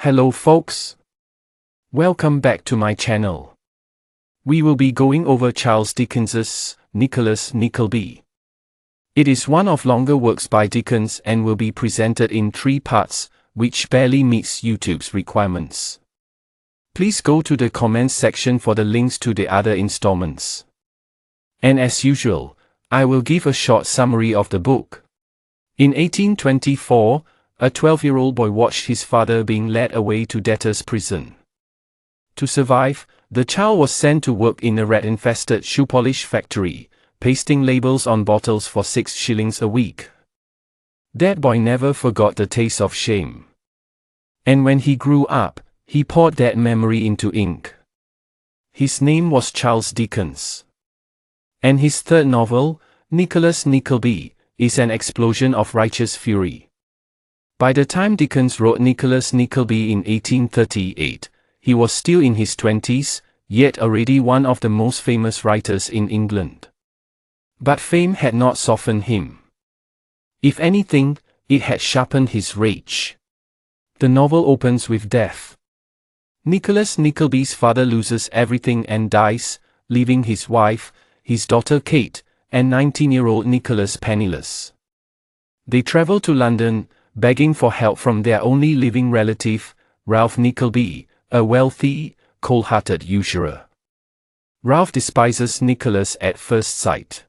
Hello folks. Welcome back to my channel. We will be going over Charles Dickens's Nicholas Nickleby. It is one of longer works by Dickens and will be presented in 3 parts, which barely meets YouTube's requirements. Please go to the comments section for the links to the other installments. And as usual, I will give a short summary of the book. In 1824, a 12-year-old boy watched his father being led away to debtor's prison. To survive, the child was sent to work in a rat-infested shoe polish factory, pasting labels on bottles for 6 shillings a week. That boy never forgot the taste of shame. And when he grew up, he poured that memory into ink. His name was Charles Dickens. And his third novel, Nicholas Nickleby, is an explosion of righteous fury. By the time Dickens wrote Nicholas Nickleby in 1838, he was still in his 20s, yet already one of the most famous writers in England. But fame had not softened him. If anything, it had sharpened his rage. The novel opens with death. Nicholas Nickleby's father loses everything and dies, leaving his wife, his daughter Kate, and 19-year-old Nicholas penniless. They travel to London, begging for help from their only living relative, Ralph Nickleby, a wealthy, cold-hearted usurer. Ralph despises Nicholas at first sight.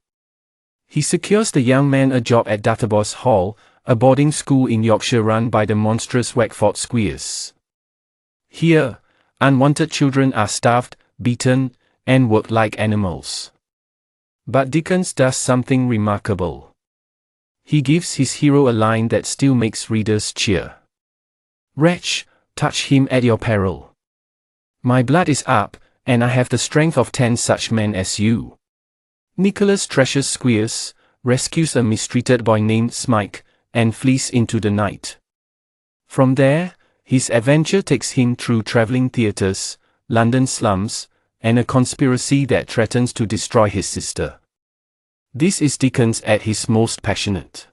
He secures the young man a job at Dotheboys Hall, a boarding school in Yorkshire run by the monstrous Wackford Squeers. Here, unwanted children are starved, beaten, and worked like animals. But Dickens does something remarkable. He gives his hero a line that still makes readers cheer. "Wretch, touch him at your peril. My blood is up, and I have the strength of 10 such men as you." Nicholas trashes Squeers, rescues a mistreated boy named Smike, and flees into the night. From there, his adventure takes him through travelling theatres, London slums, and a conspiracy that threatens to destroy his sister. This is Dickens at his most passionate.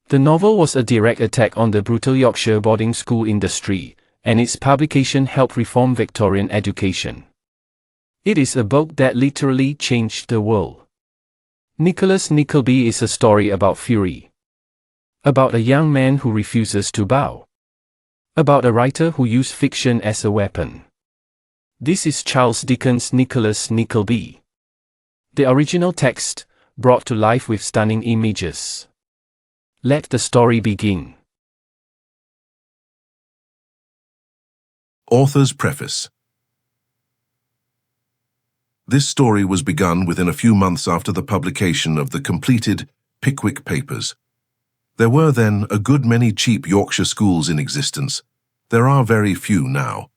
The novel was a direct attack on the brutal Yorkshire boarding school industry, and its publication helped reform Victorian education. It is a book that literally changed the world. Nicholas Nickleby is a story about fury. About a young man who refuses to bow. About a writer who used fiction as a weapon. This is Charles Dickens' Nicholas Nickleby. The original text, brought to life with stunning images. Let the story begin. Author's Preface. This story was begun within a few months after the publication of the completed Pickwick Papers. There were then a good many cheap Yorkshire schools in existence. There are very few now.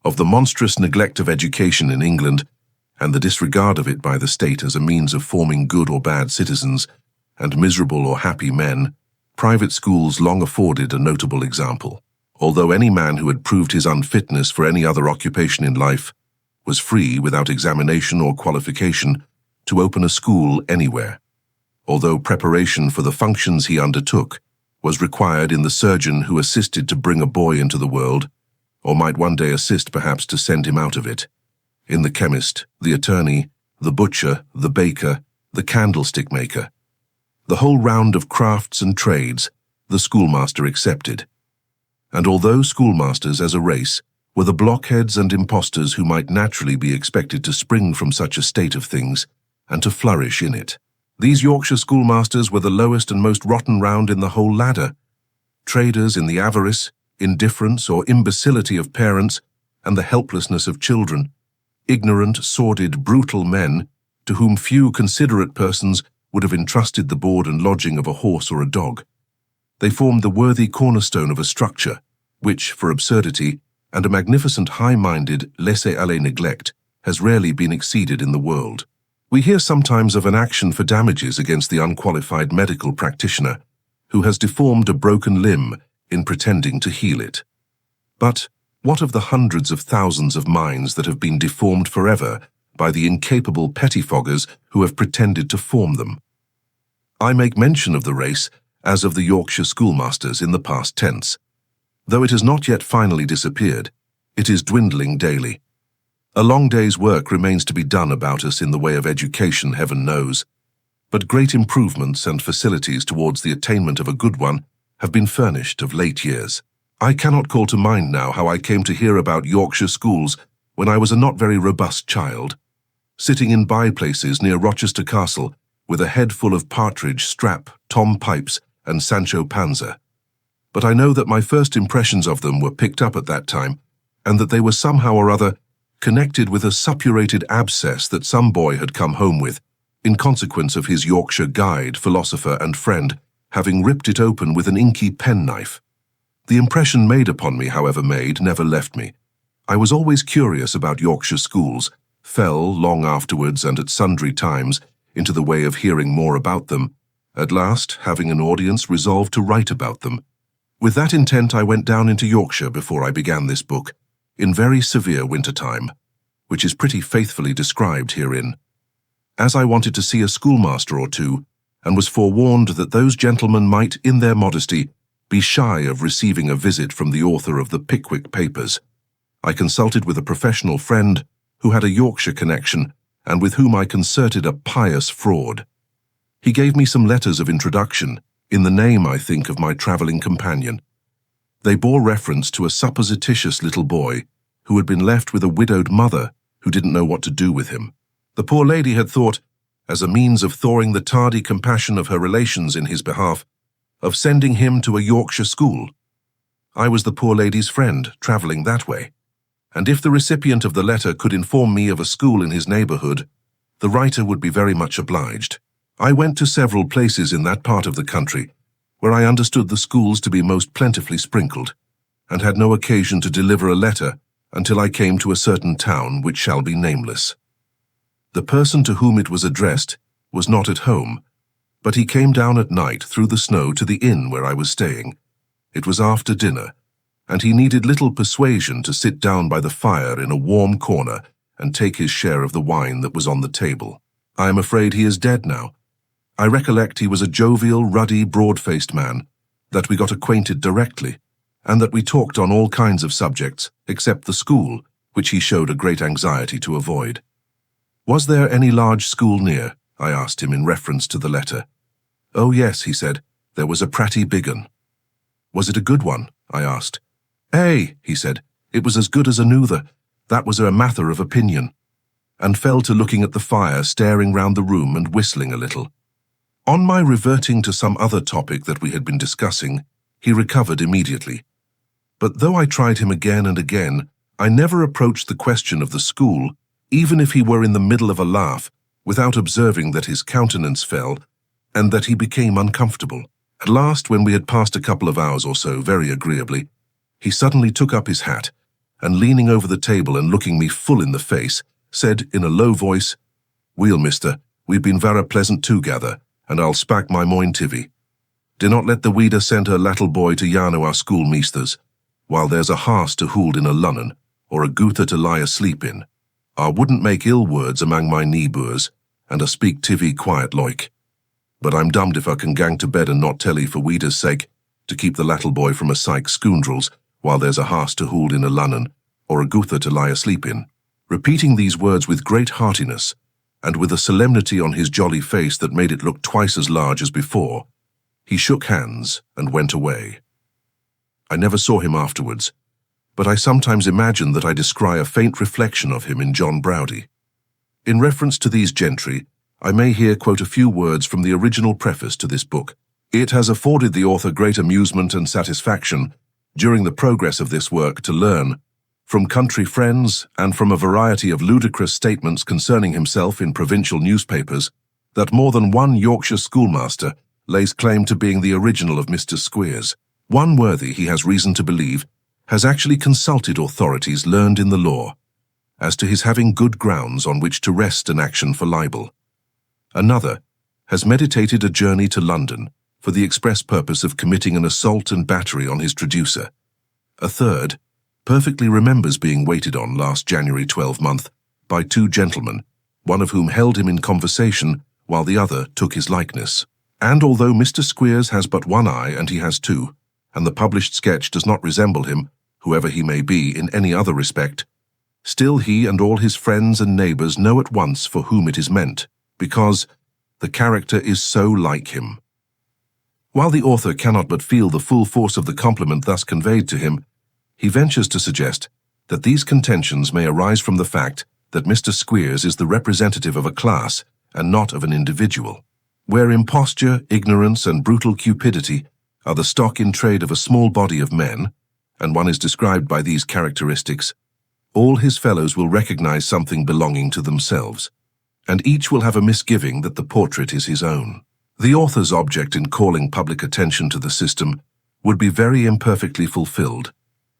Of the monstrous neglect of education in England, and the disregard of it by the state as a means of forming good or bad citizens, and miserable or happy men, private schools long afforded a notable example, although any man who had proved his unfitness for any other occupation in life was free, without examination or qualification, to open a school anywhere, although preparation for the functions he undertook was required in the surgeon who assisted to bring a boy into the world, or might one day assist perhaps to send him out of it, in the chemist, the attorney, the butcher, the baker, the candlestick maker, the whole round of crafts and trades, the schoolmaster excepted. And although schoolmasters as a race were the blockheads and impostors who might naturally be expected to spring from such a state of things, and to flourish in it, these Yorkshire schoolmasters were the lowest and most rotten round in the whole ladder, traders in the avarice, indifference, or imbecility of parents, and the helplessness of children, ignorant, sordid, brutal men, to whom few considerate persons would have entrusted the board and lodging of a horse or a dog. They formed the worthy cornerstone of a structure, which, for absurdity, and a magnificent high-minded, laissez-aller neglect, has rarely been exceeded in the world. We hear sometimes of an action for damages against the unqualified medical practitioner, who has deformed a broken limb in pretending to heal it. But what of the hundreds of thousands of minds that have been deformed forever by the incapable pettifoggers who have pretended to form them? I make mention of the race as of the Yorkshire schoolmasters in the past tense. Though it has not yet finally disappeared, it is dwindling daily. A long day's work remains to be done about us in the way of education, heaven knows, but great improvements and facilities towards the attainment of a good one have been furnished of late years. I cannot call to mind now how I came to hear about Yorkshire schools when I was a not very robust child, sitting in by-places near Rochester Castle with a head full of partridge, strap, tom pipes, and Sancho Panza. But I know that my first impressions of them were picked up at that time, and that they were somehow or other connected with a suppurated abscess that some boy had come home with, in consequence of his Yorkshire guide, philosopher, and friend having ripped it open with an inky penknife. The impression made upon me, however made, never left me. I was always curious about Yorkshire schools, fell, long afterwards and at sundry times, into the way of hearing more about them. At last, having an audience, resolved to write about them. With that intent I went down into Yorkshire before I began this book, in very severe winter time, which is pretty faithfully described herein. As I wanted to see a schoolmaster or two, and was forewarned that those gentlemen might, in their modesty, be shy of receiving a visit from the author of the Pickwick Papers, I consulted with a professional friend who had a Yorkshire connection and with whom I concerted a pious fraud. He gave me some letters of introduction, in the name, I think, of my travelling companion. They bore reference to a supposititious little boy who had been left with a widowed mother who didn't know what to do with him. The poor lady had thought, as a means of thawing the tardy compassion of her relations in his behalf, of sending him to a Yorkshire school. I was the poor lady's friend, travelling that way, and if the recipient of the letter could inform me of a school in his neighbourhood, the writer would be very much obliged. I went to several places in that part of the country, where I understood the schools to be most plentifully sprinkled, and had no occasion to deliver a letter until I came to a certain town which shall be nameless. The person to whom it was addressed was not at home, but he came down at night through the snow to the inn where I was staying. It was after dinner, and he needed little persuasion to sit down by the fire in a warm corner and take his share of the wine that was on the table. I am afraid he is dead now. I recollect he was a jovial, ruddy, broad-faced man, that we got acquainted directly, and that we talked on all kinds of subjects, except the school, which he showed a great anxiety to avoid. Was there any large school near? I asked him in reference to the letter. Oh yes, he said, there was a pratty big un. Was it a good one? I asked. He said, it was as good as another. That was a matter of opinion, and fell to looking at the fire, staring round the room and whistling a little. On my reverting to some other topic that we had been discussing, he recovered immediately. But though I tried him again and again, I never approached the question of the school, even if he were in the middle of a laugh, without observing that his countenance fell, and that he became uncomfortable. At last, when we had passed a couple of hours or so very agreeably, he suddenly took up his hat, and leaning over the table and looking me full in the face, said in a low voice, "Weel, mister, we've been vera pleasant together, and I'll spak my moin tivy. Do not let the weeder send her lattle boy to yarn o' our schoolmeasters, while there's a harse to hold in a lunnon, or a goother to lie asleep in. I wouldn't make ill words among my neighbours, and I speak tivy quiet like. But I'm dummed if I can gang to bed and not tell 'ee for weeder's sake, to keep the lattle boy from a syke scoundrels, while there's a harse to hold in a lunnon, or a goother to lie asleep in." Repeating these words with great heartiness, and with a solemnity on his jolly face that made it look twice as large as before, he shook hands and went away. I never saw him afterwards, but I sometimes imagine that I descry a faint reflection of him in John Browdie. In reference to these gentry, I may here quote a few words from the original preface to this book. It has afforded the author great amusement and satisfaction during the progress of this work to learn, from country friends and from a variety of ludicrous statements concerning himself in provincial newspapers, that more than one Yorkshire schoolmaster lays claim to being the original of Mr. Squeers. One worthy, he has reason to believe, has actually consulted authorities learned in the law, as to his having good grounds on which to rest an action for libel. Another has meditated a journey to London for the express purpose of committing an assault and battery on his traducer. A third perfectly remembers being waited on last January 12th by two gentlemen, one of whom held him in conversation while the other took his likeness. And although Mr. Squeers has but one eye and he has two, and the published sketch does not resemble him, whoever he may be, in any other respect, still he and all his friends and neighbours know at once for whom it is meant, because the character is so like him. While the author cannot but feel the full force of the compliment thus conveyed to him, he ventures to suggest that these contentions may arise from the fact that Mr. Squeers is the representative of a class and not of an individual, where imposture, ignorance, and brutal cupidity are the stock in trade of a small body of men, and one is described by these characteristics. All his fellows will recognize something belonging to themselves, and each will have a misgiving that the portrait is his own. The author's object in calling public attention to the system would be very imperfectly fulfilled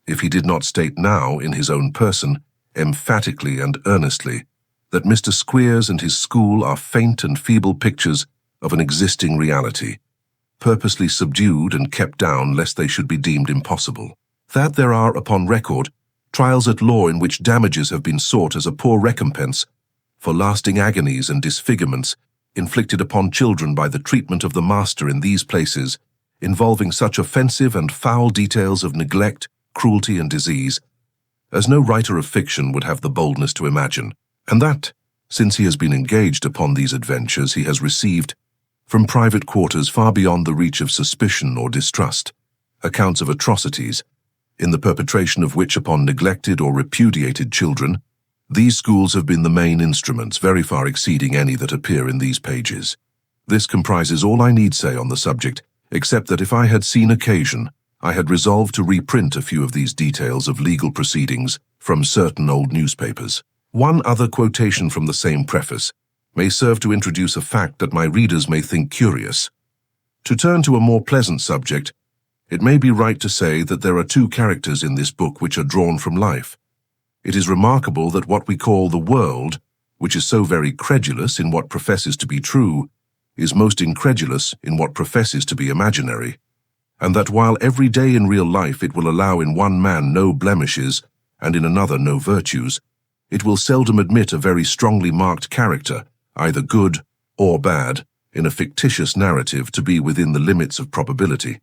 if he did not state now in his own person, emphatically and earnestly, that Mr. Squeers and his school are faint and feeble pictures of an existing reality, purposely subdued and kept down lest they should be deemed impossible. That there are, upon record, trials at law in which damages have been sought as a poor recompense for lasting agonies and disfigurements inflicted upon children by the treatment of the master in these places, involving such offensive and foul details of neglect, cruelty, and disease, as no writer of fiction would have the boldness to imagine, and that, since he has been engaged upon these adventures, he has received, from private quarters far beyond the reach of suspicion or distrust, accounts of atrocities, in the perpetration of which upon neglected or repudiated children, these schools have been the main instruments, very far exceeding any that appear in these pages. This comprises all I need say on the subject, except that if I had seen occasion, I had resolved to reprint a few of these details of legal proceedings from certain old newspapers. One other quotation from the same preface may serve to introduce a fact that my readers may think curious. To turn to a more pleasant subject, it may be right to say that there are two characters in this book which are drawn from life. It is remarkable that what we call the world, which is so very credulous in what professes to be true, is most incredulous in what professes to be imaginary, and that while every day in real life it will allow in one man no blemishes, and in another no virtues, it will seldom admit a very strongly marked character, either good or bad, in a fictitious narrative to be within the limits of probability.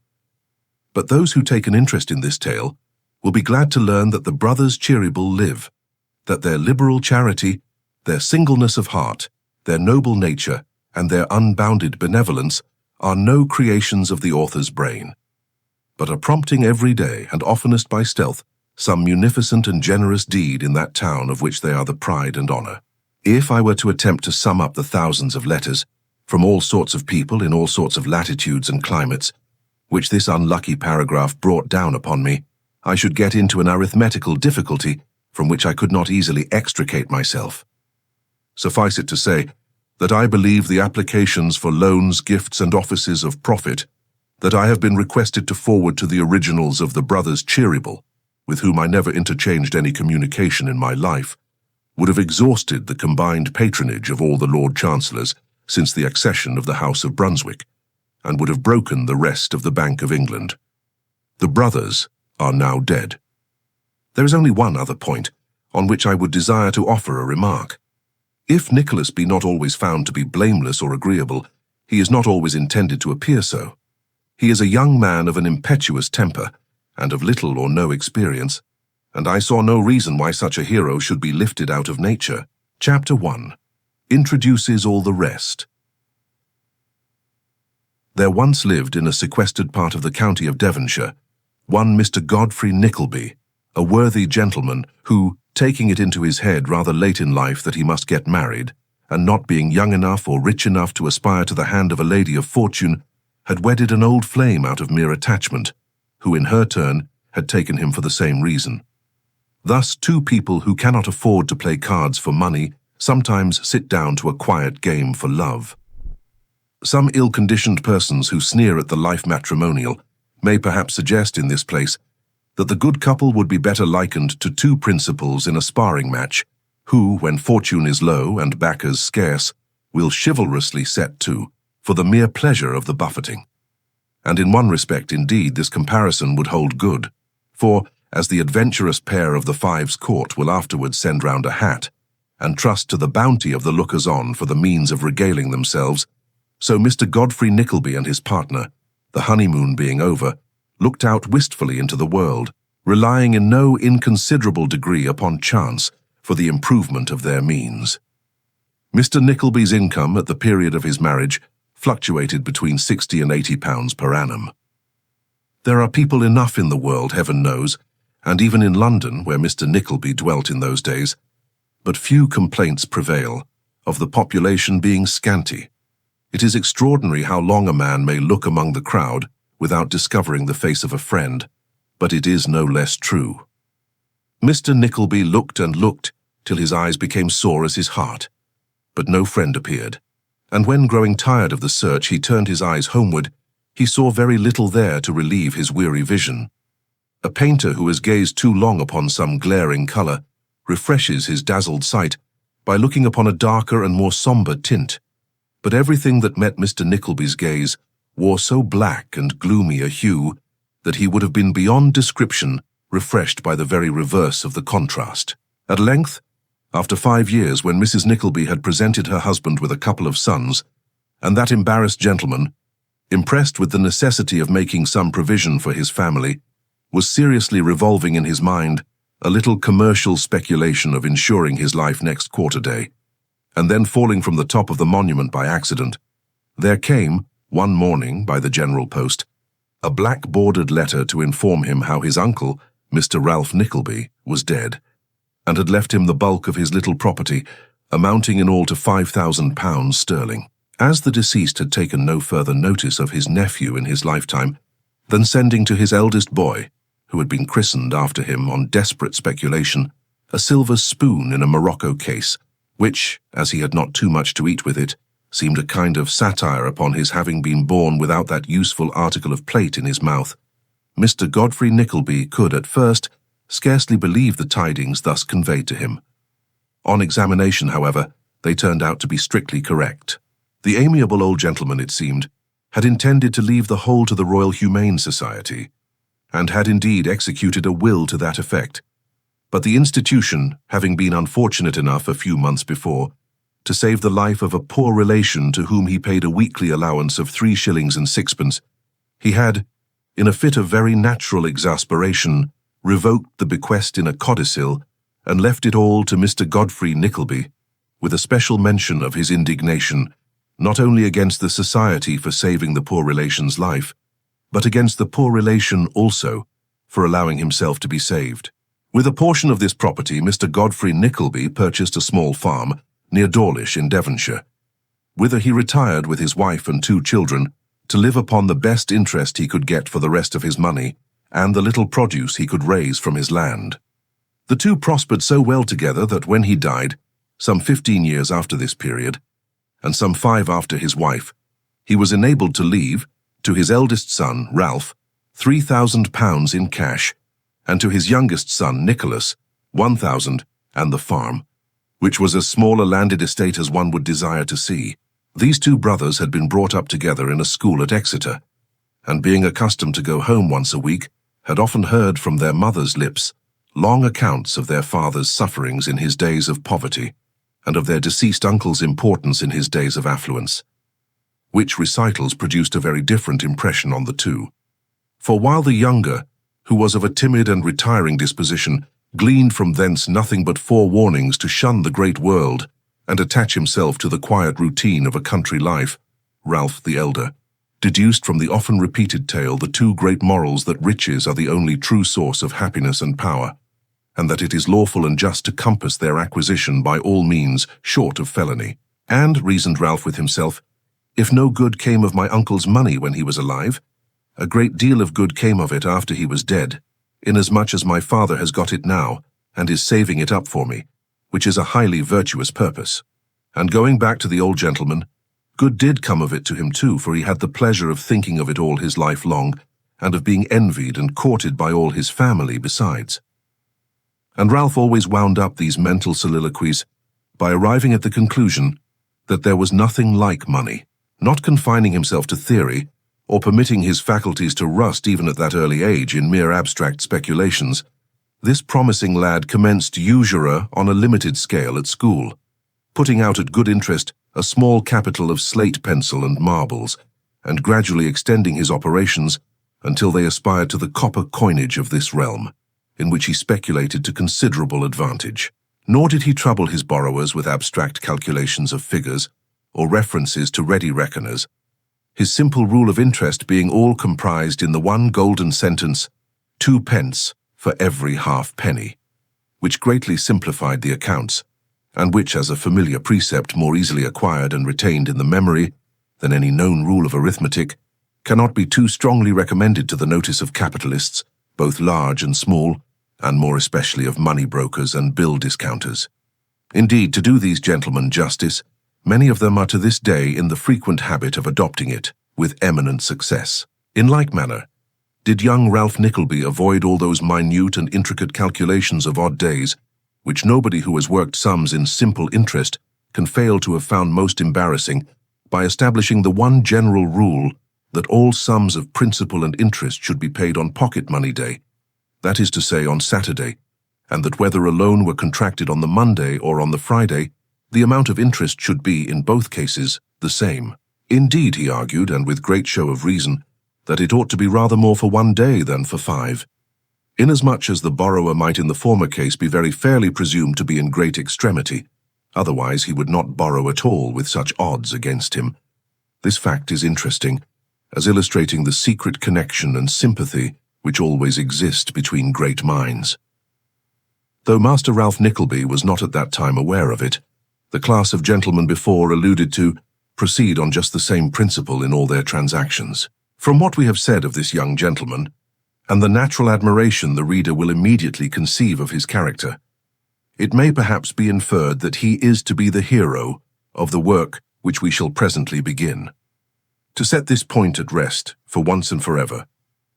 But those who take an interest in this tale will be glad to learn that the brothers Cheeryble live, that their liberal charity, their singleness of heart, their noble nature, and their unbounded benevolence are no creations of the author's brain, but are prompting every day, and oftenest by stealth, some munificent and generous deed in that town of which they are the pride and honour. If I were to attempt to sum up the thousands of letters, from all sorts of people in all sorts of latitudes and climates, which this unlucky paragraph brought down upon me, I should get into an arithmetical difficulty from which I could not easily extricate myself. Suffice it to say that I believe the applications for loans, gifts, and offices of profit that I have been requested to forward to the originals of the brothers Cheeryble, with whom I never interchanged any communication in my life, would have exhausted the combined patronage of all the Lord Chancellors since the accession of the House of Brunswick, and would have broken the rest of the Bank of England. The brothers are now dead. There is only one other point on which I would desire to offer a remark. If Nicholas be not always found to be blameless or agreeable, he is not always intended to appear so. He is a young man of an impetuous temper, and of little or no experience, and I saw no reason why such a hero should be lifted out of nature. Chapter 1 introduces all the rest. There once lived in a sequestered part of the county of Devonshire one Mr. Godfrey Nickleby, a worthy gentleman who, taking it into his head rather late in life that he must get married, and not being young enough or rich enough to aspire to the hand of a lady of fortune, had wedded an old flame out of mere attachment, who in her turn had taken him for the same reason. Thus, two people who cannot afford to play cards for money sometimes sit down to a quiet game for love. Some ill-conditioned persons who sneer at the life matrimonial may perhaps suggest in this place that the good couple would be better likened to two principals in a sparring match, who, when fortune is low and backers scarce, will chivalrously set to, for the mere pleasure of the buffeting. And in one respect, indeed, this comparison would hold good, for, as the adventurous pair of the Fives Court will afterwards send round a hat, and trust to the bounty of the lookers-on for the means of regaling themselves, so Mr. Godfrey Nickleby and his partner, the honeymoon being over, looked out wistfully into the world, relying in no inconsiderable degree upon chance for the improvement of their means. Mr. Nickleby's income at the period of his marriage fluctuated between £60 and £80 per annum. There are people enough in the world, heaven knows, and even in London, where Mr. Nickleby dwelt in those days, but few complaints prevail of the population being scanty. It is extraordinary how long a man may look among the crowd without discovering the face of a friend, but it is no less true. Mr. Nickleby looked and looked till his eyes became sore as his heart, but no friend appeared, and when growing tired of the search he turned his eyes homeward, he saw very little there to relieve his weary vision. A painter who has gazed too long upon some glaring colour refreshes his dazzled sight by looking upon a darker and more sombre tint, but everything that met Mr. Nickleby's gaze wore so black and gloomy a hue that he would have been beyond description refreshed by the very reverse of the contrast. At length, after 5 years, when Mrs. Nickleby had presented her husband with a couple of sons, and that embarrassed gentleman, impressed with the necessity of making some provision for his family, was seriously revolving in his mind a little commercial speculation of insuring his life next quarter-day, and then falling from the top of the monument by accident, there came, one morning by the general post, a black-bordered letter to inform him how his uncle, Mr. Ralph Nickleby, was dead, and had left him the bulk of his little property, amounting in all to £5,000 sterling. As the deceased had taken no further notice of his nephew in his lifetime than sending to his eldest boy, who had been christened after him on desperate speculation, a silver spoon in a morocco case, which, as he had not too much to eat with it, seemed a kind of satire upon his having been born without that useful article of plate in his mouth, Mr. Godfrey Nickleby could at first scarcely believe the tidings thus conveyed to him. On examination, however, they turned out to be strictly correct. The amiable old gentleman, it seemed, had intended to leave the whole to the Royal Humane Society, and had indeed executed a will to that effect, but the institution, having been unfortunate enough a few months before to save the life of a poor relation to whom he paid a weekly allowance of 3 shillings and 6pence, he had, in a fit of very natural exasperation, revoked the bequest in a codicil and left it all to Mr. Godfrey Nickleby, with a special mention of his indignation, not only against the society for saving the poor relation's life, but against the poor relation also for allowing himself to be saved. With a portion of this property, Mr. Godfrey Nickleby purchased a small farm near Dawlish in Devonshire, whither he retired with his wife and 2 children to live upon the best interest he could get for the rest of his money and the little produce he could raise from his land. The two prospered so well together that when he died, some 15 years after this period, and some 5 after his wife, he was enabled to leave, to his eldest son, Ralph, £3,000 in cash, and to his youngest son, Nicholas, 1,000, and the farm, which was as small a landed estate as one would desire to see. These 2 brothers had been brought up together in a school at Exeter, and being accustomed to go home once a week, had often heard from their mother's lips long accounts of their father's sufferings in his days of poverty, and of their deceased uncle's importance in his days of affluence, which recitals produced a very different impression on the 2. For while the younger, who was of a timid and retiring disposition, gleaned from thence nothing but forewarnings to shun the great world and attach himself to the quiet routine of a country life, Ralph the elder deduced from the often repeated tale the 2 great morals that riches are the only true source of happiness and power, and that it is lawful and just to compass their acquisition by all means short of felony. And, reasoned Ralph with himself, if no good came of my uncle's money when he was alive, a great deal of good came of it after he was dead, inasmuch as my father has got it now, and is saving it up for me, which is a highly virtuous purpose. And going back to the old gentleman, good did come of it to him too, for he had the pleasure of thinking of it all his life long, and of being envied and courted by all his family besides. And Ralph always wound up these mental soliloquies by arriving at the conclusion that there was nothing like money. Not confining himself to theory, or permitting his faculties to rust even at that early age in mere abstract speculations, this promising lad commenced usurer on a limited scale at school, putting out at good interest a small capital of slate pencil and marbles, and gradually extending his operations until they aspired to the copper coinage of this realm, in which he speculated to considerable advantage. Nor did he trouble his borrowers with abstract calculations of figures or references to ready reckoners, his simple rule of interest being all comprised in the one golden sentence, 2 pence for every half-penny, which greatly simplified the accounts, and which, as a familiar precept more easily acquired and retained in the memory than any known rule of arithmetic, cannot be too strongly recommended to the notice of capitalists, both large and small, and more especially of money brokers and bill discounters. Indeed, to do these gentlemen justice, many of them are to this day in the frequent habit of adopting it, with eminent success. In like manner, did young Ralph Nickleby avoid all those minute and intricate calculations of odd days, which nobody who has worked sums in simple interest can fail to have found most embarrassing, by establishing the one general rule that all sums of principal and interest should be paid on pocket money day, that is to say, on Saturday, and that whether a loan were contracted on the Monday or on the Friday, the amount of interest should be, in both cases, the same. Indeed, he argued, and with great show of reason, that it ought to be rather more for 1 day than for 5, inasmuch as the borrower might in the former case be very fairly presumed to be in great extremity, otherwise he would not borrow at all with such odds against him. This fact is interesting, as illustrating the secret connection and sympathy which always exist between great minds. Though Master Ralph Nickleby was not at that time aware of it, the class of gentlemen before alluded to proceed on just the same principle in all their transactions. From what we have said of this young gentleman, and the natural admiration the reader will immediately conceive of his character, it may perhaps be inferred that he is to be the hero of the work which we shall presently begin. To set this point at rest, for once and forever,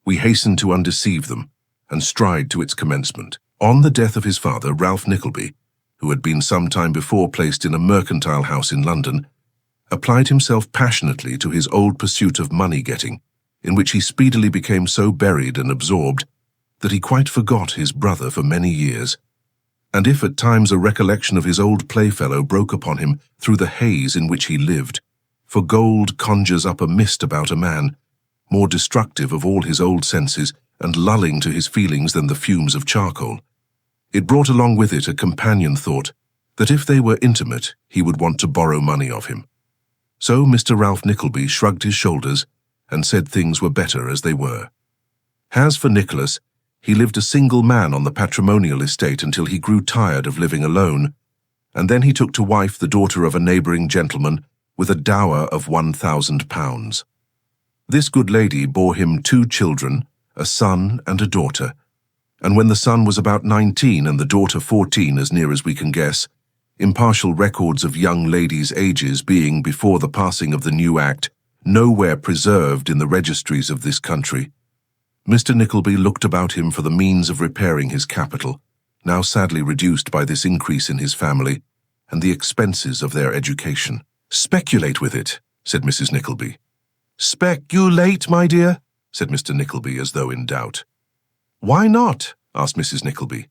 we hasten to undeceive them, and stride to its commencement. On the death of his father, Ralph Nickleby, who had been some time before placed in a mercantile house in London, applied himself passionately to his old pursuit of money-getting, in which he speedily became so buried and absorbed that he quite forgot his brother for many years, and if at times a recollection of his old playfellow broke upon him through the haze in which he lived, for gold conjures up a mist about a man, more destructive of all his old senses and lulling to his feelings than the fumes of charcoal, it brought along with it a companion thought that if they were intimate, he would want to borrow money of him. So Mr. Ralph Nickleby shrugged his shoulders and said things were better as they were. As for Nicholas, he lived a single man on the patrimonial estate until he grew tired of living alone, and then he took to wife the daughter of a neighbouring gentleman with a dower of £1,000. This good lady bore him 2 children, a son and a daughter, and when the son was about 19 and the daughter 14, as near as we can guess, impartial records of young ladies' ages being, before the passing of the new Act, nowhere preserved in the registries of this country, Mr. Nickleby looked about him for the means of repairing his capital, now sadly reduced by this increase in his family, and the expenses of their education. "Speculate with it," said Mrs. Nickleby. "Speculate, my dear?" said Mr. Nickleby, as though in doubt. "Why not?" asked Mrs. Nickleby.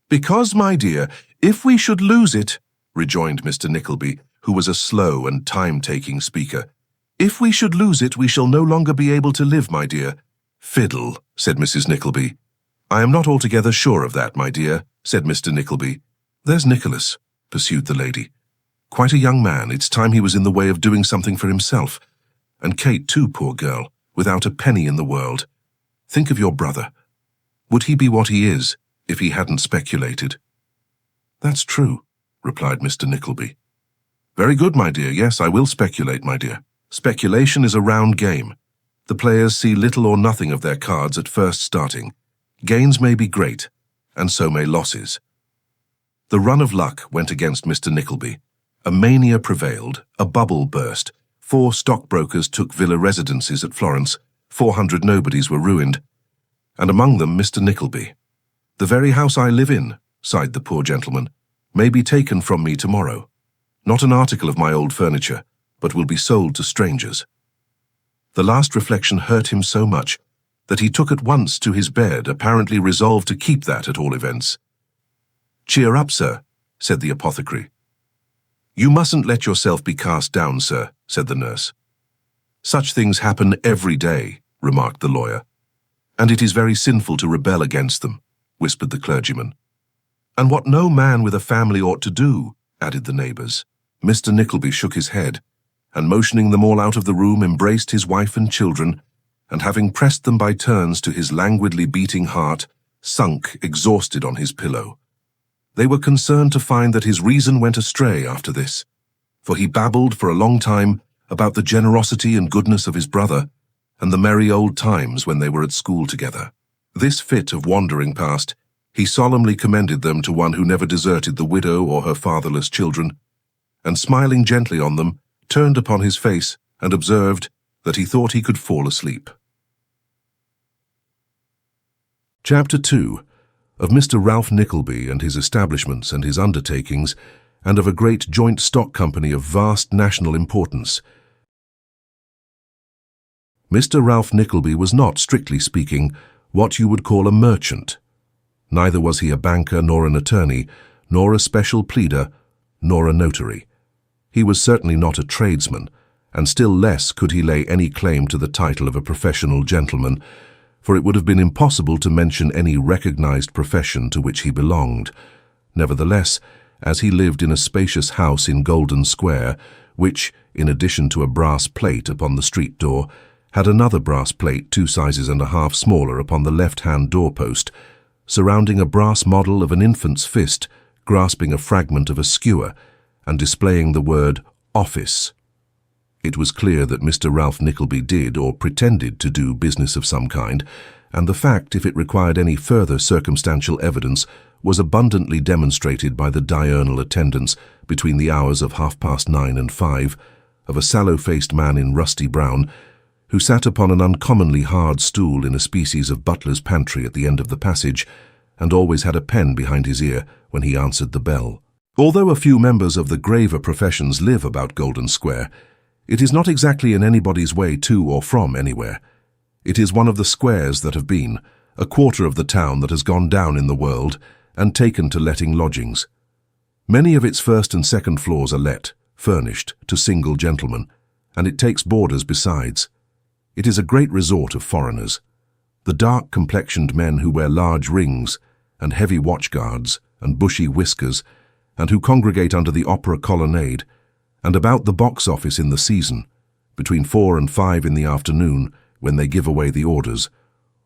"Because, my dear, if we should lose it," rejoined Mr. Nickleby, who was a slow and time-taking speaker, "if we should lose it, we shall no longer be able to live, my dear." "Fiddle," said Mrs. Nickleby. "I am not altogether sure of that, my dear," said Mr. Nickleby. "There's Nicholas," pursued the lady. "Quite a young man. It's time he was in the way of doing something for himself. And Kate, too, poor girl, without a penny in the world. Think of your brother. Would he be what he is if he hadn't speculated?" "That's true," replied Mr. Nickleby. "Very good, my dear. Yes, I will speculate, my dear. Speculation is a round game. The players see little or nothing of their cards at first starting. Gains may be great, and so may losses." The run of luck went against Mr. Nickleby. A mania prevailed, a bubble burst. 4 stockbrokers took villa residences at Florence, 400 nobodies were ruined, and among them Mr. Nickleby. "The very house I live in," sighed the poor gentleman, "may be taken from me tomorrow. Not an article of my old furniture, but will be sold to strangers." The last reflection hurt him so much that he took at once to his bed, apparently resolved to keep that at all events. "Cheer up, sir," said the apothecary. "You mustn't let yourself be cast down, sir," said the nurse. "Such things happen every day," remarked the lawyer. "And it is very sinful to rebel against them," whispered the clergyman. "And what no man with a family ought to do," added the neighbours. Mr. Nickleby shook his head, and motioning them all out of the room, embraced his wife and children, and having pressed them by turns to his languidly beating heart, sunk exhausted on his pillow. They were concerned to find that his reason went astray after this, for he babbled for a long time about the generosity and goodness of his brother, and the merry old times when they were at school together. This fit of wandering past, he solemnly commended them to one who never deserted the widow or her fatherless children, and smiling gently on them, turned upon his face and observed that he thought he could fall asleep. Chapter 2. Of Mr. Ralph Nickleby and his establishments and his undertakings, and of a great joint stock company of vast national importance. Mr. Ralph Nickleby was not, strictly speaking, what you would call a merchant. Neither was he a banker nor an attorney, nor a special pleader, nor a notary. He was certainly not a tradesman, and still less could he lay any claim to the title of a professional gentleman, for it would have been impossible to mention any recognized profession to which he belonged. Nevertheless, as he lived in a spacious house in Golden Square, which, in addition to a brass plate upon the street door, had another brass plate 2 sizes and a half smaller upon the left-hand doorpost, surrounding a brass model of an infant's fist grasping a fragment of a skewer and displaying the word "Office." It was clear that Mr. Ralph Nickleby did or pretended to do business of some kind, and the fact, if it required any further circumstantial evidence, was abundantly demonstrated by the diurnal attendance, between the hours of 9:30 and 5, of a sallow-faced man in rusty brown, who sat upon an uncommonly hard stool in a species of butler's pantry at the end of the passage, and always had a pen behind his ear when he answered the bell. Although a few members of the graver professions live about Golden Square, it is not exactly in anybody's way to or from anywhere. It is one of the squares that have been, a quarter of the town that has gone down in the world, and taken to letting lodgings. Many of its first and second floors are let, furnished, to single gentlemen, and it takes boarders besides. It is a great resort of foreigners. The dark-complexioned men who wear large rings, and heavy watch-guards, and bushy whiskers, and who congregate under the opera colonnade, and about the box office in the season, between 4 and 5 in the afternoon, when they give away the orders,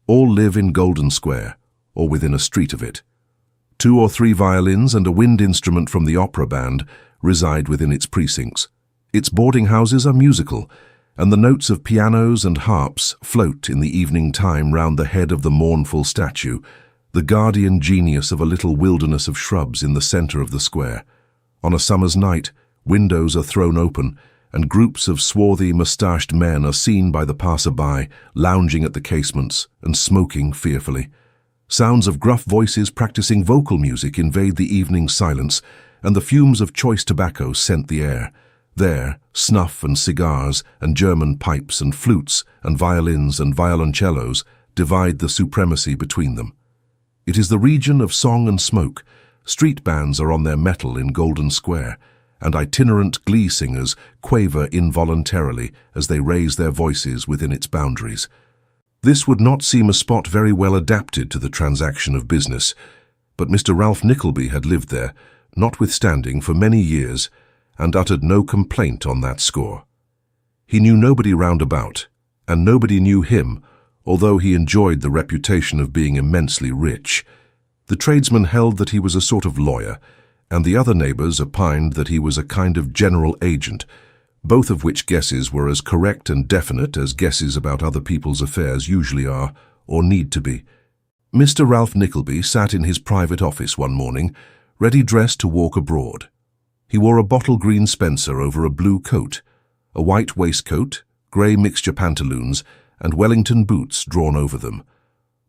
all live in Golden Square, or within a street of it. 2 or 3 violins and a wind instrument from the opera band reside within its precincts. Its boarding houses are musical, and the notes of pianos and harps float in the evening time round the head of the mournful statue, the guardian genius of a little wilderness of shrubs in the centre of the square. On a summer's night, windows are thrown open, and groups of swarthy, moustached men are seen by the passer-by, lounging at the casements and smoking fearfully. Sounds of gruff voices practising vocal music invade the evening silence, and the fumes of choice tobacco scent the air. There, snuff and cigars and German pipes and flutes and violins and violoncellos divide the supremacy between them. It is the region of song and smoke. Street bands are on their mettle in Golden Square, and itinerant glee singers quaver involuntarily as they raise their voices within its boundaries. This would not seem a spot very well adapted to the transaction of business, but Mr. Ralph Nickleby had lived there, notwithstanding, for many years, and uttered no complaint on that score. He knew nobody round about, and nobody knew him, although he enjoyed the reputation of being immensely rich. The tradesmen held that he was a sort of lawyer, and the other neighbours opined that he was a kind of general agent, both of which guesses were as correct and definite as guesses about other people's affairs usually are, or need to be. Mr. Ralph Nickleby sat in his private office one morning, ready dressed to walk abroad. He wore a bottle-green spencer over a blue coat, a white waistcoat, grey mixture pantaloons, and Wellington boots drawn over them.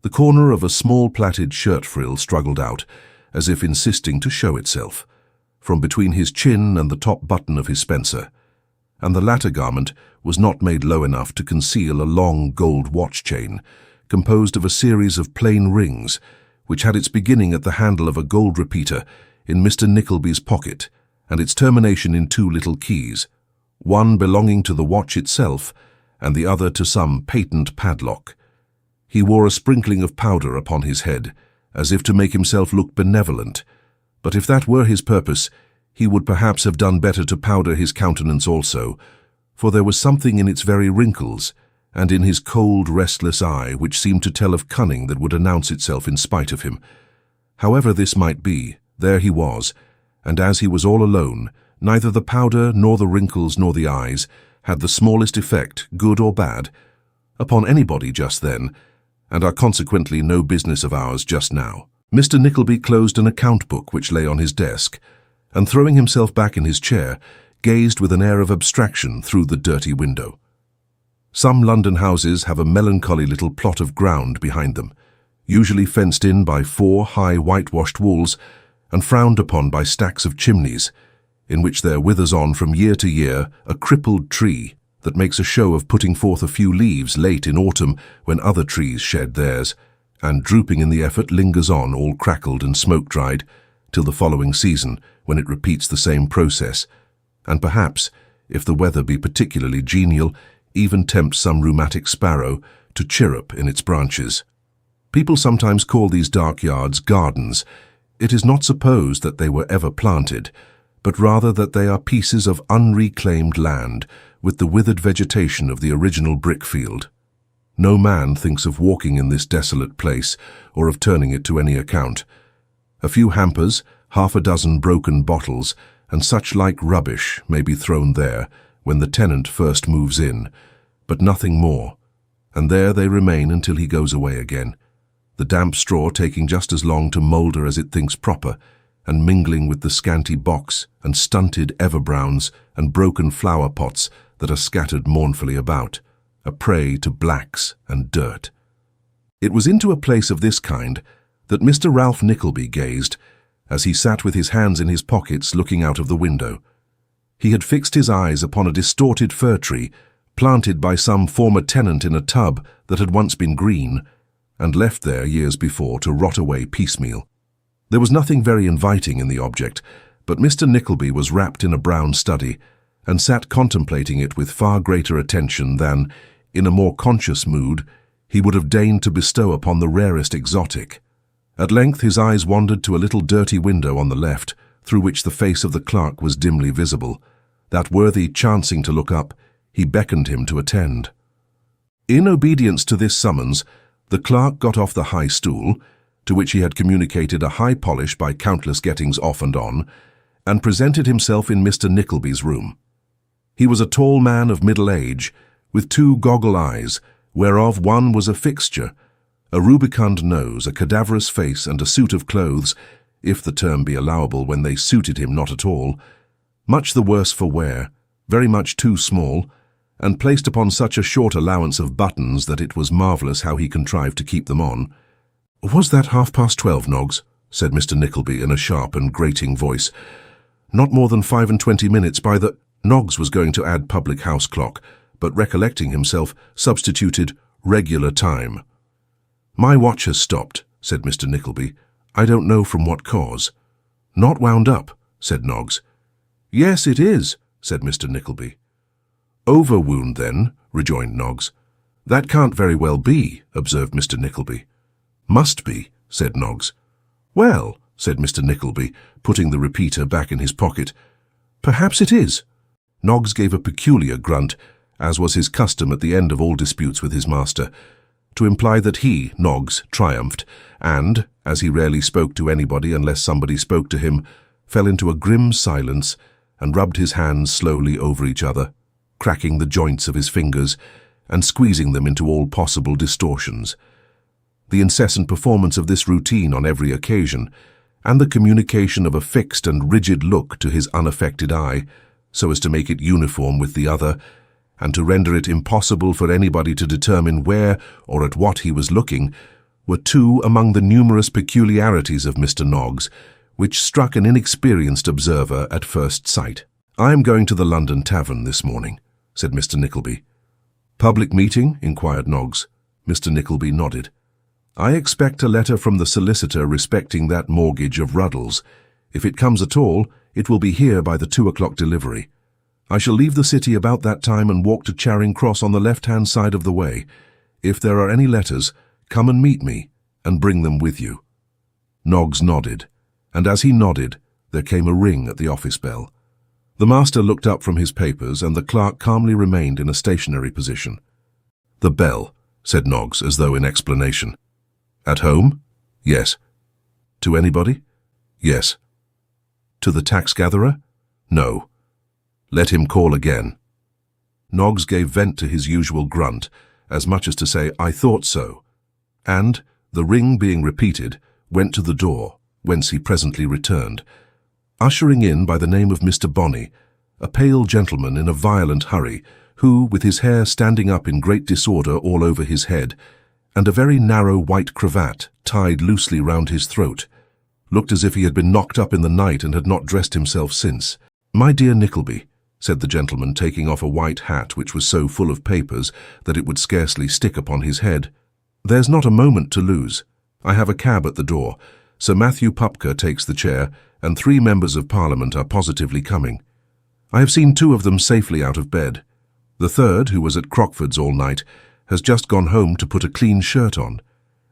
The corner of a small plaited shirt frill struggled out, as if insisting to show itself, from between his chin and the top button of his spencer, and the latter garment was not made low enough to conceal a long gold watch chain, composed of a series of plain rings, which had its beginning at the handle of a gold repeater in Mr. Nickleby's pocket, and its termination in 2 little keys, one belonging to the watch itself, and the other to some patent padlock. He wore a sprinkling of powder upon his head, as if to make himself look benevolent, but if that were his purpose, he would perhaps have done better to powder his countenance also, for there was something in its very wrinkles, and in his cold, restless eye which seemed to tell of cunning that would announce itself in spite of him. However this might be, there he was, and as he was all alone, neither the powder nor the wrinkles nor the eyes had the smallest effect, good or bad, upon anybody just then, and are consequently no business of ours just now. Mr. Nickleby closed an account book which lay on his desk, and throwing himself back in his chair, gazed with an air of abstraction through the dirty window. Some London houses have a melancholy little plot of ground behind them, usually fenced in by 4 high whitewashed walls and frowned upon by stacks of chimneys, in which there withers on from year to year a crippled tree that makes a show of putting forth a few leaves late in autumn when other trees shed theirs, and drooping in the effort lingers on all crackled and smoke-dried till the following season, when it repeats the same process, and perhaps, if the weather be particularly genial, even tempts some rheumatic sparrow to chirrup in its branches. People sometimes call these dark yards gardens. It is not supposed that they were ever planted, but rather that they are pieces of unreclaimed land with the withered vegetation of the original brick-field. No man thinks of walking in this desolate place or of turning it to any account. A few hampers, 6 broken bottles, and such like rubbish may be thrown there when the tenant first moves in, but nothing more, and there they remain until he goes away again, the damp straw taking just as long to moulder as it thinks proper, and mingling with the scanty box and stunted everbrowns and broken flower pots that are scattered mournfully about, a prey to blacks and dirt. It was into a place of this kind that Mr. Ralph Nickleby gazed, as he sat with his hands in his pockets looking out of the window. He had fixed his eyes upon a distorted fir tree, planted by some former tenant in a tub that had once been green, and left there years before to rot away piecemeal. There was nothing very inviting in the object, but Mr. Nickleby was wrapped in a brown study, and sat contemplating it with far greater attention than, in a more conscious mood, he would have deigned to bestow upon the rarest exotic. At length his eyes wandered to a little dirty window on the left, through which the face of the clerk was dimly visible. That worthy chancing to look up, he beckoned him to attend. In obedience to this summons, the clerk got off the high stool, to which he had communicated a high polish by countless gettings off and on, and presented himself in Mr. Nickleby's room. He was a tall man of middle age, with 2 goggle eyes, whereof one was a fixture, a rubicund nose, a cadaverous face, and a suit of clothes, if the term be allowable when they suited him not at all, much the worse for wear, very much too small, and placed upon such a short allowance of buttons that it was marvellous how he contrived to keep them on. "Was that 12:30, Noggs?" said Mr. Nickleby in a sharp and grating voice. "Not more than 25 minutes by the—" Noggs was going to add public-house clock, but recollecting himself, substituted regular time. "My watch has stopped," said Mr. Nickleby. "I don't know from what cause." "Not wound up," said Noggs. "Yes, it is," said Mr. Nickleby. "Overwound, then," rejoined Noggs. "That can't very well be," observed Mr. Nickleby. "Must be," said Noggs. "Well," said Mr. Nickleby, putting the repeater back in his pocket, "perhaps it is." Noggs gave a peculiar grunt, as was his custom at the end of all disputes with his master, to imply that he, Noggs, triumphed, and, as he rarely spoke to anybody unless somebody spoke to him, fell into a grim silence and rubbed his hands slowly over each other, cracking the joints of his fingers and squeezing them into all possible distortions. The incessant performance of this routine on every occasion, and the communication of a fixed and rigid look to his unaffected eye, so as to make it uniform with the other, and to render it impossible for anybody to determine where or at what he was looking, were 2 among the numerous peculiarities of Mr. Noggs, which struck an inexperienced observer at first sight. "I am going to the London Tavern this morning," said Mr. Nickleby. "Public meeting?" inquired Noggs. Mr. Nickleby nodded. "I expect a letter from the solicitor respecting that mortgage of Ruddles. If it comes at all, it will be here by the 2 o'clock delivery. I shall leave the city about that time and walk to Charing Cross on the left-hand side of the way. If there are any letters, "Come and meet me, and bring them with you." Noggs nodded, and as he nodded, there came a ring at the office bell. The master looked up from his papers, and the clerk calmly remained in a stationary position. "The bell," said Noggs, as though in explanation. "At home?" "Yes." "To anybody?" "Yes." "To the tax-gatherer?" "No." "Let him call again." Noggs gave vent to his usual grunt, as much as to say, "I thought so," and, the ring being repeated, went to the door, whence he presently returned, ushering in by the name of Mr. Bonney, a pale gentleman in a violent hurry, who, with his hair standing up in great disorder all over his head, and a very narrow white cravat tied loosely round his throat, looked as if he had been knocked up in the night and had not dressed himself since. "My dear Nickleby," said the gentleman, taking off a white hat which was so full of papers that it would scarcely stick upon his head, "there's not a moment to lose. I have a cab at the door. Sir Matthew Pupker takes the chair, and 3 members of Parliament are positively coming. I have seen 2 of them safely out of bed. The third, who was at Crockford's all night, has just gone home to put a clean shirt on,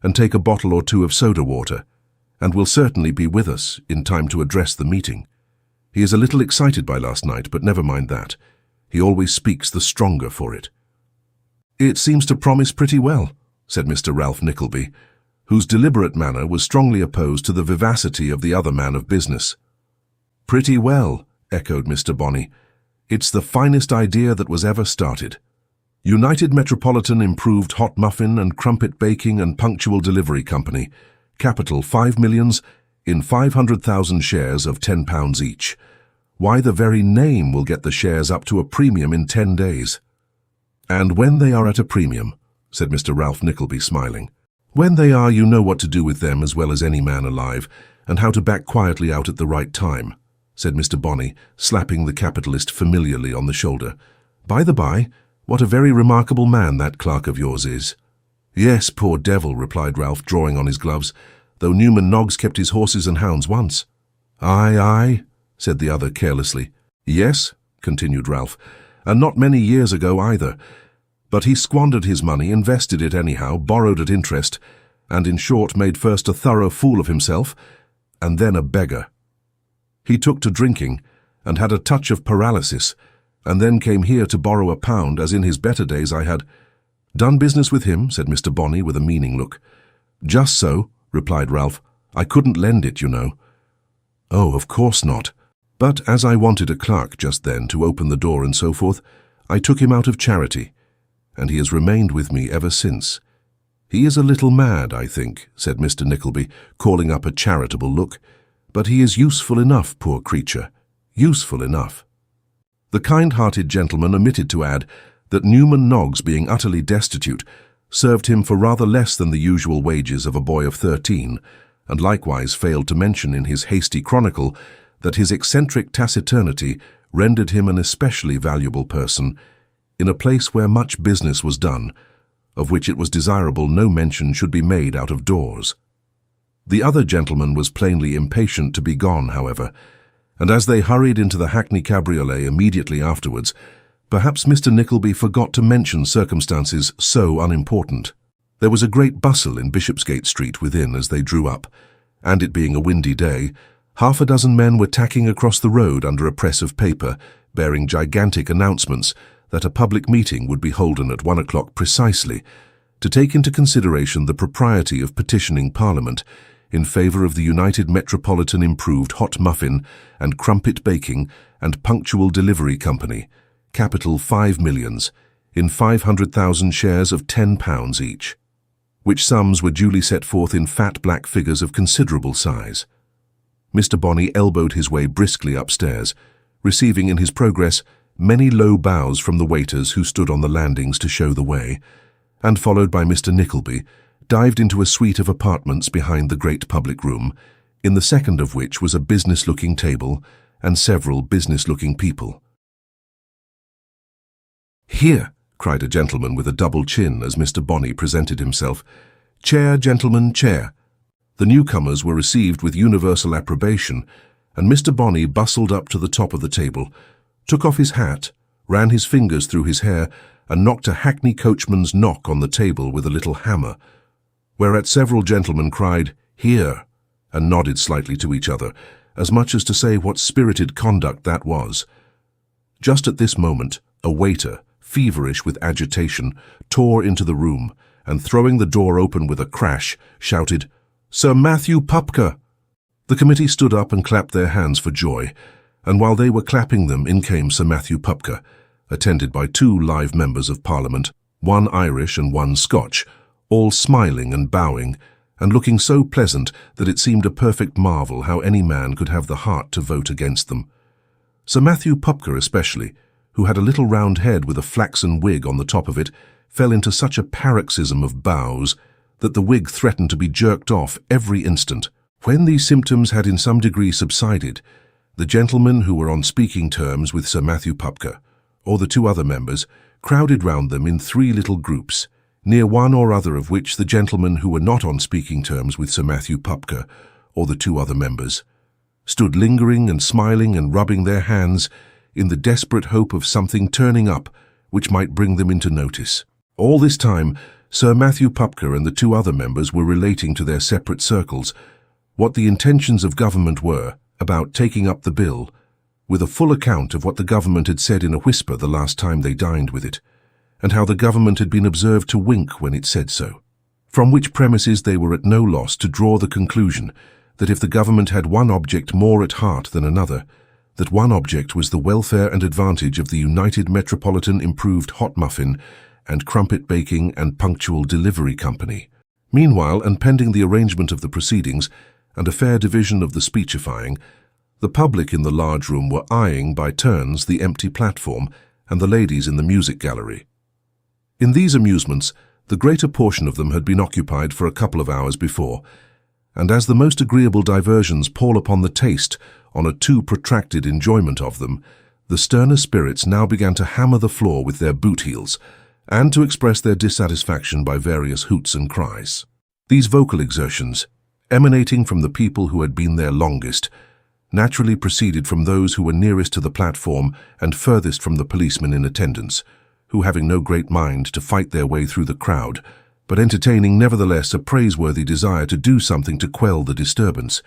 and take a bottle or 2 of soda water, and will certainly be with us in time to address the meeting. He is a little excited by last night, but never mind that. He always speaks the stronger for it." "It seems to promise pretty well," said Mr. Ralph Nickleby, whose deliberate manner was strongly opposed to the vivacity of the other man of business. "Pretty well," echoed Mr. Bonney. "It's the finest idea that was ever started. United Metropolitan Improved Hot Muffin and Crumpet Baking and Punctual Delivery Company. Capital 5 millions in 500,000 shares of £10 each. Why, the very name will get the shares up to a premium in 10 days. "And when they are at a premium," said Mr. Ralph Nickleby, smiling, "when they are, you know what to do with them as well as any man alive, and how to back quietly out at the right time," said Mr. Bonney, slapping the capitalist familiarly on the shoulder. "By the by, what a very remarkable man that clerk of yours is." "Yes, poor devil," replied Ralph, drawing on his gloves, "though Newman Noggs kept his horses and hounds once." "Aye, aye," said the other carelessly. "Yes," continued Ralph, "and not many years ago either. But he squandered his money, invested it anyhow, borrowed at interest, and in short made first a thorough fool of himself, and then a beggar. He took to drinking, and had a touch of paralysis, and then came here to borrow £1, as in his better days I had—" "Done business with him?" said Mr. Bonney with a meaning look. "Just so," replied Ralph. "I couldn't lend it, you know." "Oh, of course not. But as I wanted a clerk just then to open the door and so forth, I took him out of charity, and he has remained with me ever since. He is a little mad, I think," said Mr. Nickleby, calling up a charitable look, "but he is useful enough, poor creature, useful enough." The kind-hearted gentleman omitted to add that Newman Noggs, being utterly destitute, served him for rather less than the usual wages of a boy of 13, and likewise failed to mention in his hasty chronicle that his eccentric taciturnity rendered him an especially valuable person in a place where much business was done, of which it was desirable no mention should be made out of doors. The other gentleman was plainly impatient to be gone, however, and as they hurried into the hackney cabriolet immediately afterwards, perhaps Mr. Nickleby forgot to mention circumstances so unimportant. There was a great bustle in Bishopsgate Street within as they drew up, and it being a windy day, 6 men were tacking across the road under a press of paper, bearing gigantic announcements that a public meeting would be holden at 1 o'clock precisely, to take into consideration the propriety of petitioning Parliament in favour of the United Metropolitan Improved Hot Muffin and Crumpet Baking and Punctual Delivery Company, capital 5 millions, in 500,000 shares of £10 each, which sums were duly set forth in fat black figures of considerable size. Mr. Bonney elbowed his way briskly upstairs, receiving in his progress many low bows from the waiters who stood on the landings to show the way, and followed by Mr. Nickleby, dived into a suite of apartments behind the great public room, in the second of which was a business-looking table and several business-looking people. "Here," cried a gentleman with a double chin as Mr. Bonney presented himself. "Chair, gentlemen, chair." The newcomers were received with universal approbation, and Mr. Bonney bustled up to the top of the table, took off his hat, ran his fingers through his hair, and knocked a hackney coachman's knock on the table with a little hammer. whereat several gentlemen cried, "Here," and nodded slightly to each other, as much as to say what spirited conduct that was. Just at this moment, a waiter, feverish with agitation, tore into the room, and throwing the door open with a crash, shouted, "Sir Matthew Pupker!" The committee stood up and clapped their hands for joy, and while they were clapping them, in came Sir Matthew Pupker, attended by 2 live members of Parliament, 1 Irish and 1 Scotch, all smiling and bowing, and looking so pleasant that it seemed a perfect marvel how any man could have the heart to vote against them. Sir Matthew Pupker especially, who had a little round head with a flaxen wig on the top of it, fell into such a paroxysm of bows that the wig threatened to be jerked off every instant. When these symptoms had in some degree subsided, the gentlemen who were on speaking terms with Sir Matthew Pupker, or the 2 other members, crowded round them in 3 little groups, near one or other of which the gentlemen who were not on speaking terms with Sir Matthew Pupker, or the 2 other members, stood lingering and smiling and rubbing their hands in the desperate hope of something turning up which might bring them into notice. All this time, Sir Matthew Pupker and the 2 other members were relating to their separate circles what the intentions of government were about taking up the bill, with a full account of what the government had said in a whisper the last time they dined with it, and how the government had been observed to wink when it said so. From which premises they were at no loss to draw the conclusion that if the government had one object more at heart than another, that one object was the welfare and advantage of the United Metropolitan Improved Hot Muffin and Crumpet Baking and Punctual Delivery Company. Meanwhile, and pending the arrangement of the proceedings and a fair division of the speechifying, the public in the large room were eyeing by turns the empty platform and the ladies in the music gallery. In these amusements, the greater portion of them had been occupied for a couple of hours before, and as the most agreeable diversions pall upon the taste on a too protracted enjoyment of them, the sterner spirits now began to hammer the floor with their boot heels, and to express their dissatisfaction by various hoots and cries. These vocal exertions, emanating from the people who had been there longest, naturally proceeded from those who were nearest to the platform and furthest from the policemen in attendance, who, having no great mind to fight their way through the crowd, but entertaining nevertheless a praiseworthy desire to do something to quell the disturbance,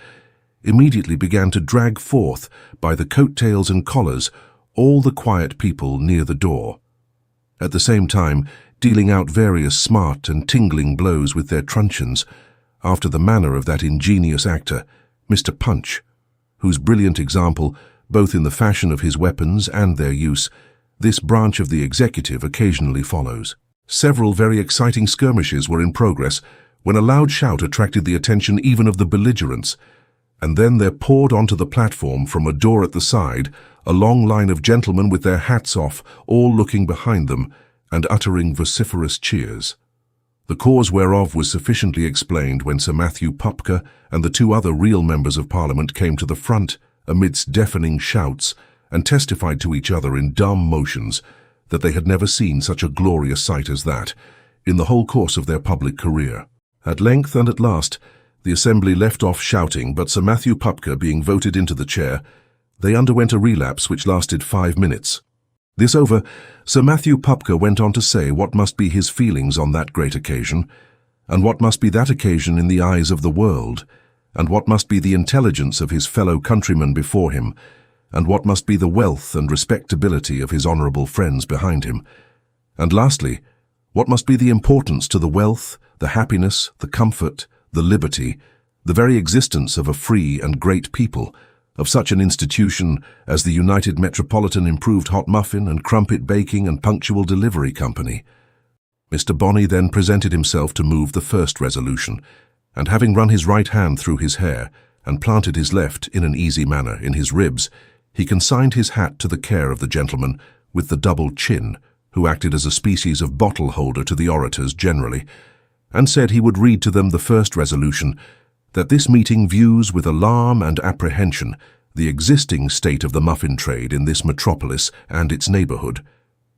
immediately began to drag forth by the coat-tails and collars all the quiet people near the door, at the same time dealing out various smart and tingling blows with their truncheons, after the manner of that ingenious actor, Mr. Punch, whose brilliant example, both in the fashion of his weapons and their use, this branch of the executive occasionally follows. Several very exciting skirmishes were in progress when a loud shout attracted the attention even of the belligerents, and then there poured onto the platform from a door at the side a long line of gentlemen with their hats off, all looking behind them and uttering vociferous cheers. The cause whereof was sufficiently explained when Sir Matthew Pupker and the 2 other real members of Parliament came to the front amidst deafening shouts and testified to each other in dumb motions that they had never seen such a glorious sight as that in the whole course of their public career. At length and at last, the assembly left off shouting, but Sir Matthew Pupker being voted into the chair, they underwent a relapse which lasted 5 minutes. This over, Sir Matthew Pupker went on to say what must be his feelings on that great occasion, and what must be that occasion in the eyes of the world, and what must be the intelligence of his fellow countrymen before him, and what must be the wealth and respectability of his honourable friends behind him, and lastly, what must be the importance to the wealth, the happiness, the comfort, the liberty, the very existence of a free and great people, of such an institution as the United Metropolitan Improved Hot Muffin and Crumpet Baking and Punctual Delivery Company. Mr. Bonney then presented himself to move the first resolution, and having run his right hand through his hair and planted his left in an easy manner in his ribs, he consigned his hat to the care of the gentleman with the double chin, who acted as a species of bottle-holder to the orators generally, and said he would read to them the first resolution, that this meeting views with alarm and apprehension the existing state of the muffin trade in this metropolis and its neighbourhood,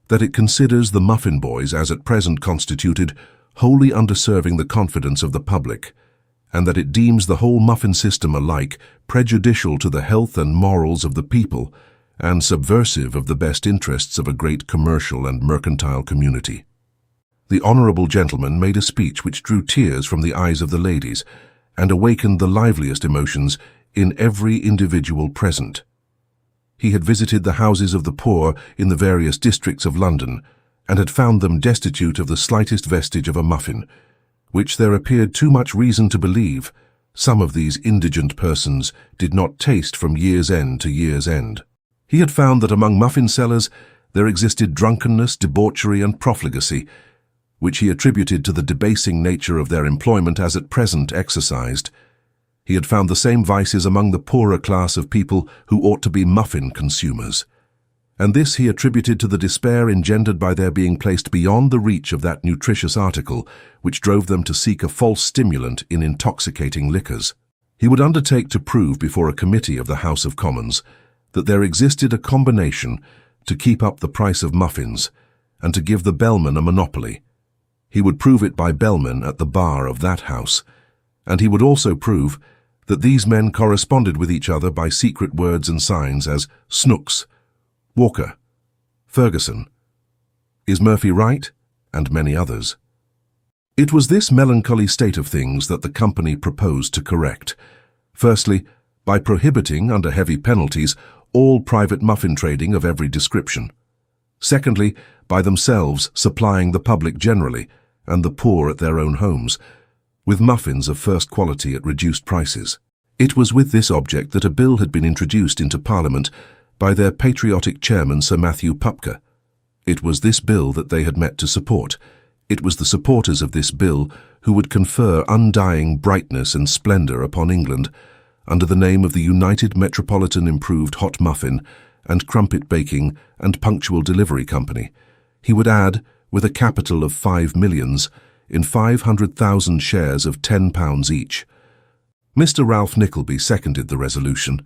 that it considers the muffin boys as at present constituted wholly underserving the confidence of the public, and that it deems the whole muffin system alike prejudicial to the health and morals of the people and subversive of the best interests of a great commercial and mercantile community. The honourable gentleman made a speech which drew tears from the eyes of the ladies and awakened the liveliest emotions in every individual present. He had visited the houses of the poor in the various districts of London and had found them destitute of the slightest vestige of a muffin, which there appeared too much reason to believe some of these indigent persons did not taste from year's end to year's end. He had found that among muffin sellers there existed drunkenness, debauchery, and profligacy, which he attributed to the debasing nature of their employment as at present exercised. He had found the same vices among the poorer class of people who ought to be muffin consumers, and this he attributed to the despair engendered by their being placed beyond the reach of that nutritious article which drove them to seek a false stimulant in intoxicating liquors. He would undertake to prove before a committee of the House of Commons that there existed a combination to keep up the price of muffins and to give the bellman a monopoly. He would prove it by bellmen at the bar of that house, and he would also prove that these men corresponded with each other by secret words and signs as Snooks, Walker, Ferguson, Is Murphy right? And many others. It was this melancholy state of things that the company proposed to correct. Firstly, by prohibiting, under heavy penalties, all private muffin trading of every description. Secondly, by themselves supplying the public generally, and the poor at their own homes, with muffins of first quality at reduced prices. It was with this object that a bill had been introduced into Parliament by their patriotic chairman Sir Matthew Pupker. It was this bill that they had met to support. It was the supporters of this bill who would confer undying brightness and splendour upon England under the name of the United Metropolitan Improved Hot Muffin and Crumpet Baking and Punctual Delivery Company. He would add, with a capital of 5 millions, in 500,000 shares of £10 each. Mr. Ralph Nickleby seconded the resolution,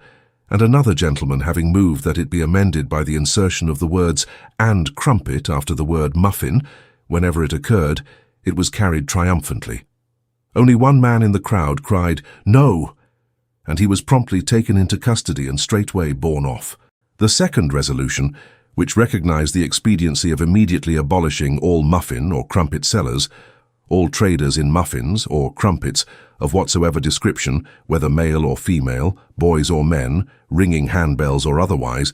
and another gentleman having moved that it be amended by the insertion of the words "and crumpet" after the word muffin, whenever it occurred, it was carried triumphantly. Only one man in the crowd cried, "No!" and he was promptly taken into custody and straightway borne off. The second resolution, which recognized the expediency of immediately abolishing all muffin or crumpet sellers, all traders in muffins or crumpets of whatsoever description, whether male or female, boys or men, ringing handbells or otherwise,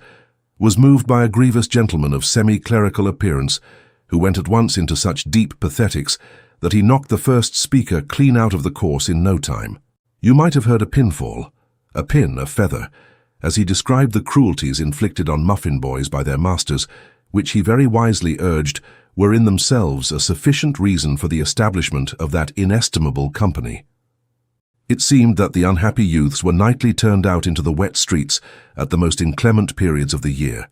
was moved by a grievous gentleman of semi-clerical appearance, who went at once into such deep pathetics that he knocked the first speaker clean out of the course in no time. You might have heard a pin fall, a pin a feather, as he described the cruelties inflicted on muffin boys by their masters, which he very wisely urged were in themselves a sufficient reason for the establishment of that inestimable company. It seemed that the unhappy youths were nightly turned out into the wet streets at the most inclement periods of the year,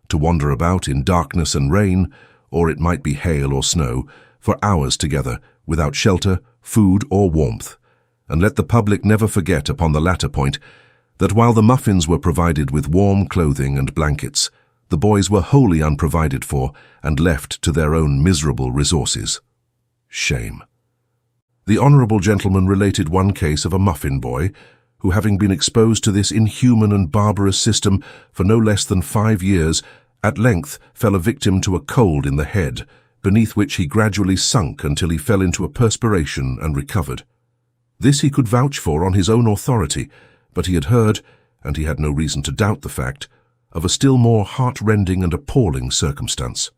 to wander about in darkness and rain, or it might be hail or snow, for hours together, without shelter, food, or warmth. And let the public never forget upon the latter point that while the muffins were provided with warm clothing and blankets, the boys were wholly unprovided for and left to their own miserable resources. Shame. The honourable gentleman related one case of a muffin boy who, having been exposed to this inhuman and barbarous system for no less than 5 years, at length fell a victim to a cold in the head, beneath which he gradually sunk until he fell into a perspiration and recovered. This he could vouch for on his own authority, but he had heard, and he had no reason to doubt the fact, of a still more heart-rending and appalling circumstance.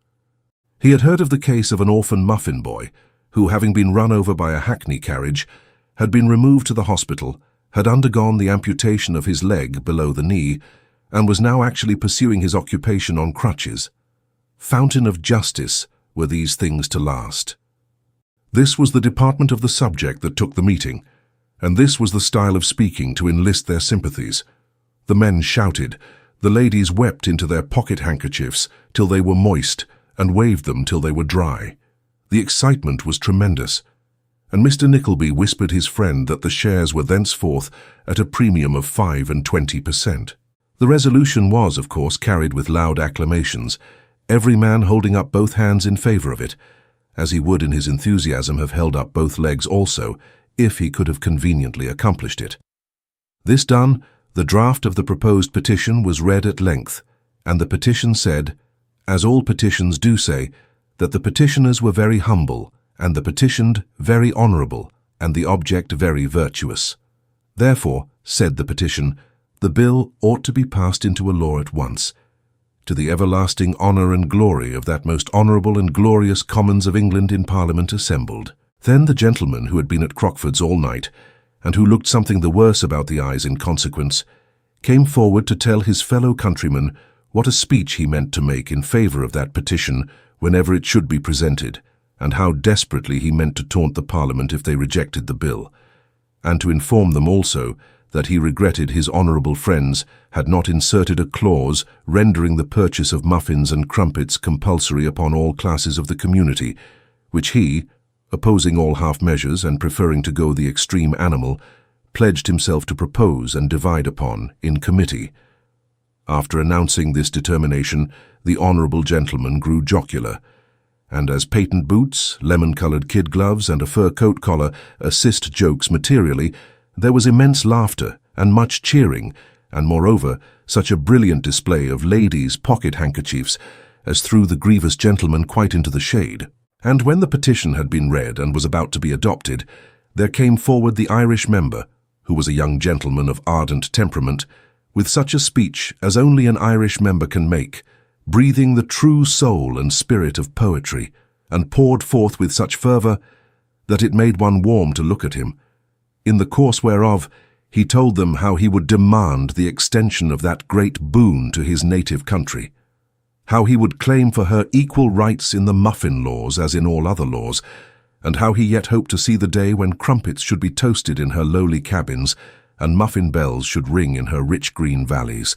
He had heard of the case of an orphan muffin boy, who, having been run over by a hackney carriage, had been removed to the hospital, had undergone the amputation of his leg below the knee, and was now actually pursuing his occupation on crutches. Fountain of justice were these things to last. This was the department of the subject that took the meeting, and this was the style of speaking to enlist their sympathies. The men shouted, the ladies wept into their pocket-handkerchiefs till they were moist, and waved them till they were dry. The excitement was tremendous, and Mr. Nickleby whispered his friend that the shares were thenceforth at a premium of 5 and 20%. The resolution was, of course, carried with loud acclamations, every man holding up both hands in favour of it, as he would in his enthusiasm have held up both legs also, if he could have conveniently accomplished it. This done, the draft of the proposed petition was read at length, and the petition said, as all petitions do say, that the petitioners were very humble, and the petitioned very honourable, and the object very virtuous. Therefore, said the petition, the bill ought to be passed into a law at once, to the everlasting honour and glory of that most honourable and glorious Commons of England in Parliament assembled. Then the gentleman who had been at Crockford's all night, and who looked something the worse about the eyes in consequence, came forward to tell his fellow countrymen what a speech he meant to make in favour of that petition whenever it should be presented, and how desperately he meant to taunt the Parliament if they rejected the bill, and to inform them also that he regretted his honourable friends had not inserted a clause rendering the purchase of muffins and crumpets compulsory upon all classes of the community, which he, opposing all half measures and preferring to go the extreme animal, pledged himself to propose and divide upon in committee. After announcing this determination, the honourable gentleman grew jocular, and as patent boots, lemon-coloured kid gloves, and a fur coat collar assist jokes materially, there was immense laughter and much cheering, and moreover such a brilliant display of ladies' pocket-handkerchiefs as threw the grievous gentleman quite into the shade. And when the petition had been read and was about to be adopted, there came forward the Irish member, who was a young gentleman of ardent temperament, with such a speech as only an Irish member can make, breathing the true soul and spirit of poetry, and poured forth with such fervour that it made one warm to look at him, in the course whereof he told them how he would demand the extension of that great boon to his native country, how he would claim for her equal rights in the muffin laws as in all other laws, and how he yet hoped to see the day when crumpets should be toasted in her lowly cabins, and muffin bells should ring in her rich green valleys.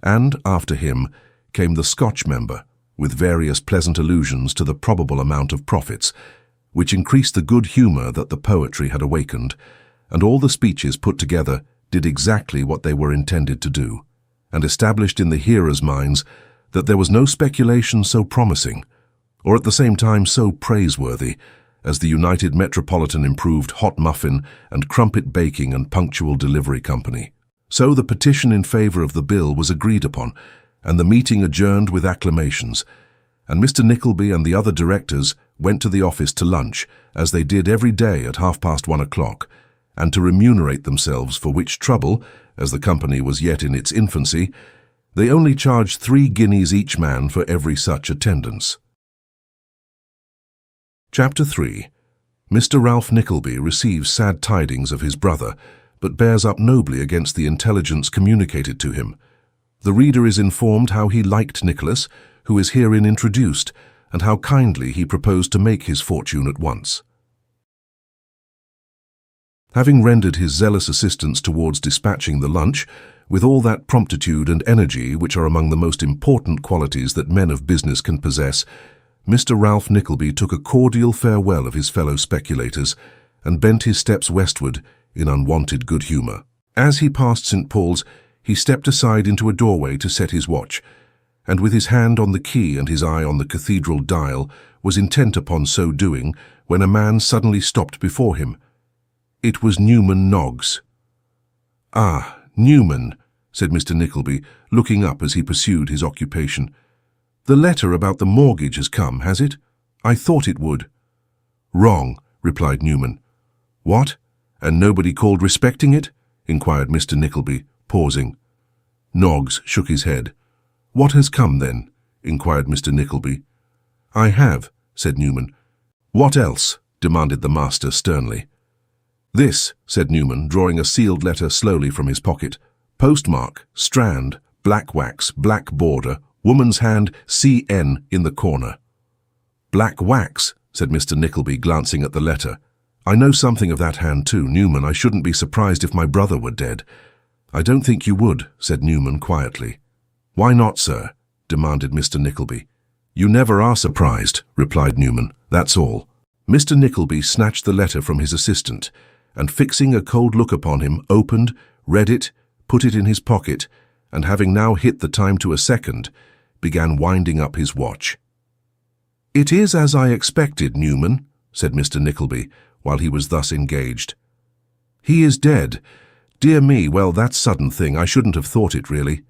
And, after him, came the Scotch member, with various pleasant allusions to the probable amount of profits, which increased the good humour that the poetry had awakened, and all the speeches put together did exactly what they were intended to do, and established in the hearers' minds that there was no speculation so promising, or at the same time so praiseworthy, as the United Metropolitan Improved Hot Muffin and Crumpet Baking and Punctual Delivery Company. So the petition in favour of the bill was agreed upon, and the meeting adjourned with acclamations, and Mr. Nickleby and the other directors went to the office to lunch, as they did every day at 1:30, and to remunerate themselves for which trouble, as the company was yet in its infancy, they only charged 3 guineas each man for every such attendance. Chapter 3. Mr. Ralph Nickleby receives sad tidings of his brother, but bears up nobly against the intelligence communicated to him. The reader is informed how he liked Nicholas, who is herein introduced, and how kindly he proposed to make his fortune at once. Having rendered his zealous assistance towards dispatching the lunch, with all that promptitude and energy which are among the most important qualities that men of business can possess, Mr. Ralph Nickleby took a cordial farewell of his fellow speculators, and bent his steps westward in unwonted good humour. As he passed St. Paul's, he stepped aside into a doorway to set his watch, and with his hand on the key and his eye on the cathedral dial, was intent upon so doing, when a man suddenly stopped before him. It was Newman Noggs. "Ah, Newman," said Mr. Nickleby, looking up as he pursued his occupation. "The letter about the mortgage has come, has it? I thought it would." "Wrong," replied Newman. "What? And nobody called respecting it?" inquired Mr. Nickleby, pausing. Noggs shook his head. "What has come, then?" inquired Mr. Nickleby. "I have," said Newman. "What else?" demanded the master sternly. "This," said Newman, drawing a sealed letter slowly from his pocket. "Postmark, Strand, black wax, black border, woman's hand, C.N. in the corner." "Black wax," said Mr. Nickleby, glancing at the letter. "I know something of that hand too, Newman. I shouldn't be surprised if my brother were dead." "I don't think you would," said Newman quietly. "Why not, sir?" demanded Mr. Nickleby. "You never are surprised," replied Newman. "That's all." Mr. Nickleby snatched the letter from his assistant, and fixing a cold look upon him, opened, read it, put it in his pocket, and having now hit the time to a second, began winding up his watch. "It is as I expected, Newman," said Mr. Nickleby, while he was thus engaged. "He is dead. Dear me, well, that sudden thing, I shouldn't have thought it, really."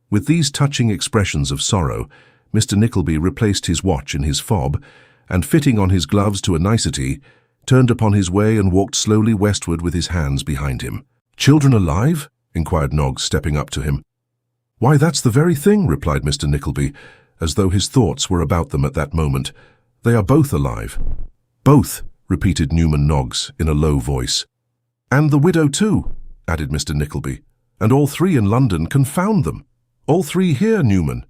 With these touching expressions of sorrow, Mr. Nickleby replaced his watch in his fob, and fitting on his gloves to a nicety, turned upon his way and walked slowly westward with his hands behind him. "Children alive?" inquired Noggs, stepping up to him. "Why, that's the very thing," replied Mr. Nickleby, as though his thoughts were about them at that moment. "They are both alive." "Both," repeated Newman Noggs in a low voice. "And the widow too," added Mr. Nickleby. "And all three in London, confound them! All three here, Newman."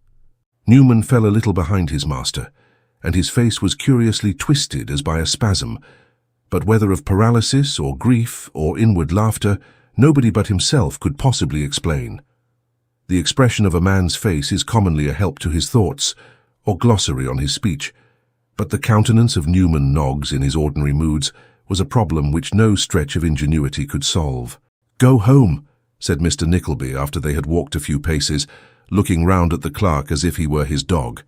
Newman fell a little behind his master, and his face was curiously twisted as by a spasm, but whether of paralysis or grief or inward laughter, nobody but himself could possibly explain. The expression of a man's face is commonly a help to his thoughts, or glossary on his speech, but the countenance of Newman Noggs in his ordinary moods was a problem which no stretch of ingenuity could solve. "Go home," said Mr. Nickleby after they had walked a few paces, looking round at the clerk as if he were his dog.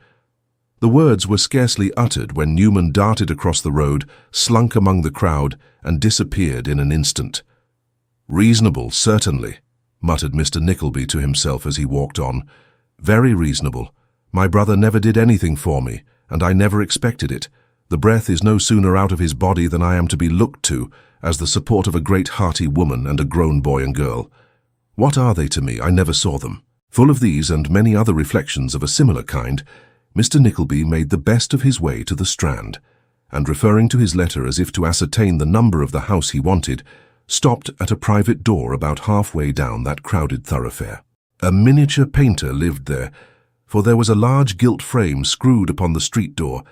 The words were scarcely uttered when Newman darted across the road, slunk among the crowd, and disappeared in an instant. "Reasonable, certainly," muttered Mr. Nickleby to himself as he walked on. "Very reasonable. My brother never did anything for me, and I never expected it. The breath is no sooner out of his body than I am to be looked to as the support of a great hearty woman and a grown boy and girl. What are they to me? I never saw them." Full of these and many other reflections of a similar kind, Mr. Nickleby made the best of his way to the Strand, and referring to his letter as if to ascertain the number of the house he wanted, stopped at a private door about halfway down that crowded thoroughfare. A miniature painter lived there, for there was a large gilt frame screwed upon the street door,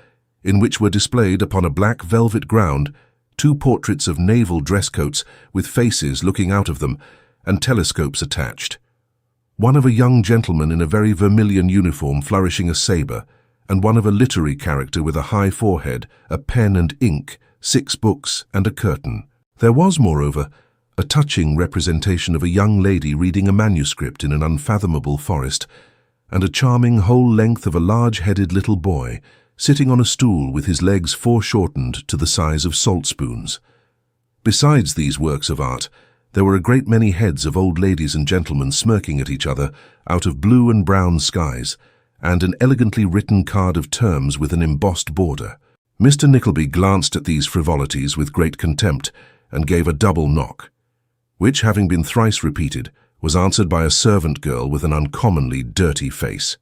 in which were displayed upon a black velvet ground 2 portraits of naval dress-coats with faces looking out of them, and telescopes attached. One of a young gentleman in a very vermilion uniform flourishing a sabre, and one of a literary character with a high forehead, a pen and ink, 6 books, and a curtain. There was, moreover, a touching representation of a young lady reading a manuscript in an unfathomable forest, and a charming whole length of a large-headed little boy, sitting on a stool with his legs foreshortened to the size of salt-spoons. Besides these works of art, there were a great many heads of old ladies and gentlemen smirking at each other out of blue and brown skies, and an elegantly written card of terms with an embossed border. Mr. Nickleby glanced at these frivolities with great contempt, and gave a double knock, which, having been thrice repeated, was answered by a servant girl with an uncommonly dirty face.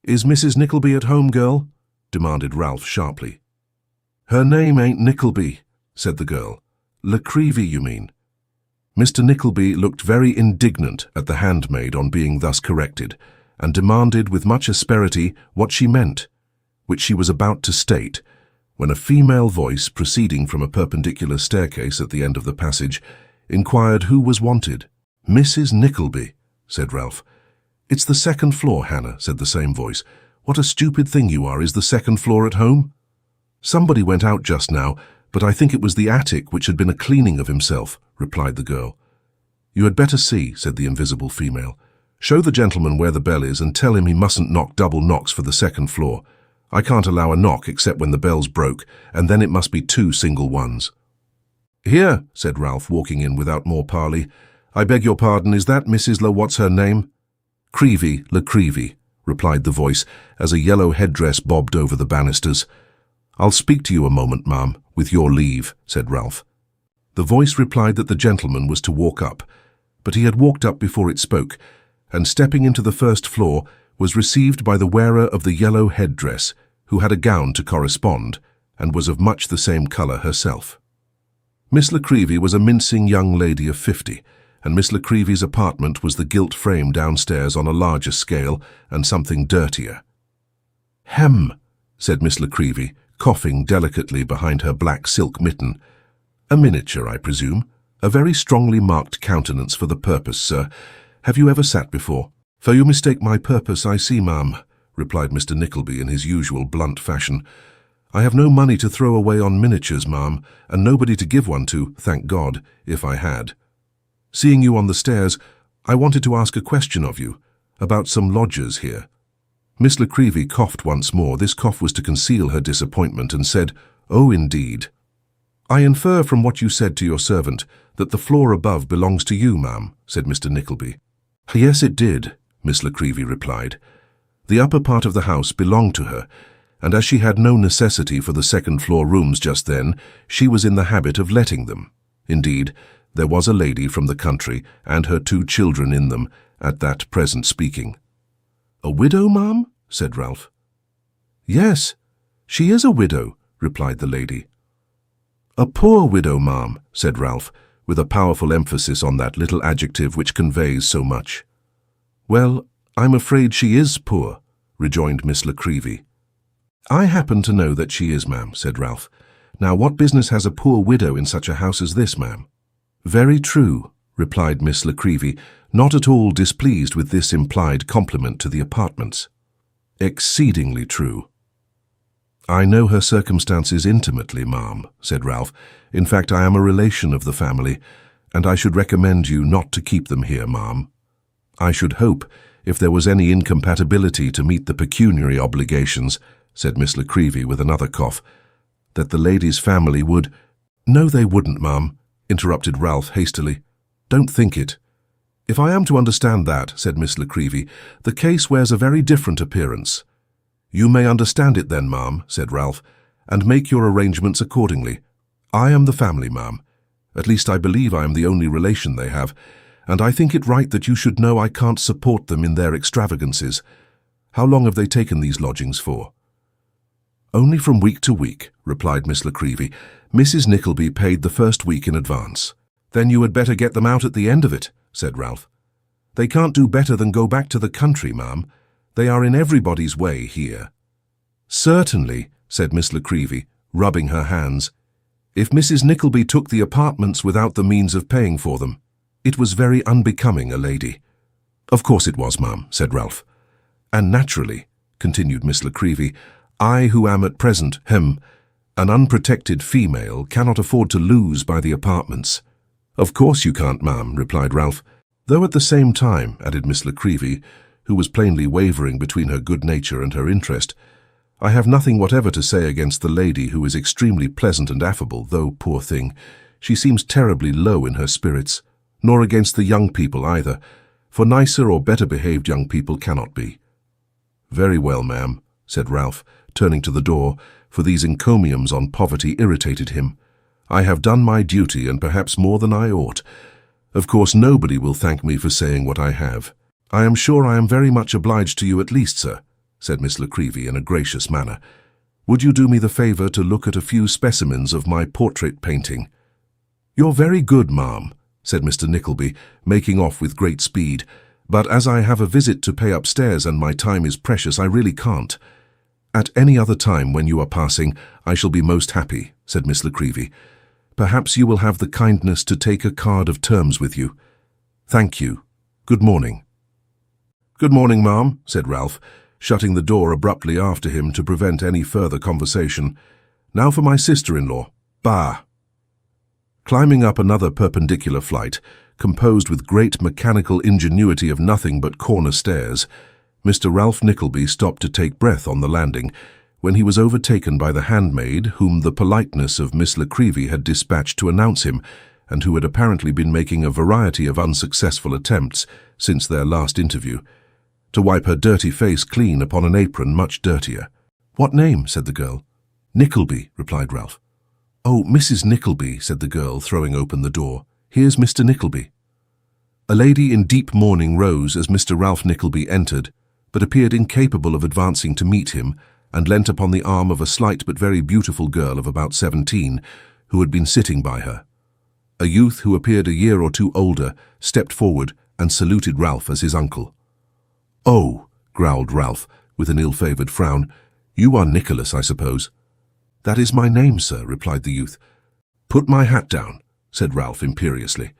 "Is Mrs. Nickleby at home, girl?" demanded Ralph sharply. "Her name ain't Nickleby," said the girl. "Nickleby, you mean." Mr. Nickleby looked very indignant at the handmaid on being thus corrected, and demanded with much asperity what she meant, which she was about to state, when a female voice, proceeding from a perpendicular staircase at the end of the passage, inquired who was wanted. "Mrs. Nickleby," said Ralph. "It's the second floor, Hannah," said the same voice. "What a stupid thing you are. Is the second floor at home?" "Somebody went out just now, but I think it was the attic which had been a cleaning of himself," replied the girl. "You had better see," said the invisible female. "Show the gentleman where the bell is and tell him he mustn't knock double knocks for the second floor. I can't allow a knock except when the bell's broke, and then it must be 2 single ones." "Here," said Ralph, walking in without more parley. "I beg your pardon, is that Mrs. what's her name?" "Nickleby," replied the voice, as a yellow headdress bobbed over the banisters. "I'll speak to you a moment, ma'am, with your leave," said Ralph. The voice replied that the gentleman was to walk up, but he had walked up before it spoke, and stepping into the first floor, was received by the wearer of the yellow headdress, who had a gown to correspond, and was of much the same colour herself. Miss Nickleby was a mincing young lady of 50, and Miss Nickleby's apartment was the gilt frame downstairs on a larger scale and something dirtier. "Hem," said Miss Nickleby, coughing delicately behind her black silk mitten. "A miniature, I presume. A very strongly marked countenance for the purpose, sir. Have you ever sat before?" "For you mistake my purpose, I see, ma'am," replied Mr. Nickleby in his usual blunt fashion. "I have no money to throw away on miniatures, ma'am, and nobody to give one to, thank God, if I had. Seeing you on the stairs, I wanted to ask a question of you, about some lodgers here." Miss Nickleby coughed once more. This cough was to conceal her disappointment, and said, "Oh, indeed." "I infer from what you said to your servant that the floor above belongs to you, ma'am," said Mr. Nickleby. "Yes, it did," Miss Nickleby replied. The upper part of the house belonged to her, and as she had no necessity for the second-floor rooms just then, she was in the habit of letting them. Indeed, there was a lady from the country and her 2 children in them at that present speaking. "A widow, ma'am?" said Ralph. "Yes, she is a widow," replied the lady. "A poor widow, ma'am," said Ralph, with a powerful emphasis on that little adjective which conveys so much. "Well, I'm afraid she is poor," rejoined Miss La Creevy. "I happen to know that she is, ma'am," said Ralph. "Now, what business has a poor widow in such a house as this, ma'am?" "Very true," replied Miss La Creevy, not at all displeased with this implied compliment to the apartments. "Exceedingly true." "I know her circumstances intimately, ma'am," said Ralph. "In fact, I am a relation of the family, and I should recommend you not to keep them here, ma'am. I should hope, if there was any incompatibility to meet the pecuniary obligations," said Miss La Creevy with another cough, "that the lady's family would—" "No, they wouldn't, ma'am," interrupted Ralph hastily. "Don't think it." "If I am to understand that," said Miss La Creevy, "the case wears a very different appearance." "You may understand it then, ma'am," said Ralph, "and make your arrangements accordingly. I am the family, ma'am. At least I believe I am the only relation they have, and I think it right that you should know I can't support them in their extravagances. How long have they taken these lodgings for?" "Only from week to week," replied Miss La Creevy. "Mrs. Nickleby paid the first week in advance." "Then you had better get them out at the end of it," said Ralph. "They can't do better than go back to the country, ma'am. They are in everybody's way here." "Certainly," said Miss La Creevy, rubbing her hands. "If Mrs. Nickleby took the apartments without the means of paying for them, it was very unbecoming a lady." "Of course it was, ma'am," said Ralph. "And naturally," continued Miss La Creevy, "I, who am at present, an unprotected female, cannot afford to lose by the apartments." "Of course you can't, ma'am," replied Ralph. "Though at the same time," added Miss La Creevy, who was plainly wavering between her good nature and her interest, "I have nothing whatever to say against the lady, who is extremely pleasant and affable, though, poor thing, she seems terribly low in her spirits, nor against the young people either, for nicer or better behaved young people cannot be." "Very well, ma'am," said Ralph, turning to the door, for these encomiums on poverty irritated him. "I have done my duty, and perhaps more than I ought. Of course nobody will thank me for saying what I have." "I am sure I am very much obliged to you at least, sir," said Miss La Creevy in a gracious manner. "Would you do me the favour to look at a few specimens of my portrait painting?" "You're very good, ma'am," said Mr. Nickleby, making off with great speed, "but as I have a visit to pay upstairs and my time is precious, I really can't." "At any other time when you are passing, I shall be most happy," said Miss La Creevy. "Perhaps you will have the kindness to take a card of terms with you." "Thank you. Good morning." "Good morning, ma'am," said Ralph, shutting the door abruptly after him to prevent any further conversation. "Now for my sister-in-law. Bah!" Climbing up another perpendicular flight, composed with great mechanical ingenuity of nothing but corner stairs, Mr. Ralph Nickleby stopped to take breath on the landing, when he was overtaken by the handmaid whom the politeness of Miss La Creevy had dispatched to announce him, and who had apparently been making a variety of unsuccessful attempts since their last interview, to wipe her dirty face clean upon an apron much dirtier. "What name?" said the girl. "Nickleby," replied Ralph. "Oh, Mrs. Nickleby," said the girl, throwing open the door. "Here's Mr. Nickleby." A lady in deep mourning rose as Mr. Ralph Nickleby entered, but appeared incapable of advancing to meet him, and leant upon the arm of a slight but very beautiful girl of about 17, who had been sitting by her. A youth who appeared a year or two older stepped forward and saluted Ralph as his uncle. "Oh," growled Ralph, with an ill-favoured frown, "you are Nicholas, I suppose?" "That is my name, sir," replied the youth. "Put my hat down," said Ralph imperiously.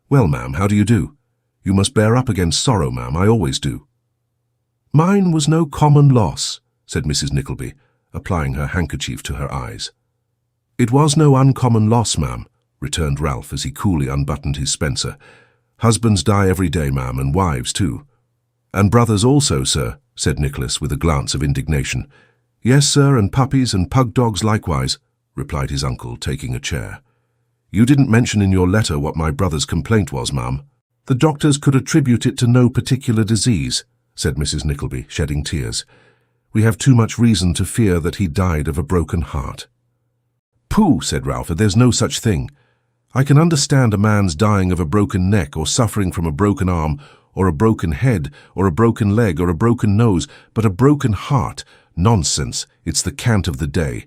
"Well, ma'am, how do you do? You must bear up against sorrow, ma'am, I always do." "Mine was no common loss," said Mrs. Nickleby, applying her handkerchief to her eyes. "It was no uncommon loss, ma'am," returned Ralph as he coolly unbuttoned his spencer. "Husbands die every day, ma'am, and wives too." "And brothers also, sir," said Nicholas with a glance of indignation. "Yes, sir, and puppies and pug dogs likewise," replied his uncle, taking a chair. "You didn't mention in your letter what my brother's complaint was, ma'am." "The doctors could attribute it to no particular disease," said Mrs. Nickleby, shedding tears. "We have too much reason to fear that he died of a broken heart." "Pooh," said Ralph, "there's no such thing. I can understand a man's dying of a broken neck or suffering from a broken arm or a broken head or a broken leg or a broken nose, but a broken heart? Nonsense, it's the cant of the day.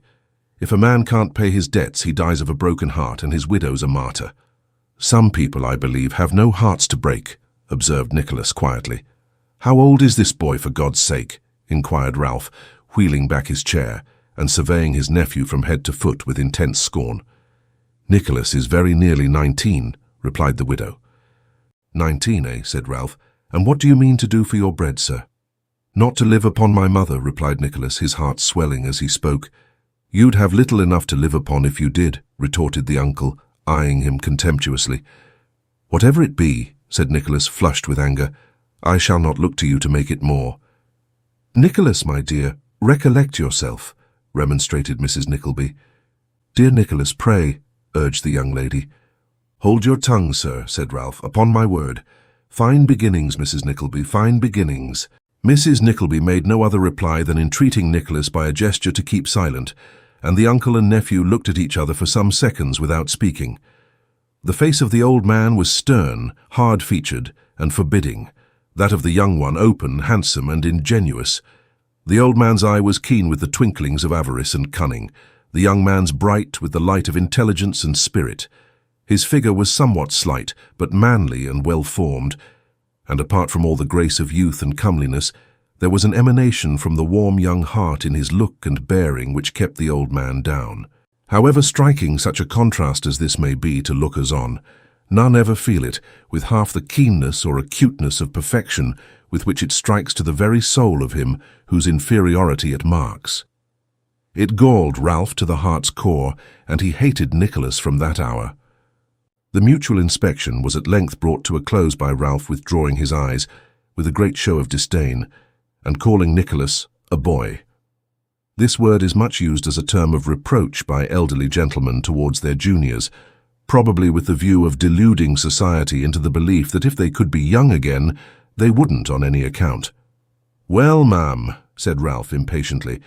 If a man can't pay his debts, he dies of a broken heart, and his widow's a martyr." "Some people, I believe, have no hearts to break," observed Nicholas quietly. "How old is this boy, for God's sake?" inquired Ralph, wheeling back his chair and surveying his nephew from head to foot with intense scorn. "Nicholas is very nearly 19, replied the widow. 19, eh?" said Ralph. "And what do you mean to do for your bread, sir?" "Not to live upon my mother," replied Nicholas, his heart swelling as he spoke. "You'd have little enough to live upon if you did," retorted the uncle, eyeing him contemptuously. "Whatever it be," said Nicholas, flushed with anger, "I shall not look to you to make it more." "Nicholas, my dear, recollect yourself," remonstrated Mrs. Nickleby. "Dear Nicholas, pray," urged the young lady. "Hold your tongue, sir," said Ralph, "upon my word. Fine beginnings, Mrs. Nickleby, fine beginnings." Mrs. Nickleby made no other reply than entreating Nicholas by a gesture to keep silent, and the uncle and nephew looked at each other for some seconds without speaking. The face of the old man was stern, hard-featured, and forbidding, that of the young one open, handsome, and ingenuous. The old man's eye was keen with the twinklings of avarice and cunning, the young man's bright with the light of intelligence and spirit. His figure was somewhat slight, but manly and well-formed, and apart from all the grace of youth and comeliness, there was an emanation from the warm young heart in his look and bearing which kept the old man down. However striking such a contrast as this may be to lookers-on, none ever feel it with half the keenness or acuteness of perfection with which it strikes to the very soul of him whose inferiority it marks. It galled Ralph to the heart's core, and he hated Nicholas from that hour. The mutual inspection was at length brought to a close by Ralph withdrawing his eyes, with a great show of disdain, and calling Nicholas a boy. This word is much used as a term of reproach by elderly gentlemen towards their juniors, probably with the view of deluding society into the belief that if they could be young again, they wouldn't on any account. "Well, ma'am," said Ralph impatiently,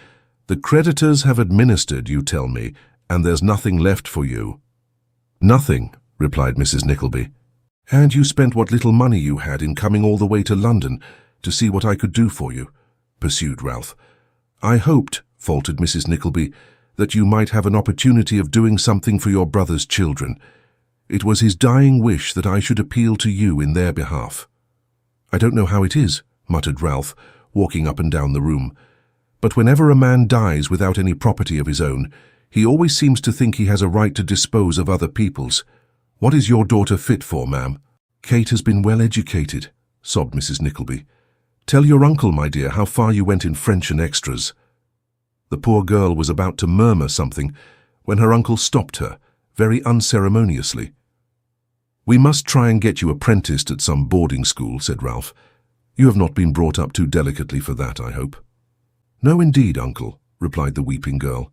"the creditors have administered, you tell me, and there's nothing left for you." "Nothing," replied Mrs. Nickleby. "And you spent what little money you had in coming all the way to London to see what I could do for you," pursued Ralph. "I hoped," faltered Mrs. Nickleby, "that you might have an opportunity of doing something for your brother's children. It was his dying wish that I should appeal to you in their behalf." "I don't know how it is," muttered Ralph, walking up and down the room, "but whenever a man dies without any property of his own, he always seems to think he has a right to dispose of other people's. What is your daughter fit for, ma'am?" "Kate has been well educated," sobbed Mrs. Nickleby. "Tell your uncle, my dear, how far you went in French and extras." The poor girl was about to murmur something when her uncle stopped her, very unceremoniously. "We must try and get you apprenticed at some boarding school," said Ralph. "You have not been brought up too delicately for that, I hope." "No, indeed, uncle," replied the weeping girl.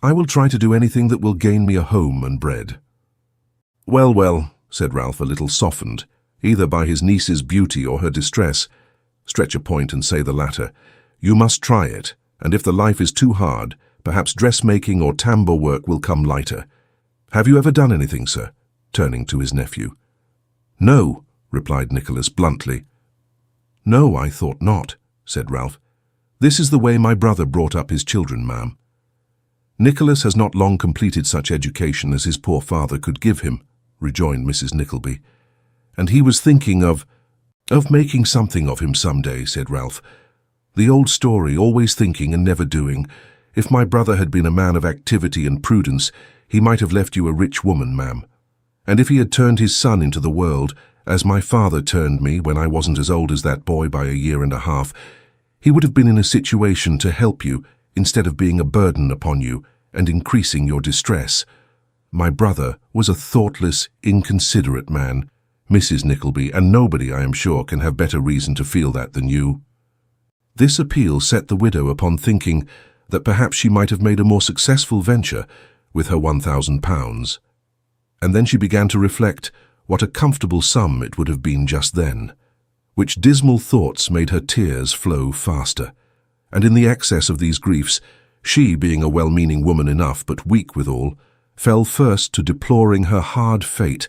"I will try to do anything that will gain me a home and bread." "Well, well," said Ralph, a little softened, either by his niece's beauty or her distress. "Stretch a point and say the latter. You must try it, and if the life is too hard, perhaps dressmaking or tambour work will come lighter. Have you ever done anything, sir?" turning to his nephew. "No," replied Nicholas bluntly. "No, I thought not," said Ralph. "This is the way my brother brought up his children, ma'am." "Nicholas has not long completed such education as his poor father could give him," rejoined Mrs. Nickleby. "And he was thinking of making something of him some day," said Ralph. "The old story, always thinking and never doing. If my brother had been a man of activity and prudence, he might have left you a rich woman, ma'am. And if he had turned his son into the world, as my father turned me when I wasn't as old as that boy by a year and a half, he would have been in a situation to help you instead of being a burden upon you and increasing your distress. My brother was a thoughtless, inconsiderate man, Mrs. Nickleby, and nobody, I am sure, can have better reason to feel that than you." This appeal set the widow upon thinking that perhaps she might have made a more successful venture with her £1,000, and then she began to reflect what a comfortable sum it would have been just then. which dismal thoughts made her tears flow faster. And in the excess of these griefs, she, being a well-meaning woman enough but weak withal, fell first to deploring her hard fate,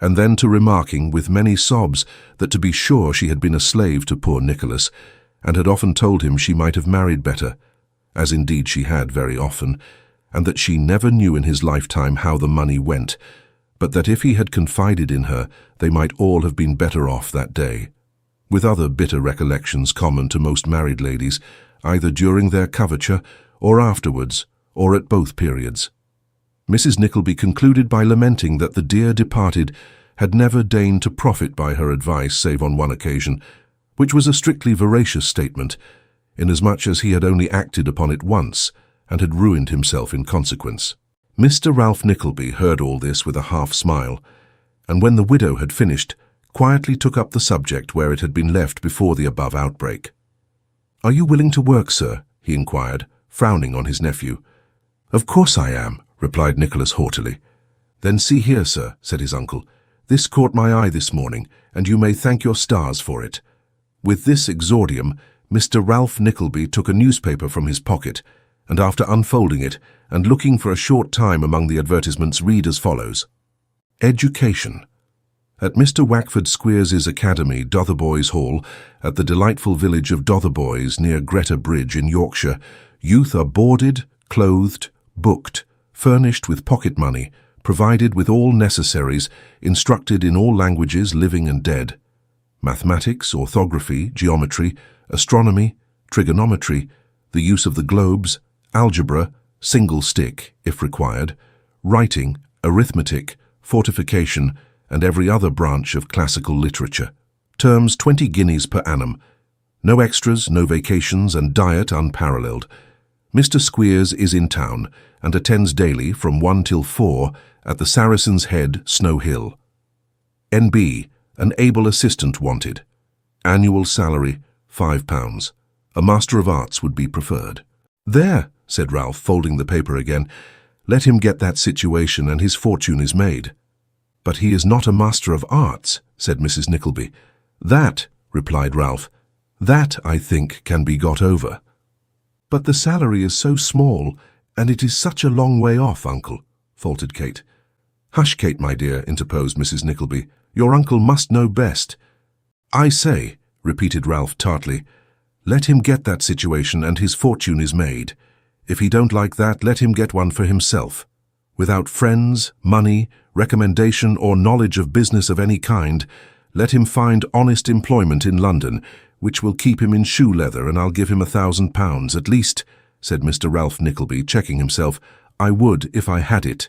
and then to remarking with many sobs that to be sure she had been a slave to poor Nicholas, and had often told him she might have married better, as indeed she had very often, and that she never knew in his lifetime how the money went, but that if he had confided in her, they might all have been better off that day, with other bitter recollections common to most married ladies, either during their coverture or afterwards, or at both periods. Mrs. Nickleby concluded by lamenting that the dear departed had never deigned to profit by her advice save on one occasion, which was a strictly veracious statement, inasmuch as he had only acted upon it once, and had ruined himself in consequence. Mr. Ralph Nickleby heard all this with a half-smile, and when the widow had finished, quietly took up the subject where it had been left before the above outbreak. "Are you willing to work, sir?" he inquired, frowning on his nephew. "Of course I am," replied Nicholas haughtily. "Then see here, sir," said his uncle. "This caught my eye this morning, and you may thank your stars for it." With this exordium, Mr. Ralph Nickleby took a newspaper from his pocket, and after unfolding it, and looking for a short time among the advertisements, read as follows. Education. At Mr. Wackford Squeers' academy, Dotheboys Hall, at the delightful village of Dotheboys near Greta Bridge in Yorkshire, youth are boarded, clothed, booked, furnished with pocket money, provided with all necessaries, instructed in all languages living and dead. Mathematics, orthography, geometry, astronomy, trigonometry, the use of the globes, algebra, single stick, if required, writing, arithmetic, fortification, and every other branch of classical literature. Terms 20 guineas per annum. No extras, no vacations, and diet unparalleled. Mr. Squeers is in town, and attends daily from 1 till 4 at the Saracen's Head, Snow Hill. N.B. An able assistant wanted. Annual salary, £5. A Master of Arts would be preferred. "There," said Ralph, folding the paper again. "Let him get that situation and his fortune is made." "But he is not a Master of Arts," said Mrs. Nickleby. "That," replied Ralph, "that, I think, can be got over." "But the salary is so small, and it is such a long way off, uncle," faltered Kate. "Hush, Kate, my dear," interposed Mrs. Nickleby. "Your uncle must know best." "I say," repeated Ralph tartly, "let him get that situation and his fortune is made. If he don't like that, let him get one for himself. Without friends, money, recommendation, or knowledge of business of any kind, let him find honest employment in London, which will keep him in shoe leather, and I'll give him £1,000 at least," said Mr. Ralph Nickleby, checking himself. "I would if I had it."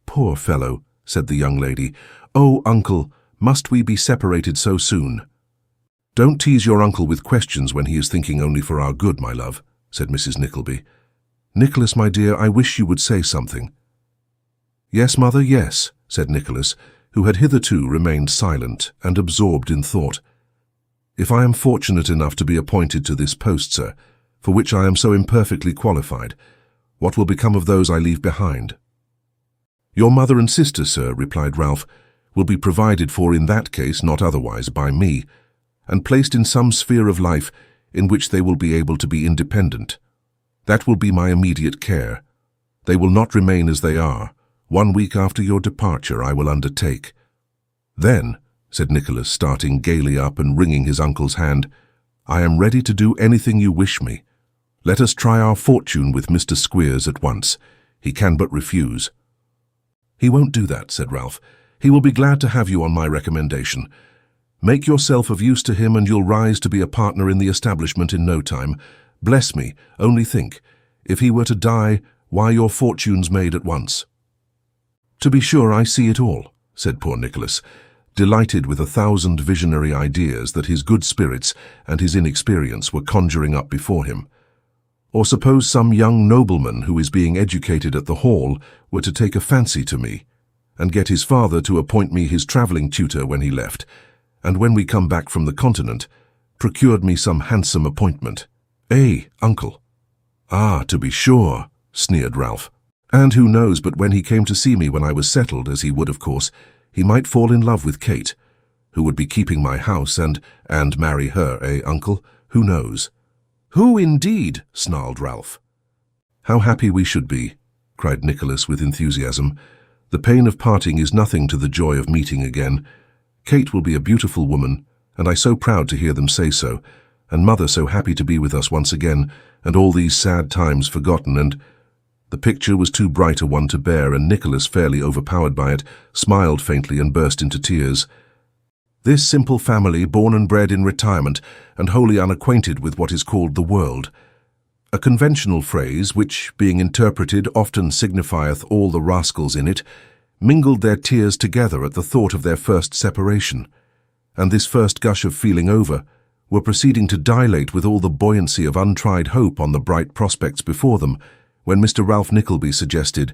"Poor fellow," said the young lady. "Oh, uncle, must we be separated so soon?" "Don't tease your uncle with questions when he is thinking only for our good, my love," said Mrs. Nickleby. "Nicholas, my dear, I wish you would say something." "Yes, mother, yes," said Nicholas, who had hitherto remained silent and absorbed in thought. "If I am fortunate enough to be appointed to this post, sir, for which I am so imperfectly qualified, what will become of those I leave behind?" "Your mother and sister, sir," replied Ralph, "will be provided for in that case, not otherwise, by me, and placed in some sphere of life in which they will be able to be independent. That will be my immediate care. They will not remain as they are. 1 week after your departure I will undertake." "Then," said Nicholas, starting gaily up and wringing his uncle's hand, "I am ready to do anything you wish me. Let us try our fortune with Mr. Squeers at once. He can but refuse." "He won't do that," said Ralph. "He will be glad to have you on my recommendation. Make yourself of use to him and you'll rise to be a partner in the establishment in no time. Bless me, only think, if he were to die, why, your fortune's made at once." "To be sure, I see it all," said poor Nicholas, delighted with 1,000 visionary ideas that his good spirits and his inexperience were conjuring up before him. "Or suppose some young nobleman who is being educated at the Hall were to take a fancy to me, and get his father to appoint me his travelling tutor when he left, and when we come back from the Continent, procured me some handsome appointment. Eh, uncle?" "Ah, to be sure," sneered Ralph. "And who knows but when he came to see me when I was settled, as he would of course, he might fall in love with Kate. who would be keeping my house and marry her, eh, uncle? Who knows?" "Who indeed?" snarled Ralph. "How happy we should be," cried Nicholas with enthusiasm. "The pain of parting is nothing to the joy of meeting again. Kate will be a beautiful woman, and I so proud to hear them say so, and Mother so happy to be with us once again, and all these sad times forgotten, and—" The picture was too bright a one to bear, and Nicholas, fairly overpowered by it, smiled faintly and burst into tears. This simple family, born and bred in retirement, and wholly unacquainted with what is called the world, a conventional phrase which, being interpreted, often signifieth all the rascals in it, mingled their tears together at the thought of their first separation, and this first gush of feeling over, were proceeding to dilate with all the buoyancy of untried hope on the bright prospects before them, when Mr. Ralph Nickleby suggested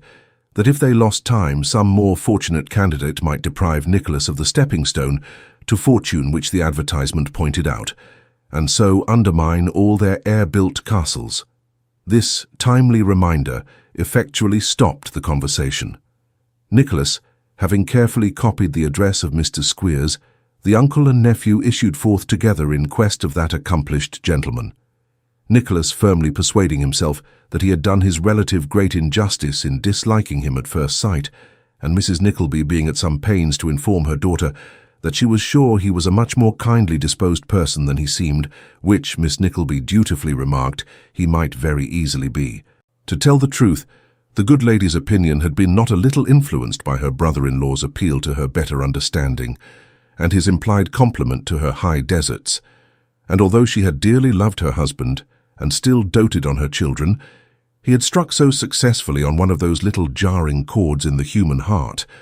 that if they lost time, some more fortunate candidate might deprive Nicholas of the stepping stone to fortune which the advertisement pointed out, and so undermine all their air-built castles. This timely reminder effectually stopped the conversation. Nicholas, having carefully copied the address of Mr. Squeers, the uncle and nephew issued forth together in quest of that accomplished gentleman. Nicholas firmly persuading himself that he had done his relative great injustice in disliking him at first sight, and Mrs. Nickleby being at some pains to inform her daughter that she was sure he was a much more kindly disposed person than he seemed, which Miss Nickleby dutifully remarked he might very easily be. To tell the truth, the good lady's opinion had been not a little influenced by her brother-in-law's appeal to her better understanding, and his implied compliment to her high deserts, and although she had dearly loved her husband, and still doted on her children, he had struck so successfully on one of those little jarring chords in the human heart —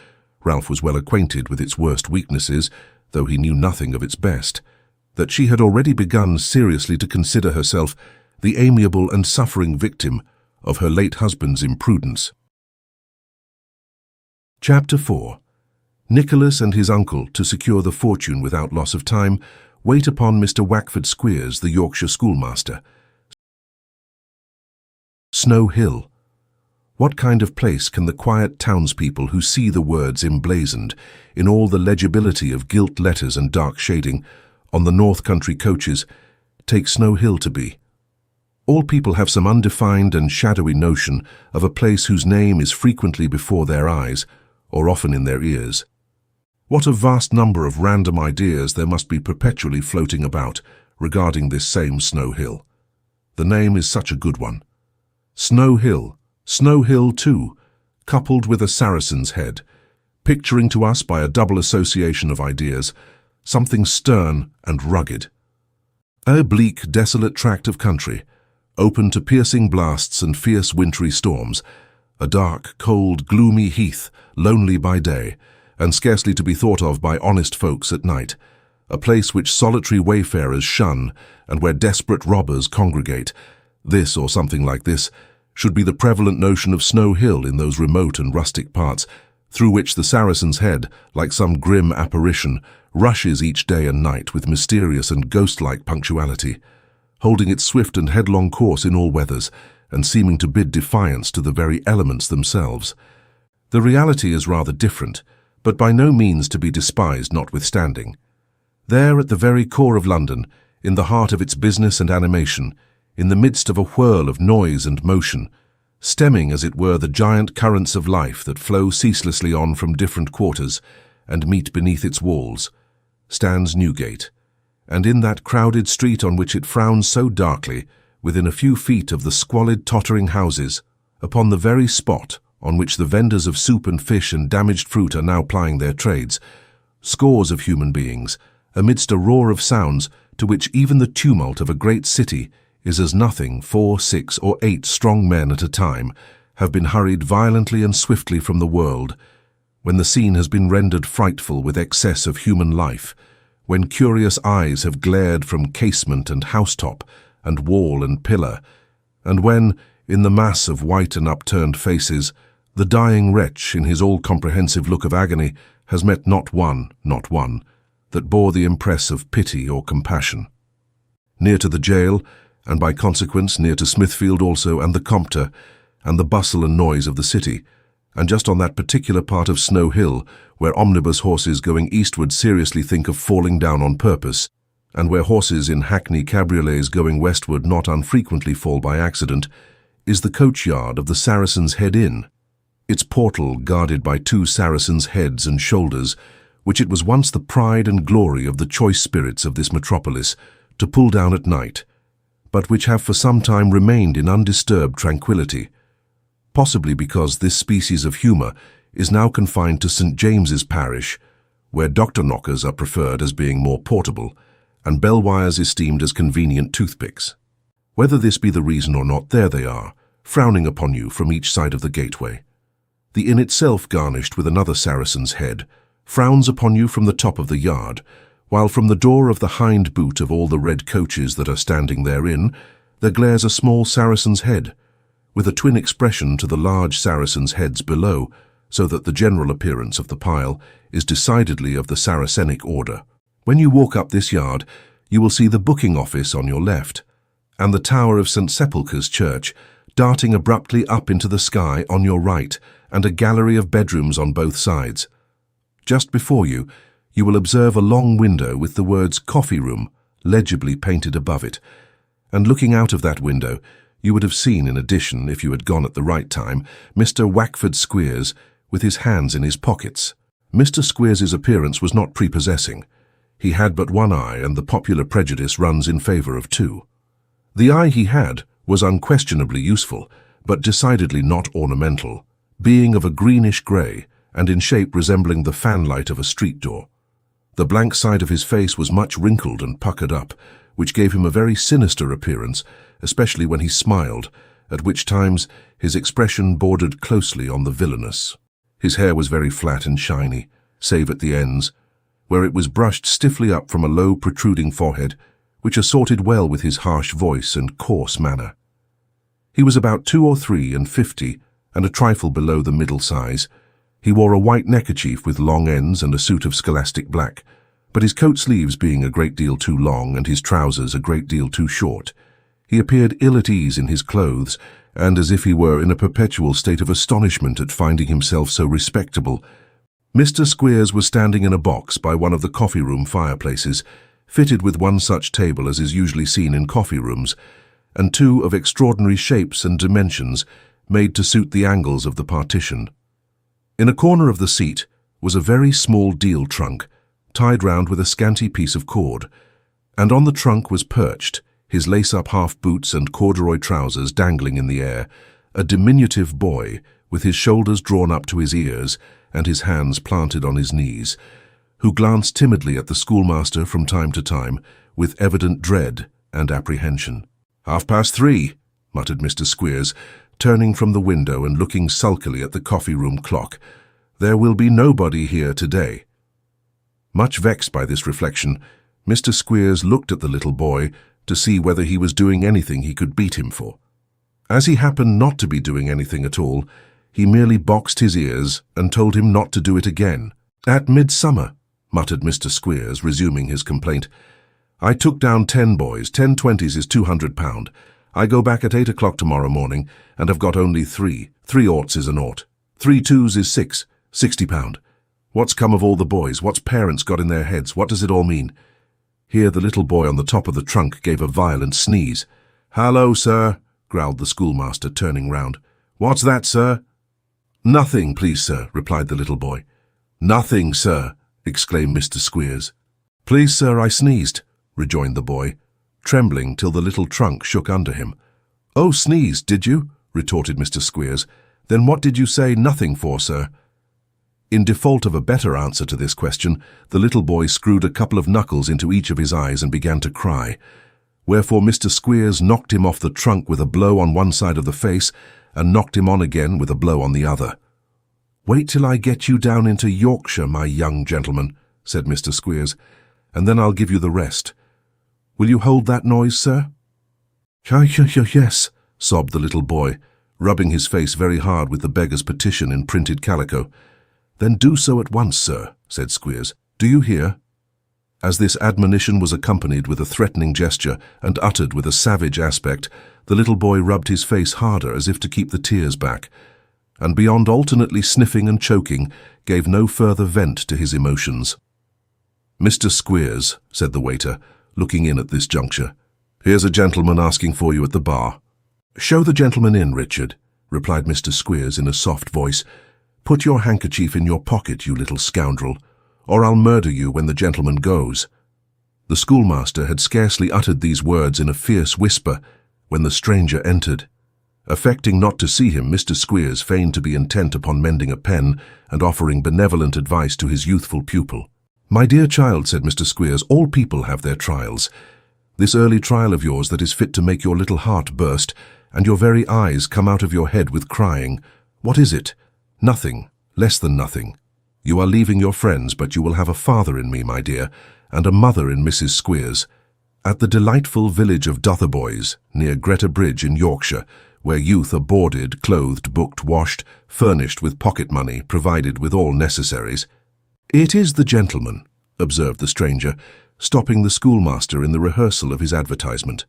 Ralph was well acquainted with its worst weaknesses, though he knew nothing of its best — that she had already begun seriously to consider herself the amiable and suffering victim of her late husband's imprudence. Chapter 4. Nicholas and his uncle, to secure the fortune without loss of time, wait upon Mr. Wackford Squeers, the Yorkshire schoolmaster. Snow Hill. What kind of place can the quiet townspeople who see the words emblazoned, in all the legibility of gilt letters and dark shading, on the North Country coaches, take Snow Hill to be? All people have some undefined and shadowy notion of a place whose name is frequently before their eyes, or often in their ears. What a vast number of random ideas there must be perpetually floating about regarding this same Snow Hill. The name is such a good one. Snow Hill too, coupled with a Saracen's Head, picturing to us by a double association of ideas something stern and rugged. A bleak, desolate tract of country, open to piercing blasts and fierce wintry storms, a dark, cold, gloomy heath, lonely by day, and scarcely to be thought of by honest folks at night, a place which solitary wayfarers shun, and where desperate robbers congregate. This, or something like this, should be the prevalent notion of Snow Hill in those remote and rustic parts, through which the Saracen's Head, like some grim apparition, rushes each day and night with mysterious and ghost-like punctuality, holding its swift and headlong course in all weathers, and seeming to bid defiance to the very elements themselves. The reality is rather different, but by no means to be despised notwithstanding. There, at the very core of London, in the heart of its business and animation, in the midst of a whirl of noise and motion, stemming as it were the giant currents of life that flow ceaselessly on from different quarters and meet beneath its walls, stands Newgate, and in that crowded street on which it frowns so darkly, within a few feet of the squalid tottering houses, upon the very spot on which the vendors of soup and fish and damaged fruit are now plying their trades, scores of human beings, amidst a roar of sounds to which even the tumult of a great city is as nothing, 4, 6, or 8 strong men at a time, have been hurried violently and swiftly from the world, when the scene has been rendered frightful with excess of human life, when curious eyes have glared from casement and housetop, and wall and pillar, and when, in the mass of white and upturned faces, the dying wretch, in his all-comprehensive look of agony, has met not one, that bore the impress of pity or compassion. Near to the jail, and by consequence near to Smithfield also, and the Compter, and the bustle and noise of the city, and just on that particular part of Snow Hill where omnibus horses going eastward seriously think of falling down on purpose, and where horses in hackney cabriolets going westward not unfrequently fall by accident, is the coach-yard of the Saracen's Head Inn, its portal guarded by two Saracens' heads and shoulders, which it was once the pride and glory of the choice spirits of this metropolis to pull down at night, but which have for some time remained in undisturbed tranquillity, possibly because this species of humour is now confined to St. James's parish, where doctor knockers are preferred as being more portable, and bell wires esteemed as convenient toothpicks. Whether this be the reason or not, there they are, frowning upon you from each side of the gateway. The inn itself, garnished with another Saracen's head, frowns upon you from the top of the yard, while from the door of the hind boot of all the red coaches that are standing therein, there glares a small Saracen's head, with a twin expression to the large Saracen's heads below, so that the general appearance of the pile is decidedly of the Saracenic order. When you walk up this yard, you will see the booking office on your left, and the tower of St. Sepulchre's Church darting abruptly up into the sky on your right, and a gallery of bedrooms on both sides. Just before you, you will observe a long window with the words "Coffee Room" legibly painted above it, and looking out of that window, you would have seen, in addition, if you had gone at the right time, Mr. Wackford Squeers with his hands in his pockets. Mr. Squeers's appearance was not prepossessing. He had but one eye, and the popular prejudice runs in favour of two. The eye he had was unquestionably useful, but decidedly not ornamental, being of a greenish grey, and in shape resembling the fanlight of a street door. The blank side of his face was much wrinkled and puckered up, which gave him a very sinister appearance, especially when he smiled, at which times his expression bordered closely on the villainous. His hair was very flat and shiny, save at the ends, where it was brushed stiffly up from a low protruding forehead, which assorted well with his harsh voice and coarse manner. He was about 2 or 3 and 50, and a trifle below the middle size. He wore a white neckerchief with long ends and a suit of scholastic black, but his coat sleeves being a great deal too long and his trousers a great deal too short, he appeared ill at ease in his clothes, and as if he were in a perpetual state of astonishment at finding himself so respectable. Mr. Squeers was standing in a box by one of the coffee-room fireplaces, fitted with one such table as is usually seen in coffee-rooms, and 2 of extraordinary shapes and dimensions made to suit the angles of the partition. In a corner of the seat was a very small deal trunk, tied round with a scanty piece of cord, and on the trunk was perched, his lace-up half-boots and corduroy trousers dangling in the air, a diminutive boy with his shoulders drawn up to his ears and his hands planted on his knees, who glanced timidly at the schoolmaster from time to time with evident dread and apprehension. "3:30, muttered Mr. Squeers, turning from the window and looking sulkily at the coffee-room clock. "There will be nobody here today." Much vexed by this reflection, Mr. Squeers looked at the little boy to see whether he was doing anything he could beat him for. As he happened not to be doing anything at all, he merely boxed his ears and told him not to do it again. "At midsummer," muttered Mr. Squeers, resuming his complaint, "I took down 10 boys. 10 20s is £200. I go back at 8 o'clock tomorrow morning, and have got only 3. 3 oughts is an ought. 3 2s is 6. £60. What's come of all the boys? What's parents got in their heads? What does it all mean?" Here the little boy on the top of the trunk gave a violent sneeze. "Hallo, sir," growled the schoolmaster, turning round. "What's that, sir?" "Nothing, please, sir," replied the little boy. "Nothing, sir," exclaimed Mr. Squeers. "Please, sir, I sneezed," rejoined the boy, trembling till the little trunk shook under him. "Oh, sneezed, did you?" retorted Mr. Squeers. "Then what did you say nothing for, sir?" In default of a better answer to this question, the little boy screwed a couple of knuckles into each of his eyes and began to cry, wherefore Mr. Squeers knocked him off the trunk with a blow on one side of the face and knocked him on again with a blow on the other. "Wait till I get you down into Yorkshire, my young gentleman," said Mr. Squeers, "and then I'll give you the rest. Will you hold that noise, sir?" "Yes," sobbed the little boy, rubbing his face very hard with the beggar's petition in printed calico. "Then do so at once, sir," said Squeers. "Do you hear?" As this admonition was accompanied with a threatening gesture and uttered with a savage aspect, the little boy rubbed his face harder as if to keep the tears back, and beyond alternately sniffing and choking, gave no further vent to his emotions. "Mr. Squeers," said the waiter, looking in at this juncture, "here's a gentleman asking for you at the bar." "Show the gentleman in, Richard," replied Mr. Squeers in a soft voice. "Put your handkerchief in your pocket, you little scoundrel, or I'll murder you when the gentleman goes." The schoolmaster had scarcely uttered these words in a fierce whisper when the stranger entered. Affecting not to see him, Mr. Squeers feigned to be intent upon mending a pen and offering benevolent advice to his youthful pupil. "My dear child," said Mr. Squeers, "all people have their trials. This early trial of yours that is fit to make your little heart burst, and your very eyes come out of your head with crying. What is it? Nothing, less than nothing. You are leaving your friends, but you will have a father in me, my dear, and a mother in Mrs. Squeers. At the delightful village of Dotheboys, near Greta Bridge in Yorkshire, where youth are boarded, clothed, booked, washed, furnished with pocket money, provided with all necessaries." "It is the gentleman," observed the stranger, stopping the schoolmaster in the rehearsal of his advertisement.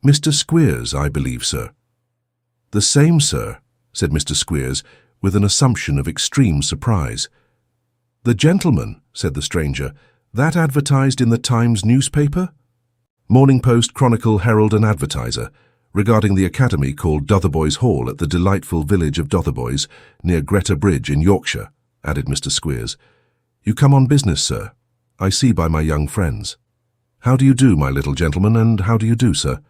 "Mr. Squeers, I believe, sir." "The same, sir," said Mr. Squeers, with an assumption of extreme surprise. "The gentleman," said the stranger, "that advertised in the Times newspaper?" "Morning Post, Chronicle, Herald and Advertiser, regarding the academy called Dotheboys Hall at the delightful village of Dotheboys, near Greta Bridge in Yorkshire," added Mr. Squeers. "You come on business, sir. I see by my young friends. How do you do, my little gentleman, and how do you do, sir?"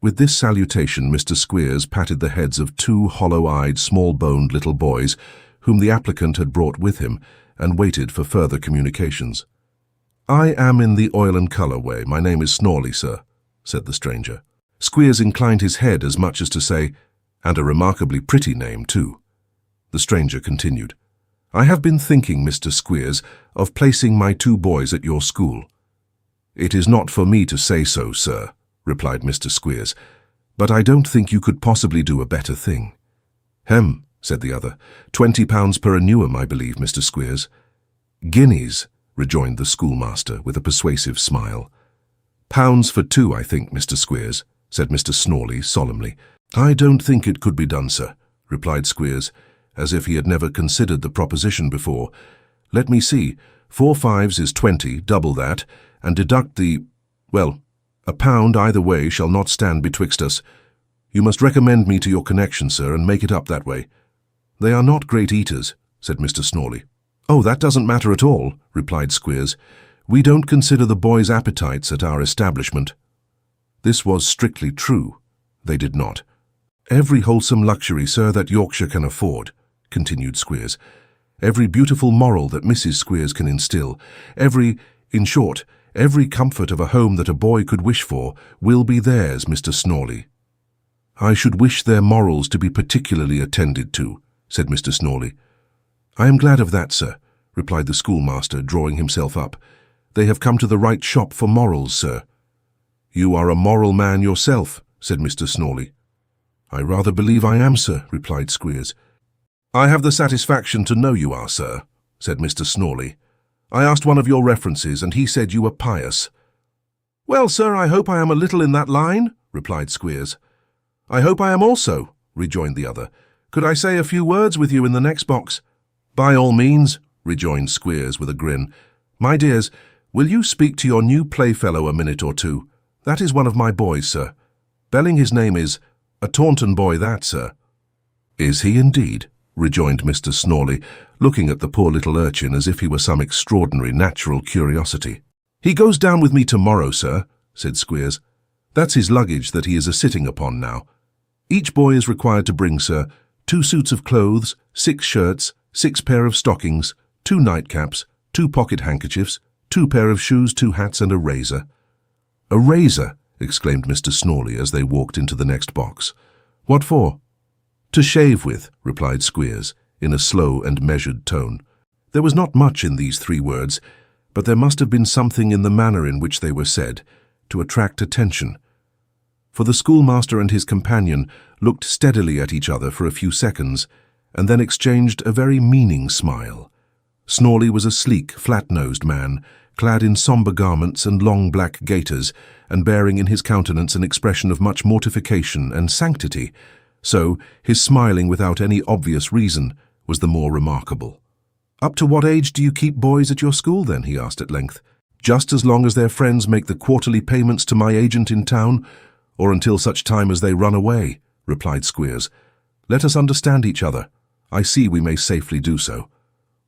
With this salutation, Mr. Squeers patted the heads of two hollow-eyed, small-boned little boys, whom the applicant had brought with him, and waited for further communications. "I am in the oil and colour way. My name is Snorley, sir," said the stranger. Squeers inclined his head as much as to say, "And a remarkably pretty name, too." The stranger continued, "I have been thinking, Mr. Squeers, of placing my two boys at your school." "It is not for me to say so, sir," replied Mr. Squeers, "but I don't think you could possibly do a better thing." "Hem," said the other. £20 per annum, I believe, Mr. Squeers." "Guineas," rejoined the schoolmaster with a persuasive smile. "Pounds for two, I think, Mr. Squeers," said Mr. Snorley solemnly. "I don't think it could be done, sir," replied Squeers, as if he had never considered the proposition before. "Let me see. 4 5s is 20, double that, and deduct well, £1 either way shall not stand betwixt us. You must recommend me to your connection, sir, and make it up that way." "They are not great eaters," said Mr. Snorley. "Oh, that doesn't matter at all," replied Squeers. "We don't consider the boys' appetites at our establishment." This was strictly true. They did not. "Every wholesome luxury, sir, that Yorkshire can afford," continued Squeers. "Every beautiful moral that Mrs. Squeers can instill, in short, every comfort of a home that a boy could wish for, will be theirs, Mr. Snorley." "I should wish their morals to be particularly attended to," said Mr. Snorley. "I am glad of that, sir," replied the schoolmaster, drawing himself up. "They have come to the right shop for morals, sir." "You are a moral man yourself," said Mr. Snorley. "I rather believe I am, sir," replied Squeers. "I have the satisfaction to know you are, sir," said Mr. Snorley. "I asked one of your references, and he said you were pious." "Well, sir, I hope I am a little in that line," replied Squeers. "I hope I am also," rejoined the other. "Could I say a few words with you in the next box?" "By all means," rejoined Squeers with a grin. "My dears, will you speak to your new playfellow a minute or two? That is one of my boys, sir. Belling his name is. A Taunton boy that, sir." "Is he indeed?" rejoined Mr. Snorley, looking at the poor little urchin as if he were some extraordinary natural curiosity. "He goes down with me tomorrow, sir," said Squeers. "That's his luggage that he is a-sitting upon now. Each boy is required to bring, sir, 2 suits of clothes, 6 shirts, 6 pair of stockings, 2 nightcaps, 2 pocket handkerchiefs, 2 pair of shoes, 2 hats and a razor." "A razor!" exclaimed Mr. Snorley as they walked into the next box. "What for?" "To shave with," replied Squeers, in a slow and measured tone. There was not much in these 3 words, but there must have been something in the manner in which they were said to attract attention. For the schoolmaster and his companion looked steadily at each other for a few seconds, and then exchanged a very meaning smile. Snorley was a sleek, flat-nosed man, clad in sombre garments and long black gaiters, and bearing in his countenance an expression of much mortification and sanctity, so his smiling without any obvious reason was the more remarkable. "Up to what age do you keep boys at your school, then?" he asked at length. "Just as long as their friends make the quarterly payments to my agent in town, or until such time as they run away," replied Squeers. "Let us understand each other. I see we may safely do so.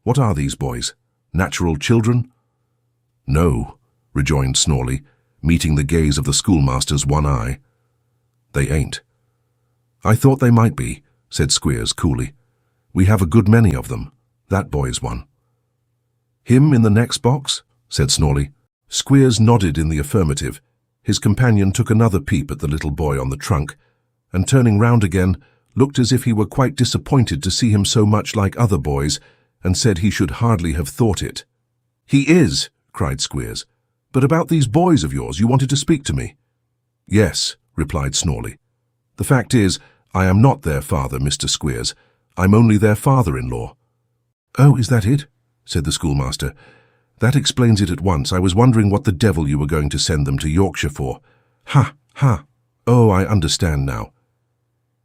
What are these boys? Natural children?" "No," rejoined Snawley, meeting the gaze of the schoolmaster's one eye. "They ain't." "I thought they might be," said Squeers coolly. "We have a good many of them. That boy's one." "Him in the next box?" said Snawley. Squeers nodded in the affirmative. His companion took another peep at the little boy on the trunk, and turning round again, looked as if he were quite disappointed to see him so much like other boys, and said he should hardly have thought it. "He is," cried Squeers. "But about these boys of yours, you wanted to speak to me." "Yes," replied Snawley. "The fact is, I am not their father, Mr. Squeers. I'm only their father-in-law." "Oh, is that it?" said the schoolmaster. "That explains it at once. I was wondering what the devil you were going to send them to Yorkshire for." "Ha, ha! Oh, I understand now."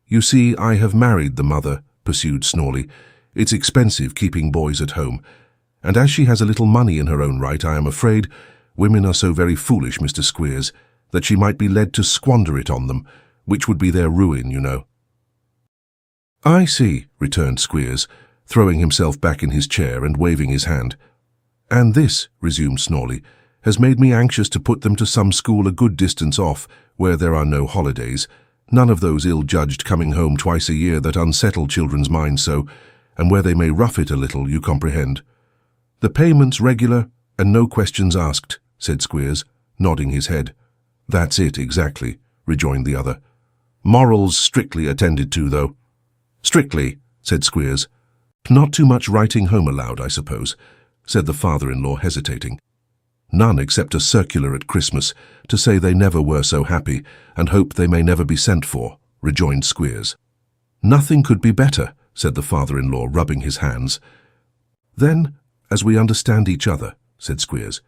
"You see, I have married the mother," pursued Snawley. "It's expensive keeping boys at home, and as she has a little money in her own right, I am afraid women are so very foolish, Mr. Squeers, that she might be led to squander it on them, which would be their ruin, you know." "I see," returned Squeers, throwing himself back in his chair and waving his hand. "And this," resumed Snawley, "has made me anxious to put them to some school a good distance off, where there are no holidays, none of those ill-judged coming home twice a year that unsettle children's minds so, and where they may rough it a little, you comprehend." "The payments regular, and no questions asked," said Squeers, nodding his head. "That's it, exactly," rejoined the other. "Morals strictly attended to, though." "Strictly," said Squeers. "Not too much writing home allowed, I suppose," said the father-in-law, hesitating. "None except a circular at Christmas, to say they never were so happy, and hope they may never be sent for," rejoined Squeers. "Nothing could be better," said the father-in-law, rubbing his hands. "Then, as we understand each other," said Squeers,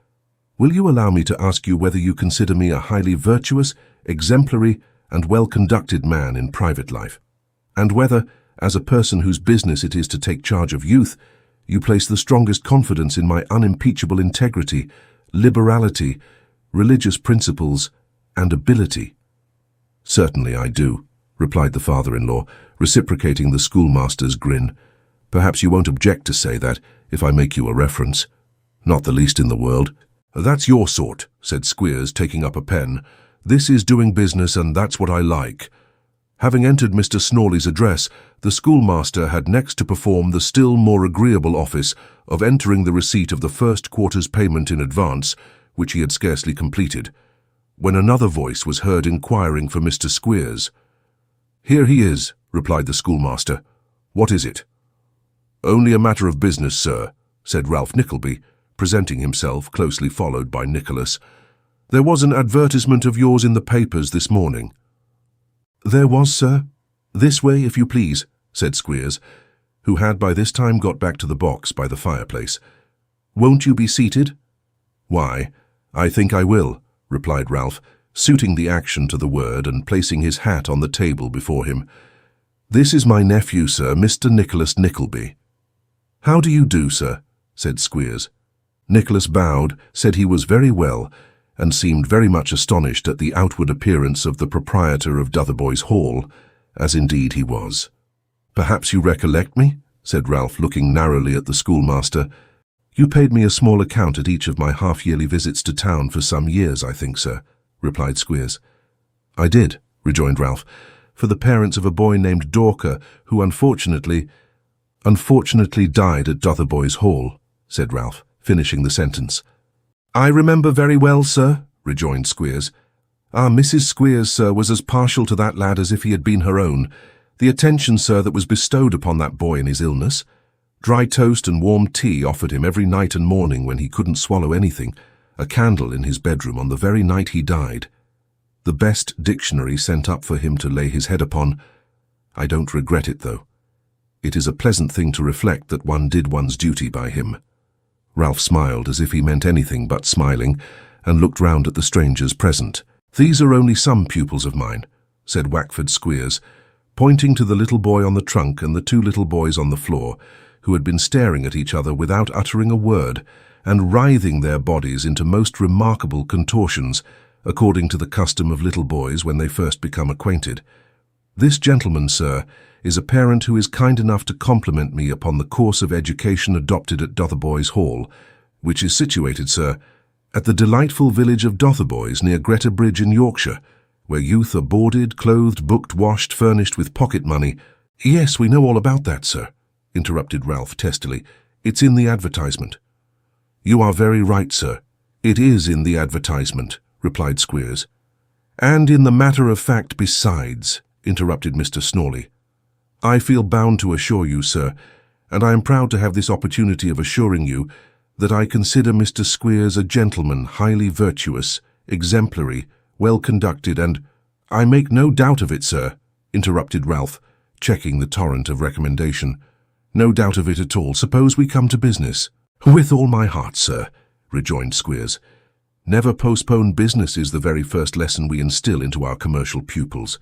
"will you allow me to ask you whether you consider me a highly virtuous, exemplary, and well-conducted man in private life, and whether, as a person whose business it is to take charge of youth, you place the strongest confidence in my unimpeachable integrity, liberality, religious principles, and ability?" "Certainly I do," replied the father-in-law, reciprocating the schoolmaster's grin. "Perhaps you won't object to say that, if I make you a reference." "Not the least in the world." "That's your sort," said Squeers, taking up a pen. "This is doing business, and that's what I like." Having entered Mr. Snawley's address, the schoolmaster had next to perform the still more agreeable office of entering the receipt of the first quarter's payment in advance, which he had scarcely completed, when another voice was heard inquiring for Mr. Squeers. "Here he is," replied the schoolmaster. "What is it?" "Only a matter of business, sir," said Ralph Nickleby, presenting himself, closely followed by Nicholas. "There was an advertisement of yours in the papers this morning." "There was, sir. This way, if you please," said Squeers, who had by this time got back to the box by the fireplace. "Won't you be seated?" "Why, I think I will," replied Ralph, suiting the action to the word and placing his hat on the table before him. "This is my nephew, sir, Mr. Nicholas Nickleby." "How do you do, sir?" said Squeers. Nicholas bowed, said he was very well, and seemed very much astonished at the outward appearance of the proprietor of Dotheboys Hall, as indeed he was. "Perhaps you recollect me?" said Ralph, looking narrowly at the schoolmaster. "You paid me a small account at each of my half-yearly visits to town for some years, I think, sir," replied Squeers. "I did," rejoined Ralph, "for the parents of a boy named Dorker, who unfortunately died at Dotheboys Hall," said Ralph, finishing the sentence. "I remember very well, sir," rejoined Squeers. "Our Mrs. Squeers, sir, was as partial to that lad as if he had been her own. The attention, sir, that was bestowed upon that boy in his illness. Dry toast and warm tea offered him every night and morning when he couldn't swallow anything, a candle in his bedroom on the very night he died. The best dictionary sent up for him to lay his head upon. I don't regret it, though. It is a pleasant thing to reflect that one did one's duty by him." Ralph smiled as if he meant anything but smiling, and looked round at the strangers present. "These are only some pupils of mine," said Wackford Squeers, pointing to the little boy on the trunk and the two little boys on the floor, who had been staring at each other without uttering a word and writhing their bodies into most remarkable contortions, according to the custom of little boys when they first become acquainted. "This gentleman, sir, is a parent who is kind enough to compliment me upon the course of education adopted at Dotheboys Hall, which is situated, sir, at the delightful village of Dotheboys near Greta Bridge in Yorkshire, where youth are boarded, clothed, booked, washed, furnished with pocket money." "Yes, we know all about that, sir," interrupted Ralph testily. "It's in the advertisement." "You are very right, sir. It is in the advertisement," replied Squeers. "And in the matter of fact besides," interrupted Mr. Snawley. "I feel bound to assure you, sir, and I am proud to have this opportunity of assuring you, that I consider Mr. Squeers a gentleman highly virtuous, exemplary, well-conducted, and—" "I make no doubt of it, sir," interrupted Ralph, checking the torrent of recommendation. "No doubt of it at all. Suppose we come to business." "With all my heart, sir," rejoined Squeers. "Never postpone business is the very first lesson we instill into our commercial pupils.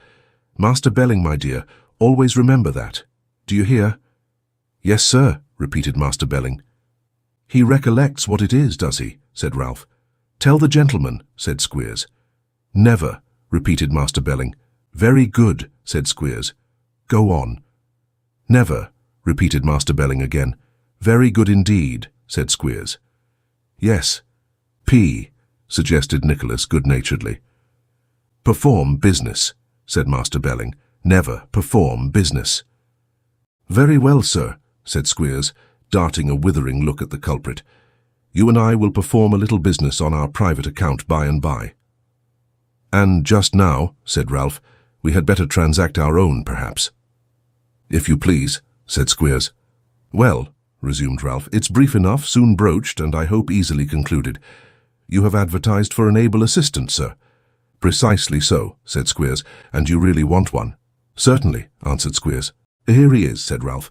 Master Belling, my dear, always remember that. Do you hear?" "Yes, sir," repeated Master Belling. "He recollects what it is, does he?" said Ralph. "Tell the gentleman," said Squeers. "Never," repeated Master Belling. "Very good," said Squeers. "Go on." "Never," repeated Master Belling again. "Very good indeed," said Squeers. "Yes, P," suggested Nicholas good-naturedly. "Perform business," said Master Belling. "Never perform business." "Very well, sir," said Squeers, darting a withering look at the culprit. "You and I will perform a little business on our private account by and by." "And just now," said Ralph, "we had better transact our own, perhaps." "If you please," said Squeers. "Well," resumed Ralph, "it's brief enough, soon broached, and I hope easily concluded. You have advertised for an able assistant, sir." "Precisely so," said Squeers. "And you really want one?" "Certainly," answered Squeers. "Here he is," said Ralph.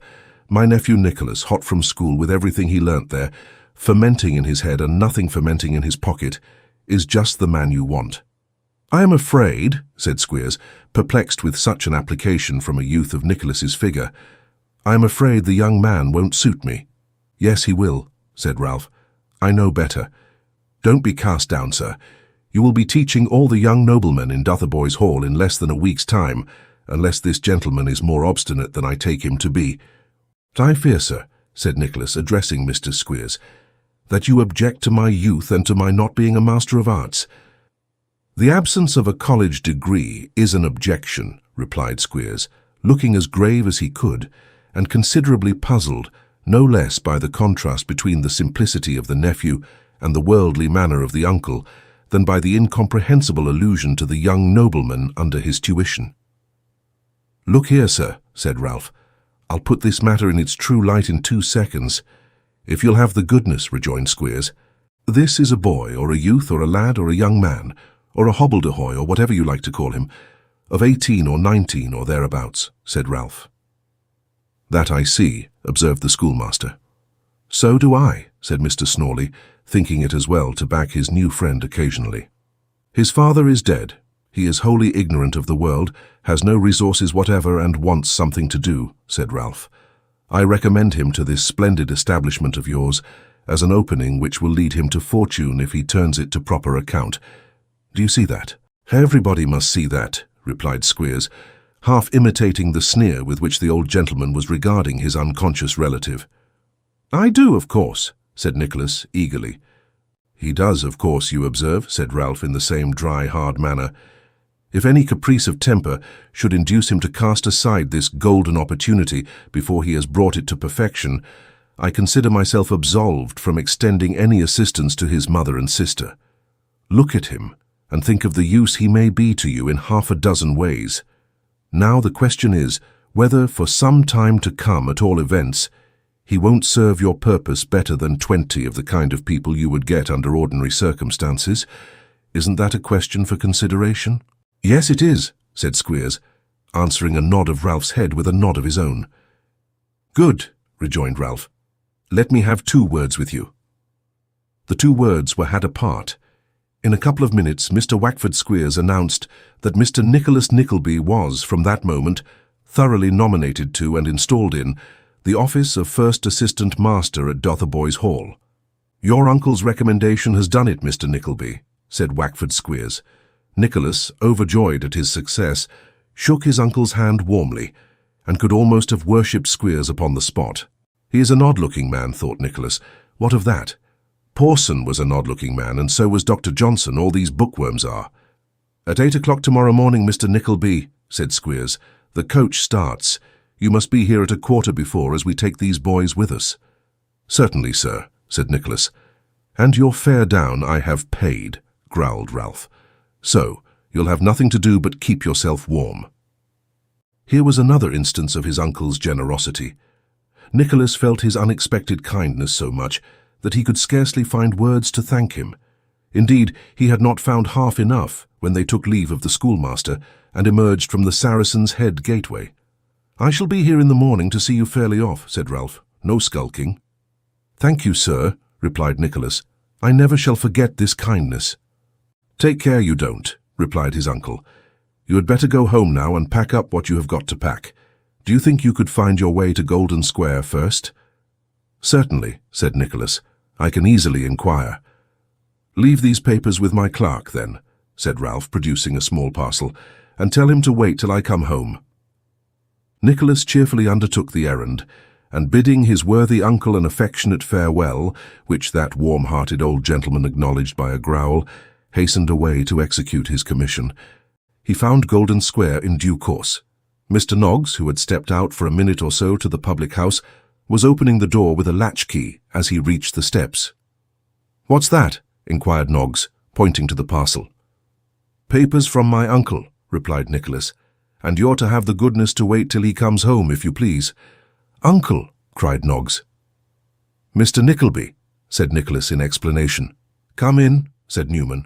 "My nephew Nicholas, hot from school with everything he learnt there, fermenting in his head and nothing fermenting in his pocket, is just the man you want." "I am afraid," said Squeers, perplexed with such an application from a youth of Nicholas's figure, "I am afraid the young man won't suit me." "Yes, he will," said Ralph. "I know better. Don't be cast down, sir. You will be teaching all the young noblemen in Dotheboys Hall in less than a week's time, unless this gentleman is more obstinate than I take him to be." "I fear, sir," said Nicholas, addressing Mr. Squeers, "that you object to my youth and to my not being a Master of Arts." "The absence of a college degree is an objection," replied Squeers, looking as grave as he could, and considerably puzzled, no less by the contrast between the simplicity of the nephew and the worldly manner of the uncle, than by the incomprehensible allusion to the young nobleman under his tuition. "Look here, sir," said Ralph. "I'll put this matter in its true light in 2 seconds. If you'll have the goodness," rejoined Squeers. "This is a boy, or a youth, or a lad, or a young man, or a hobbledehoy, or whatever you like to call him, of 18 or 19 or thereabouts," said Ralph. "That I see," observed the schoolmaster. "So do I," said Mr. Snawley, thinking it as well to back his new friend occasionally. "His father is dead. He is wholly ignorant of the world, has no resources whatever, and wants something to do," said Ralph. "I recommend him to this splendid establishment of yours as an opening which will lead him to fortune if he turns it to proper account. Do you see that?" "Everybody must see that," replied Squeers, half imitating the sneer with which the old gentleman was regarding his unconscious relative. "I do, of course," said Nicholas eagerly. "He does, of course, you observe," said Ralph in the same dry, hard manner. "If any caprice of temper should induce him to cast aside this golden opportunity before he has brought it to perfection, I consider myself absolved from extending any assistance to his mother and sister. Look at him, and think of the use he may be to you in 6 ways. Now the question is, whether, for some time to come at all events, he won't serve your purpose better than 20 of the kind of people you would get under ordinary circumstances. Isn't that a question for consideration?" "Yes, it is," said Squeers, answering a nod of Ralph's head with a nod of his own. "Good," rejoined Ralph. "Let me have 2 words with you." The 2 words were had apart. In a couple of minutes, Mr. Wackford Squeers announced that Mr. Nicholas Nickleby was, from that moment, thoroughly nominated to and installed in the office of First Assistant Master at Dotheboys Hall. "Your uncle's recommendation has done it, Mr. Nickleby," said Wackford Squeers. Nicholas, overjoyed at his success, shook his uncle's hand warmly, and could almost have worshipped Squeers upon the spot. "He is an odd-looking man," thought Nicholas. "What of that? Pawson was an odd-looking man, and so was Dr. Johnson. All these bookworms are." "At 8 o'clock tomorrow morning, Mr. Nickleby," said Squeers. "The coach starts. You must be here at 1:15 as we take these boys with us." "Certainly, sir," said Nicholas. "And your fare down I have paid," growled Ralph. "So, you'll have nothing to do but keep yourself warm." Here was another instance of his uncle's generosity. Nicholas felt his unexpected kindness so much that he could scarcely find words to thank him. Indeed, he had not found half enough when they took leave of the schoolmaster and emerged from the Saracen's Head gateway. "I shall be here in the morning to see you fairly off," said Ralph. "No skulking." "Thank you, sir," replied Nicholas. "I never shall forget this kindness." "Take care you don't," replied his uncle. "You had better go home now and pack up what you have got to pack. Do you think you could find your way to Golden Square first?" "Certainly," said Nicholas. "I can easily inquire." "Leave these papers with my clerk, then," said Ralph, producing a small parcel, "and tell him to wait till I come home." Nicholas cheerfully undertook the errand, and bidding his worthy uncle an affectionate farewell, which that warm-hearted old gentleman acknowledged by a growl, hastened away to execute his commission. He found Golden Square in due course. Mr. Noggs, who had stepped out for a minute or so to the public house, was opening the door with a latchkey as he reached the steps. "What's that?" inquired Noggs, pointing to the parcel. "Papers from my uncle," replied Nicholas, "and you're to have the goodness to wait till he comes home, if you please." "Uncle!" cried Noggs. "Mr. Nickleby," said Nicholas in explanation. "Come in," said Newman.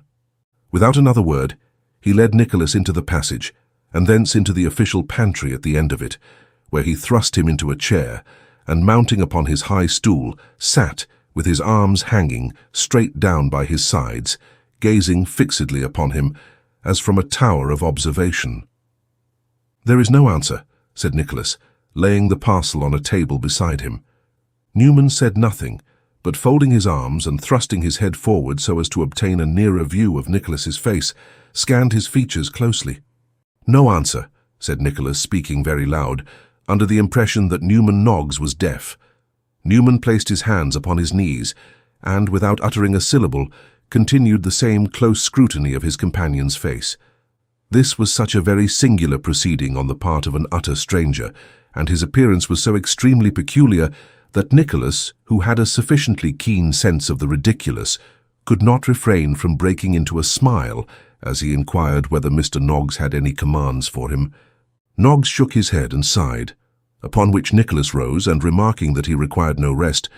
Without another word, he led Nicholas into the passage, and thence into the official pantry at the end of it, where he thrust him into a chair, and mounting upon his high stool, sat, with his arms hanging straight down by his sides, gazing fixedly upon him, as from a tower of observation. "There is no answer," said Nicholas, laying the parcel on a table beside him. Newman said nothing, but folding his arms and thrusting his head forward so as to obtain a nearer view of Nicholas's face, scanned his features closely. "No answer," said Nicholas, speaking very loud, under the impression that Newman Noggs was deaf. Newman placed his hands upon his knees, and, without uttering a syllable, continued the same close scrutiny of his companion's face. This was such a very singular proceeding on the part of an utter stranger, and his appearance was so extremely peculiar that Nicholas, who had a sufficiently keen sense of the ridiculous, could not refrain from breaking into a smile as he inquired whether Mr. Noggs had any commands for him. Noggs shook his head and sighed, upon which Nicholas rose and, remarking that he required no rest,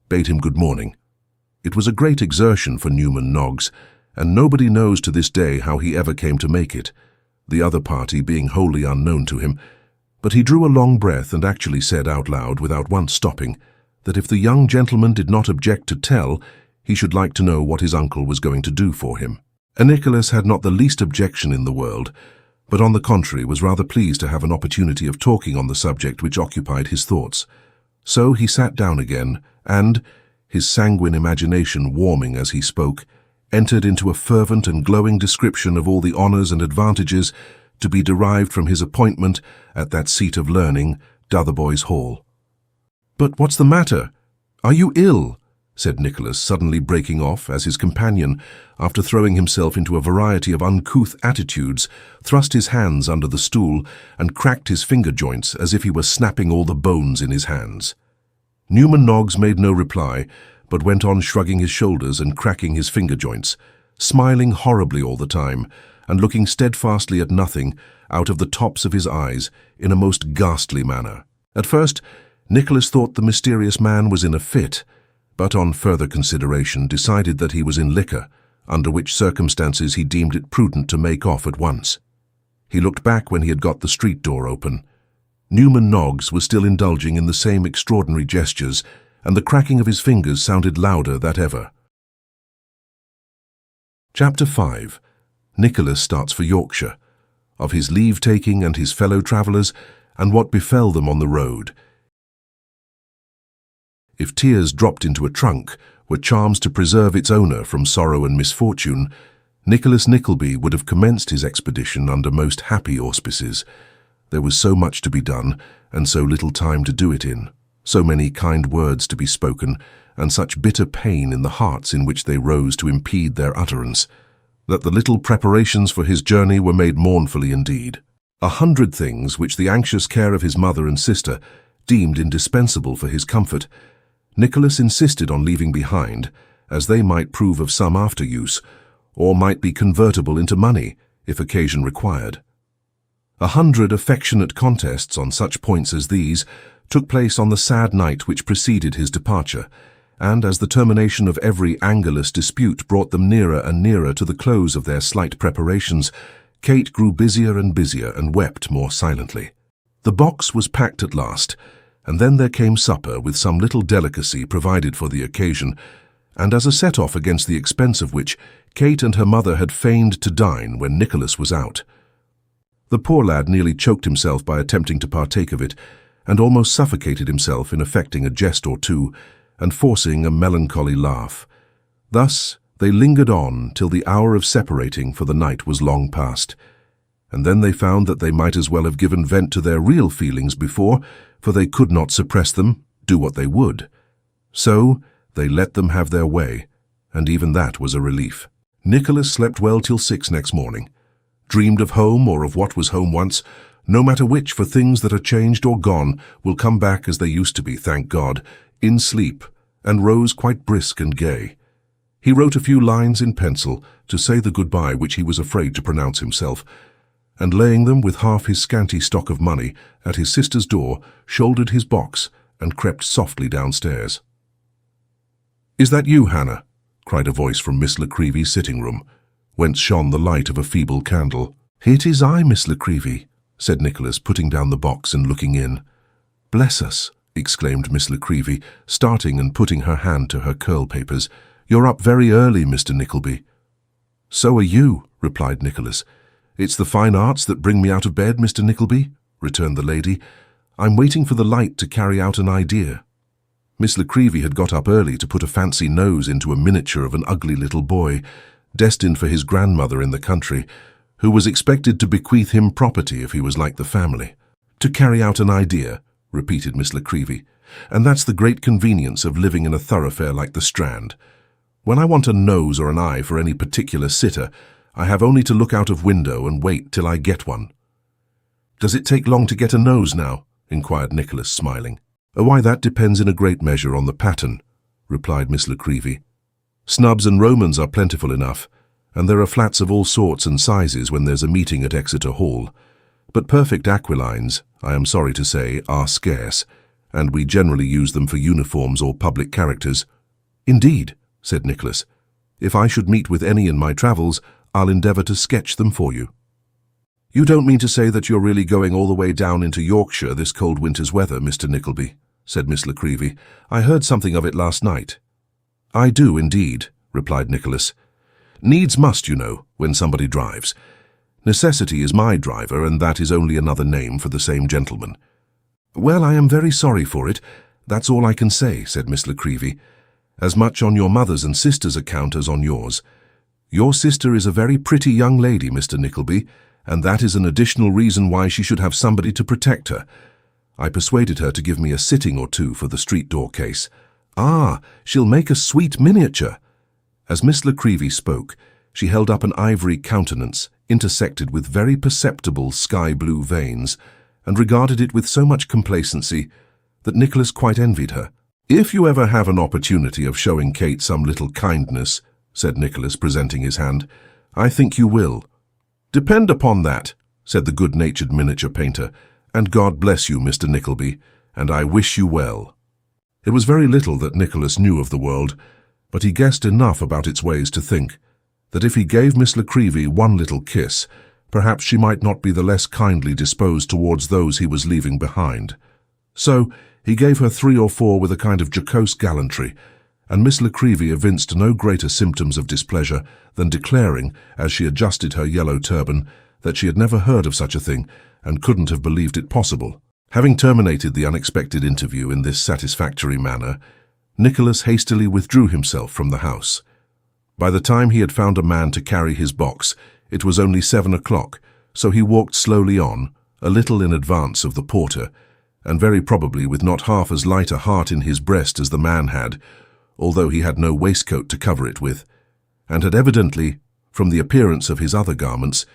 bade him good morning. It was a great exertion for Newman Noggs, and nobody knows to this day how he ever came to make it, the other party being wholly unknown to him, but he drew a long breath and actually said out loud, without once stopping, that if the young gentleman did not object to tell, he should like to know what his uncle was going to do for him. And Nicholas had not the least objection in the world, but on the contrary was rather pleased to have an opportunity of talking on the subject which occupied his thoughts. So he sat down again, and, his sanguine imagination warming as he spoke, entered into a fervent and glowing description of all the honours and advantages to be derived from his appointment at that seat of learning, Dotheboys Hall. "But what's the matter? Are you ill?" said Nicholas, suddenly breaking off as his companion, after throwing himself into a variety of uncouth attitudes, thrust his hands under the stool and cracked his finger joints as if he were snapping all the bones in his hands. Newman Noggs made no reply, but went on shrugging his shoulders and cracking his finger joints, smiling horribly all the time, and looking steadfastly at nothing out of the tops of his eyes in a most ghastly manner. At first, Nicholas thought the mysterious man was in a fit, but on further consideration decided that he was in liquor, under which circumstances he deemed it prudent to make off at once. He looked back when he had got the street door open. Newman Noggs was still indulging in the same extraordinary gestures, and the cracking of his fingers sounded louder than ever. Chapter 5. Nicholas starts for Yorkshire. Of his leave-taking and his fellow travellers, and what befell them on the road. If tears dropped into a trunk were charms to preserve its owner from sorrow and misfortune, Nicholas Nickleby would have commenced his expedition under most happy auspices. There was so much to be done, and so little time to do it in, so many kind words to be spoken, and such bitter pain in the hearts in which they rose to impede their utterance, that the little preparations for his journey were made mournfully indeed. 100 things which the anxious care of his mother and sister deemed indispensable for his comfort, Nicholas insisted on leaving behind, as they might prove of some after use, or might be convertible into money, if occasion required. 100 affectionate contests on such points as these took place on the sad night which preceded his departure, and as the termination of every angerless dispute brought them nearer and nearer to the close of their slight preparations, Kate grew busier and wept more silently. The box was packed at last, and then there came supper with some little delicacy provided for the occasion, and as a set-off against the expense of which Kate and her mother had feigned to dine when Nicholas was out. The poor lad nearly choked himself by attempting to partake of it, and almost suffocated himself in affecting a jest or two, and forcing a melancholy laugh. Thus they lingered on till the hour of separating, for the night was long past. And then they found that they might as well have given vent to their real feelings before, for they could not suppress them, do what they would. So they let them have their way, and even that was a relief. Nicholas slept well till 6 next morning, dreamed of home or of what was home once, no matter which, for things that are changed or gone will come back as they used to be, thank God, in sleep, and rose quite brisk and gay. He wrote a few lines in pencil to say the goodbye which he was afraid to pronounce himself, and laying them with half his scanty stock of money at his sister's door, shouldered his box and crept softly downstairs. "Is that you, Hannah?" cried a voice from Miss La Creevy's sitting-room, whence shone the light of a feeble candle. "It is I, Miss La Creevy," said Nicholas, putting down the box and looking in. "Bless us," exclaimed Miss La Creevy, starting and putting her hand to her curl-papers. "You're up very early, Mr. Nickleby." "So are you," replied Nicholas. "It's the fine arts that bring me out of bed, Mr. Nickleby," returned the lady. "I'm waiting for the light to carry out an idea." Miss La Creevy had got up early to put a fancy nose into a miniature of an ugly little boy, destined for his grandmother in the country, who was expected to bequeath him property if he was like the family. "To carry out an idea," repeated Miss La Creevy, "and that's the great convenience of living in a thoroughfare like the Strand. When I want a nose or an eye for any particular sitter, I have only to look out of window and wait till I get one." "Does it take long to get a nose now?" inquired Nicholas, smiling. "Oh, why, that depends in a great measure on the pattern," replied Miss La Creevy. "Snubs and Romans are plentiful enough, and there are flats of all sorts and sizes when there's a meeting at Exeter Hall. But perfect aquilines, I am sorry to say, are scarce, and we generally use them for uniforms or public characters." "Indeed," said Nicholas. "If I should meet with any in my travels, I'll endeavour to sketch them for you." "You don't mean to say that you're really going all the way down into Yorkshire this cold winter's weather, Mr. Nickleby?" said Miss La Creevy. "I heard something of it last night." "I do, indeed," replied Nicholas. "Needs must, you know, when somebody drives. Necessity is my driver, and that is only another name for the same gentleman." "Well, I am very sorry for it. That's all I can say," said Miss La Creevy. "As much on your mother's and sister's account as on yours. Your sister is a very pretty young lady, Mr. Nickleby, and that is an additional reason why she should have somebody to protect her. I persuaded her to give me a sitting or two for the street door case. Ah, she'll make a sweet miniature." As Miss La Creevy spoke, she held up an ivory countenance, intersected with very perceptible sky-blue veins, and regarded it with so much complacency that Nicholas quite envied her. "If you ever have an opportunity of showing Kate some little kindness," said Nicholas, presenting his hand, "I think you will." "Depend upon that," said the good-natured miniature painter, "and God bless you, Mr. Nickleby, and I wish you well." It was very little that Nicholas knew of the world, but he guessed enough about its ways to think that if he gave Miss La Creevy one little kiss, perhaps she might not be the less kindly disposed towards those he was leaving behind. So he gave her 3 or 4 with a kind of jocose gallantry, and Miss La Creevy evinced no greater symptoms of displeasure than declaring, as she adjusted her yellow turban, that she had never heard of such a thing, and couldn't have believed it possible. Having terminated the unexpected interview in this satisfactory manner, Nicholas hastily withdrew himself from the house. By the time he had found a man to carry his box, it was only 7 o'clock, so he walked slowly on, a little in advance of the porter, and very probably with not half as light a heart in his breast as the man had, although he had no waistcoat to cover it with, and had evidently, from the appearance of his other garments,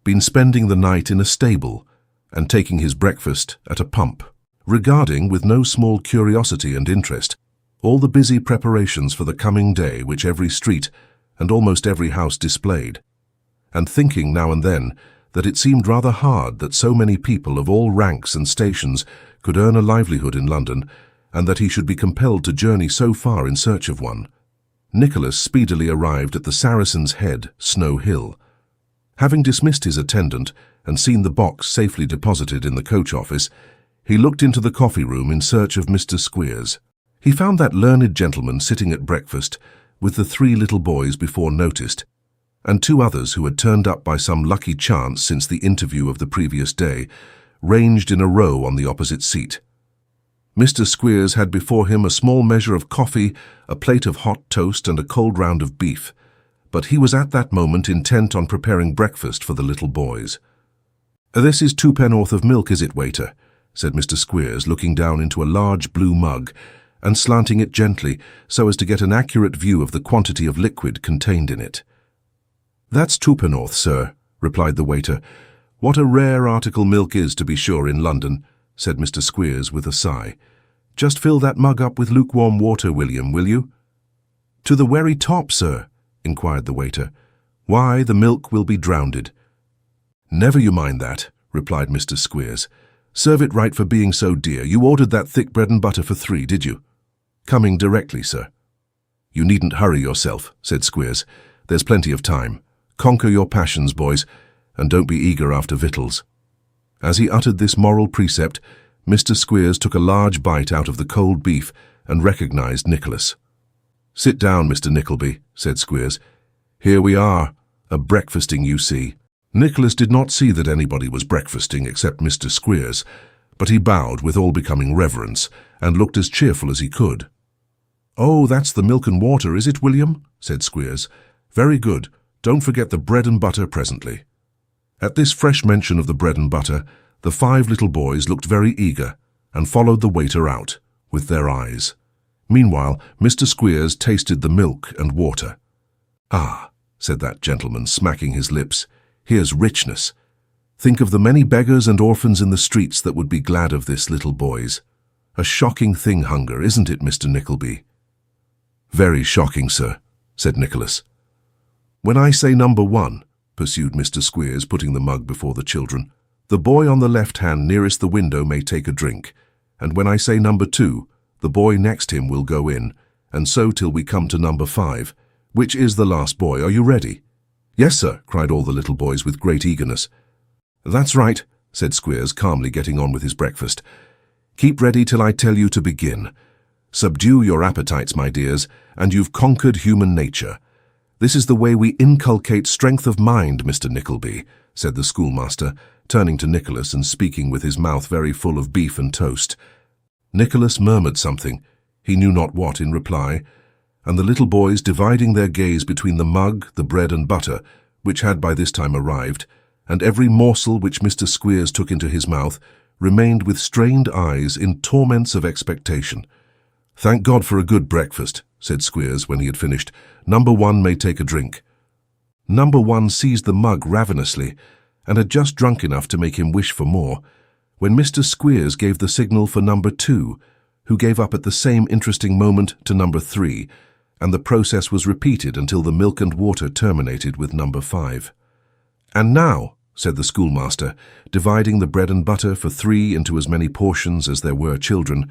been spending the night in a stable and taking his breakfast at a pump, regarding with no small curiosity and interest all the busy preparations for the coming day which every street and almost every house displayed, and thinking now and then that it seemed rather hard that so many people of all ranks and stations could earn a livelihood in London, and that he should be compelled to journey so far in search of one. Nicholas speedily arrived at the Saracen's Head, Snow Hill. Having dismissed his attendant and seen the box safely deposited in the coach office, he looked into the coffee room in search of Mr. Squeers. He found that learned gentleman sitting at breakfast with the 3 little boys before noticed, and 2 others who had turned up by some lucky chance since the interview of the previous day, ranged in a row on the opposite seat. Mr. Squeers had before him a small measure of coffee, a plate of hot toast, and a cold round of beef, but he was at that moment intent on preparing breakfast for the little boys. "This is 2 pennorth of milk, is it, waiter?" said Mr. Squeers, looking down into a large blue mug and slanting it gently so as to get an accurate view of the quantity of liquid contained in it. "That's 2 pennorth, sir," replied the waiter. "What a rare article milk is, to be sure, in London," said Mr. Squeers with a sigh. "Just fill that mug up with lukewarm water, William, will you?" "To the very top, sir?" inquired the waiter. "Why, the milk will be drowned." "Never you mind that," replied Mr. Squeers. "Serve it right for being so dear. You ordered that thick bread and butter for 3, did you?" "Coming directly, sir." "You needn't hurry yourself," said Squeers. "There's plenty of time. Conquer your passions, boys, and don't be eager after victuals." As he uttered this moral precept, Mr. Squeers took a large bite out of the cold beef and recognized Nicholas. "Sit down, Mr. Nickleby," said Squeers. "Here we are, a-breakfasting, you see." Nicholas did not see that anybody was breakfasting except Mr. Squeers, but he bowed with all becoming reverence and looked as cheerful as he could. "Oh, that's the milk and water, is it, William?" said Squeers. "Very good. Don't forget the bread and butter presently." At this fresh mention of the bread and butter, the 5 little boys looked very eager and followed the waiter out with their eyes. Meanwhile, Mr. Squeers tasted the milk and water. "Ah," said that gentleman, smacking his lips, "here's richness. Think of the many beggars and orphans in the streets that would be glad of this, little boys. A shocking thing, hunger, isn't it, Mr. Nickleby?" "Very shocking, sir," said Nicholas. "When I say number 1, pursued Mr. Squeers, putting the mug before the children, "the boy on the left hand nearest the window may take a drink, and when I say number 2, the boy next him will go in, and so till we come to number 5, which is the last boy. Are you ready?" "Yes, sir," cried all the little boys with great eagerness. "That's right," said Squeers, calmly getting on with his breakfast. "Keep ready till I tell you to begin. Subdue your appetites, my dears, and you've conquered human nature. This is the way we inculcate strength of mind, Mr. Nickleby," said the schoolmaster, turning to Nicholas and speaking with his mouth very full of beef and toast. Nicholas murmured something, he knew not what, in reply, and the little boys, dividing their gaze between the mug, the bread and butter, which had by this time arrived, and every morsel which Mr. Squeers took into his mouth, remained with strained eyes in torments of expectation. "Thank God for a good breakfast," said Squeers when he had finished. "Number 1 may take a drink." Number 1 seized the mug ravenously, and had just drunk enough to make him wish for more, when Mr. Squeers gave the signal for number 2, who gave up at the same interesting moment to number 3, and the process was repeated until the milk and water terminated with number 5. "And now," said the schoolmaster, dividing the bread and butter for 3 into as many portions as there were children,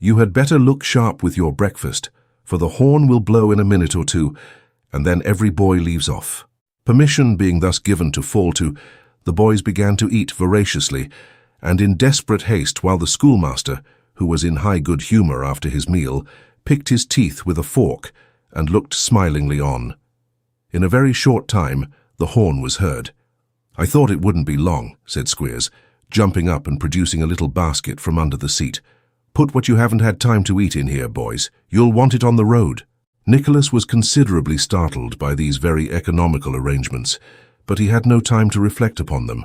"you had better look sharp with your breakfast, for the horn will blow in a minute or 2, and then every boy leaves off." Permission being thus given to fall to, the boys began to eat voraciously, and in desperate haste, while the schoolmaster, who was in high good humour after his meal, picked his teeth with a fork and looked smilingly on. In a very short time, the horn was heard. "I thought it wouldn't be long," said Squeers. jumping up and producing a little basket from under the seat. "Put what you haven't had time to eat in here, boys. You'll want it on the road." Nicholas was considerably startled by these very economical arrangements, but he had no time to reflect upon them,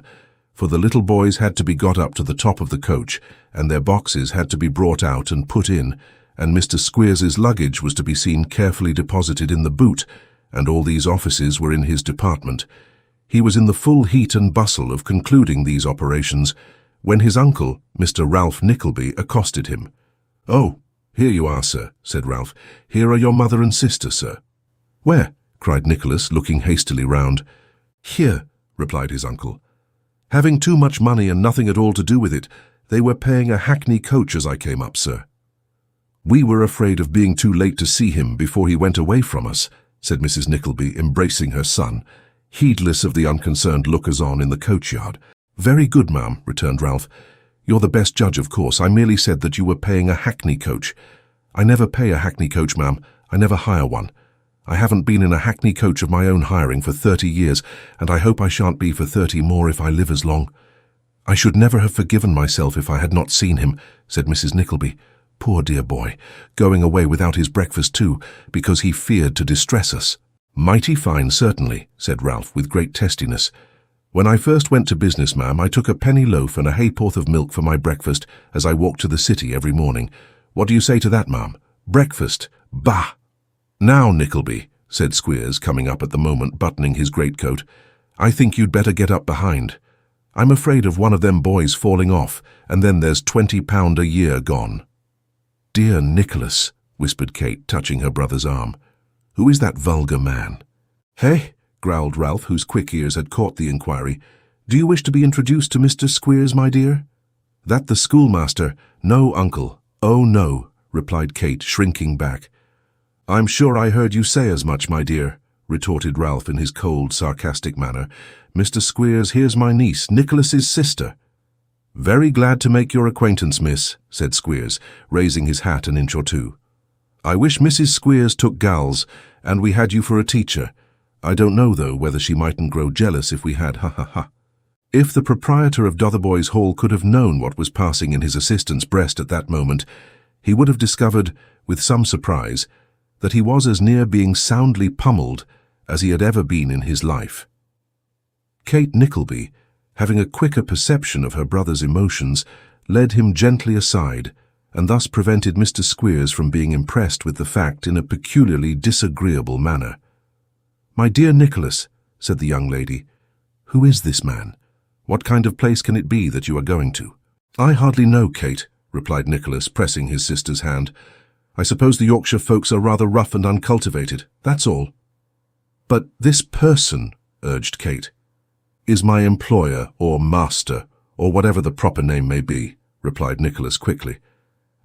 for the little boys had to be got up to the top of the coach, and their boxes had to be brought out and put in, and Mr. Squeers's luggage was to be seen carefully deposited in the boot, and all these offices were in his department. He was in the full heat and bustle of concluding these operations when his uncle, Mr. Ralph Nickleby, accosted him. "Oh, here you are, sir," said Ralph. "Here are your mother and sister, sir." "Where?" cried Nicholas, looking hastily round. "Here," replied his uncle. "Having too much money and nothing at all to do with it, they were paying a hackney coach as I came up, sir." "We were afraid of being too late to see him before he went away from us," said Mrs. Nickleby, embracing her son, heedless of the unconcerned lookers-on in the coach-yard. "Very good, ma'am," returned Ralph. "You're the best judge, of course. I merely said that you were paying a hackney coach. I never pay a hackney coach, ma'am. I never hire one. I haven't been in a hackney coach of my own hiring for 30 years, and I hope I shan't be for 30 more if I live as long." "I should never have forgiven myself if I had not seen him," said Mrs. Nickleby. "Poor dear boy, going away without his breakfast too, because he feared to distress us." "Mighty fine, certainly," said Ralph with great testiness. "When I first went to business, ma'am, I took a penny loaf and a ha'porth of milk for my breakfast as I walked to the city every morning. What do you say to that, ma'am? Breakfast? Bah!" "Now, Nickleby," said Squeers, coming up at the moment, buttoning his greatcoat, "I think you'd better get up behind. I'm afraid of one of them boys falling off, and then there's £20 a year gone." "Dear Nicholas," whispered Kate, touching her brother's arm. "Who is that vulgar man?" "Hey?" growled Ralph, whose quick ears had caught the inquiry. "Do you wish to be introduced to Mr. Squeers, my dear?" "That the schoolmaster? No, uncle. Oh, no," replied Kate, shrinking back. "I'm sure I heard you say as much, my dear," retorted Ralph in his cold, sarcastic manner. "Mr. Squeers, here's my niece, Nicholas's sister." "Very glad to make your acquaintance, miss," said Squeers, raising his hat an inch or two. "I wish Mrs. Squeers took gals, and we had you for a teacher. I don't know, though, whether she mightn't grow jealous if we had, ha ha ha." If the proprietor of Dotheboys Hall could have known what was passing in his assistant's breast at that moment, he would have discovered, with some surprise, that he was as near being soundly pummelled as he had ever been in his life. Kate Nickleby, having a quicker perception of her brother's emotions, led him gently aside, and thus prevented Mr. Squeers from being impressed with the fact in a peculiarly disagreeable manner. "My dear Nicholas," said the young lady, "who is this man? What kind of place can it be that you are going to?" "I hardly know, Kate," replied Nicholas, pressing his sister's hand. "I suppose the Yorkshire folks are rather rough and uncultivated, that's all." "But this person," urged Kate. "Is my employer, or master, or whatever the proper name may be," replied Nicholas quickly.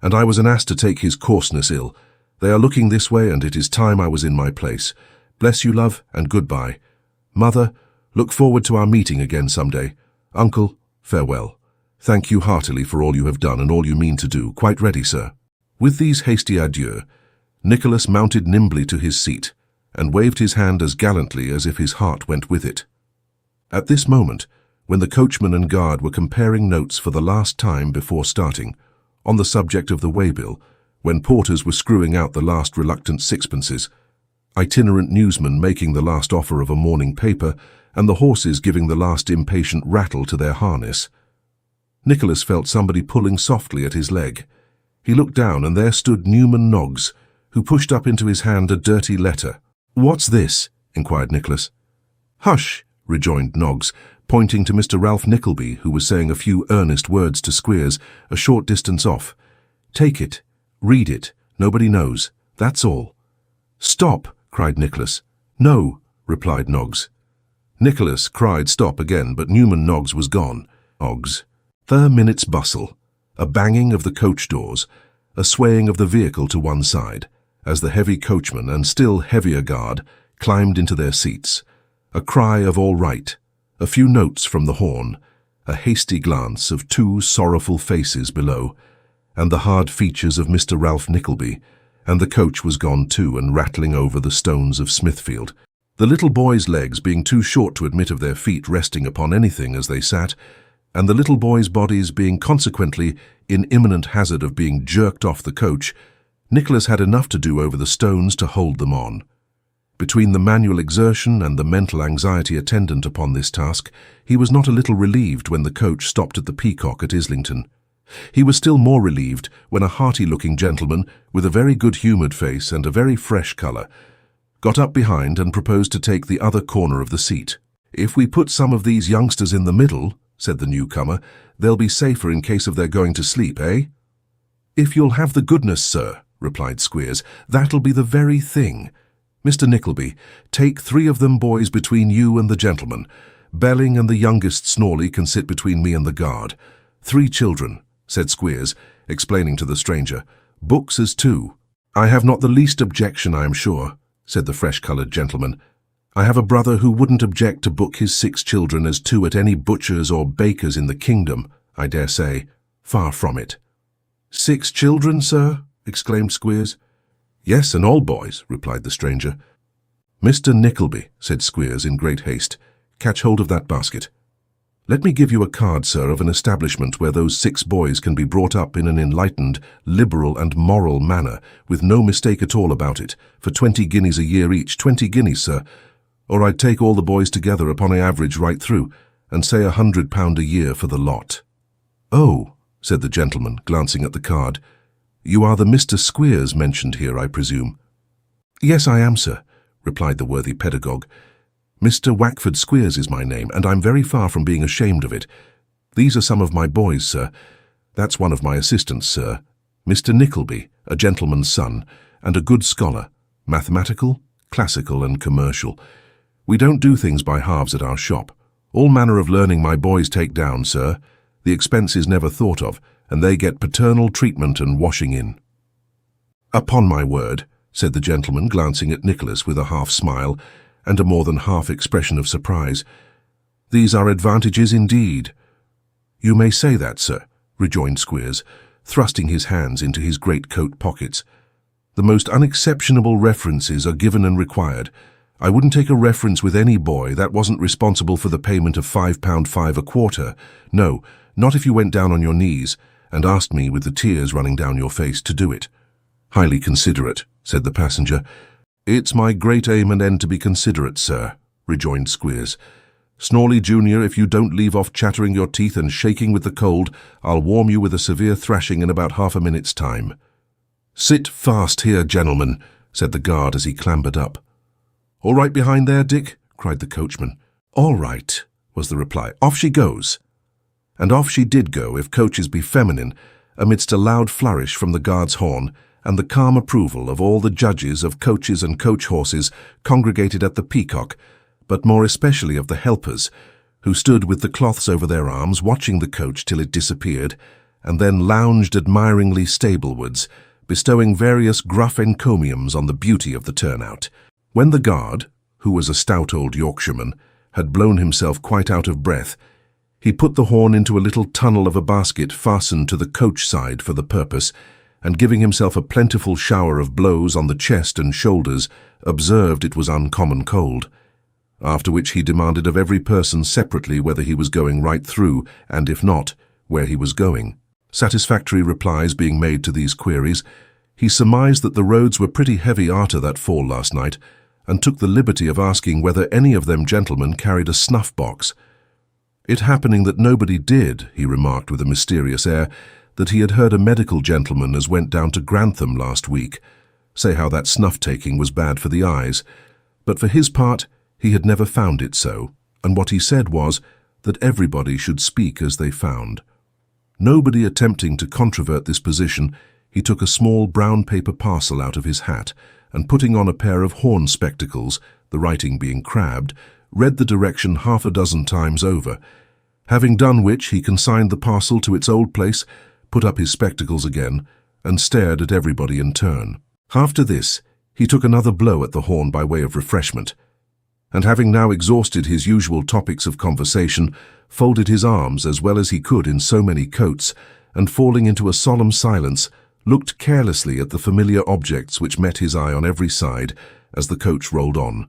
"And I was an ass to take his coarseness ill. They are looking this way, and it is time I was in my place. Bless you, love, and goodbye. Mother, look forward to our meeting again some day. Uncle, farewell. Thank you heartily for all you have done and all you mean to do. Quite ready, sir." With these hasty adieux, Nicholas mounted nimbly to his seat, and waved his hand as gallantly as if his heart went with it. At this moment, when the coachman and guard were comparing notes for the last time before starting, on the subject of the waybill, when porters were screwing out the last reluctant sixpences, itinerant newsmen making the last offer of a morning paper, and the horses giving the last impatient rattle to their harness, Nicholas felt somebody pulling softly at his leg. He looked down, and there stood Newman Noggs, who pushed up into his hand a dirty letter. "What's this?" inquired Nicholas. "Hush," rejoined Noggs, pointing to Mr. Ralph Nickleby, who was saying a few earnest words to Squeers a short distance off. "Take it. Read it. Nobody knows. That's all." "Stop," cried Nicholas. "No," replied Noggs. Nicholas cried stop again, but Newman Noggs was gone. Noggs. A minute's bustle, a banging of the coach doors, a swaying of the vehicle to one side, as the heavy coachman and still heavier guard climbed into their seats, a cry of all right, a few notes from the horn, a hasty glance of two sorrowful faces below, and the hard features of Mr. Ralph Nickleby, and the coach was gone too and rattling over the stones of Smithfield. The little boys' legs being too short to admit of their feet resting upon anything as they sat, and the little boys' bodies being consequently in imminent hazard of being jerked off the coach, Nicholas had enough to do over the stones to hold them on. Between the manual exertion and the mental anxiety attendant upon this task, he was not a little relieved when the coach stopped at the Peacock at Islington. He was still more relieved when a hearty-looking gentleman, with a very good-humoured face and a very fresh colour, got up behind and proposed to take the other corner of the seat. "If we put some of these youngsters in the middle," said the newcomer, "they'll be safer in case of their going to sleep, eh?" "If you'll have the goodness, sir," replied Squeers, "that'll be the very thing. Mr. Nickleby, take 3 of them boys between you and the gentleman. Belling and the youngest Snorley can sit between me and the guard. 3 children," said Squeers, explaining to the stranger. "Books as 2. "I have not the least objection, I am sure," said the fresh-coloured gentleman. "I have a brother who wouldn't object to book his 6 children as 2 at any butcher's or baker's in the kingdom, I dare say. Far from it." "6 children, sir?" exclaimed Squeers. "Yes, and all boys," replied the stranger. "Mr. Nickleby," said Squeers in great haste, "catch hold of that basket. Let me give you a card, sir, of an establishment where those 6 boys can be brought up in an enlightened, liberal and moral manner, with no mistake at all about it, for 20 guineas a year each. 20 guineas, sir. Or I'd take all the boys together upon an average right through, and say £100 a year for the lot." "Oh," said the gentleman, glancing at the card, "you are the Mr. Squeers mentioned here, I presume?" "Yes, I am, sir," replied the worthy pedagogue. "Mr. Wackford Squeers is my name, and I'm very far from being ashamed of it. These are some of my boys, sir. That's one of my assistants, sir. Mr. Nickleby, a gentleman's son, and a good scholar, mathematical, classical, and commercial. We don't do things by halves at our shop. All manner of learning my boys take down, sir. The expense is never thought of, and they get paternal treatment and washing in." "Upon my word," said the gentleman, glancing at Nicholas with a half-smile and a more than half expression of surprise. "These are advantages indeed." "You may say that, sir," rejoined Squeers, thrusting his hands into his great-coat pockets. "The most unexceptionable references are given and required. I wouldn't take a reference with any boy that wasn't responsible for the payment of £5.5 a quarter. No, not if you went down on your knees and asked me with the tears running down your face to do it." "Highly considerate," said the passenger. "It's my great aim and end to be considerate, sir," rejoined Squeers. "Snorley Junior, if you don't leave off chattering your teeth and shaking with the cold, I'll warm you with a severe thrashing in about half a minute's time." "Sit fast here, gentlemen," said the guard as he clambered up. "All right behind there, Dick?" cried the coachman. "All right," was the reply. "Off she goes." And off she did go, if coaches be feminine, amidst a loud flourish from the guard's horn, and the calm approval of all the judges of coaches and coach-horses congregated at the Peacock, but more especially of the helpers, who stood with the cloths over their arms watching the coach till it disappeared, and then lounged admiringly stablewards, bestowing various gruff encomiums on the beauty of the turnout. When the guard, who was a stout old Yorkshireman, had blown himself quite out of breath, he put the horn into a little tunnel of a basket fastened to the coach side for the purpose, and giving himself a plentiful shower of blows on the chest and shoulders, observed it was uncommon cold. After which he demanded of every person separately whether he was going right through, and if not, where he was going. Satisfactory replies being made to these queries, he surmised that the roads were pretty heavy arter that fall last night, and took the liberty of asking whether any of them gentlemen carried a snuff-box. It happening that nobody did, he remarked with a mysterious air, that he had heard a medical gentleman as went down to Grantham last week say how that snuff-taking was bad for the eyes, but for his part he had never found it so, and what he said was that everybody should speak as they found. Nobody attempting to controvert this position, he took a small brown paper parcel out of his hat, and putting on a pair of horn spectacles, the writing being crabbed, read the direction half a dozen times over, having done which he consigned the parcel to its old place, put up his spectacles again, and stared at everybody in turn. After this, he took another blow at the horn by way of refreshment, and having now exhausted his usual topics of conversation, folded his arms as well as he could in so many coats, and falling into a solemn silence, looked carelessly at the familiar objects which met his eye on every side as the coach rolled on,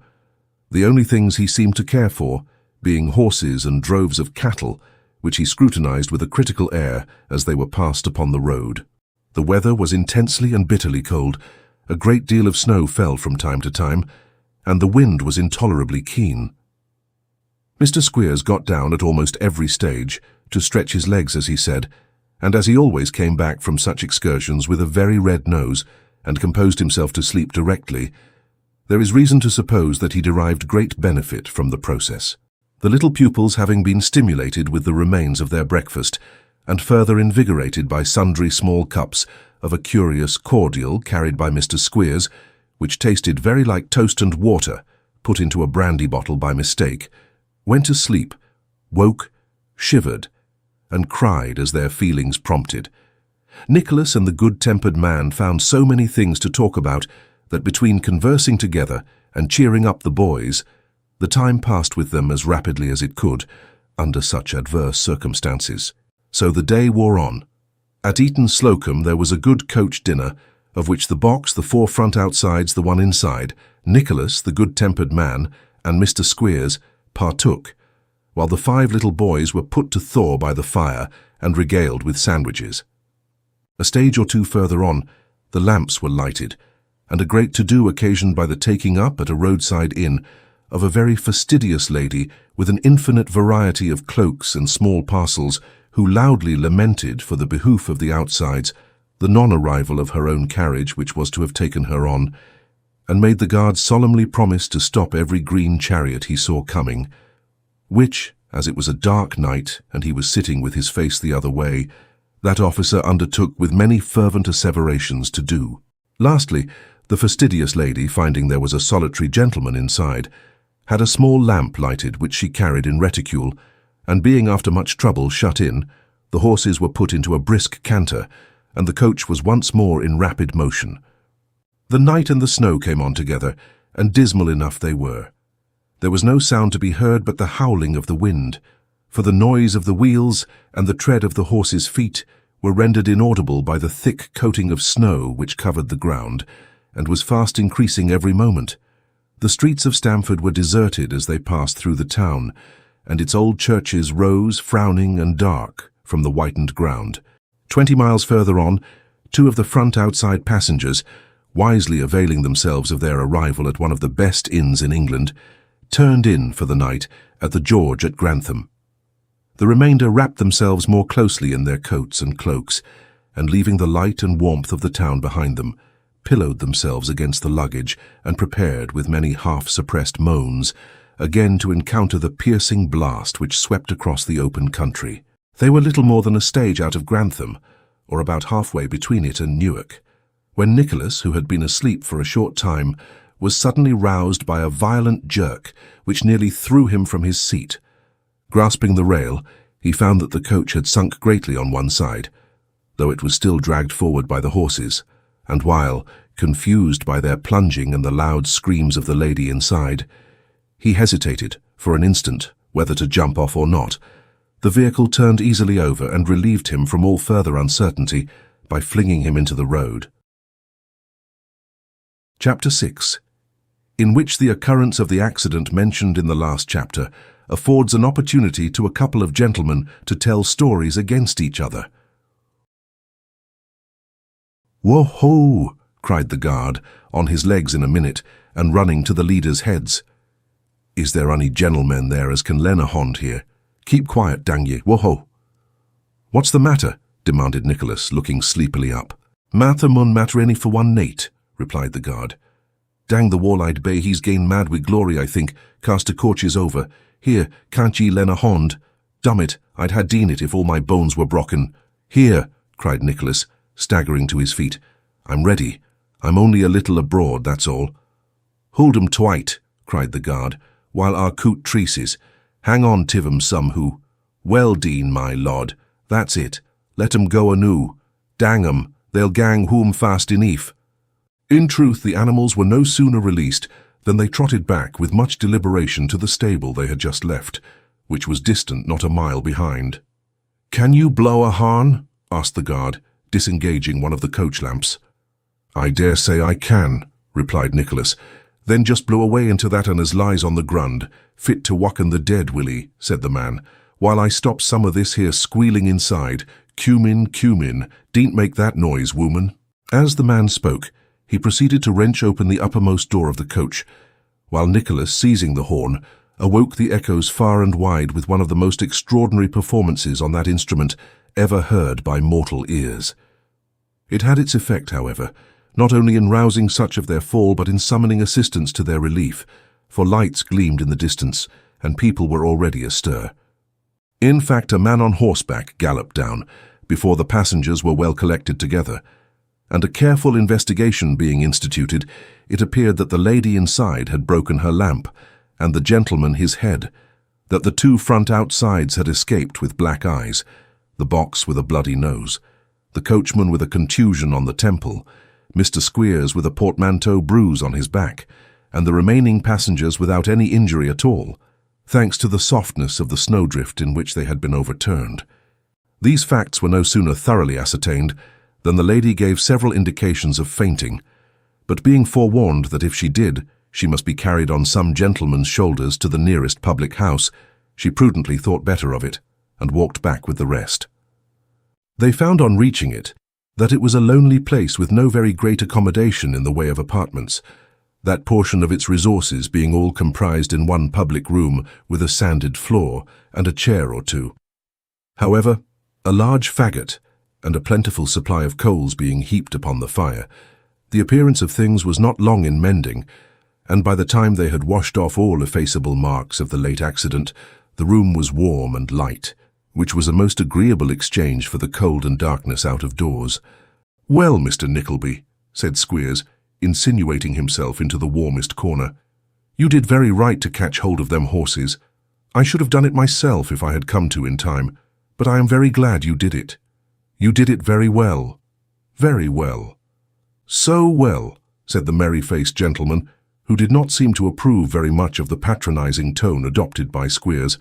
the only things he seemed to care for being horses and droves of cattle, which he scrutinized with a critical air as they were passed upon the road. The weather was intensely and bitterly cold, a great deal of snow fell from time to time, and the wind was intolerably keen. Mr. Squeers got down at almost every stage, to stretch his legs as he said, and as he always came back from such excursions with a very red nose, and composed himself to sleep directly, there is reason to suppose that he derived great benefit from the process. The little pupils having been stimulated with the remains of their breakfast, and further invigorated by sundry small cups of a curious cordial carried by Mr. Squeers, which tasted very like toast and water, put into a brandy bottle by mistake, went to sleep, woke, shivered, and cried as their feelings prompted. Nicholas and the good-tempered man found so many things to talk about that between conversing together and cheering up the boys, the time passed with them as rapidly as it could, under such adverse circumstances. So the day wore on. At Eton Slocombe there was a good coach dinner, of which the box, the 4 front outsides, the 1 inside, Nicholas, the good-tempered man, and Mr. Squeers partook, while the 5 little boys were put to thaw by the fire and regaled with sandwiches. A stage or 2 further on, the lamps were lighted, and a great to-do occasioned by the taking up at a roadside inn of a very fastidious lady with an infinite variety of cloaks and small parcels, who loudly lamented for the behoof of the outsides the non-arrival of her own carriage which was to have taken her on, and made the guard solemnly promise to stop every green chariot he saw coming, which, as it was a dark night and he was sitting with his face the other way, that officer undertook with many fervent asseverations to do. Lastly, the fastidious lady, finding there was a solitary gentleman inside, had a small lamp lighted which she carried in reticule, and being after much trouble shut in, the horses were put into a brisk canter, and the coach was once more in rapid motion. The night and the snow came on together, and dismal enough they were. There was no sound to be heard but the howling of the wind, for the noise of the wheels and the tread of the horses' feet were rendered inaudible by the thick coating of snow which covered the ground, and was fast increasing every moment. The streets of Stamford were deserted as they passed through the town, and its old churches rose, frowning and dark, from the whitened ground. 20 miles further on, 2 of the front outside passengers, wisely availing themselves of their arrival at one of the best inns in England, turned in for the night at the George at Grantham. The remainder wrapped themselves more closely in their coats and cloaks, and leaving the light and warmth of the town behind them, pillowed themselves against the luggage and prepared, with many half-suppressed moans, again to encounter the piercing blast which swept across the open country. They were little more than a stage out of Grantham, or about halfway between it and Newark, when Nicholas, who had been asleep for a short time, was suddenly roused by a violent jerk which nearly threw him from his seat. Grasping the rail, he found that the coach had sunk greatly on one side, though it was still dragged forward by the horses, and while, confused by their plunging and the loud screams of the lady inside, he hesitated for an instant whether to jump off or not, the vehicle turned easily over and relieved him from all further uncertainty by flinging him into the road. Chapter 6, in which the occurrence of the accident mentioned in the last chapter affords an opportunity to a couple of gentlemen to tell stories against each other. "Whoa-ho!" cried the guard, on his legs in a minute, and running to the leaders' heads. "Is there any gentlemen there as can lend a hand here? Keep quiet, dang ye, whoa-ho!" "What's the matter?" demanded Nicholas, looking sleepily up. "Matter mun matter any for one night," replied the guard. "Dang the wall-eyed bay, he's gained mad with glory, I think, cast the coach is over. Here, can't ye lend a hand? Dumn it, I'd ha' deen it if all my bones were broken." "Here," cried Nicholas, staggering to his feet. "I'm ready. I'm only a little abroad, that's all." "Hold 'em tight," cried the guard, "while our coot treaces. Hang on tiv 'em some who. Well, Dean, my lord, that's it. Let 'em go anew. Dang 'em, they'll gang whoom fast enough." In truth, the animals were no sooner released than they trotted back with much deliberation to the stable they had just left, which was distant not a mile behind. "Can you blow a horn?" asked the guard, disengaging one of the coach lamps. "I dare say I can," replied Nicholas. "Then just blow away into that un as lies on the grund, fit to wakken the dead, will he?" said the man, while I stop some of this here squealing inside. Cumin, cumin, dean't make that noise, woman." As the man spoke, he proceeded to wrench open the uppermost door of the coach, while Nicholas, seizing the horn, awoke the echoes far and wide with one of the most extraordinary performances on that instrument ever heard by mortal ears. It had its effect, however, not only in rousing such of their fall but in summoning assistance to their relief, for lights gleamed in the distance and people were already astir. In fact, a man on horseback galloped down, before the passengers were well collected together, and a careful investigation being instituted, it appeared that the lady inside had broken her lamp, and the gentleman his head, that the two front outsides had escaped with black eyes, the box with a bloody nose, the coachman with a contusion on the temple, Mr. Squeers with a portmanteau bruise on his back, and the remaining passengers without any injury at all, thanks to the softness of the snowdrift in which they had been overturned. These facts were no sooner thoroughly ascertained than the lady gave several indications of fainting, but being forewarned that if she did, she must be carried on some gentleman's shoulders to the nearest public house, she prudently thought better of it, and walked back with the rest. They found on reaching it that it was a lonely place with no very great accommodation in the way of apartments, that portion of its resources being all comprised in one public room with a sanded floor and a chair or two. However, a large faggot and a plentiful supply of coals being heaped upon the fire, the appearance of things was not long in mending, and by the time they had washed off all effaceable marks of the late accident, the room was warm and light, which was a most agreeable exchange for the cold and darkness out of doors. "Well, Mr. Nickleby," said Squeers, insinuating himself into the warmest corner, "you did very right to catch hold of them horses. I should have done it myself if I had come to in time, but I am very glad you did it. You did it very well. Very well." "So well," said the merry-faced gentleman, who did not seem to approve very much of the patronizing tone adopted by Squeers,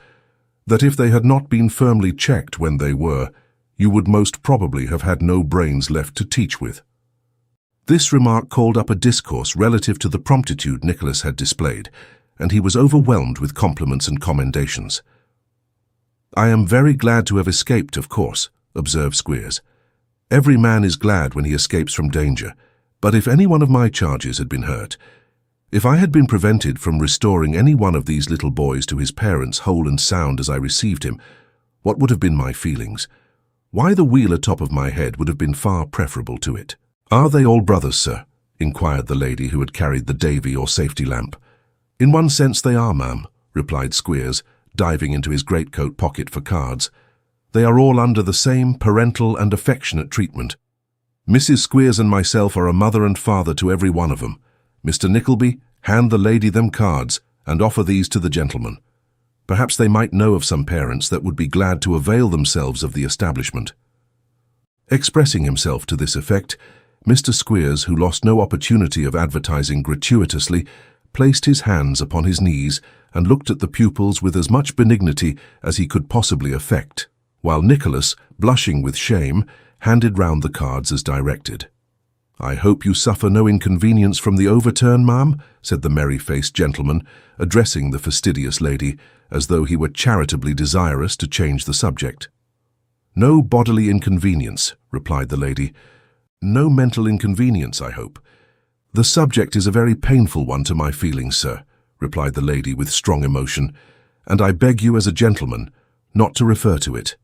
"that if they had not been firmly checked when they were, you would most probably have had no brains left to teach with." This remark called up a discourse relative to the promptitude Nicholas had displayed, and he was overwhelmed with compliments and commendations. "I am very glad to have escaped, of course," observed Squeers. "Every man is glad when he escapes from danger, but if any one of my charges had been hurt, if I had been prevented from restoring any one of these little boys to his parents whole and sound as I received him, what would have been my feelings? Why, the wheel atop of my head would have been far preferable to it." "Are they all brothers, sir?" inquired the lady who had carried the Davy or safety lamp. "In one sense they are, ma'am," replied Squeers, diving into his greatcoat pocket for cards. "They are all under the same parental and affectionate treatment. Mrs. Squeers and myself are a mother and father to every one of them. Mr. Nickleby, hand the lady them cards, and offer these to the gentleman. Perhaps they might know of some parents that would be glad to avail themselves of the establishment." Expressing himself to this effect, Mr. Squeers, who lost no opportunity of advertising gratuitously, placed his hands upon his knees and looked at the pupils with as much benignity as he could possibly affect, while Nicholas, blushing with shame, handed round the cards as directed. "I hope you suffer no inconvenience from the overturn, ma'am," said the merry-faced gentleman, addressing the fastidious lady, as though he were charitably desirous to change the subject. "No bodily inconvenience," replied the lady. "No mental inconvenience, I hope." "The subject is a very painful one to my feelings, sir," replied the lady with strong emotion, "and I beg you as a gentleman not to refer to it."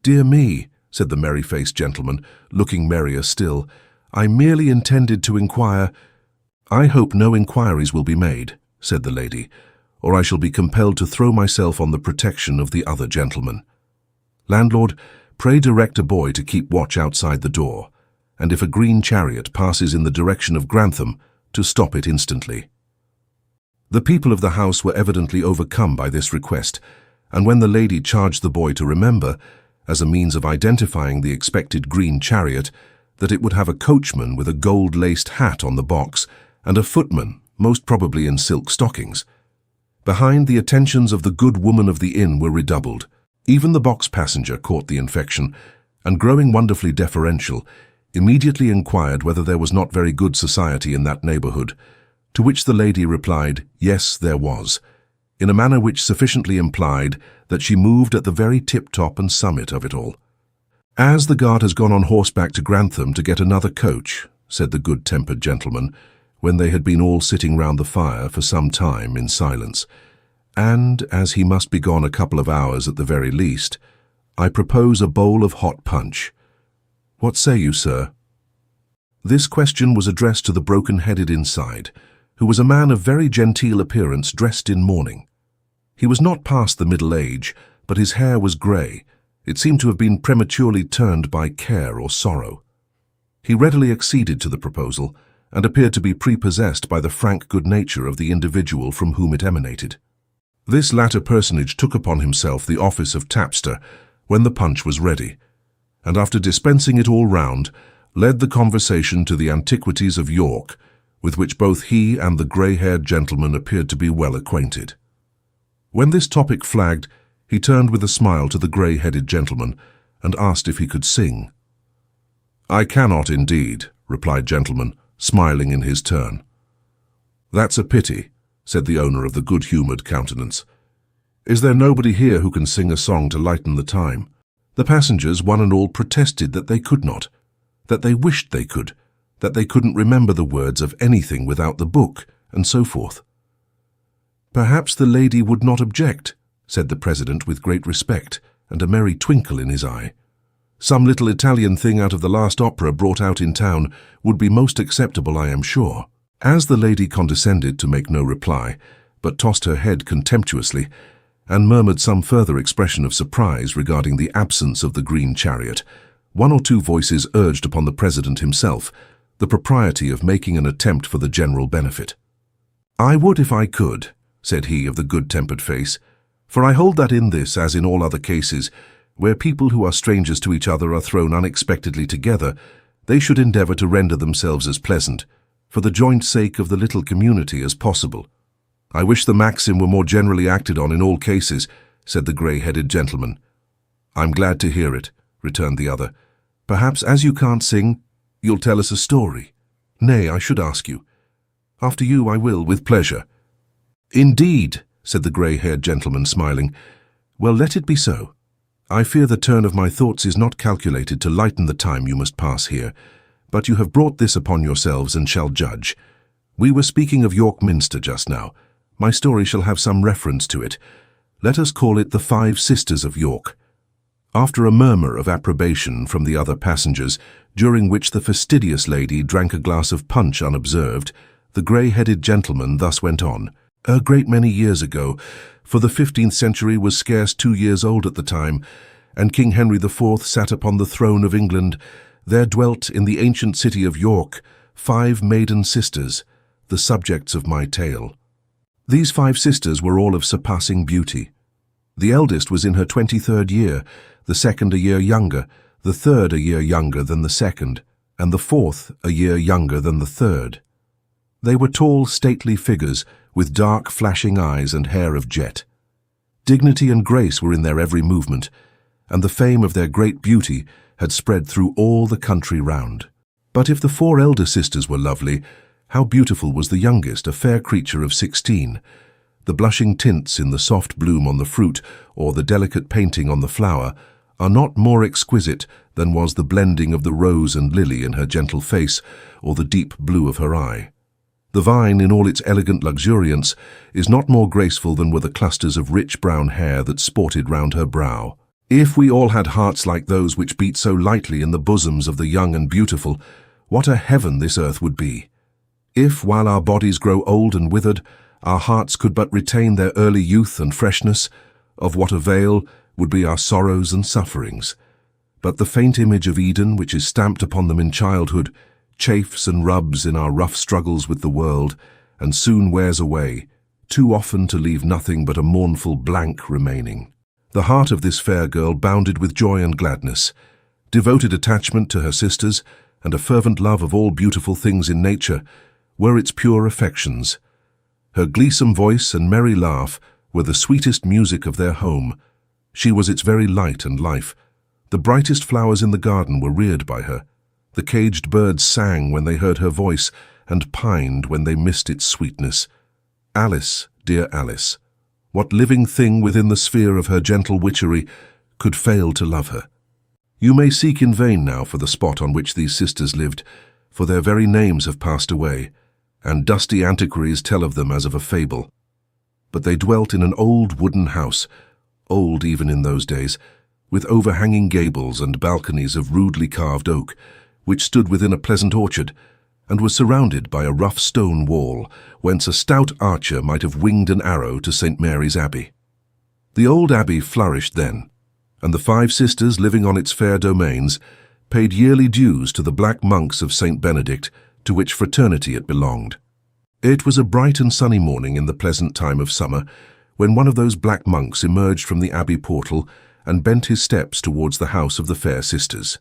"Dear me," said the merry-faced gentleman, looking merrier still, "I merely intended to inquire—" "I hope no inquiries will be made," said the lady, "or I shall be compelled to throw myself on the protection of the other gentleman. Landlord, pray direct a boy to keep watch outside the door, and if a green chariot passes in the direction of Grantham, to stop it instantly." The people of the house were evidently overcome by this request, and when the lady charged the boy to remember, as a means of identifying the expected green chariot, that it would have a coachman with a gold-laced hat on the box, and a footman, most probably in silk stockings. Behind, the attentions of the good woman of the inn were redoubled. Even the box passenger caught the infection, and growing wonderfully deferential, immediately inquired whether there was not very good society in that neighbourhood, to which the lady replied, yes, there was. in a manner which sufficiently implied that she moved at the very tip-top and summit of it all. "As the guard has gone on horseback to Grantham to get another coach," said the good-tempered gentleman, when they had been all sitting round the fire for some time in silence, "and as he must be gone a couple of hours at the very least, I propose a bowl of hot punch. What say you, sir?" This question was addressed to the broken-headed inside, who was a man of very genteel appearance dressed in mourning. He was not past the middle age, but his hair was grey. It seemed to have been prematurely turned by care or sorrow. He readily acceded to the proposal, and appeared to be prepossessed by the frank good nature of the individual from whom it emanated. This latter personage took upon himself the office of tapster when the punch was ready, and after dispensing it all round, led the conversation to the antiquities of York, with which both he and the grey-haired gentleman appeared to be well acquainted. When this topic flagged, he turned with a smile to the grey-headed gentleman, and asked if he could sing. "I cannot indeed," replied gentleman, smiling in his turn. "That's a pity," said the owner of the good-humoured countenance. "Is there nobody here who can sing a song to lighten the time?" The passengers, one and all, protested that they could not, that they wished they could, that they couldn't remember the words of anything without the book, and so forth. "Perhaps the lady would not object," said the president with great respect and a merry twinkle in his eye. "Some little Italian thing out of the last opera brought out in town would be most acceptable, I am sure." As the lady condescended to make no reply, but tossed her head contemptuously, and murmured some further expression of surprise regarding the absence of the green chariot, one or two voices urged upon the president himself the propriety of making an attempt for the general benefit. "I would if I could," said he of the good-tempered face, "for I hold that in this, as in all other cases, where people who are strangers to each other are thrown unexpectedly together, they should endeavour to render themselves as pleasant, for the joint sake of the little community, as possible. I wish the maxim were more generally acted on in all cases," said the grey-headed gentleman. "I'm glad to hear it," returned the other. "Perhaps, as you can't sing, you'll tell us a story." "Nay, I should ask you." "After you I will, with pleasure." "Indeed," said the grey-haired gentleman, smiling. "Well, let it be so. I fear the turn of my thoughts is not calculated to lighten the time you must pass here, but you have brought this upon yourselves and shall judge. We were speaking of York Minster just now. My story shall have some reference to it. Let us call it the 5 Sisters of York." After a murmur of approbation from the other passengers, during which the fastidious lady drank a glass of punch unobserved, the grey-headed gentleman thus went on. "A great many years ago, for the 15th century was scarce 2 years old at the time, and King Henry IV sat upon the throne of England, there dwelt in the ancient city of York 5 maiden sisters, the subjects of my tale. These 5 sisters were all of surpassing beauty. The eldest was in her 23rd year, the second a year younger, the third a year younger than the second, and the fourth a year younger than the third. They were tall, stately figures, with dark, flashing eyes and hair of jet. Dignity and grace were in their every movement, and the fame of their great beauty had spread through all the country round. But if the 4 elder sisters were lovely, how beautiful was the youngest, a fair creature of 16. The blushing tints in the soft bloom on the fruit, or the delicate painting on the flower, are not more exquisite than was the blending of the rose and lily in her gentle face, or the deep blue of her eye. The vine, in all its elegant luxuriance, is not more graceful than were the clusters of rich brown hair that sported round her brow. If we all had hearts like those which beat so lightly in the bosoms of the young and beautiful, what a heaven this earth would be! If, while our bodies grow old and withered, our hearts could but retain their early youth and freshness, of what avail would be our sorrows and sufferings? But the faint image of Eden, which is stamped upon them in childhood, chafes and rubs in our rough struggles with the world, and soon wears away, too often to leave nothing but a mournful blank remaining. The heart of this fair girl bounded with joy and gladness. Devoted attachment to her sisters, and a fervent love of all beautiful things in nature, were its pure affections. Her gleesome voice and merry laugh were the sweetest music of their home. She was its very light and life. The brightest flowers in the garden were reared by her. The caged birds sang when they heard her voice, and pined when they missed its sweetness. Alice, dear Alice, What living thing within the sphere of her gentle witchery could fail to love her? You may seek in vain now for the spot on which these sisters lived, for their very names have passed away, and dusty antiquaries tell of them as of a fable. But they dwelt in an old wooden house, old even in those days, with overhanging gables and balconies of rudely carved oak, which stood within a pleasant orchard, and was surrounded by a rough stone wall, whence a stout archer might have winged an arrow to St. Mary's Abbey. The old abbey flourished then, and the 5 sisters living on its fair domains paid yearly dues to the black monks of St. Benedict, to which fraternity it belonged. It was a bright and sunny morning in the pleasant time of summer, when one of those black monks emerged from the abbey portal and bent his steps towards the house of the fair sisters.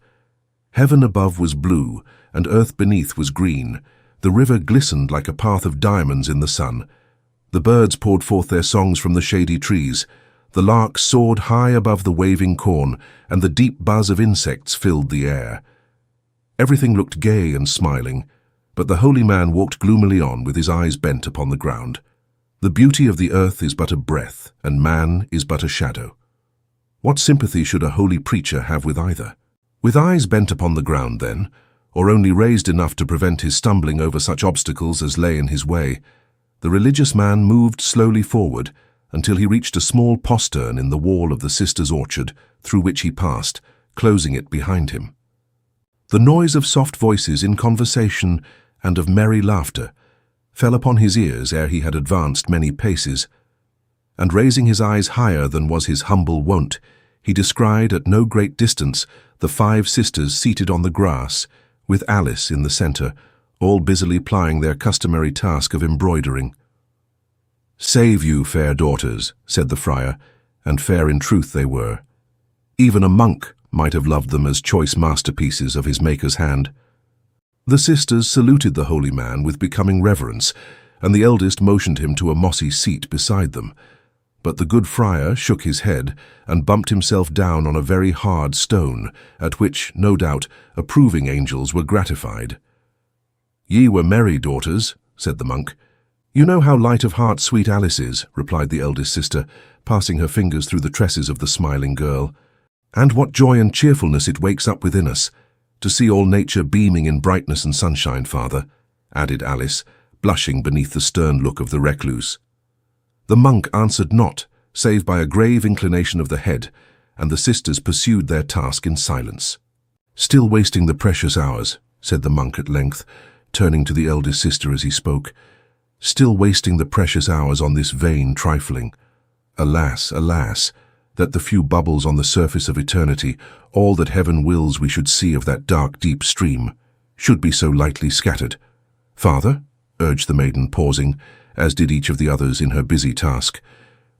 Heaven above was blue, and earth beneath was green. The river glistened like a path of diamonds in the sun. The birds poured forth their songs from the shady trees. The lark soared high above the waving corn, and the deep buzz of insects filled the air. Everything looked gay and smiling, but the holy man walked gloomily on with his eyes bent upon the ground. The beauty of the earth is but a breath, and man is but a shadow. What sympathy should a holy preacher have with either? With eyes bent upon the ground, then, or only raised enough to prevent his stumbling over such obstacles as lay in his way, the religious man moved slowly forward until he reached a small postern in the wall of the sisters' orchard, through which he passed, closing it behind him. The noise of soft voices in conversation and of merry laughter fell upon his ears ere he had advanced many paces, and raising his eyes higher than was his humble wont, he descried at no great distance the 5 sisters seated on the grass, with Alice in the centre, all busily plying their customary task of embroidering. "Save you, fair daughters," said the friar, and fair in truth they were. Even a monk might have loved them as choice masterpieces of his Maker's hand. The sisters saluted the holy man with becoming reverence, and the eldest motioned him to a mossy seat beside them. But the good friar shook his head and bumped himself down on a very hard stone, at which, no doubt, approving angels were gratified. "Ye were merry, daughters," said the monk. "You know how light of heart sweet Alice is," replied the eldest sister, passing her fingers through the tresses of the smiling girl. "And what joy and cheerfulness it wakes up within us, to see all nature beaming in brightness and sunshine, father," added Alice, blushing beneath the stern look of the recluse. The monk answered not, save by a grave inclination of the head, and the sisters pursued their task in silence. "Still wasting the precious hours," said the monk at length, turning to the eldest sister as he spoke. "Still wasting the precious hours on this vain trifling. Alas, alas, that the few bubbles on the surface of eternity, all that heaven wills we should see of that dark deep stream, should be so lightly scattered." "Father," urged the maiden, pausing, as did each of the others in her busy task,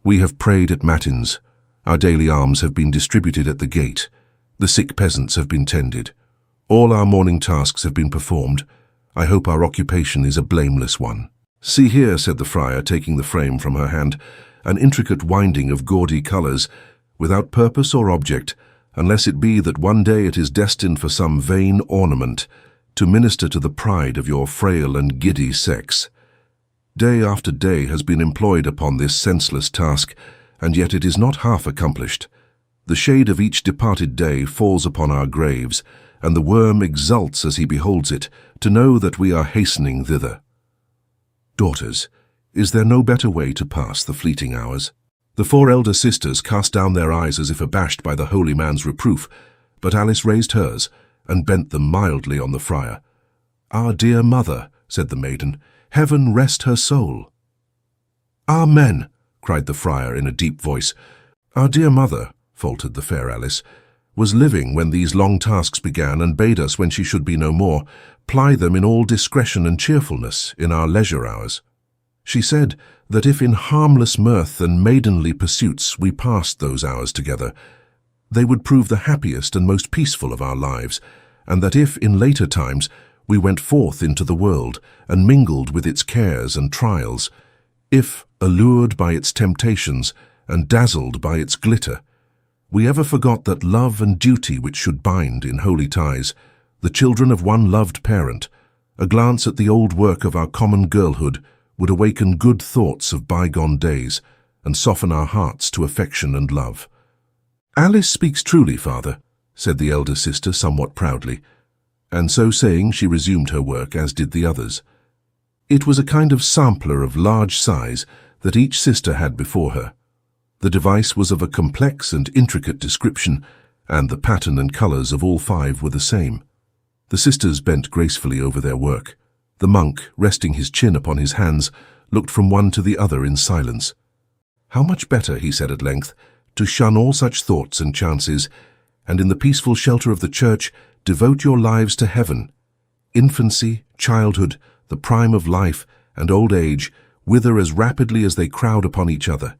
"we have prayed at matins. Our daily alms have been distributed at the gate. The sick peasants have been tended. All our morning tasks have been performed. I hope our occupation is a blameless one." "See here," said the friar, taking the frame from her hand, "an intricate winding of gaudy colours, without purpose or object, unless it be that one day it is destined for some vain ornament, to minister to the pride of your frail and giddy sex. Day after day has been employed upon this senseless task, and yet it is not half accomplished. The shade of each departed day falls upon our graves, and the worm exults as he beholds it, to know that we are hastening thither. Daughters, is there no better way to pass the fleeting hours?" The 4 elder sisters cast down their eyes as if abashed by the holy man's reproof, but Alice raised hers and bent them mildly on the friar. "Our dear mother," said the maiden, "heaven rest her soul." "Amen," cried the friar in a deep voice. "Our dear mother," faltered the fair Alice, "was living when these long tasks began, and bade us, when she should be no more, ply them in all discretion and cheerfulness in our leisure hours. She said that if in harmless mirth and maidenly pursuits we passed those hours together, they would prove the happiest and most peaceful of our lives, and that if, in later times, we went forth into the world and mingled with its cares and trials, if, allured by its temptations and dazzled by its glitter, we ever forgot that love and duty which should bind in holy ties the children of one loved parent, a glance at the old work of our common girlhood would awaken good thoughts of bygone days, and soften our hearts to affection and love." "Alice speaks truly, father," said the elder sister somewhat proudly, and so saying she resumed her work, as did the others. It was a kind of sampler of large size that each sister had before her. The device was of a complex and intricate description, and the pattern and colours of all 5 were the same. The sisters bent gracefully over their work. The monk, resting his chin upon his hands, looked from one to the other in silence. "How much better," he said at length, "to shun all such thoughts and chances, and in the peaceful shelter of the church devote your lives to heaven. Infancy, childhood, the prime of life, and old age wither as rapidly as they crowd upon each other.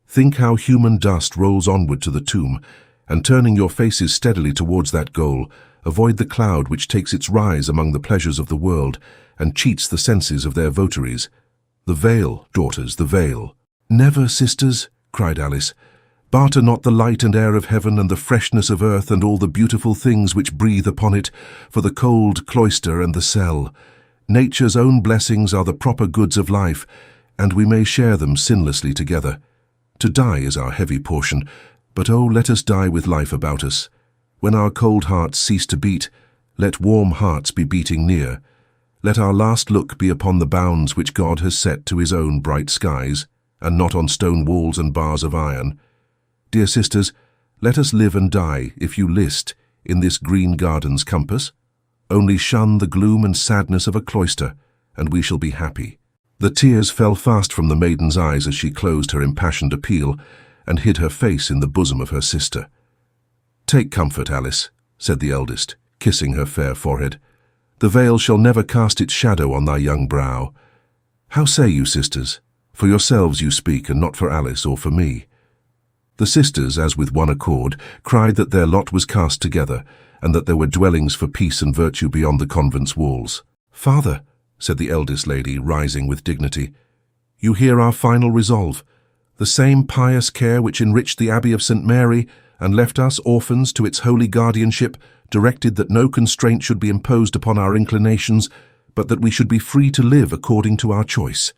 Think how human dust rolls onward to the tomb, and turning your faces steadily towards that goal, avoid the cloud which takes its rise among the pleasures of the world, and cheats the senses of their votaries. The veil, daughters, the veil." "Never, sisters," cried Alice. "Barter not the light and air of heaven and the freshness of earth and all the beautiful things which breathe upon it for the cold cloister and the cell. Nature's own blessings are the proper goods of life, and we may share them sinlessly together. To die is our heavy portion, but oh, let us die with life about us. When our cold hearts cease to beat, let warm hearts be beating near. Let our last look be upon the bounds which God has set to his own bright skies, and not on stone walls and bars of iron. Dear sisters, let us live and die, if you list, in this green garden's compass. Only shun the gloom and sadness of a cloister, and we shall be happy." The tears fell fast from the maiden's eyes as she closed her impassioned appeal, and hid her face in the bosom of her sister. "Take comfort, Alice," said the eldest, kissing her fair forehead. "The veil shall never cast its shadow on thy young brow. How say you, sisters? For yourselves you speak, and not for Alice or for me." The sisters, as with one accord, cried that their lot was cast together, and that there were dwellings for peace and virtue beyond the convent's walls. "Father," said the eldest lady, rising with dignity, "you hear our final resolve. The same pious care which enriched the Abbey of St. Mary and left us orphans to its holy guardianship directed that no constraint should be imposed upon our inclinations, but that we should be free to live according to our choice.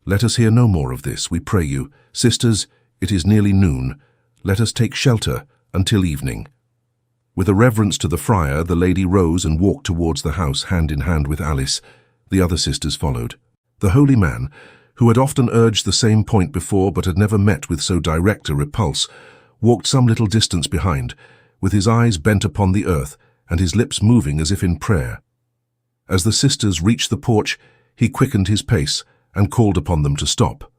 Let us hear no more of this, we pray you. Sisters, it is nearly noon. Let us take shelter until evening." With a reverence to the friar, the lady rose and walked towards the house hand in hand with Alice. The other sisters followed. The holy man, who had often urged the same point before but had never met with so direct a repulse, walked some little distance behind, with his eyes bent upon the earth and his lips moving as if in prayer. As the sisters reached the porch, he quickened his pace and called upon them to stop.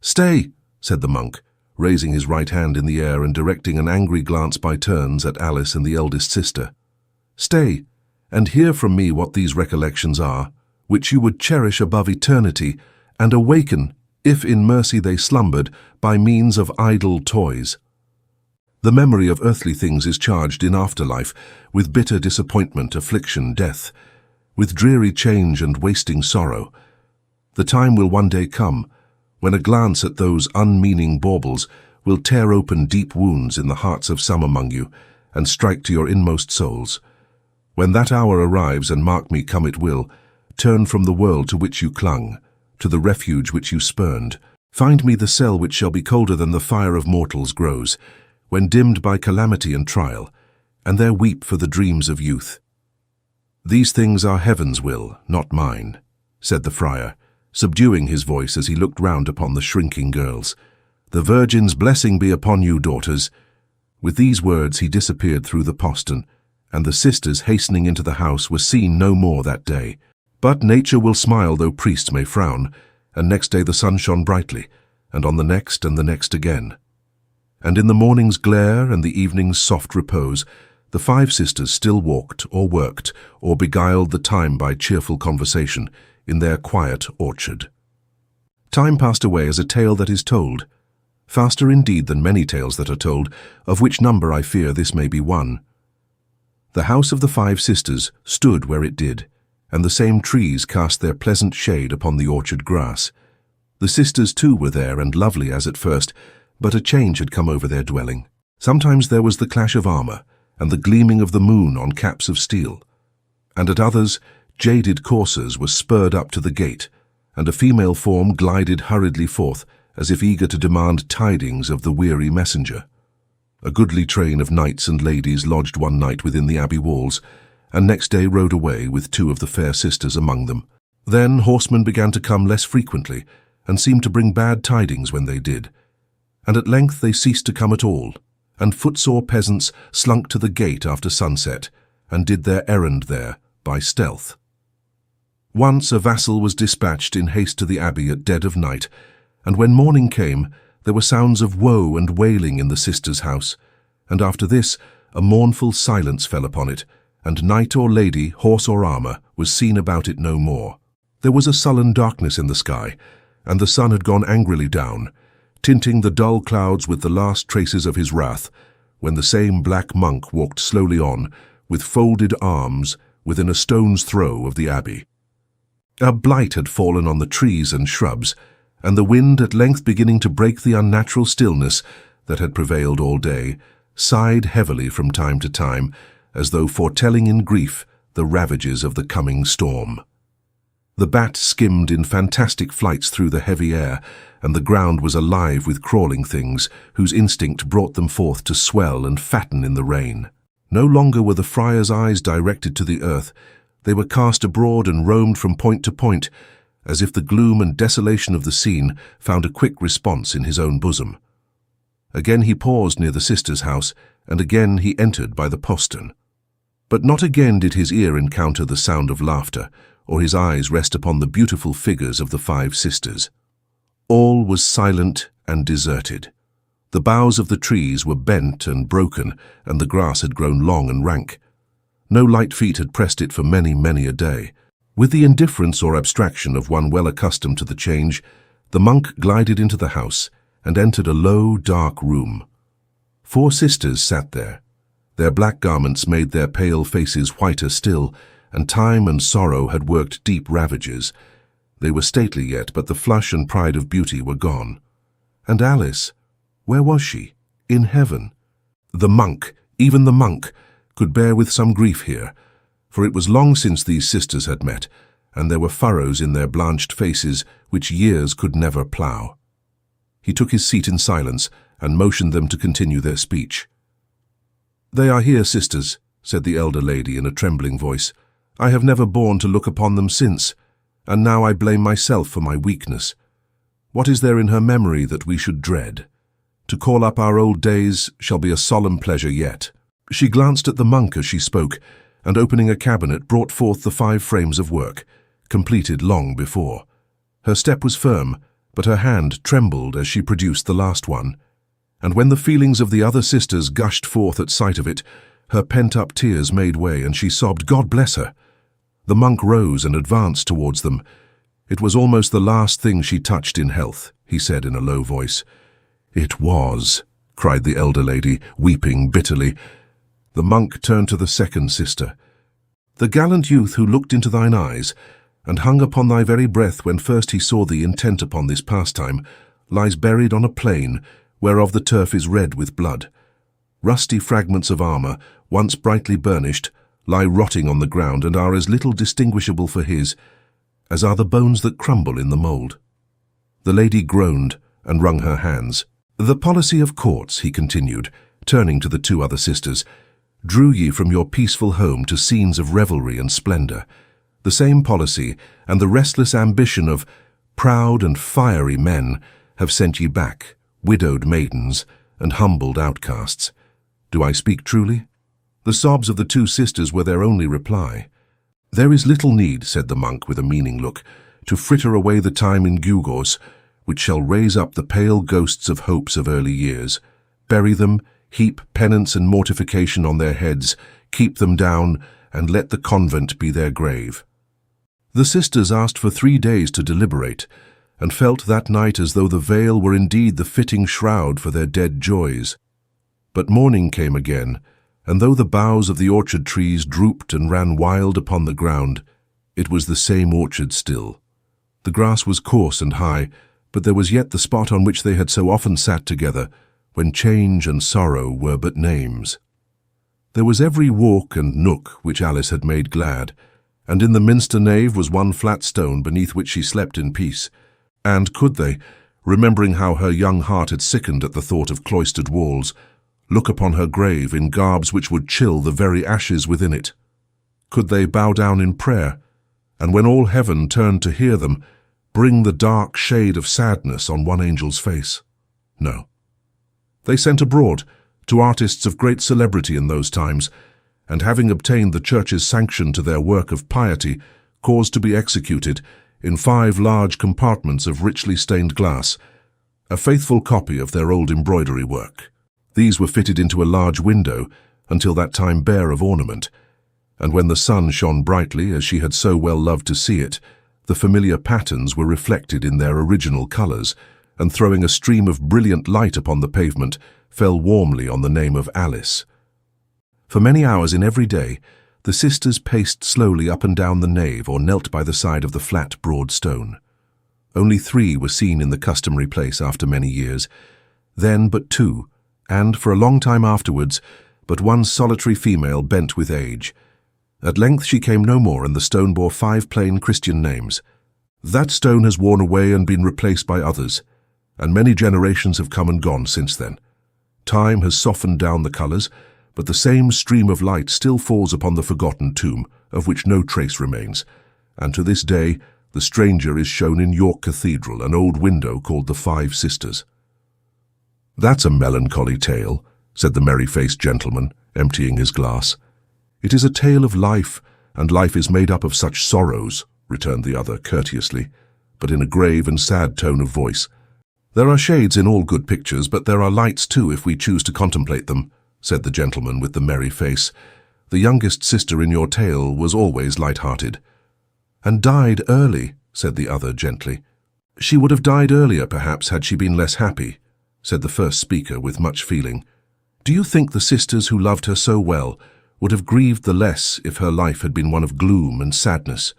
"Stay," said the monk, raising his right hand in the air and directing an angry glance by turns at Alice and the eldest sister. "Stay, and hear from me what these recollections are, which you would cherish above eternity, and awaken, if in mercy they slumbered, by means of idle toys. The memory of earthly things is charged in afterlife with bitter disappointment, affliction, death, with dreary change and wasting sorrow. The time will one day come when a glance at those unmeaning baubles will tear open deep wounds in the hearts of some among you and strike to your inmost souls. When that hour arrives, and mark me, come it will, turn from the world to which you clung, to the refuge which you spurned. Find me the cell which shall be colder than the fire of mortals grows, when dimmed by calamity and trial, and there weep for the dreams of youth. These things are heaven's will, not mine," said the friar, subduing his voice as he looked round upon the shrinking girls. "The Virgin's blessing be upon you, daughters." With these words he disappeared through the postern, and the sisters hastening into the house were seen no more that day. But nature will smile though priests may frown, and next day the sun shone brightly, and on the next and the next again. And in the morning's glare and the evening's soft repose, the 5 sisters still walked or worked or beguiled the time by cheerful conversation in their quiet orchard. Time passed away as a tale that is told, faster indeed than many tales that are told, of which number I fear this may be one. The house of the 5 sisters stood where it did, and the same trees cast their pleasant shade upon the orchard grass. The sisters too were there, and lovely as at first, but a change had come over their dwelling. Sometimes there was the clash of armour, and the gleaming of the moon on caps of steel, and at others jaded coursers were spurred up to the gate, and a female form glided hurriedly forth as if eager to demand tidings of the weary messenger. A goodly train of knights and ladies lodged one night within the abbey walls, and next day rode away with 2 of the fair sisters among them. Then horsemen began to come less frequently, and seemed to bring bad tidings when they did. And at length they ceased to come at all, and footsore peasants slunk to the gate after sunset, and did their errand there by stealth. Once a vassal was dispatched in haste to the abbey at dead of night, and when morning came, there were sounds of woe and wailing in the sisters' house, and after this a mournful silence fell upon it, and knight or lady, horse or armour, was seen about it no more. There was a sullen darkness in the sky, and the sun had gone angrily down, tinting the dull clouds with the last traces of his wrath, when the same black monk walked slowly on, with folded arms, within a stone's throw of the abbey. A blight had fallen on the trees and shrubs, and the wind, at length beginning to break the unnatural stillness that had prevailed all day, sighed heavily from time to time, as though foretelling in grief the ravages of the coming storm. The bat skimmed in fantastic flights through the heavy air, and the ground was alive with crawling things, whose instinct brought them forth to swell and fatten in the rain. No longer were the friar's eyes directed to the earth. They were cast abroad and roamed from point to point, as if the gloom and desolation of the scene found a quick response in his own bosom. Again he paused near the sister's house, and again he entered by the postern. But not again did his ear encounter the sound of laughter, or his eyes rest upon the beautiful figures of the 5 sisters. All was silent and deserted. The boughs of the trees were bent and broken, and the grass had grown long and rank. No light feet had pressed it for many, many a day. With the indifference or abstraction of one well accustomed to the change, the monk glided into the house and entered a low, dark room. 4 sisters sat there. Their black garments made their pale faces whiter still, and time and sorrow had worked deep ravages. They were stately yet, but the flush and pride of beauty were gone. And Alice, where was she? In heaven. The monk, even the monk, could bear with some grief here, for it was long since these sisters had met, and there were furrows in their blanched faces which years could never plough. He took his seat in silence, and motioned them to continue their speech. "They are here, sisters," said the elder lady in a trembling voice. "I have never borne to look upon them since, and now I blame myself for my weakness. What is there in her memory that we should dread? To call up our old days shall be a solemn pleasure yet." She glanced at the monk as she spoke, and opening a cabinet brought forth the 5 frames of work, completed long before. Her step was firm, but her hand trembled as she produced the last one, and when the feelings of the other sisters gushed forth at sight of it, her pent-up tears made way, and she sobbed, "God bless her!" The monk rose and advanced towards them. "It was almost the last thing she touched in health," he said in a low voice. "It was," cried the elder lady, weeping bitterly. The monk turned to the second sister. "The gallant youth who looked into thine eyes, and hung upon thy very breath when first he saw thee intent upon this pastime, lies buried on a plain, whereof the turf is red with blood. Rusty fragments of armour, once brightly burnished, lie rotting on the ground, and are as little distinguishable for his as are the bones that crumble in the mould." The lady groaned and wrung her hands. "The policy of courts," he continued, turning to the 2 other sisters, "drew ye from your peaceful home to scenes of revelry and splendour. The same policy and the restless ambition of proud and fiery men have sent ye back, widowed maidens and humbled outcasts. Do I speak truly?" The sobs of the 2 sisters were their only reply. "There is little need," said the monk with a meaning look, "to fritter away the time in gewgaws, which shall raise up the pale ghosts of hopes of early years. Bury them, heap penance and mortification on their heads, keep them down, and let the convent be their grave." The sisters asked for 3 days to deliberate, and felt that night as though the veil were indeed the fitting shroud for their dead joys. But morning came again, and though the boughs of the orchard trees drooped and ran wild upon the ground, it was the same orchard still. The grass was coarse and high, but there was yet the spot on which they had so often sat together, when change and sorrow were but names. There was every walk and nook which Alice had made glad, and in the minster nave was one flat stone beneath which she slept in peace. And could they, remembering how her young heart had sickened at the thought of cloistered walls, look upon her grave in garbs which would chill the very ashes within it? Could they bow down in prayer, and when all heaven turned to hear them, bring the dark shade of sadness on one angel's face? No. They sent abroad, to artists of great celebrity in those times, and having obtained the Church's sanction to their work of piety, caused to be executed, in 5 large compartments of richly stained glass, a faithful copy of their old embroidery work. These were fitted into a large window, until that time bare of ornament, and when the sun shone brightly, as she had so well loved to see it, the familiar patterns were reflected in their original colours, and throwing a stream of brilliant light upon the pavement, fell warmly on the name of Alice. For many hours in every day, the sisters paced slowly up and down the nave or knelt by the side of the flat, broad stone. Only 3 were seen in the customary place after many years, then but 2, and, for a long time afterwards, but one solitary female bent with age. At length she came no more, and the stone bore 5 plain Christian names. That stone has worn away and been replaced by others, and many generations have come and gone since then. Time has softened down the colours, but the same stream of light still falls upon the forgotten tomb, of which no trace remains, and to this day the stranger is shown in York Cathedral, an old window called the 5 Sisters. "That's a melancholy tale," said the merry-faced gentleman, emptying his glass. "It is a tale of life, and life is made up of such sorrows," returned the other courteously, but in a grave and sad tone of voice. "There are shades in all good pictures, but there are lights too if we choose to contemplate them," said the gentleman with the merry face. "The youngest sister in your tale was always light-hearted." "And died early," said the other gently. "She would have died earlier, perhaps, had she been less happy," said the first speaker with much feeling. "Do you think the sisters who loved her so well would have grieved the less if her life had been one of gloom and sadness?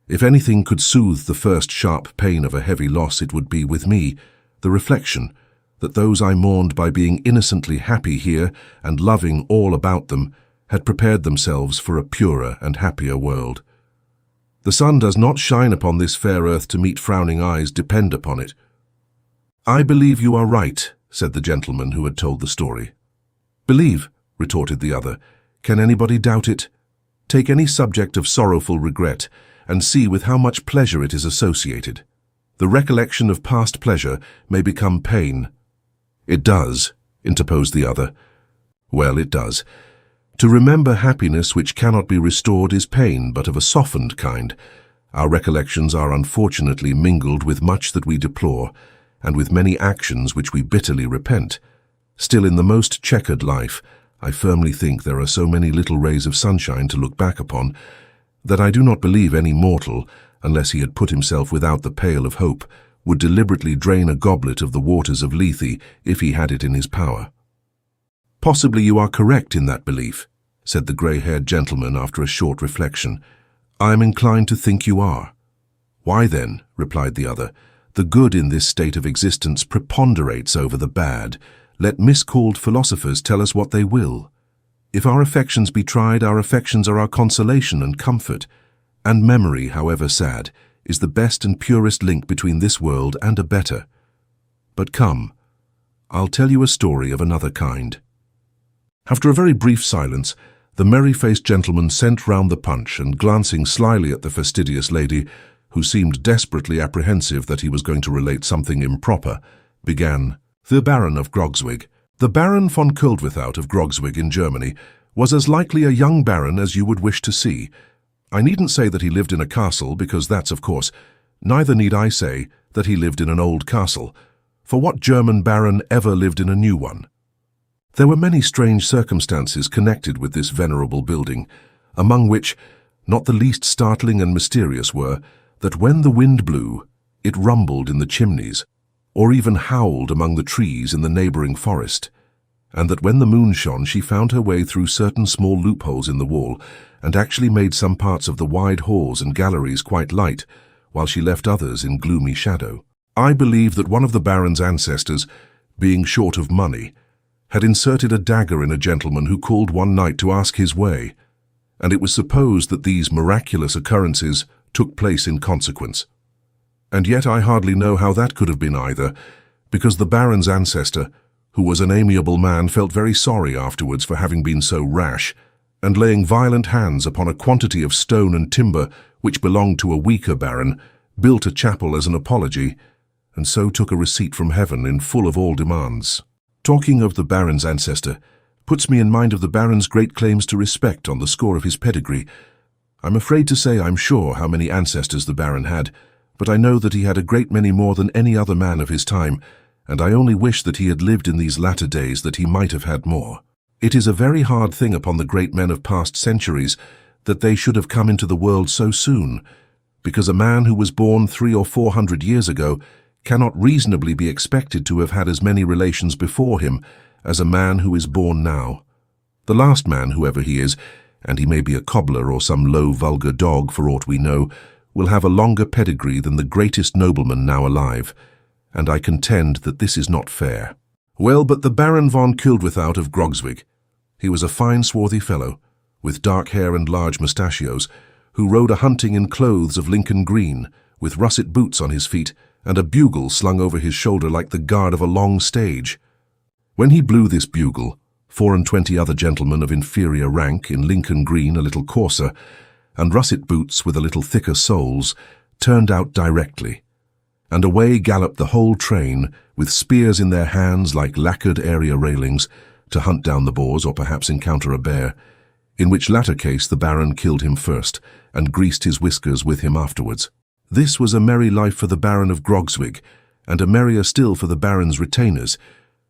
If anything could soothe the first sharp pain of a heavy loss, it would be, with me, the reflection that those I mourned by being innocently happy here and loving all about them had prepared themselves for a purer and happier world. The sun does not shine upon this fair earth to meet frowning eyes, depend upon it." "I believe you are right," said the gentleman who had told the story. "Believe," retorted the other. "Can anybody doubt it? Take any subject of sorrowful regret, and see with how much pleasure it is associated. The recollection of past pleasure may become pain." "It does," interposed the other. "Well, it does. To remember happiness which cannot be restored is pain, but of a softened kind. Our recollections are unfortunately mingled with much that we deplore, and with many actions which we bitterly repent. Still, in the most checkered life, I firmly think there are so many little rays of sunshine to look back upon, that I do not believe any mortal, unless he had put himself without the pale of hope, would deliberately drain a goblet of the waters of Lethe if he had it in his power." "Possibly you are correct in that belief," said the grey-haired gentleman after a short reflection. "I am inclined to think you are." "Why then," replied the other, "the good in this state of existence preponderates over the bad. Let miscalled philosophers tell us what they will. If our affections be tried, our affections are our consolation and comfort, and memory, however sad, is the best and purest link between this world and a better. But come, I'll tell you a story of another kind." After a very brief silence, the merry-faced gentleman sent round the punch, and glancing slyly at the fastidious lady, who seemed desperately apprehensive that he was going to relate something improper, began, "The Baron of Grogzwig. The Baron von Koeldwethout of Grogzwig in Germany was as likely a young baron as you would wish to see. I needn't say that he lived in a castle, because that's of course. Neither need I say that he lived in an old castle, for what German baron ever lived in a new one? There were many strange circumstances connected with this venerable building, among which, not the least startling and mysterious were, that when the wind blew, it rumbled in the chimneys, or even howled among the trees in the neighbouring forest, and that when the moon shone she found her way through certain small loopholes in the wall, and actually made some parts of the wide halls and galleries quite light, while she left others in gloomy shadow. I believe that one of the baron's ancestors, being short of money, had inserted a dagger in a gentleman who called one night to ask his way, and it was supposed that these miraculous occurrences took place in consequence. And yet I hardly know how that could have been either, because the Baron's ancestor, who was an amiable man, felt very sorry afterwards for having been so rash, and laying violent hands upon a quantity of stone and timber which belonged to a weaker baron, built a chapel as an apology, and so took a receipt from heaven in full of all demands. Talking of the Baron's ancestor puts me in mind of the Baron's great claims to respect on the score of his pedigree. I'm afraid to say I'm sure how many ancestors the Baron had, but I know that he had a great many more than any other man of his time, and I only wish that he had lived in these latter days that he might have had more. It is a very hard thing upon the great men of past centuries that they should have come into the world so soon, because a man who was born 300 or 400 years ago cannot reasonably be expected to have had as many relations before him as a man who is born now. The last man, whoever he is, and he may be a cobbler or some low vulgar dog for aught we know, will have a longer pedigree than the greatest nobleman now alive, and I contend that this is not fair. Well, but the Baron von Kildwithout of Grogzwig, he was a fine swarthy fellow, with dark hair and large mustachios, who rode a-hunting in clothes of Lincoln green, with russet boots on his feet, and a bugle slung over his shoulder like the guard of a long stage. When he blew this bugle, 24 other gentlemen of inferior rank, in Lincoln green a little coarser, and russet boots with a little thicker soles, turned out directly, and away galloped the whole train, with spears in their hands like lacquered area railings, to hunt down the boars or perhaps encounter a bear, in which latter case the Baron killed him first, and greased his whiskers with him afterwards. This was a merry life for the Baron of Grogzwig, and a merrier still for the Baron's retainers,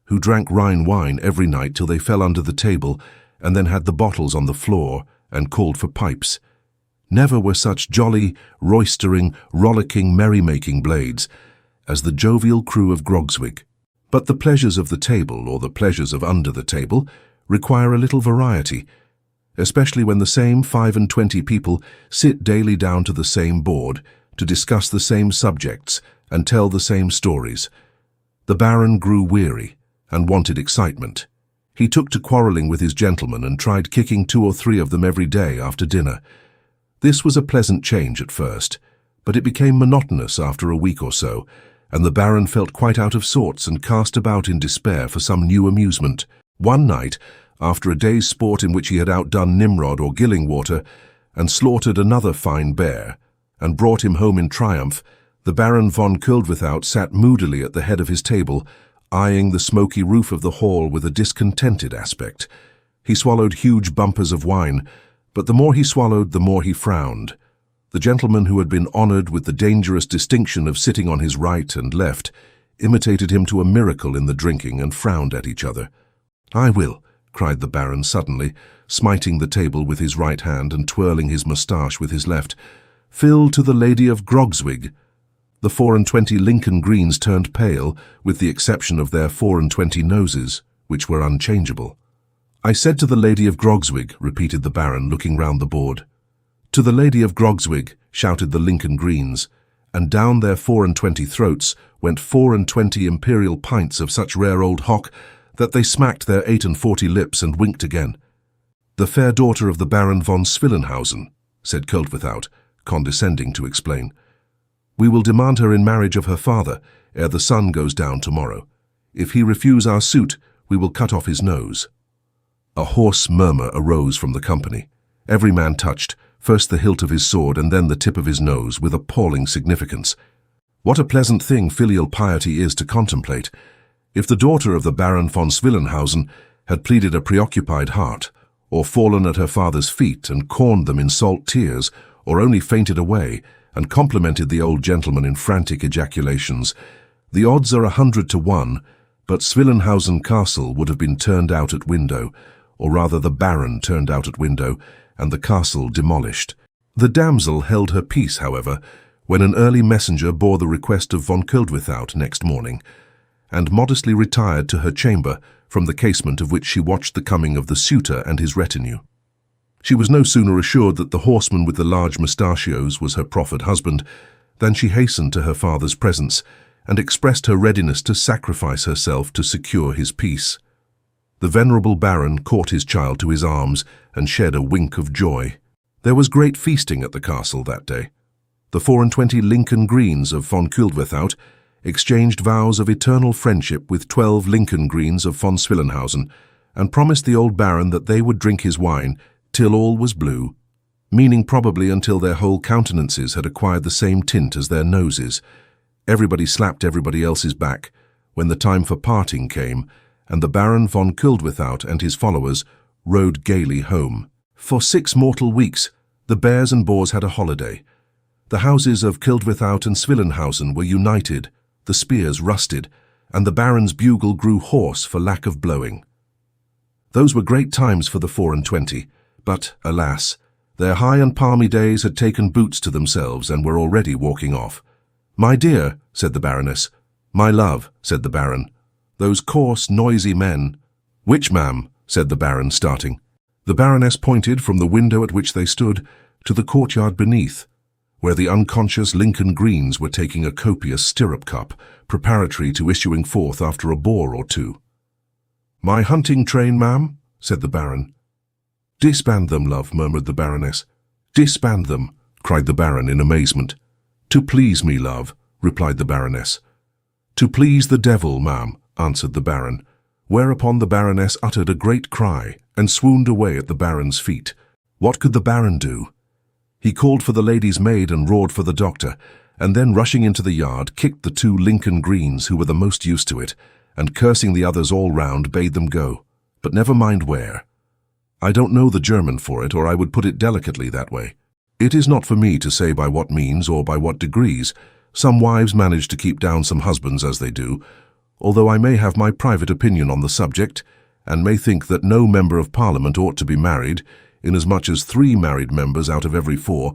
who drank Rhine wine every night till they fell under the table, and then had the bottles on the floor, and called for pipes. Never were such jolly, roystering, rollicking, merry-making blades as the jovial crew of Grogzwig. But the pleasures of the table, or the pleasures of under the table, require a little variety, especially when the same 25 people sit daily down to the same board, to discuss the same subjects, and tell the same stories. The Baron grew weary, and wanted excitement. He took to quarrelling with his gentlemen, and tried kicking 2 or 3 of them every day after dinner. This was a pleasant change at first, but it became monotonous after a week or so, and the Baron felt quite out of sorts and cast about in despair for some new amusement. One night, after a day's sport in which he had outdone Nimrod or Gillingwater, and slaughtered another fine bear, and brought him home in triumph, the Baron von Kildwithout sat moodily at the head of his table, eyeing the smoky roof of the hall with a discontented aspect. He swallowed huge bumpers of wine, but the more he swallowed, the more he frowned. The gentlemen who had been honoured with the dangerous distinction of sitting on his right and left imitated him to a miracle in the drinking, and frowned at each other. "I will," cried the Baron suddenly, smiting the table with his right hand and twirling his moustache with his left, "fill to the Lady of Grogzwig." The 24 Lincoln greens turned pale, with the exception of their 24 noses, which were unchangeable. "I said to the Lady of Grogzwig," repeated the Baron, looking round the board. "To the Lady of Grogzwig," shouted the Lincoln greens, and down their 24 throats went 24 imperial pints of such rare old hock that they smacked their 48 lips and winked again. "The fair daughter of the Baron von Swillenhausen," said Kildwithout, condescending to explain. "We will demand her in marriage of her father, ere the sun goes down tomorrow. If he refuse our suit, we will cut off his nose." A hoarse murmur arose from the company. Every man touched, first the hilt of his sword and then the tip of his nose, with appalling significance. What a pleasant thing filial piety is to contemplate! If the daughter of the Baron von Swillenhausen had pleaded a preoccupied heart, or fallen at her father's feet and corned them in salt tears, or only fainted away, and complimented the old gentleman in frantic ejaculations, the odds are 100 to 1, but Swillenhausen Castle would have been turned out at window, or rather the Baron turned out at window, and the castle demolished. The damsel held her peace, however, when an early messenger bore the request of von Kildwithout next morning, and modestly retired to her chamber, from the casement of which she watched the coming of the suitor and his retinue. She was no sooner assured that the horseman with the large mustachios was her proffered husband, than she hastened to her father's presence, and expressed her readiness to sacrifice herself to secure his peace. The venerable Baron caught his child to his arms and shed a wink of joy. There was great feasting at the castle that day. The 24 Lincoln Greens of von Kuldwithout exchanged vows of eternal friendship with 12 Lincoln Greens of von Swillenhausen, and promised the old baron that they would drink his wine till all was blue, meaning probably until their whole countenances had acquired the same tint as their noses. Everybody slapped everybody else's back when the time for parting came, and the Baron von Kuldwithout and his followers rode gaily home. For 6 mortal weeks, the bears and boars had a holiday. The houses of Kuldwithout and Swillenhausen were united, the spears rusted, and the baron's bugle grew hoarse for lack of blowing. Those were great times for the 24, but, alas, their high and palmy days had taken boots to themselves and were already walking off. "My dear," said the Baroness. "My love," said the Baron. "Those coarse, noisy men—" "Which, ma'am?" said the Baron, starting. The Baroness pointed from the window at which they stood to the courtyard beneath, where the unconscious Lincoln Greens were taking a copious stirrup cup, preparatory to issuing forth after a boar or two. "My hunting train, ma'am?" said the Baron. "Disband them, love," murmured the Baroness. "Disband them," cried the Baron in amazement. "To please me, love," replied the Baroness. "To please the devil, ma'am," answered the Baron, whereupon the Baroness uttered a great cry and swooned away at the Baron's feet. What could the Baron do? He called for the lady's maid and roared for the doctor, and then rushing into the yard, kicked the 2 Lincoln Greens who were the most used to it, and cursing the others all round, bade them go, but never mind where. I don't know the German for it, or I would put it delicately that way. It is not for me to say by what means or by what degrees some wives manage to keep down some husbands as they do, although I may have my private opinion on the subject, and may think that no member of Parliament ought to be married, inasmuch as 3 married members out of every 4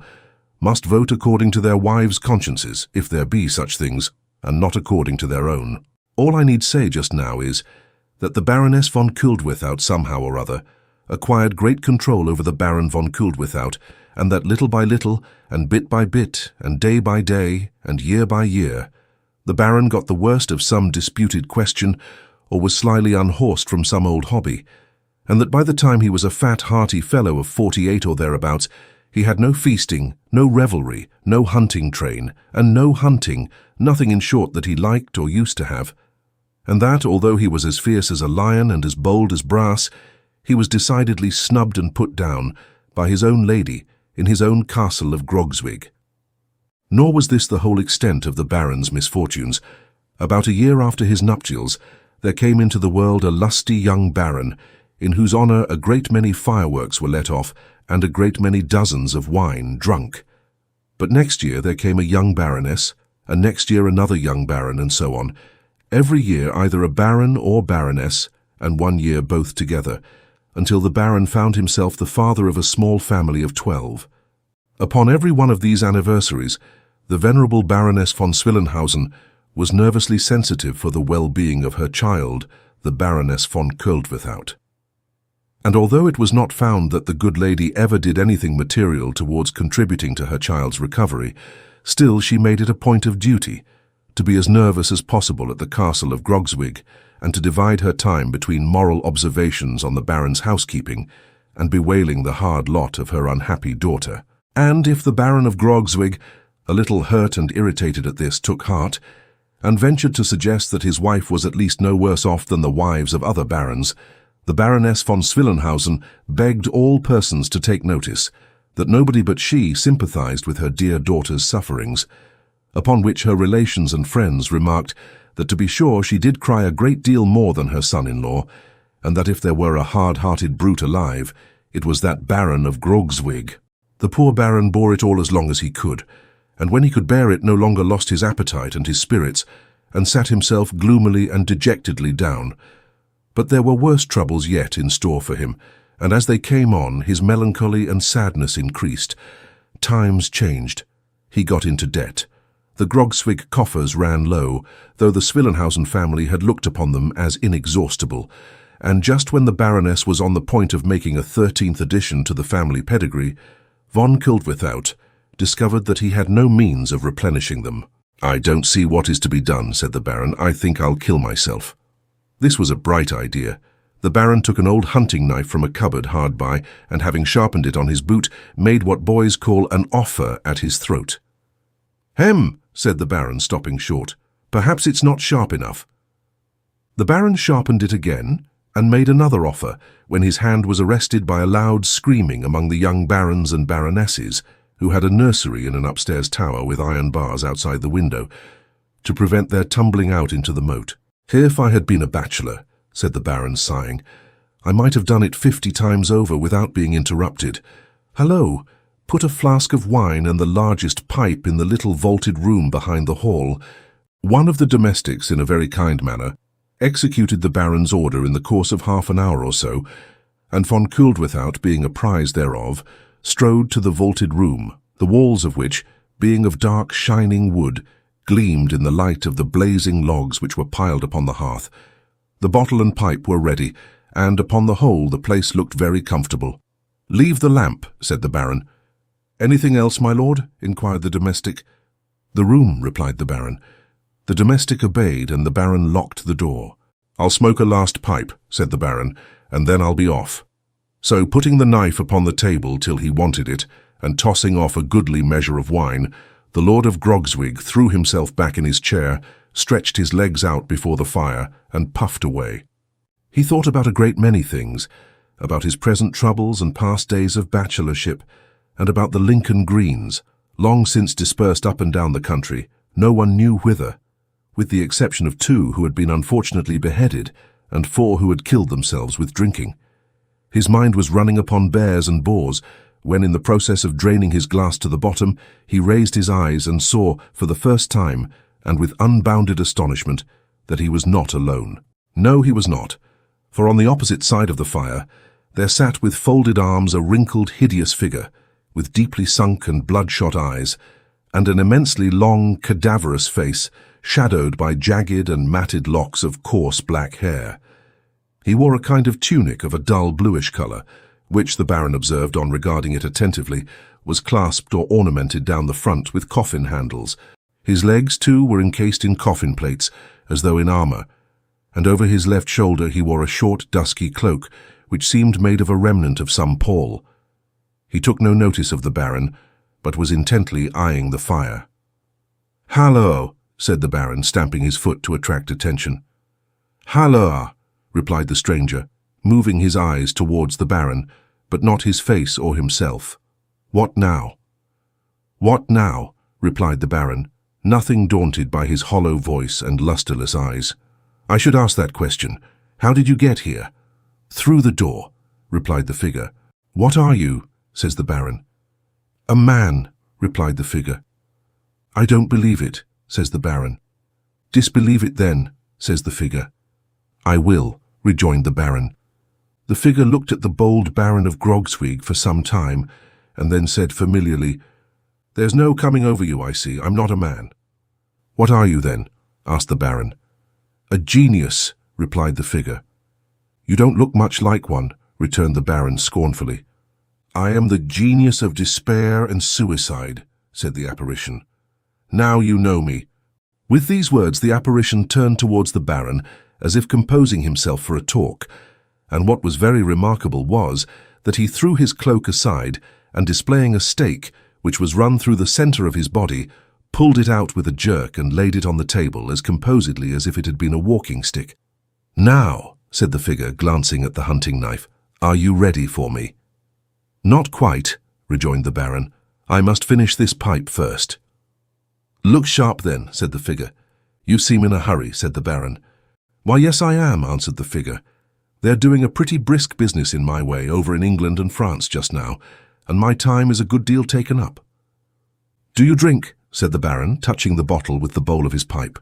must vote according to their wives' consciences, if there be such things, and not according to their own. All I need say just now is that the Baroness von Kuldwithout somehow or other acquired great control over the Baron von Kuldwithout, and that little by little, and bit by bit, and day by day, and year by year, the Baron got the worst of some disputed question, or was slyly unhorsed from some old hobby, and that by the time he was a fat, hearty fellow of 48 or thereabouts, he had no feasting, no revelry, no hunting train, and no hunting, nothing in short that he liked or used to have, and that, although he was as fierce as a lion and as bold as brass, he was decidedly snubbed and put down by his own lady in his own castle of Grogzwig. Nor was this the whole extent of the Baron's misfortunes. About a year after his nuptials, there came into the world a lusty young Baron, in whose honour a great many fireworks were let off and a great many dozens of wine drunk. But next year there came a young Baroness, and next year another young Baron, and so on. Every year either a Baron or Baroness, and one year both together, until the Baron found himself the father of a small family of 12. Upon every one of these anniversaries, the venerable Baroness von Swillenhausen was nervously sensitive for the well-being of her child, the Baroness von Kuldwithout. And although it was not found that the good lady ever did anything material towards contributing to her child's recovery, still she made it a point of duty to be as nervous as possible at the castle of Grogzwig, and to divide her time between moral observations on the Baron's housekeeping and bewailing the hard lot of her unhappy daughter. And if the Baron of Grogzwig, a little hurt and irritated at this, took heart, and ventured to suggest that his wife was at least no worse off than the wives of other barons, the Baroness von Swillenhausen begged all persons to take notice that nobody but she sympathized with her dear daughter's sufferings, upon which her relations and friends remarked that to be sure she did cry a great deal more than her son-in-law, and that if there were a hard-hearted brute alive, it was that Baron of Grogzwig. The poor Baron bore it all as long as he could, and when he could bear it no longer lost his appetite and his spirits, and sat himself gloomily and dejectedly down. But there were worse troubles yet in store for him, and as they came on, his melancholy and sadness increased. Times changed. He got into debt. The Grogzwig coffers ran low, though the Swillenhausen family had looked upon them as inexhaustible, and just when the Baroness was on the point of making a 13th addition to the family pedigree, von Kuldwithout discovered that he had no means of replenishing them. "I don't see what is to be done," said the Baron. "I think I'll kill myself." This was a bright idea. The Baron took an old hunting knife from a cupboard hard by, and having sharpened it on his boot, made what boys call an offer at his throat. "Hem," said the Baron, stopping short. "Perhaps it's not sharp enough." The Baron sharpened it again and made another offer when his hand was arrested by a loud screaming among the young barons and baronesses who had a nursery in an upstairs tower with iron bars outside the window to prevent their tumbling out into the moat. "If I had been a bachelor," said the Baron, sighing, "I might have done it 50 times over without being interrupted. Hello, put a flask of wine and the largest pipe in the little vaulted room behind the hall." One of the domestics, in a very kind manner, executed the Baron's order in the course of half an hour or so, and von Kuldwithout, being apprised thereof, strode to the vaulted room, the walls of which, being of dark shining wood, gleamed in the light of the blazing logs which were piled upon the hearth. The bottle and pipe were ready, and upon the whole the place looked very comfortable. "Leave the lamp," said the Baron. "Anything else, my lord?" inquired the domestic. "The room," replied the Baron. The domestic obeyed, and the Baron locked the door. "I'll smoke a last pipe," said the Baron, "and then I'll be off." So, putting the knife upon the table till he wanted it, and tossing off a goodly measure of wine, the Lord of Grogswig threw himself back in his chair, stretched his legs out before the fire, and puffed away. He thought about a great many things, about his present troubles and past days of bachelorship, and about the Lincoln Greens, long since dispersed up and down the country, no one knew whither, with the exception of 2 who had been unfortunately beheaded, and 4 who had killed themselves with drinking. His mind was running upon bears and boars, when in the process of draining his glass to the bottom, he raised his eyes and saw, for the first time, and with unbounded astonishment, that he was not alone. No, he was not, for on the opposite side of the fire, there sat with folded arms a wrinkled, hideous figure, with deeply sunk and bloodshot eyes, and an immensely long, cadaverous face, shadowed by jagged and matted locks of coarse black hair. He wore a kind of tunic of a dull bluish colour, which, the Baron observed on regarding it attentively, was clasped or ornamented down the front with coffin handles. His legs, too, were encased in coffin plates, as though in armour, and over his left shoulder he wore a short, dusky cloak, which seemed made of a remnant of some pall. He took no notice of the Baron, but was intently eyeing the fire. "Halloa," said the Baron, stamping his foot to attract attention. "Halloa," replied the stranger, moving his eyes towards the Baron, but not his face or himself. "What now?" "What now?" replied the Baron, nothing daunted by his hollow voice and lustreless eyes. "I should ask that question. How did you get here?" "Through the door," replied the figure. "What are you?" says the Baron. "A man," replied the figure. "I don't believe it," says the Baron. "Disbelieve it then," says the figure. "I will," rejoined the Baron. The figure looked at the bold Baron of Grogswig for some time, and then said familiarly, "There's no coming over you, I see. I'm not a man." "What are you, then?" asked the Baron. "A genius," replied the figure. "You don't look much like one," returned the Baron scornfully. "I am the genius of despair and suicide," said the apparition. "Now you know me." With these words the apparition turned towards the Baron, as if composing himself for a talk, and what was very remarkable was that he threw his cloak aside, and displaying a stake, which was run through the centre of his body, pulled it out with a jerk and laid it on the table as composedly as if it had been a walking stick. "Now," said the figure, glancing at the hunting knife, "are you ready for me?" "Not quite," rejoined the Baron. "I must finish this pipe first." "Look sharp then," said the figure. "You seem in a hurry," said the Baron. "Why, yes, I am," answered the figure. "They're doing a pretty brisk business in my way over in England and France just now, and my time is a good deal taken up." "Do you drink?" said the Baron, touching the bottle with the bowl of his pipe.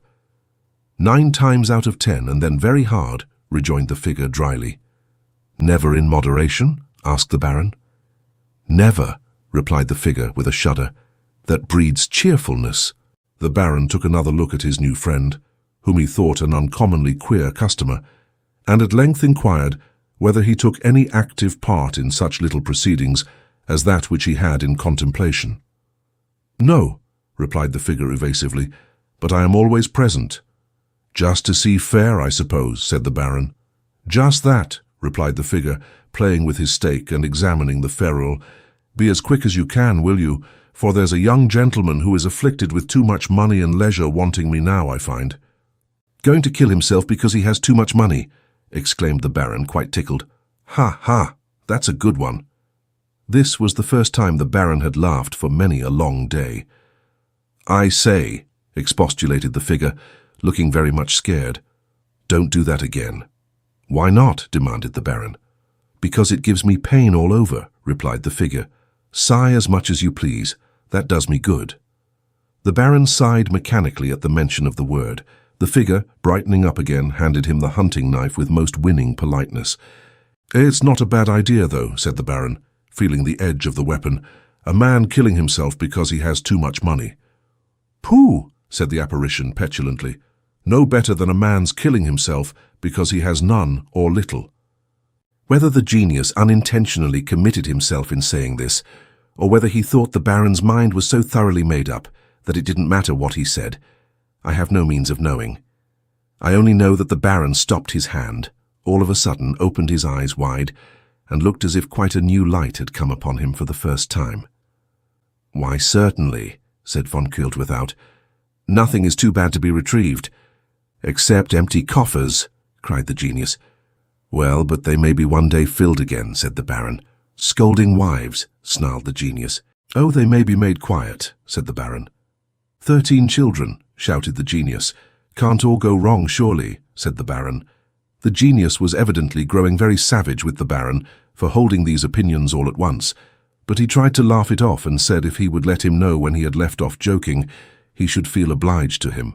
"9 times out of 10, and then very hard," rejoined the figure dryly. "Never in moderation?" asked the Baron. "Never," replied the figure with a shudder. "That breeds cheerfulness." The Baron took another look at his new friend, whom he thought an uncommonly queer customer, and at length inquired whether he took any active part in such little proceedings as that which he had in contemplation. "No," replied the figure evasively, "but I am always present." "Just to see fair, I suppose," said the Baron. "Just that," replied the figure, playing with his stake and examining the ferrule. "Be as quick as you can, will you? for there's a young gentleman who is afflicted with too much money and leisure wanting me now, I find." "Going to kill himself because he has too much money," exclaimed the Baron, quite tickled. "Ha, ha, that's a good one." This was the first time the Baron had laughed for many a long day. "I say," expostulated the figure, looking very much scared. "Don't do that again." "Why not?" demanded the Baron. "Because it gives me pain all over," replied the figure. "Sigh as much as you please. That does me good." The Baron sighed mechanically at the mention of the word. The figure, brightening up again, handed him the hunting knife with most winning politeness. "It's not a bad idea, though," said the Baron, feeling the edge of the weapon. "A man killing himself because he has too much money." "Pooh!" said the apparition petulantly. "No better than a man's killing himself because he has none or little." Whether the genius unintentionally committed himself in saying this, or whether he thought the Baron's mind was so thoroughly made up that it didn't matter what he said, I have no means of knowing. I only know that the Baron stopped his hand, all of a sudden opened his eyes wide, and looked as if quite a new light had come upon him for the first time. "Why, certainly," said von Koeldwethout. "Nothing is too bad to be retrieved." "Except empty coffers," cried the genius. "Well, but they may be one day filled again," said the Baron. "Scolding wives," snarled the genius. "Oh, they may be made quiet," said the Baron. 13 children, shouted the genius. "Can't all go wrong, surely," said the Baron. The genius was evidently growing very savage with the Baron for holding these opinions all at once, but he tried to laugh it off and said if he would let him know when he had left off joking, he should feel obliged to him.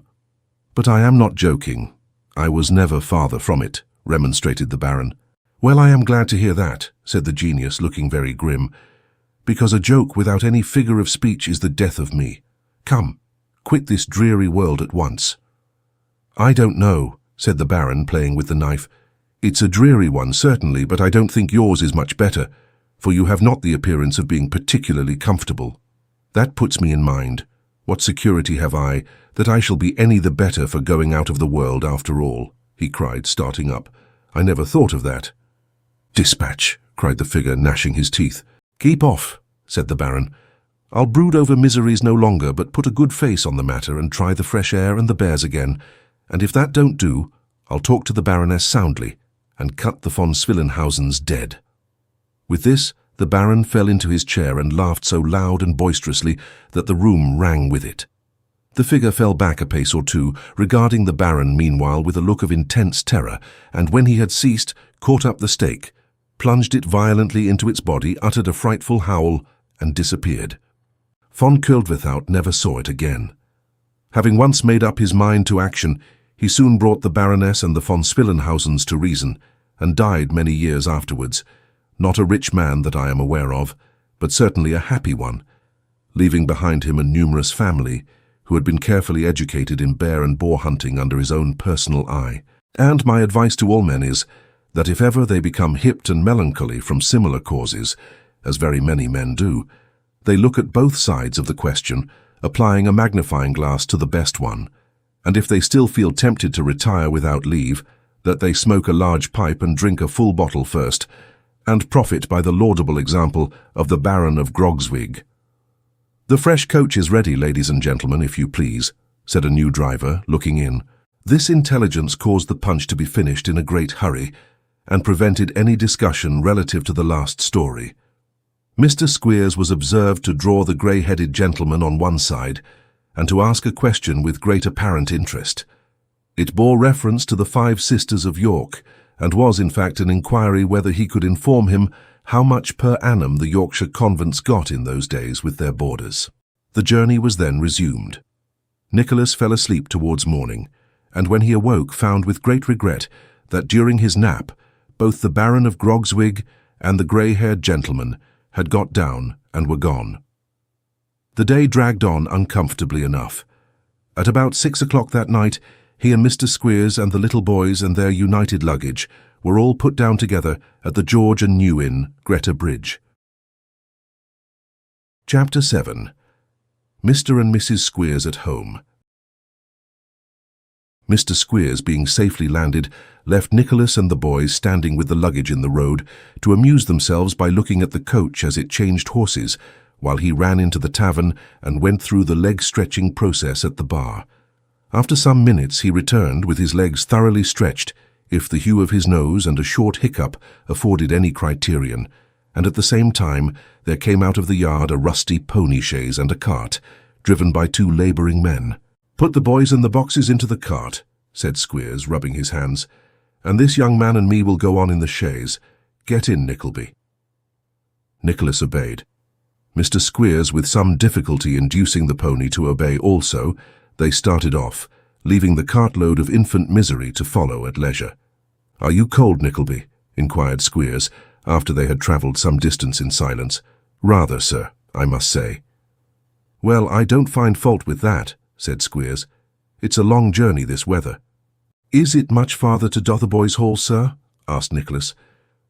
"But I am not joking. I was never farther from it," remonstrated the Baron. "Well, I am glad to hear that," said the genius, looking very grim, "because a joke without any figure of speech is the death of me. Come, quit this dreary world at once." "I don't know," said the Baron, playing with the knife. "It's a dreary one, certainly, but I don't think yours is much better, for you have not the appearance of being particularly comfortable. That puts me in mind. What security have I that I shall be any the better for going out of the world after all?" he cried, starting up. "I never thought of that." "Dispatch," cried the figure, gnashing his teeth. "Keep off," said the Baron. "I'll brood over miseries no longer, but put a good face on the matter and try the fresh air and the bears again, and if that don't do, I'll talk to the Baroness soundly and cut the von Swillenhausens dead." With this, the Baron fell into his chair and laughed so loud and boisterously that the room rang with it. The figure fell back a pace or two, regarding the Baron meanwhile with a look of intense terror, and when he had ceased, caught up the stake, plunged it violently into its body, uttered a frightful howl, and disappeared. Von Koeldwethout never saw it again. Having once made up his mind to action, he soon brought the Baroness and the von Swillenhausens to reason, and died many years afterwards, not a rich man that I am aware of, but certainly a happy one, leaving behind him a numerous family, who had been carefully educated in bear and boar hunting under his own personal eye. And my advice to all men is, that if ever they become hipped and melancholy from similar causes, as very many men do, they look at both sides of the question, applying a magnifying glass to the best one, and if they still feel tempted to retire without leave, that they smoke a large pipe and drink a full bottle first, and profit by the laudable example of the Baron of Grogzwig. "The fresh coach is ready, ladies and gentlemen, if you please," said a new driver, looking in. This intelligence caused the punch to be finished in a great hurry, and prevented any discussion relative to the last story. Mr. Squeers was observed to draw the grey-headed gentleman on one side, and to ask a question with great apparent interest. It bore reference to the 5 sisters of York, and was in fact an inquiry whether he could inform him how much per annum the Yorkshire convents got in those days with their boarders. The journey was then resumed. Nicholas fell asleep towards morning, and when he awoke found with great regret that during his nap both the Baron of Grogzwig and the grey-haired gentleman had got down and were gone. The day dragged on uncomfortably enough. At about 6 o'clock that night, he and Mr. Squeers and the little boys and their united luggage were all put down together at the George and New Inn, Greta Bridge. Chapter 7. Mr. and Mrs. Squeers at Home. Mr. Squeers, being safely landed, left Nicholas and the boys standing with the luggage in the road to amuse themselves by looking at the coach as it changed horses, while he ran into the tavern and went through the leg-stretching process at the bar. After some minutes he returned with his legs thoroughly stretched, if the hue of his nose and a short hiccup afforded any criterion, and at the same time there came out of the yard a rusty pony chaise and a cart, driven by 2 labouring men. "Put the boys and the boxes into the cart," said Squeers, rubbing his hands, "and this young man and me will go on in the chaise. Get in, Nickleby." Nicholas obeyed. Mr. Squeers with some difficulty inducing the pony to obey also, they started off, leaving the cartload of infant misery to follow at leisure. "Are you cold, Nickleby?" inquired Squeers, after they had travelled some distance in silence. "Rather, sir, I must say." "Well, I don't find fault with that," said Squeers. "It's a long journey this weather." "Is it much farther to Dotheboys Hall, sir?" asked Nicholas.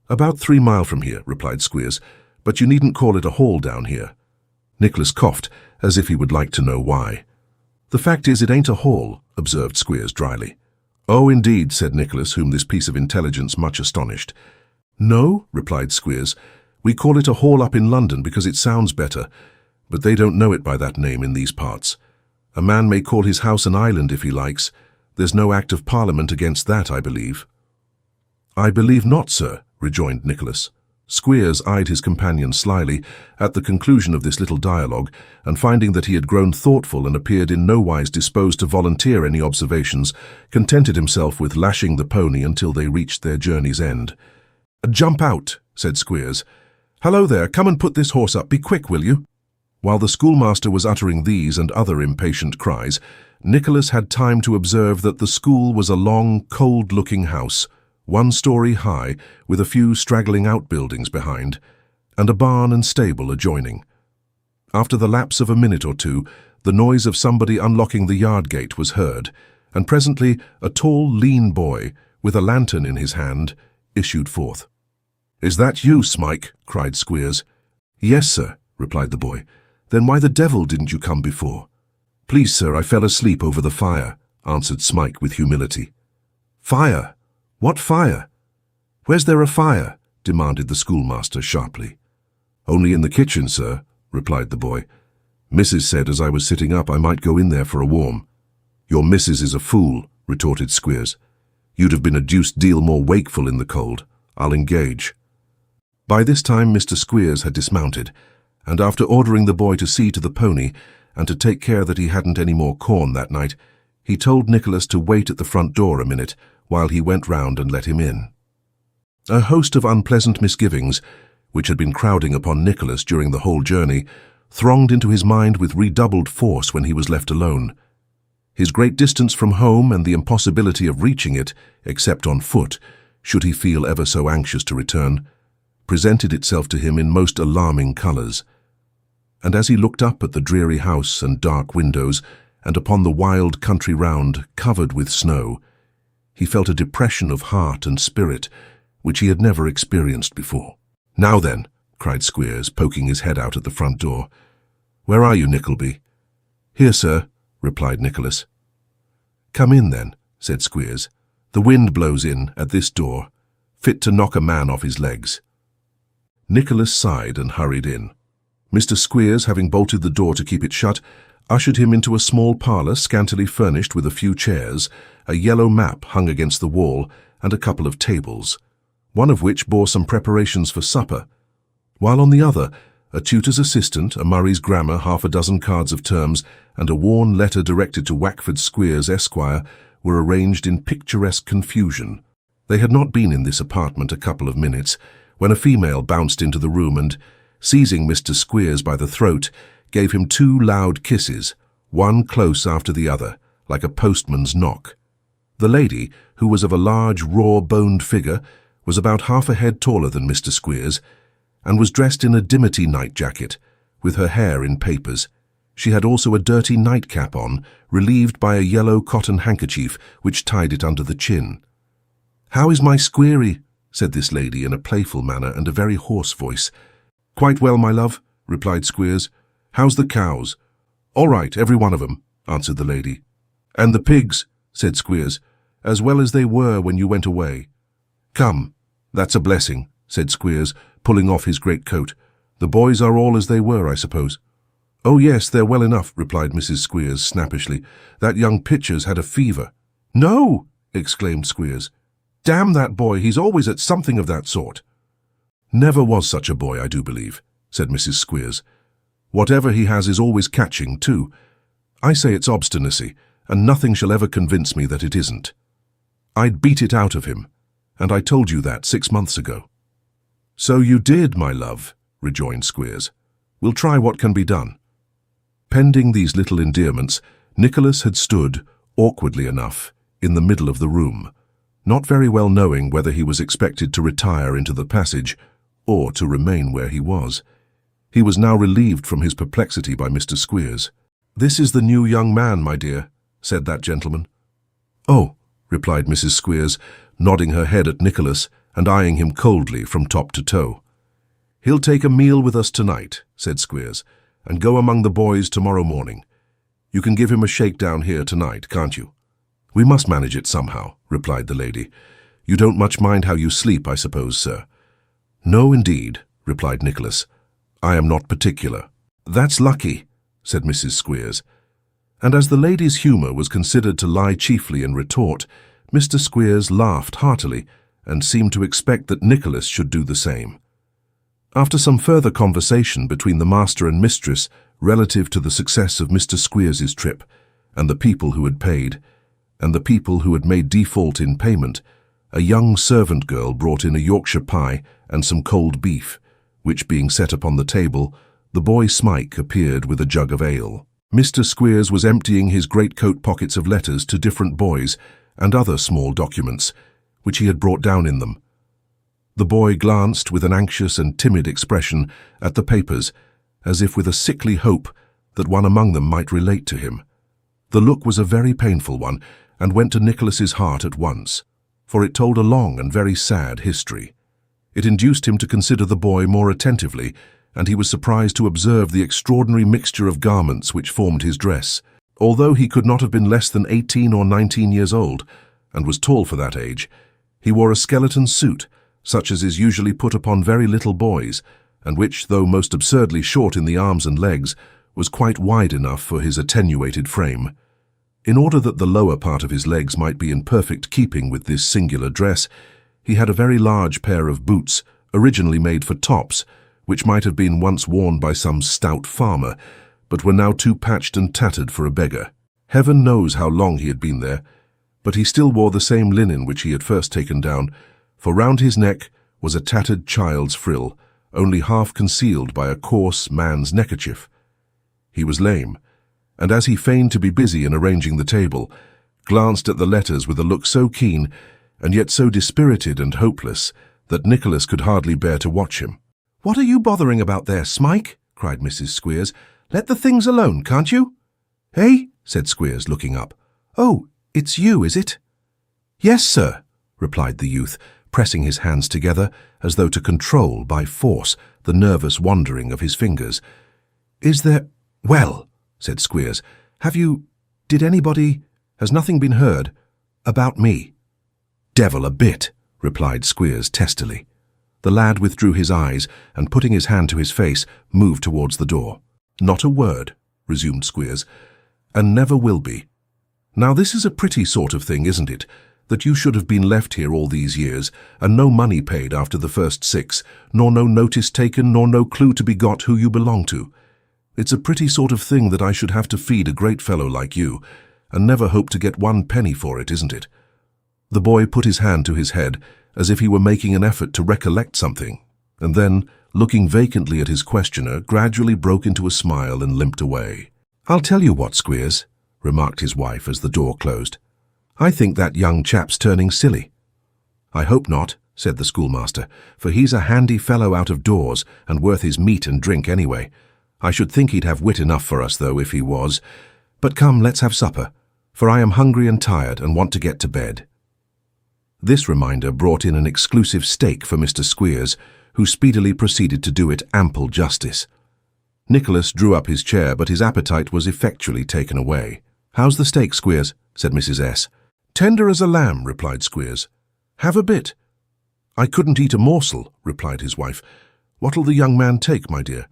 "About 3 miles from here," replied Squeers, "but you needn't call it a hall down here." Nicholas coughed, as if he would like to know why. "The fact is, it ain't a hall," observed Squeers dryly. "Oh, indeed," said Nicholas, whom this piece of intelligence much astonished. "No," replied Squeers, "we call it a hall up in London because it sounds better, but they don't know it by that name in these parts. A man may call his house an island if he likes. There's no Act of Parliament against that, I believe." "I believe not, sir," rejoined Nicholas. Squeers eyed his companion slyly at the conclusion of this little dialogue, and finding that he had grown thoughtful and appeared in no wise disposed to volunteer any observations, contented himself with lashing the pony until they reached their journey's end. "Jump out," said Squeers. "Hello there, come and put this horse up. Be quick, will you?" While the schoolmaster was uttering these and other impatient cries, Nicholas had time to observe that the school was a long, cold-looking house, 1 story high, with a few straggling outbuildings behind, and a barn and stable adjoining. After the lapse of a minute or 2, the noise of somebody unlocking the yard gate was heard, and presently a tall, lean boy, with a lantern in his hand, issued forth. "Is that you, Smike?" cried Squeers. "Yes, sir," replied the boy. "Then why the devil didn't you come before?" "Please, sir, I fell asleep over the fire," answered Smike with humility. "Fire? What fire? Where's there a fire?" demanded the schoolmaster sharply. "Only in the kitchen, sir," replied the boy. "Missus said as I was sitting up I might go in there for a warm." "Your missus is a fool," retorted Squeers. "You'd have been a deuced deal more wakeful in the cold, I'll engage." By this time Mr. Squeers had dismounted, and after ordering the boy to see to the pony, and to take care that he hadn't any more corn that night, he told Nicholas to wait at the front door a minute while he went round and let him in. A host of unpleasant misgivings, which had been crowding upon Nicholas during the whole journey, thronged into his mind with redoubled force when he was left alone. His great distance from home and the impossibility of reaching it, except on foot, should he feel ever so anxious to return, presented itself to him in most alarming colours. And as he looked up at the dreary house and dark windows, and upon the wild country round, covered with snow, he felt a depression of heart and spirit which he had never experienced before. "Now then," cried Squeers, poking his head out at the front door. "Where are you, Nickleby?" "Here, sir," replied Nicholas. "Come in, then," said Squeers. "The wind blows in at this door, fit to knock a man off his legs." Nicholas sighed and hurried in. Mr. Squeers, having bolted the door to keep it shut, ushered him into a small parlour scantily furnished with a few chairs, a yellow map hung against the wall, and a couple of tables, one of which bore some preparations for supper, while on the other a tutor's assistant, a Murray's grammar, 6 cards of terms, and a worn letter directed to Wackford Squeers, Esquire, were arranged in picturesque confusion. They had not been in this apartment a couple of minutes, when a female bounced into the room and, seizing Mr. Squeers by the throat, gave him 2 loud kisses, one close after the other, like a postman's knock. The lady, who was of a large, raw-boned figure, was about half a head taller than Mr. Squeers, and was dressed in a dimity night-jacket, with her hair in papers. She had also a dirty nightcap on, relieved by a yellow cotton handkerchief which tied it under the chin. "How is my Squeery?" said this lady in a playful manner and a very hoarse voice. "Quite well, my love," replied Squeers. "How's the cows?" "All right, every one of 'em," answered the lady. "And the pigs," said Squeers, "as well as they were when you went away." "Come, that's a blessing," said Squeers, pulling off his great coat. The boys are all as they were, I suppose." "Oh yes, they're well enough," replied Mrs. Squeers snappishly. "That young Pitcher's had a fever." "No!" exclaimed Squeers. "Damn that boy, he's always at something of that sort." "Never was such a boy, I do believe," said Mrs. Squeers. "Whatever he has is always catching, too. I say it's obstinacy, and nothing shall ever convince me that it isn't. I'd beat it out of him, and I told you that 6 months ago." "So you did, my love," rejoined Squeers. "We'll try what can be done." Pending these little endearments, Nicholas had stood, awkwardly enough, in the middle of the room, not very well knowing whether he was expected to retire into the passage or to remain where he was. He was now relieved from his perplexity by Mr. Squeers. "This is the new young man, my dear," said that gentleman. "Oh," replied Mrs. Squeers, nodding her head at Nicholas and eyeing him coldly from top to toe. "He'll take a meal with us tonight," said Squeers, "and go among the boys tomorrow morning. You can give him a shakedown here tonight, can't you?" "We must manage it somehow," replied the lady. "You don't much mind how you sleep, I suppose, sir?" "No, indeed," replied Nicholas. "I am not particular." "That's lucky," said Mrs. Squeers. And as the lady's humour was considered to lie chiefly in retort, Mr. Squeers laughed heartily and seemed to expect that Nicholas should do the same. After some further conversation between the master and mistress relative to the success of Mr. Squeers's trip, and the people who had paid, and the people who had made default in payment, a young servant girl brought in a Yorkshire pie and some cold beef, which being set upon the table, the boy Smike appeared with a jug of ale. Mr. Squeers was emptying his greatcoat pockets of letters to different boys and other small documents, which he had brought down in them. The boy glanced with an anxious and timid expression at the papers, as if with a sickly hope that one among them might relate to him. The look was a very painful one, and went to Nicholas's heart at once, for it told a long and very sad history. It induced him to consider the boy more attentively, and he was surprised to observe the extraordinary mixture of garments which formed his dress. Although he could not have been less than 18 or 19 years old, and was tall for that age, he wore a skeleton suit, such as is usually put upon very little boys, and which, though most absurdly short in the arms and legs, was quite wide enough for his attenuated frame. In order that the lower part of his legs might be in perfect keeping with this singular dress, he had a very large pair of boots, originally made for tops, which might have been once worn by some stout farmer, but were now too patched and tattered for a beggar. Heaven knows how long he had been there, but he still wore the same linen which he had first taken down, for round his neck was a tattered child's frill, only half concealed by a coarse man's neckerchief. He was lame, and as he feigned to be busy in arranging the table, glanced at the letters with a look so keen, and yet so dispirited and hopeless, that Nicholas could hardly bear to watch him. "What are you bothering about there, Smike?" cried Mrs. Squeers. "Let the things alone, can't you?" "Eh?" said Squeers, looking up. "Oh, it's you, is it?" "Yes, sir," replied the youth, pressing his hands together as though to control by force the nervous wandering of his fingers. "Is there—" "Well," said Squeers, "did anybody— has nothing been heard about me?" "Devil a bit," replied Squeers testily. The lad withdrew his eyes and, putting his hand to his face, moved towards the door. "Not a word," resumed Squeers, "and never will be. Now this is a pretty sort of thing, isn't it, that you should have been left here all these years, and no money paid after the first 6, nor no notice taken, nor no clue to be got who you belong to. It's a pretty sort of thing that I should have to feed a great fellow like you, and never hope to get 1 penny for it, isn't it?" The boy put his hand to his head, as if he were making an effort to recollect something, and then, looking vacantly at his questioner, gradually broke into a smile and limped away. "I'll tell you what, Squeers," remarked his wife as the door closed. "I think that young chap's turning silly." "I hope not," said the schoolmaster, "for he's a handy fellow out of doors, and worth his meat and drink anyway. I should think he'd have wit enough for us, though, if he was. But come, let's have supper, for I am hungry and tired and want to get to bed." This reminder brought in an exclusive steak for Mr. Squeers, who speedily proceeded to do it ample justice. Nicholas drew up his chair, but his appetite was effectually taken away. "How's the steak, Squeers?" said Mrs. S. "Tender as a lamb," replied Squeers. "Have a bit." "I couldn't eat a morsel," replied his wife. What'll the young man take, my dear?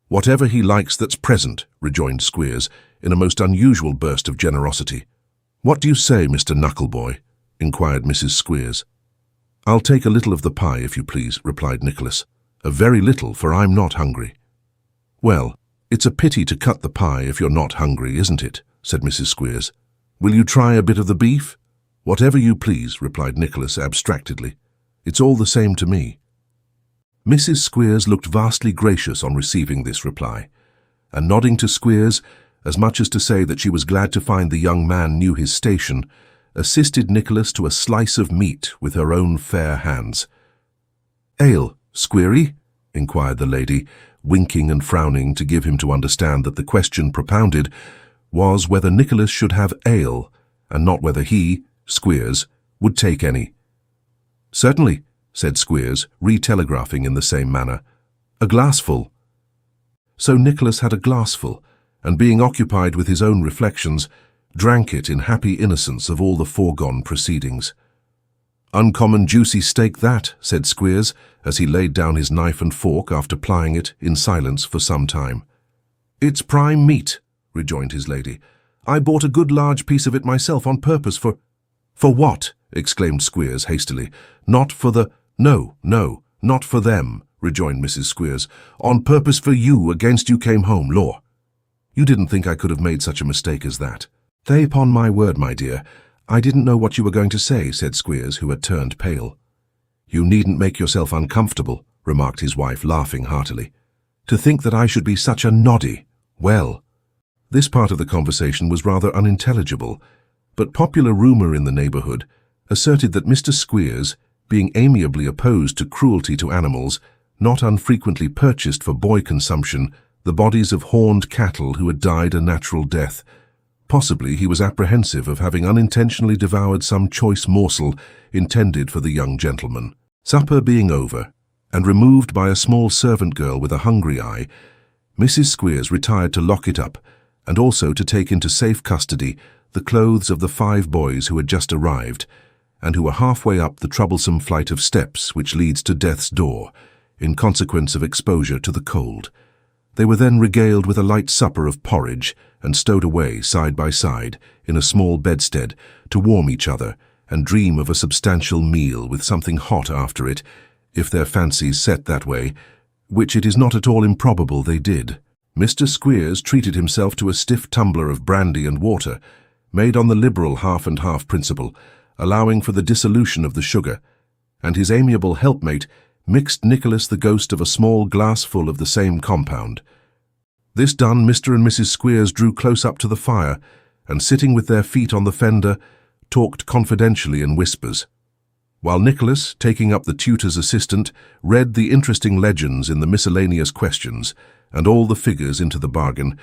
Whatever he likes that's present, rejoined Squeers, in a most unusual burst of generosity. What do you say, Mr. Knuckleboy? Inquired Mrs. Squeers. I'll take a little of the pie, if you please, replied Nicholas. A very little, for I'm not hungry. Well, it's a pity to cut the pie if you're not hungry, isn't it? Said Mrs. Squeers. Will you try a bit of the beef? Whatever you please, replied Nicholas abstractedly. It's all the same to me. Mrs. Squeers looked vastly gracious on receiving this reply, and nodding to Squeers, as much as to say that she was glad to find the young man knew his station, assisted Nicholas to a slice of meat with her own fair hands. Ale, Squeery? Inquired the lady, winking and frowning to give him to understand that the question propounded was whether Nicholas should have ale, and not whether he, Squeers, would take any. Certainly, said Squeers, re-telegraphing in the same manner. A glassful. So Nicholas had a glassful, and being occupied with his own reflections, drank it in happy innocence of all the foregone proceedings. Uncommon juicy steak that, said Squeers, as he laid down his knife and fork after plying it in silence for some time. It's prime meat, rejoined his lady. I bought a good large piece of it myself on purpose for— For what? Exclaimed Squeers hastily. Not for the— No, not for them, rejoined Mrs. Squeers. On purpose for you against you came home, law. You didn't think I could have made such a mistake as that. Lay upon my word, my dear, I didn't know what you were going to say, said Squeers, who had turned pale. You needn't make yourself uncomfortable, remarked his wife, laughing heartily. To think that I should be such a noddy. Well. This part of the conversation was rather unintelligible, but popular rumour in the neighbourhood asserted that Mr. Squeers, being amiably opposed to cruelty to animals, not unfrequently purchased for boy consumption the bodies of horned cattle who had died a natural death. Possibly he was apprehensive of having unintentionally devoured some choice morsel intended for the young gentleman. Supper being over, and removed by a small servant girl with a hungry eye, Mrs. Squeers retired to lock it up, and also to take into safe custody the clothes of the 5 boys who had just arrived, and who were halfway up the troublesome flight of steps which leads to death's door, in consequence of exposure to the cold. They were then regaled with a light supper of porridge, and stowed away side by side in a small bedstead to warm each other and dream of a substantial meal with something hot after it, if their fancies set that way, which it is not at all improbable they did. Mr. Squeers treated himself to a stiff tumbler of brandy and water, made on the liberal half-and-half principle, allowing for the dissolution of the sugar, and his amiable helpmate mixed Nicholas the ghost of a small glassful of the same compound. This done, Mr. and Mrs. Squeers drew close up to the fire, and sitting with their feet on the fender, talked confidentially in whispers, while Nicholas, taking up the tutor's assistant, read the interesting legends in the miscellaneous questions, and all the figures into the bargain,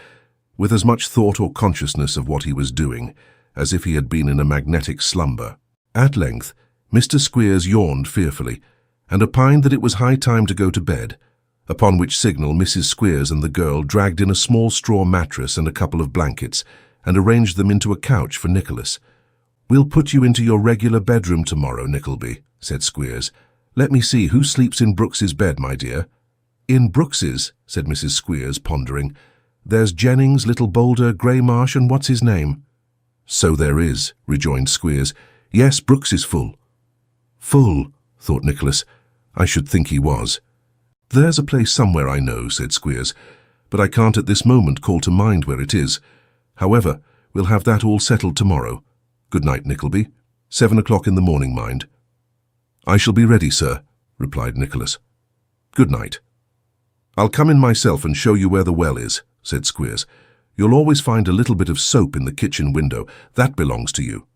with as much thought or consciousness of what he was doing, as if he had been in a magnetic slumber. At length, Mr. Squeers yawned fearfully, and opined that it was high time to go to bed, upon which signal Mrs. Squeers and the girl dragged in a small straw mattress and a couple of blankets, and arranged them into a couch for Nicholas. "We'll put you into your regular bedroom tomorrow, Nickleby," said Squeers. "Let me see, who sleeps in Brooks's bed, my dear?" "In Brooks's," said Mrs. Squeers, pondering. "There's Jennings, Little Boulder, Greymarsh, and what's his name?" "So there is," rejoined Squeers. "Yes, Brooks is full." "Full," thought Nicholas. "I should think he was." "There's a place somewhere I know," said Squeers, "but I can't at this moment call to mind where it is. However, we'll have that all settled tomorrow. Good night, Nickleby. 7 o'clock in the morning, mind." "I shall be ready, sir," replied Nicholas. "Good night." "I'll come in myself and show you where the well is," said Squeers. "You'll always find a little bit of soap in the kitchen window. That belongs to you."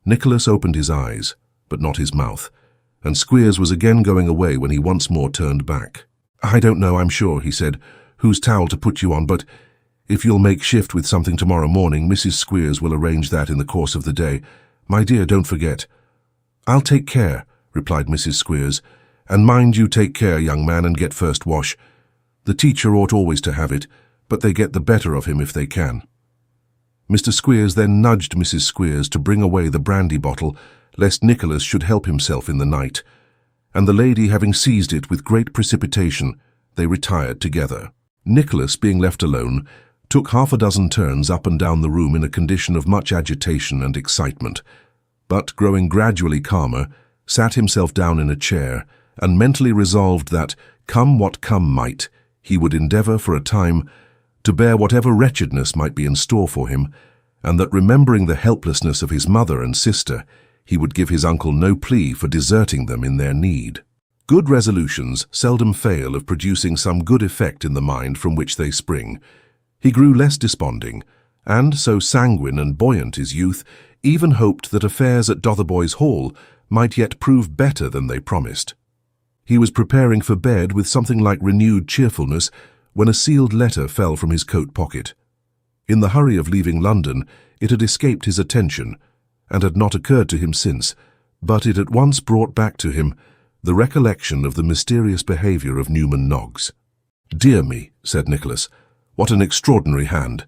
Nicholas opened his eyes, but not his mouth, and Squeers was again going away when he once more turned back. "I don't know, I'm sure," he said, "whose towel to put you on, but if you'll make shift with something tomorrow morning, Mrs. Squeers will arrange that in the course of the day. My dear, don't forget." "I'll take care," replied Mrs. Squeers, "and mind you take care, young man, and get first wash. The teacher ought always to have it, but they get the better of him if they can." Mr. Squeers then nudged Mrs. Squeers to bring away the brandy bottle, lest Nicholas should help himself in the night, and the lady having seized it with great precipitation, they retired together. Nicholas, being left alone, took half a dozen turns up and down the room in a condition of much agitation and excitement, but, growing gradually calmer, sat himself down in a chair, and mentally resolved that, come what come might, he would endeavour for a time to bear whatever wretchedness might be in store for him, and that, remembering the helplessness of his mother and sister, he would give his uncle no plea for deserting them in their need. Good resolutions seldom fail of producing some good effect in the mind from which they spring. He grew less desponding, and, so sanguine and buoyant is youth, even hoped that affairs at Dotheboys Hall might yet prove better than they promised. He was preparing for bed with something like renewed cheerfulness when a sealed letter fell from his coat pocket. In the hurry of leaving London, it had escaped his attention, and had not occurred to him since, but it at once brought back to him the recollection of the mysterious behaviour of Newman Noggs. "Dear me," said Nicholas, "what an extraordinary hand!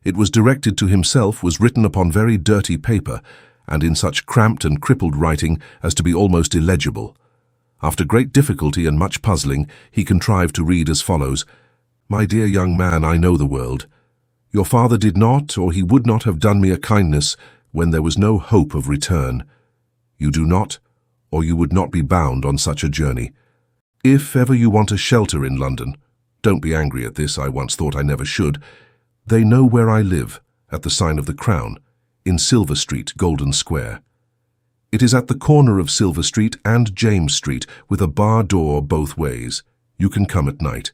It was directed to himself, was written upon very dirty paper, and in such cramped and crippled writing as to be almost illegible. After great difficulty and much puzzling, he contrived to read as follows: 'My dear young man, I know the world. Your father did not, or he would not have done me a kindness when there was no hope of return. You do not, or you would not be bound on such a journey. If ever you want a shelter in London, don't be angry at this, I once thought I never should, they know where I live, at the sign of the Crown, in Silver Street, Golden Square. It is at the corner of Silver Street and James Street, with a bar door both ways. You can come at night.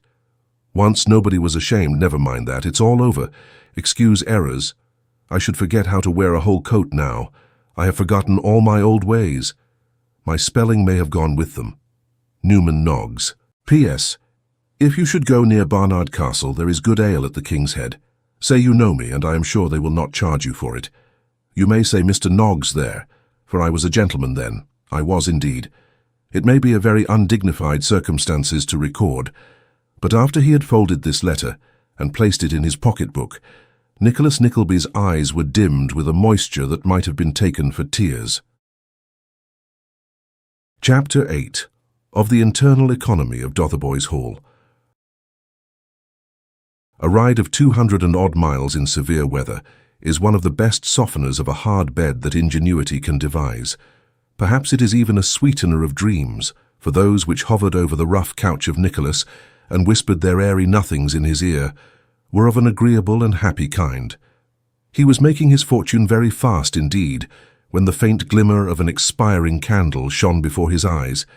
Once nobody was ashamed, never mind that, it's all over. Excuse errors. I should forget how to wear a whole coat now. I have forgotten all my old ways. My spelling may have gone with them. Newman Noggs. P.S. If you should go near Barnard Castle, there is good ale at the King's Head. Say you know me, and I am sure they will not charge you for it. You may say Mr. Noggs there, for I was a gentleman then. I was indeed. It may be a very undignified circumstances to record, but after he had folded this letter and placed it in his pocket-book, Nicholas Nickleby's eyes were dimmed with a moisture that might have been taken for tears. Chapter 8. Of the Internal Economy of Dotheboys Hall. A ride of 200 and odd miles in severe weather is one of the best softeners of a hard bed that ingenuity can devise. Perhaps it is even a sweetener of dreams, for those which hovered over the rough couch of Nicholas and whispered their airy nothings in his ear were of an agreeable and happy kind. He was making his fortune very fast indeed, when the faint glimmer of an expiring candle shone before his eyes,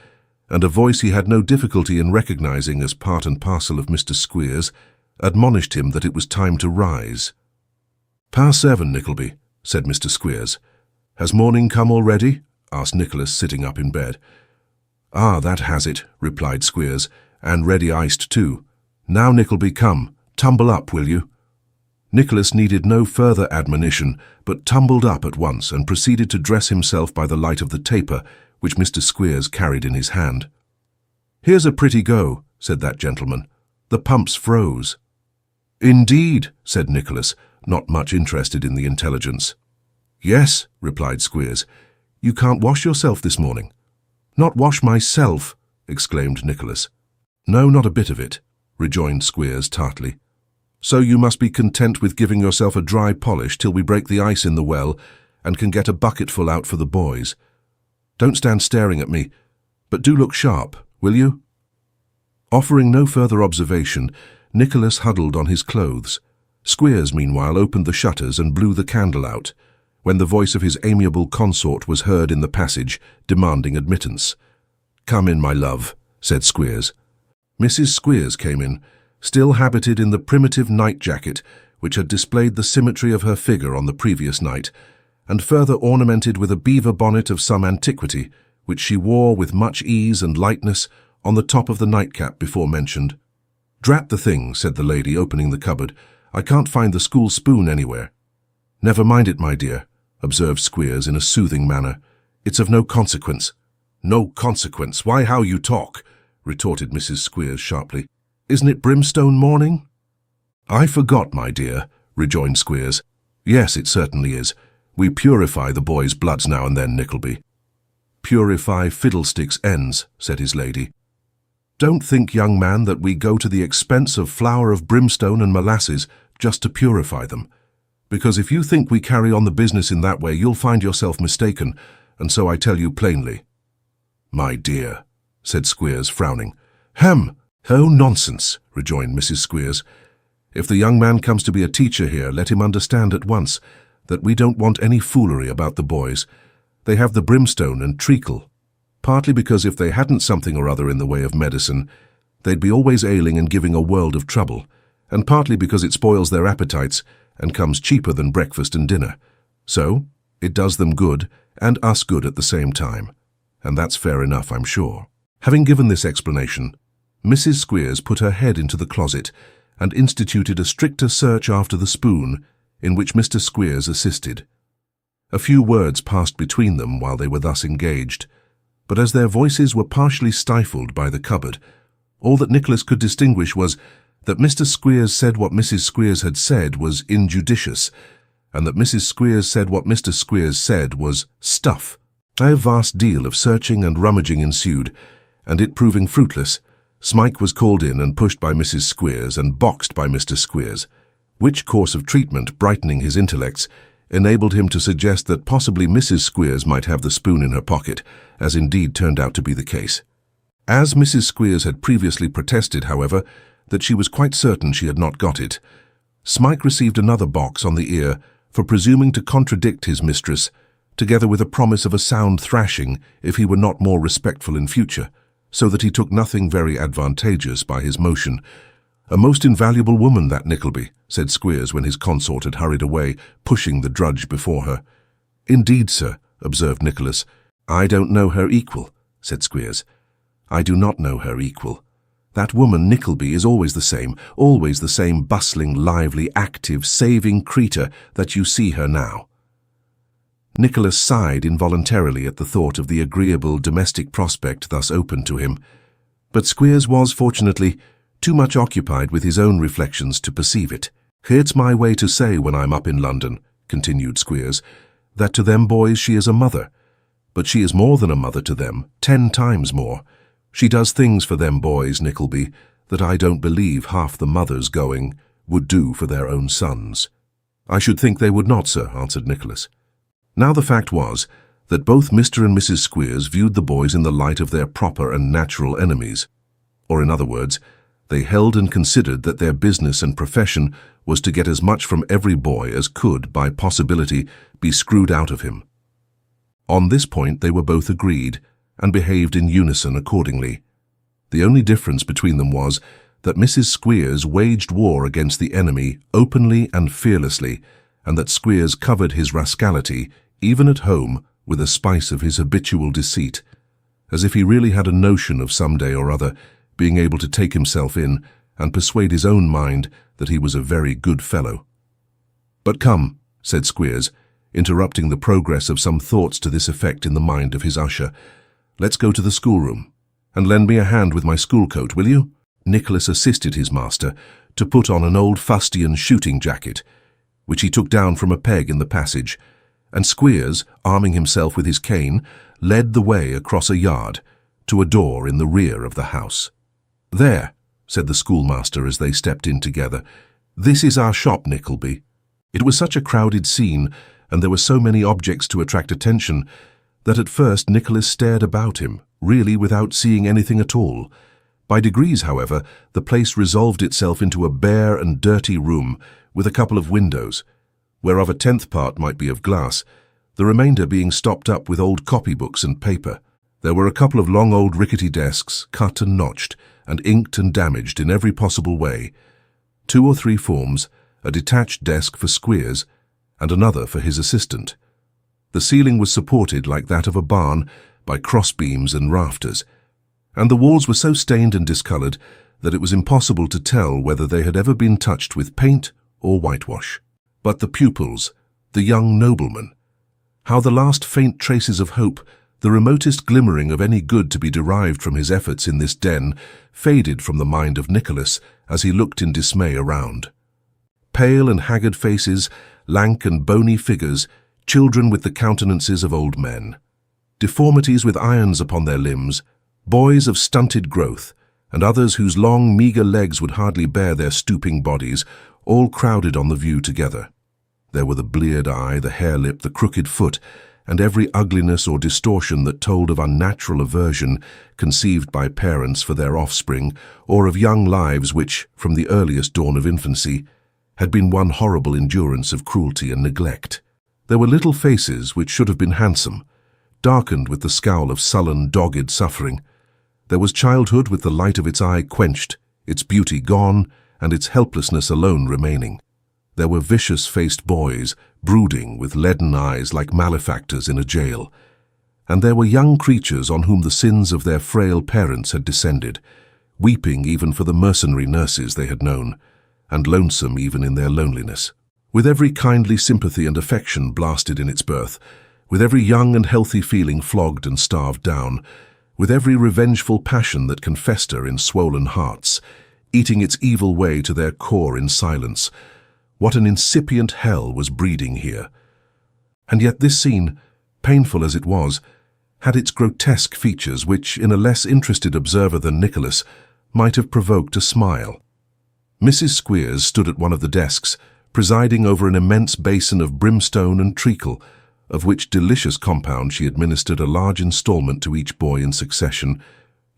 and a voice he had no difficulty in recognizing as part and parcel of Mr. Squeers admonished him that it was time to rise. "Past 7, Nickleby," said Mr. Squeers. "Has morning come already?" asked Nicholas, sitting up in bed. "Ah, that has it," replied Squeers, "and ready iced too. Now, Nickleby, come, tumble up, will you?" Nicholas needed no further admonition, but tumbled up at once and proceeded to dress himself by the light of the taper which Mr. Squeers carried in his hand. "Here's a pretty go," said that gentleman. "The pumps froze." "Indeed," said Nicholas, not much interested in the intelligence. "Yes," replied Squeers. "You can't wash yourself this morning?" "Not wash myself!" exclaimed Nicholas. "No, not a bit of it," rejoined Squeers tartly. "So you must be content with giving yourself a dry polish till we break the ice in the well and can get a bucketful out for the boys. Don't stand staring at me, but do look sharp, will you?" Offering no further observation, Nicholas huddled on his clothes. Squeers, meanwhile, opened the shutters and blew the candle out, when the voice of his amiable consort was heard in the passage, demanding admittance. "Come in, my love," said Squeers. Mrs. Squeers came in, still habited in the primitive night-jacket which had displayed the symmetry of her figure on the previous night, and further ornamented with a beaver bonnet of some antiquity, which she wore with much ease and lightness on the top of the nightcap before mentioned. "Drat the thing," said the lady, opening the cupboard. "I can't find the school spoon anywhere." "Never mind it, my dear," observed Squeers in a soothing manner. "It's of no consequence." "No consequence? Why, how you talk!" retorted Mrs. Squeers sharply. "Isn't it brimstone morning?" "I forgot, my dear," rejoined Squeers. "Yes, it certainly is. We purify the boys' bloods now and then, Nickleby." "Purify fiddlesticks' ends," said his lady. "Don't think, young man, that we go to the expense of flour of brimstone and molasses just to purify them. Because if you think we carry on the business in that way, you'll find yourself mistaken, and so I tell you plainly." "My dear," said Squeers, frowning. "Hem! Oh, nonsense," rejoined Mrs. Squeers. "If the young man comes to be a teacher here, let him understand at once that we don't want any foolery about the boys. They have the brimstone and treacle, partly because if they hadn't something or other in the way of medicine, they'd be always ailing and giving a world of trouble, and partly because it spoils their appetites and comes cheaper than breakfast and dinner. So, it does them good and us good at the same time, and that's fair enough, I'm sure." Having given this explanation, Mrs. Squeers put her head into the closet and instituted a stricter search after the spoon, in which Mr. Squeers assisted. A few words passed between them while they were thus engaged, but as their voices were partially stifled by the cupboard, all that Nicholas could distinguish was that Mr. Squeers said what Mrs. Squeers had said was injudicious, and that Mrs. Squeers said what Mr. Squeers said was stuff. A vast deal of searching and rummaging ensued, and it proving fruitless, Smike was called in and pushed by Mrs. Squeers and boxed by Mr. Squeers, which course of treatment, brightening his intellects, enabled him to suggest that possibly Mrs. Squeers might have the spoon in her pocket, as indeed turned out to be the case. As Mrs. Squeers had previously protested, however, that she was quite certain she had not got it, Smike received another box on the ear for presuming to contradict his mistress, together with a promise of a sound thrashing if he were not more respectful in future, so that he took nothing very advantageous by his motion. "A most invaluable woman, that Nickleby," said Squeers when his consort had hurried away, pushing the drudge before her. "Indeed, sir," observed Nicholas. "I don't know her equal," said Squeers. "I do not know her equal. That woman Nickleby is always the same bustling, lively, active, saving creature that you see her now." Nicholas sighed involuntarily at the thought of the agreeable domestic prospect thus open to him, but Squeers was, fortunately, too much occupied with his own reflections to perceive it. "It's my way to say when I'm up in London," continued Squeers, "that to them boys she is a mother. But she is more than a mother to them, 10 times more. She does things for them boys, Nickleby, that I don't believe half the mothers going would do for their own sons." "I should think they would not, sir," answered Nicholas. Now the fact was that both Mr. and Mrs. Squeers viewed the boys in the light of their proper and natural enemies, or in other words, they held and considered that their business and profession was to get as much from every boy as could, by possibility, be screwed out of him. On this point they were both agreed, and behaved in unison accordingly. The only difference between them was that Mrs. Squeers waged war against the enemy openly and fearlessly, and that Squeers covered his rascality, even at home, with a spice of his habitual deceit, as if he really had a notion of some day or other being able to take himself in and persuade his own mind that he was a very good fellow. "But come," said Squeers, interrupting the progress of some thoughts to this effect in the mind of his usher, "let's go to the schoolroom, and lend me a hand with my school coat, will you?" Nicholas assisted his master to put on an old fustian shooting jacket, which he took down from a peg in the passage, and Squeers, arming himself with his cane, led the way across a yard to a door in the rear of the house. "There," said the schoolmaster as they stepped in together, "this is our shop, Nickleby." It was such a crowded scene, and there were so many objects to attract attention, that at first Nicholas stared about him, really without seeing anything at all. By degrees, however, the place resolved itself into a bare and dirty room with a couple of windows, whereof a 10th part might be of glass, the remainder being stopped up with old copybooks and paper. There were a couple of long old rickety desks, cut and notched, and inked and damaged in every possible way, 2 or 3 forms, a detached desk for Squeers, and another for his assistant. The ceiling was supported, like that of a barn, by cross-beams and rafters, and the walls were so stained and discoloured that it was impossible to tell whether they had ever been touched with paint or whitewash. But the pupils, the young nobleman, how the last faint traces of hope, the remotest glimmering of any good to be derived from his efforts in this den, faded from the mind of Nicholas as he looked in dismay around. Pale and haggard faces, lank and bony figures, children with the countenances of old men. deformities with irons upon their limbs, boys of stunted growth, and others whose long, meagre legs would hardly bear their stooping bodies, all crowded on the view together. There were the bleared eye, the hare lip, the crooked foot, and every ugliness or distortion that told of unnatural aversion conceived by parents for their offspring, or of young lives which, from the earliest dawn of infancy, had been one horrible endurance of cruelty and neglect. There were little faces which should have been handsome, darkened with the scowl of sullen, dogged suffering. There was childhood with the light of its eye quenched, its beauty gone, and its helplessness alone remaining. There were vicious-faced boys, brooding with leaden eyes like malefactors in a jail. And there were young creatures on whom the sins of their frail parents had descended, weeping even for the mercenary nurses they had known, and lonesome even in their loneliness. With every kindly sympathy and affection blasted in its birth, with every young and healthy feeling flogged and starved down, with every revengeful passion that can fester in swollen hearts, eating its evil way to their core in silence, what an incipient hell was breeding here. And yet this scene, painful as it was, had its grotesque features which, in a less interested observer than Nicholas, might have provoked a smile. Mrs. Squeers stood at one of the desks, presiding over an immense basin of brimstone and treacle, of which delicious compound she administered a large instalment to each boy in succession,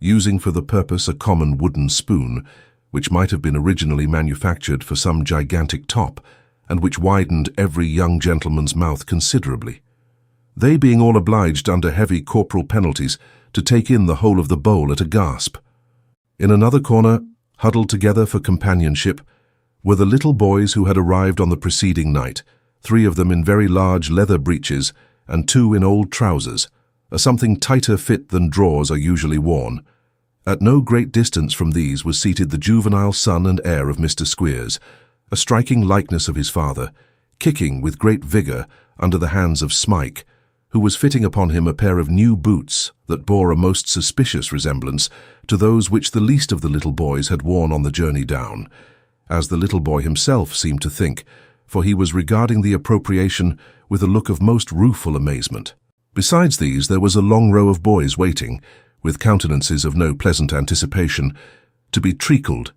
using for the purpose a common wooden spoon, which might have been originally manufactured for some gigantic top, and which widened every young gentleman's mouth considerably, they being all obliged under heavy corporal penalties to take in the whole of the bowl at a gasp. In another corner, huddled together for companionship, were the little boys who had arrived on the preceding night, 3 of them in very large leather breeches and 2 in old trousers, a something tighter fit than drawers are usually worn. At no great distance from these was seated the juvenile son and heir of Mr. Squeers, a striking likeness of his father, kicking with great vigour under the hands of Smike, who was fitting upon him a pair of new boots that bore a most suspicious resemblance to those which the least of the little boys had worn on the journey down, as the little boy himself seemed to think, for he was regarding the appropriation with a look of most rueful amazement. Besides these, there was a long row of boys waiting, with countenances of no pleasant anticipation, to be treacled,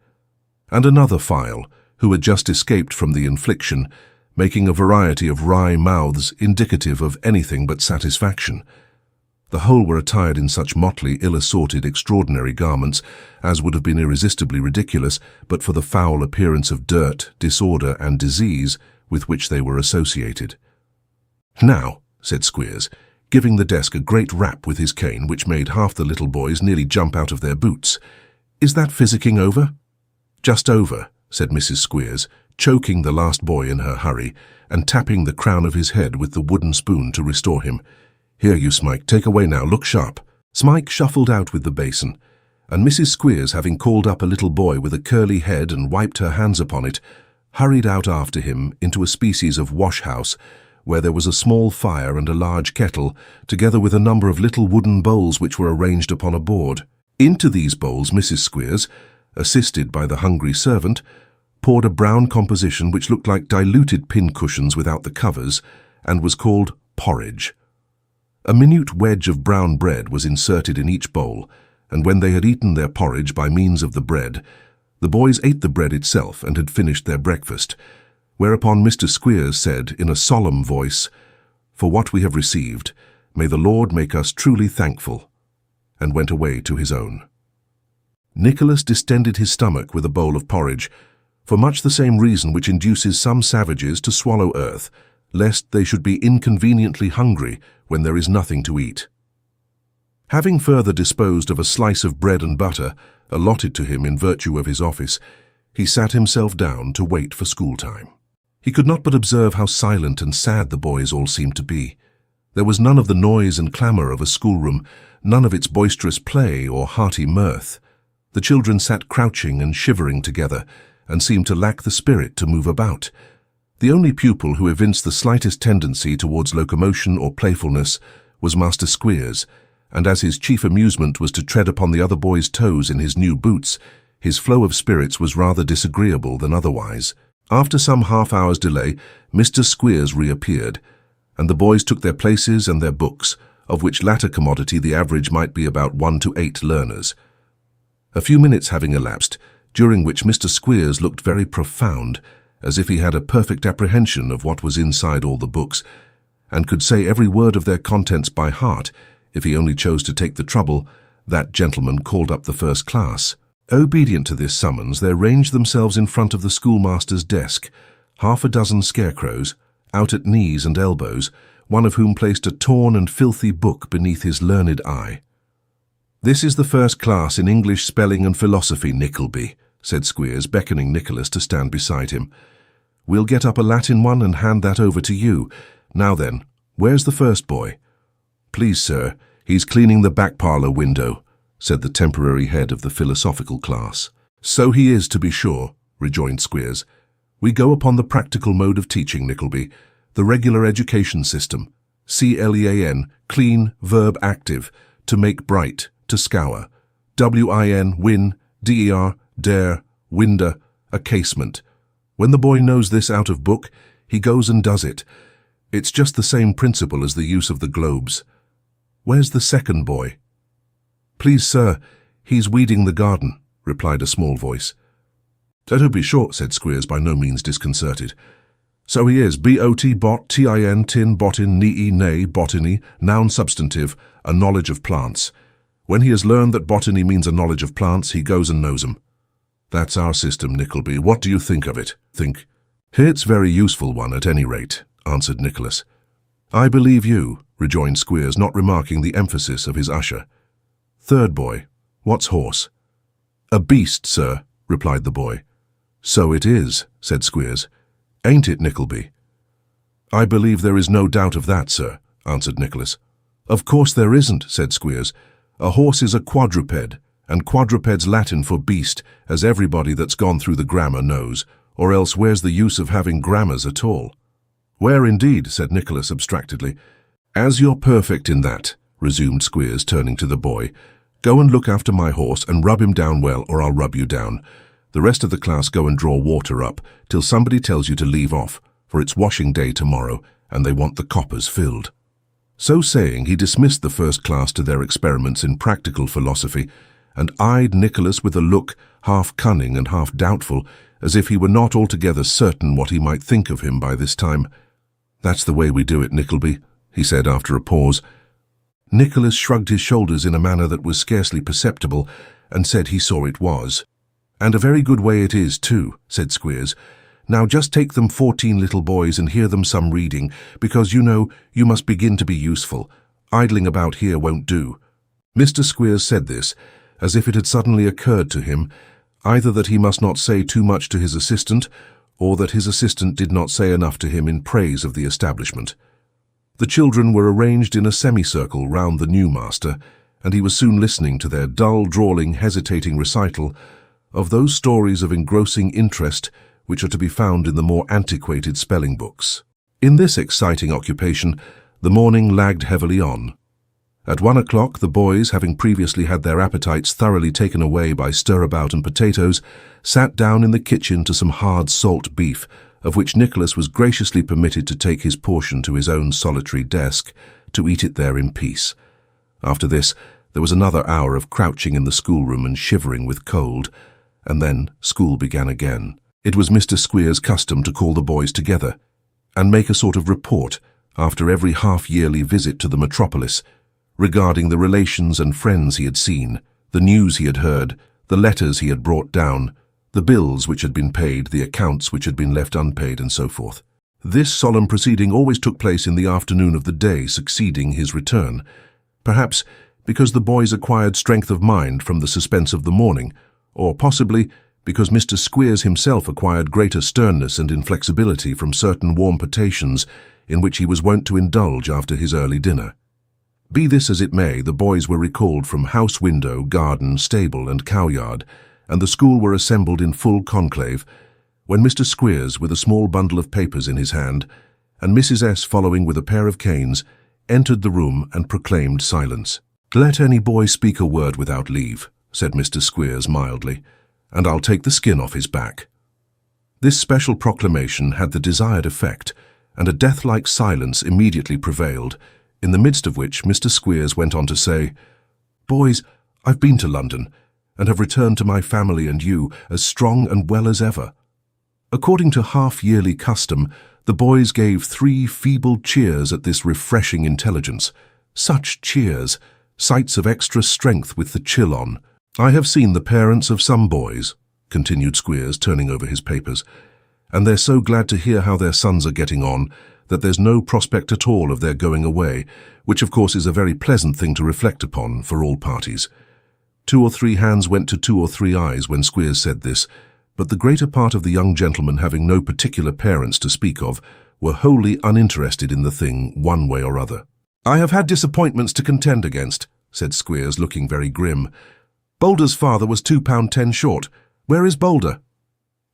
and another file, who had just escaped from the infliction, making a variety of wry mouths indicative of anything but satisfaction. The whole were attired in such motley, ill-assorted, extraordinary garments as would have been irresistibly ridiculous but for the foul appearance of dirt, disorder, and disease with which they were associated. "Now," said Squeers, giving the desk a great rap with his cane which made half the little boys nearly jump out of their boots, "is that physicking over?" "Just over," said Mrs. Squeers, choking the last boy in her hurry, and tapping the crown of his head with the wooden spoon to restore him. "Here, you Smike, take away now, look sharp." Smike shuffled out with the basin, and Mrs. Squeers, having called up a little boy with a curly head and wiped her hands upon it, hurried out after him into a species of wash-house, where there was a small fire and a large kettle, together with a number of little wooden bowls which were arranged upon a board. Into these bowls Mrs. Squeers, assisted by the hungry servant, poured a brown composition which looked like diluted pin-cushions without the covers, and was called porridge. A minute wedge of brown bread was inserted in each bowl, and when they had eaten their porridge by means of the bread, the boys ate the bread itself and had finished their breakfast, whereupon Mr. Squeers said in a solemn voice, "For what we have received, may the Lord make us truly thankful," and went away to his own. Nicholas distended his stomach with a bowl of porridge, for much the same reason which induces some savages to swallow earth, lest they should be inconveniently hungry when there is nothing to eat. Having further disposed of a slice of bread and butter, allotted to him in virtue of his office, he sat himself down to wait for school-time. He could not but observe how silent and sad the boys all seemed to be. There was none of the noise and clamour of a schoolroom, none of its boisterous play or hearty mirth. The children sat crouching and shivering together, and seemed to lack the spirit to move about. The only pupil who evinced the slightest tendency towards locomotion or playfulness was Master Squeers, and as his chief amusement was to tread upon the other boys' toes in his new boots, his flow of spirits was rather disagreeable than otherwise. After some half-hour's delay, Mr. Squeers reappeared, and the boys took their places and their books, of which latter commodity the average might be about 1 to 8 learners. A few minutes having elapsed, during which Mr. Squeers looked very profound, as if he had a perfect apprehension of what was inside all the books, and could say every word of their contents by heart, if he only chose to take the trouble, that gentleman called up the first class. Obedient to this summons, they ranged themselves in front of the schoolmaster's desk, half a dozen scarecrows, out at knees and elbows, one of whom placed a torn and filthy book beneath his learned eye. "This is the first class in English spelling and philosophy, Nickleby," said Squeers, beckoning Nicholas to stand beside him. "We'll get up a Latin one and hand that over to you. Now then, where's the first boy?" "Please, sir, he's cleaning the back parlour window," said the temporary head of the philosophical class. "So he is, to be sure," rejoined Squeers. "We go upon the practical mode of teaching, Nickleby, the regular education system. CLEAN, clean, verb active, to make bright, to scour. WIN, win, DER, dare, winder, a casement. When the boy knows this out of book, he goes and does it. It's just the same principle as the use of the globes. Where's the second boy?" "Please, sir, he's weeding the garden," replied a small voice. "To be short," said Squeers, by no means disconcerted. "So he is, BOT, bot, TIN, tin, botin, nee, nay, botany, noun substantive, a knowledge of plants. When he has learned that botany means a knowledge of plants, he goes and knows 'em. That's our system, Nickleby. What do you think of it?" "Think? It's a very useful one, at any rate," answered Nicholas. "I believe you," rejoined Squeers, not remarking the emphasis of his usher. "Third boy, what's horse?" "A beast, sir," replied the boy. "So it is," said Squeers. "Ain't it, Nickleby?" "I believe there is no doubt of that, sir," answered Nicholas. "Of course there isn't," said Squeers. "A horse is a quadruped, and quadruped's Latin for beast, as everybody that's gone through the grammar knows, or else where's the use of having grammars at all?" "Where indeed?" said Nicholas abstractedly. "As you're perfect in that," resumed Squeers, turning to the boy, "go and look after my horse and rub him down well, or I'll rub you down. The rest of the class go and draw water up, till somebody tells you to leave off, for it's washing day tomorrow, and they want the coppers filled." So saying, he dismissed the first class to their experiments in practical philosophy, and eyed Nicholas with a look half cunning and half doubtful, as if he were not altogether certain what he might think of him by this time. "That's the way we do it, Nickleby," he said after a pause. Nicholas shrugged his shoulders in a manner that was scarcely perceptible, and said he saw it was. "And a very good way it is, too," said Squeers. "Now just take them 14 little boys and hear them some reading, because, you know, you must begin to be useful. Idling about here won't do." Mr. Squeers said this, as if it had suddenly occurred to him, either that he must not say too much to his assistant, or that his assistant did not say enough to him in praise of the establishment. The children were arranged in a semicircle round the new master, and he was soon listening to their dull, drawling, hesitating recital of those stories of engrossing interest which are to be found in the more antiquated spelling books. In this exciting occupation, the morning lagged heavily on. At 1 o'clock, the boys, having previously had their appetites thoroughly taken away by stirabout and potatoes, sat down in the kitchen to some hard salt beef, of which Nicholas was graciously permitted to take his portion to his own solitary desk, to eat it there in peace. After this, there was another hour of crouching in the schoolroom and shivering with cold, and then school began again. It was Mr. Squeers' custom to call the boys together, and make a sort of report, after every half-yearly visit to the metropolis, regarding the relations and friends he had seen, the news he had heard, the letters he had brought down, the bills which had been paid, the accounts which had been left unpaid, and so forth. This solemn proceeding always took place in the afternoon of the day succeeding his return, perhaps because the boys acquired strength of mind from the suspense of the morning, or possibly because Mr. Squeers himself acquired greater sternness and inflexibility from certain warm potations in which he was wont to indulge after his early dinner. Be this as it may, the boys were recalled from house window, garden, stable, and cowyard, and the school were assembled in full conclave, when Mr. Squeers, with a small bundle of papers in his hand, and Mrs. S. following with a pair of canes, entered the room and proclaimed silence. "Let any boy speak a word without leave," said Mr. Squeers mildly, "and I'll take the skin off his back." This special proclamation had the desired effect, and a death-like silence immediately prevailed, in the midst of which Mr. Squeers went on to say, "Boys, I've been to London, and have returned to my family and you as strong and well as ever." According to half-yearly custom, the boys gave 3 feeble cheers at this refreshing intelligence. Such cheers, sights of extra strength with the chill on. "I have seen the parents of some boys," continued Squeers, turning over his papers, "and they're so glad to hear how their sons are getting on that there's no prospect at all of their going away, which of course is a very pleasant thing to reflect upon for all parties." 2 or 3 hands went to 2 or 3 eyes when Squeers said this, but the greater part of the young gentlemen, having no particular parents to speak of, were wholly uninterested in the thing one way or other. "I have had disappointments to contend against," said Squeers, looking very grim. "Boulder's father was £2.10 short. Where is Boulder?"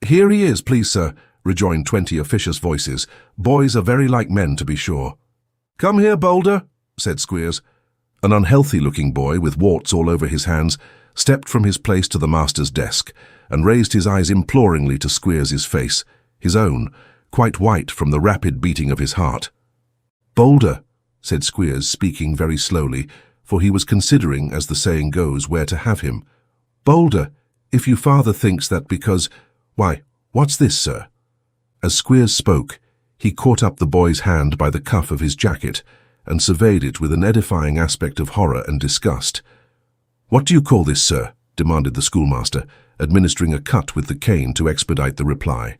"Here he is, please, sir," rejoined 20 officious voices. "Boys are very like men, to be sure." "Come here, Boulder," said Squeers. An unhealthy-looking boy, with warts all over his hands, stepped from his place to the master's desk, and raised his eyes imploringly to Squeers's face, his own, quite white from the rapid beating of his heart. "Boulder," said Squeers, speaking very slowly, for he was considering, as the saying goes, where to have him. "Boulder, if your father thinks that because— Why, what's this, sir?" As Squeers spoke, he caught up the boy's hand by the cuff of his jacket, and surveyed it with an edifying aspect of horror and disgust. "What do you call this, sir?" demanded the schoolmaster, administering a cut with the cane to expedite the reply.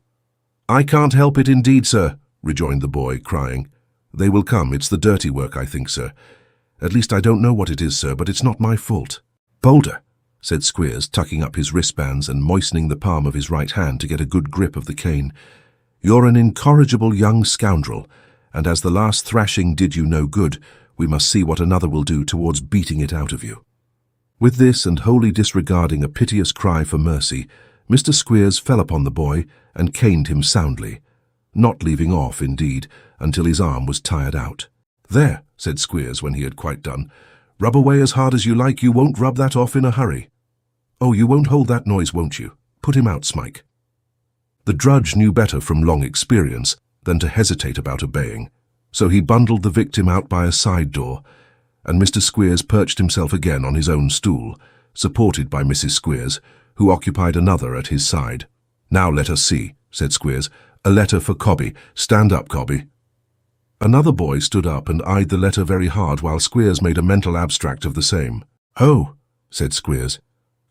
"I can't help it indeed, sir," rejoined the boy, crying. "They will come. It's the dirty work, I think, sir. At least I don't know what it is, sir, but it's not my fault." "Boulder," said Squeers, tucking up his wristbands and moistening the palm of his right hand to get a good grip of the cane, "you're an incorrigible young scoundrel, and as the last thrashing did you no good, we must see what another will do towards beating it out of you." With this, and wholly disregarding a piteous cry for mercy, Mr. Squeers fell upon the boy and caned him soundly, not leaving off, indeed, until his arm was tired out. "There," said Squeers when he had quite done, "rub away as hard as you like, you won't rub that off in a hurry. Oh, you won't hold that noise, won't you? Put him out, Smike." The drudge knew better from long experience than to hesitate about obeying, so he bundled the victim out by a side door, and Mr. Squeers perched himself again on his own stool, supported by Mrs. Squeers, who occupied another at his side. "Now let us see," said Squeers. "A letter for Cobby. Stand up, Cobby." Another boy stood up and eyed the letter very hard while Squeers made a mental abstract of the same. "Oh," said Squeers,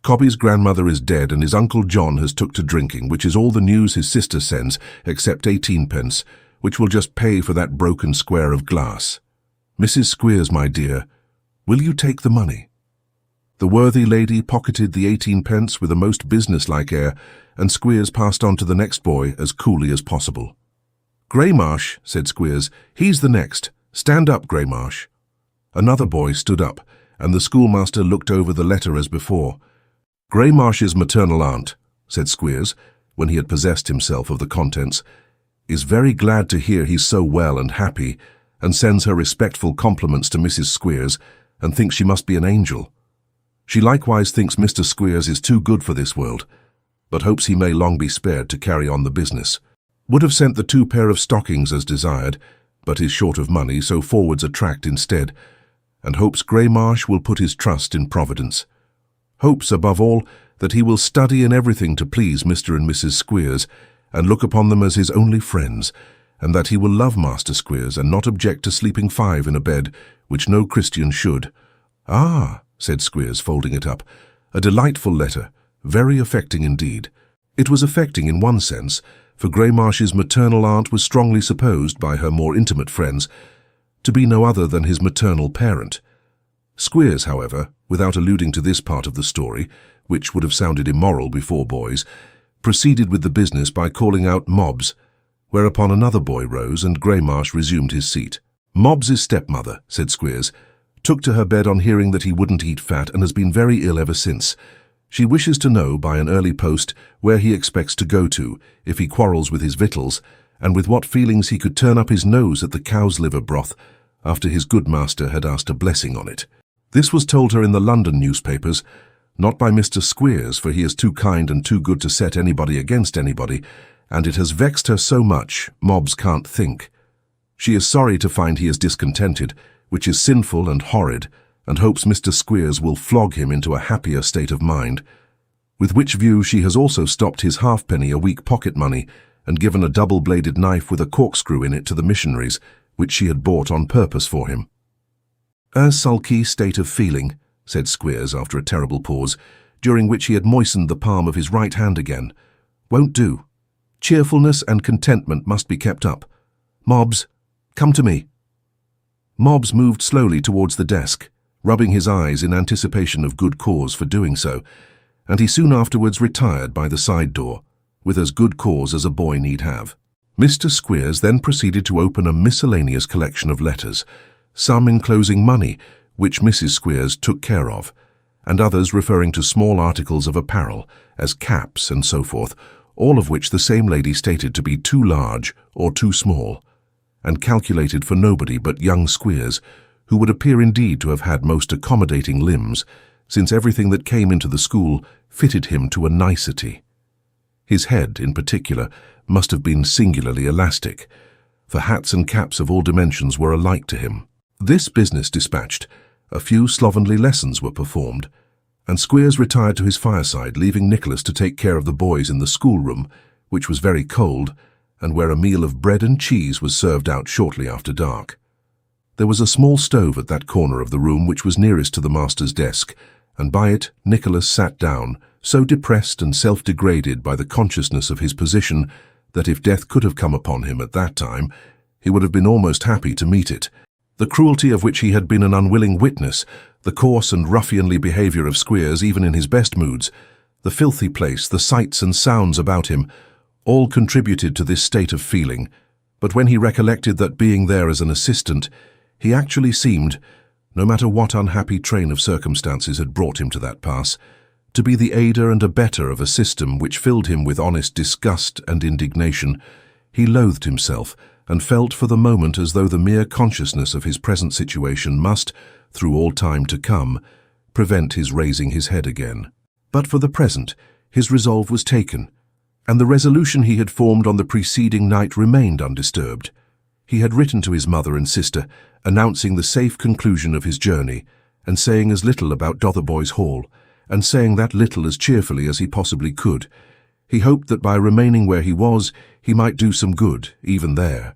"Cobby's grandmother is dead and his Uncle John has took to drinking, which is all the news his sister sends, except 18p, which will just pay for that broken square of glass. Mrs. Squeers, my dear, will you take the money?" The worthy lady pocketed the 18p with a most business-like air, and Squeers passed on to the next boy as coolly as possible. "Greymarsh," said Squeers, "he's the next. Stand up, Greymarsh." Another boy stood up, and the schoolmaster looked over the letter as before. "Greymarsh's maternal aunt," said Squeers, when he had possessed himself of the contents, "is very glad to hear he's so well and happy, and sends her respectful compliments to Mrs. Squeers, and thinks she must be an angel. She likewise thinks Mr. Squeers is too good for this world, but hopes he may long be spared to carry on the business. Would have sent the 2 pair of stockings as desired, but is short of money, so forwards a tract instead, and hopes Greymarsh will put his trust in Providence. Hopes, above all, that he will study in everything to please Mr. and Mrs. Squeers, and look upon them as his only friends, and that he will love Master Squeers and not object to sleeping 5 in a bed, which no Christian should." "Ah," said Squeers, folding it up, "a delightful letter, very affecting indeed." It was affecting in one sense, for Greymarsh's maternal aunt was strongly supposed by her more intimate friends to be no other than his maternal parent. Squeers, however, without alluding to this part of the story, which would have sounded immoral before boys, proceeded with the business by calling out "Mobbs," whereupon another boy rose and Greymarsh resumed his seat. "Mobbs's stepmother," said Squeers, "took to her bed on hearing that he wouldn't eat fat and has been very ill ever since. She wishes to know by an early post where he expects to go to if he quarrels with his victuals, and with what feelings he could turn up his nose at the cow's liver broth after his good master had asked a blessing on it. This was told her in the London newspapers, not by Mr. Squeers, for he is too kind and too good to set anybody against anybody, and it has vexed her so much, Mobbs can't think. She is sorry to find he is discontented, which is sinful and horrid, and hopes Mr. Squeers will flog him into a happier state of mind, with which view she has also stopped his halfpenny-a-week pocket money and given a double-bladed knife with a corkscrew in it to the missionaries, which she had bought on purpose for him. "A sulky state of feeling," said Squeers after a terrible pause, during which he had moistened the palm of his right hand again. "Won't do. Cheerfulness and contentment must be kept up. Mobbs, come to me." Mobbs moved slowly towards the desk, rubbing his eyes in anticipation of good cause for doing so, and he soon afterwards retired by the side door, with as good cause as a boy need have. Mr. Squeers then proceeded to open a miscellaneous collection of letters, some enclosing money, which Mrs. Squeers took care of, and others referring to small articles of apparel, as caps and so forth, all of which the same lady stated to be too large or too small, and calculated for nobody but young Squeers, who would appear indeed to have had most accommodating limbs, since everything that came into the school fitted him to a nicety. His head, in particular, must have been singularly elastic, for hats and caps of all dimensions were alike to him. This business dispatched, a few slovenly lessons were performed, and Squeers retired to his fireside, leaving Nicholas to take care of the boys in the schoolroom, which was very cold, and where a meal of bread and cheese was served out shortly after dark. There was a small stove at that corner of the room which was nearest to the master's desk, and by it Nicholas sat down, so depressed and self-degraded by the consciousness of his position that if death could have come upon him at that time, he would have been almost happy to meet it. The cruelty of which he had been an unwilling witness, the coarse and ruffianly behaviour of Squeers even in his best moods, the filthy place, the sights and sounds about him, all contributed to this state of feeling, but when he recollected that being there as an assistant, he actually seemed, no matter what unhappy train of circumstances had brought him to that pass, to be the aider and abettor of a system which filled him with honest disgust and indignation, he loathed himself and felt for the moment as though the mere consciousness of his present situation must, through all time to come, prevent his raising his head again. But for the present, his resolve was taken, and the resolution he had formed on the preceding night remained undisturbed. He had written to his mother and sister, announcing the safe conclusion of his journey, and saying as little about Dotheboys Hall, and saying that little as cheerfully as he possibly could. He hoped that by remaining where he was, he might do some good, even there.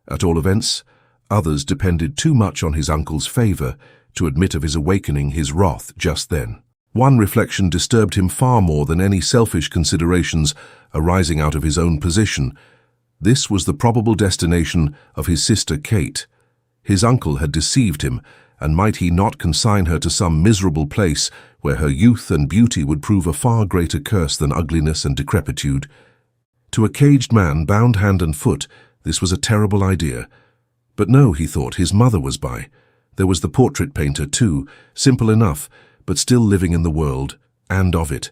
At all events, others depended too much on his uncle's favour to admit of his awakening his wrath just then. One reflection disturbed him far more than any selfish considerations arising out of his own position. This was the probable destination of his sister Kate. His uncle had deceived him, and might he not consign her to some miserable place where her youth and beauty would prove a far greater curse than ugliness and decrepitude? To a caged man, bound hand and foot, this was a terrible idea. But no, he thought, his mother was by. There was the portrait painter, too, simple enough, but still living in the world, and of it.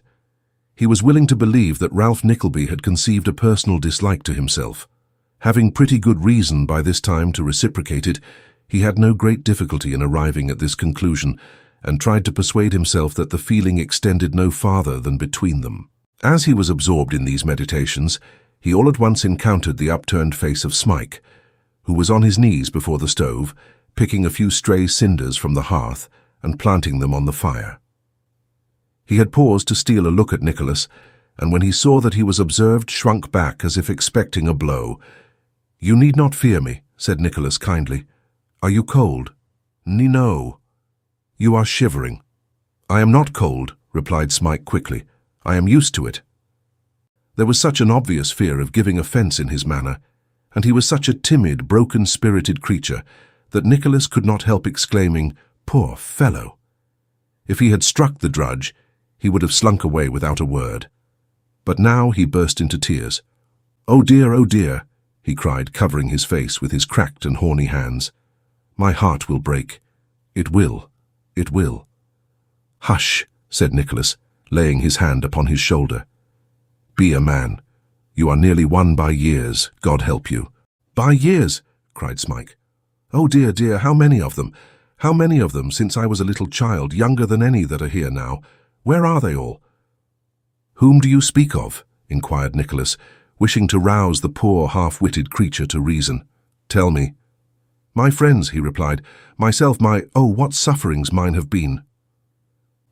He was willing to believe that Ralph Nickleby had conceived a personal dislike to himself. Having pretty good reason by this time to reciprocate it, he had no great difficulty in arriving at this conclusion, and tried to persuade himself that the feeling extended no farther than between them. As he was absorbed in these meditations, he all at once encountered the upturned face of Smike, who was on his knees before the stove, picking a few stray cinders from the hearth and planting them on the fire. He had paused to steal a look at Nicholas, and when he saw that he was observed, shrunk back as if expecting a blow. "You need not fear me," said Nicholas kindly. "Are you cold?" "No." "You are shivering." "I am not cold," replied Smike quickly. "I am used to it." There was such an obvious fear of giving offence in his manner, and he was such a timid, broken-spirited creature, that Nicholas could not help exclaiming, "Poor fellow!" If he had struck the drudge, he would have slunk away without a word. But now he burst into tears. "Oh dear," he cried, covering his face with his cracked and horny hands. "My heart will break. It will. It will." "Hush," said Nicholas, laying his hand upon his shoulder. "Be a man. You are nearly won by years, God help you." "By years?" cried Smike. "Oh dear, how many of them? How many of them since I was a little child, younger than any that are here now? Where are they all?" "Whom do you speak of?" inquired Nicholas, wishing to rouse the poor half-witted creature to reason. "Tell me." "My friends," he replied, "myself, oh, what sufferings mine have been."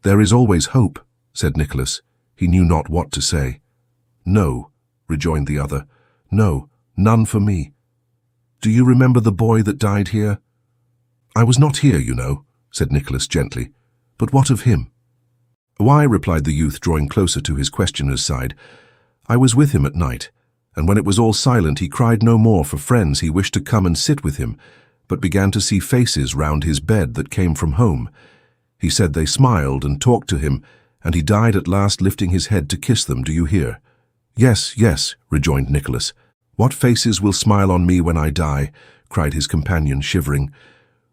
"There is always hope," said Nicholas. He knew not what to say. "No," rejoined the other. "No, none for me. Do you remember the boy that died here?" "I was not here, you know," said Nicholas gently. "But what of him?" "Why," replied the youth, drawing closer to his questioner's side, "I was with him at night, and when it was all silent he cried no more for friends he wished to come and sit with him, but began to see faces round his bed that came from home. He said they smiled and talked to him, and he died at last lifting his head to kiss them, do you hear?" "Yes, yes," rejoined Nicholas. "What faces will smile on me when I die?" cried his companion, shivering.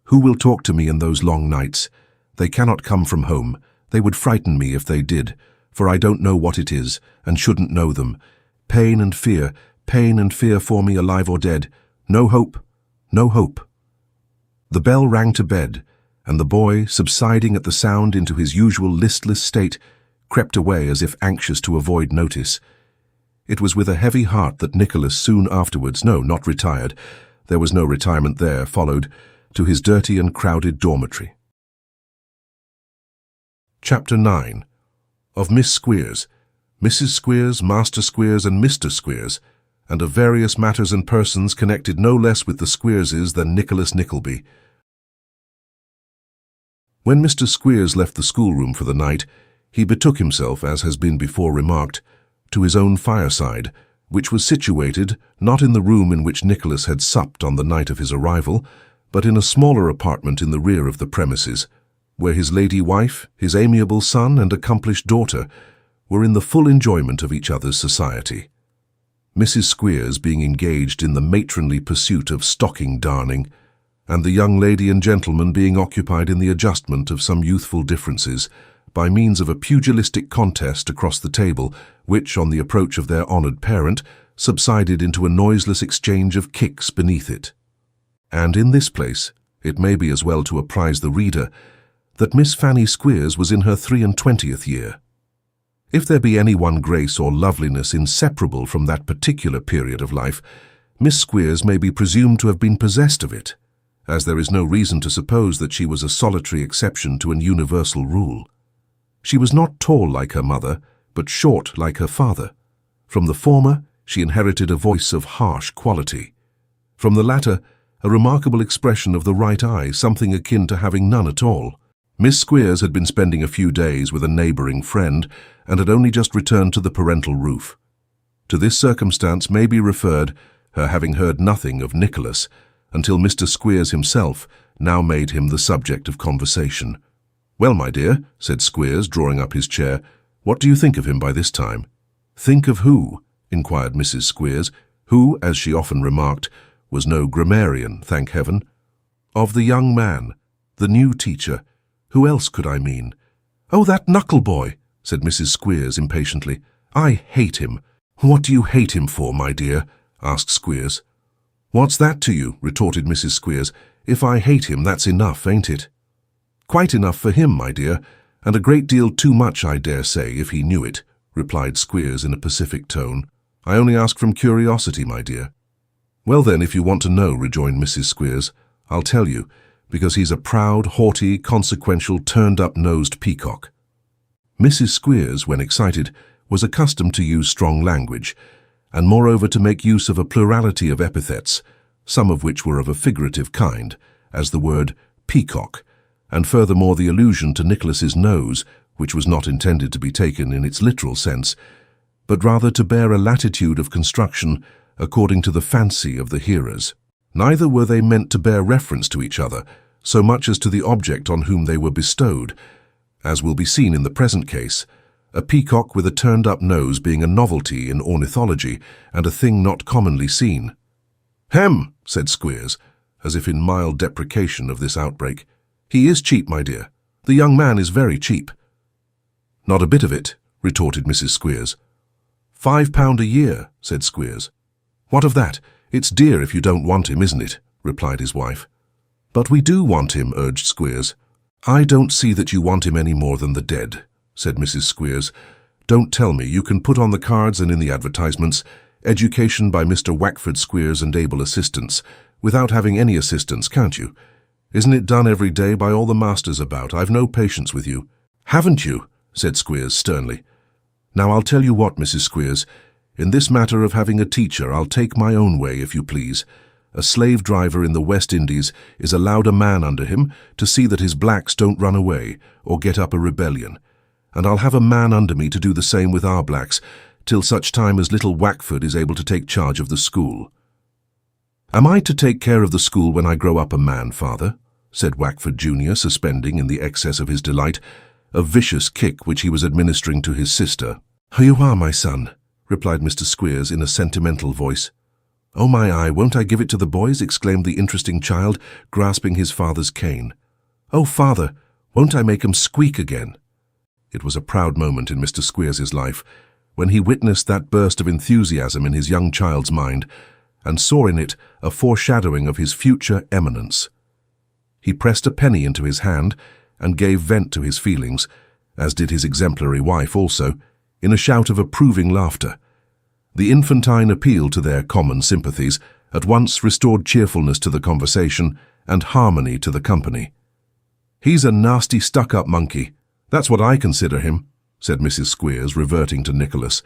"Who will talk to me in those long nights? They cannot come from home. They would frighten me if they did, for I don't know what it is, and shouldn't know them. Pain and fear for me, alive or dead. No hope, no hope." The bell rang to bed, and the boy, subsiding at the sound into his usual listless state, crept away as if anxious to avoid notice. It was with a heavy heart that Nicholas soon afterwards, no, not retired, there was no retirement there, followed, to his dirty and crowded dormitory. Chapter 9. Of Miss Squeers, Mrs. Squeers, Master Squeers, and Mr. Squeers, and of various matters and persons connected no less with the Squeerses than Nicholas Nickleby. When Mr. Squeers left the schoolroom for the night, he betook himself, as has been before remarked, to his own fireside, which was situated, not in the room in which Nicholas had supped on the night of his arrival, but in a smaller apartment in the rear of the premises, where his lady wife, his amiable son, and accomplished daughter were in the full enjoyment of each other's society. Mrs. Squeers being engaged in the matronly pursuit of stocking darning, and the young lady and gentleman being occupied in the adjustment of some youthful differences, by means of a pugilistic contest across the table, which, on the approach of their honoured parent, subsided into a noiseless exchange of kicks beneath it. And in this place, it may be as well to apprise the reader that Miss Fanny Squeers was in her 23rd year. If there be any one grace or loveliness inseparable from that particular period of life, Miss Squeers may be presumed to have been possessed of it, as there is no reason to suppose that she was a solitary exception to an universal rule. She was not tall like her mother, but short like her father. From the former, she inherited a voice of harsh quality. From the latter, a remarkable expression of the right eye, something akin to having none at all. Miss Squeers had been spending a few days with a neighbouring friend, and had only just returned to the parental roof. To this circumstance may be referred her having heard nothing of Nicholas, until Mr. Squeers himself now made him the subject of conversation. "Well, my dear," said Squeers, drawing up his chair, "what do you think of him by this time?" "Think of who?" inquired Mrs. Squeers, who, as she often remarked, was no grammarian, thank heaven. "Of the young man, the new teacher. Who else could I mean?" "Oh, that knuckle boy," said Mrs. Squeers impatiently. "I hate him." "What do you hate him for, my dear?" asked Squeers. "What's that to you?" retorted Mrs. Squeers. "If I hate him, that's enough, ain't it?" "Quite enough for him, my dear, and a great deal too much, I dare say, if he knew it," replied Squeers in a pacific tone. "I only ask from curiosity, my dear." "Well then, if you want to know," rejoined Mrs. Squeers, "I'll tell you, because he's a proud, haughty, consequential, turned-up-nosed peacock." Mrs. Squeers, when excited, was accustomed to use strong language, and moreover to make use of a plurality of epithets, some of which were of a figurative kind, as the word peacock, and furthermore the allusion to Nicholas's nose, which was not intended to be taken in its literal sense, but rather to bear a latitude of construction according to the fancy of the hearers. Neither were they meant to bear reference to each other, so much as to the object on whom they were bestowed, as will be seen in the present case, a peacock with a turned-up nose being a novelty in ornithology, and a thing not commonly seen. "Hem!" said Squeers, as if in mild deprecation of this outbreak. "He is cheap, my dear. The young man is very cheap." "Not a bit of it," retorted Mrs. Squeers. £5 a year," said Squeers. "What of that? It's dear if you don't want him, isn't it?" replied his wife. "But we do want him," urged Squeers. "I don't see that you want him any more than the dead," said Mrs. Squeers. "Don't tell me. You can put on the cards and in the advertisements, Education by Mr. Wackford Squeers and able assistants, without having any assistants, can't you? Isn't it done every day by all the masters about? I've no patience with you." "Haven't you?" said Squeers sternly. "Now I'll tell you what, Mrs. Squeers. In this matter of having a teacher, I'll take my own way, if you please. A slave driver in the West Indies is allowed a man under him to see that his blacks don't run away or get up a rebellion. And I'll have a man under me to do the same with our blacks, till such time as little Wackford is able to take charge of the school." "Am I to take care of the school when I grow up a man, father?" said Wackford Junior, suspending, in the excess of his delight, a vicious kick which he was administering to his sister. "You are, my son," replied Mr. Squeers in a sentimental voice. "Oh, my eye, won't I give it to the boys?" exclaimed the interesting child, grasping his father's cane. "Oh, father, won't I make 'em squeak again?" It was a proud moment in Mr. Squeers's life, when he witnessed that burst of enthusiasm in his young child's mind, and saw in it a foreshadowing of his future eminence. He pressed a penny into his hand, and gave vent to his feelings, as did his exemplary wife also, in a shout of approving laughter. The infantine appeal to their common sympathies at once restored cheerfulness to the conversation and harmony to the company. "He's a nasty stuck-up monkey. That's what I consider him," said Mrs. Squeers, reverting to Nicholas.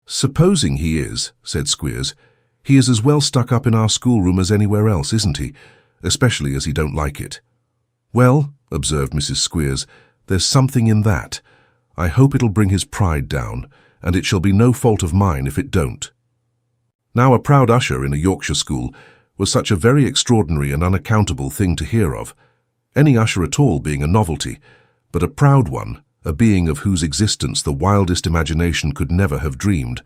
"Supposing he is," said Squeers, "he is as well stuck up in our schoolroom as anywhere else, isn't he? Especially as he don't like it." "Well," observed Mrs. Squeers, "there's something in that. I hope it'll bring his pride down, and it shall be no fault of mine if it don't." Now, a proud usher in a Yorkshire school was such a very extraordinary and unaccountable thing to hear of, any usher at all being a novelty, but a proud one, a being of whose existence the wildest imagination could never have dreamed,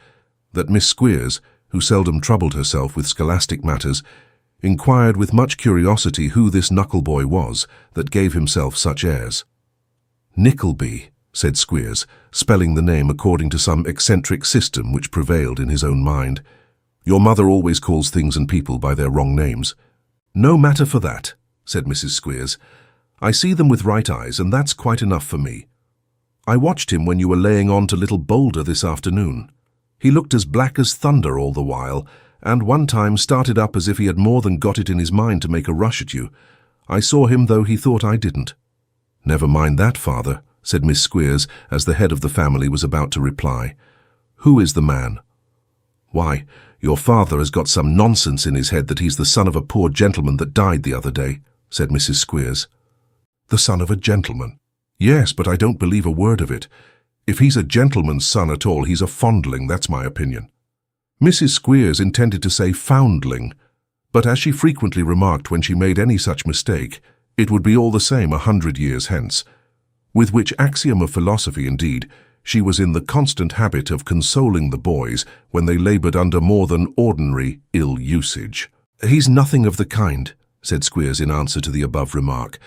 that Miss Squeers, who seldom troubled herself with scholastic matters, inquired with much curiosity who this knuckle-boy was that gave himself such airs. "Nickleby," said Squeers, spelling the name according to some eccentric system which prevailed in his own mind. "Your mother always calls things and people by their wrong names." "No matter for that," said Mrs. Squeers. "I see them with right eyes, and that's quite enough for me. I watched him when you were laying on to little Boulder this afternoon. He looked as black as thunder all the while, and one time started up as if he had more than got it in his mind to make a rush at you. I saw him, though he thought I didn't." "Never mind that, father," said Miss Squeers, as the head of the family was about to reply. "Who is the man?" "Why, your father has got some nonsense in his head that he's the son of a poor gentleman that died the other day," said Mrs. Squeers. "The son of a gentleman?" "Yes, but I don't believe a word of it. If he's a gentleman's son at all, he's a fondling, that's my opinion." Mrs. Squeers intended to say foundling, but as she frequently remarked when she made any such mistake, it would be all the same 100 years hence. With which axiom of philosophy, indeed, she was in the constant habit of consoling the boys when they laboured under more than ordinary ill usage. "He's nothing of the kind," said Squeers in answer to the above remark,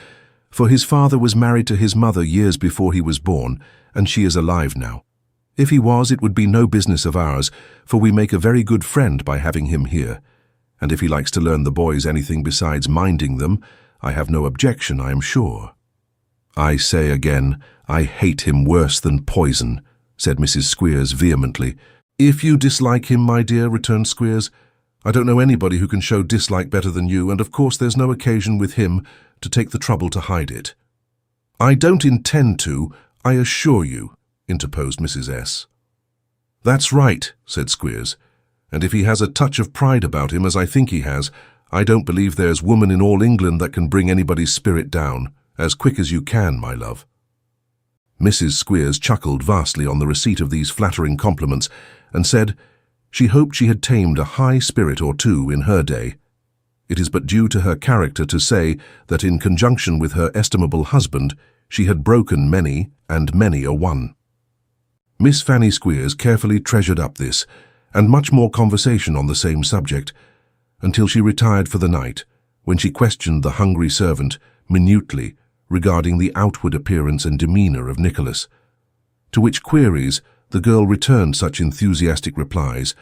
"for his father was married to his mother years before he was born, and she is alive now. If he was, it would be no business of ours, for we make a very good friend by having him here, and if he likes to learn the boys anything besides minding them, I have no objection, I am sure." "I say again, I hate him worse than poison," said Mrs. Squeers vehemently. "If you dislike him, my dear," returned Squeers, "I don't know anybody who can show dislike better than you, and of course there's no occasion with him to take the trouble to hide it." "I don't intend to, I assure you," interposed Mrs. S. "That's right," said Squeers, "and if he has a touch of pride about him, as I think he has, I don't believe there's woman in all England that can bring anybody's spirit down, as quick as you can, my love." Mrs. Squeers chuckled vastly on the receipt of these flattering compliments, and said she hoped she had tamed a high spirit or two in her day. It is but due to her character to say that in conjunction with her estimable husband, she had broken many and many a one. Miss Fanny Squeers carefully treasured up this, and much more conversation on the same subject, until she retired for the night, when she questioned the hungry servant minutely regarding the outward appearance and demeanour of Nicholas, to which queries the girl returned such enthusiastic replies,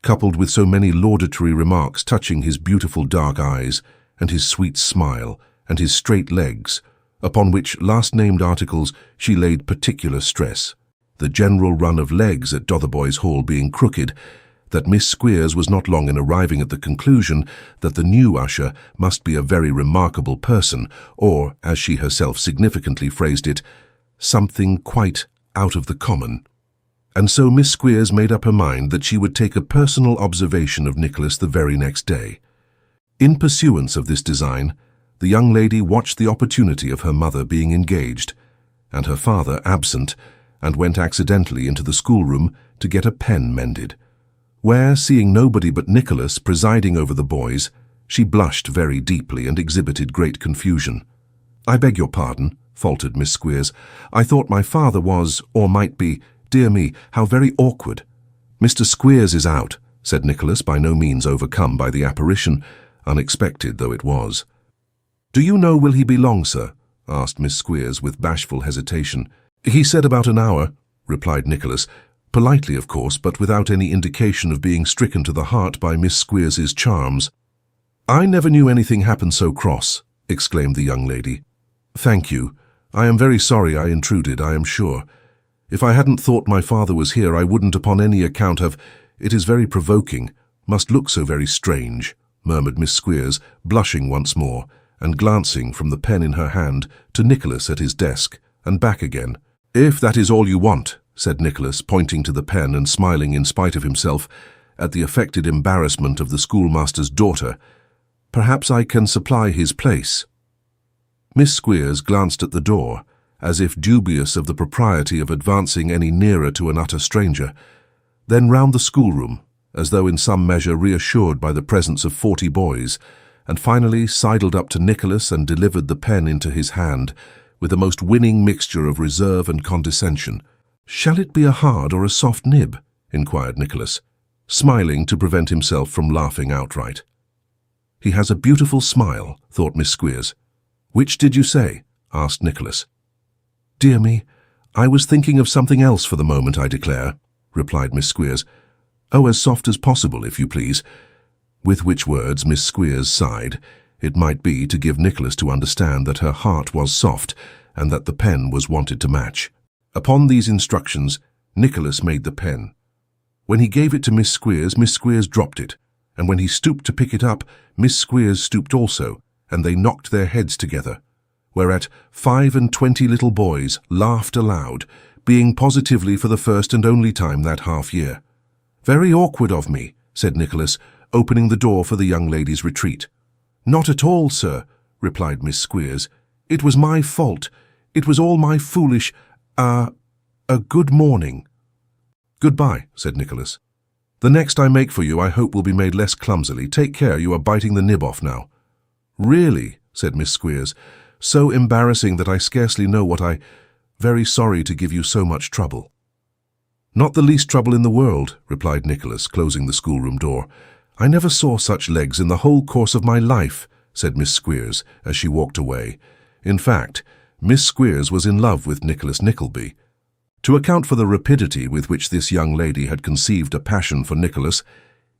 coupled with so many laudatory remarks touching his beautiful dark eyes, and his sweet smile, and his straight legs, upon which last-named articles she laid particular stress, the general run of legs at Dotheboys Hall being crooked, that Miss Squeers was not long in arriving at the conclusion that the new usher must be a very remarkable person, or, as she herself significantly phrased it, something quite out of the common. And so Miss Squeers made up her mind that she would take a personal observation of Nicholas the very next day. In pursuance of this design, the young lady watched the opportunity of her mother being engaged, and her father absent, and went accidentally into the schoolroom to get a pen mended, where, seeing nobody but Nicholas presiding over the boys, she blushed very deeply and exhibited great confusion. "I beg your pardon," faltered Miss Squeers. "I thought my father was, or might be. Dear me, how very awkward." "Mr. Squeers is out," said Nicholas, by no means overcome by the apparition, unexpected though it was. "Do you know, will he be long, sir?" asked Miss Squeers with bashful hesitation. "He said about an hour," replied Nicholas, politely of course, but without any indication of being stricken to the heart by Miss Squeers's charms. "I never knew anything happen so cross," exclaimed the young lady. "Thank you. I am very sorry I intruded, I am sure. If I hadn't thought my father was here, I wouldn't upon any account have— It is very provoking, must look so very strange," murmured Miss Squeers, blushing once more, and glancing from the pen in her hand to Nicholas at his desk, and back again. "If that is all you want," said Nicholas, pointing to the pen and smiling in spite of himself at the affected embarrassment of the schoolmaster's daughter, "perhaps I can supply his place." Miss Squeers glanced at the door, as if dubious of the propriety of advancing any nearer to an utter stranger, then round the schoolroom, as though in some measure reassured by the presence of 40 boys, and finally sidled up to Nicholas and delivered the pen into his hand, with a most winning mixture of reserve and condescension. "Shall it be a hard or a soft nib?" inquired Nicholas, smiling to prevent himself from laughing outright. "He has a beautiful smile," thought Miss Squeers. "Which did you say?" asked Nicholas. "Dear me, I was thinking of something else for the moment, I declare," replied Miss Squeers. "Oh, as soft as possible, if you please." With which words Miss Squeers sighed. It might be to give Nicholas to understand that her heart was soft, and that the pen was wanted to match. Upon these instructions, Nicholas made the pen. When he gave it to Miss Squeers dropped it, and when he stooped to pick it up, Miss Squeers stooped also, and they knocked their heads together, whereat 25 little boys laughed aloud, being positively for the first and only time that half-year. "Very awkward of me," said Nicholas, opening the door for the young lady's retreat. "Not at all, sir," replied Miss Squeers. "It was my fault. It was all my foolish— good morning." "Goodbye," said Nicholas. "The next I make for you I hope will be made less clumsily. Take care, you are biting the nib off now." "Really," said Miss Squeers, "so embarrassing that I scarcely know what I— Very sorry to give you so much trouble." "Not the least trouble in the world," replied Nicholas, closing the schoolroom door. "I never saw such legs in the whole course of my life," said Miss Squeers as she walked away. In fact, Miss Squeers was in love with Nicholas Nickleby. To account for the rapidity with which this young lady had conceived a passion for Nicholas,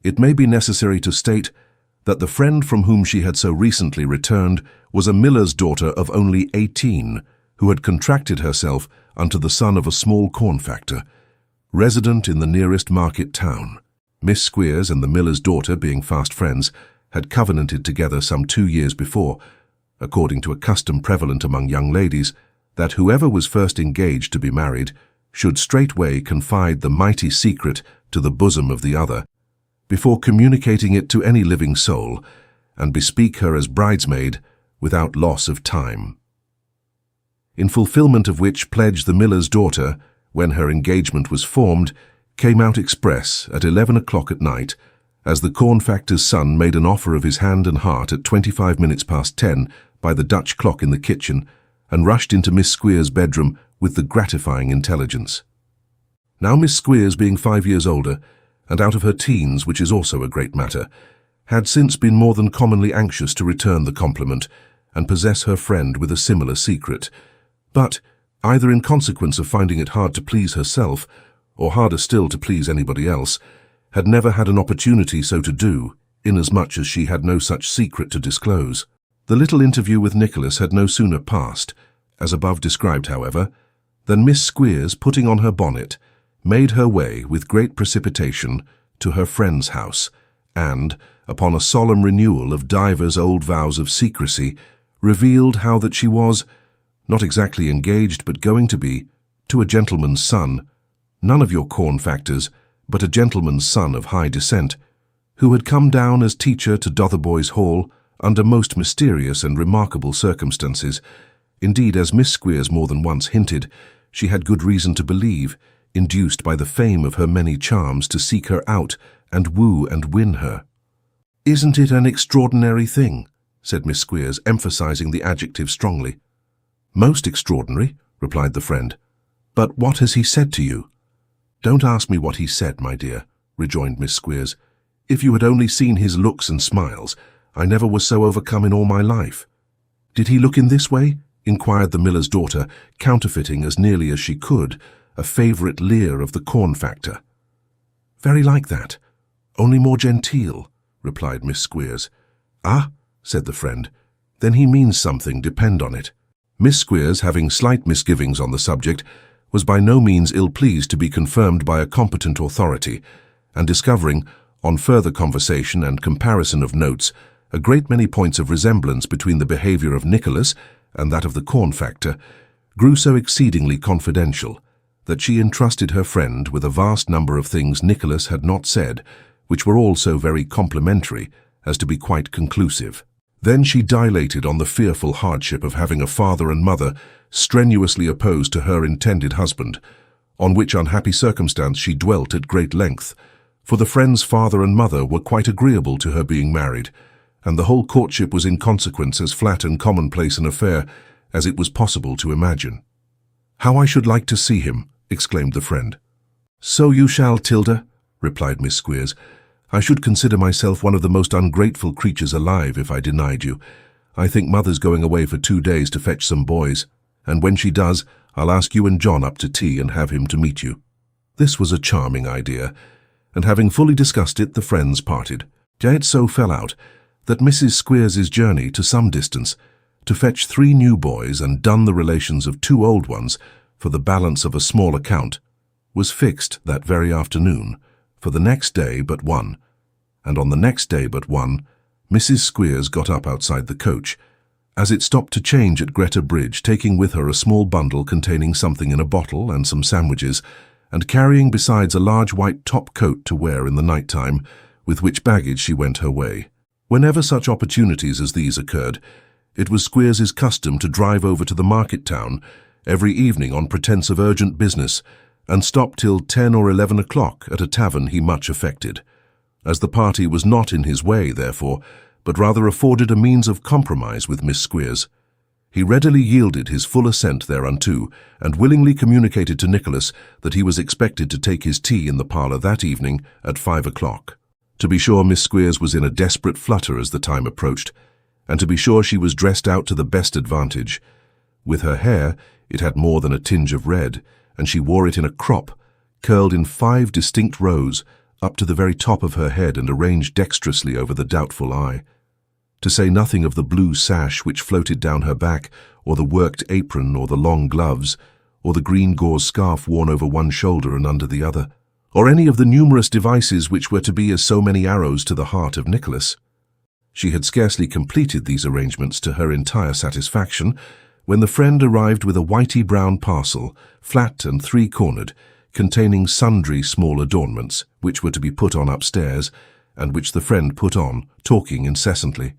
it may be necessary to state that the friend from whom she had so recently returned was a miller's daughter of only 18, who had contracted herself unto the son of a small corn factor, resident in the nearest market town. Miss Squeers and the miller's daughter, being fast friends, had covenanted together some 2 years before, according to a custom prevalent among young ladies, that whoever was first engaged to be married should straightway confide the mighty secret to the bosom of the other, before communicating it to any living soul, and bespeak her as bridesmaid without loss of time. In fulfillment of which pledge the miller's daughter, when her engagement was formed, came out express at 11 o'clock at night, as the corn factor's son made an offer of his hand and heart at 25 minutes past 10 by the Dutch clock in the kitchen, and rushed into Miss Squeers' bedroom with the gratifying intelligence. Now Miss Squeers, being 5 years older, and out of her teens, which is also a great matter, had since been more than commonly anxious to return the compliment and possess her friend with a similar secret, but, either in consequence of finding it hard to please herself, or harder still to please anybody else, had never had an opportunity so to do, inasmuch as she had no such secret to disclose. The little interview with Nicholas had no sooner passed, as above described, however, than Miss Squeers, putting on her bonnet, made her way with great precipitation to her friend's house, and, upon a solemn renewal of divers old vows of secrecy, revealed how that she was, not exactly engaged but going to be, to a gentleman's son, none of your corn factors, but a gentleman's son of high descent, who had come down as teacher to Dotheboys Hall under most mysterious and remarkable circumstances. Indeed, as Miss Squeers more than once hinted, she had good reason to believe, induced by the fame of her many charms to seek her out and woo and win her. "Isn't it an extraordinary thing?" said Miss Squeers, emphasizing the adjective strongly. "Most extraordinary," replied the friend. "But what has he said to you?" "Don't ask me what he said, my dear," rejoined Miss Squeers. "If you had only seen his looks and smiles, I never was so overcome in all my life." "Did he look in this way?" inquired the miller's daughter, counterfeiting as nearly as she could a favourite leer of the corn factor. "Very like that, only more genteel," replied Miss Squeers. "Ah," said the friend, "then he means something, depend on it." Miss Squeers, having slight misgivings on the subject, was by no means ill-pleased to be confirmed by a competent authority, and discovering, on further conversation and comparison of notes, a great many points of resemblance between the behaviour of Nicholas and that of the corn factor, grew so exceedingly confidential that she entrusted her friend with a vast number of things Nicholas had not said, which were all so very complimentary as to be quite conclusive. Then she dilated on the fearful hardship of having a father and mother strenuously opposed to her intended husband, on which unhappy circumstance she dwelt at great length, for the friend's father and mother were quite agreeable to her being married, and the whole courtship was in consequence as flat and commonplace an affair as it was possible to imagine. "How I should like to see him!" exclaimed the friend. "So you shall, Tilda," replied Miss Squeers. "I should consider myself one of the most ungrateful creatures alive if I denied you. I think mother's going away for 2 days to fetch some boys, and when she does, I'll ask you and John up to tea and have him to meet you." This was a charming idea, and having fully discussed it, the friends parted. Yet it so fell out that Mrs. Squeers's journey to some distance, to fetch 3 new boys and dun the relations of 2 old ones for the balance of a small account, was fixed that very afternoon, for the next day but one, and on the next day but one, Mrs. Squeers got up outside the coach, as it stopped to change at Greta Bridge, taking with her a small bundle containing something in a bottle and some sandwiches, and carrying besides a large white top coat to wear in the night time, with which baggage she went her way. Whenever such opportunities as these occurred, it was Squeers's custom to drive over to the market town every evening on pretence of urgent business, and stop till 10 or 11 o'clock at a tavern he much affected. As the party was not in his way, therefore, but rather afforded a means of compromise with Miss Squeers, he readily yielded his full assent thereunto, and willingly communicated to Nicholas that he was expected to take his tea in the parlour that evening at 5 o'clock. To be sure, Miss Squeers was in a desperate flutter as the time approached, and to be sure she was dressed out to the best advantage. With her hair, it had more than a tinge of red, and she wore it in a crop, curled in 5 distinct rows, up to the very top of her head and arranged dexterously over the doubtful eye. To say nothing of the blue sash which floated down her back, or the worked apron, or the long gloves, or the green gauze scarf worn over one shoulder and under the other, or any of the numerous devices which were to be as so many arrows to the heart of Nicholas. She had scarcely completed these arrangements to her entire satisfaction, when the friend arrived with a whitey-brown parcel, flat and 3-cornered, containing sundry small adornments, which were to be put on upstairs, and which the friend put on, talking incessantly.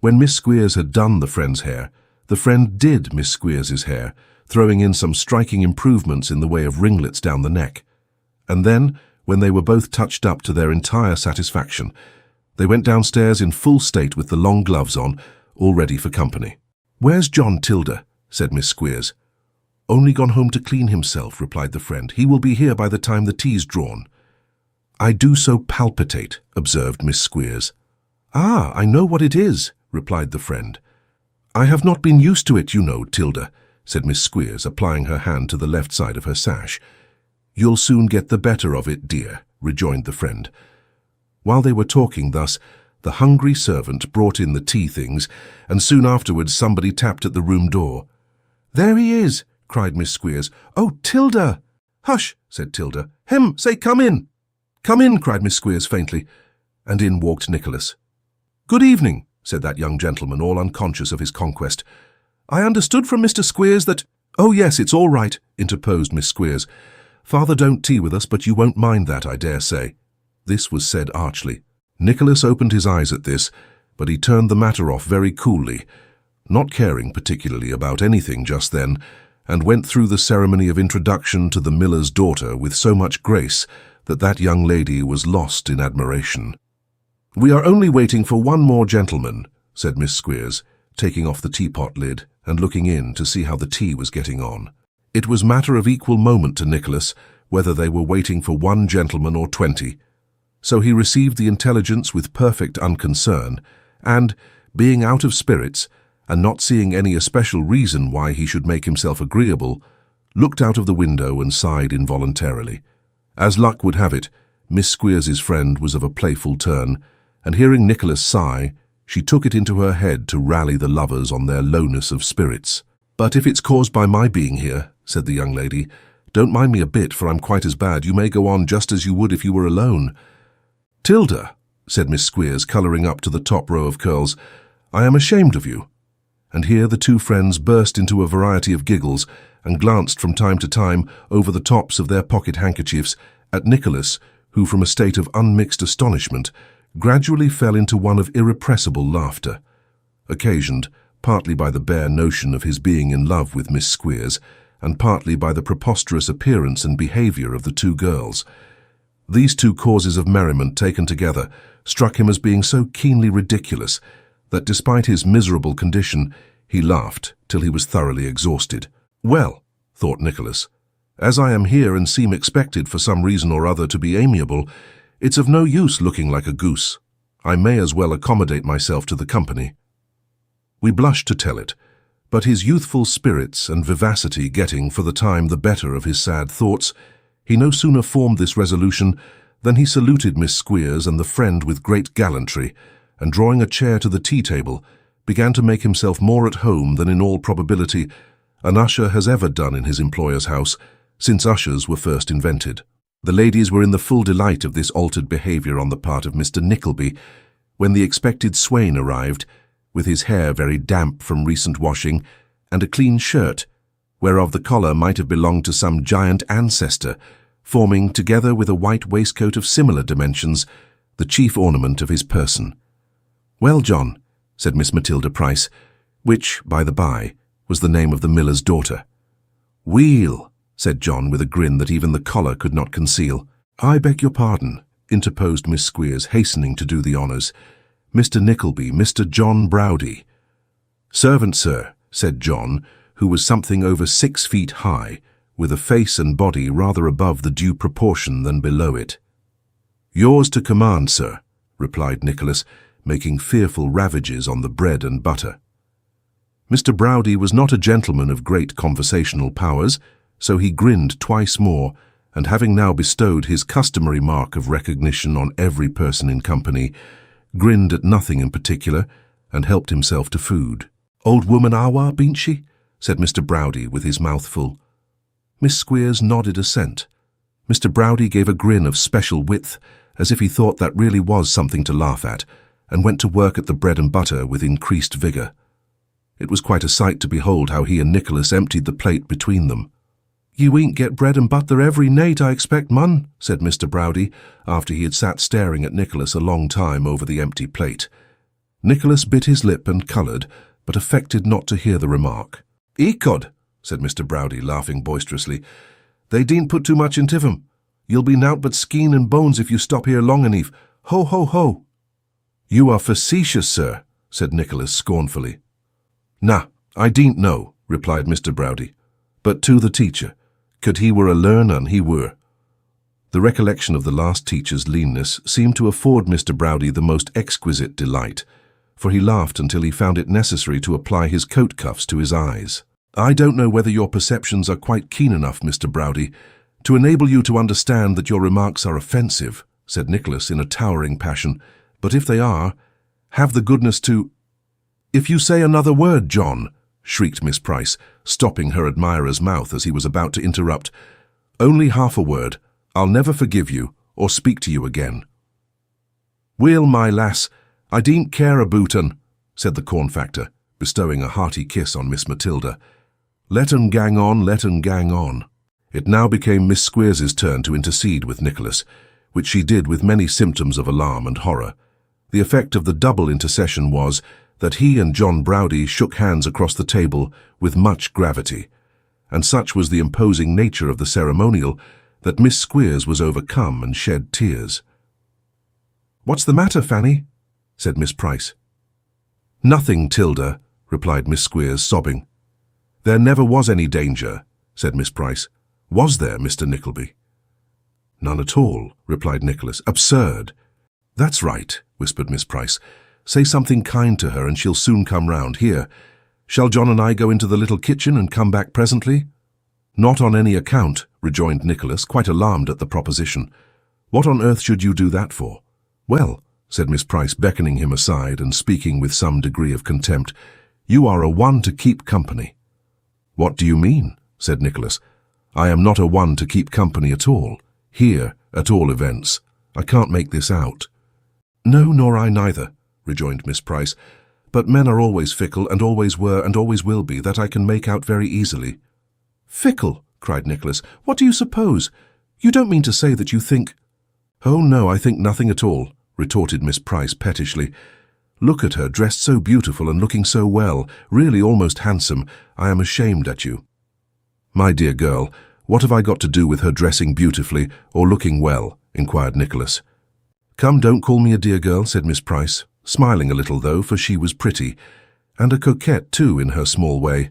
When Miss Squeers had done the friend's hair, the friend did Miss Squeers's hair, throwing in some striking improvements in the way of ringlets down the neck. And then, when they were both touched up to their entire satisfaction, they went downstairs in full state with the long gloves on, all ready for company. "Where's John, Tilda?" said Miss Squeers. "Only gone home to clean himself," replied the friend. "He will be here by the time the tea's drawn." "I do so palpitate," observed Miss Squeers. "Ah, I know what it is," replied the friend. "I have not been used to it, you know, Tilda," said Miss Squeers, applying her hand to the left side of her sash. "You'll soon get the better of it, dear," rejoined the friend. While they were talking thus, the hungry servant brought in the tea things, and soon afterwards somebody tapped at the room door. "There he is!" cried Miss Squeers. "Oh, Tilda!" "Hush!" said Tilda. "Say, come in!" "Come in," cried Miss Squeers faintly, and in walked Nicholas. "Good evening," said that young gentleman, all unconscious of his conquest. "I understood from Mr. Squeers that—" "Oh, yes, it's all right," interposed Miss Squeers. "Father don't tea with us, but you won't mind that, I dare say." This was said archly. Nicholas opened his eyes at this, but he turned the matter off very coolly, not caring particularly about anything just then, and went through the ceremony of introduction to the miller's daughter with so much grace that that young lady was lost in admiration. "We are only waiting for one more gentleman," said Miss Squeers, taking off the teapot lid and looking in to see how the tea was getting on. It was matter of equal moment to Nicholas whether they were waiting for one gentleman or 20, so he received the intelligence with perfect unconcern, and, being out of spirits, and not seeing any especial reason why he should make himself agreeable, looked out of the window and sighed involuntarily. As luck would have it, Miss Squeers's friend was of a playful turn, and hearing Nicholas sigh, she took it into her head to rally the lovers on their lowness of spirits. "But if it's caused by my being here," said the young lady, "don't mind me a bit, for I'm quite as bad. You may go on just as you would if you were alone." "Tilda," said Miss Squeers, colouring up to the top row of curls, "I am ashamed of you." And here the two friends burst into a variety of giggles, and glanced from time to time over the tops of their pocket-handkerchiefs at Nicholas, who, from a state of unmixed astonishment, gradually fell into one of irrepressible laughter, occasioned partly by the bare notion of his being in love with Miss Squeers, and partly by the preposterous appearance and behaviour of the two girls. These two causes of merriment taken together struck him as being so keenly ridiculous that, despite his miserable condition, he laughed till he was thoroughly exhausted. "Well," thought Nicholas, "as I am here and seem expected for some reason or other to be amiable, it's of no use looking like a goose. I may as well accommodate myself to the company." We blush to tell it, but his youthful spirits and vivacity getting for the time the better of his sad thoughts, he no sooner formed this resolution than he saluted Miss Squeers and the friend with great gallantry, and drawing a chair to the tea-table, began to make himself more at home than in all probability an usher has ever done in his employer's house, since ushers were first invented. The ladies were in the full delight of this altered behaviour on the part of Mr. Nickleby, when the expected swain arrived, with his hair very damp from recent washing, and a clean shirt, whereof the collar might have belonged to some giant ancestor, forming, together with a white waistcoat of similar dimensions, the chief ornament of his person. "Well, John," said Miss Matilda Price, which, by the by, was the name of the miller's daughter. "Weel," said John, with a grin that even the collar could not conceal. "I beg your pardon," interposed Miss Squeers, hastening to do the honours. "Mr. Nickleby, Mr. John Browdie." "Servant, sir," said John, who was something over 6 feet high, with a face and body rather above the due proportion than below it. "Yours to command, sir," replied Nicholas, making fearful ravages on the bread and butter. Mr. Browdie was not a gentleman of great conversational powers, so he grinned twice more, and having now bestowed his customary mark of recognition on every person in company, grinned at nothing in particular, and helped himself to food. "Old woman awa, bean't she?" said Mr. Browdie with his mouth full. Miss Squeers nodded assent. Mr. Browdie gave a grin of special width, as if he thought that really was something to laugh at, and went to work at the bread and butter with increased vigour. It was quite a sight to behold how he and Nicholas emptied the plate between them. "You ain't get bread and butter every night, I expect, mun," said Mr. Browdie, after he had sat staring at Nicholas a long time over the empty plate. Nicholas bit his lip and coloured, but affected not to hear the remark. "Ecod," said Mr. Browdie, laughing boisterously, "they dean't put too much into 'em. You'll be nowt but skin and bones if you stop here long enough. Ho, ho, ho." "You are facetious, sir," said Nicholas scornfully. "Nah, I dean't know," replied Mr. Browdie, "but to the teacher, could he were a learner, he were." The recollection of the last teacher's leanness seemed to afford Mr. Browdie the most exquisite delight, for he laughed until he found it necessary to apply his coat cuffs to his eyes. "I don't know whether your perceptions are quite keen enough, Mr. Browdie, to enable you to understand that your remarks are offensive," said Nicholas in a towering passion, "but if they are, have the goodness to—" "If you say another word, John," shrieked Miss Price, stopping her admirer's mouth as he was about to interrupt, "only half a word, I'll never forgive you, or speak to you again." "Well, my lass, I dean't care aboot un," said the corn factor, bestowing a hearty kiss on Miss Matilda. "Let un gang on, let un gang on." It now became Miss Squeers's turn to intercede with Nicholas, which she did with many symptoms of alarm and horror. The effect of the double intercession was that he and John Browdie shook hands across the table with much gravity, and such was the imposing nature of the ceremonial that Miss Squeers was overcome and shed tears. "What's the matter, Fanny?" said Miss Price. "Nothing, Tilda," replied Miss Squeers, sobbing. "There never was any danger," said Miss Price. "Was there, Mr. Nickleby?" "None at all," replied Nicholas. "Absurd." "That's right," whispered Miss Price. "Say something kind to her and she'll soon come round. Here, shall John and I go into the little kitchen and come back presently?" "Not on any account," rejoined Nicholas, quite alarmed at the proposition. "What on earth should you do that for?" "Well," said Miss Price, beckoning him aside and speaking with some degree of contempt, "you are a one to keep company." "What do you mean?" said Nicholas. "I am not a one to keep company at all. Here, at all events. I can't make this out." "No, nor I neither," rejoined Miss Price. "But men are always fickle, and always were, and always will be, that I can make out very easily." "Fickle!" cried Nicholas. "What do you suppose? You don't mean to say that you think—" "Oh, no, I think nothing at all," retorted Miss Price pettishly. "Look at her, dressed so beautiful and looking so well, really almost handsome. I am ashamed at you." "My dear girl, what have I got to do with her dressing beautifully or looking well?" inquired Nicholas. "Come, don't call me a dear girl," said Miss Price, smiling a little though, for she was pretty, and a coquette too in her small way,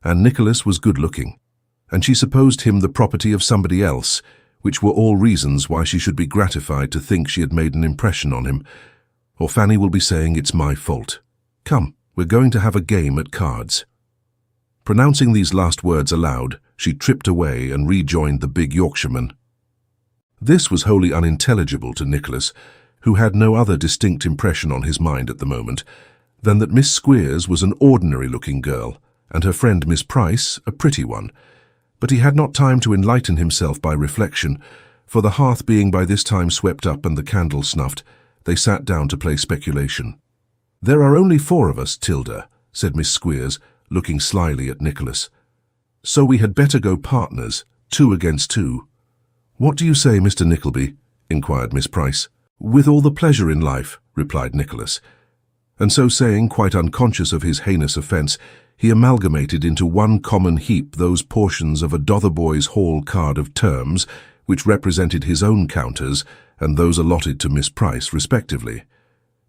and Nicholas was good-looking, and she supposed him the property of somebody else, which were all reasons why she should be gratified to think she had made an impression on him, or Fanny will be saying it's my fault. "Come, we're going to have a game at cards." Pronouncing these last words aloud, she tripped away and rejoined the big Yorkshireman. This was wholly unintelligible to Nicholas, who had no other distinct impression on his mind at the moment than that Miss Squeers was an ordinary-looking girl, and her friend Miss Price a pretty one. But he had not time to enlighten himself by reflection, for the hearth being by this time swept up and the candle snuffed, they sat down to play speculation. "There are only 4 of us, Tilda," said Miss Squeers, looking slyly at Nicholas. "So we had better go partners, 2 against 2. "What do you say, Mr. Nickleby?" inquired Miss Price. "With all the pleasure in life," replied Nicholas. And so saying, quite unconscious of his heinous offence, he amalgamated into one common heap those portions of a Dotheboys Hall card of terms which represented his own counters and those allotted to Miss Price, respectively.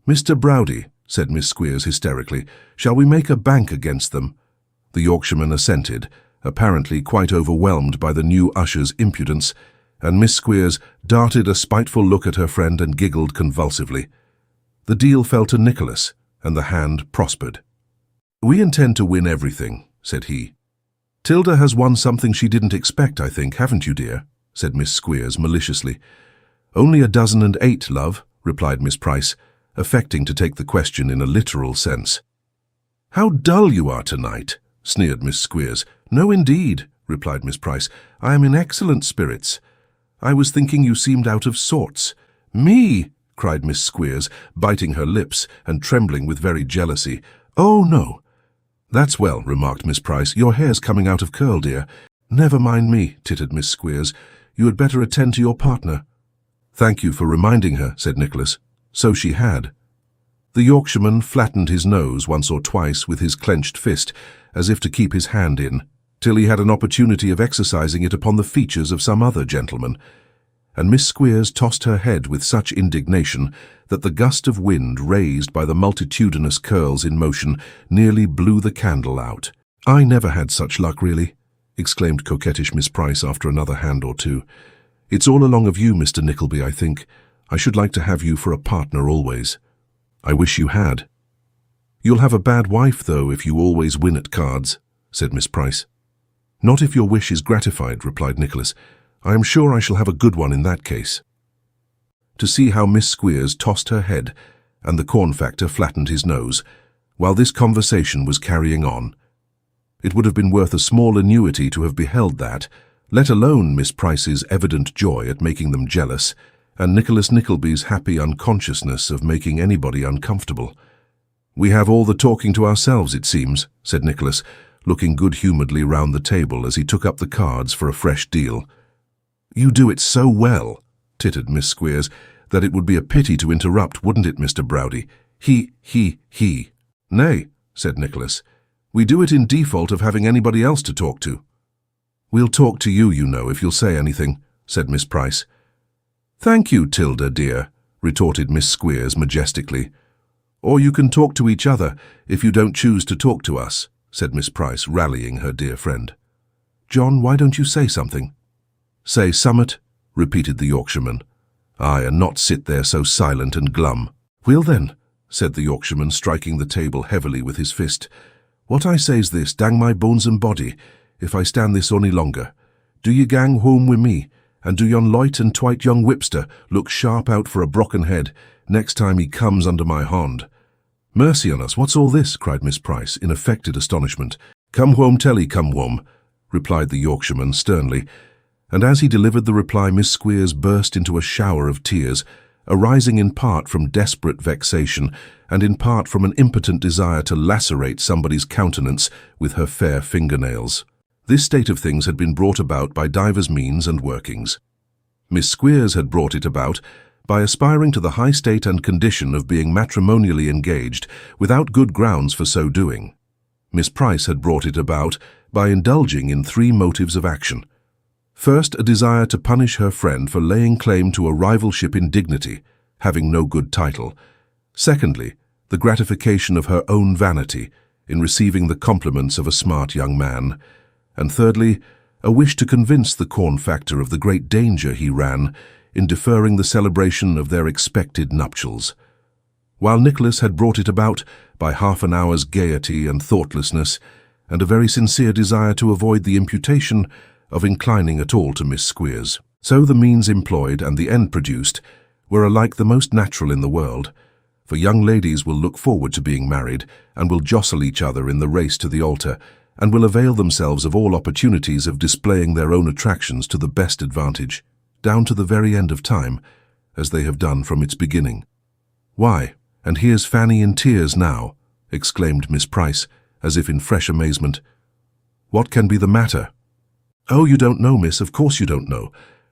"Mr. Browdie," said Miss Squeers hysterically, "shall we make a bank against them?" The Yorkshireman assented, apparently quite overwhelmed by the new usher's impudence, and Miss Squeers darted a spiteful look at her friend and giggled convulsively. The deal fell to Nicholas, and the hand prospered. "We intend to win everything," said he. "Tilda has won something she didn't expect, I think, haven't you, dear?" said Miss Squeers maliciously. "Only 18, love," replied Miss Price, affecting to take the question in a literal sense. "How dull you are tonight," sneered Miss Squeers. "No, indeed," replied Miss Price. "I am in excellent spirits. I was thinking you seemed out of sorts." "Me!" cried Miss Squeers, biting her lips and trembling with very jealousy. "Oh, no." "That's well," remarked Miss Price. "Your hair's coming out of curl, dear." "Never mind me," tittered Miss Squeers. "You had better attend to your partner." "Thank you for reminding her," said Nicholas. So she had. The Yorkshireman flattened his nose once or twice with his clenched fist, as if to keep his hand in, till he had an opportunity of exercising it upon the features of some other gentleman, and Miss Squeers tossed her head with such indignation that the gust of wind raised by the multitudinous curls in motion nearly blew the candle out. "I never had such luck, really," exclaimed coquettish Miss Price after another hand or two. "It's all along of you, Mr. Nickleby, I think. I should like to have you for a partner always." "I wish you had." "You'll have a bad wife, though, if you always win at cards," said Miss Price. "Not if your wish is gratified," replied Nicholas. "I am sure I shall have a good one in that case." To see how Miss Squeers tossed her head and the corn factor flattened his nose, while this conversation was carrying on, it would have been worth a small annuity to have beheld that, let alone Miss Price's evident joy at making them jealous, and Nicholas Nickleby's happy unconsciousness of making anybody uncomfortable. "We have all the talking to ourselves, it seems," said Nicholas, looking good-humouredly round the table as he took up the cards for a fresh deal. "You do it so well," tittered Miss Squeers, "that it would be a pity to interrupt, wouldn't it, Mr. Browdie? He. "Nay," said Nicholas, "we do it in default of having anybody else to talk to." "We'll talk to you, you know, if you'll say anything," said Miss Price. "Thank you, Tilda, dear," retorted Miss Squeers majestically. "Or you can talk to each other if you don't choose to talk to us," said Miss Price, rallying her dear friend. "John, why don't you say something?" "Say summat," repeated the Yorkshireman. "Aye, and not sit there so silent and glum." "Well then," said the Yorkshireman, striking the table heavily with his fist, "what I say's this, dang my bones and body, if I stand this ony longer. Do ye gang home wi' me, and do yon light and twite young whipster look sharp out for a brocken head next time he comes under my hond." "Mercy on us, what's all this?" cried Miss Price, in affected astonishment. "Come home, Telly, come home," replied the Yorkshireman sternly, and as he delivered the reply Miss Squeers burst into a shower of tears, arising in part from desperate vexation and in part from an impotent desire to lacerate somebody's countenance with her fair fingernails. This state of things had been brought about by divers means and workings. Miss Squeers had brought it about by aspiring to the high state and condition of being matrimonially engaged without good grounds for so doing. Miss Price had brought it about by indulging in 3 motives of action. First, a desire to punish her friend for laying claim to a rivalship in dignity, having no good title. Secondly, the gratification of her own vanity in receiving the compliments of a smart young man. And thirdly, a wish to convince the corn factor of the great danger he ran in deferring the celebration of their expected nuptials. While Nicholas had brought it about by half an hour's gaiety and thoughtlessness, and a very sincere desire to avoid the imputation of inclining at all to Miss Squeers. So the means employed and the end produced were alike the most natural in the world, for young ladies will look forward to being married, and will jostle each other in the race to the altar, and will avail themselves of all opportunities of displaying their own attractions to the best advantage, down to the very end of time, as they have done from its beginning. "Why, and here's Fanny in tears now," exclaimed Miss Price, as if in fresh amazement. "What can be the matter?" "Oh, you don't know, miss, of course you don't know.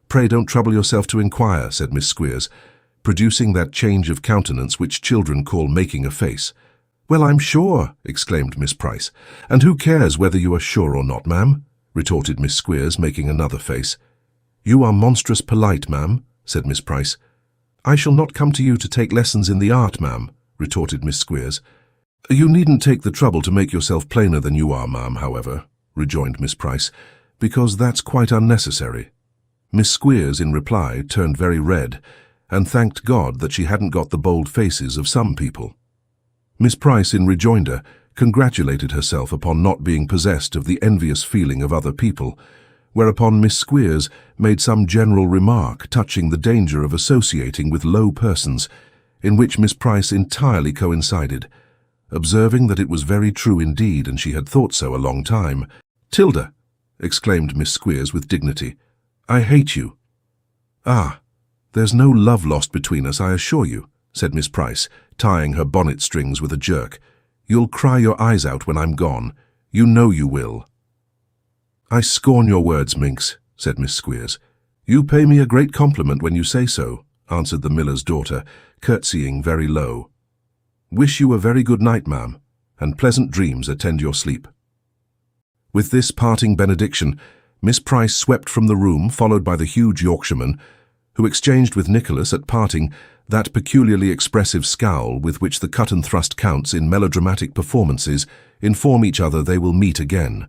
Pray don't trouble yourself to inquire," said Miss Squeers, producing that change of countenance which children call making a face. "Well, I'm sure," exclaimed Miss Price. "And who cares whether you are sure or not, ma'am?" retorted Miss Squeers, making another face. "You are monstrous polite, ma'am," said Miss Price. "I shall not come to you to take lessons in the art, ma'am," retorted Miss Squeers. "You needn't take the trouble to make yourself plainer than you are, ma'am, however," rejoined Miss Price, "because that's quite unnecessary." Miss Squeers, in reply, turned very red, and thanked God that she hadn't got the bold faces of some people. Miss Price, in rejoinder, congratulated herself upon not being possessed of the envious feeling of other people, whereupon Miss Squeers made some general remark touching the danger of associating with low persons, in which Miss Price entirely coincided, observing that it was very true indeed, and she had thought so a long time. "Tilda," exclaimed Miss Squeers with dignity, "I hate you." "Ah, there's no love lost between us, I assure you," said Miss Price, tying her bonnet strings with a jerk. "You'll cry your eyes out when I'm gone. You know you will." "I scorn your words, minx," said Miss Squeers. "You pay me a great compliment when you say so," answered the miller's daughter, curtsying very low. "Wish you a very good night, ma'am, and pleasant dreams attend your sleep." With this parting benediction, Miss Price swept from the room, followed by the huge Yorkshireman, who exchanged with Nicholas at parting that peculiarly expressive scowl with which the cut-and-thrust counts in melodramatic performances inform each other they will meet again.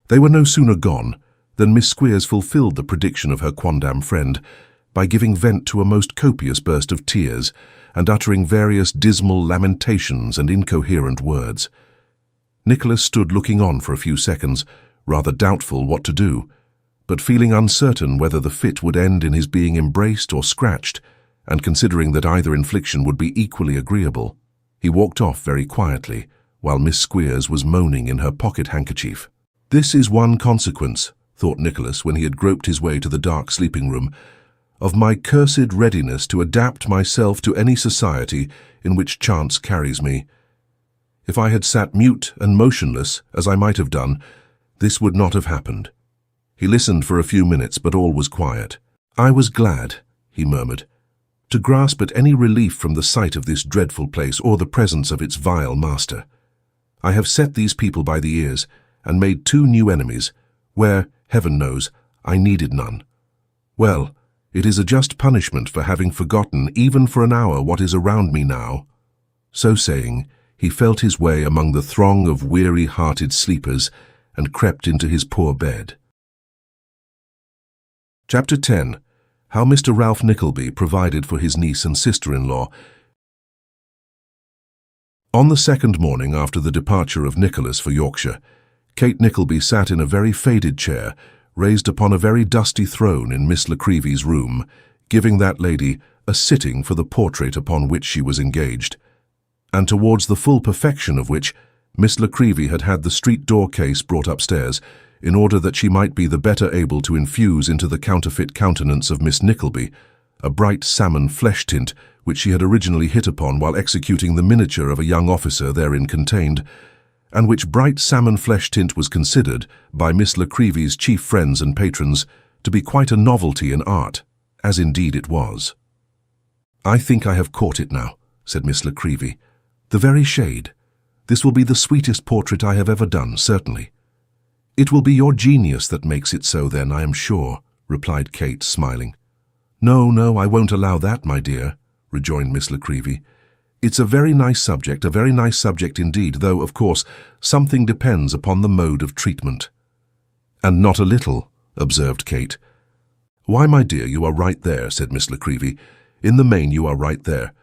They were no sooner gone than Miss Squeers fulfilled the prediction of her quondam friend by giving vent to a most copious burst of tears and uttering various dismal lamentations and incoherent words. Nicholas stood looking on for a few seconds, rather doubtful what to do, but feeling uncertain whether the fit would end in his being embraced or scratched, and considering that either infliction would be equally agreeable, he walked off very quietly, while Miss Squeers was moaning in her pocket-handkerchief. "This is one consequence," thought Nicholas when he had groped his way to the dark sleeping-room, of my cursed readiness to adapt myself to any society in which chance carries me. If I had sat mute and motionless, as I might have done, this would not have happened. He listened for a few minutes, but all was quiet. I was glad, he murmured, to grasp at any relief from the sight of this dreadful place or the presence of its vile master. I have set these people by the ears and made 2 new enemies, where, heaven knows, I needed none. Well, it is a just punishment for having forgotten even for an hour what is around me now. So saying, he felt his way among the throng of weary-hearted sleepers and crept into his poor bed. Chapter 10. How Mr. Ralph Nickleby provided for his niece and sister-in-law. On the second morning after the departure of Nicholas for Yorkshire, Kate Nickleby sat in a very faded chair, raised upon a very dusty throne in Miss La Creevy's room, giving that lady a sitting for the portrait upon which she was engaged, and towards the full perfection of which Miss La Creevy had had the street door case brought upstairs, in order that she might be the better able to infuse into the counterfeit countenance of Miss Nickleby a bright salmon flesh tint which she had originally hit upon while executing the miniature of a young officer therein contained, and which bright salmon flesh tint was considered, by Miss La Creevy's chief friends and patrons, to be quite a novelty in art, as indeed it was. "I think I have caught it now," said Miss La Creevy. "The very shade. This will be the sweetest portrait I have ever done, certainly." "It will be your genius that makes it so, then, I am sure," replied Kate, smiling. No, I won't allow that, my dear," rejoined Miss La Creevy. "It's a very nice subject indeed, though, of course, something depends upon the mode of treatment." "And not a little," observed Kate. "Why, my dear, you are right there," said Miss La Creevy. "In the main you are right there,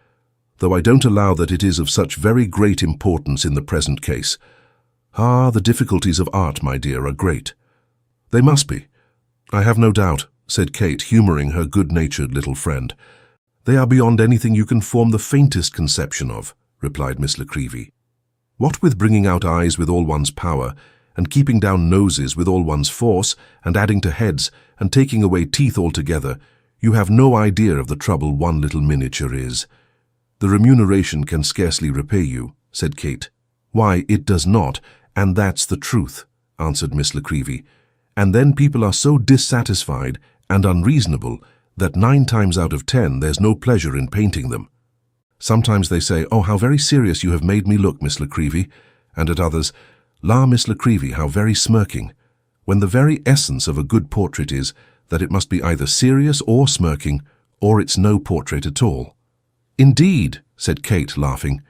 though I don't allow that it is of such very great importance in the present case. Ah, the difficulties of art, my dear, are great." "They must be, I have no doubt," said Kate, humouring her good-natured little friend. "They are beyond anything you can form the faintest conception of," replied Miss La Creevy. "What with bringing out eyes with all one's power, and keeping down noses with all one's force, and adding to heads, and taking away teeth altogether, you have no idea of the trouble one little miniature is. The remuneration can scarcely repay you," said Kate. "Why, it does not, and that's the truth," answered Miss La Creevy. "And then people are so dissatisfied and unreasonable that 9 times out of 10 there's no pleasure in painting them. Sometimes they say, 'Oh, how very serious you have made me look, Miss La Creevy,' and at others, 'La, Miss La Creevy, how very smirking,' when the very essence of a good portrait is that it must be either serious or smirking, or it's no portrait at all." "Indeed," said Kate, laughing.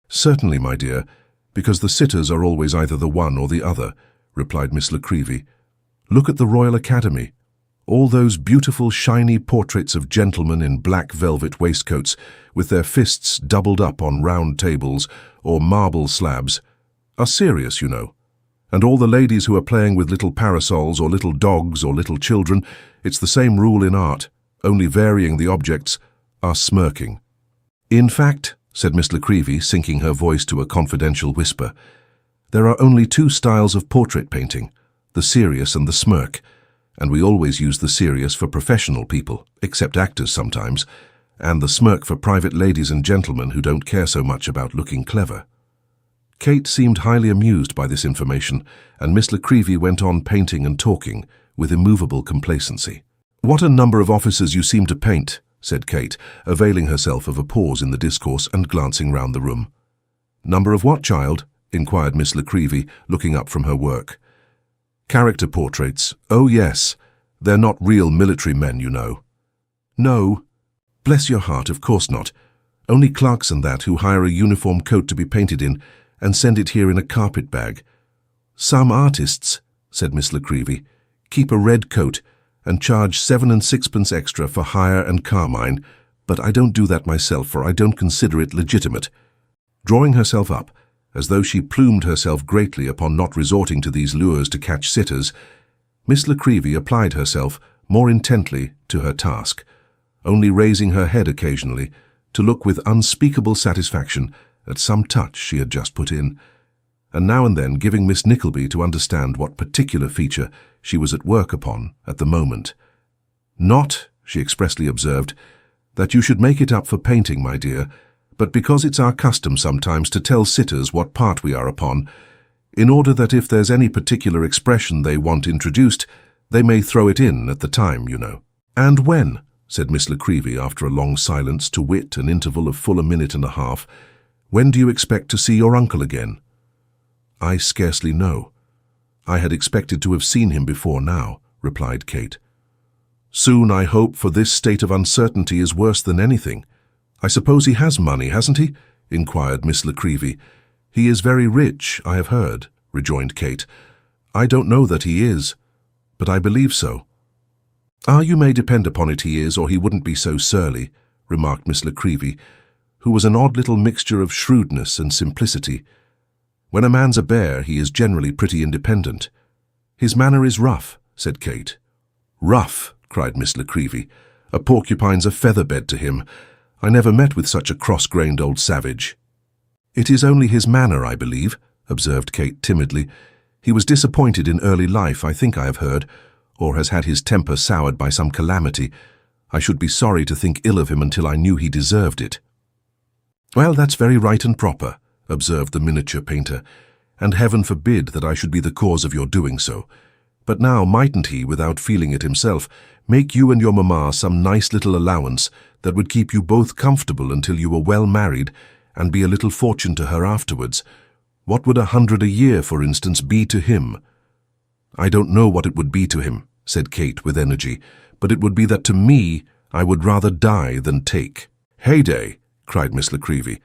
"Certainly, my dear, because the sitters are always either the one or the other," replied Miss La Creevy. "Look at the Royal Academy. All those beautiful shiny portraits of gentlemen in black velvet waistcoats, with their fists doubled up on round tables or marble slabs, are serious, you know. And all the ladies who are playing with little parasols or little dogs or little children, it's the same rule in art, only varying the objects, are smirking. In fact," said Miss La Creevy, sinking her voice to a confidential whisper, "there are only 2 styles of portrait painting, the serious and the smirk, and we always use the serious for professional people, except actors sometimes, and the smirk for private ladies and gentlemen who don't care so much about looking clever." Kate seemed highly amused by this information, and Miss La Creevy went on painting and talking with immovable complacency. "What a number of officers you seem to paint," said Kate, availing herself of a pause in the discourse and glancing round the room. "Number of what, child?" inquired Miss La Creevy, looking up from her work. "Character portraits. Oh, yes. They're not real military men, you know." "No. Bless your heart, of course not. Only clerks and that who hire a uniform coat to be painted in and send it here in a carpet bag. Some artists," said Miss La Creevy, "keep a red coat and charge 7 and 6pence extra for hire and carmine, but I don't do that myself, for I don't consider it legitimate." Drawing herself up, as though she plumed herself greatly upon not resorting to these lures to catch sitters, Miss La Creevy applied herself more intently to her task, only raising her head occasionally to look with unspeakable satisfaction at some touch she had just put in, and now and then giving Miss Nickleby to understand what particular feature she was at work upon at the moment. "Not," she expressly observed, "that you should make it up for painting, my dear, but because it's our custom sometimes to tell sitters what part we are upon, in order that if there's any particular expression they want introduced, they may throw it in at the time, you know." "And when?" said Miss La Creevy after a long silence, to wit, an interval of full a minute and a half. "When do you expect to see your uncle again?" "I scarcely know. I had expected to have seen him before now," replied Kate. "Soon, I hope, for this state of uncertainty is worse than anything. I suppose he has money, hasn't he?" inquired Miss La Creevy. "He is very rich, I have heard," rejoined Kate. "I don't know that he is, but I believe so." "Ah, you may depend upon it he is, or he wouldn't be so surly," remarked Miss La Creevy, who was an odd little mixture of shrewdness and simplicity. "When a man's a bear, he is generally pretty independent." "His manner is rough," said Kate. "Rough!" cried Miss La Creevy. "A porcupine's a feather-bed to him. I never met with such a cross-grained old savage." "It is only his manner, I believe," observed Kate timidly. "He was disappointed in early life, I think I have heard, or has had his temper soured by some calamity. I should be sorry to think ill of him until I knew he deserved it." "Well, that's very right and proper," observed the miniature painter, "and heaven forbid that I should be the cause of your doing so. But now, mightn't he, without feeling it himself, make you and your mamma some nice little allowance that would keep you both comfortable until you were well married, and be a little fortune to her afterwards? What would 100 a year, for instance, be to him?" "I don't know what it would be to him," said Kate with energy, "but it would be that to me I would rather die than take." "Heyday!" cried Miss La Creevy.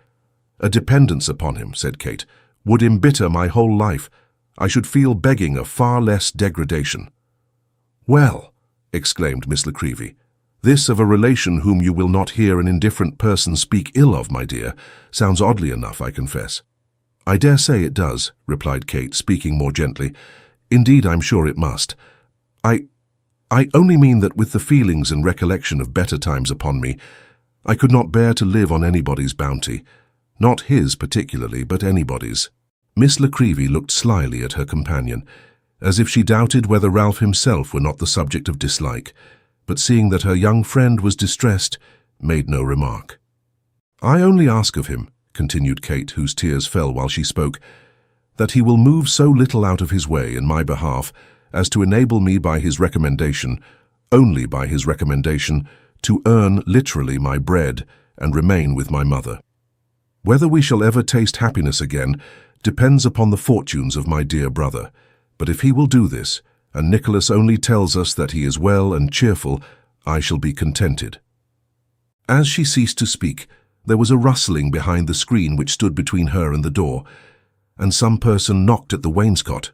"A dependence upon him," said Kate, "would embitter my whole life. I should feel begging a far less degradation." "Well," exclaimed Miss La Creevy, "this of a relation whom you will not hear an indifferent person speak ill of, my dear, sounds oddly enough, I confess." "I dare say it does," replied Kate, speaking more gently. "Indeed, I'm sure it must. I only mean that with the feelings and recollection of better times upon me, I could not bear to live on anybody's bounty. Not his particularly, but anybody's." Miss La Creevy looked slyly at her companion, as if she doubted whether Ralph himself were not the subject of dislike, but seeing that her young friend was distressed, made no remark. "I only ask of him," continued Kate, whose tears fell while she spoke, "that he will move so little out of his way in my behalf as to enable me by his recommendation, only by his recommendation, to earn literally my bread and remain with my mother. Whether we shall ever taste happiness again depends upon the fortunes of my dear brother, but if he will do this, and Nicholas only tells us that he is well and cheerful, I shall be contented." As she ceased to speak, there was a rustling behind the screen which stood between her and the door, and some person knocked at the wainscot.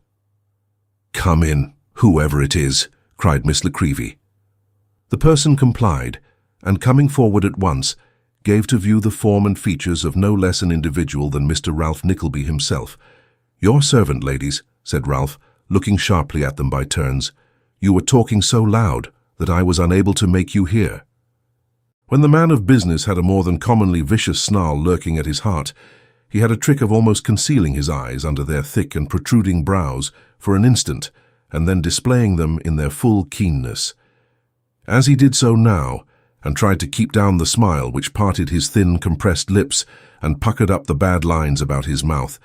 "Come in, whoever it is," cried Miss La Creevy. The person complied, and coming forward at once, gave to view the form and features of no less an individual than Mr. Ralph Nickleby himself. "Your servant, ladies," said Ralph, looking sharply at them by turns. "You were talking so loud that I was unable to make you hear." When the man of business had a more than commonly vicious snarl lurking at his heart, he had a trick of almost concealing his eyes under their thick and protruding brows for an instant, and then displaying them in their full keenness. As he did so now, and tried to keep down the smile which parted his thin, compressed lips and puckered up the bad lines about his mouth,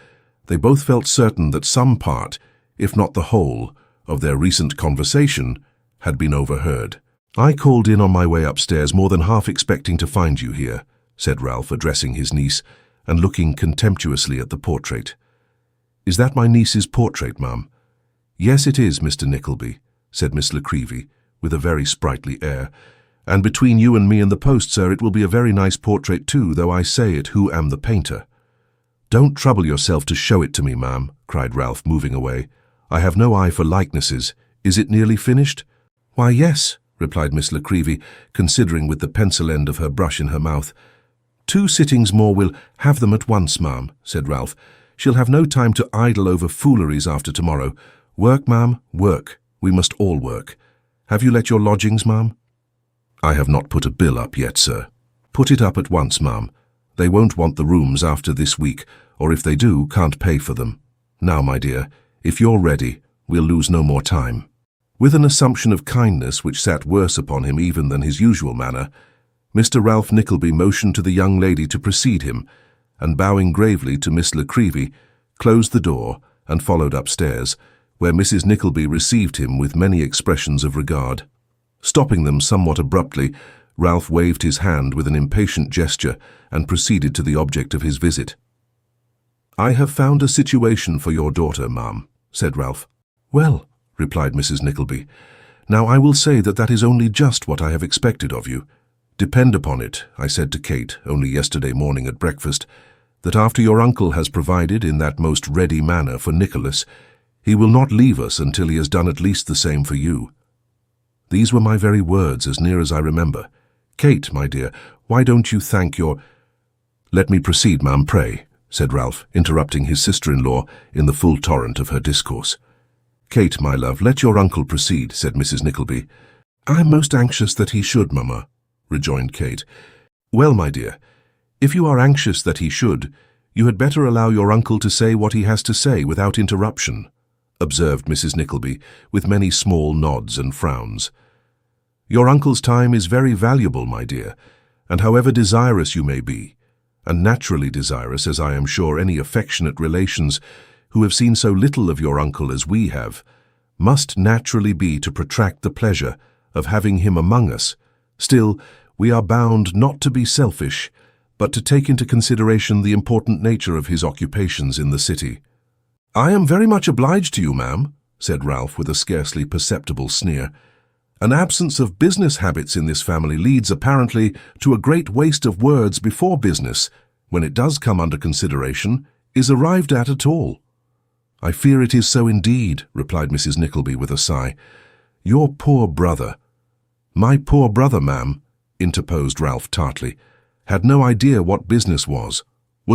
they both felt certain that some part, if not the whole, of their recent conversation had been overheard. "I called in on my way upstairs more than half expecting to find you here," said Ralph, addressing his niece, and looking contemptuously at the portrait. "Is that my niece's portrait, ma'am?" "Yes, it is, Mr. Nickleby," said Miss La Creevy, with a very sprightly air. "And between you and me and the post, sir, it will be a very nice portrait too, though I say it who am the painter." "Don't trouble yourself to show it to me, ma'am," cried Ralph, moving away. "I have no eye for likenesses. Is it nearly finished?" "Why, yes," replied Miss La Creevy, considering with the pencil end of her brush in her mouth. "2 sittings more will have them at once, ma'am," said Ralph. "She'll have no time to idle over fooleries after tomorrow. Work, ma'am, work. We must all work. Have you let your lodgings, ma'am?" "I have not put a bill up yet, sir." "Put it up at once, ma'am. They won't want the rooms after this week, or if they do, can't pay for them. Now, my dear, if you're ready, we'll lose no more time." With an assumption of kindness which sat worse upon him even than his usual manner, Mr. Ralph Nickleby motioned to the young lady to precede him, and bowing gravely to Miss Nickleby, closed the door and followed upstairs, where Mrs. Nickleby received him with many expressions of regard. Stopping them somewhat abruptly, Ralph waved his hand with an impatient gesture and proceeded to the object of his visit. "I have found a situation for your daughter, ma'am," said Ralph. "Well," replied Mrs. Nickleby, "now I will say that is only just what I have expected of you. Depend upon it, I said to Kate only yesterday morning at breakfast, that after your uncle has provided in that most ready manner for Nicholas, he will not leave us until he has done at least the same for you. These were my very words, as near as I remember. Kate, my dear, why don't you thank your—" "Let me proceed, ma'am, pray," said Ralph, interrupting his sister-in-law in the full torrent of her discourse. "Kate, my love, let your uncle proceed," said Mrs. Nickleby. "I am most anxious that he should, mamma," rejoined Kate. "Well, my dear, if you are anxious that he should, you had better allow your uncle to say what he has to say without interruption," observed Mrs. Nickleby, with many small nods and frowns. "Your uncle's time is very valuable, my dear, and however desirous you may be, and naturally desirous, as I am sure any affectionate relations who have seen so little of your uncle as we have, must naturally be to protract the pleasure of having him among us, still we are bound not to be selfish, but to take into consideration the important nature of his occupations in the city." "I am very much obliged to you, ma'am," said Ralph with a scarcely perceptible sneer. "An absence of business habits in this family leads apparently to a great waste of words before business, when it does come under consideration, is arrived at all." "I fear it is so indeed," replied Mrs. Nickleby with a sigh. "Your poor brother—" "My poor brother, ma'am," interposed Ralph tartly, "had no idea what business was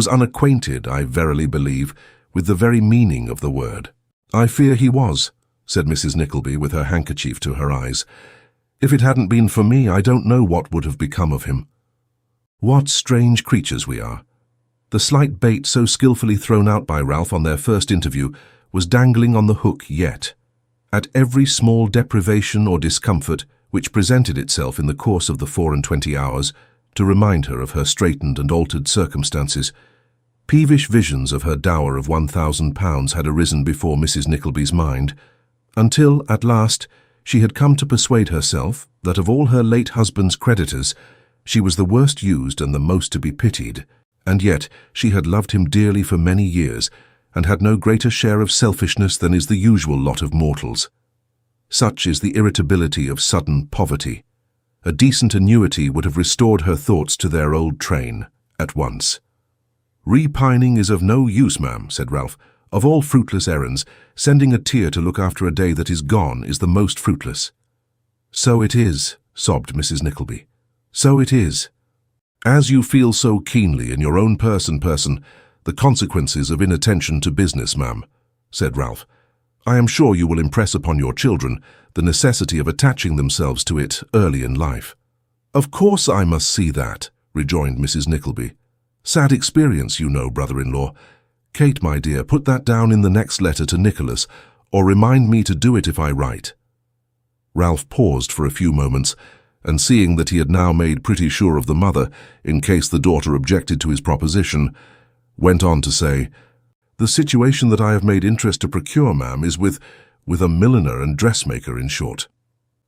unacquainted, I verily believe, with the very meaning of the word." "I fear he was," said Mrs. Nickleby with her handkerchief to her eyes. "If it hadn't been for me, I don't know what would have become of him. What strange creatures we are." The slight bait so skilfully thrown out by Ralph on their first interview was dangling on the hook yet. At every small deprivation or discomfort which presented itself in the course of the 24 hours to remind her of her straitened and altered circumstances, peevish visions of her dower of £1,000 had arisen before Mrs. Nickleby's mind, until, at last, she had come to persuade herself that of all her late husband's creditors, she was the worst used and the most to be pitied, and yet she had loved him dearly for many years, and had no greater share of selfishness than is the usual lot of mortals. Such is the irritability of sudden poverty. A decent annuity would have restored her thoughts to their old train at once. "Repining is of no use, ma'am," said Ralph. "Of all fruitless errands, sending a tear to look after a day that is gone is the most fruitless." "So it is," sobbed Mrs. Nickleby. "So it is. As you feel so keenly in your own person the consequences of inattention to business, ma'am," said Ralph, "I am sure you will impress upon your children the necessity of attaching themselves to it early in life." "Of course I must see that," rejoined Mrs. Nickleby. "Sad experience, you know, brother-in-law. Kate, my dear, put that down in the next letter to Nicholas, or remind me to do it if I write." Ralph paused for a few moments, and seeing that he had now made pretty sure of the mother, in case the daughter objected to his proposition, went on to say, "The situation that I have made interest to procure, ma'am, is with a milliner and dressmaker, in short."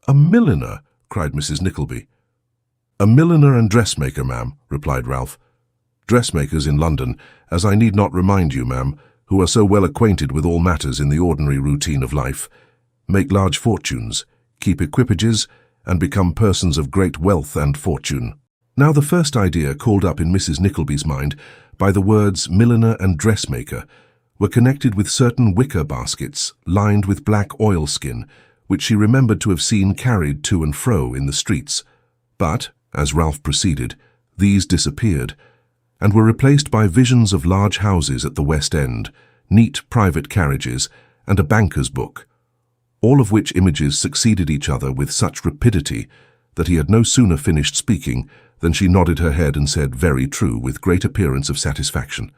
"A milliner?" cried Mrs. Nickleby. "A milliner and dressmaker, ma'am," replied Ralph. "Dressmakers in London, as I need not remind you, ma'am, who are so well acquainted with all matters in the ordinary routine of life, make large fortunes, keep equipages, and become persons of great wealth and fortune." Now the first idea called up in Mrs. Nickleby's mind by the words milliner and dressmaker were connected with certain wicker baskets lined with black oilskin, which she remembered to have seen carried to and fro in the streets. But, as Ralph proceeded, these disappeared, and were replaced by visions of large houses at the West End, neat private carriages, and a banker's book, all of which images succeeded each other with such rapidity that he had no sooner finished speaking than she nodded her head and said, "Very true," with great appearance of satisfaction.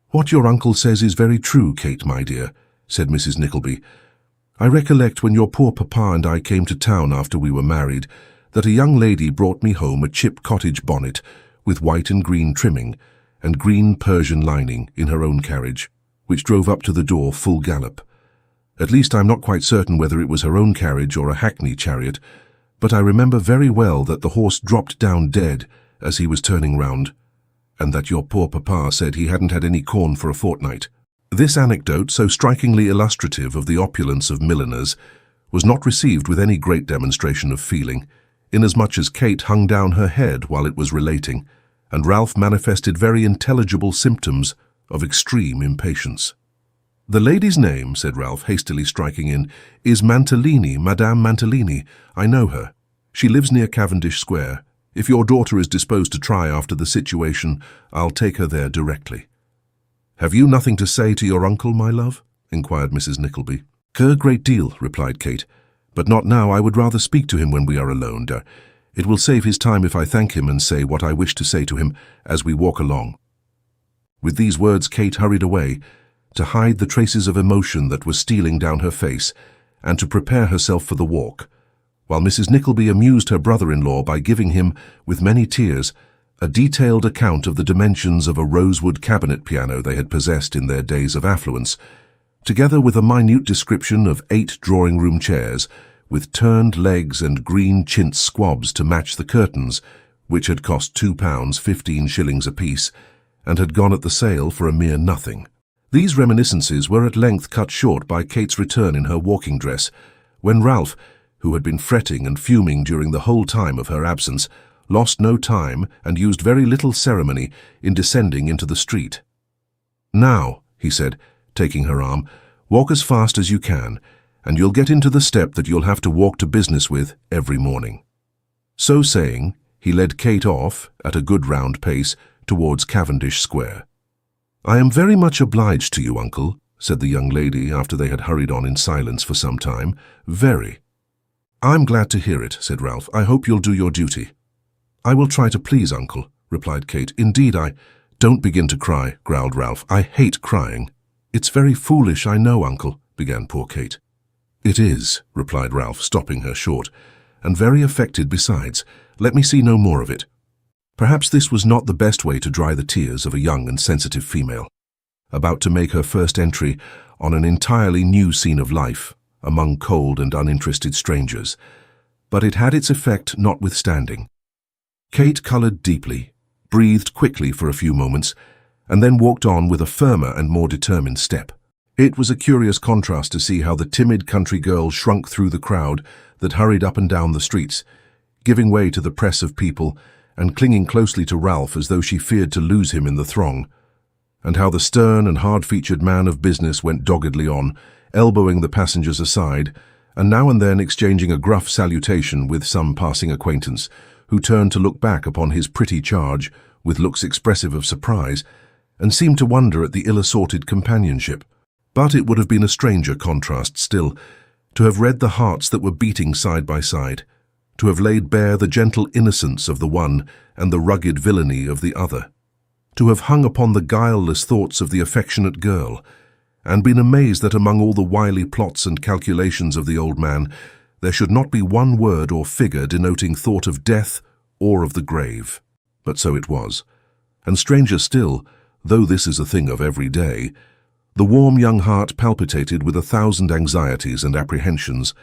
"What your uncle says is very true, Kate, my dear," said Mrs. Nickleby. I recollect when your poor papa and I came to town after we were married, that a young lady brought me home a chip cottage bonnet with white and green trimming and green Persian lining in her own carriage, which drove up to the door full gallop. At least I'm not quite certain whether it was her own carriage or a hackney chariot, but I remember very well that the horse dropped down dead as he was turning round, and that your poor papa said he hadn't had any corn for a fortnight. This anecdote, so strikingly illustrative of the opulence of milliners, was not received with any great demonstration of feeling, inasmuch as Kate hung down her head while it was relating, and Ralph manifested very intelligible symptoms of extreme impatience. "The lady's name," said Ralph, hastily striking in, "is Mantalini, Madame Mantalini. I know her. She lives near Cavendish Square. If your daughter is disposed to try after the situation, I'll take her there directly." "Have you nothing to say to your uncle, my love?" inquired Mrs. Nickleby. "A great deal," replied Kate, "but not now. I would rather speak to him when we are alone. It will save his time if I thank him and say what I wish to say to him as we walk along." With these words Kate hurried away, to hide the traces of emotion that were stealing down her face, and to prepare herself for the walk, while Mrs. Nickleby amused her brother-in-law by giving him, with many tears, a detailed account of the dimensions of a rosewood cabinet piano they had possessed in their days of affluence, together with a minute description of 8 drawing-room chairs, with turned legs and green chintz squabs to match the curtains, which had cost £2 15 apiece, and had gone at the sale for a mere nothing. These reminiscences were at length cut short by Kate's return in her walking dress, when Ralph, who had been fretting and fuming during the whole time of her absence, lost no time and used very little ceremony in descending into the street. "Now," he said, taking her arm, "walk as fast as you can, and you'll get into the step that you'll have to walk to business with every morning." So saying, he led Kate off, at a good round pace, towards Cavendish Square. "I am very much obliged to you, uncle," said the young lady after they had hurried on in silence for some time. "Very." "I'm glad to hear it," said Ralph. "I hope you'll do your duty." "I will try to please, uncle," replied Kate. "Indeed, Don't begin to cry," growled Ralph. "I hate crying." "It's very foolish, I know, uncle," began poor Kate. "It is," replied Ralph, stopping her short, "and very affected besides. Let me see no more of it." Perhaps this was not the best way to dry the tears of a young and sensitive female, about to make her first entry on an entirely new scene of life, among cold and uninterested strangers, but it had its effect notwithstanding. Kate coloured deeply, breathed quickly for a few moments, and then walked on with a firmer and more determined step. It was a curious contrast to see how the timid country girl shrunk through the crowd that hurried up and down the streets, giving way to the press of people and clinging closely to Ralph as though she feared to lose him in the throng, and how the stern and hard-featured man of business went doggedly on, elbowing the passengers aside, and now and then exchanging a gruff salutation with some passing acquaintance, who turned to look back upon his pretty charge with looks expressive of surprise, and seemed to wonder at the ill-assorted companionship. But it would have been a stranger contrast still, to have read the hearts that were beating side by side, to have laid bare the gentle innocence of the one and the rugged villainy of the other, to have hung upon the guileless thoughts of the affectionate girl, and been amazed that among all the wily plots and calculations of the old man, there should not be one word or figure denoting thought of death or of the grave. But so it was. And stranger still, though this is a thing of every day, the warm young heart palpitated with 1,000 anxieties and apprehensions,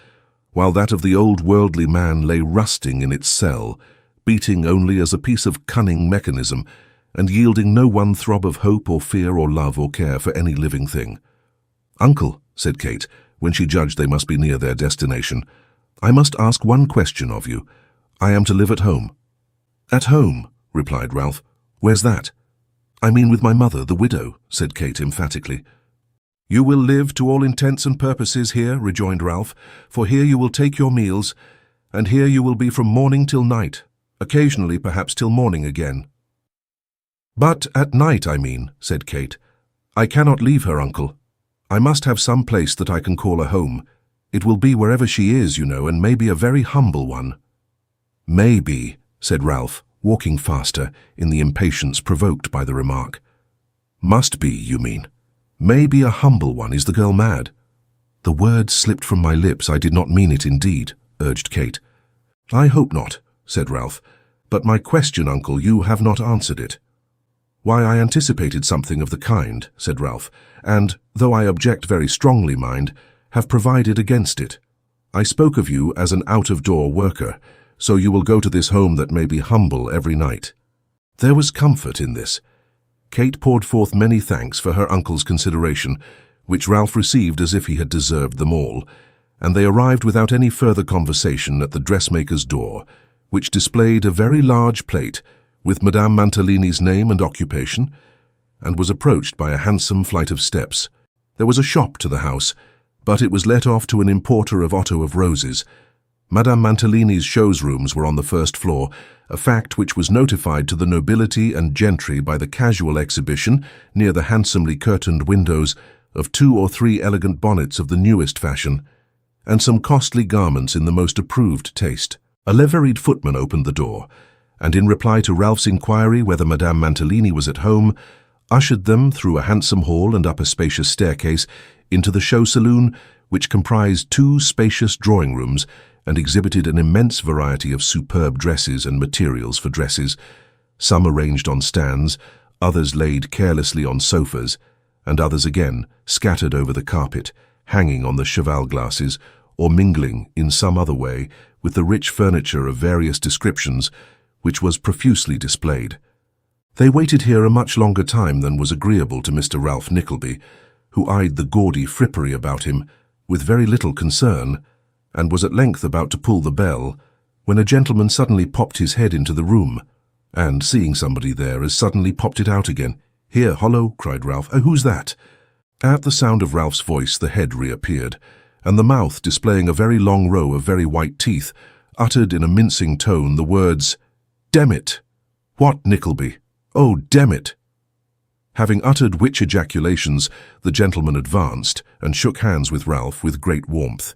while that of the old worldly man lay rusting in its cell, beating only as a piece of cunning mechanism, and yielding no one throb of hope or fear or love or care for any living thing. "Uncle," said Kate, when she judged they must be near their destination, "I must ask one question of you. I am to live at home." "At home?" replied Ralph. "Where's that?" "I mean with my mother, the widow," said Kate emphatically. "You will live to all intents and purposes here," rejoined Ralph, "for here you will take your meals, and here you will be from morning till night, occasionally perhaps till morning again." "But at night, I mean," said Kate. "I cannot leave her, uncle. I must have some place that I can call a home. It will be wherever she is, you know, and may be a very humble one." "May be," said Ralph, walking faster in the impatience provoked by the remark. "Must be, you mean? May be a humble one. Is the girl mad?" "The word slipped from my lips. I did not mean it indeed," urged Kate. "I hope not," said Ralph. "But my question, uncle, you have not answered it." "Why, I anticipated something of the kind," said Ralph, "and, though I object very strongly, mind, have provided against it. I spoke of you as an out-of-door worker, so you will go to this home that may be humble every night." There was comfort in this. Kate poured forth many thanks for her uncle's consideration, which Ralph received as if he had deserved them all, and they arrived without any further conversation at the dressmaker's door, which displayed a very large plate with Madame Mantalini's name and occupation, and was approached by a handsome flight of steps. There was a shop to the house, but it was let off to an importer of otto of roses. Madame Mantalini's shows-rooms were on the first floor, a fact which was notified to the nobility and gentry by the casual exhibition, near the handsomely curtained windows, of 2 or 3 elegant bonnets of the newest fashion, and some costly garments in the most approved taste. A liveried footman opened the door, and in reply to Ralph's inquiry whether Madame Mantalini was at home, ushered them through a handsome hall and up a spacious staircase into the show saloon, which comprised 2 spacious drawing-rooms and exhibited an immense variety of superb dresses and materials for dresses, some arranged on stands, others laid carelessly on sofas, and others again scattered over the carpet, hanging on the cheval glasses, or mingling in some other way with the rich furniture of various descriptions, which was profusely displayed. They waited here a much longer time than was agreeable to Mr. Ralph Nickleby, who eyed the gaudy frippery about him with very little concern, and was at length about to pull the bell, when a gentleman suddenly popped his head into the room, and, seeing somebody there, as suddenly popped it out again. "Here, hollo," cried Ralph. "Who's that?" At the sound of Ralph's voice the head reappeared, and the mouth, displaying a very long row of very white teeth, uttered in a mincing tone the words, "Demn it!" "What, Nickleby?" "Oh, demn it!" Having uttered which ejaculations, the gentleman advanced and shook hands with Ralph with great warmth.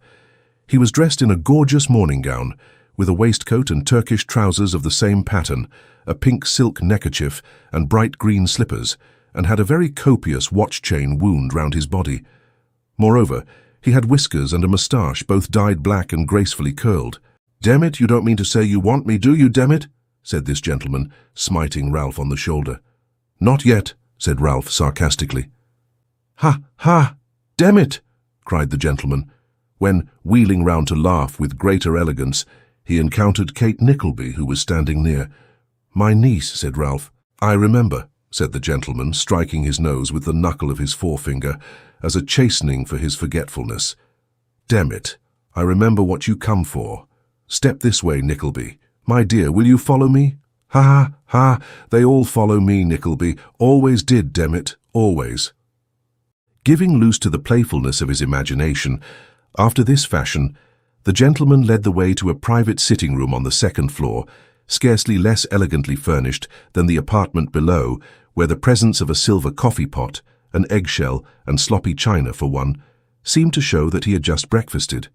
He was dressed in a gorgeous morning gown, with a waistcoat and Turkish trousers of the same pattern, a pink silk neckerchief and bright green slippers, and had a very copious watch-chain wound round his body. Moreover, he had whiskers and a moustache, both dyed black and gracefully curled. "Damn it, you don't mean to say you want me, do you, damn it?" said this gentleman, smiting Ralph on the shoulder. "Not yet," said Ralph sarcastically. "Ha, ha, damn it!" cried the gentleman, when, wheeling round to laugh with greater elegance, he encountered Kate Nickleby, who was standing near. "My niece," said Ralph. "I remember," said the gentleman, striking his nose with the knuckle of his forefinger, as a chastening for his forgetfulness. "Damn it, I remember what you come for. Step this way, Nickleby. My dear, will you follow me? Ha, ha, ha, they all follow me, Nickleby. Always did, damn it, always." Giving loose to the playfulness of his imagination, after this fashion, the gentleman led the way to a private sitting-room on the 2nd floor, scarcely less elegantly furnished than the apartment below, where the presence of a silver coffee-pot, an eggshell, and sloppy china for one, seemed to show that he had just breakfasted.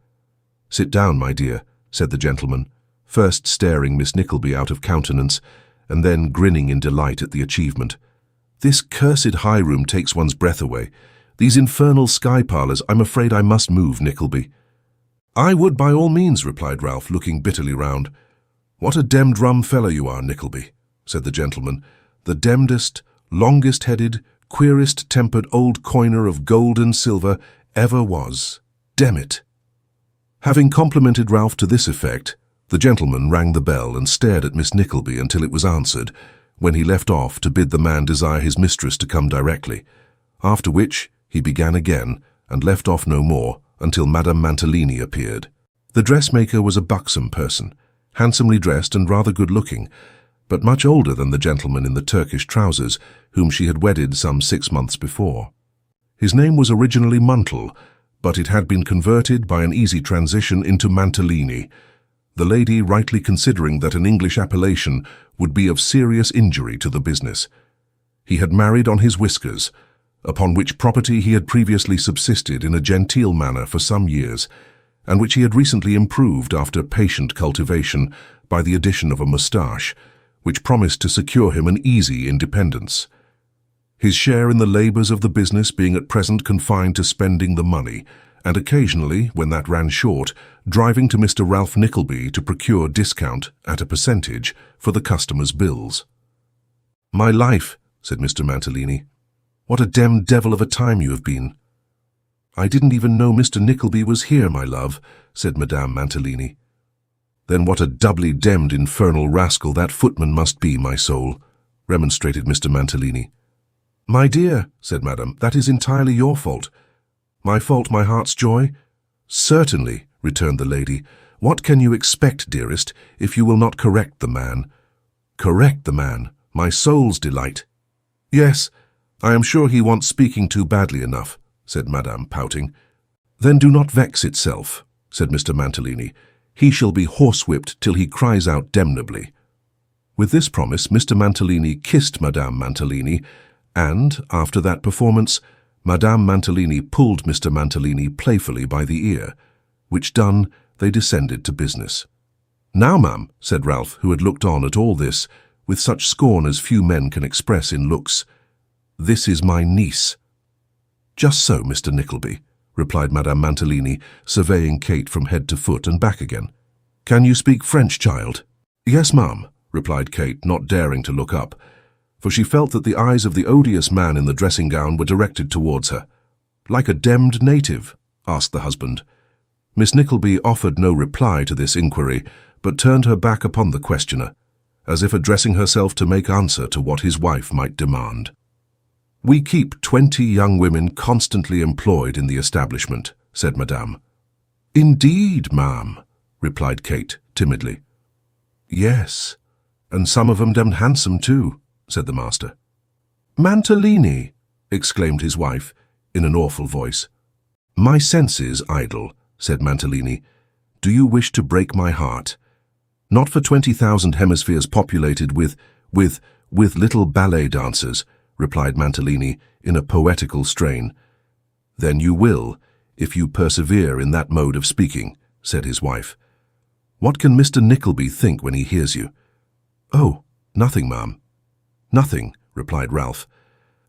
"Sit down, my dear," said the gentleman, first staring Miss Nickleby out of countenance, and then grinning in delight at the achievement. "This cursed high room takes one's breath away. These infernal sky parlours, I'm afraid I must move, Nickleby." "I would by all means," replied Ralph, looking bitterly round. "What a demmed rum fellow you are, Nickleby," said the gentleman, "the demdest, longest-headed, queerest-tempered old coiner of gold and silver ever was. Demn it." Having complimented Ralph to this effect, the gentleman rang the bell and stared at Miss Nickleby until it was answered, when he left off to bid the man desire his mistress to come directly, after which he began again and left off no more until Madame Mantalini appeared. The dressmaker was a buxom person, handsomely dressed and rather good-looking, but much older than the gentleman in the Turkish trousers, whom she had wedded some 6 months before. His name was originally Muntle, but it had been converted by an easy transition into Mantalini, the lady rightly considering that an English appellation would be of serious injury to the business. He had married on his whiskers, upon which property he had previously subsisted in a genteel manner for some years, and which he had recently improved after patient cultivation by the addition of a moustache, which promised to secure him an easy independence. His share in the labours of the business being at present confined to spending the money, and occasionally, when that ran short, driving to Mr. Ralph Nickleby to procure discount, at a percentage, for the customers' bills. "My life," said Mr. Mantalini. "What a demmed devil of a time you have been." "I didn't even know Mr. Nickleby was here, my love," said Madame Mantalini. "Then what a doubly demmed infernal rascal that footman must be, my soul," remonstrated Mr. Mantalini. "My dear," said Madame, "that is entirely your fault." "My fault, my heart's joy?" "Certainly," returned the lady. "What can you expect, dearest, if you will not correct the man?" "Correct the man, my soul's delight." "Yes, I am sure he wants speaking to badly enough," said Madame, pouting. "Then do not vex itself," said Mr. Mantalini. "He shall be horsewhipped till he cries out damnably." With this promise, Mr. Mantalini kissed Madame Mantalini, and, after that performance, Madame Mantalini pulled Mr. Mantalini playfully by the ear, which done, they descended to business. "Now, ma'am," said Ralph, who had looked on at all this, with such scorn as few men can express in looks, "this is my niece." "Just so, Mr. Nickleby," replied Madame Mantalini, surveying Kate from head to foot and back again. "Can you speak French, child?" "Yes, ma'am," replied Kate, not daring to look up, for she felt that the eyes of the odious man in the dressing-gown were directed towards her. "Like a demmed native?" asked the husband. Miss Nickleby offered no reply to this inquiry, but turned her back upon the questioner, as if addressing herself to make answer to what his wife might demand. "We keep 20 young women constantly employed in the establishment," said Madame. "Indeed, ma'am," replied Kate, timidly. "Yes, and some of 'em demmed handsome, too," said the master. "Mantalini!" exclaimed his wife, in an awful voice. "My senses, idle," said Mantalini. "Do you wish to break my heart? Not for 20,000 hemispheres populated with little ballet dancers," replied Mantalini, in a poetical strain. "Then you will, if you persevere in that mode of speaking," said his wife. "What can Mr. Nickleby think when he hears you?" "Oh, nothing, ma'am." "Nothing," replied Ralph.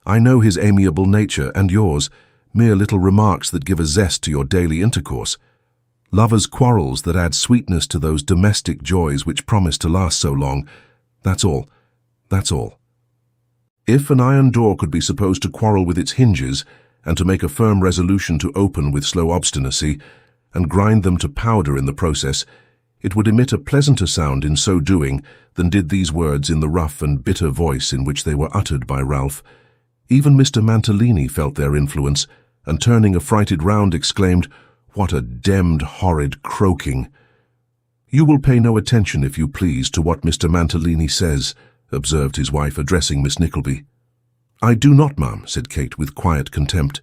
"I know his amiable nature and yours, mere little remarks that give a zest to your daily intercourse. Lovers' quarrels that add sweetness to those domestic joys which promise to last so long. That's all. That's all. If an iron door could be supposed to quarrel with its hinges, and to make a firm resolution to open with slow obstinacy, and grind them to powder in the process, it would emit a pleasanter sound in so doing than did these words in the rough and bitter voice in which they were uttered by Ralph. Even Mr. Mantalini felt their influence, and turning affrighted round exclaimed, "What a demmed horrid croaking!" "You will pay no attention, if you please, to what Mr. Mantalini says," observed his wife, addressing Miss Nickleby. "I do not, ma'am," said Kate with quiet contempt.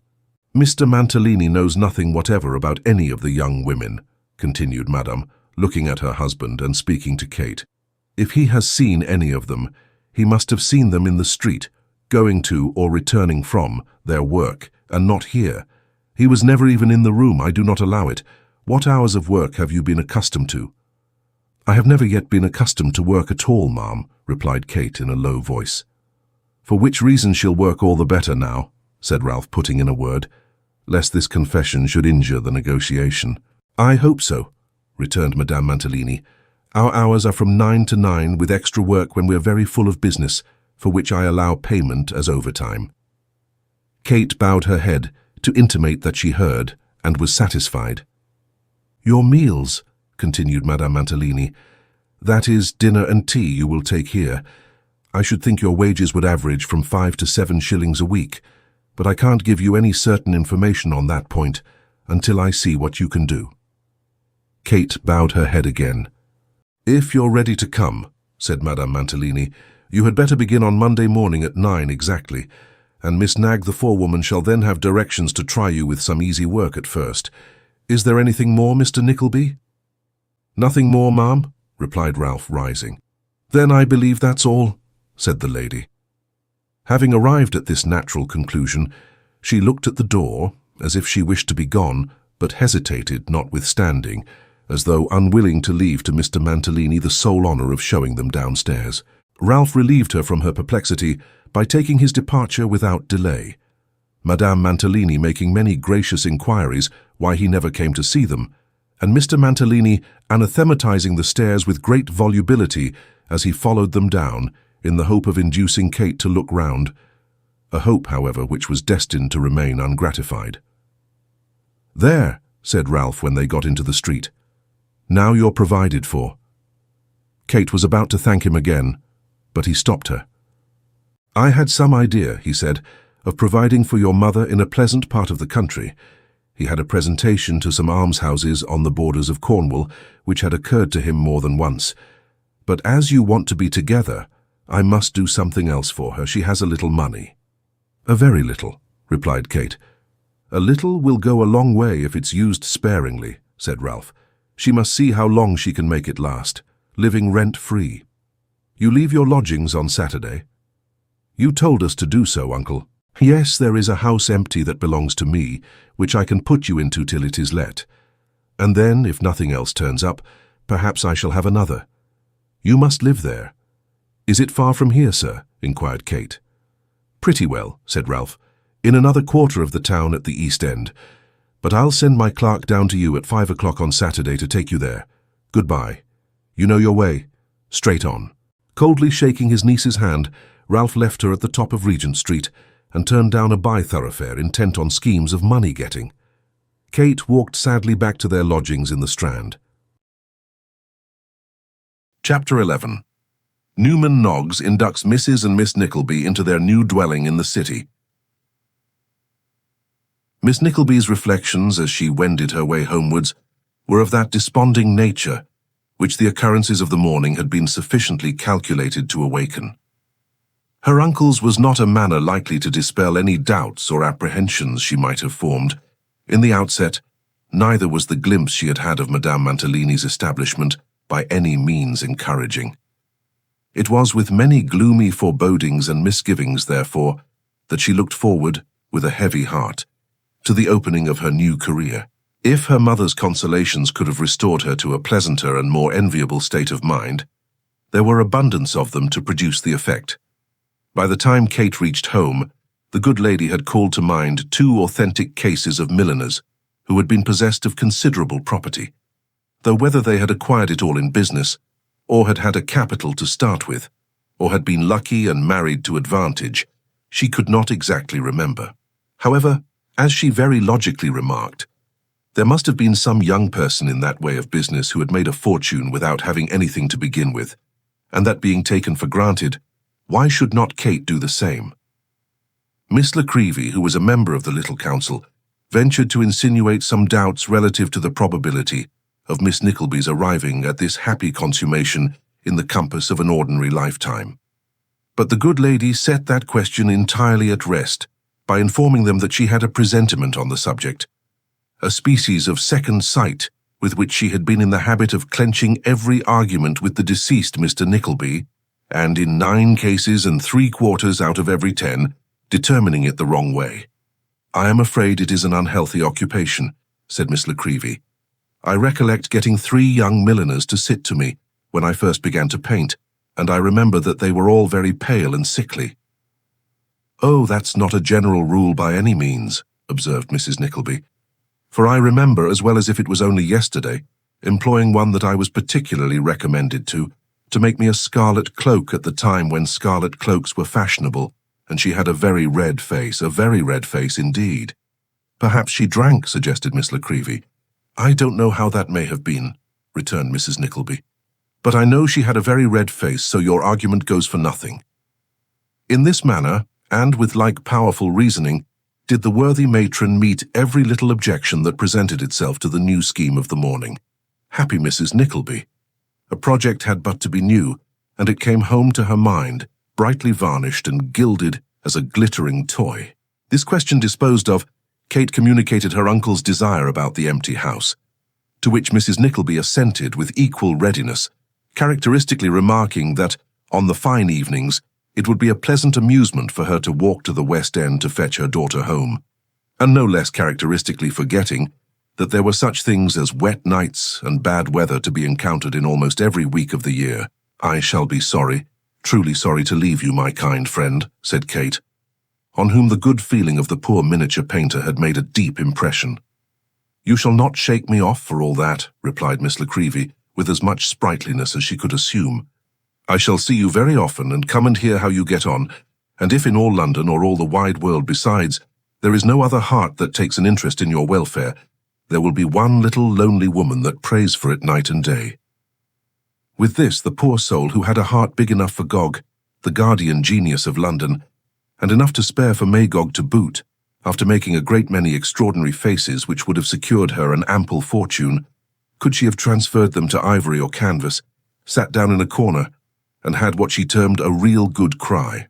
"Mr. Mantalini knows nothing whatever about any of the young women," continued Madame, looking at her husband and speaking to Kate. "If he has seen any of them, he must have seen them in the street, going to or returning from their work, and not here. He was never even in the room. I do not allow it. What hours of work have you been accustomed to?" "I have never yet been accustomed to work at all, ma'am," replied Kate in a low voice. "For which reason she'll work all the better now," said Ralph, putting in a word, lest this confession should injure the negotiation. "I hope so," returned Madame Mantalini. "Our hours are from 9 to 9, with extra work when we're very full of business, for which I allow payment as overtime." Kate bowed her head to intimate that she heard and was satisfied. "Your meals," continued Madame Mantalini, "that is, dinner and tea you will take here. I should think your wages would average from 5 to 7 shillings a week, but I can't give you any certain information on that point until I see what you can do." Kate bowed her head again. "If you're ready to come," said Madame Mantalini, "you had better begin on Monday morning at 9 exactly, and Miss Nagg the forewoman shall then have directions to try you with some easy work at first. Is there anything more, Mr. Nickleby?" "Nothing more, ma'am," replied Ralph, rising. "Then I believe that's all," said the lady. Having arrived at this natural conclusion, she looked at the door, as if she wished to be gone, but hesitated notwithstanding, as though unwilling to leave to Mr. Mantalini the sole honour of showing them downstairs. Ralph relieved her from her perplexity by taking his departure without delay. Madame Mantalini making many gracious inquiries why he never came to see them, and Mr. Mantalini anathematizing the stairs with great volubility as he followed them down in the hope of inducing Kate to look round, a hope, however, which was destined to remain ungratified. "There," said Ralph when they got into the street. "Now you're provided for." Kate was about to thank him again, but he stopped her. "I had some idea," he said, "of providing for your mother in a pleasant part of the country." He had a presentation to some almshouses on the borders of Cornwall, which had occurred to him more than once. "But as you want to be together, I must do something else for her. She has a little money." "A very little," replied Kate. "A little will go a long way if it's used sparingly," said Ralph. "She must see how long she can make it last, living rent-free. You leave your lodgings on Saturday?" "You told us to do so, uncle." "Yes, there is a house empty that belongs to me, which I can put you into till it is let. And then, if nothing else turns up, perhaps I shall have another. You must live there." "Is it far from here, sir?" inquired Kate. "Pretty well," said Ralph, "in another quarter of the town at the East End. But I'll send my clerk down to you at 5 o'clock on Saturday to take you there. Goodbye. You know your way. Straight on." Coldly shaking his niece's hand, Ralph left her at the top of Regent Street and turned down a by-thoroughfare intent on schemes of money-getting. Kate walked sadly back to their lodgings in the Strand. Chapter 11. Newman Noggs inducts Mrs. and Miss Nickleby into their new dwelling in the city. Miss Nickleby's reflections as she wended her way homewards were of that desponding nature which the occurrences of the morning had been sufficiently calculated to awaken. Her uncle's was not a manner likely to dispel any doubts or apprehensions she might have formed. In the outset, neither was the glimpse she had had of Madame Mantalini's establishment by any means encouraging. It was with many gloomy forebodings and misgivings, therefore, that she looked forward, with a heavy heart, to the opening of her new career. If her mother's consolations could have restored her to a pleasanter and more enviable state of mind, there were abundance of them to produce the effect. By the time Kate reached home, the good lady had called to mind 2 authentic cases of milliners who had been possessed of considerable property, though whether they had acquired it all in business, or had had a capital to start with, or had been lucky and married to advantage, she could not exactly remember. However, as she very logically remarked, there must have been some young person in that way of business who had made a fortune without having anything to begin with, and that being taken for granted, why should not Kate do the same? Miss La Creevy, who was a member of the little council, ventured to insinuate some doubts relative to the probability of Miss Nickleby's arriving at this happy consummation in the compass of an ordinary lifetime. But the good lady set that question entirely at rest by informing them that she had a presentiment on the subject, a species of second sight with which she had been in the habit of clenching every argument with the deceased Mr. Nickleby, and in 9 cases and 3/4 out of every 10, determining it the wrong way. "I am afraid it is an unhealthy occupation," said Miss La Creevy. "I recollect getting 3 young milliners to sit to me when I first began to paint, and I remember that they were all very pale and sickly." "Oh, that's not a general rule by any means," observed Mrs. Nickleby, "for I remember, as well as if it was only yesterday, employing one that I was particularly recommended to make me a scarlet cloak at the time when scarlet cloaks were fashionable, and she had a very red face indeed." "Perhaps she drank," suggested Miss La Creevy. "I don't know how that may have been," returned Mrs. Nickleby, "but I know she had a very red face, so your argument goes for nothing." In this manner, and with like powerful reasoning, did the worthy matron meet every little objection that presented itself to the new scheme of the morning. Happy Mrs. Nickleby! A project had but to be new, and it came home to her mind, brightly varnished and gilded as a glittering toy. This question disposed of, Kate communicated her uncle's desire about the empty house, to which Mrs. Nickleby assented with equal readiness, characteristically remarking that, on the fine evenings, it would be a pleasant amusement for her to walk to the West End to fetch her daughter home, and no less characteristically forgetting that there were such things as wet nights and bad weather to be encountered in almost every week of the year. "I shall be sorry, truly sorry to leave you, my kind friend," said Kate. on whom the good feeling of the poor miniature painter had made a deep impression. "You shall not shake me off for all that," replied Miss La Creevy, with as much sprightliness as she could assume. "I shall see you very often and come and hear how you get on, and if in all London or all the wide world besides, there is no other heart that takes an interest in your welfare, there will be one little lonely woman that prays for it night and day." With this, the poor soul who had a heart big enough for Gog, the guardian genius of London, and enough to spare for Magog to boot, after making a great many extraordinary faces which would have secured her an ample fortune, could she have transferred them to ivory or canvas, sat down in a corner, and had what she termed a real good cry.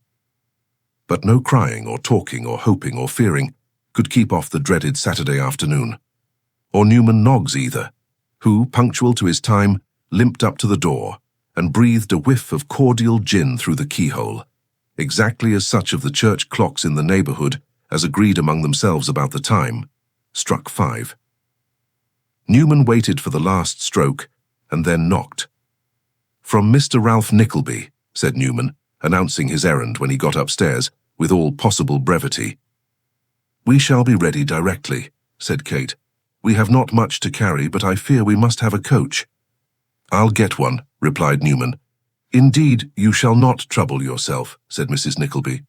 But no crying or talking or hoping or fearing could keep off the dreaded Saturday afternoon. Or Newman Noggs either, who, punctual to his time, limped up to the door and breathed a whiff of cordial gin through the keyhole, exactly as such of the church clocks in the neighbourhood, as agreed among themselves about the time, struck 5. Newman waited for the last stroke and then knocked. "From Mr. Ralph Nickleby," said Newman, announcing his errand when he got upstairs, with all possible brevity. "We shall be ready directly," said Kate. "We have not much to carry, but I fear we must have a coach." "I'll get one," replied Newman. "Indeed, you shall not trouble yourself," said Mrs. Nickleby.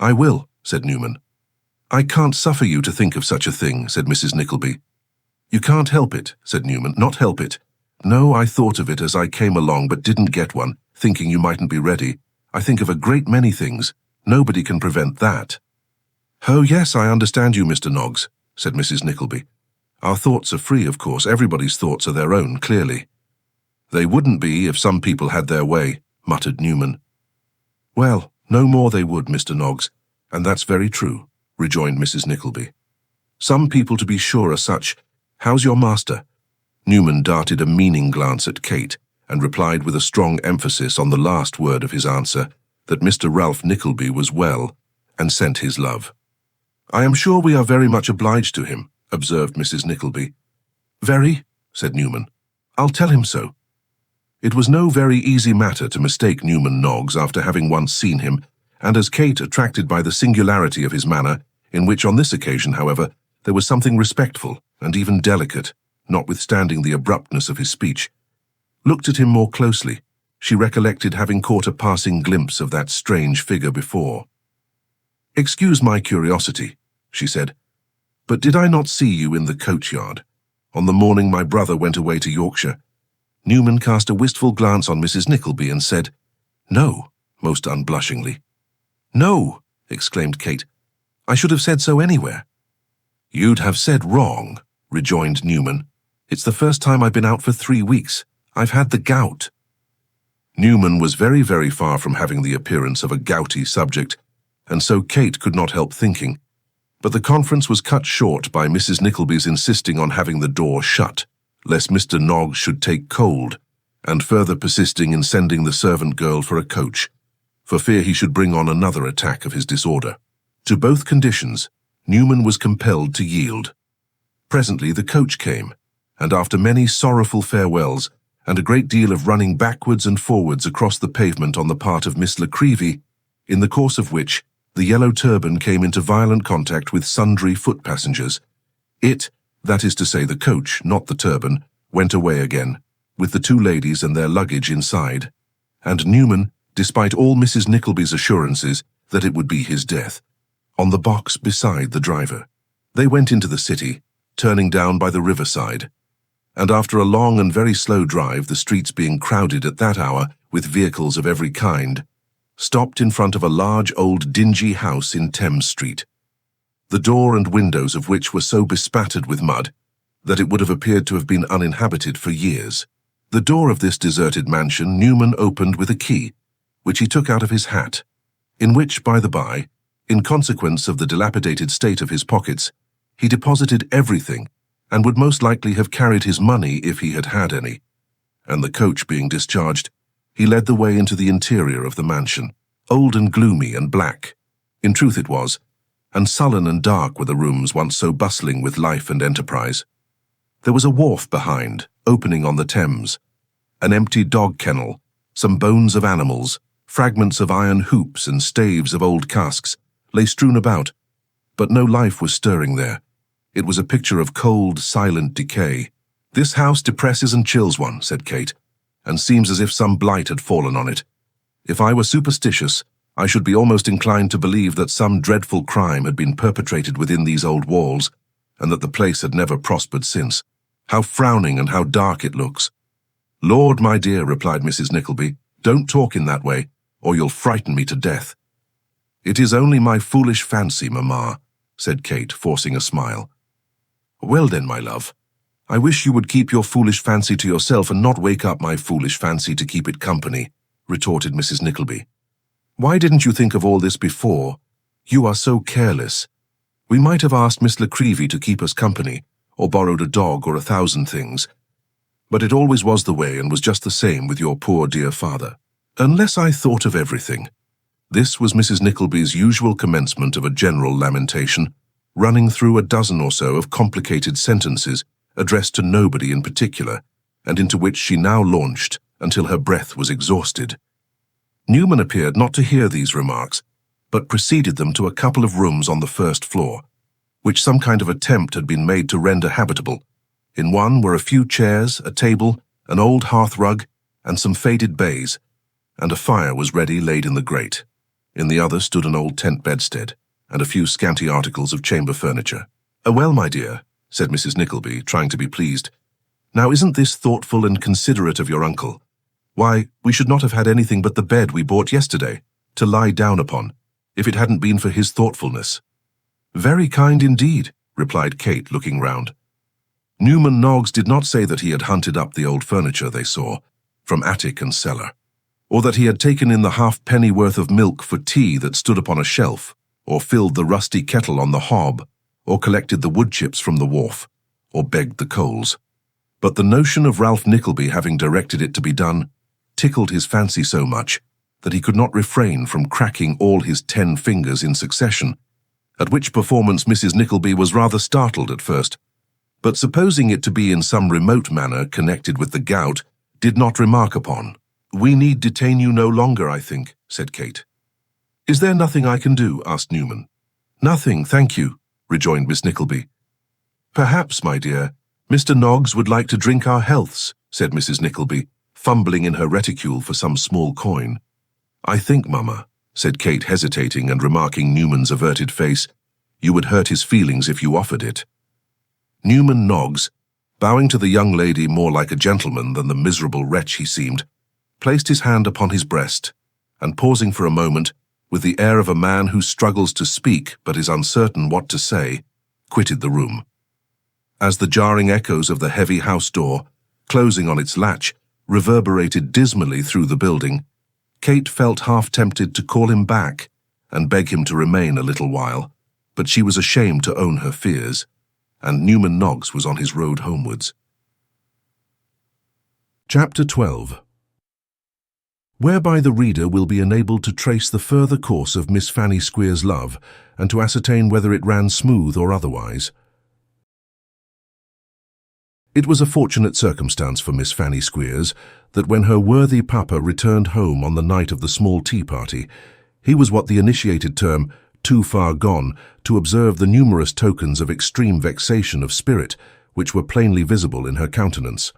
"I will," said Newman. "I can't suffer you to think of such a thing," said Mrs. Nickleby. "You can't help it," said Newman. "Not help it. No, I thought of it as I came along but didn't get one, thinking you mightn't be ready. I think of a great many things. Nobody can prevent that." "Oh, yes, I understand you, Mr. Noggs," said Mrs. Nickleby. "Our thoughts are free, of course. Everybody's thoughts are their own, clearly." "They wouldn't be if some people had their way," muttered Newman. "Well, no more they would, Mr. Noggs, and that's very true," rejoined Mrs. Nickleby. "Some people, to be sure, are such. How's your master?" Newman darted a meaning glance at Kate, and replied with a strong emphasis on the last word of his answer, that Mr. Ralph Nickleby was well, and sent his love. "I am sure we are very much obliged to him," observed Mrs. Nickleby. "Very," said Newman. "I'll tell him so." It was no very easy matter to mistake Newman Noggs after having once seen him, and as Kate, attracted by the singularity of his manner, in which on this occasion, however, there was something respectful and even delicate, notwithstanding the abruptness of his speech, looked at him more closely, she recollected having caught a passing glimpse of that strange figure before. "Excuse my curiosity," she said, "but did I not see you in the coach-yard, on the morning my brother went away to Yorkshire?" Newman cast a wistful glance on Mrs. Nickleby and said, "No," most unblushingly. "No," exclaimed Kate. "I should have said so anywhere." "You'd have said wrong," rejoined Newman. "It's the first time I've been out for 3 weeks. I've had the gout." Newman was very, very far from having the appearance of a gouty subject, and so Kate could not help thinking. But the conference was cut short by Mrs. Nickleby's insisting on having the door shut, lest Mr. Noggs should take cold, and further persisting in sending the servant girl for a coach, for fear he should bring on another attack of his disorder. To both conditions, Newman was compelled to yield. Presently the coach came, and after many sorrowful farewells, and a great deal of running backwards and forwards across the pavement on the part of Miss La Creevy, in the course of which the yellow turban came into violent contact with sundry foot-passengers, it, that is to say the coach, not the turban, went away again, with the 2 ladies and their luggage inside, and Newman, despite all Mrs. Nickleby's assurances that it would be his death, on the box beside the driver. They went into the city, turning down by the riverside, and after a long and very slow drive, the streets being crowded at that hour with vehicles of every kind, stopped in front of a large old dingy house in Thames Street, the door and windows of which were so bespattered with mud that it would have appeared to have been uninhabited for years. The door of this deserted mansion Newman opened with a key, which he took out of his hat, in which, by the by, in consequence of the dilapidated state of his pockets, he deposited everything, and would most likely have carried his money if he had had any. And the coach being discharged, he led the way into the interior of the mansion, old and gloomy and black. In truth it was, and sullen and dark were the rooms once so bustling with life and enterprise. There was a wharf behind, opening on the Thames, an empty dog kennel, some bones of animals, fragments of iron hoops and staves of old casks, lay strewn about, but no life was stirring there. It was a picture of cold, silent decay. "This house depresses and chills one," said Kate, "and seems as if some blight had fallen on it. If I were superstitious, I should be almost inclined to believe that some dreadful crime had been perpetrated within these old walls, and that the place had never prospered since. How frowning and how dark it looks." "Lord, my dear," replied Mrs. Nickleby, "don't talk in that way, or you'll frighten me to death." "It is only my foolish fancy, mamma," said Kate, forcing a smile. "Well then, my love, I wish you would keep your foolish fancy to yourself and not wake up my foolish fancy to keep it company," retorted Mrs. Nickleby. "Why didn't you think of all this before? You are so careless. We might have asked Miss La Creevy to keep us company, or borrowed a dog or 1,000 things. But it always was the way and was just the same with your poor dear father. Unless I thought of everything." This was Mrs. Nickleby's usual commencement of a general lamentation, running through a dozen or so of complicated sentences addressed to nobody in particular, and into which she now launched until her breath was exhausted. Newman appeared not to hear these remarks, but preceded them to a couple of rooms on the first floor, which some kind of attempt had been made to render habitable. In one were a few chairs, a table, an old hearth-rug, and some faded baize, and a fire was ready laid in the grate. In the other stood an old tent bedstead, and a few scanty articles of chamber furniture. "Well, my dear," said Mrs. Nickleby, trying to be pleased, "now isn't this thoughtful and considerate of your uncle? Why, we should not have had anything but the bed we bought yesterday, to lie down upon, if it hadn't been for his thoughtfulness." "Very kind indeed," replied Kate, looking round. Newman Noggs did not say that he had hunted up the old furniture they saw, from attic and cellar, or that he had taken in the halfpenny worth of milk for tea that stood upon a shelf, or filled the rusty kettle on the hob, or collected the wood chips from the wharf, or begged the coals. But the notion of Ralph Nickleby having directed it to be done tickled his fancy so much that he could not refrain from cracking all his 10 fingers in succession, at which performance Mrs. Nickleby was rather startled at first, but supposing it to be in some remote manner connected with the gout, did not remark upon. "We need detain you no longer, I think," said Kate. "Is there nothing I can do?" asked Newman. "Nothing, thank you," rejoined Miss Nickleby. "Perhaps, my dear, Mr. Noggs would like to drink our healths," said Mrs. Nickleby, fumbling in her reticule for some small coin. "I think, mamma," said Kate, hesitating and remarking Newman's averted face, "you would hurt his feelings if you offered it." Newman Noggs, bowing to the young lady more like a gentleman than the miserable wretch he seemed, placed his hand upon his breast, and pausing for a moment, with the air of a man who struggles to speak but is uncertain what to say, quitted the room. As the jarring echoes of the heavy house door, closing on its latch, reverberated dismally through the building, Kate felt half tempted to call him back and beg him to remain a little while, but she was ashamed to own her fears, and Newman Noggs was on his road homewards. Chapter 12. Whereby the reader will be enabled to trace the further course of Miss Fanny Squeers' love, and to ascertain whether it ran smooth or otherwise. It was a fortunate circumstance for Miss Fanny Squeers that when her worthy papa returned home on the night of the small tea party, he was what the initiated term too far gone to observe the numerous tokens of extreme vexation of spirit which were plainly visible in her countenance.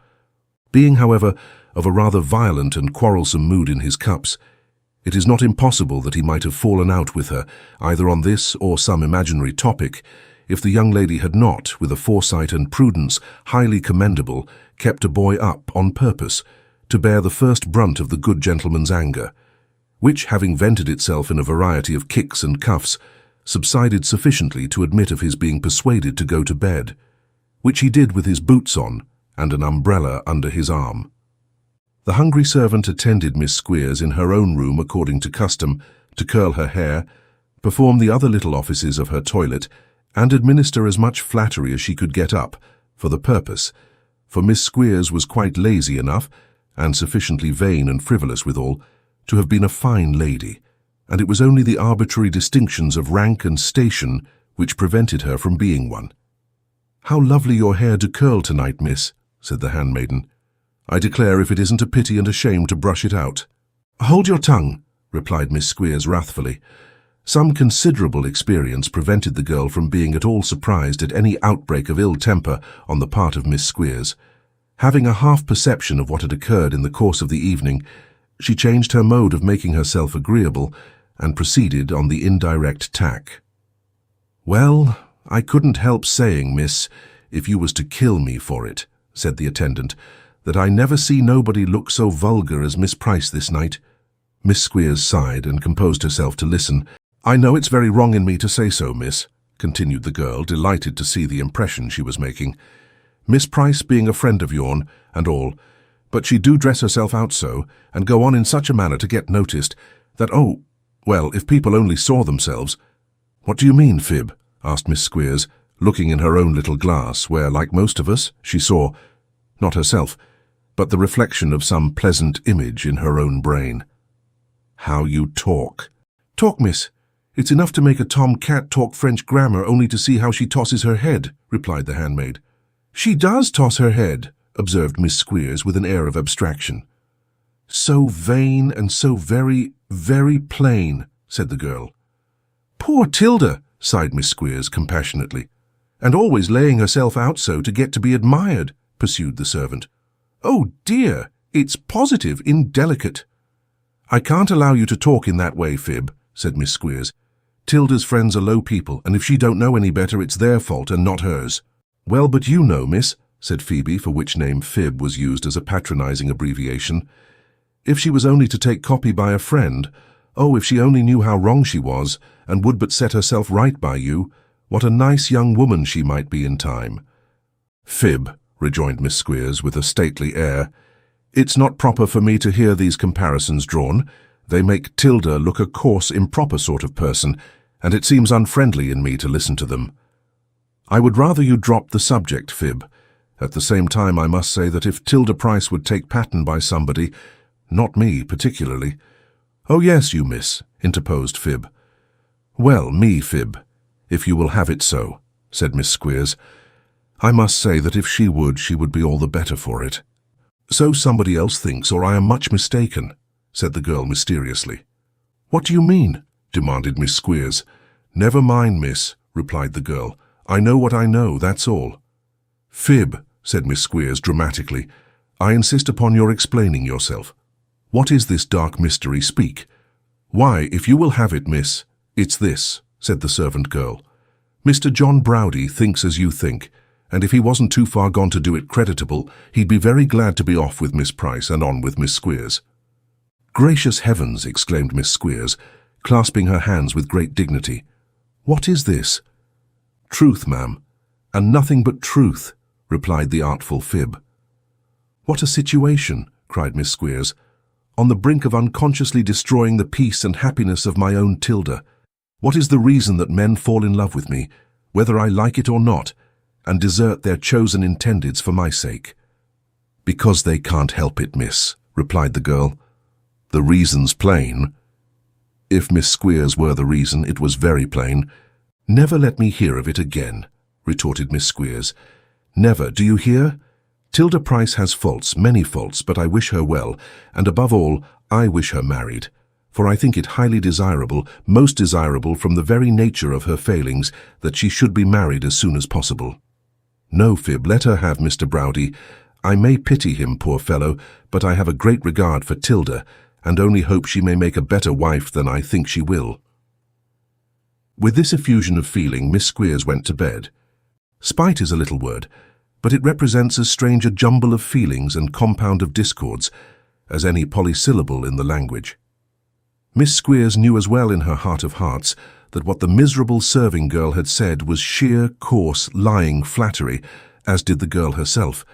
Being, however, of a rather violent and quarrelsome mood in his cups, it is not impossible that he might have fallen out with her, either on this or some imaginary topic, if the young lady had not, with a foresight and prudence highly commendable, kept a boy up on purpose to bear the first brunt of the good gentleman's anger, which, having vented itself in a variety of kicks and cuffs, subsided sufficiently to admit of his being persuaded to go to bed, which he did with his boots on and an umbrella under his arm. The hungry servant attended Miss Squeers in her own room according to custom, to curl her hair, perform the other little offices of her toilet, and administer as much flattery as she could get up for the purpose, for Miss Squeers was quite lazy enough, and sufficiently vain and frivolous withal, to have been a fine lady, and it was only the arbitrary distinctions of rank and station which prevented her from being one. "How lovely your hair do curl tonight, miss," said the handmaiden. "I declare if it isn't a pity and a shame to brush it out." "Hold your tongue," replied Miss Squeers wrathfully. Some considerable experience prevented the girl from being at all surprised at any outbreak of ill temper on the part of Miss Squeers. Having a half-perception of what had occurred in the course of the evening, she changed her mode of making herself agreeable and proceeded on the indirect tack. "Well, I couldn't help saying, miss, if you was to kill me for it," said the attendant, "that I never see nobody look so vulgar as Miss Price this night." Miss Squeers sighed and composed herself to listen. "I know it's very wrong in me to say so, miss," continued the girl, delighted to see the impression she was making. "Miss Price being a friend of yourn, and all, but she do dress herself out so, and go on in such a manner to get noticed, that, oh, well, if people only saw themselves—" "What do you mean, Fib?" asked Miss Squeers, looking in her own little glass, where, like most of us, she saw, not herself, but the reflection of some pleasant image in her own brain. "How you talk." "Talk, miss. It's enough to make a tom-cat talk French grammar only to see how she tosses her head," replied the handmaid. "She does toss her head," observed Miss Squeers with an air of abstraction. "So vain and so very, very plain," said the girl. "Poor Tilda," sighed Miss Squeers compassionately. "And always laying herself out so to get to be admired," pursued the servant. "Oh dear, it's positive indelicate." "I can't allow you to talk in that way, Fib," said Miss Squeers. "Tilda's friends are low people, and if she don't know any better, it's their fault and not hers." "Well, but you know, miss," said Phoebe, for which name Fib was used as a patronizing abbreviation. "If she was only to take copy by a friend, oh, if she only knew how wrong she was, and would but set herself right by you, what a nice young woman she might be in time." "Fib," rejoined Miss Squeers with a stately air, "it's not proper for me to hear these comparisons drawn. They make Tilda look a coarse, improper sort of person, and it seems unfriendly in me to listen to them. I would rather you dropped the subject, Fib. At the same time, I must say that if Tilda Price would take pattern by somebody, not me particularly—" "Oh yes, you miss," interposed Fib. "Well, me, Fib, if you will have it so," said Miss Squeers. "I must say that if she would be all the better for it." "So somebody else thinks, or I am much mistaken," said the girl mysteriously. "What do you mean?" demanded Miss Squeers. "Never mind, miss," replied the girl. "I know what I know, that's all." "Fib," said Miss Squeers dramatically, "I insist upon your explaining yourself. What is this dark mystery? Speak." "Why, if you will have it, miss, it's this," said the servant girl. "Mr. John Browdie thinks as you think, and if he wasn't too far gone to do it creditable, he'd be very glad to be off with Miss Price and on with Miss Squeers." "Gracious heavens!" exclaimed Miss Squeers, clasping her hands with great dignity. "What is this?" "Truth, ma'am, and nothing but truth," replied the artful Fib. "What a situation!" cried Miss Squeers. "On the brink of unconsciously destroying the peace and happiness of my own Tilda. What is the reason that men fall in love with me, whether I like it or not, and desert their chosen intendeds for my sake?" "Because they can't help it, miss," replied the girl. "The reason's plain." If Miss Squeers were the reason, it was very plain. "Never let me hear of it again," retorted Miss Squeers. "Never, do you hear? Tilda Price has faults, many faults, but I wish her well, and above all, I wish her married, for I think it highly desirable, most desirable from the very nature of her failings, that she should be married as soon as possible. No, Fib, let her have Mr. Browdie. I may pity him, poor fellow, but I have a great regard for Tilda, and only hope she may make a better wife than I think she will." With this effusion of feeling, Miss Squeers went to bed. Spite is a little word, but it represents as strange a jumble of feelings and compound of discords as any polysyllable in the language. Miss Squeers knew as well in her heart of hearts that what the miserable serving girl had said was sheer, coarse, lying flattery, as did the girl herself.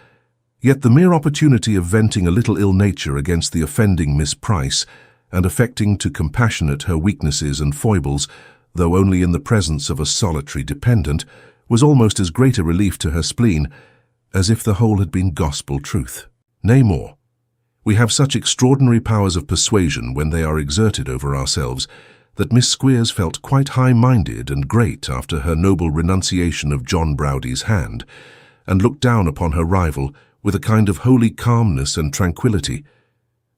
Yet the mere opportunity of venting a little ill nature against the offending Miss Price, and affecting to compassionate her weaknesses and foibles, though only in the presence of a solitary dependent, was almost as great a relief to her spleen as if the whole had been gospel truth. Nay more, we have such extraordinary powers of persuasion when they are exerted over ourselves, that Miss Squeers felt quite high-minded and great after her noble renunciation of John Browdie's hand, and looked down upon her rival with a kind of holy calmness and tranquillity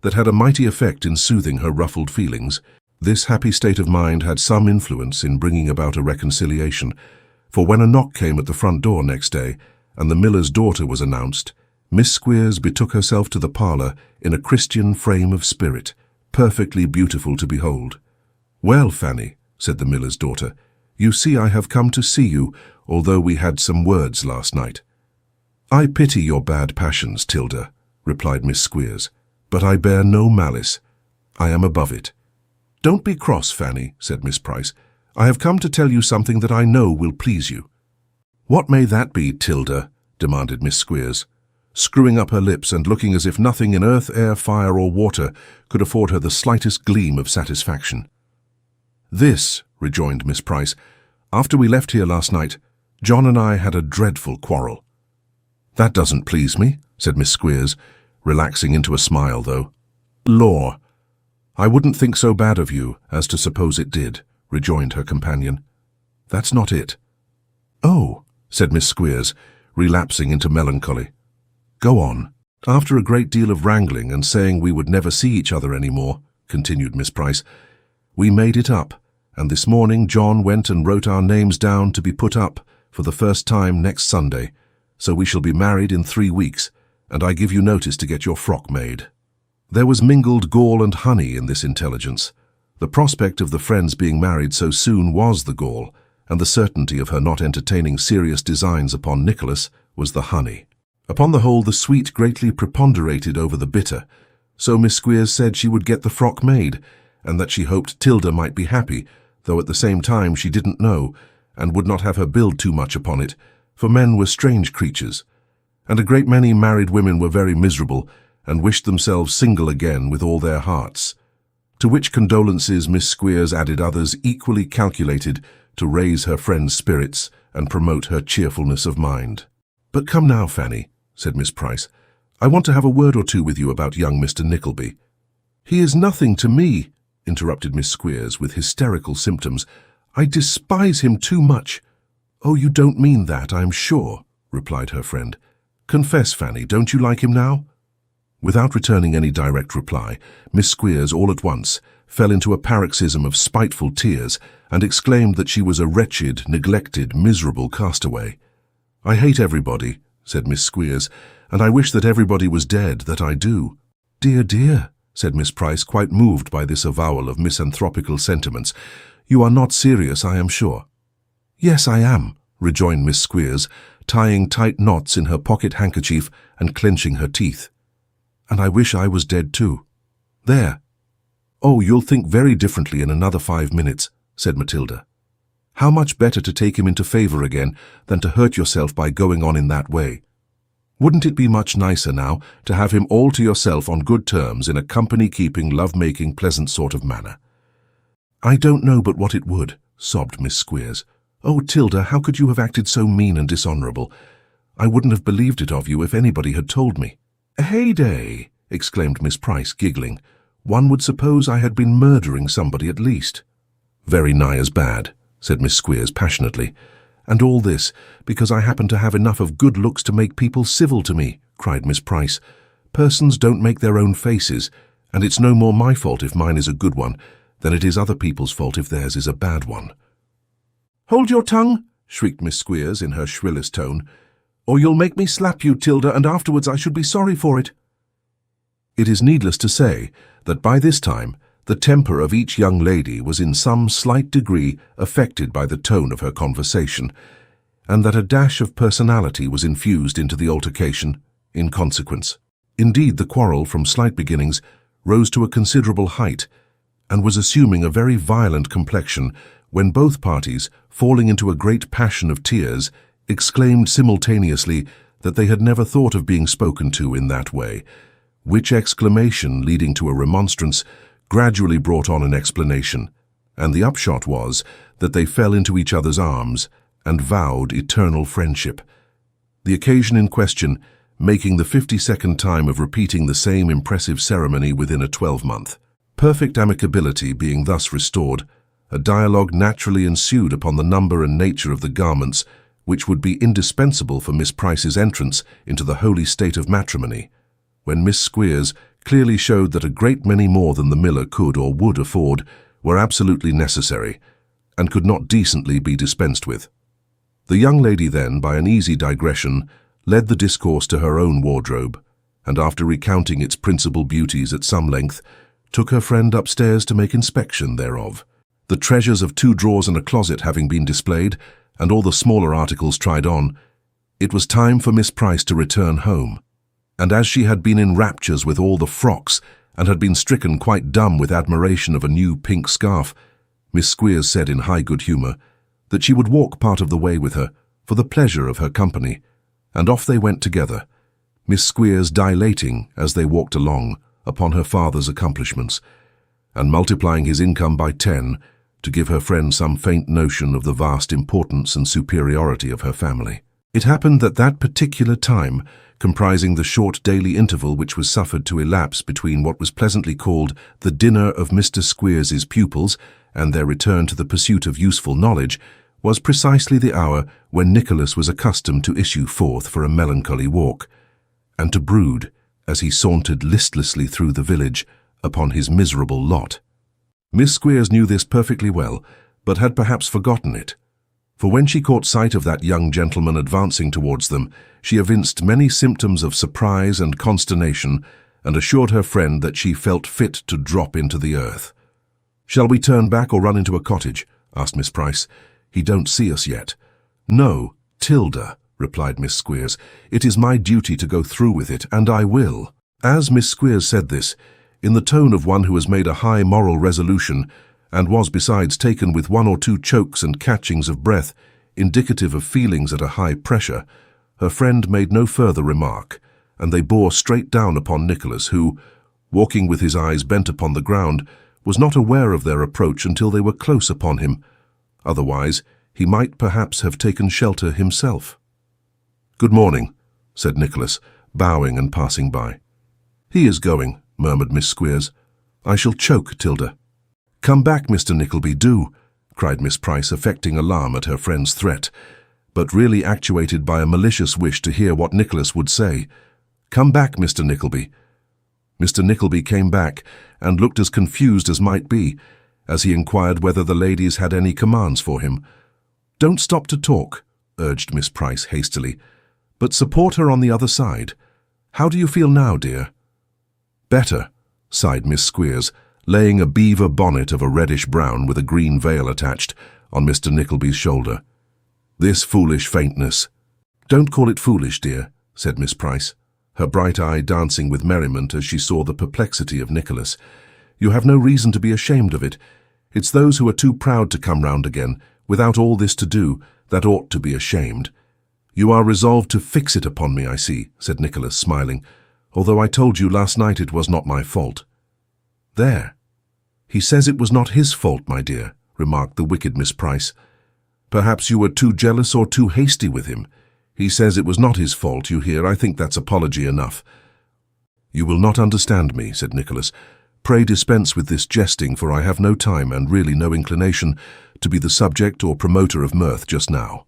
that had a mighty effect in soothing her ruffled feelings. This happy state of mind had some influence in bringing about a reconciliation, for when a knock came at the front door next day, and the miller's daughter was announced, Miss Squeers betook herself to the parlour in a Christian frame of spirit, perfectly beautiful to behold. "Well, Fanny," said the miller's daughter, "you see I have come to see you, although we had some words last night." "I pity your bad passions, Tilda," replied Miss Squeers, "but I bear no malice. I am above it." "Don't be cross, Fanny," said Miss Price. "I have come to tell you something that I know will please you." "What may that be, Tilda?" demanded Miss Squeers, screwing up her lips and looking as if nothing in earth, air, fire, or water could afford her the slightest gleam of satisfaction. "This," rejoined Miss Price, "after we left here last night, John and I had a dreadful quarrel." "That doesn't please me," said Miss Squeers, relaxing into a smile, though. "Law, I wouldn't think so bad of you as to suppose it did," rejoined her companion. "That's not it." "Oh," said Miss Squeers, relapsing into melancholy. "Go on." "After a great deal of wrangling and saying we would never see each other any more," continued Miss Price, "we made it up, and this morning John went and wrote our names down to be put up for the first time next Sunday, so we shall be married in 3 weeks, and I give you notice to get your frock made." There was mingled gall and honey in this intelligence. The prospect of the friends being married so soon was the gall, and the certainty of her not entertaining serious designs upon Nicholas was the honey. Upon the whole, the sweet greatly preponderated over the bitter, so Miss Squeers said she would get the frock made, and that she hoped Tilda might be happy, though at the same time she didn't know, and would not have her build too much upon it, for men were strange creatures, and a great many married women were very miserable, and wished themselves single again with all their hearts. To which condolences Miss Squeers added others equally calculated to raise her friend's spirits and promote her cheerfulness of mind. "But come now, Fanny," said Miss Price, "I want to have a word or two with you about young Mr. Nickleby." "He is nothing to me," interrupted Miss Squeers with hysterical symptoms. "I despise him too much." "Oh, you don't mean that, I am sure," replied her friend. "Confess, Fanny, don't you like him now?" Without returning any direct reply, Miss Squeers all at once fell into a paroxysm of spiteful tears and exclaimed that she was a wretched, neglected, miserable castaway. "I hate everybody," said Miss Squeers, "and I wish that everybody was dead, that I do." "Dear, dear," said Miss Price, quite moved by this avowal of misanthropical sentiments. "You are not serious, I am sure." "Yes, I am," rejoined Miss Squeers, tying tight knots in her pocket handkerchief and clenching her teeth. "And I wish I was dead too. There." "Oh, you'll think very differently in another 5 minutes," said Matilda. "How much better to take him into favour again than to hurt yourself by going on in that way. Wouldn't it be much nicer now to have him all to yourself on good terms in a company-keeping, love-making, pleasant sort of manner?" "I don't know but what it would," sobbed Miss Squeers. "Oh, Tilda, how could you have acted so mean and dishonourable? I wouldn't have believed it of you if anybody had told me." "Heyday!" exclaimed Miss Price, giggling. "One would suppose I had been murdering somebody at least." "Very nigh as bad," said Miss Squeers passionately. "And all this because I happen to have enough of good looks to make people civil to me," cried Miss Price. "Persons don't make their own faces, and it's no more my fault if mine is a good one than it is other people's fault if theirs is a bad one." "Hold your tongue," shrieked Miss Squeers in her shrillest tone, "or you'll make me slap you, Tilda, and afterwards I should be sorry for it." It is needless to say that by this time the temper of each young lady was in some slight degree affected by the tone of her conversation, and that a dash of personality was infused into the altercation in consequence. Indeed, the quarrel, from slight beginnings, rose to a considerable height, and was assuming a very violent complexion when both parties, falling into a great passion of tears, exclaimed simultaneously that they had never thought of being spoken to in that way, which exclamation, leading to a remonstrance, gradually brought on an explanation, and the upshot was that they fell into each other's arms and vowed eternal friendship. The occasion in question making the 52nd time of repeating the same impressive ceremony within a 12-month. Perfect amicability being thus restored, a dialogue naturally ensued upon the number and nature of the garments which would be indispensable for Miss Price's entrance into the holy state of matrimony, when Miss Squeers clearly showed that a great many more than the miller could or would afford were absolutely necessary, and could not decently be dispensed with. The young lady then, by an easy digression, led the discourse to her own wardrobe, and after recounting its principal beauties at some length, took her friend upstairs to make inspection thereof. The treasures of 2 drawers and a closet having been displayed, and all the smaller articles tried on, it was time for Miss Price to return home. And as she had been in raptures with all the frocks, and had been stricken quite dumb with admiration of a new pink scarf, Miss Squeers said in high good humour that she would walk part of the way with her for the pleasure of her company, and off they went together, Miss Squeers dilating, as they walked along, upon her father's accomplishments, and multiplying his income by 10 to give her friend some faint notion of the vast importance and superiority of her family. It happened that that particular time, comprising the short daily interval which was suffered to elapse between what was pleasantly called the dinner of Mr. Squeers's pupils and their return to the pursuit of useful knowledge, was precisely the hour when Nicholas was accustomed to issue forth for a melancholy walk, and to brood, as he sauntered listlessly through the village, upon his miserable lot. Miss Squeers knew this perfectly well, but had perhaps forgotten it, for when she caught sight of that young gentleman advancing towards them, she evinced many symptoms of surprise and consternation, and assured her friend that she felt fit to drop into the earth. "Shall we turn back or run into a cottage?" asked Miss Price. "He don't see us yet." "No, Tilda," replied Miss Squeers. "It is my duty to go through with it, and I will." As Miss Squeers said this, in the tone of one who has made a high moral resolution, and was besides taken with 1 or 2 chokes and catchings of breath, indicative of feelings at a high pressure, her friend made no further remark, and they bore straight down upon Nicholas, who, walking with his eyes bent upon the ground, was not aware of their approach until they were close upon him. Otherwise, he might perhaps have taken shelter himself. "Good morning," said Nicholas, bowing and passing by. "He is going," murmured Miss Squeers. "I shall choke, Tilda." "Come back, Mr. Nickleby, do," cried Miss Price, affecting alarm at her friend's threat, but really actuated by a malicious wish to hear what Nicholas would say. "Come back, Mr. Nickleby." Mr. Nickleby came back, and looked as confused as might be, as he inquired whether the ladies had any commands for him. "Don't stop to talk," urged Miss Price hastily, "but support her on the other side. How do you feel now, dear?" "Better," sighed Miss Squeers, laying a beaver bonnet of a reddish-brown with a green veil attached on Mr. Nickleby's shoulder. "This foolish faintness—" "Don't call it foolish, dear," said Miss Price, her bright eye dancing with merriment as she saw the perplexity of Nicholas. "You have no reason to be ashamed of it. It's those who are too proud to come round again, without all this to do, that ought to be ashamed." "You are resolved to fix it upon me, I see," said Nicholas, smiling, "although I told you last night it was not my fault." "There. He says it was not his fault, my dear," remarked the wicked Miss Price. "Perhaps you were too jealous or too hasty with him. He says it was not his fault, you hear. I think that's apology enough." "You will not understand me," said Nicholas. "Pray dispense with this jesting, for I have no time and really no inclination to be the subject or promoter of mirth just now."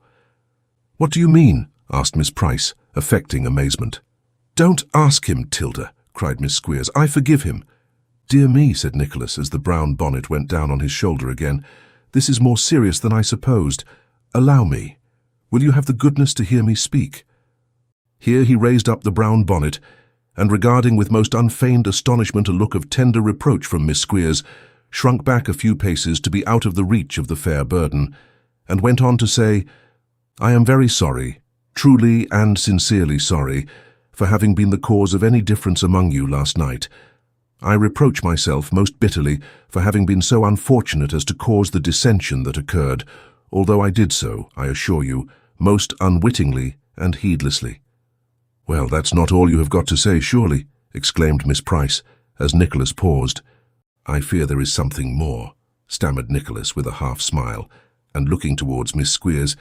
"What do you mean?" asked Miss Price, affecting amazement. "Don't ask him, Tilda," cried Miss Squeers. "I forgive him." "Dear me," said Nicholas, as the brown bonnet went down on his shoulder again. "This is more serious than I supposed. Allow me. Will you have the goodness to hear me speak?" Here he raised up the brown bonnet, and regarding with most unfeigned astonishment a look of tender reproach from Miss Squeers, shrunk back a few paces to be out of the reach of the fair burden, and went on to say, "I am very sorry, truly and sincerely sorry, for having been the cause of any difference among you last night. I reproach myself most bitterly for having been so unfortunate as to cause the dissension that occurred, although I did so, I assure you, most unwittingly and heedlessly." "Well, that's not all you have got to say, surely," exclaimed Miss Price, as Nicholas paused. "I fear there is something more," stammered Nicholas with a half-smile, and looking towards Miss Squeers.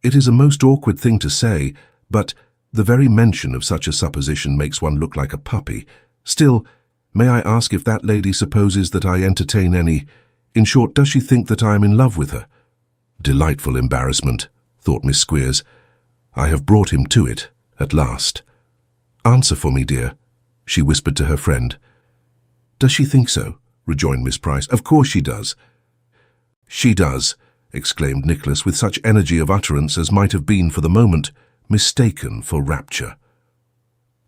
"It is a most awkward thing to say, but the very mention of such a supposition makes one look like a puppy. Still, may I ask if that lady supposes that I entertain any— in short, does she think that I am in love with her?" "Delightful embarrassment," thought Miss Squeers. "I have brought him to it, at last." "Answer for me, dear," she whispered to her friend. "Does she think so?" rejoined Miss Price. "Of course she does." "She does," exclaimed Nicholas with such energy of utterance as might have been for the moment mistaken for rapture.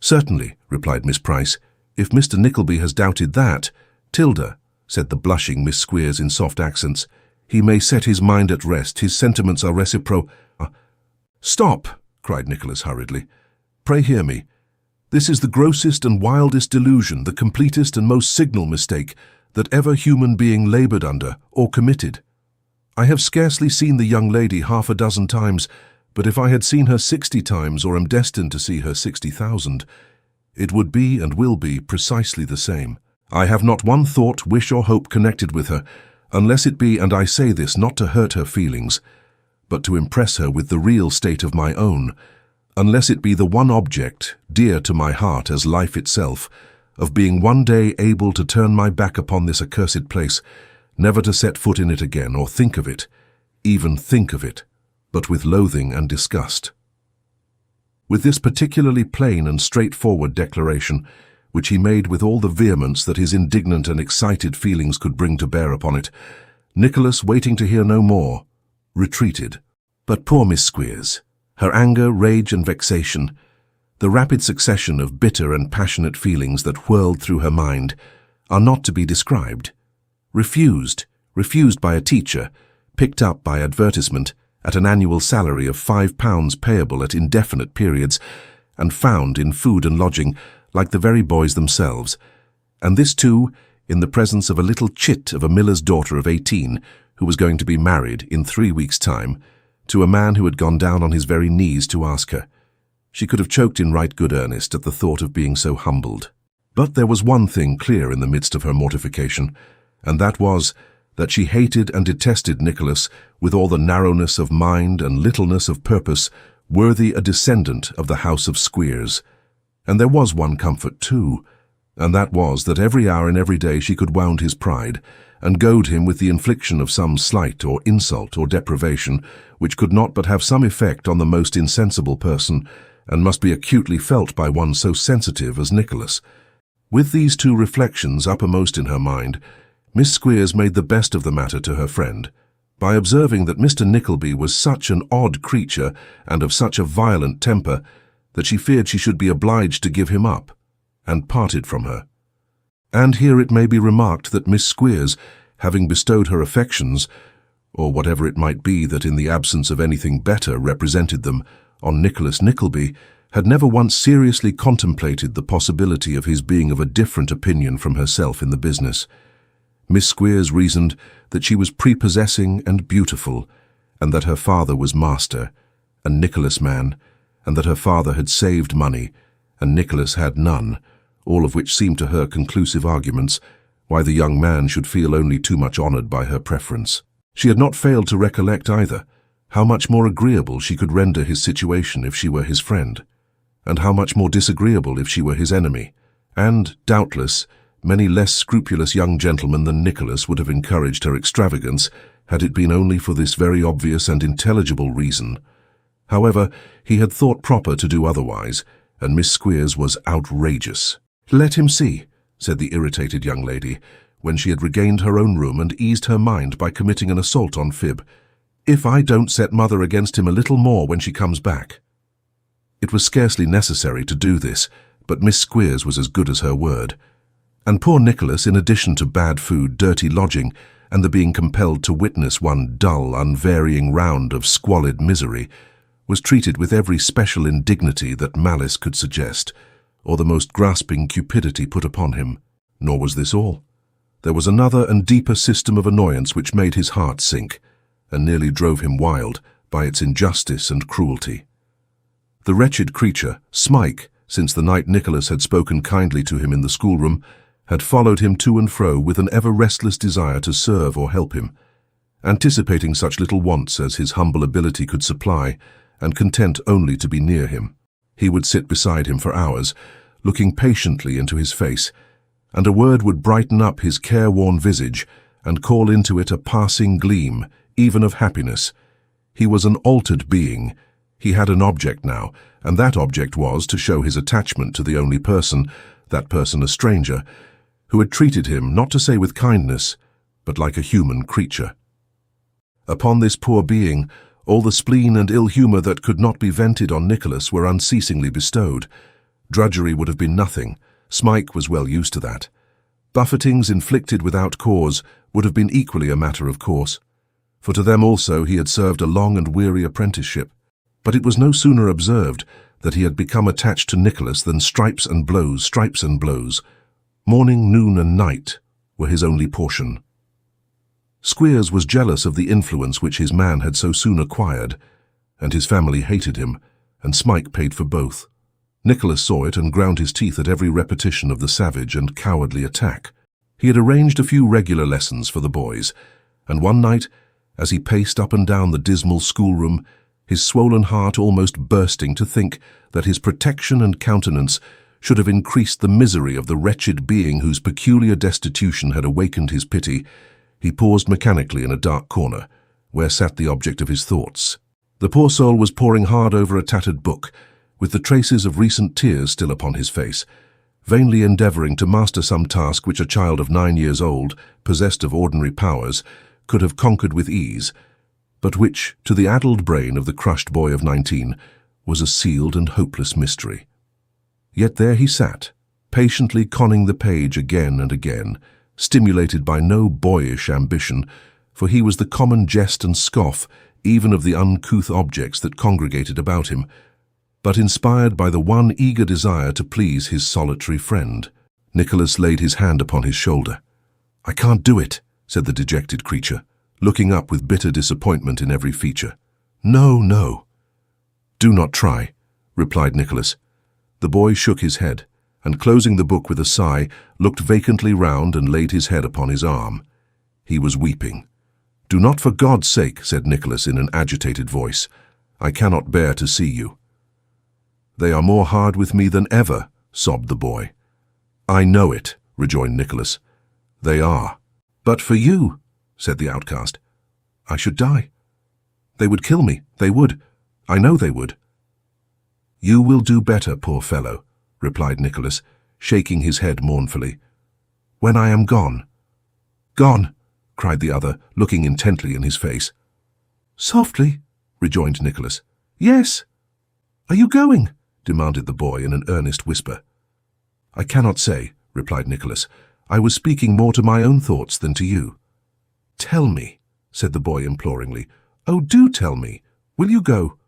"Certainly," replied Miss Price. "If Mr. Nickleby has doubted that—" "Tilda," said the blushing Miss Squeers in soft accents, "he may set his mind at rest. His sentiments are "Stop!" cried Nicholas hurriedly. "Pray hear me. This is the grossest and wildest delusion, the completest and most signal mistake that ever human being laboured under or committed. I have scarcely seen the young lady half a dozen times, but if I had seen her 60 times, or am destined to see her 60,000, it would be and will be precisely the same. I have not one thought, wish or hope connected with her, unless it be, and I say this not to hurt her feelings, but to impress her with the real state of my own, unless it be the one object, dear to my heart as life itself, of being one day able to turn my back upon this accursed place, never to set foot in it again, or think of it, even think of it, but with loathing and disgust." With this particularly plain and straightforward declaration, which he made with all the vehemence that his indignant and excited feelings could bring to bear upon it, Nicholas, waiting to hear no more, retreated. But poor Miss Squeers, her anger, rage and vexation, the rapid succession of bitter and passionate feelings that whirled through her mind, are not to be described. Refused by a teacher, picked up by advertisement, at an annual salary of £5 payable at indefinite periods, and found in food and lodging like the very boys themselves, and this too in the presence of a little chit of a miller's daughter of 18, who was going to be married in 3 weeks' time to a man who had gone down on his very knees to ask her. She could have choked in right good earnest at the thought of being so humbled. But there was one thing clear in the midst of her mortification, and that was that she hated and detested Nicholas with all the narrowness of mind and littleness of purpose worthy a descendant of the house of Squeers. And there was one comfort too, and that was that every hour and every day she could wound his pride, and goad him with the infliction of some slight or insult or deprivation which could not but have some effect on the most insensible person, and must be acutely felt by one so sensitive as Nicholas. With these two reflections uppermost in her mind, Miss Squeers made the best of the matter to her friend, by observing that Mr. Nickleby was such an odd creature and of such a violent temper that she feared she should be obliged to give him up, and parted from her. And here it may be remarked that Miss Squeers, having bestowed her affections, or whatever it might be that in the absence of anything better represented them, on Nicholas Nickleby, had never once seriously contemplated the possibility of his being of a different opinion from herself in the business. Miss Squeers reasoned that she was prepossessing and beautiful, and that her father was master, and Nicholas man, and that her father had saved money, and Nicholas had none, all of which seemed to her conclusive arguments why the young man should feel only too much honoured by her preference. She had not failed to recollect either how much more agreeable she could render his situation if she were his friend, and how much more disagreeable if she were his enemy, and, doubtless, many less scrupulous young gentlemen than Nicholas would have encouraged her extravagance had it been only for this very obvious and intelligible reason. However, he had thought proper to do otherwise, and Miss Squeers was outrageous. "Let him see," said the irritated young lady, when she had regained her own room and eased her mind by committing an assault on Fib, "if I don't set mother against him a little more when she comes back." It was scarcely necessary to do this, but Miss Squeers was as good as her word. And poor Nicholas, in addition to bad food, dirty lodging, and the being compelled to witness one dull, unvarying round of squalid misery, was treated with every special indignity that malice could suggest, or the most grasping cupidity put upon him. Nor was this all. There was another and deeper system of annoyance which made his heart sink, and nearly drove him wild by its injustice and cruelty. The wretched creature, Smike, since the night Nicholas had spoken kindly to him in the schoolroom, had followed him to and fro with an ever-restless desire to serve or help him, anticipating such little wants as his humble ability could supply, and content only to be near him. He would sit beside him for hours, looking patiently into his face, and a word would brighten up his careworn visage and call into it a passing gleam, even of happiness. He was an altered being. He had an object now, and that object was to show his attachment to the only person, that person a stranger, who had treated him, not to say with kindness, but like a human creature. Upon this poor being, all the spleen and ill humour that could not be vented on Nicholas were unceasingly bestowed. Drudgery would have been nothing. Smike was well used to that. Buffetings inflicted without cause would have been equally a matter of course, for to them also he had served a long and weary apprenticeship. But it was no sooner observed that he had become attached to Nicholas than stripes and blows. Morning, noon, and night were his only portion. Squeers was jealous of the influence which his man had so soon acquired, and his family hated him, and Smike paid for both. Nicholas saw it and ground his teeth at every repetition of the savage and cowardly attack. He had arranged a few regular lessons for the boys, and one night, as he paced up and down the dismal schoolroom, his swollen heart almost bursting to think that his protection and countenance should have increased the misery of the wretched being whose peculiar destitution had awakened his pity, he paused mechanically in a dark corner, where sat the object of his thoughts. The poor soul was poring hard over a tattered book, with the traces of recent tears still upon his face, vainly endeavouring to master some task which a child of 9 years old, possessed of ordinary powers, could have conquered with ease, but which, to the addled brain of the crushed boy of 19, was a sealed and hopeless mystery. Yet there he sat, patiently conning the page again and again, stimulated by no boyish ambition, for he was the common jest and scoff even of the uncouth objects that congregated about him, but inspired by the one eager desire to please his solitary friend. Nicholas laid his hand upon his shoulder. "I can't do it," said the dejected creature, looking up with bitter disappointment in every feature. "No, no." "Do not try," replied Nicholas. The boy shook his head, and closing the book with a sigh, looked vacantly round and laid his head upon his arm. He was weeping. "Do not, for God's sake," said Nicholas in an agitated voice. "I cannot bear to see you." "They are more hard with me than ever," sobbed the boy. "I know it," rejoined Nicholas. "They are." "But for you," said the outcast, "I should die. They would kill me, they would. I know they would." "You will do better, poor fellow," replied Nicholas, shaking his head mournfully. "When I am gone." "Gone!" cried the other, looking intently in his face. "Softly," rejoined Nicholas. "Yes." "Are you going?" demanded the boy in an earnest whisper. "I cannot say," replied Nicholas. "I was speaking more to my own thoughts than to you." "Tell me," said the boy imploringly. "Oh, do tell me. Will you go?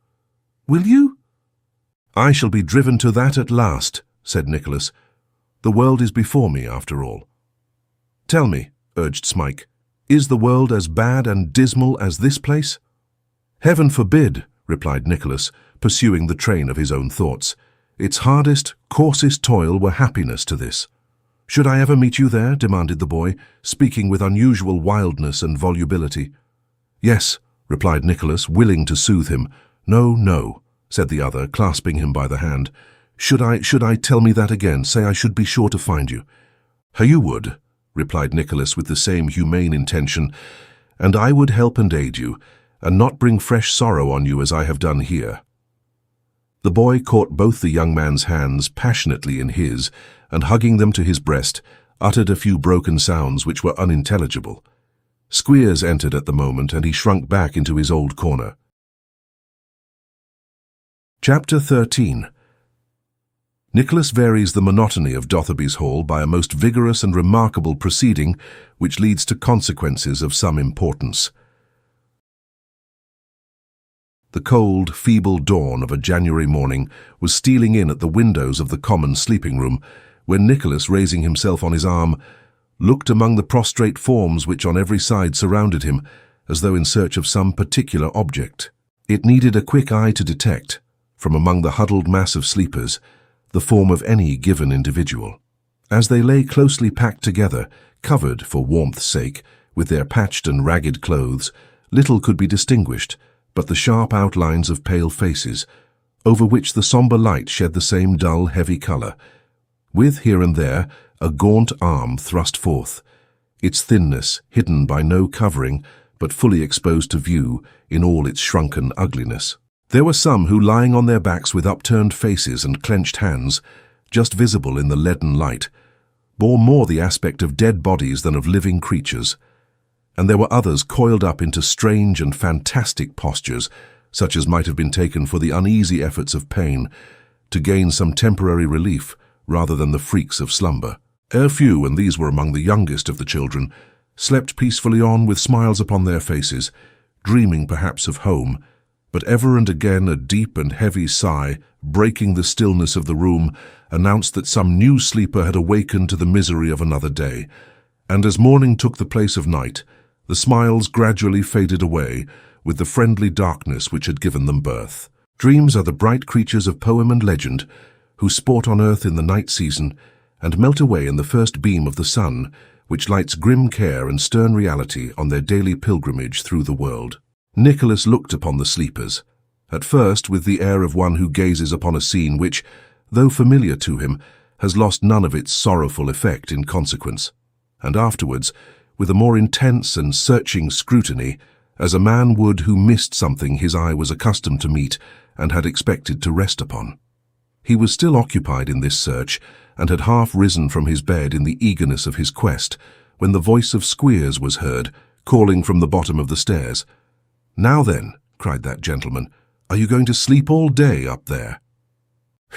Will you?" "I shall be driven to that at last," said Nicholas. "The world is before me, after all." "Tell me," urged Smike, "is the world as bad and dismal as this place?" "Heaven forbid," replied Nicholas, pursuing the train of his own thoughts. "Its hardest, coarsest toil were happiness to this." "Should I ever meet you there?" demanded the boy, speaking with unusual wildness and volubility. "Yes," replied Nicholas, willing to soothe him. "No, no," said the other, clasping him by the hand. Should I tell me that again, say I should be sure to find you." "You would," replied Nicholas with the same humane intention, "and I would help and aid you, and not bring fresh sorrow on you as I have done here." The boy caught both the young man's hands passionately in his, and hugging them to his breast, uttered a few broken sounds which were unintelligible. Squeers entered at the moment, and he shrunk back into his old corner. Chapter 13. Nicholas varies the monotony of Dotheboys Hall by a most vigorous and remarkable proceeding which leads to consequences of some importance. The cold, feeble dawn of a January morning was stealing in at the windows of the common sleeping-room, when Nicholas, raising himself on his arm, looked among the prostrate forms which on every side surrounded him, as though in search of some particular object. It needed a quick eye to detect, from among the huddled mass of sleepers, the form of any given individual. As they lay closely packed together, covered, for warmth's sake, with their patched and ragged clothes, little could be distinguished but the sharp outlines of pale faces, over which the sombre light shed the same dull, heavy colour, with here and there a gaunt arm thrust forth, its thinness hidden by no covering but fully exposed to view in all its shrunken ugliness. There were some who, lying on their backs with upturned faces and clenched hands, just visible in the leaden light, bore more the aspect of dead bodies than of living creatures, and there were others coiled up into strange and fantastic postures, such as might have been taken for the uneasy efforts of pain, to gain some temporary relief rather than the freaks of slumber. A few, and these were among the youngest of the children, slept peacefully on with smiles upon their faces, dreaming perhaps of home, but ever and again a deep and heavy sigh, breaking the stillness of the room, announced that some new sleeper had awakened to the misery of another day, and as morning took the place of night, the smiles gradually faded away with the friendly darkness which had given them birth. Dreams are the bright creatures of poem and legend, who sport on earth in the night season, and melt away in the first beam of the sun, which lights grim care and stern reality on their daily pilgrimage through the world. Nicholas looked upon the sleepers, at first with the air of one who gazes upon a scene which, though familiar to him, has lost none of its sorrowful effect in consequence, and afterwards with a more intense and searching scrutiny, as a man would who missed something his eye was accustomed to meet and had expected to rest upon. He was still occupied in this search, and had half risen from his bed in the eagerness of his quest, when the voice of Squeers was heard, calling from the bottom of the stairs. "Now then," cried that gentleman, "are you going to sleep all day up there?"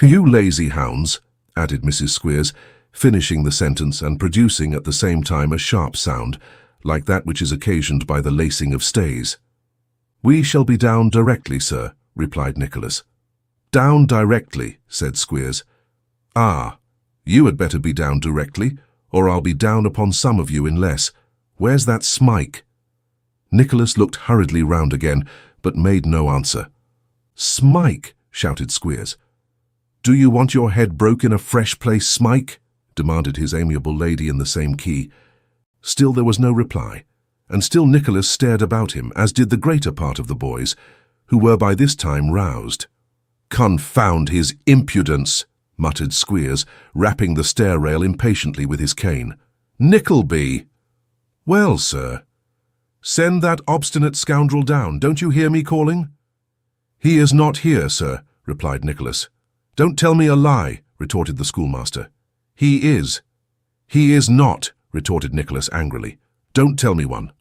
"You lazy hounds," added Mrs. Squeers, finishing the sentence and producing at the same time a sharp sound, like that which is occasioned by the lacing of stays. "We shall be down directly, sir," replied Nicholas. "Down directly," said Squeers. "Ah, you had better be down directly, or I'll be down upon some of you in less. Where's that Smike?" Nicholas looked hurriedly round again, but made no answer. "Smike!" shouted Squeers. "Do you want your head broke in a fresh place, Smike?" demanded his amiable lady in the same key. Still there was no reply, and still Nicholas stared about him, as did the greater part of the boys, who were by this time roused. "Confound his impudence!" muttered Squeers, rapping the stair-rail impatiently with his cane. "Nickleby!" "Well, sir?" "Send that obstinate scoundrel down. Don't you hear me calling?" "He is not here, sir," replied Nicholas. "Don't tell me a lie," retorted the schoolmaster. "He is." "He is not," retorted Nicholas angrily. "Don't tell me one."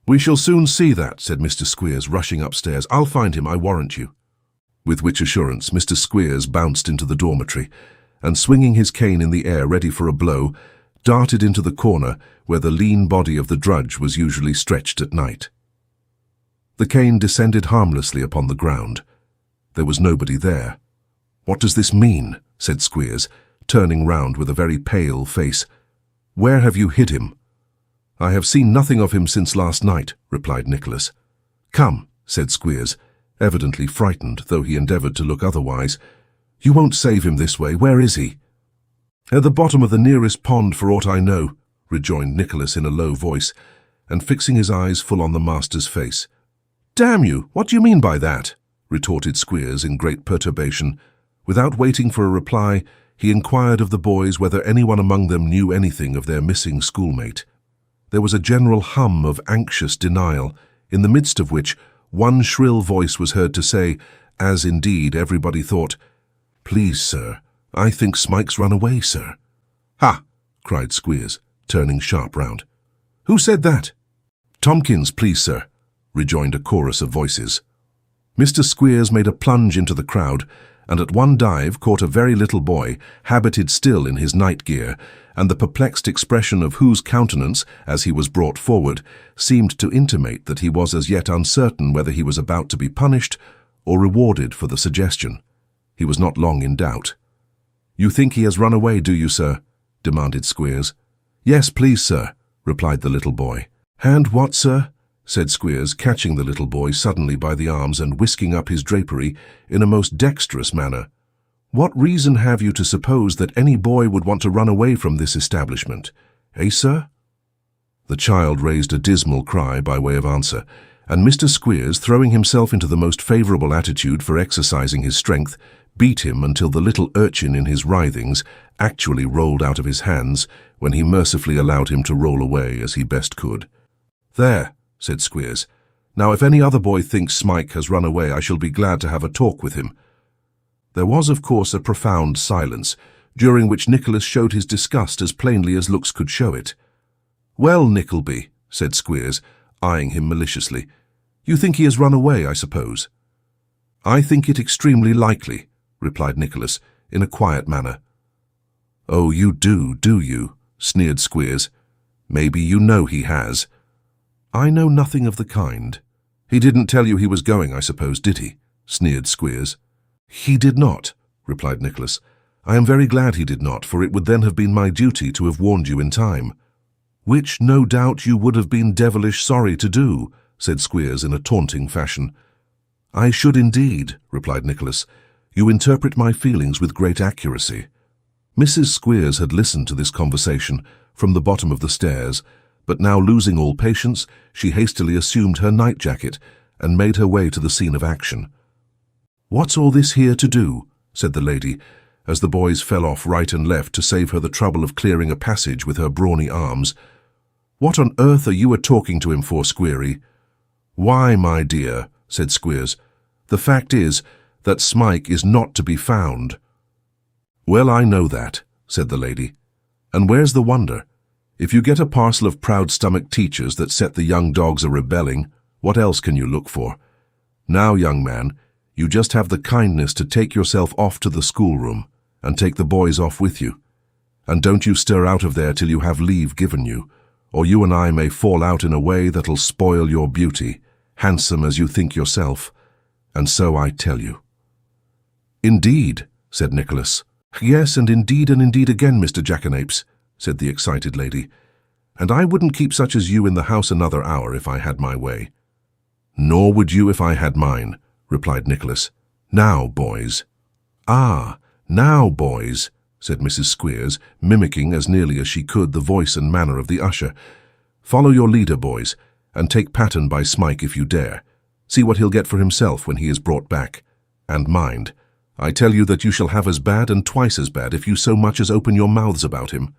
"We shall soon see that," said Mr. Squeers, rushing upstairs. "I'll find him, I warrant you." With which assurance Mr. Squeers bounced into the dormitory, and swinging his cane in the air ready for a blow, darted into the corner where the lean body of the drudge was usually stretched at night. The cane descended harmlessly upon the ground. There was nobody there. "What does this mean?" said Squeers, turning round with a very pale face. "Where have you hid him?" "I have seen nothing of him since last night," replied Nicholas. "Come," said Squeers, evidently frightened, though he endeavoured to look otherwise. "You won't save him this way. Where is he?" "At the bottom of the nearest pond, for aught I know," rejoined Nicholas in a low voice, and fixing his eyes full on the master's face. "Damn you, what do you mean by that?" retorted Squeers in great perturbation. Without waiting for a reply, he inquired of the boys whether anyone among them knew anything of their missing schoolmate. There was a general hum of anxious denial, in the midst of which one shrill voice was heard to say, as indeed everybody thought, "Please, sir, I think Smike's run away, sir." "Ha!" cried Squeers, turning sharp round. "Who said that?" "Tomkins, please, sir," rejoined a chorus of voices. Mr. Squeers made a plunge into the crowd, and at one dive caught a very little boy, habited still in his night gear, and the perplexed expression of whose countenance, as he was brought forward, seemed to intimate that he was as yet uncertain whether he was about to be punished or rewarded for the suggestion. He was not long in doubt. "You think he has run away, do you, sir?" demanded Squeers. "Yes, please, sir," replied the little boy. "And what, sir?" said Squeers, catching the little boy suddenly by the arms and whisking up his drapery in a most dexterous manner. "What reason have you to suppose that any boy would want to run away from this establishment? Eh, sir?" The child raised a dismal cry by way of answer, and Mr. Squeers, throwing himself into the most favourable attitude for exercising his strength, beat him until the little urchin in his writhings actually rolled out of his hands, when he mercifully allowed him to roll away as he best could. "There," said Squeers. "Now if any other boy thinks Smike has run away, I shall be glad to have a talk with him." There was, of course, a profound silence, during which Nicholas showed his disgust as plainly as looks could show it. "Well, Nickleby," said Squeers, eyeing him maliciously, "you think he has run away, I suppose?" "I think it extremely likely," replied Nicholas, in a quiet manner. "Oh, you do you?" sneered Squeers. "Maybe you know he has." "I know nothing of the kind." "He didn't tell you he was going, I suppose, did he?" sneered Squeers. "He did not," replied Nicholas. "I am very glad he did not, for it would then have been my duty to have warned you in time." "Which, no doubt, you would have been devilish sorry to do," said Squeers in a taunting fashion. "I should indeed," replied Nicholas. "You interpret my feelings with great accuracy." Mrs. Squeers had listened to this conversation from the bottom of the stairs, but now losing all patience, she hastily assumed her night-jacket and made her way to the scene of action. "What's all this here to do?" said the lady, as the boys fell off right and left to save her the trouble of clearing a passage with her brawny arms. "What on earth are you a-talking to him for, Squeery?" "Why, my dear," said Squeers, "the fact is that Smike is not to be found." "Well, I know that," said the lady. "And where's the wonder? If you get a parcel of proud-stomached teachers that set the young dogs a-rebelling, what else can you look for? Now, young man, you just have the kindness to take yourself off to the schoolroom, and take the boys off with you. And don't you stir out of there till you have leave given you, or you and I may fall out in a way that'll spoil your beauty, handsome as you think yourself. And so I tell you." "Indeed," said Nicholas. "Yes, and indeed again, Mr. Jackanapes," said the excited lady. "And I wouldn't keep such as you in the house another hour if I had my way." "Nor would you if I had mine," replied Nicholas. "Now, boys." "Ah, now, boys," said Mrs. Squeers, mimicking as nearly as she could the voice and manner of the usher. "Follow your leader, boys, and take pattern by Smike if you dare. See what he'll get for himself when he is brought back. And mind, I tell you that you shall have as bad and twice as bad if you so much as open your mouths about him."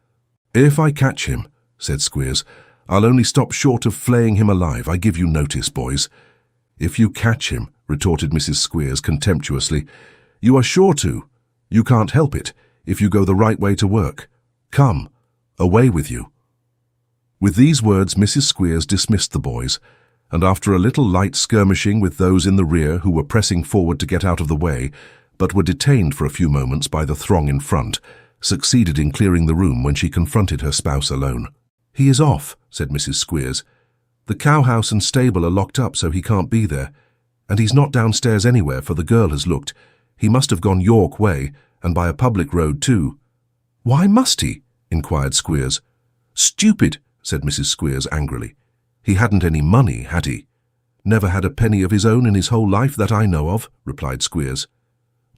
"If I catch him," said Squeers, "I'll only stop short of flaying him alive, I give you notice, boys." "If you catch him," retorted Mrs. Squeers contemptuously, "you are sure to. You can't help it, if you go the right way to work. Come, away with you." With these words Mrs. Squeers dismissed the boys, and after a little light skirmishing with those in the rear who were pressing forward to get out of the way, but were detained for a few moments by the throng in front, succeeded in clearing the room when she confronted her spouse alone. "He is off," said Mrs. Squeers. "The cowhouse and stable are locked up, so he can't be there. And he's not downstairs anywhere, for the girl has looked. He must have gone York way, and by a public road too." "Why must he?" inquired Squeers. "Stupid," said Mrs. Squeers angrily. "He hadn't any money, had he?" "Never had a penny of his own in his whole life that I know of," replied Squeers.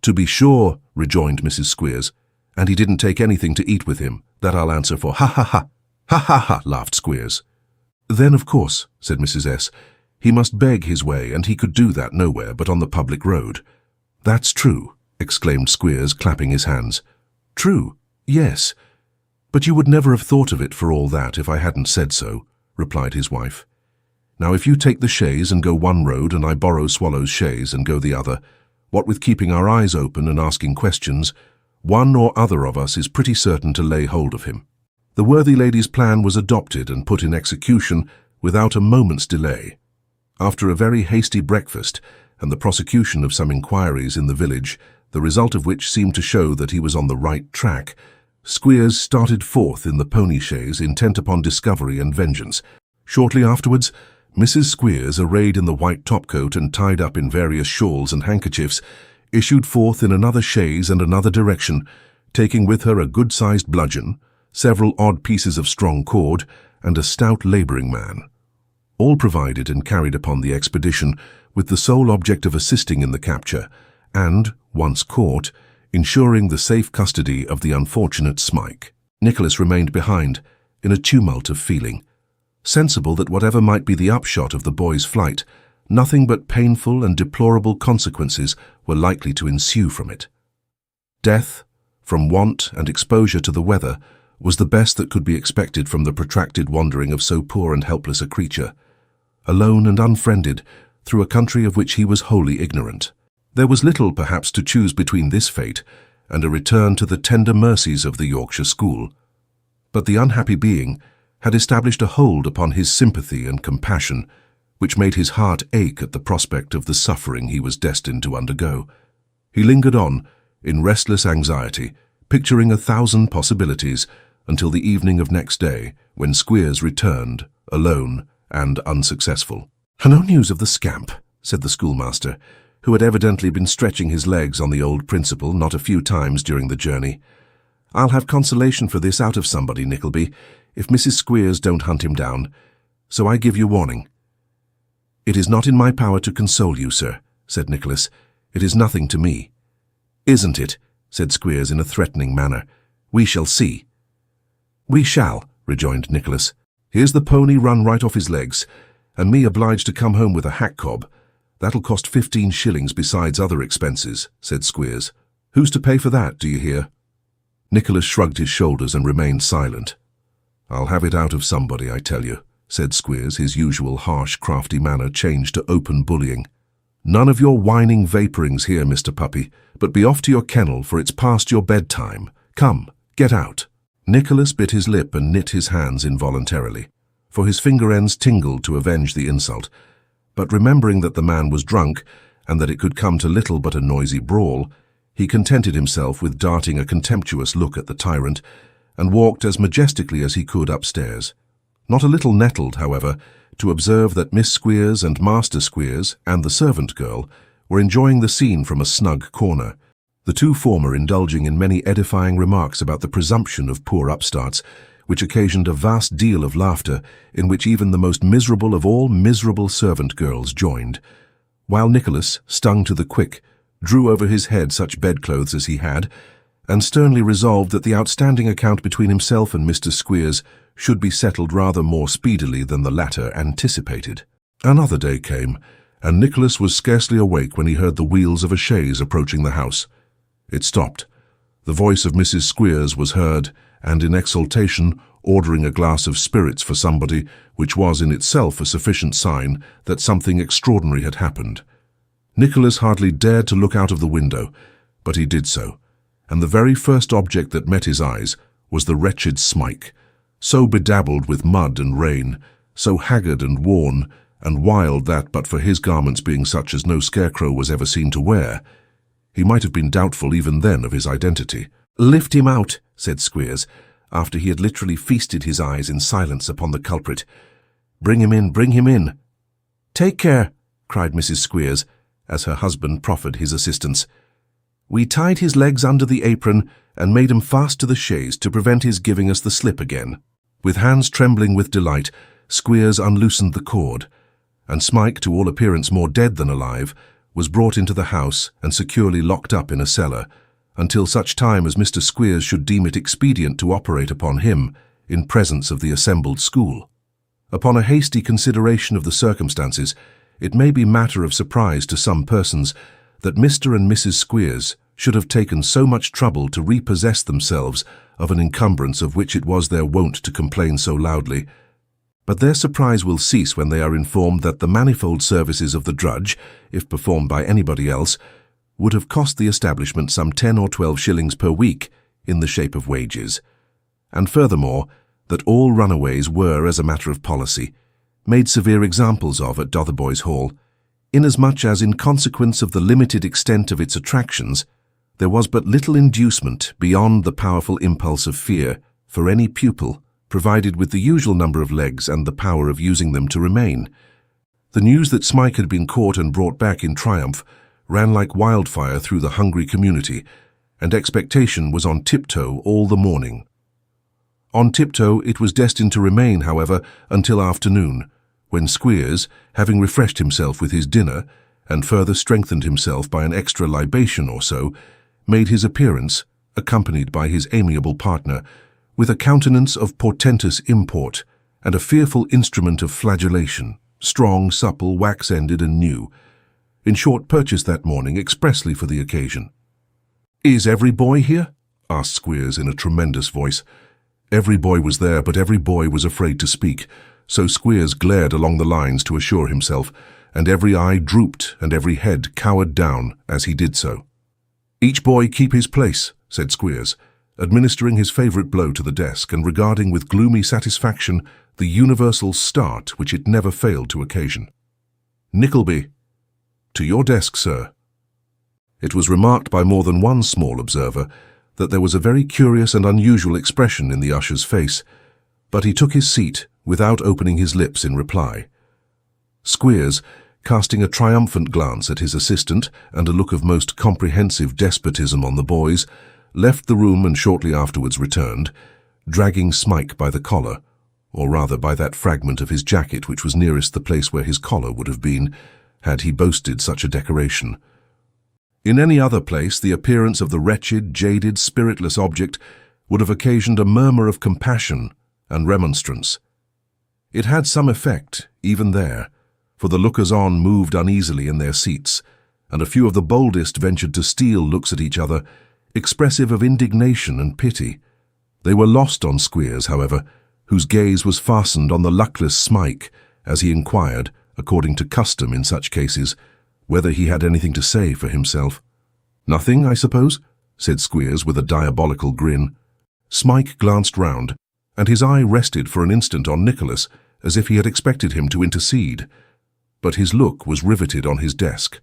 "To be sure," rejoined Mrs. Squeers, "and he didn't take anything to eat with him. That I'll answer for. Ha, ha, ha! Ha, ha, ha!" laughed Squeers. "Then, of course," said Mrs. S., "he must beg his way, and he could do that nowhere but on the public road." "That's true," exclaimed Squeers, clapping his hands. "True, yes. But you would never have thought of it for all that if I hadn't said so," replied his wife. "Now if you take the chaise and go one road, and I borrow Swallow's chaise and go the other, what with keeping our eyes open and asking questions, one or other of us is pretty certain to lay hold of him." The worthy lady's plan was adopted and put in execution without a moment's delay. After a very hasty breakfast and the prosecution of some inquiries in the village, the result of which seemed to show that he was on the right track, Squeers started forth in the pony chaise intent upon discovery and vengeance. Shortly afterwards, Mrs. Squeers, arrayed in the white topcoat and tied up in various shawls and handkerchiefs, issued forth in another chaise and another direction, taking with her a good-sized bludgeon, several odd pieces of strong cord, and a stout labouring man. All provided and carried upon the expedition with the sole object of assisting in the capture, and, once caught, ensuring the safe custody of the unfortunate Smike. Nicholas remained behind, in a tumult of feeling, sensible that whatever might be the upshot of the boy's flight, nothing but painful and deplorable consequences were likely to ensue from it. Death, from want and exposure to the weather, was the best that could be expected from the protracted wandering of so poor and helpless a creature, alone and unfriended, through a country of which he was wholly ignorant. There was little, perhaps, to choose between this fate and a return to the tender mercies of the Yorkshire school. But the unhappy being had established a hold upon his sympathy and compassion, which made his heart ache at the prospect of the suffering he was destined to undergo. He lingered on, in restless anxiety, picturing 1,000 possibilities, until the evening of next day, when Squeers returned, alone and unsuccessful. "No news of the scamp," said the schoolmaster, who had evidently been stretching his legs on the old principal not a few times during the journey. "I'll have consolation for this out of somebody, Nickleby, if Mrs. Squeers don't hunt him down, so I give you warning." "It is not in my power to console you, sir," said Nicholas. "It is nothing to me." "Isn't it?" said Squeers in a threatening manner. "We shall see." "We shall," rejoined Nicholas. "Here's the pony run right off his legs, and me obliged to come home with a hack cob. That'll cost 15 shillings besides other expenses," said Squeers. "Who's to pay for that, do you hear?" Nicholas shrugged his shoulders and remained silent. "I'll have it out of somebody, I tell you," said Squeers, his usual harsh, crafty manner changed to open bullying. "None of your whining vapourings here, Mr. Puppy, but be off to your kennel, for it's past your bedtime. Come, get out." Nicholas bit his lip and knit his hands involuntarily, for his finger ends tingled to avenge the insult. But remembering that the man was drunk, and that it could come to little but a noisy brawl, he contented himself with darting a contemptuous look at the tyrant, and walked as majestically as he could upstairs. Not a little nettled, however, to observe that Miss Squeers and Master Squeers and the servant girl were enjoying the scene from a snug corner, the two former indulging in many edifying remarks about the presumption of poor upstarts, which occasioned a vast deal of laughter, in which even the most miserable of all miserable servant girls joined, while Nicholas, stung to the quick, drew over his head such bedclothes as he had, and sternly resolved that the outstanding account between himself and Mr. Squeers should be settled rather more speedily than the latter anticipated. Another day came, and Nicholas was scarcely awake when he heard the wheels of a chaise approaching the house. It stopped. The voice of Mrs. Squeers was heard, and in exultation, ordering a glass of spirits for somebody, which was in itself a sufficient sign that something extraordinary had happened. Nicholas hardly dared to look out of the window, but he did so, and the very first object that met his eyes was the wretched Smike, so bedabbled with mud and rain, so haggard and worn, and wild that, but for his garments being such as no scarecrow was ever seen to wear, he might have been doubtful even then of his identity. "Lift him out," said Squeers, after he had literally feasted his eyes in silence upon the culprit. "Bring him in, bring him in." "Take care," cried Mrs. Squeers, as her husband proffered his assistance. "We tied his legs under the apron and made him fast to the chaise to prevent his giving us the slip again." With hands trembling with delight, Squeers unloosened the cord, and Smike, to all appearance more dead than alive, was brought into the house and securely locked up in a cellar, until such time as Mr. Squeers should deem it expedient to operate upon him in presence of the assembled school. Upon a hasty consideration of the circumstances, it may be matter of surprise to some persons that Mr. and Mrs. Squeers should have taken so much trouble to repossess themselves of an encumbrance of which it was their wont to complain so loudly. But their surprise will cease when they are informed that the manifold services of the drudge, if performed by anybody else, would have cost the establishment some 10 or 12 shillings per week in the shape of wages, and furthermore, that all runaways were, as a matter of policy, made severe examples of at Dotheboys Hall, inasmuch as in consequence of the limited extent of its attractions, there was but little inducement beyond the powerful impulse of fear for any pupil, provided with the usual number of legs and the power of using them to remain. The news that Smike had been caught and brought back in triumph ran like wildfire through the hungry community, and expectation was on tiptoe all the morning. On tiptoe it was destined to remain, however, until afternoon, when Squeers, having refreshed himself with his dinner, and further strengthened himself by an extra libation or so, made his appearance, accompanied by his amiable partner, with a countenance of portentous import, and a fearful instrument of flagellation, strong, supple, wax-ended, and new, in short, purchased that morning expressly for the occasion. "Is every boy here?" asked Squeers in a tremendous voice. Every boy was there, but every boy was afraid to speak, so Squeers glared along the lines to assure himself, and every eye drooped and every head cowered down as he did so. "Each boy keep his place," said Squeers, administering his favourite blow to the desk and regarding with gloomy satisfaction the universal start which it never failed to occasion. "Nickleby." "To your desk, sir." It was remarked by more than one small observer that there was a very curious and unusual expression in the usher's face, but he took his seat without opening his lips in reply. Squeers, casting a triumphant glance at his assistant and a look of most comprehensive despotism on the boys, left the room and shortly afterwards returned, dragging Smike by the collar, or rather by that fragment of his jacket which was nearest the place where his collar would have been, had he boasted such a decoration. In any other place, the appearance of the wretched, jaded, spiritless object would have occasioned a murmur of compassion and remonstrance. It had some effect, even there, for the lookers-on moved uneasily in their seats, and a few of the boldest ventured to steal looks at each other, expressive of indignation and pity. They were lost on Squeers, however, whose gaze was fastened on the luckless Smike, as he inquired, according to custom in such cases, whether he had anything to say for himself. "Nothing, I suppose?" said Squeers with a diabolical grin. Smike glanced round, and his eye rested for an instant on Nicholas, as if he had expected him to intercede. But his look was riveted on his desk.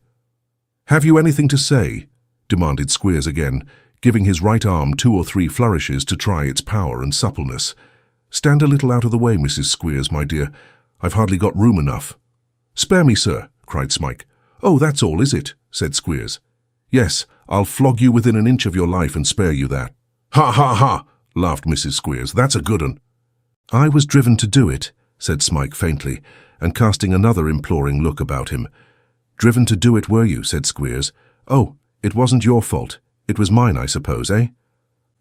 "Have you anything to say?" demanded Squeers again, giving his right arm 2 or 3 flourishes to try its power and suppleness. "Stand a little out of the way, Mrs. Squeers, my dear. I've hardly got room enough." "Spare me, sir," cried Smike. "Oh, that's all, is it?" said Squeers. "Yes, I'll flog you within an inch of your life and spare you that." "Ha, ha, ha!" laughed Mrs. Squeers. "That's a good un." "I was driven to do it," said Smike faintly, and casting another imploring look about him. "Driven to do it, were you?" said Squeers. "Oh, it wasn't your fault. It was mine, I suppose, eh?"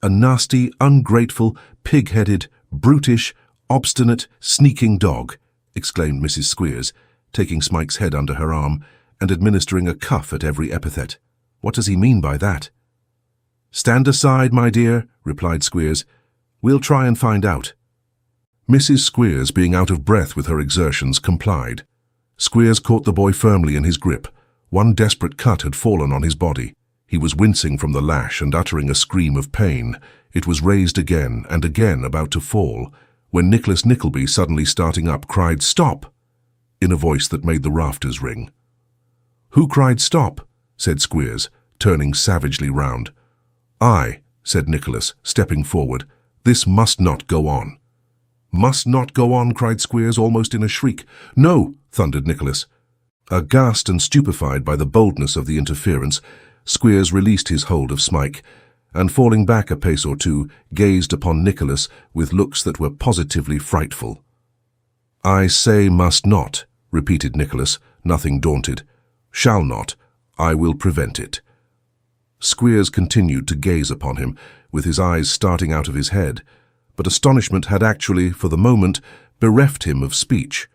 "A nasty, ungrateful, pig-headed, brutish, obstinate, sneaking dog," exclaimed Mrs. Squeers, taking Smike's head under her arm and administering a cuff at every epithet. "What does he mean by that?" "Stand aside, my dear," replied Squeers. "We'll try and find out." Mrs. Squeers, being out of breath with her exertions, complied. Squeers caught the boy firmly in his grip. One desperate cut had fallen on his body. He was wincing from the lash and uttering a scream of pain. It was raised again and again, about to fall, when Nicholas Nickleby, suddenly starting up, cried, "Stop!" in a voice that made the rafters ring. "Who cried stop?" said Squeers, turning savagely round. "I," said Nicholas, stepping forward. "This must not go on." "Must not go on?" cried Squeers, almost in a shriek. "No!" thundered Nicholas. Aghast and stupefied by the boldness of the interference, Squeers released his hold of Smike, and falling back a pace or 2, gazed upon Nicholas with looks that were positively frightful. "I say must not," repeated Nicholas, nothing daunted. "Shall not. I will prevent it." Squeers continued to gaze upon him, with his eyes starting out of his head, but astonishment had actually, for the moment, bereft him of speech.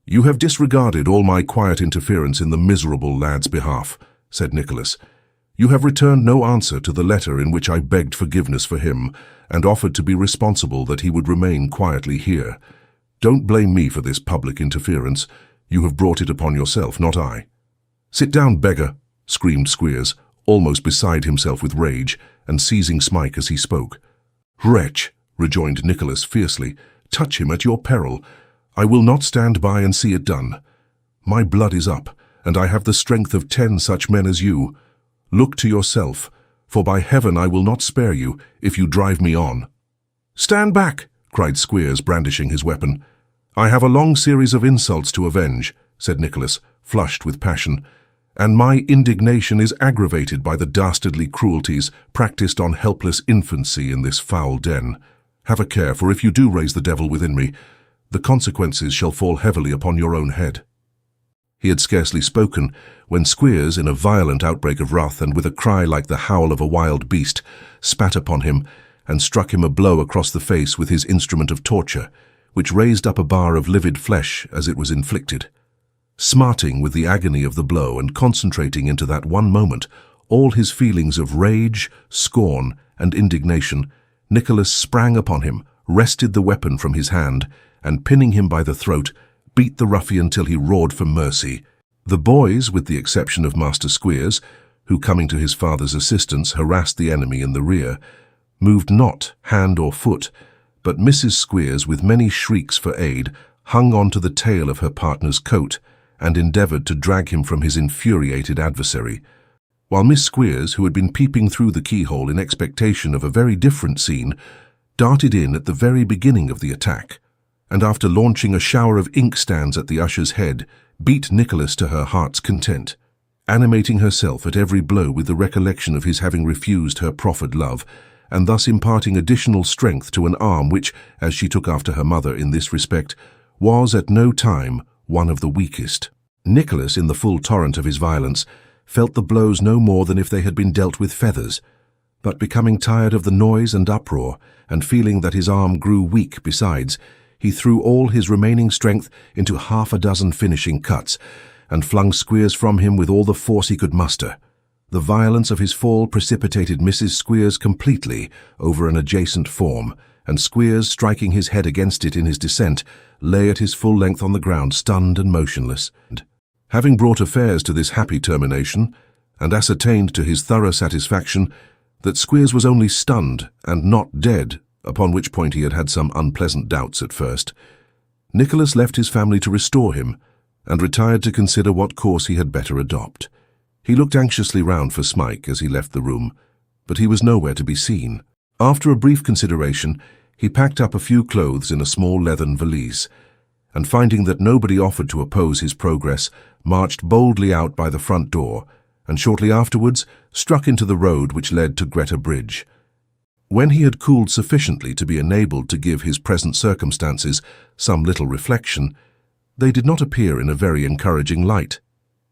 "You have disregarded all my quiet interference in the miserable lad's behalf," said Nicholas. "You have returned no answer to the letter in which I begged forgiveness for him, and offered to be responsible that he would remain quietly here. Don't blame me for this public interference. You have brought it upon yourself, not I." "Sit down, beggar," screamed Squeers, almost beside himself with rage, and seizing Smike as he spoke. "Wretch," rejoined Nicholas fiercely, "touch him at your peril. I will not stand by and see it done. My blood is up, and I have the strength of 10 such men as you. Look to yourself, for by heaven I will not spare you if you drive me on." "Stand back," cried Squeers, brandishing his weapon. "I have a long series of insults to avenge," said Nicholas, flushed with passion, "and my indignation is aggravated by the dastardly cruelties practiced on helpless infancy in this foul den. Have a care, for if you do raise the devil within me, the consequences shall fall heavily upon your own head." He had scarcely spoken when Squeers, in a violent outbreak of wrath and with a cry like the howl of a wild beast, spat upon him and struck him a blow across the face with his instrument of torture, which raised up a bar of livid flesh as it was inflicted. Smarting with the agony of the blow and concentrating into that one moment all his feelings of rage, scorn, and indignation, Nicholas sprang upon him, wrested the weapon from his hand, and pinning him by the throat, beat the ruffian till he roared for mercy. The boys, with the exception of Master Squeers, who, coming to his father's assistance, harassed the enemy in the rear, moved not hand or foot, but Mrs. Squeers, with many shrieks for aid, hung on to the tail of her partner's coat and endeavoured to drag him from his infuriated adversary, while Miss Squeers, who had been peeping through the keyhole in expectation of a very different scene, darted in at the very beginning of the attack, and after launching a shower of inkstands at the usher's head, beat Nicholas to her heart's content, animating herself at every blow with the recollection of his having refused her proffered love, and thus imparting additional strength to an arm which, as she took after her mother in this respect, was at no time one of the weakest. Nicholas, in the full torrent of his violence, felt the blows no more than if they had been dealt with feathers, but becoming tired of the noise and uproar, and feeling that his arm grew weak besides, he threw all his remaining strength into 6 finishing cuts, and flung Squeers from him with all the force he could muster. The violence of his fall precipitated Mrs. Squeers completely over an adjacent form, and Squeers, striking his head against it in his descent, lay at his full length on the ground, stunned and motionless. Having brought affairs to this happy termination, and ascertained to his thorough satisfaction that Squeers was only stunned and not dead, upon which point he had had some unpleasant doubts at first, Nicholas left his family to restore him, and retired to consider what course he had better adopt. He looked anxiously round for Smike as he left the room, but he was nowhere to be seen. After a brief consideration, he packed up a few clothes in a small leathern valise, and finding that nobody offered to oppose his progress, marched boldly out by the front door, and shortly afterwards struck into the road which led to Greta Bridge. When he had cooled sufficiently to be enabled to give his present circumstances some little reflection, they did not appear in a very encouraging light.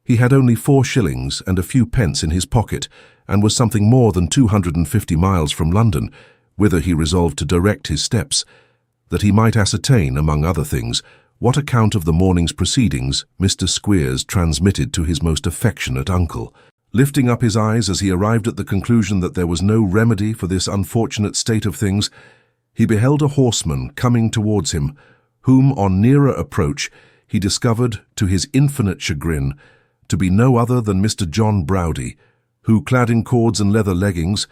He had only 4 shillings and a few pence in his pocket, and was something more than 250 miles from London, whither he resolved to direct his steps, that he might ascertain, among other things, what account of the morning's proceedings Mr. Squeers transmitted to his most affectionate uncle. Lifting up his eyes as he arrived at the conclusion that there was no remedy for this unfortunate state of things, he beheld a horseman coming towards him, whom, on nearer approach, he discovered, to his infinite chagrin, to be no other than Mr. John Browdie, who, clad in cords and leather leggings,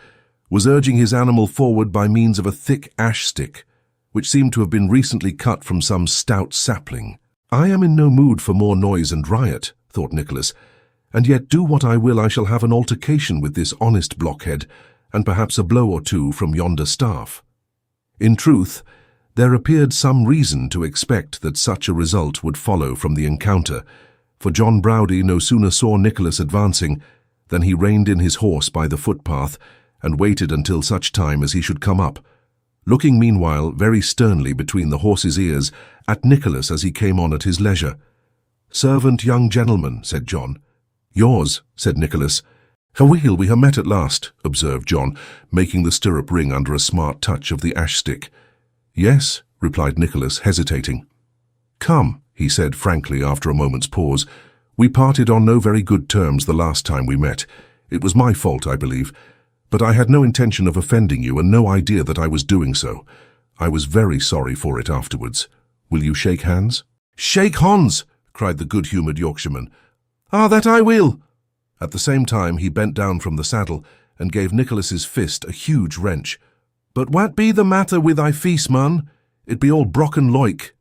was urging his animal forward by means of a thick ash stick, which seemed to have been recently cut from some stout sapling. "I am in no mood for more noise and riot," thought Nicholas, "and yet do what I will I shall have an altercation with this honest blockhead, and perhaps a blow or two from yonder staff." In truth, there appeared some reason to expect that such a result would follow from the encounter, for John Browdie no sooner saw Nicholas advancing than he reined in his horse by the footpath and waited until such time as he should come up, looking meanwhile very sternly between the horse's ears at Nicholas as he came on at his leisure. "Servant, young gentleman," said John. "Yours," said Nicholas. "Aweel, we have met at last," observed John, making the stirrup ring under a smart touch of the ash stick. "Yes," replied Nicholas, hesitating. "Come," he said frankly after a moment's pause, "we parted on no very good terms the last time we met. It was my fault, I believe, but I had no intention of offending you and no idea that I was doing so. I was very sorry for it afterwards. Will you shake hands?" "Shake hands!" cried the good-humoured Yorkshireman. "Ah, that I will!" At the same time he bent down from the saddle and gave Nicholas's fist a huge wrench. "But what be the matter with thy feast, man? It be all brocken loike."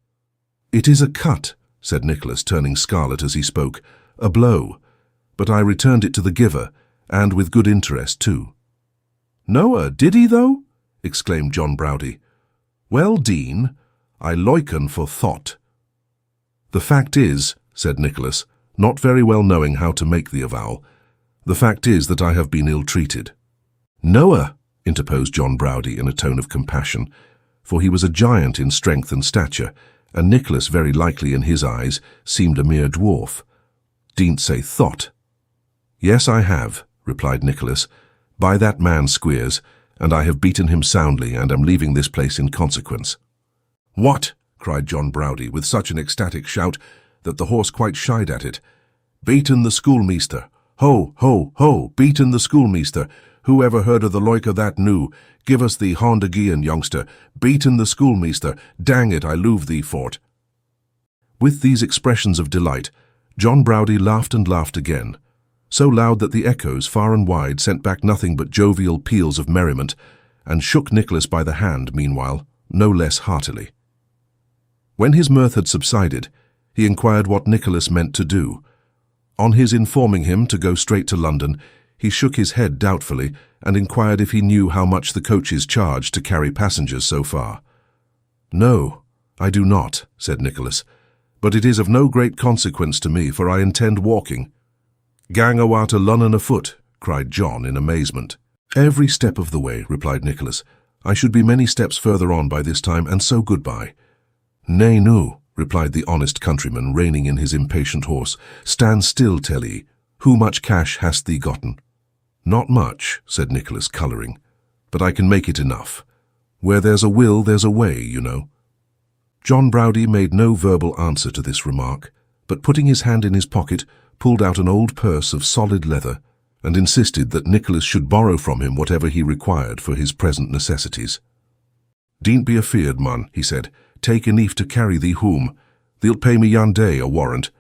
"It is a cut," said Nicholas, turning scarlet as he spoke, "a blow, but I returned it to the giver, and with good interest too." "Noa, did he though?" exclaimed John Browdie. "Well, Dean, I loiken for thought." "The fact is," said Nicholas, not very well knowing how to make the avowal, "the fact is that I have been ill-treated." "Noa," interposed John Browdie in a tone of compassion, for he was a giant in strength and stature, and Nicholas, very likely in his eyes, seemed a mere dwarf. "Dean't say thought." "Yes, I have," replied Nicholas, "by that man Squeers, and I have beaten him soundly, and am leaving this place in consequence." "What?" cried John Browdie, with such an ecstatic shout that the horse quite shied at it. "Beaten the schoolmeester! Ho, ho, ho! Beaten the schoolmeester! Who ever heard of the loike of that new? Give us thee hand again, youngster! Beaten the schoolmeester! Dang it, I love thee for't!" With these expressions of delight, John Browdie laughed and laughed again, so loud that the echoes far and wide sent back nothing but jovial peals of merriment, and shook Nicholas by the hand, meanwhile, no less heartily. When his mirth had subsided, he inquired what Nicholas meant to do. On his informing him to go straight to London, he shook his head doubtfully and inquired if he knew how much the coaches charged to carry passengers so far. "No, I do not," said Nicholas, "but it is of no great consequence to me, for I intend walking." "Gang awa to Lunnon afoot," cried John in amazement. "Every step of the way," replied Nicholas. "I should be many steps further on by this time, and so goodbye." "Nay, no," replied the honest countryman, reining in his impatient horse. "Stand still, tell ye. Who much cash hast thee gotten?" "Not much," said Nicholas, colouring, "but I can make it enough. Where there's a will, there's a way, you know." John Browdie made no verbal answer to this remark, but putting his hand in his pocket, pulled out an old purse of solid leather, and insisted that Nicholas should borrow from him whatever he required for his present necessities. "Dean't be afeard, man," he said. "Take enough to carry thee home. Thee'll pay me yon day, a warrant."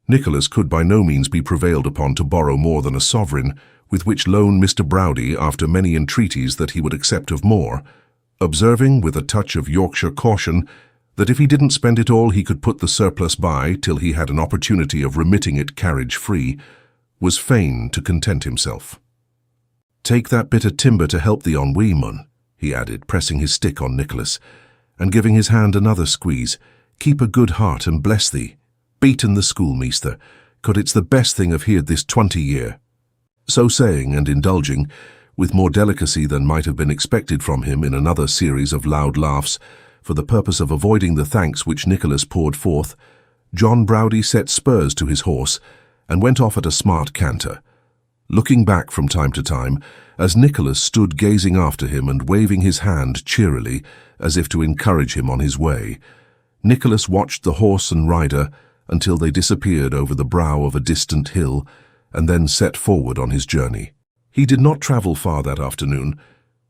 Nicholas could by no means be prevailed upon to borrow more than a sovereign, with which loan Mr. Browdie, after many entreaties that he would accept of more, observing, with a touch of Yorkshire caution, that if he didn't spend it all he could put the surplus by till he had an opportunity of remitting it carriage-free, was fain to content himself. "Take that bit of timber to help thee on wee, mun," he added, pressing his stick on Nicholas, and giving his hand another squeeze. "Keep a good heart and bless thee. Beaten the schoolmeaster, 'cause it's the best thing I've heard this 20 year." So saying and indulging, with more delicacy than might have been expected from him, in another series of loud laughs, for the purpose of avoiding the thanks which Nicholas poured forth, John Browdie set spurs to his horse and went off at a smart canter, looking back from time to time as Nicholas stood gazing after him and waving his hand cheerily as if to encourage him on his way. Nicholas watched the horse and rider until they disappeared over the brow of a distant hill, and then set forward on his journey. He did not travel far that afternoon,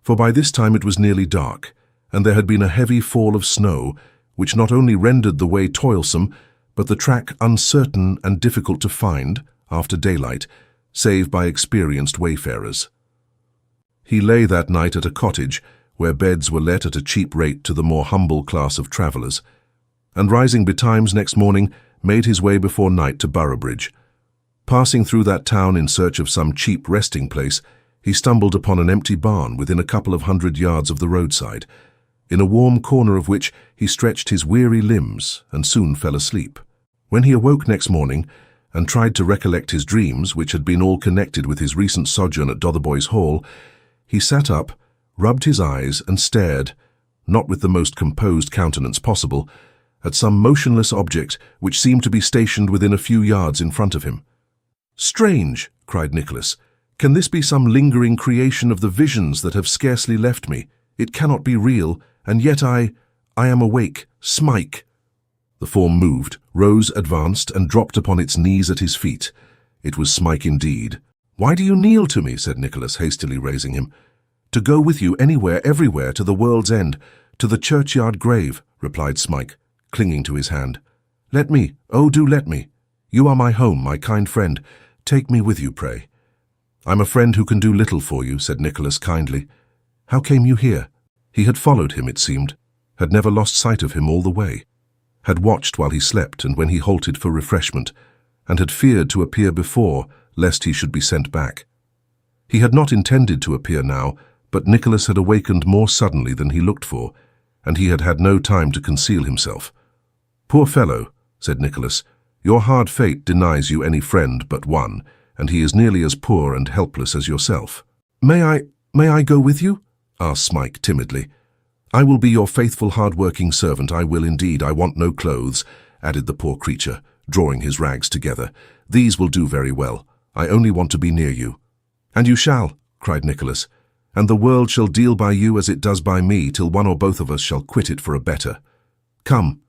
for by this time it was nearly dark, and there had been a heavy fall of snow, which not only rendered the way toilsome, but the track uncertain and difficult to find, after daylight, save by experienced wayfarers. He lay that night at a cottage, where beds were let at a cheap rate to the more humble class of travellers, and rising betimes next morning, made his way before night to Boroughbridge. Passing through that town in search of some cheap resting place, he stumbled upon an empty barn within a couple of 100 yards of the roadside, in a warm corner of which he stretched his weary limbs and soon fell asleep. When he awoke next morning and tried to recollect his dreams, which had been all connected with his recent sojourn at Dotheboys Hall, he sat up, rubbed his eyes and stared, not with the most composed countenance possible, at some motionless object which seemed to be stationed within a few yards in front of him. "Strange!" cried Nicholas. "Can this be some lingering creation of the visions that have scarcely left me? It cannot be real, and yet I am awake. Smike!" The form moved, rose, advanced, and dropped upon its knees at his feet. It was Smike indeed. "Why do you kneel to me?" said Nicholas, hastily raising him. "To go with you anywhere, everywhere, to the world's end, to the churchyard grave," replied Smike, clinging to his hand. "Let me, oh, do let me. You are my home, my kind friend. Take me with you, pray." "I'm a friend who can do little for you," said Nicholas kindly. "How came you here?" He had followed him, it seemed, had never lost sight of him all the way, had watched while he slept and when he halted for refreshment, and had feared to appear before, lest he should be sent back. He had not intended to appear now, but Nicholas had awakened more suddenly than he looked for, and he had had no time to conceal himself. "Poor fellow," said Nicholas, "your hard fate denies you any friend but one, and he is nearly as poor and helpless as yourself." May I go with you?" asked Smike timidly. "I will be your faithful, hard-working servant, I will indeed. I want no clothes," added the poor creature, drawing his rags together. "These will do very well. I only want to be near you." "And you shall," cried Nicholas, "and the world shall deal by you as it does by me, till one or both of us shall quit it for a better. Come."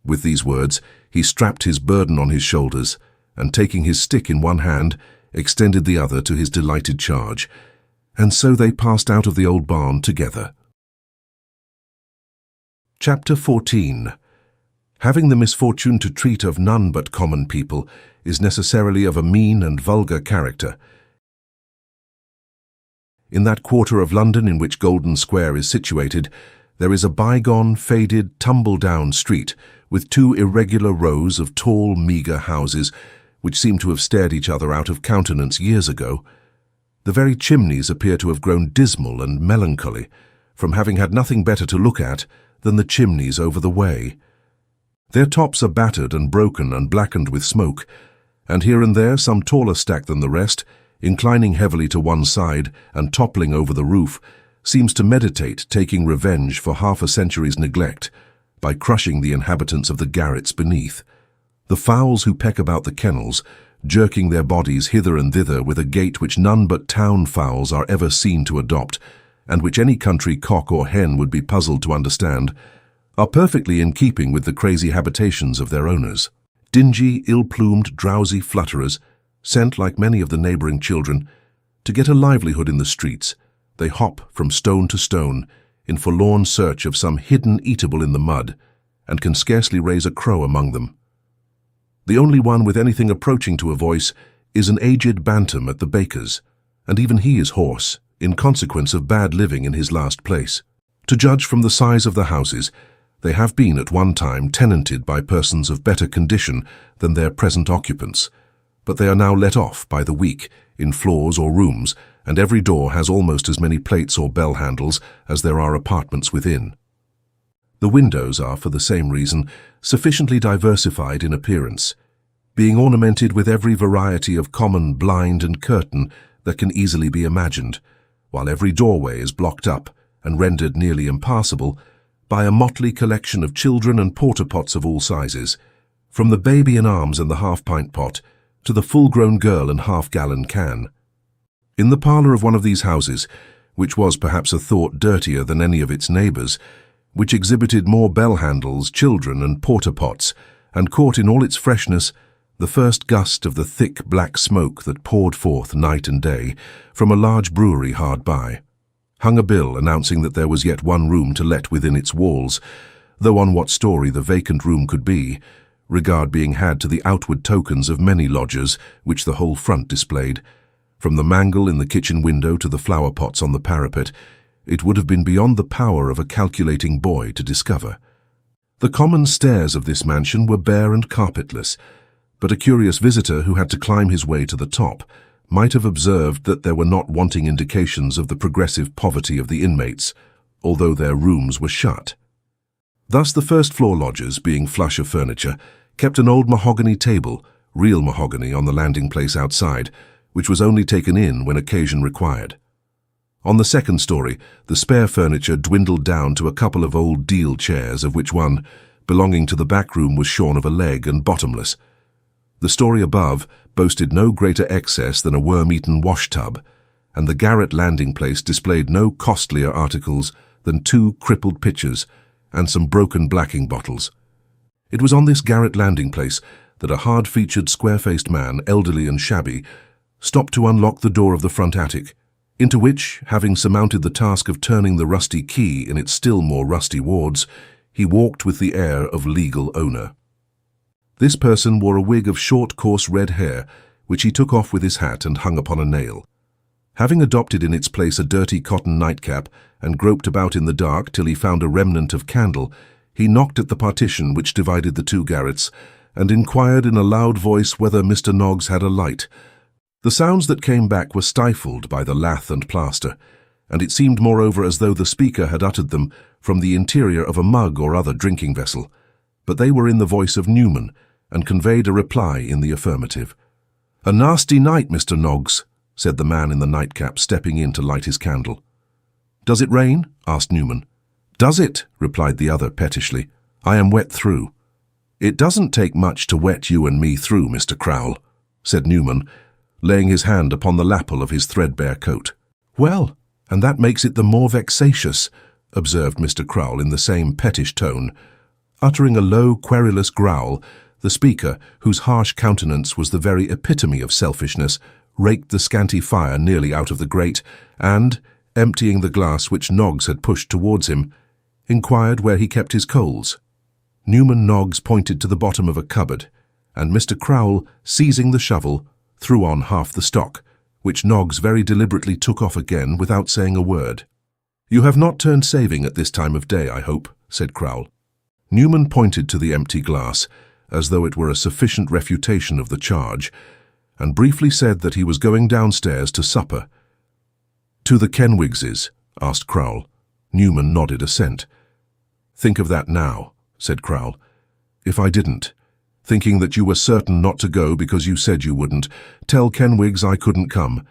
With these words, he strapped his burden on his shoulders, and taking his stick in one hand, extended the other to his delighted charge, and so they passed out of the old barn together. Chapter 14. Having the misfortune to treat of none but common people is necessarily of a mean and vulgar character. In that quarter of London in which Golden Square is situated, there is a bygone, faded, tumble-down street with two irregular rows of tall, meagre houses which seem to have stared each other out of countenance years ago. The very chimneys appear to have grown dismal and melancholy, from having had nothing better to look at than the chimneys over the way. Their tops are battered and broken and blackened with smoke, and here and there some taller stack than the rest, inclining heavily to one side and toppling over the roof, seems to meditate taking revenge for half a century's neglect by crushing the inhabitants of the garrets beneath. The fowls who peck about the kennels, jerking their bodies hither and thither with a gait which none but town fowls are ever seen to adopt, and which any country cock or hen would be puzzled to understand, are perfectly in keeping with the crazy habitations of their owners. Dingy, ill-plumed, drowsy flutterers, sent, like many of the neighbouring children, to get a livelihood in the streets, they hop from stone to stone in forlorn search of some hidden eatable in the mud, and can scarcely raise a crow among them. The only one with anything approaching to a voice is an aged bantam at the baker's, and even he is hoarse, in consequence of bad living in his last place. To judge from the size of the houses, they have been at one time tenanted by persons of better condition than their present occupants, but they are now let off by the week in floors or rooms, and every door has almost as many plates or bell handles as there are apartments within. The windows are, for the same reason, sufficiently diversified in appearance, being ornamented with every variety of common blind and curtain that can easily be imagined, while every doorway is blocked up and rendered nearly impassable by a motley collection of children and porter-pots of all sizes, from the baby in arms and the half-pint pot to the full-grown girl and half-gallon can. In the parlour of one of these houses, which was perhaps a thought dirtier than any of its neighbours, which exhibited more bell-handles, children, and porter-pots, and caught in all its freshness the first gust of the thick black smoke that poured forth night and day from a large brewery hard by, hung a bill announcing that there was yet one room to let within its walls, though on what story the vacant room could be, regard being had to the outward tokens of many lodgers which the whole front displayed. From the mangle in the kitchen window to the flower-pots on the parapet, it would have been beyond the power of a calculating boy to discover. The common stairs of this mansion were bare and carpetless, but a curious visitor who had to climb his way to the top might have observed that there were not wanting indications of the progressive poverty of the inmates, although their rooms were shut. Thus the first-floor lodgers, being flush of furniture, kept an old mahogany table, real mahogany, on the landing-place outside, which was only taken in when occasion required. On the second story, the spare furniture dwindled down to a couple of old deal chairs, of which one, belonging to the back room, was shorn of a leg and bottomless. The story above boasted no greater excess than a worm-eaten wash-tub, and the garret landing-place displayed no costlier articles than two crippled pitchers and some broken blacking bottles. It was on this garret landing-place that a hard-featured, square-faced man, elderly and shabby, stopped to unlock the door of the front attic, into which, having surmounted the task of turning the rusty key in its still more rusty wards, he walked with the air of legal owner. This person wore a wig of short, coarse red hair, which he took off with his hat and hung upon a nail. Having adopted in its place a dirty cotton nightcap and groped about in the dark till he found a remnant of candle, he knocked at the partition which divided the two garrets and inquired in a loud voice whether Mr. Noggs had a light. The sounds that came back were stifled by the lath and plaster, and it seemed moreover as though the speaker had uttered them from the interior of a mug or other drinking vessel, but they were in the voice of Newman, and conveyed a reply in the affirmative. "A nasty night, Mr. Noggs," said the man in the nightcap, stepping in to light his candle. "Does it rain?" asked Newman. "Does it?" replied the other pettishly. "I am wet through." "It doesn't take much to wet you and me through, Mr. Crowle," said Newman, laying his hand upon the lapel of his threadbare coat. "Well, and that makes it the more vexatious," observed Mr. Crowle in the same pettish tone. Uttering a low, querulous growl, the speaker, whose harsh countenance was the very epitome of selfishness, raked the scanty fire nearly out of the grate, and, emptying the glass which Noggs had pushed towards him, inquired where he kept his coals. Newman Noggs pointed to the bottom of a cupboard, and Mr. Crowle, seizing the shovel, threw on half the stock, which Noggs very deliberately took off again without saying a word. "You have not turned saving at this time of day, I hope," said Crowle. Newman pointed to the empty glass, as though it were a sufficient refutation of the charge, and briefly said that he was going downstairs to supper. "To the Kenwigses?" asked Crowle. Newman nodded assent. "Think of that now," said Crowle. "If I didn't, thinking that you were certain not to go because you said you wouldn't, tell Kenwigs I couldn't come,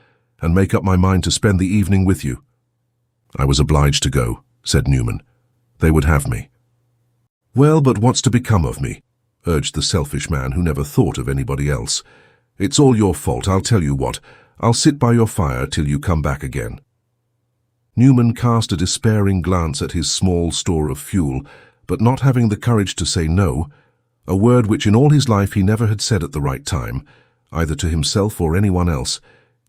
and make up my mind to spend the evening with you." "I was obliged to go," said Newman. "They would have me." "Well, but what's to become of me?" urged the selfish man who never thought of anybody else. "It's all your fault, I'll tell you what. I'll sit by your fire till you come back again." Newman cast a despairing glance at his small store of fuel, but not having the courage to say no, a word which in all his life he never had said at the right time, either to himself or anyone else,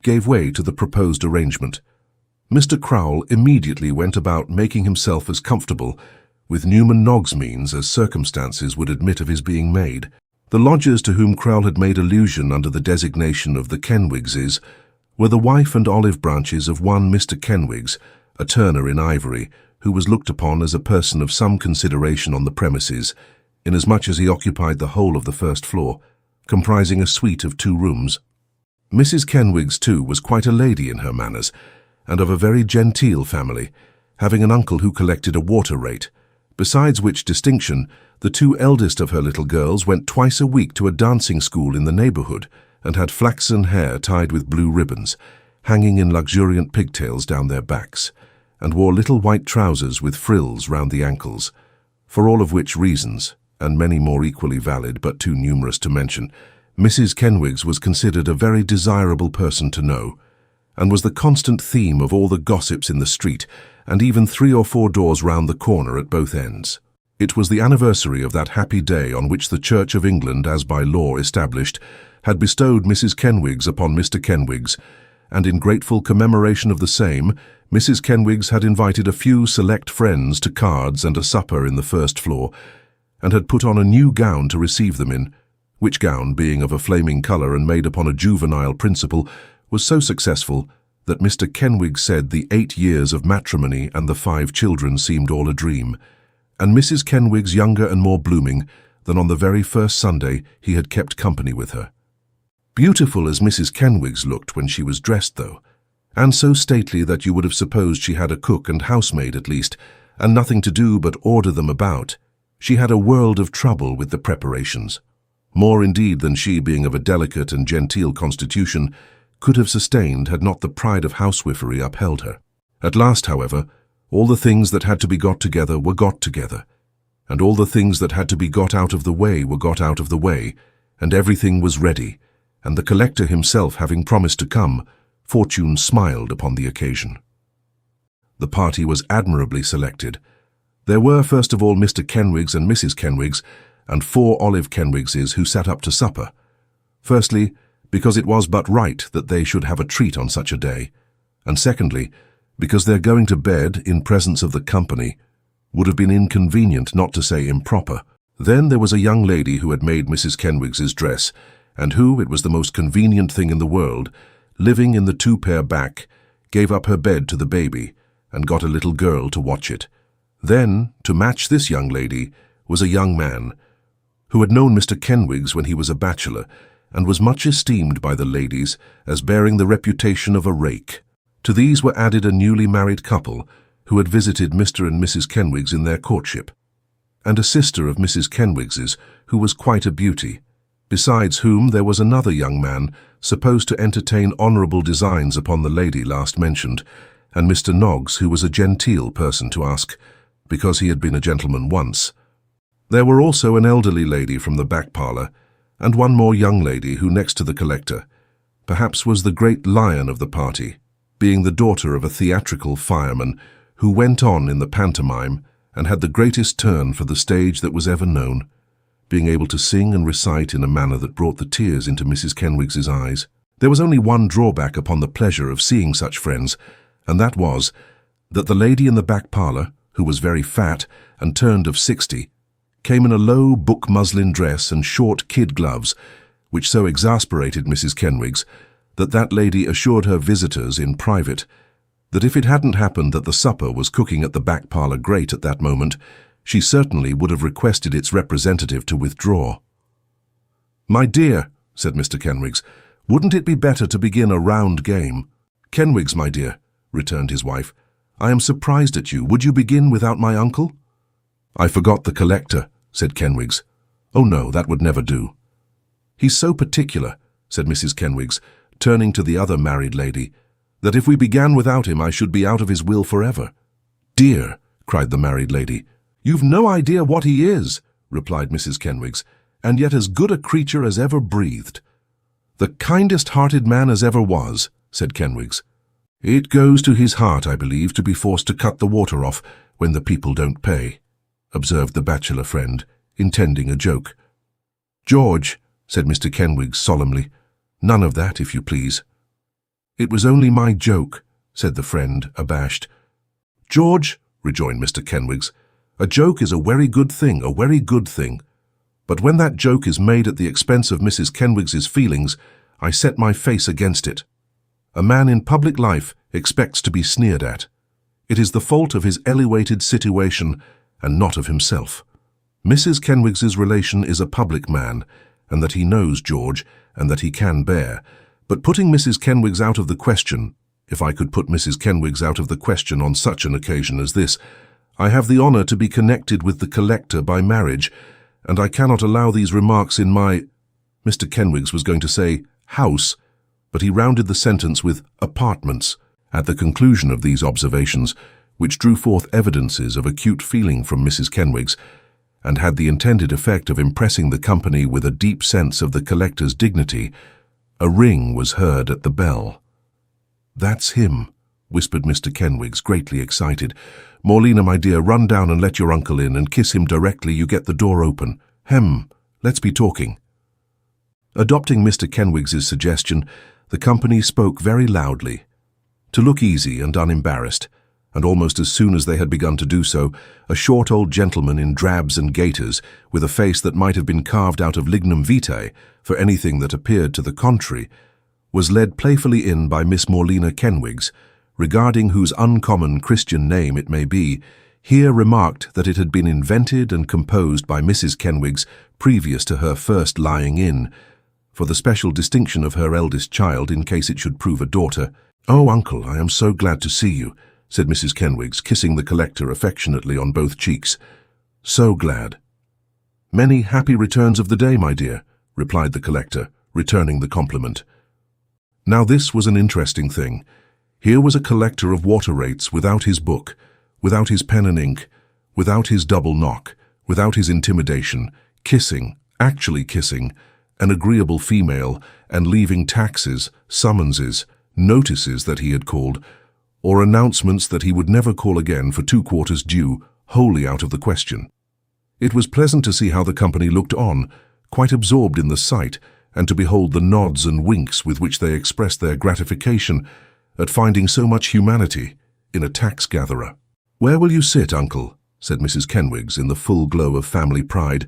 gave way to the proposed arrangement. Mr. Crowle immediately went about making himself as comfortable with Newman Noggs' means as circumstances would admit of his being made. The lodgers to whom Crowle had made allusion under the designation of the Kenwigses were the wife and olive branches of one Mr. Kenwigs, a turner in ivory, who was looked upon as a person of some consideration on the premises, inasmuch as he occupied the whole of the first floor, comprising a suite of 2 rooms. Mrs. Kenwigs, too, was quite a lady in her manners, and of a very genteel family, having an uncle who collected a water rate, besides which distinction the 2 eldest of her little girls went twice a week to a dancing school in the neighbourhood, and had flaxen hair tied with blue ribbons, hanging in luxuriant pigtails down their backs, and wore little white trousers with frills round the ankles, for all of which reasons, and many more equally valid but too numerous to mention, Mrs. Kenwigs was considered a very desirable person to know, and was the constant theme of all the gossips in the street, and even 3 or 4 doors round the corner at both ends. It was the anniversary of that happy day on which the Church of England, as by law established, had bestowed Mrs. Kenwigs upon Mr. Kenwigs, and in grateful commemoration of the same, Mrs. Kenwigs had invited a few select friends to cards and a supper in the first floor, and had put on a new gown to receive them in, which gown, being of a flaming colour and made upon a juvenile principle, was so successful that Mr. Kenwigs said the 8 years of matrimony and the 5 children seemed all a dream, and Mrs. Kenwigs younger and more blooming than on the very first Sunday he had kept company with her. Beautiful as Mrs. Kenwigs looked when she was dressed, though, and so stately that you would have supposed she had a cook and housemaid at least, and nothing to do but order them about, she had a world of trouble with the preparations. More indeed than she, being of a delicate and genteel constitution, could have sustained had not the pride of housewifery upheld her. At last, however, all the things that had to be got together were got together, and all the things that had to be got out of the way were got out of the way, and everything was ready, and the collector himself having promised to come, fortune smiled upon the occasion. The party was admirably selected. There were first of all Mr. Kenwigs and Mrs. Kenwigs, and 4 Olive Kenwigses who sat up to supper. Firstly, because it was but right that they should have a treat on such a day, and secondly, because their going to bed in presence of the company would have been inconvenient, not to say improper. Then there was a young lady who had made Mrs. Kenwigs's dress, and who, it was the most convenient thing in the world, living in the 2-pair back, gave up her bed to the baby, and got a little girl to watch it. Then, to match this young lady, was a young man, who had known Mr. Kenwigs when he was a bachelor, and was much esteemed by the ladies as bearing the reputation of a rake. To these were added a newly married couple, who had visited Mr. and Mrs. Kenwigs in their courtship, and a sister of Mrs. Kenwigs's, who was quite a beauty, besides whom there was another young man, supposed to entertain honourable designs upon the lady last mentioned, and Mr. Noggs, who was a genteel person to ask, because he had been a gentleman once. There were also an elderly lady from the back parlour, and one more young lady who, next to the collector, perhaps was the great lion of the party, being the daughter of a theatrical fireman who went on in the pantomime and had the greatest turn for the stage that was ever known, being able to sing and recite in a manner that brought the tears into Mrs. Kenwigs's eyes. There was only one drawback upon the pleasure of seeing such friends, and that was that the lady in the back parlour, who was very fat and turned of 60, came in a low book muslin dress and short kid gloves, which so exasperated Mrs. Kenwigs that lady assured her visitors in private that if it hadn't happened that the supper was cooking at the back parlour grate at that moment, she certainly would have requested its representative to withdraw. "My dear," said Mr. Kenwigs, "wouldn't it be better to begin a round game?" "Kenwigs, my dear," returned his wife, "I am surprised at you. Would you begin without my uncle?" "I forgot the collector," said Kenwigs. "Oh no, that would never do." "He's so particular," said Mrs. Kenwigs, turning to the other married lady, "that if we began without him I should be out of his will forever." "Dear," cried the married lady. "You've no idea what he is," replied Mrs. Kenwigs, "and yet as good a creature as ever breathed." "The kindest-hearted man as ever was," said Kenwigs. "It goes to his heart, I believe, to be forced to cut the water off when the people don't pay," observed the bachelor friend, intending a joke. "George," said Mr. Kenwigs solemnly, "none of that, if you please." "It was only my joke," said the friend, abashed. "George," rejoined Mr. Kenwigs, "a joke is a very good thing, a very good thing. But when that joke is made at the expense of Mrs. Kenwigs's feelings, I set my face against it. A man in public life expects to be sneered at. It is the fault of his elevated situation and not of himself. Mrs. Kenwigs's relation is a public man, and that he knows, George, and that he can bear. But putting Mrs. Kenwigs out of the question, if I could put Mrs. Kenwigs out of the question on such an occasion as this, I have the honour to be connected with the collector by marriage, and I cannot allow these remarks in my—" Mr. Kenwigs was going to say house, but he rounded the sentence with apartments at the conclusion of these observations, which drew forth evidences of acute feeling from Mrs. Kenwigs, and had the intended effect of impressing the company with a deep sense of the collector's dignity. A ring was heard at the bell. "That's him," whispered Mr. Kenwigs, greatly excited. "Morlena, my dear, run down and let your uncle in, and kiss him directly you get the door open. Let's be talking." Adopting Mr. Kenwigs's suggestion, the company spoke very loudly. To look easy and unembarrassed, and almost as soon as they had begun to do so, a short old gentleman in drabs and gaiters, with a face that might have been carved out of lignum vitae, for anything that appeared to the contrary, was led playfully in by Miss Morlena Kenwigs, regarding whose uncommon Christian name it may be, here remarked that it had been invented and composed by Mrs. Kenwigs previous to her first lying in, for the special distinction of her eldest child in case it should prove a daughter. "Oh, uncle, I am so glad to see you," said Mrs. Kenwigs, kissing the collector affectionately on both cheeks. "So glad." "Many happy returns of the day, my dear," replied the collector, returning the compliment. Now this was an interesting thing. Here was a collector of water rates without his book, without his pen and ink, without his double knock, without his intimidation, kissing, actually kissing, an agreeable female, and leaving taxes, summonses, notices that he had called, or announcements that he would never call again for 2 quarters due, wholly out of the question. It was pleasant to see how the company looked on, quite absorbed in the sight, and to behold the nods and winks with which they expressed their gratification at finding so much humanity in a tax-gatherer. "Where will you sit, uncle?" said Mrs. Kenwigs in the full glow of family pride,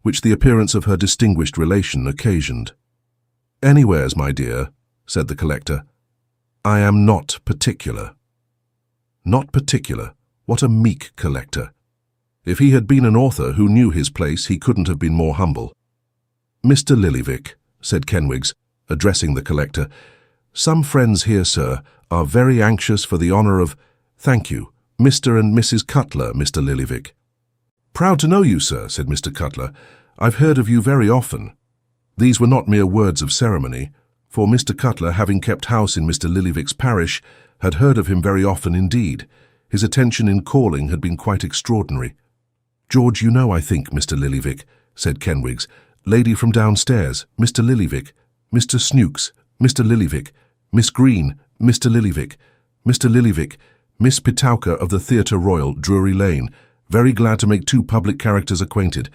which the appearance of her distinguished relation occasioned. "Anywheres, my dear," said the collector. "I am not particular." Not particular? What a meek collector! If he had been an author who knew his place, he couldn't have been more humble. "Mr. Lillyvick," said Kenwigs, addressing the collector, "some friends here, sir, are very anxious for the honour of—" "Thank you, Mr. and Mrs. Cutler, Mr. Lillyvick." "Proud to know you, sir," said Mr. Cutler. "I've heard of you very often." These were not mere words of ceremony, for Mr. Cutler, having kept house in Mr. Lillyvick's parish, had heard of him very often indeed. His attention in calling had been quite extraordinary. "George, you know, I think, Mr. Lillyvick," said Kenwigs. "Lady from downstairs, Mr. Lillyvick, Mr. Snooks, Mr. Lillyvick, Miss Green, Mr. Lillyvick, Mr. Lillyvick, Miss Pitauka of the Theatre Royal, Drury Lane. Very glad to make 2 public characters acquainted.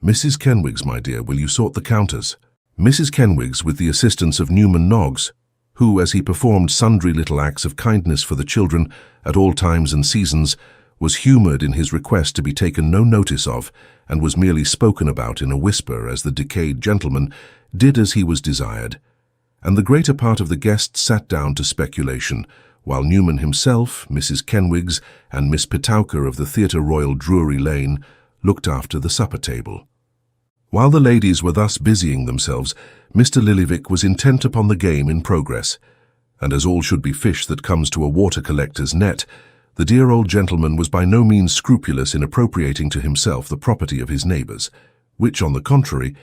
Mrs. Kenwigs, my dear, will you sort the counters?" Mrs. Kenwigs, with the assistance of Newman Noggs, who, as he performed sundry little acts of kindness for the children at all times and seasons, was humoured in his request to be taken no notice of, and was merely spoken about in a whisper as the decayed gentleman did as he was desired, and the greater part of the guests sat down to speculation, while Newman himself, Mrs. Kenwigs, and Miss Petowker of the Theatre Royal Drury Lane looked after the supper table. While the ladies were thus busying themselves, Mr. Lillyvick was intent upon the game in progress, and as all should be fish that comes to a water collector's net, the dear old gentleman was by no means scrupulous in appropriating to himself the property of his neighbours, which, on the contrary,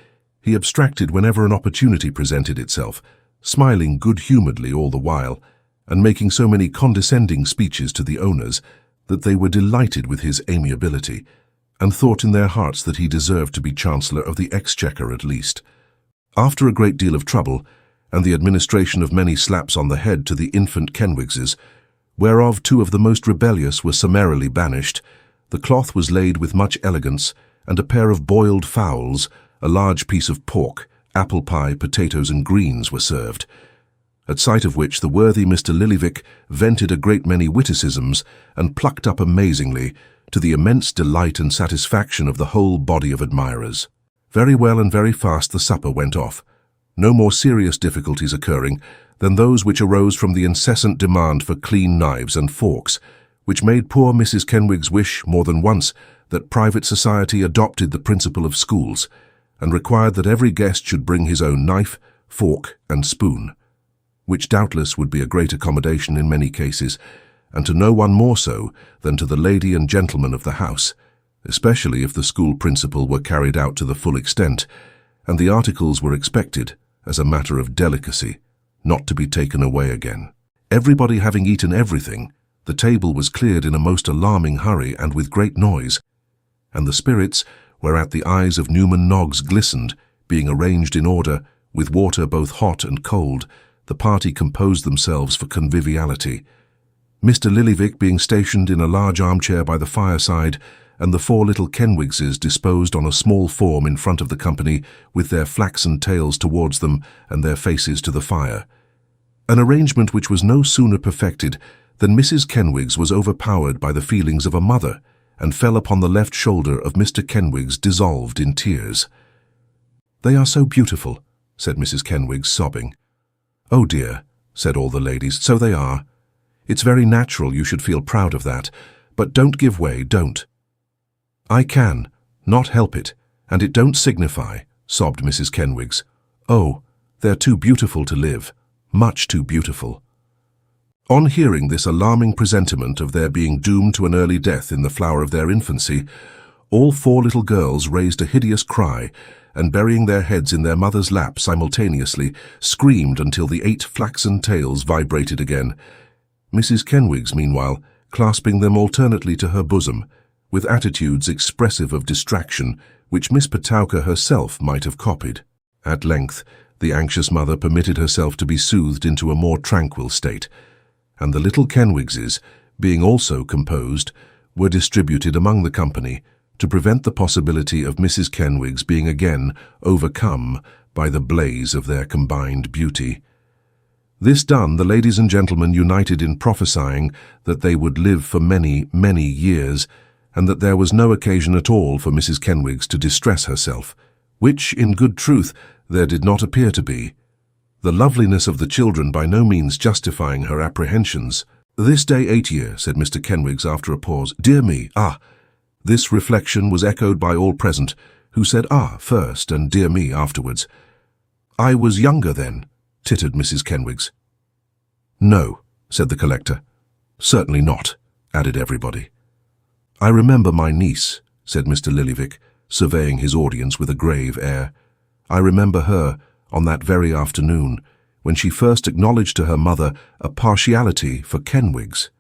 he abstracted whenever an opportunity presented itself, smiling good-humouredly all the while, and making so many condescending speeches to the owners that they were delighted with his amiability, and thought in their hearts that he deserved to be Chancellor of the Exchequer at least. After a great deal of trouble, and the administration of many slaps on the head to the infant Kenwigses, whereof 2 of the most rebellious were summarily banished, the cloth was laid with much elegance, and a pair of boiled fowls, a large piece of pork, apple pie, potatoes, and greens were served, at sight of which the worthy Mr. Lillyvick vented a great many witticisms, and plucked up amazingly, to the immense delight and satisfaction of the whole body of admirers. Very well and very fast the supper went off, no more serious difficulties occurring than those which arose from the incessant demand for clean knives and forks, which made poor Mrs. Kenwigs wish more than once that private society adopted the principle of schools, and required that every guest should bring his own knife, fork, and spoon, which doubtless would be a great accommodation in many cases, and to no one more so than to the lady and gentleman of the house, especially if the school principle were carried out to the full extent, and the articles were expected, as a matter of delicacy, not to be taken away again. Everybody having eaten everything, the table was cleared in a most alarming hurry and with great noise, and the spirits, whereat the eyes of Newman Noggs glistened, being arranged in order, with water both hot and cold, the party composed themselves for conviviality, Mr. Lillyvick being stationed in a large armchair by the fireside, and the 4 little Kenwigses disposed on a small form in front of the company, with their flaxen tails towards them and their faces to the fire. An arrangement which was no sooner perfected than Mrs. Kenwigs was overpowered by the feelings of a mother, and fell upon the left shoulder of Mr. Kenwigs dissolved in tears. "They are so beautiful," said Mrs. Kenwigs, sobbing. "Oh dear," said all the ladies, "so they are. It's very natural you should feel proud of that, but don't give way, don't." "I can not help it, and it don't signify," sobbed Mrs. Kenwigs. "Oh, they're too beautiful to live, much too beautiful." On hearing this alarming presentiment of their being doomed to an early death in the flower of their infancy, all 4 little girls raised a hideous cry, and burying their heads in their mother's lap simultaneously, screamed until the 8 flaxen tails vibrated again, Mrs. Kenwigs, meanwhile, clasping them alternately to her bosom, with attitudes expressive of distraction, which Miss Petowker herself might have copied. At length, the anxious mother permitted herself to be soothed into a more tranquil state, and the little Kenwigses, being also composed, were distributed among the company, to prevent the possibility of Mrs. Kenwigs being again overcome by the blaze of their combined beauty. This done, the ladies and gentlemen united in prophesying that they would live for many, many years, and that there was no occasion at all for Mrs. Kenwigs to distress herself, which, in good truth, there did not appear to be, the loveliness of the children by no means justifying her apprehensions. "This day 8 year," said Mr. Kenwigs after a pause. "Dear me, ah!" This reflection was echoed by all present, who said "ah" first and "dear me" afterwards. "I was younger then," tittered Mrs. Kenwigs. "No," said the collector. "Certainly not," added everybody. "I remember my niece," said Mr. Lillyvick, surveying his audience with a grave air. "I remember her, on that very afternoon, when she first acknowledged to her mother a partiality for Kenwigs.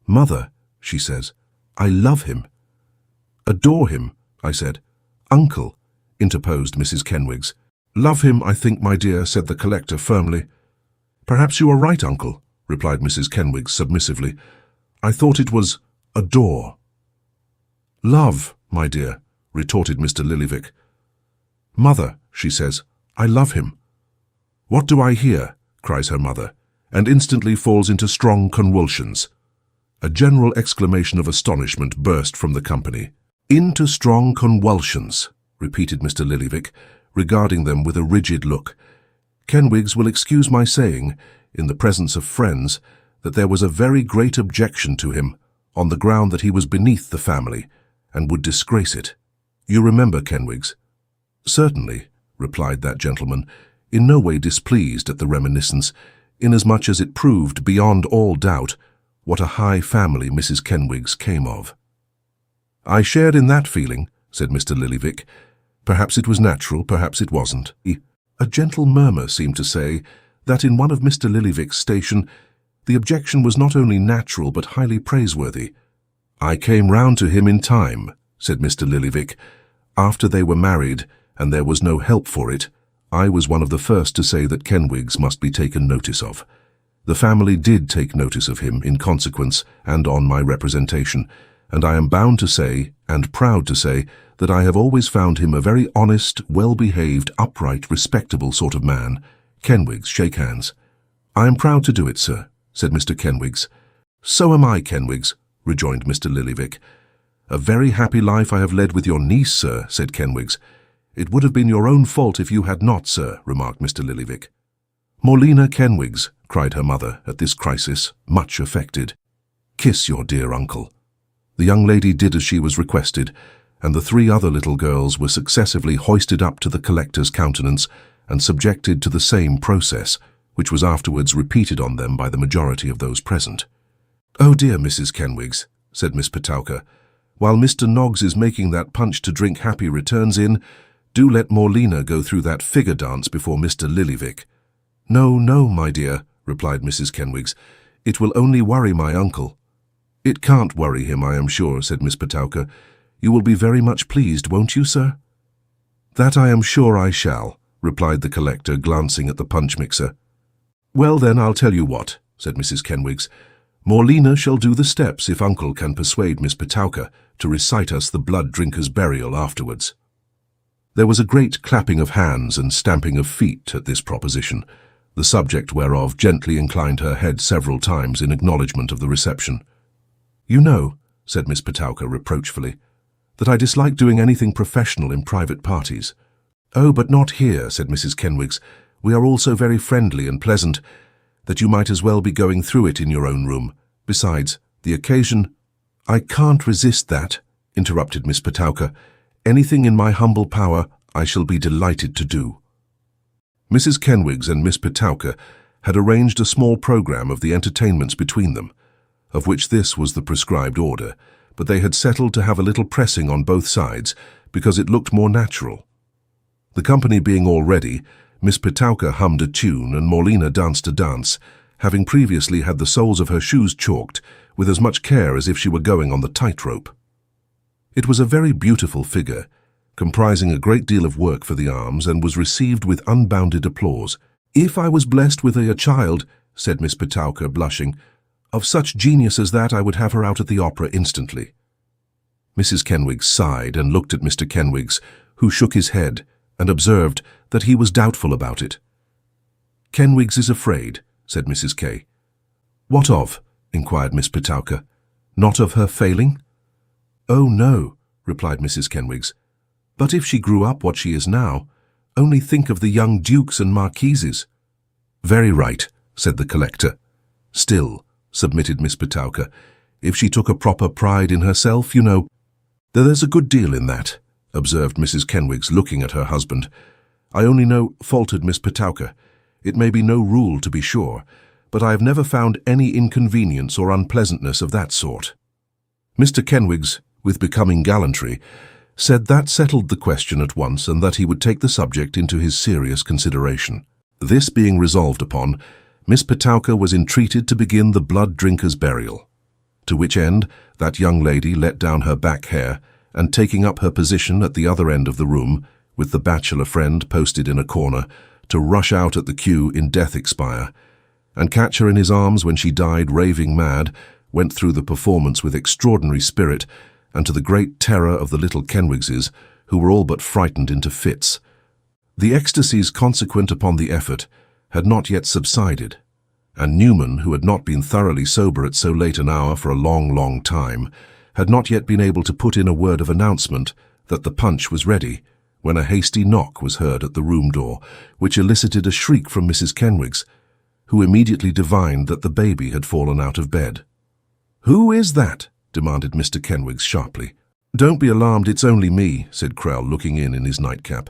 'Mother,' she says, 'I love him.' 'Adore him,' I said. 'Uncle,' interposed Mrs. Kenwigs. 'Love him, I think, my dear,' said the collector firmly. 'Perhaps you are right, uncle,' replied Mrs. Kenwigs submissively. 'I thought it was adore.' 'Love, my dear,' retorted Mr. Lillyvick. 'Mother,' she says, 'I love him.' 'What do I hear?' cries her mother, and instantly falls into strong convulsions. A general exclamation of astonishment burst from the company. "Into strong convulsions," repeated Mr. Lillyvick, regarding them with a rigid look. "Kenwigs will excuse my saying, in the presence of friends, that there was a very great objection to him, on the ground that he was beneath the family, and would disgrace it. You remember, Kenwigs?" "Certainly," replied that gentleman, in no way displeased at the reminiscence, inasmuch as it proved beyond all doubt what a high family Mrs. Kenwigs came of. "I shared in that feeling," said Mr. Lillyvick. "Perhaps it was natural, perhaps it wasn't." A gentle murmur seemed to say that in one of Mr. Lillyvick's station the objection was not only natural but highly praiseworthy. "I came round to him in time," said Mr. Lillyvick. "After they were married, and there was no help for it, I was one of the first to say that Kenwigs must be taken notice of. The family did take notice of him in consequence and on my representation, and I am bound to say, and proud to say, that I have always found him a very honest, well-behaved, upright, respectable sort of man. Kenwigs, shake hands." "I am proud to do it, sir," said Mr. Kenwigs. "So am I, Kenwigs," rejoined Mr. Lillyvick. "A very happy life I have led with your niece, sir," said Kenwigs. "It would have been your own fault if you had not, sir," remarked Mr. Lillyvick. "Morlena Kenwigs," cried her mother at this crisis, much affected, "kiss your dear uncle." The young lady did as she was requested, and the 3 other little girls were successively hoisted up to the collector's countenance and subjected to the same process, which was afterwards repeated on them by the majority of those present. "Oh dear, Mrs. Kenwigs," said Miss Petowker, "while Mr. Noggs is making that punch to drink happy returns in, do let Morlena go through that figure dance before Mr. Lillyvick." "No, no, my dear," replied Mrs. Kenwigs. "It will only worry my uncle." "It can't worry him, I am sure," said Miss Petowker. "You will be very much pleased, won't you, sir?" "That I am sure I shall," replied the collector, glancing at the punch-mixer. "Well, then, I'll tell you what," said Mrs. Kenwigs. "Morlena shall do the steps if uncle can persuade Miss Petowker to recite us the blood drinker's burial afterwards." There was a great clapping of hands and stamping of feet at this proposition, the subject whereof gently inclined her head several times in acknowledgment of the reception. "You know," said Miss Petowker reproachfully, "that I dislike doing anything professional in private parties." "Oh, but not here," said Mrs. Kenwigs. "We are all so very friendly and pleasant that you might as well be going through it in your own room. Besides, the occasion—" "I can't resist that," interrupted Miss Petowker. "Anything in my humble power I shall be delighted to do." Mrs. Kenwigs and Miss Petowker had arranged a small programme of the entertainments between them, of which this was the prescribed order, but they had settled to have a little pressing on both sides, because it looked more natural. The company being all ready, Miss Petowker hummed a tune and Morlena danced a dance, having previously had the soles of her shoes chalked with as much care as if she were going on the tightrope. It was a very beautiful figure, comprising a great deal of work for the arms, and was received with unbounded applause. "If I was blessed with a child," said Miss Petowker, blushing, "of such genius as that, I would have her out at the opera instantly." Mrs. Kenwigs sighed and looked at Mr. Kenwigs, who shook his head and observed that he was doubtful about it. "Kenwigs is afraid," said Mrs. K. "What of?" inquired Miss Petowker. "Not of her failing?" "Oh, no," replied Mrs. Kenwigs. "But if she grew up what she is now, only think of the young dukes and marquises." "Very right," said the collector. "Still," submitted Miss Petowker, "if she took a proper pride in herself, you know—" "There's a good deal in that," observed Mrs. Kenwigs, looking at her husband. "I only know," faltered Miss Petowker, "it may be no rule to be sure, but I have never found any inconvenience or unpleasantness of that sort." Mr. Kenwigs, with becoming gallantry, said that settled the question at once, and that he would take the subject into his serious consideration. This being resolved upon, Miss Petowker was entreated to begin the blood drinker's burial, to which end that young lady let down her back hair, and taking up her position at the other end of the room, with the bachelor friend posted in a corner, to rush out at the queue in death expire, and catch her in his arms when she died raving mad, went through the performance with extraordinary spirit, and to the great terror of the little Kenwigses, who were all but frightened into fits. The ecstasies consequent upon the effort had not yet subsided, and Newman, who had not been thoroughly sober at so late an hour for a long, long time, had not yet been able to put in a word of announcement that the punch was ready, when a hasty knock was heard at the room door, which elicited a shriek from Mrs. Kenwigs, who immediately divined that the baby had fallen out of bed. "Who is that?" demanded Mr. Kenwigs sharply. "Don't be alarmed, it's only me," said Crowle, looking in his nightcap.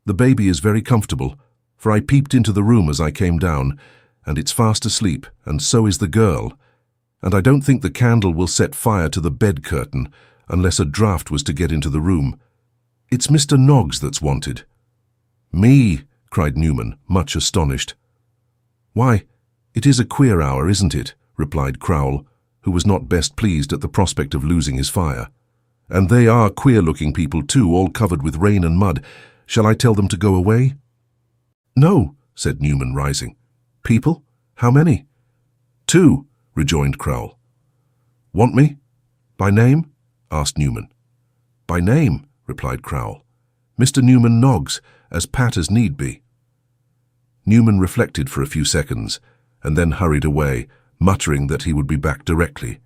"The baby is very comfortable, for I peeped into the room as I came down, and it's fast asleep, and so is the girl, and I don't think the candle will set fire to the bed curtain unless a draught was to get into the room. It's Mr. Noggs that's wanted." "Me!" cried Newman, much astonished. "Why, it is a queer hour, isn't it?" replied Crowle, who was not best pleased at the prospect of losing his fire. "And they are queer-looking people too, all covered with rain and mud. Shall I tell them to go away?" "No," said Newman, rising. "People? How many?" "2," rejoined Crowle. "Want me? By name?" asked Newman. "By name," replied Crowle. "Mr. Newman Noggs, as pat as need be." Newman reflected for a few seconds, and then hurried away, muttering that he would be back directly.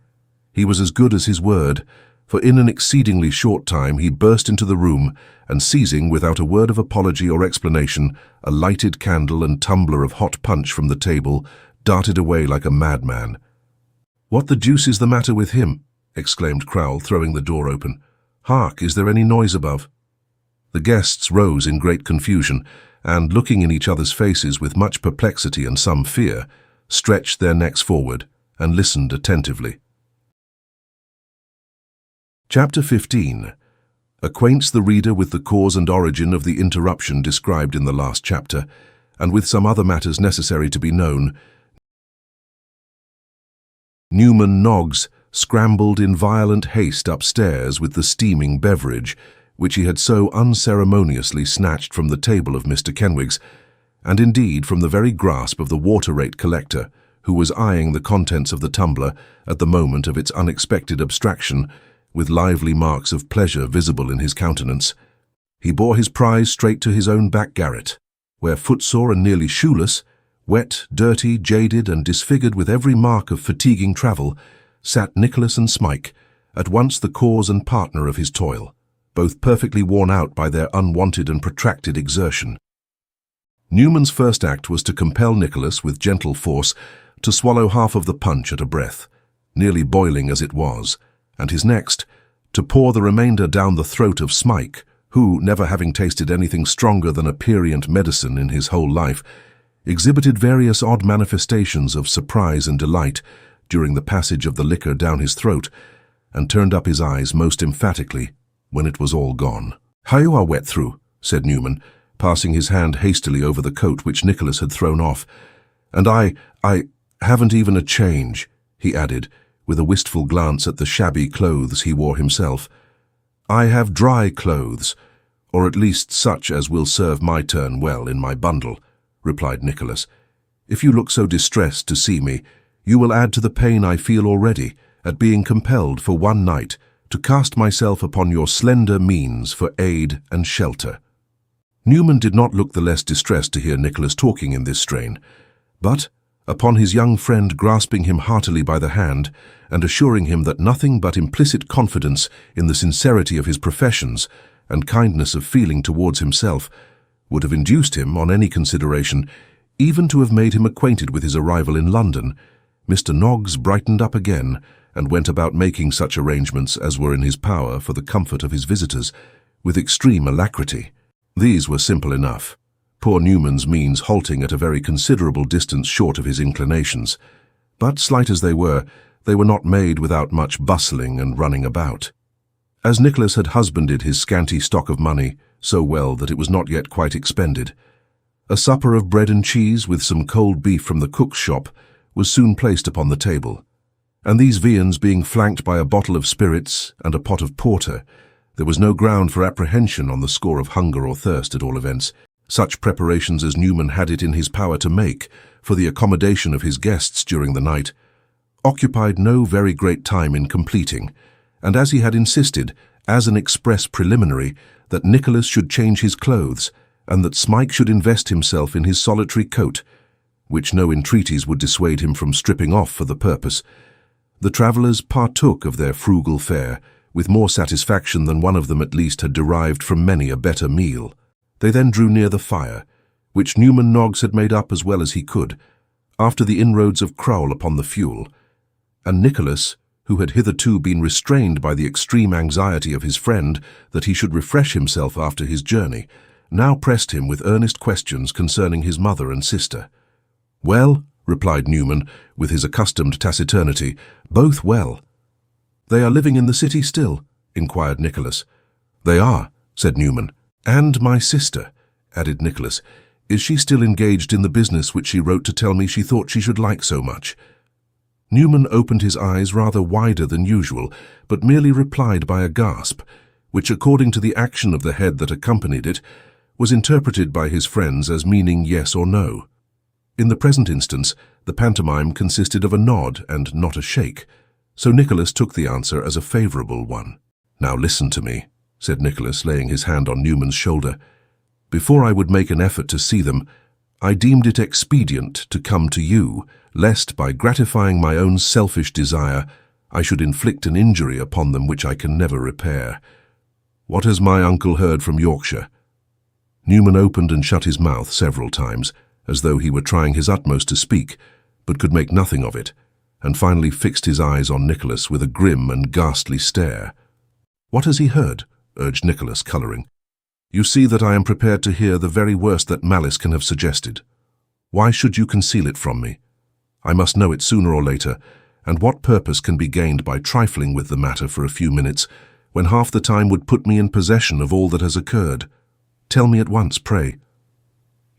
He was as good as his word, for in an exceedingly short time he burst into the room, and seizing, without a word of apology or explanation, a lighted candle and tumbler of hot punch from the table, darted away like a madman. "What the deuce is the matter with him?" exclaimed Crowle, throwing the door open. "Hark, is there any noise above?" The guests rose in great confusion, and, looking in each other's faces with much perplexity and some fear, stretched their necks forward and listened attentively. Chapter 15 acquaints the reader with the cause and origin of the interruption described in the last chapter, and with some other matters necessary to be known. Newman Noggs scrambled in violent haste upstairs with the steaming beverage, which he had so unceremoniously snatched from the table of Mr. Kenwigs, and indeed from the very grasp of the water-rate collector, who was eyeing the contents of the tumbler at the moment of its unexpected abstraction, with lively marks of pleasure visible in his countenance. He bore his prize straight to his own back garret, where, footsore and nearly shoeless, wet, dirty, jaded, and disfigured with every mark of fatiguing travel, sat Nicholas and Smike, at once the cause and partner of his toil, both perfectly worn out by their unwonted and protracted exertion. Newman's first act was to compel Nicholas, with gentle force, to swallow half of the punch at a breath, nearly boiling as it was, and his next, to pour the remainder down the throat of Smike, who, never having tasted anything stronger than a prurient medicine in his whole life, exhibited various odd manifestations of surprise and delight during the passage of the liquor down his throat, and turned up his eyes most emphatically when it was all gone. "How you are wet through," said Newman, passing his hand hastily over the coat which Nicholas had thrown off. "And I haven't even a change," he added, with a wistful glance at the shabby clothes he wore himself. "I have dry clothes, or at least such as will serve my turn well in my bundle," replied Nicholas. "If you look so distressed to see me, you will add to the pain I feel already at being compelled for one night to cast myself upon your slender means for aid and shelter." Newman did not look the less distressed to hear Nicholas talking in this strain, but, upon his young friend grasping him heartily by the hand and assuring him that nothing but implicit confidence in the sincerity of his professions and kindness of feeling towards himself would have induced him, on any consideration, even to have made him acquainted with his arrival in London, Mr. Noggs brightened up again and went about making such arrangements as were in his power for the comfort of his visitors, with extreme alacrity. These were simple enough, poor Newman's means halting at a very considerable distance short of his inclinations, but, slight as they were not made without much bustling and running about. As Nicholas had husbanded his scanty stock of money so well that it was not yet quite expended, a supper of bread and cheese with some cold beef from the cook's shop was soon placed upon the table, and these viands being flanked by a bottle of spirits and a pot of porter, there was no ground for apprehension on the score of hunger or thirst, at all events. Such preparations as Newman had it in his power to make for the accommodation of his guests during the night occupied no very great time in completing, and as he had insisted, as an express preliminary, that Nicholas should change his clothes, and that Smike should invest himself in his solitary coat, which no entreaties would dissuade him from stripping off for the purpose. The travellers partook of their frugal fare, with more satisfaction than one of them at least had derived from many a better meal. They then drew near the fire, which Newman Noggs had made up as well as he could, after the inroads of Crowle upon the fuel, and Nicholas, who had hitherto been restrained by the extreme anxiety of his friend that he should refresh himself after his journey, now pressed him with earnest questions concerning his mother and sister. "Well," replied Newman, with his accustomed taciturnity, "both well." "They are living in the city still?" inquired Nicholas. "They are," said Newman. "And my sister," added Nicholas, "is she still engaged in the business which she wrote to tell me she thought she should like so much?" Newman opened his eyes rather wider than usual, but merely replied by a gasp, which, according to the action of the head that accompanied it, was interpreted by his friends as meaning yes or no. In the present instance, the pantomime consisted of a nod and not a shake, so Nicholas took the answer as a favourable one. "Now listen to me," said Nicholas, laying his hand on Newman's shoulder. "Before I would make an effort to see them, I deemed it expedient to come to you, lest by gratifying my own selfish desire I should inflict an injury upon them which I can never repair. What has my uncle heard from Yorkshire?" Newman opened and shut his mouth several times, as though he were trying his utmost to speak, but could make nothing of it, and finally fixed his eyes on Nicholas with a grim and ghastly stare. "What has he heard?" urged Nicholas, colouring. "You see that I am prepared to hear the very worst that malice can have suggested. Why should you conceal it from me? I must know it sooner or later, and what purpose can be gained by trifling with the matter for a few minutes, when half the time would put me in possession of all that has occurred? Tell me at once, pray."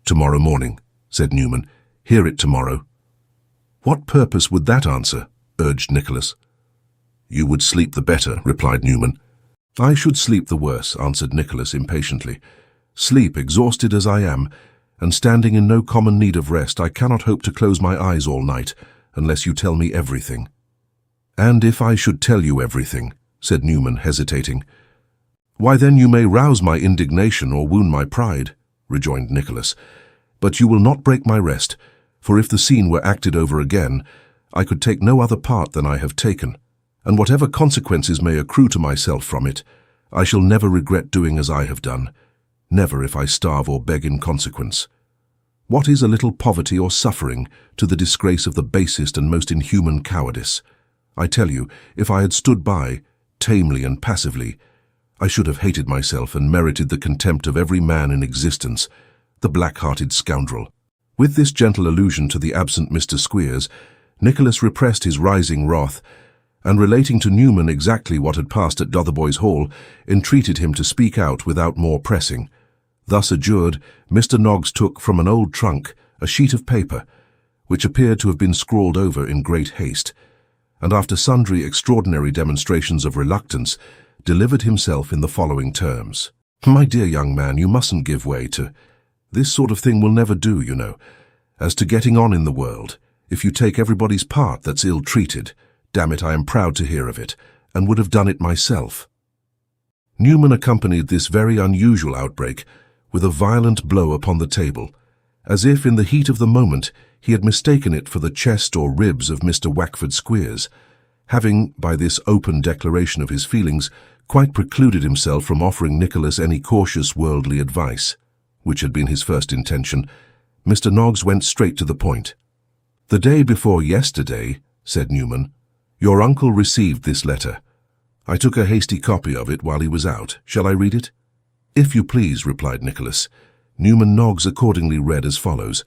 "Tomorrow morning," said Newman. "Hear it tomorrow." "What purpose would that answer?" urged Nicholas. "You would sleep the better," replied Newman. "I should sleep the worse," answered Nicholas impatiently. "Sleep, exhausted as I am, and standing in no common need of rest, I cannot hope to close my eyes all night, unless you tell me everything." "And if I should tell you everything," said Newman, hesitating. "Why then you may rouse my indignation or wound my pride," rejoined Nicholas. "But you will not break my rest, for if the scene were acted over again, I could take no other part than I have taken, and whatever consequences may accrue to myself from it, I shall never regret doing as I have done, never if I starve or beg in consequence. What is a little poverty or suffering to the disgrace of the basest and most inhuman cowardice? I tell you, if I had stood by, tamely and passively, I should have hated myself and merited the contempt of every man in existence, the black-hearted scoundrel." With this gentle allusion to the absent Mr. Squeers, Nicholas repressed his rising wrath, and relating to Newman exactly what had passed at Dotheboys Hall, entreated him to speak out without more pressing. Thus adjured, Mr. Noggs took from an old trunk a sheet of paper, which appeared to have been scrawled over in great haste, and after sundry extraordinary demonstrations of reluctance, delivered himself in the following terms. "My dear young man, you mustn't give way to... This sort of thing will never do, you know. As to getting on in the world, if you take everybody's part that's ill-treated, damn it, I am proud to hear of it, and would have done it myself." Newman accompanied this very unusual outbreak with a violent blow upon the table, as if in the heat of the moment he had mistaken it for the chest or ribs of Mr. Wackford Squeers, having, by this open declaration of his feelings, quite precluded himself from offering Nicholas any cautious worldly advice, which had been his first intention. Mr. Noggs went straight to the point. "The day before yesterday," said Newman, "your uncle received this letter. I took a hasty copy of it while he was out. Shall I read it?" "If you please," replied Nicholas. Newman Noggs accordingly read as follows.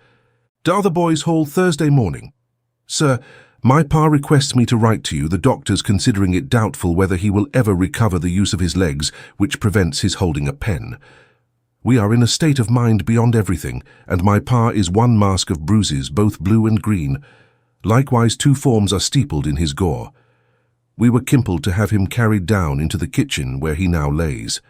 "Dotheboys Hall, Thursday morning. Sir, my pa requests me to write to you, the doctors considering it doubtful whether he will ever recover the use of his legs, which prevents his holding a pen. We are in a state of mind beyond everything, and my pa is one mask of bruises, both blue and green. Likewise 2 forms are steepled in his gore. We were compelled to have him carried down into the kitchen where he now lays.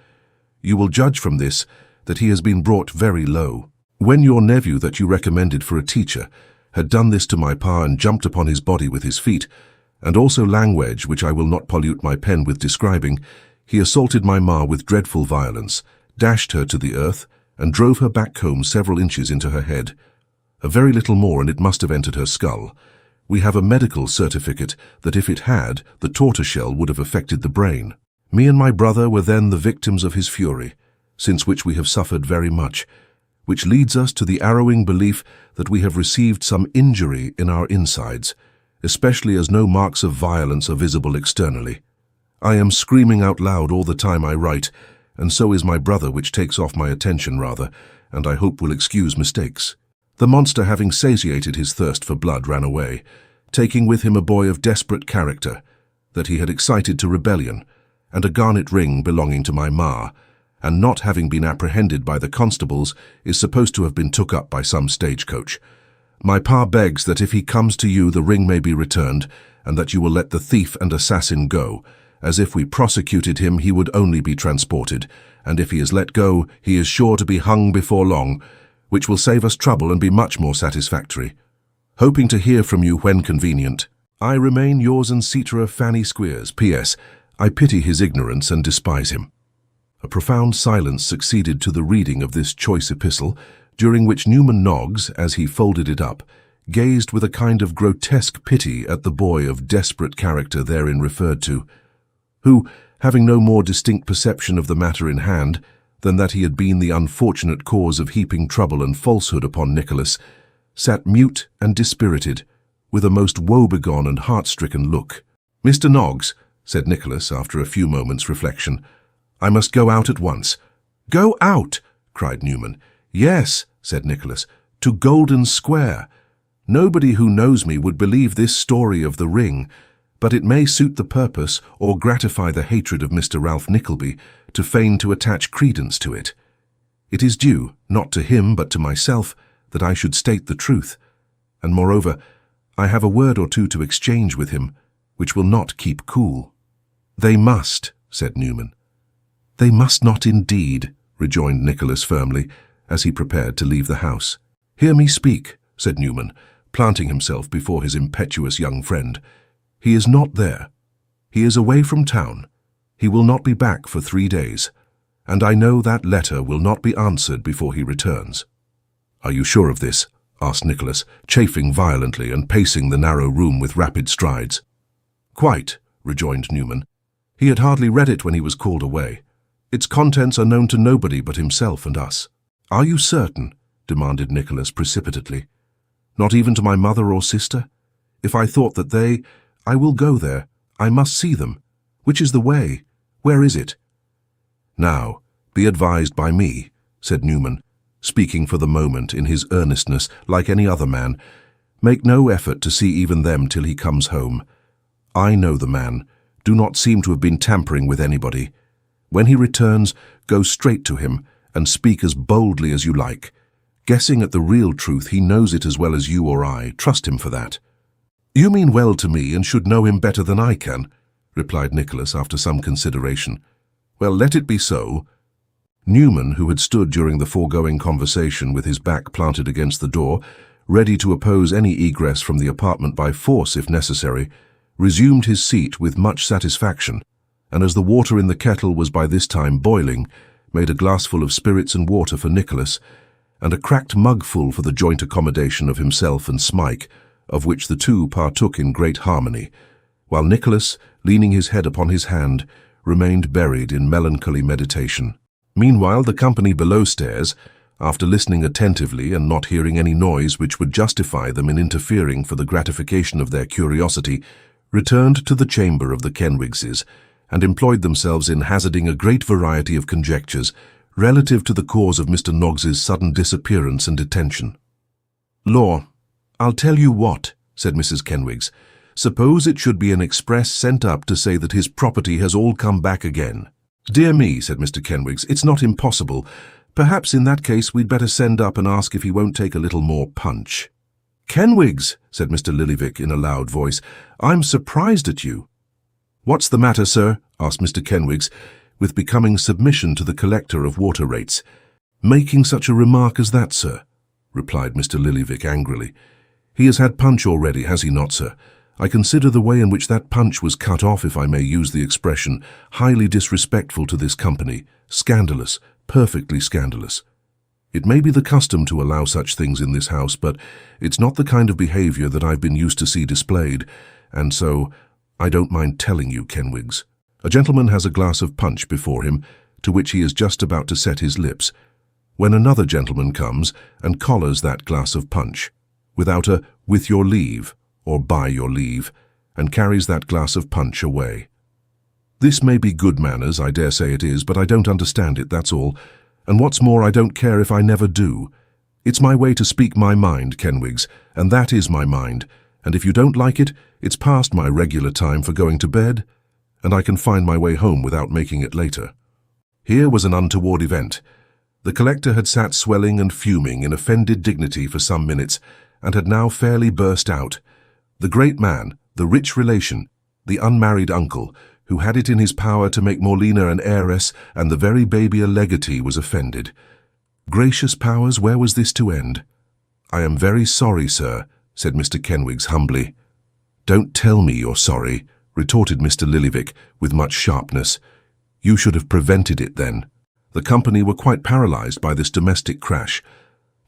You will judge from this that he has been brought very low. When your nephew that you recommended for a teacher had done this to my pa and jumped upon his body with his feet, and also Langwedge, which I will not pollute my pen with describing, he assaulted my ma with dreadful violence, dashed her to the earth, and drove her back home several inches into her head. A very little more and it must have entered her skull. We have a medical certificate that if it had, the tortoiseshell would have affected the brain. Me and my brother were then the victims of his fury, since which we have suffered very much, which leads us to the arrowing belief that we have received some injury in our insides, especially as no marks of violence are visible externally. I am screaming out loud all the time I write, and so is my brother, which takes off my attention rather, and I hope will excuse mistakes. The monster, having satiated his thirst for blood, ran away, taking with him a boy of desperate character, that he had excited to rebellion, and a garnet ring belonging to my ma, and not having been apprehended by the constables, is supposed to have been took up by some stagecoach. My pa begs that if he comes to you the ring may be returned, and that you will let the thief and assassin go, as if we prosecuted him he would only be transported, and if he is let go he is sure to be hung before long, which will save us trouble and be much more satisfactory. Hoping to hear from you when convenient. I remain yours and cetera Fanny Squeers. P.S. I pity his ignorance and despise him. A profound silence succeeded to the reading of this choice epistle, during which Newman Noggs, as he folded it up, gazed with a kind of grotesque pity at the boy of desperate character therein referred to, who, having no more distinct perception of the matter in hand than that he had been the unfortunate cause of heaping trouble and falsehood upon Nicholas, sat mute and dispirited, with a most woebegone and heart-stricken look. "Mr. Noggs," said Nicholas after a few moments' reflection, "I must go out at once." "Go out!" cried Newman. "Yes," said Nicholas, "to Golden Square. Nobody who knows me would believe this story of the ring, but it may suit the purpose or gratify the hatred of Mr. Ralph Nickleby to feign to attach credence to it. It is due, not to him but to myself, that I should state the truth, and moreover, I have a word or two to exchange with him, which will not keep cool." "They must," said Newman. "They must not indeed," rejoined Nicholas firmly, as he prepared to leave the house. "Hear me speak," said Newman, planting himself before his impetuous young friend. "He is not there. He is away from town. He will not be back for 3 days, and I know that letter will not be answered before he returns." "Are you sure of this?" asked Nicholas, chafing violently and pacing the narrow room with rapid strides. "Quite," rejoined Newman. "He had hardly read it when he was called away. Its contents are known to nobody but himself and us." "Are you certain?" demanded Nicholas precipitately. "Not even to my mother or sister? If I thought that I will go there. I must see them. Which is the way? Where is it?" "Now, be advised by me," said Newman, speaking for the moment in his earnestness like any other man. "Make no effort to see even them till he comes home. I know the man. Do not seem to have been tampering with anybody. When he returns, go straight to him and speak as boldly as you like. Guessing at the real truth, he knows it as well as you or I. Trust him for that." "You mean well to me and should know him better than I can," replied Nicholas after some consideration. "Well, let it be so." Newman, who had stood during the foregoing conversation with his back planted against the door, ready to oppose any egress from the apartment by force if necessary, resumed his seat with much satisfaction, and as the water in the kettle was by this time boiling, made a glassful of spirits and water for Nicholas, and a cracked mugful for the joint accommodation of himself and Smike, of which the two partook in great harmony, while Nicholas, leaning his head upon his hand, remained buried in melancholy meditation. Meanwhile, the company below stairs, after listening attentively and not hearing any noise which would justify them in interfering for the gratification of their curiosity, returned to the chamber of the Kenwigses, and employed themselves in hazarding a great variety of conjectures relative to the cause of Mr. Noggs's sudden disappearance and detention. "Law, I'll tell you what," said Mrs. Kenwigs. "Suppose it should be an express sent up to say that his property has all come back again." "Dear me," said Mr. Kenwigs, "it's not impossible. Perhaps in that case we'd better send up and ask if he won't take a little more punch." "Kenwigs," said Mr. Lillyvick in a loud voice, "I'm surprised at you." "What's the matter, sir?" asked Mr. Kenwigs, with becoming submission to the collector of water rates. "Making such a remark as that, sir?" replied Mr. Lillyvick angrily. "He has had punch already, has he not, sir? I consider the way in which that punch was cut off, if I may use the expression, highly disrespectful to this company, scandalous, perfectly scandalous." It may be the custom to allow such things in this house, but it's not the kind of behavior that I've been used to see displayed, and so I don't mind telling you, Kenwigs. A gentleman has a glass of punch before him, to which he is just about to set his lips, when another gentleman comes and collars that glass of punch, without a "with your leave" or "by your leave," and carries that glass of punch away. This may be good manners, I dare say it is, but I don't understand it, that's all. And what's more, I don't care if I never do. It's my way to speak my mind, Kenwigs, and that is my mind, and if you don't like it, it's past my regular time for going to bed, and I can find my way home without making it later. Here was an untoward event. The collector had sat swelling and fuming in offended dignity for some minutes, and had now fairly burst out. The great man, the rich relation, the unmarried uncle, who had it in his power to make Morlina an heiress and the very baby a legatee, was offended. Gracious powers, where was this to end? "I am very sorry, sir," said Mr. Kenwigs humbly. "Don't tell me you're sorry," retorted Mr. Lillyvick with much sharpness. "You should have prevented it then." The company were quite paralyzed by this domestic crash.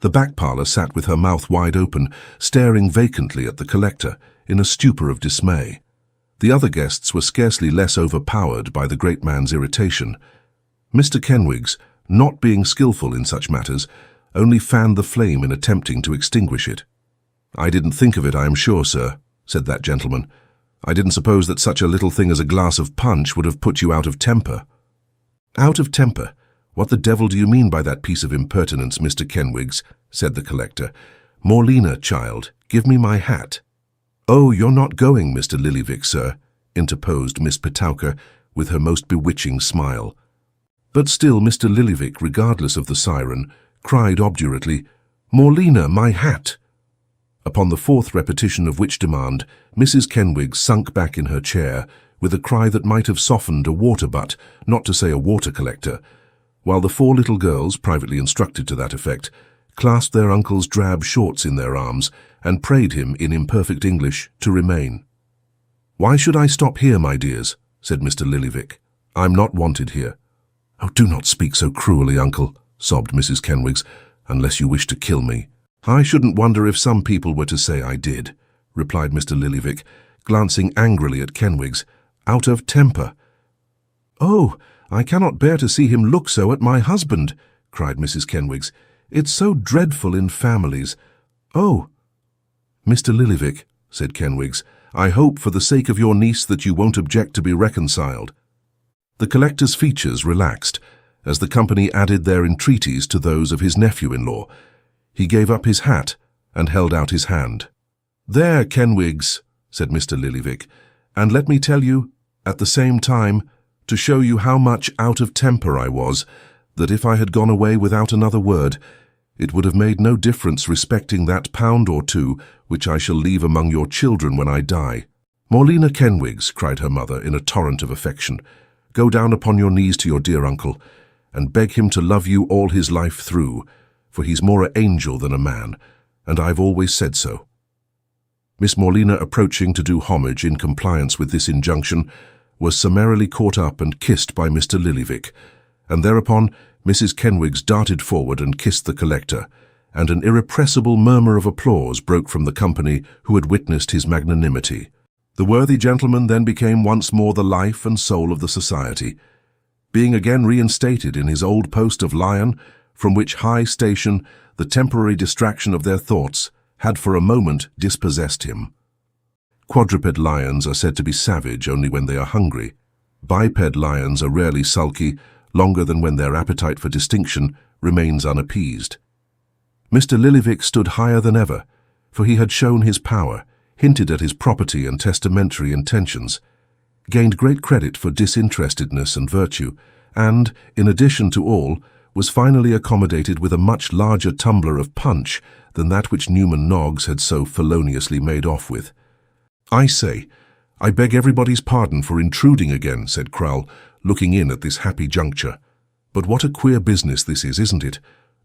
The back parlour sat with her mouth wide open, staring vacantly at the collector, in a stupor of dismay. The other guests were scarcely less overpowered by the great man's irritation. Mr. Kenwigs, not being skilful in such matters, only fanned the flame in attempting to extinguish it. "I didn't think of it, I am sure, sir," said that gentleman. "I didn't suppose that such a little thing as a glass of punch would have put you out of temper." "Out of temper? What the devil do you mean by that piece of impertinence, Mr. Kenwigs?" said the collector. "Morlina, child, give me my hat." "Oh, you're not going, Mr. Lillyvick, sir," interposed Miss Petowker with her most bewitching smile. But still Mr. Lillyvick, regardless of the siren, cried obdurately, "Morlina, my hat!" Upon the fourth repetition of which demand, Mrs. Kenwigs sunk back in her chair with a cry that might have softened a water-butt, not to say a water-collector, while the four little girls, privately instructed to that effect, clasped their uncle's drab shorts in their arms and prayed him in imperfect English to remain. "Why should I stop here, my dears?" said Mr. Lillyvick. "I'm not wanted here." "Oh, do not speak so cruelly, uncle," sobbed Mrs. Kenwigs, "unless you wish to kill me." "I shouldn't wonder if some people were to say I did," replied Mr. Lillyvick, glancing angrily at Kenwigs. "Out of temper." "Oh, I cannot bear to see him look so at my husband," cried Mrs. Kenwigs. "It's so dreadful in families. Oh." "Mr. Lillyvick," said Kenwigs, "I hope for the sake of your niece that you won't object to be reconciled." The collector's features relaxed as the company added their entreaties to those of his nephew-in-law. He gave up his hat and held out his hand. "There, Kenwigs," said Mr. Lillyvick, "and let me tell you, at the same time, to show you how much out of temper I was, that if I had gone away without another word, it would have made no difference respecting that £1 or £2 which I shall leave among your children when I die." "Morlina Kenwigs," cried her mother in a torrent of affection, "go down upon your knees to your dear uncle, and beg him to love you all his life through, for he's more an angel than a man, and I've always said so." Miss Morlina, approaching to do homage in compliance with this injunction, was summarily caught up and kissed by Mr. Lillyvick, and thereupon Mrs. Kenwigs darted forward and kissed the collector, and an irrepressible murmur of applause broke from the company who had witnessed his magnanimity. The worthy gentleman then became once more the life and soul of the society, being again reinstated in his old post of lion, from which high station the temporary distraction of their thoughts had for a moment dispossessed him. Quadruped lions are said to be savage only when they are hungry. Biped lions are rarely sulky, longer than when their appetite for distinction remains unappeased. Mr. Lillyvick stood higher than ever, for he had shown his power, hinted at his property and testamentary intentions, gained great credit for disinterestedness and virtue, and, in addition to all, was finally accommodated with a much larger tumbler of punch than that which Newman Noggs had so feloniously made off with. "I say, I beg everybody's pardon for intruding again," said Crowle, looking in at this happy juncture. "But what a queer business this is, isn't it?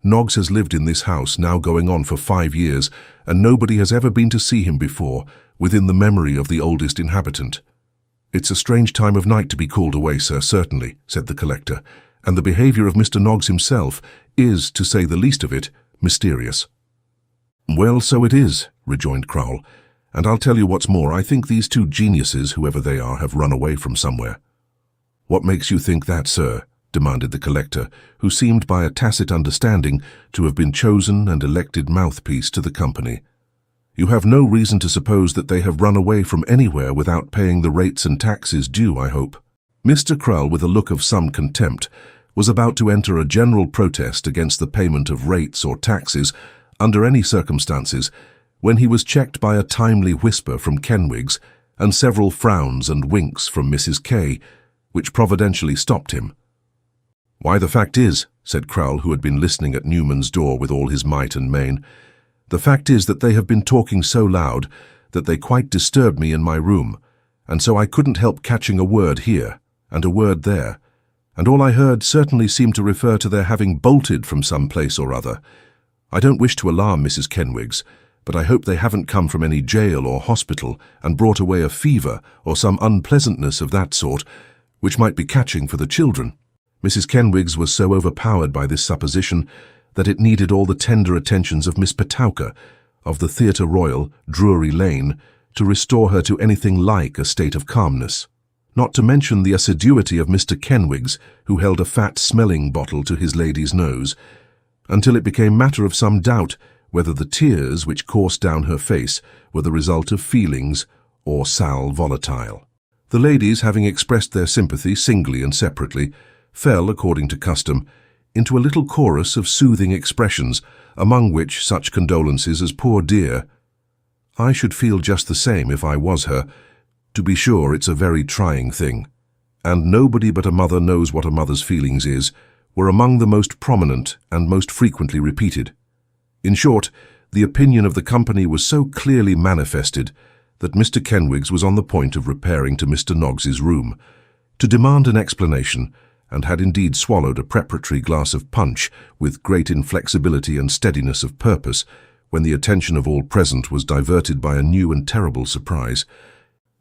Noggs has lived in this house, now going on for 5 years, and nobody has ever been to see him before, within the memory of the oldest inhabitant." "It's a strange time of night to be called away, sir, certainly," said the collector, and the behaviour of Mr. Noggs himself is, to say the least of it, mysterious." "Well, so it is," rejoined Crowle, "and I'll tell you what's more, I think these two geniuses, whoever they are, have run away from somewhere." "What makes you think that, sir?" demanded the collector, who seemed by a tacit understanding to have been chosen and elected mouthpiece to the company. "You have no reason to suppose that they have run away from anywhere without paying the rates and taxes due, I hope." Mr. Crowle, with a look of some contempt, was about to enter a general protest against the payment of rates or taxes under any circumstances, when he was checked by a timely whisper from Kenwigs and several frowns and winks from Mrs. K, which providentially stopped him. "Why, the fact is," said Crowle, who had been listening at Newman's door with all his might and main, "the fact is that they have been talking so loud that they quite disturbed me in my room, and so I couldn't help catching a word here and a word there, and all I heard certainly seemed to refer to their having bolted from some place or other. I don't wish to alarm Mrs. Kenwigs, but I hope they haven't come from any jail or hospital and brought away a fever or some unpleasantness of that sort, which might be catching for the children." Mrs. Kenwigs was so overpowered by this supposition that it needed all the tender attentions of Miss Petowker, of the Theatre Royal, Drury Lane, to restore her to anything like a state of calmness. Not to mention the assiduity of Mr. Kenwigs, who held a fat smelling bottle to his lady's nose, until it became matter of some doubt whether the tears which coursed down her face were the result of feelings or sal volatile. The ladies, having expressed their sympathy singly and separately, fell, according to custom, into a little chorus of soothing expressions, among which such condolences as "Poor dear," "I should feel just the same if I was her," "To be sure, it's a very trying thing," and "Nobody but a mother knows what a mother's feelings is," were among the most prominent and most frequently repeated. In short, the opinion of the company was so clearly manifested that Mr. Kenwigs was on the point of repairing to Mr. Noggs's room, to demand an explanation, and had indeed swallowed a preparatory glass of punch with great inflexibility and steadiness of purpose, when the attention of all present was diverted by a new and terrible surprise.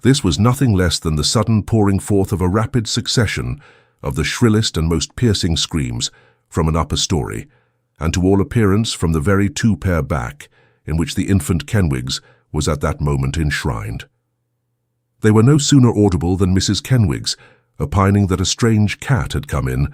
This was nothing less than the sudden pouring forth of a rapid succession of the shrillest and most piercing screams from an upper story, and to all appearance from the very two-pair back, in which the infant Kenwigs was at that moment enshrined. They were no sooner audible than Mrs. Kenwigs, opining that a strange cat had come in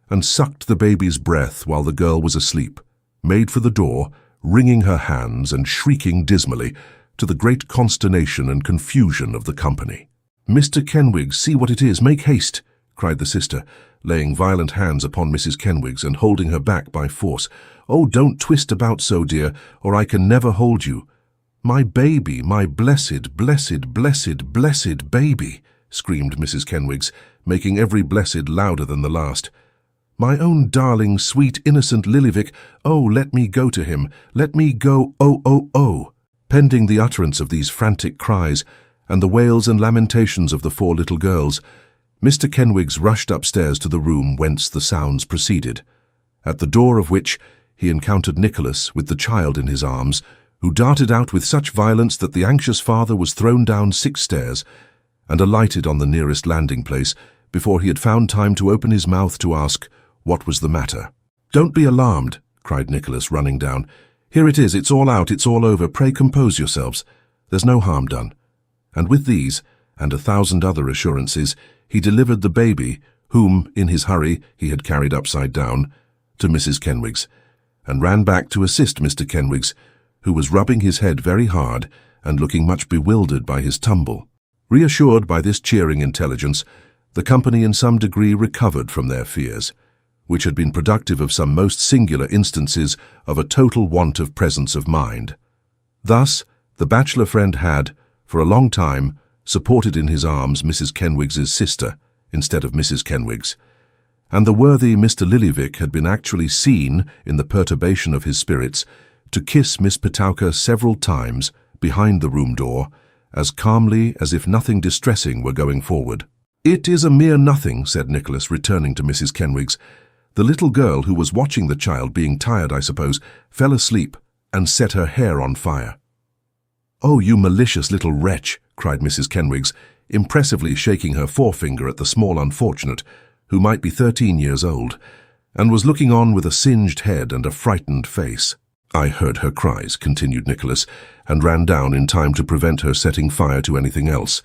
and sucked the baby's breath while the girl was asleep, made for the door, wringing her hands and shrieking dismally, to the great consternation and confusion of the company. "Mr. Kenwigs, see what it is, make haste," cried the sister, laying violent hands upon Mrs. Kenwigs and holding her back by force. "Oh, don't twist about so, dear, or I can never hold you. My baby, my blessed, blessed, blessed, blessed baby," screamed Mrs. Kenwigs, making every blessed louder than the last. "My own darling, sweet, innocent Lillyvick, oh, let me go to him, let me go, oh, oh, oh." Pending the utterance of these frantic cries, and the wails and lamentations of the four little girls, Mr. Kenwigs rushed upstairs to the room whence the sounds proceeded, at the door of which he encountered Nicholas with the child in his arms, who darted out with such violence that the anxious father was thrown down 6 stairs, and alighted on the nearest landing-place before he had found time to open his mouth to ask what was the matter. "Don't be alarmed," cried Nicholas, running down. "Here it is, it's all out, it's all over, pray compose yourselves. There's no harm done." And with these, and 1,000 other assurances, he delivered the baby, whom, in his hurry, he had carried upside down, to Mrs. Kenwigs, and ran back to assist Mr. Kenwigs, who was rubbing his head very hard and looking much bewildered by his tumble. Reassured by this cheering intelligence, the company in some degree recovered from their fears, which had been productive of some most singular instances of a total want of presence of mind. Thus, the bachelor friend had, for a long time, supported in his arms Mrs. Kenwigs's sister, instead of Mrs. Kenwigs, and the worthy Mr. Lillyvick had been actually seen, in the perturbation of his spirits, to kiss Miss Petowker several times behind the room door, as calmly as if nothing distressing were going forward. "It is a mere nothing," said Nicholas, returning to Mrs. Kenwigs. "The little girl, who was watching the child, being tired, I suppose, fell asleep and set her hair on fire." "Oh, you malicious little wretch," cried Mrs. Kenwigs, impressively shaking her forefinger at the small unfortunate, who might be 13 years old, and was looking on with a singed head and a frightened face. "I heard her cries," continued Nicholas, "and ran down in time to prevent her setting fire to anything else.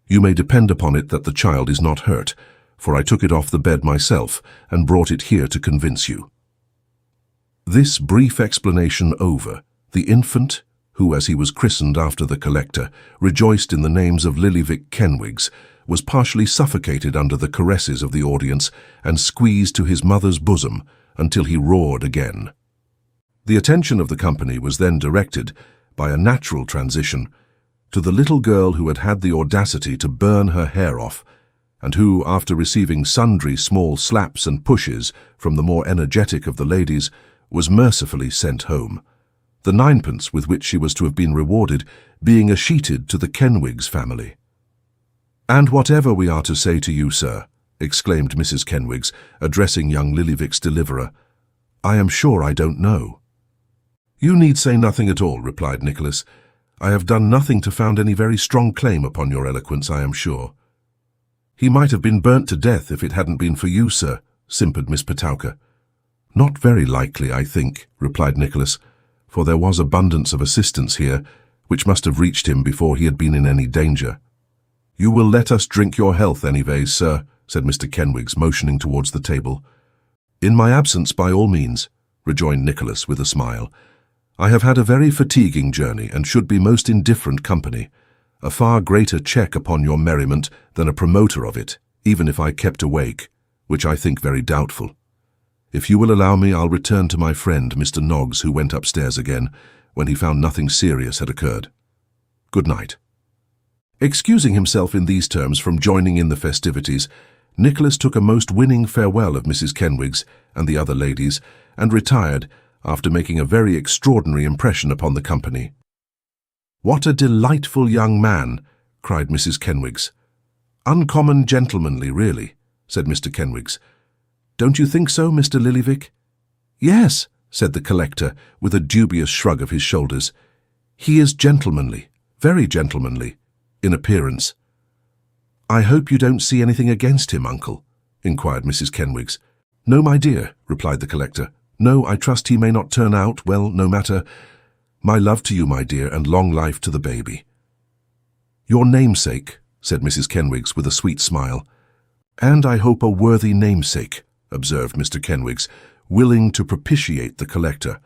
You may depend upon it that the child is not hurt, for I took it off the bed myself and brought it here to convince you." This brief explanation over, the infant, who, as he was christened after the collector, rejoiced in the names of Lillyvick Kenwigs, was partially suffocated under the caresses of the audience and squeezed to his mother's bosom until he roared again. The attention of the company was then directed, by a natural transition, to the little girl who had had the audacity to burn her hair off, and who, after receiving sundry small slaps and pushes from the more energetic of the ladies, was mercifully sent home, the ninepence with which she was to have been rewarded being escheated to the Kenwigs family. "And whatever we are to say to you, sir," exclaimed Mrs. Kenwigs, addressing young Lillyvick's deliverer, "I am sure I don't know." "You need say nothing at all," replied Nicholas. "I have done nothing to found any very strong claim upon your eloquence, I am sure." "He might have been burnt to death if it hadn't been for you, sir," simpered Miss Petowker. "Not very likely, I think," replied Nicholas, "for there was abundance of assistance here, which must have reached him before he had been in any danger." "You will let us drink your health anyways, sir," said Mr. Kenwigs, motioning towards the table. "In my absence, by all means," rejoined Nicholas with a smile. "I have had a very fatiguing journey and should be most indifferent company, a far greater check upon your merriment than a promoter of it, even if I kept awake, which I think very doubtful. If you will allow me, I'll return to my friend, Mr. Noggs, who went upstairs again, when he found nothing serious had occurred. Good night." Excusing himself in these terms from joining in the festivities, Nicholas took a most winning farewell of Mrs. Kenwigs and the other ladies, and retired, after making a very extraordinary impression upon the company. "What a delightful young man!" cried Mrs. Kenwigs. "Uncommon gentlemanly, really," said Mr. Kenwigs. "Don't you think so, Mr. Lillyvick?" "Yes," said the collector, with a dubious shrug of his shoulders. "He is gentlemanly, very gentlemanly, in appearance." "I hope you don't see anything against him, uncle?" inquired Mrs. Kenwigs. "No, my dear," replied the collector. "No, I trust he may not turn out, well, no matter. My love to you, my dear, and long life to the baby." "Your namesake," said Mrs. Kenwigs with a sweet smile. "And I hope a worthy namesake," observed Mr. Kenwigs, willing to propitiate the collector.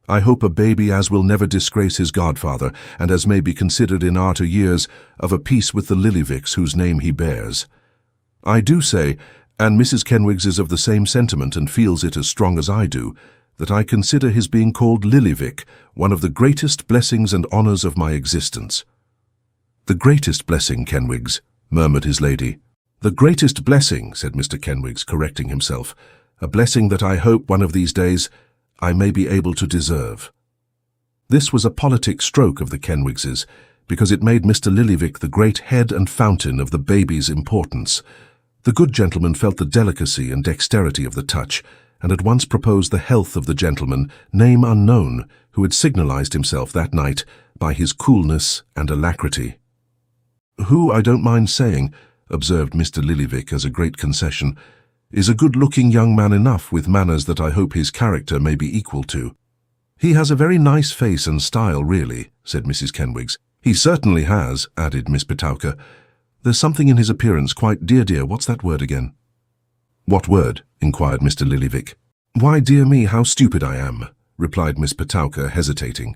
"I hope a baby as will never disgrace his godfather, and as may be considered in arter years of a piece with the Lillyvicks whose name he bears. I do say, and Mrs. Kenwigs is of the same sentiment and feels it as strong as I do, that I consider his being called Lillyvick one of the greatest blessings and honours of my existence." "The greatest blessing, Kenwigs," murmured his lady. "The greatest blessing," said Mr. Kenwigs, correcting himself, "a blessing that I hope one of these days I may be able to deserve." This was a politic stroke of the Kenwigses, because it made Mr. Lillyvick the great head and fountain of the baby's importance. The good gentleman felt the delicacy and dexterity of the touch, and at once proposed the health of the gentleman, name unknown, who had signalized himself that night by his coolness and alacrity. "Who, I don't mind saying," observed Mr. Lillyvick as a great concession, "is a good-looking young man enough with manners that I hope his character may be equal to." "He has a very nice face and style, really," said Mrs. Kenwigs. "He certainly has," added Miss Petowker. "There's something in his appearance quite dear, what's that word again?" "What word?" inquired Mr. Lillyvick. "Why, dear me, how stupid I am," replied Miss Petowker, hesitating.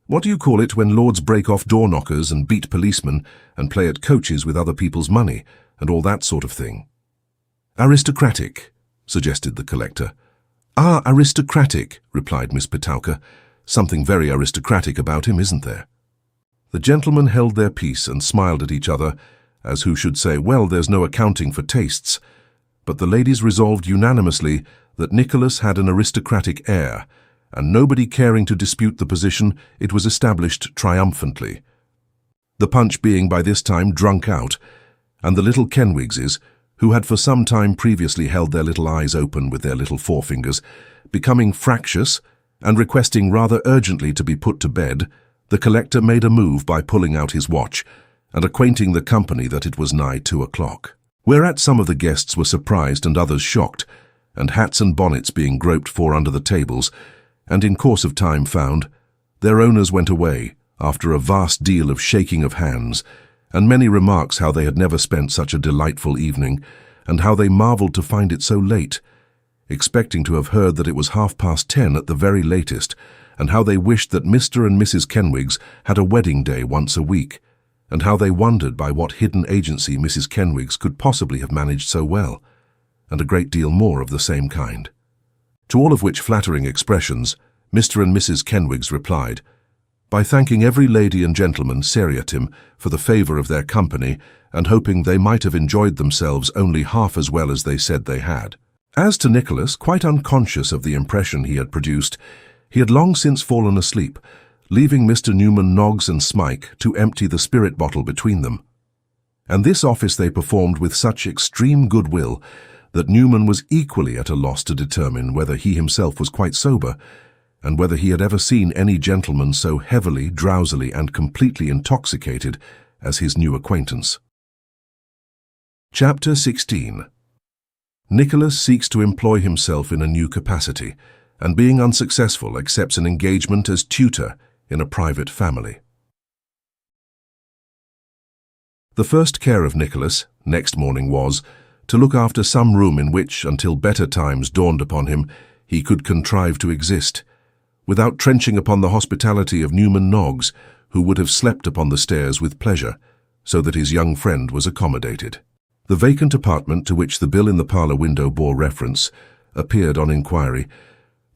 "What do you call it when lords break off door-knockers and beat policemen and play at coaches with other people's money, and all that sort of thing?" "Aristocratic," suggested the collector. "Ah, aristocratic," replied Miss Petowker. "Something very aristocratic about him, isn't there?" The gentlemen held their peace and smiled at each other, as who should say, well, there's no accounting for tastes. But the ladies resolved unanimously that Nicholas had an aristocratic air, and nobody caring to dispute the position, it was established triumphantly. The punch being by this time drunk out, and the little Kenwigses, who had for some time previously held their little eyes open with their little forefingers, becoming fractious, and requesting rather urgently to be put to bed, the collector made a move by pulling out his watch, and acquainting the company that it was nigh 2 o'clock. Whereat some of the guests were surprised and others shocked, and hats and bonnets being groped for under the tables, and in course of time found, their owners went away, after a vast deal of shaking of hands, and many remarks how they had never spent such a delightful evening, and how they marvelled to find it so late, expecting to have heard that it was 10:30 at the very latest, and how they wished that Mr. and Mrs. Kenwigs had a wedding day once a week, and how they wondered by what hidden agency Mrs. Kenwigs could possibly have managed so well, and a great deal more of the same kind. To all of which flattering expressions, Mr. and Mrs. Kenwigs replied, by thanking every lady and gentleman seriatim for the favour of their company, and hoping they might have enjoyed themselves only half as well as they said they had. As to Nicholas, quite unconscious of the impression he had produced, he had long since fallen asleep, leaving Mr. Newman Noggs and Smike to empty the spirit bottle between them. And this office they performed with such extreme goodwill that Newman was equally at a loss to determine whether he himself was quite sober, and whether he had ever seen any gentleman so heavily, drowsily, and completely intoxicated as his new acquaintance. Chapter 16. Nicholas seeks to employ himself in a new capacity, and being unsuccessful accepts an engagement as tutor in a private family. The first care of Nicholas next morning was to look after some room in which, until better times dawned upon him, he could contrive to exist, without trenching upon the hospitality of Newman Noggs, who would have slept upon the stairs with pleasure, so that his young friend was accommodated. The vacant apartment to which the bill in the parlour window bore reference appeared on inquiry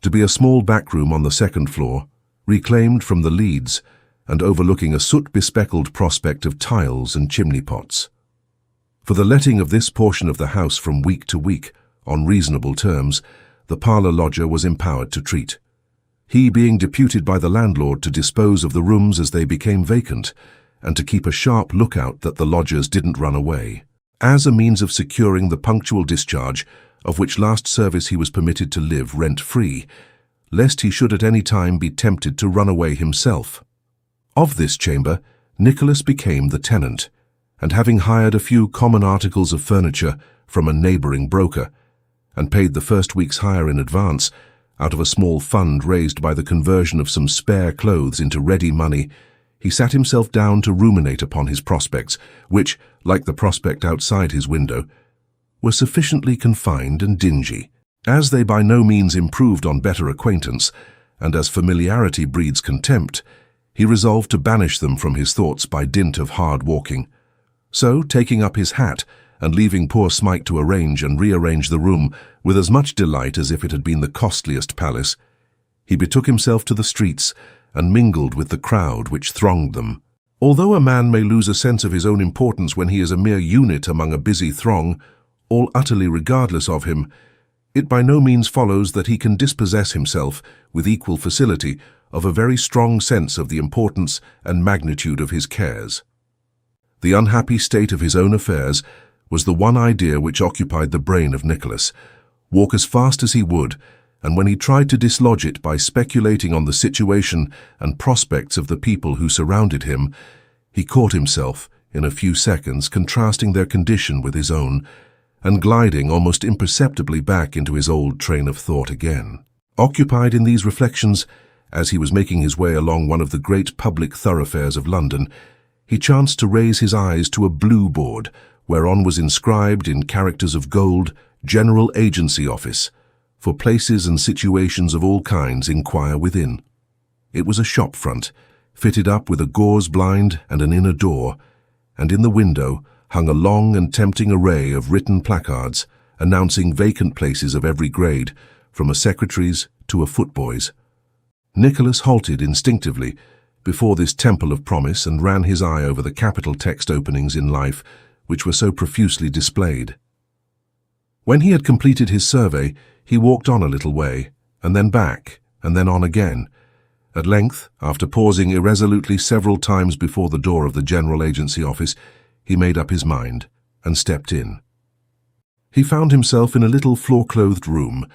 to be a small back room on the second floor, reclaimed from the leads and overlooking a soot-bespeckled prospect of tiles and chimney-pots. For the letting of this portion of the house from week to week, on reasonable terms, the parlour lodger was empowered to treat, he being deputed by the landlord to dispose of the rooms as they became vacant, and to keep a sharp lookout that the lodgers didn't run away, as a means of securing the punctual discharge of which last service he was permitted to live rent-free, lest he should at any time be tempted to run away himself. Of this chamber, Nicholas became the tenant, and having hired a few common articles of furniture from a neighbouring broker, and paid the first week's hire in advance, out of a small fund raised by the conversion of some spare clothes into ready money, he sat himself down to ruminate upon his prospects, which, like the prospect outside his window, were sufficiently confined and dingy. As they by no means improved on better acquaintance, and as familiarity breeds contempt, he resolved to banish them from his thoughts by dint of hard walking. So, taking up his hat, and leaving poor Smike to arrange and rearrange the room with as much delight as if it had been the costliest palace, he betook himself to the streets and mingled with the crowd which thronged them. Although a man may lose a sense of his own importance when he is a mere unit among a busy throng, all utterly regardless of him, it by no means follows that he can dispossess himself, with equal facility, of a very strong sense of the importance and magnitude of his cares. The unhappy state of his own affairs was the one idea which occupied the brain of Nicholas. Walk as fast as he would, and when he tried to dislodge it by speculating on the situation and prospects of the people who surrounded him, he caught himself, in a few seconds, contrasting their condition with his own, and gliding almost imperceptibly back into his old train of thought again. Occupied in these reflections, as he was making his way along one of the great public thoroughfares of London, he chanced to raise his eyes to a blue board, whereon was inscribed in characters of gold, General Agency Office. For places and situations of all kinds inquire within. It was a shop front, fitted up with a gauze blind and an inner door, and in the window hung a long and tempting array of written placards announcing vacant places of every grade, from a secretary's to a footboy's. Nicholas halted instinctively before this temple of promise and ran his eye over the capital text openings in life which were so profusely displayed. When he had completed his survey, he walked on a little way, and then back, and then on again. At length, after pausing irresolutely several times before the door of the General Agency Office, he made up his mind, and stepped in. He found himself in a little floor-clothed room,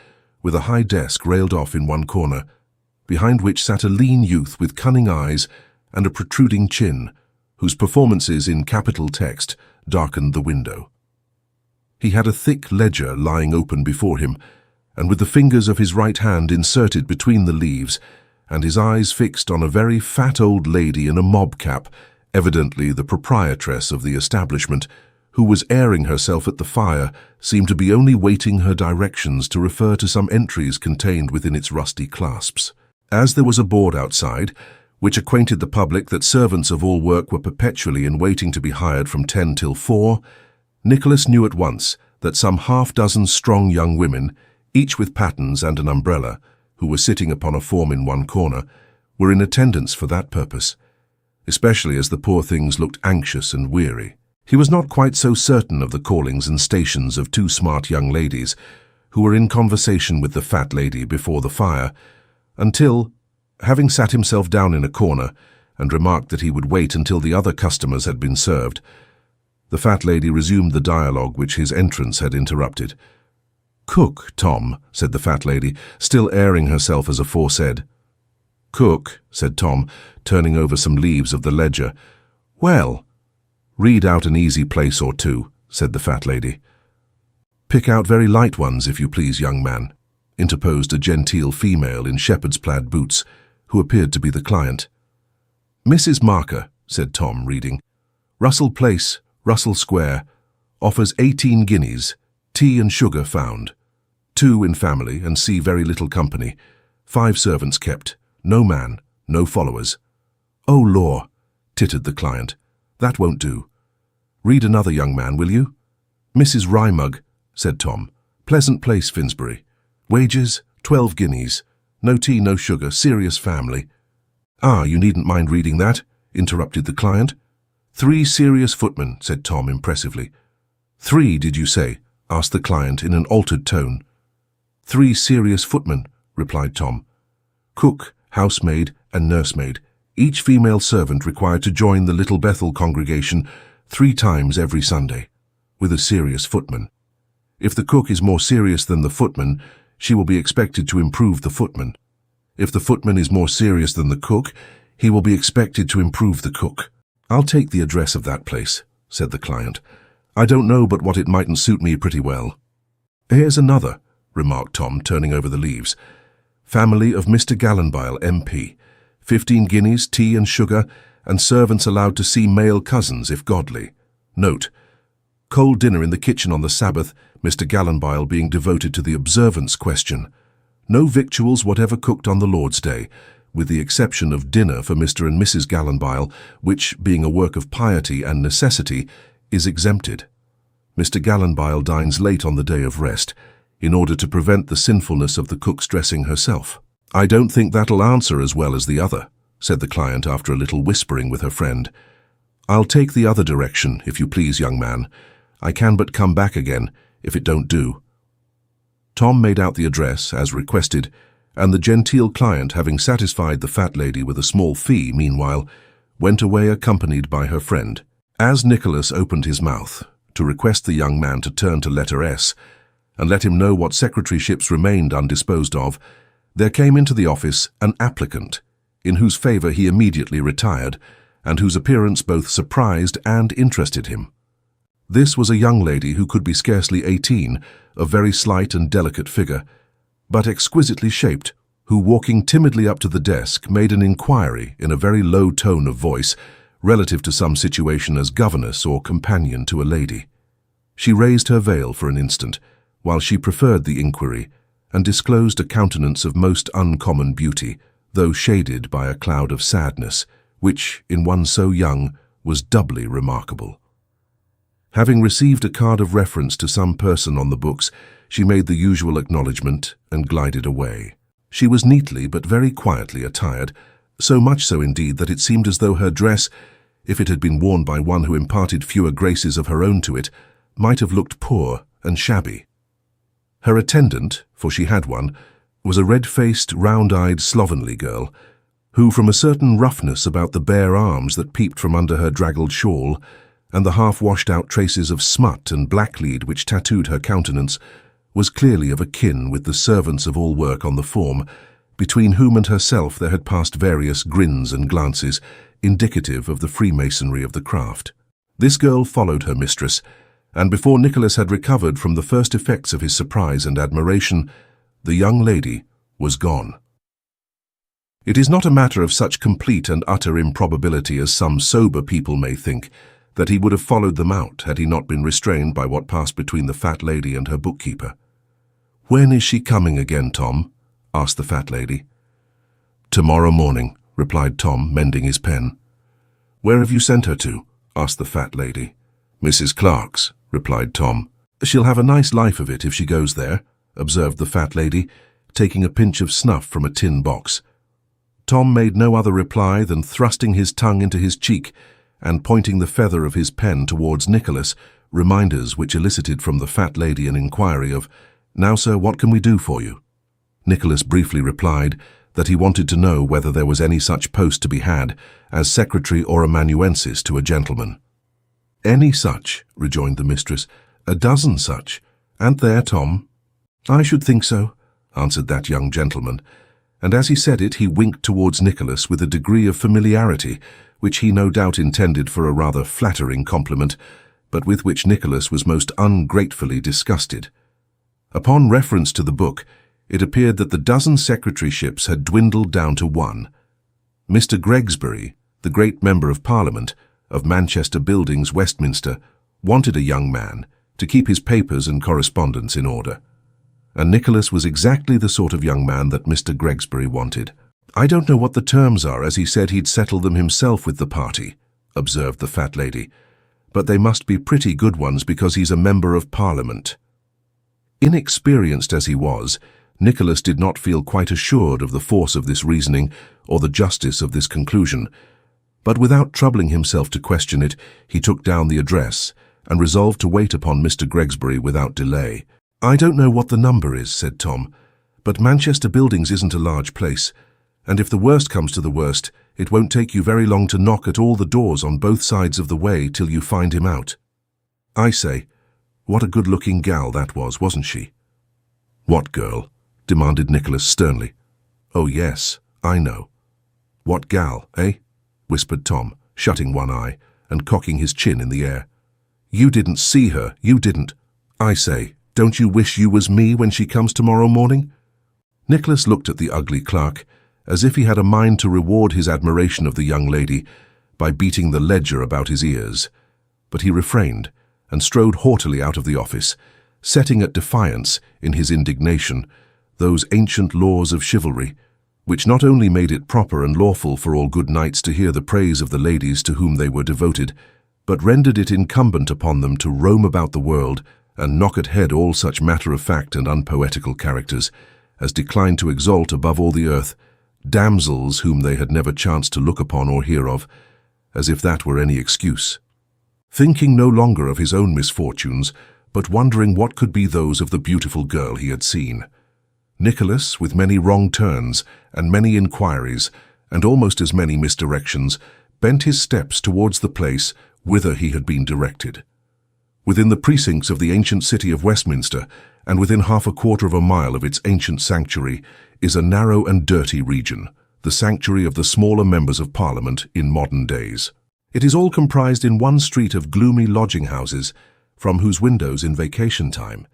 with a high desk railed off in one corner, behind which sat a lean youth with cunning eyes and a protruding chin, whose performances in capital text darkened the window. He had a thick ledger lying open before him, and with the fingers of his right hand inserted between the leaves, and his eyes fixed on a very fat old lady in a mob cap, evidently the proprietress of the establishment, who was airing herself at the fire, seemed to be only waiting her directions to refer to some entries contained within its rusty clasps. As there was a board outside, which acquainted the public that servants of all work were perpetually in waiting to be hired from 10 till 4, Nicholas knew at once that some half-dozen strong young women, each with pattens and an umbrella, who were sitting upon a form in one corner, were in attendance for that purpose, especially as the poor things looked anxious and weary. He was not quite so certain of the callings and stations of two smart young ladies, who were in conversation with the fat lady before the fire, until, having sat himself down in a corner and remarked that he would wait until the other customers had been served, the fat lady resumed the dialogue which his entrance had interrupted. "Cook, Tom," said the fat lady, still airing herself as aforesaid. "Cook," said Tom, turning over some leaves of the ledger. "Well, read out an easy place or two," said the fat lady. "Pick out very light ones, if you please, young man," interposed a genteel female in shepherd's plaid boots, who appeared to be the client. "Mrs. Marker," said Tom, reading. "Russell Place, Russell Square, offers 18 guineas, tea and sugar found. 2 in family and see very little company. 5 servants kept, no man, no followers." "Oh, law," tittered the client. "That won't do. Read another, young man, will you?" "Mrs. Rymug," said Tom. "Pleasant Place, Finsbury. Wages, 12 guineas. No tea, no sugar, serious family." "Ah, you needn't mind reading that," interrupted the client. "3 serious footmen," said Tom impressively. "3, did you say?" asked the client in an altered tone. "3 serious footmen," replied Tom. "Cook, housemaid, and nursemaid, each female servant required to join the Little Bethel congregation 3 times every Sunday, with a serious footman. If the cook is more serious than the footman, she will be expected to improve the footman. If the footman is more serious than the cook, he will be expected to improve the cook." "I'll take the address of that place," said the client. "I don't know but what it mightn't suit me pretty well." "Here's another," remarked Tom, turning over the leaves. "Family of Mr. Gallanbile, MP. 15 guineas, tea and sugar, and servants allowed to see male cousins if godly. Note: cold dinner in the kitchen on the Sabbath, Mr. Gallanbile being devoted to the observance question. No victuals whatever cooked on the Lord's Day, with the exception of dinner for Mr. and Mrs. Gallanbile, which, being a work of piety and necessity, is exempted. Mr. Gallanbile dines late on the day of rest, in order to prevent the sinfulness of the cook's dressing herself." "I don't think that'll answer as well as the other," said the client after a little whispering with her friend. "I'll take the other direction, if you please, young man. I can but come back again, if it don't do." Tom made out the address, as requested, and the genteel client, having satisfied the fat lady with a small fee meanwhile, went away accompanied by her friend. As Nicholas opened his mouth to request the young man to turn to letter S, and let him know what secretaryships remained undisposed of, there came into the office an applicant, in whose favour he immediately retired, and whose appearance both surprised and interested him. This was a young lady who could be scarcely 18, of very slight and delicate figure, but exquisitely shaped, who, walking timidly up to the desk, made an inquiry in a very low tone of voice relative to some situation as governess or companion to a lady. She raised her veil for an instant, while she preferred the inquiry, and disclosed a countenance of most uncommon beauty, though shaded by a cloud of sadness, which, in one so young, was doubly remarkable. Having received a card of reference to some person on the books, she made the usual acknowledgment and glided away. She was neatly but very quietly attired, so much so indeed that it seemed as though her dress, if it had been worn by one who imparted fewer graces of her own to it, might have looked poor and shabby. Her attendant, for she had one, was a red-faced, round-eyed, slovenly girl, who, from a certain roughness about the bare arms that peeped from under her draggled shawl, and the half-washed-out traces of smut and blacklead which tattooed her countenance, was clearly of a kin with the servants of all work on the form, between whom and herself there had passed various grins and glances, indicative of the freemasonry of the craft. This girl followed her mistress, and before Nicholas had recovered from the first effects of his surprise and admiration, the young lady was gone. It is not a matter of such complete and utter improbability as some sober people may think, that he would have followed them out had he not been restrained by what passed between the fat lady and her bookkeeper. "When is she coming again, Tom?" asked the fat lady. "Tomorrow morning," replied Tom, mending his pen. "Where have you sent her to?" asked the fat lady. "Mrs. Clark's," replied Tom. "She'll have a nice life of it if she goes there," observed the fat lady, taking a pinch of snuff from a tin box. Tom made no other reply than thrusting his tongue into his cheek and pointing the feather of his pen towards Nicholas, reminders which elicited from the fat lady an inquiry of, "Now, sir, what can we do for you?" Nicholas briefly replied that he wanted to know whether there was any such post to be had as secretary or amanuensis to a gentleman. "Any such," rejoined the mistress. "A dozen such. An't there, Tom?" "I should think so," answered that young gentleman, and as he said it he winked towards Nicholas with a degree of familiarity which he no doubt intended for a rather flattering compliment, but with which Nicholas was most ungratefully disgusted. Upon reference to the book, it appeared that the dozen secretaryships had dwindled down to one. Mr. Gregsbury, the great Member of Parliament, of Manchester Buildings, Westminster, wanted a young man to keep his papers and correspondence in order. And Nicholas was exactly the sort of young man that Mr. Gregsbury wanted. "I don't know what the terms are, as he said he'd settle them himself with the party," observed the fat lady, "but they must be pretty good ones because he's a Member of Parliament." Inexperienced as he was, Nicholas did not feel quite assured of the force of this reasoning or the justice of this conclusion, but without troubling himself to question it, he took down the address and resolved to wait upon Mr. Gregsbury without delay. "I don't know what the number is," said Tom, "but Manchester Buildings isn't a large place, and if the worst comes to the worst, it won't take you very long to knock at all the doors on both sides of the way till you find him out. I say, what a good-looking gal that was, wasn't she?" "What girl?" demanded Nicholas sternly. "Oh yes, I know." "What gal, eh?" whispered Tom, shutting one eye and cocking his chin in the air. "You didn't see her, you didn't. I say, don't you wish you was me when she comes tomorrow morning?" Nicholas looked at the ugly clerk, as if he had a mind to reward his admiration of the young lady by beating the ledger about his ears, but he refrained and strode haughtily out of the office, setting at defiance, in his indignation, those ancient laws of chivalry, which not only made it proper and lawful for all good knights to hear the praise of the ladies to whom they were devoted, but rendered it incumbent upon them to roam about the world and knock at head all such matter-of-fact and unpoetical characters as declined to exalt above all the earth damsels whom they had never chanced to look upon or hear of, as if that were any excuse. Thinking no longer of his own misfortunes, but wondering what could be those of the beautiful girl he had seen, Nicholas, with many wrong turns and many inquiries and almost as many misdirections, bent his steps towards the place whither he had been directed. Within the precincts of the ancient city of Westminster, and within half a quarter of a mile of its ancient sanctuary, is a narrow and dirty region, the sanctuary of the smaller members of Parliament in modern days. It is all comprised in one street of gloomy lodging-houses, from whose windows in vacation time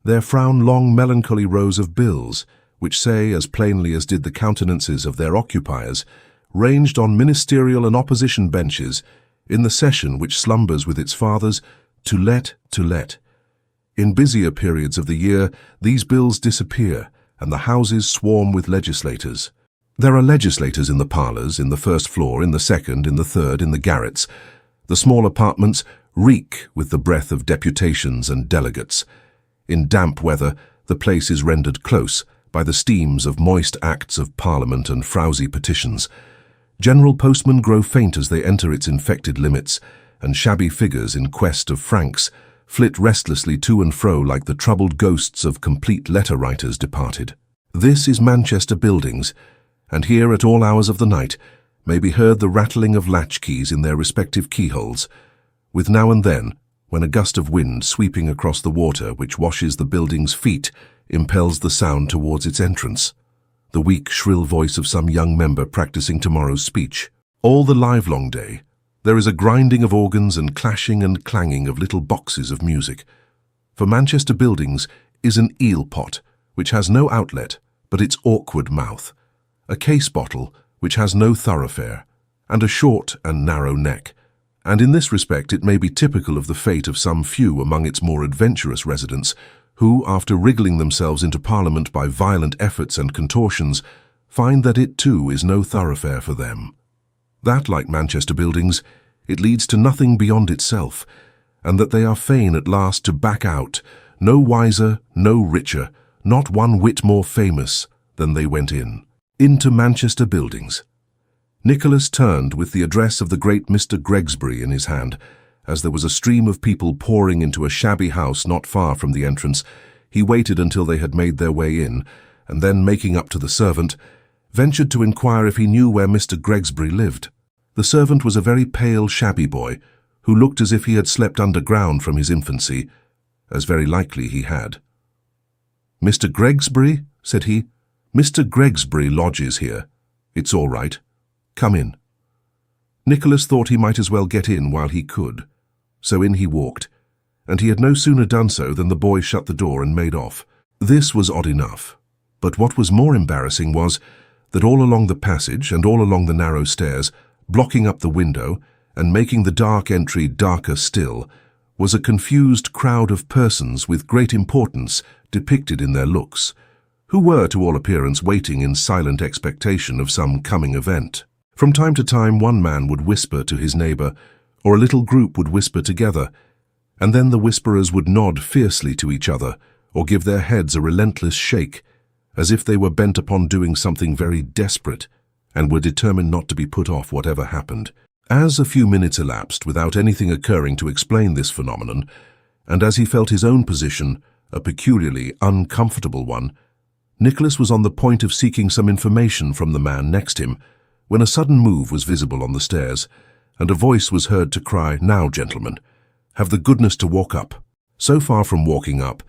there frown long melancholy rows of bills, which say, as plainly as did the countenances of their occupiers, ranged on ministerial and opposition benches, in the session which slumbers with its fathers, to let, to let. In busier periods of the year, these bills disappear, and the houses swarm with legislators. There are legislators in the parlours, in the first floor, in the second, in the third, in the garrets. The small apartments reek with the breath of deputations and delegates. In damp weather, the place is rendered close by the steams of moist acts of Parliament and frowsy petitions. General postmen grow faint as they enter its infected limits, and shabby figures in quest of francs flit restlessly to and fro like the troubled ghosts of complete letter-writers departed. This is Manchester Buildings, and here at all hours of the night may be heard the rattling of latchkeys in their respective keyholes, with now and then, when a gust of wind sweeping across the water which washes the building's feet impels the sound towards its entrance, the weak, shrill voice of some young member practicing tomorrow's speech. All the livelong day, There is a grinding of organs and clashing and clanging of little boxes of music. For Manchester Buildings is an eel pot, which has no outlet but its awkward mouth, a case bottle which has no thoroughfare, and a short and narrow neck, and in this respect it may be typical of the fate of some few among its more adventurous residents, who, after wriggling themselves into Parliament by violent efforts and contortions, find that it too is no thoroughfare for them. That, like Manchester Buildings, it leads to nothing beyond itself, and that they are fain at last to back out, no wiser, no richer, not one whit more famous than they went in. Into Manchester Buildings. Nicholas turned with the address of the great Mr. Gregsbury in his hand. As there was a stream of people pouring into a shabby house not far from the entrance, he waited until they had made their way in, and then, making up to the servant, ventured to inquire if he knew where Mr. Gregsbury lived. The servant was a very pale, shabby boy, who looked as if he had slept underground from his infancy, as very likely he had. "Mr. Gregsbury?" said he. "Mr. Gregsbury lodges here. It's all right. Come in." Nicholas thought he might as well get in while he could, so in he walked, and he had no sooner done so than the boy shut the door and made off. This was odd enough, but what was more embarrassing was that all along the passage and all along the narrow stairs, blocking up the window and making the dark entry darker still, was a confused crowd of persons with great importance depicted in their looks, who were to all appearance waiting in silent expectation of some coming event. From time to time one man would whisper to his neighbour, or a little group would whisper together, and then the whisperers would nod fiercely to each other, or give their heads a relentless shake, as if they were bent upon doing something very desperate, and were determined not to be put off whatever happened. As a few minutes elapsed without anything occurring to explain this phenomenon, and as he felt his own position a peculiarly uncomfortable one, Nicholas was on the point of seeking some information from the man next him, when a sudden move was visible on the stairs, and a voice was heard to cry, "Now, gentlemen, have the goodness to walk up." So far from walking up,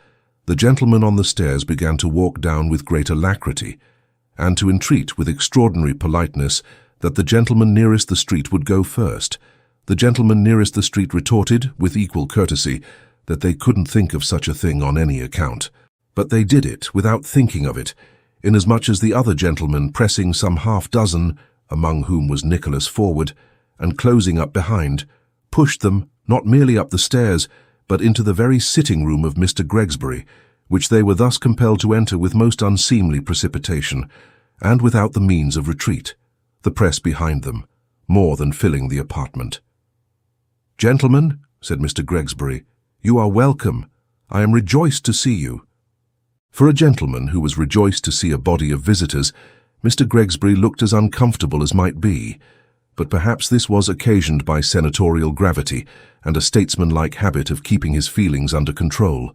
the gentleman on the stairs began to walk down with great alacrity, and to entreat with extraordinary politeness that the gentleman nearest the street would go first. The gentleman nearest the street retorted, with equal courtesy, that they couldn't think of such a thing on any account. But they did it without thinking of it, inasmuch as the other gentleman, pressing some half-dozen, among whom was Nicholas, forward, and closing up behind, pushed them not merely up the stairs, but into the very sitting-room of Mr. Gregsbury, which they were thus compelled to enter with most unseemly precipitation, and without the means of retreat, the press behind them, more than filling the apartment. "Gentlemen," said Mr. Gregsbury, "you are welcome. I am rejoiced to see you." For a gentleman who was rejoiced to see a body of visitors, Mr. Gregsbury looked as uncomfortable as might be, but perhaps this was occasioned by senatorial gravity and a statesmanlike habit of keeping his feelings under control.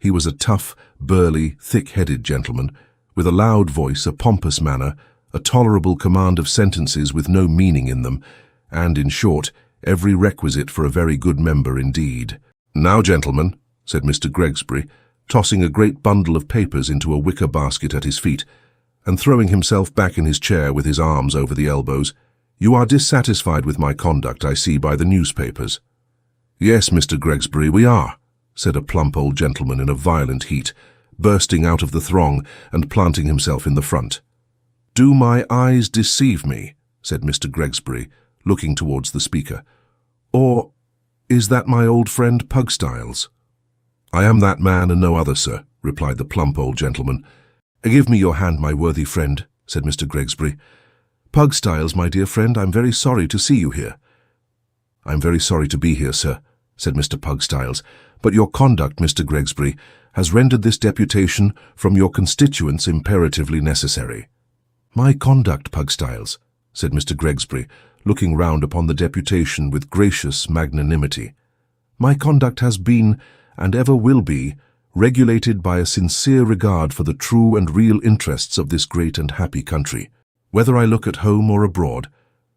He was a tough, burly, thick-headed gentleman, with a loud voice, a pompous manner, a tolerable command of sentences with no meaning in them, and, in short, every requisite for a very good member indeed. "Now, gentlemen," said Mr. Gregsbury, tossing a great bundle of papers into a wicker basket at his feet, and throwing himself back in his chair with his arms over the elbows, "you are dissatisfied with my conduct, I see by the newspapers." "Yes, Mr. Gregsbury, we are," said a plump old gentleman in a violent heat, bursting out of the throng and planting himself in the front. "Do my eyes deceive me?" said Mr. Gregsbury, looking towards the speaker. "Or is that my old friend Pugstyles?" "I am that man and no other, sir," replied the plump old gentleman. "Give me your hand, my worthy friend," said Mr. Gregsbury. "Pugstyles, my dear friend, I'm very sorry to see you here." "I'm very sorry to be here, sir," said Mr. Pugstyles, "but your conduct, Mr. Gregsbury, has rendered this deputation from your constituents imperatively necessary." "My conduct, Pugstyles," said Mr. Gregsbury, looking round upon the deputation with gracious magnanimity. "My conduct has been, and ever will be, regulated by a sincere regard for the true and real interests of this great and happy country. Whether I look at home or abroad,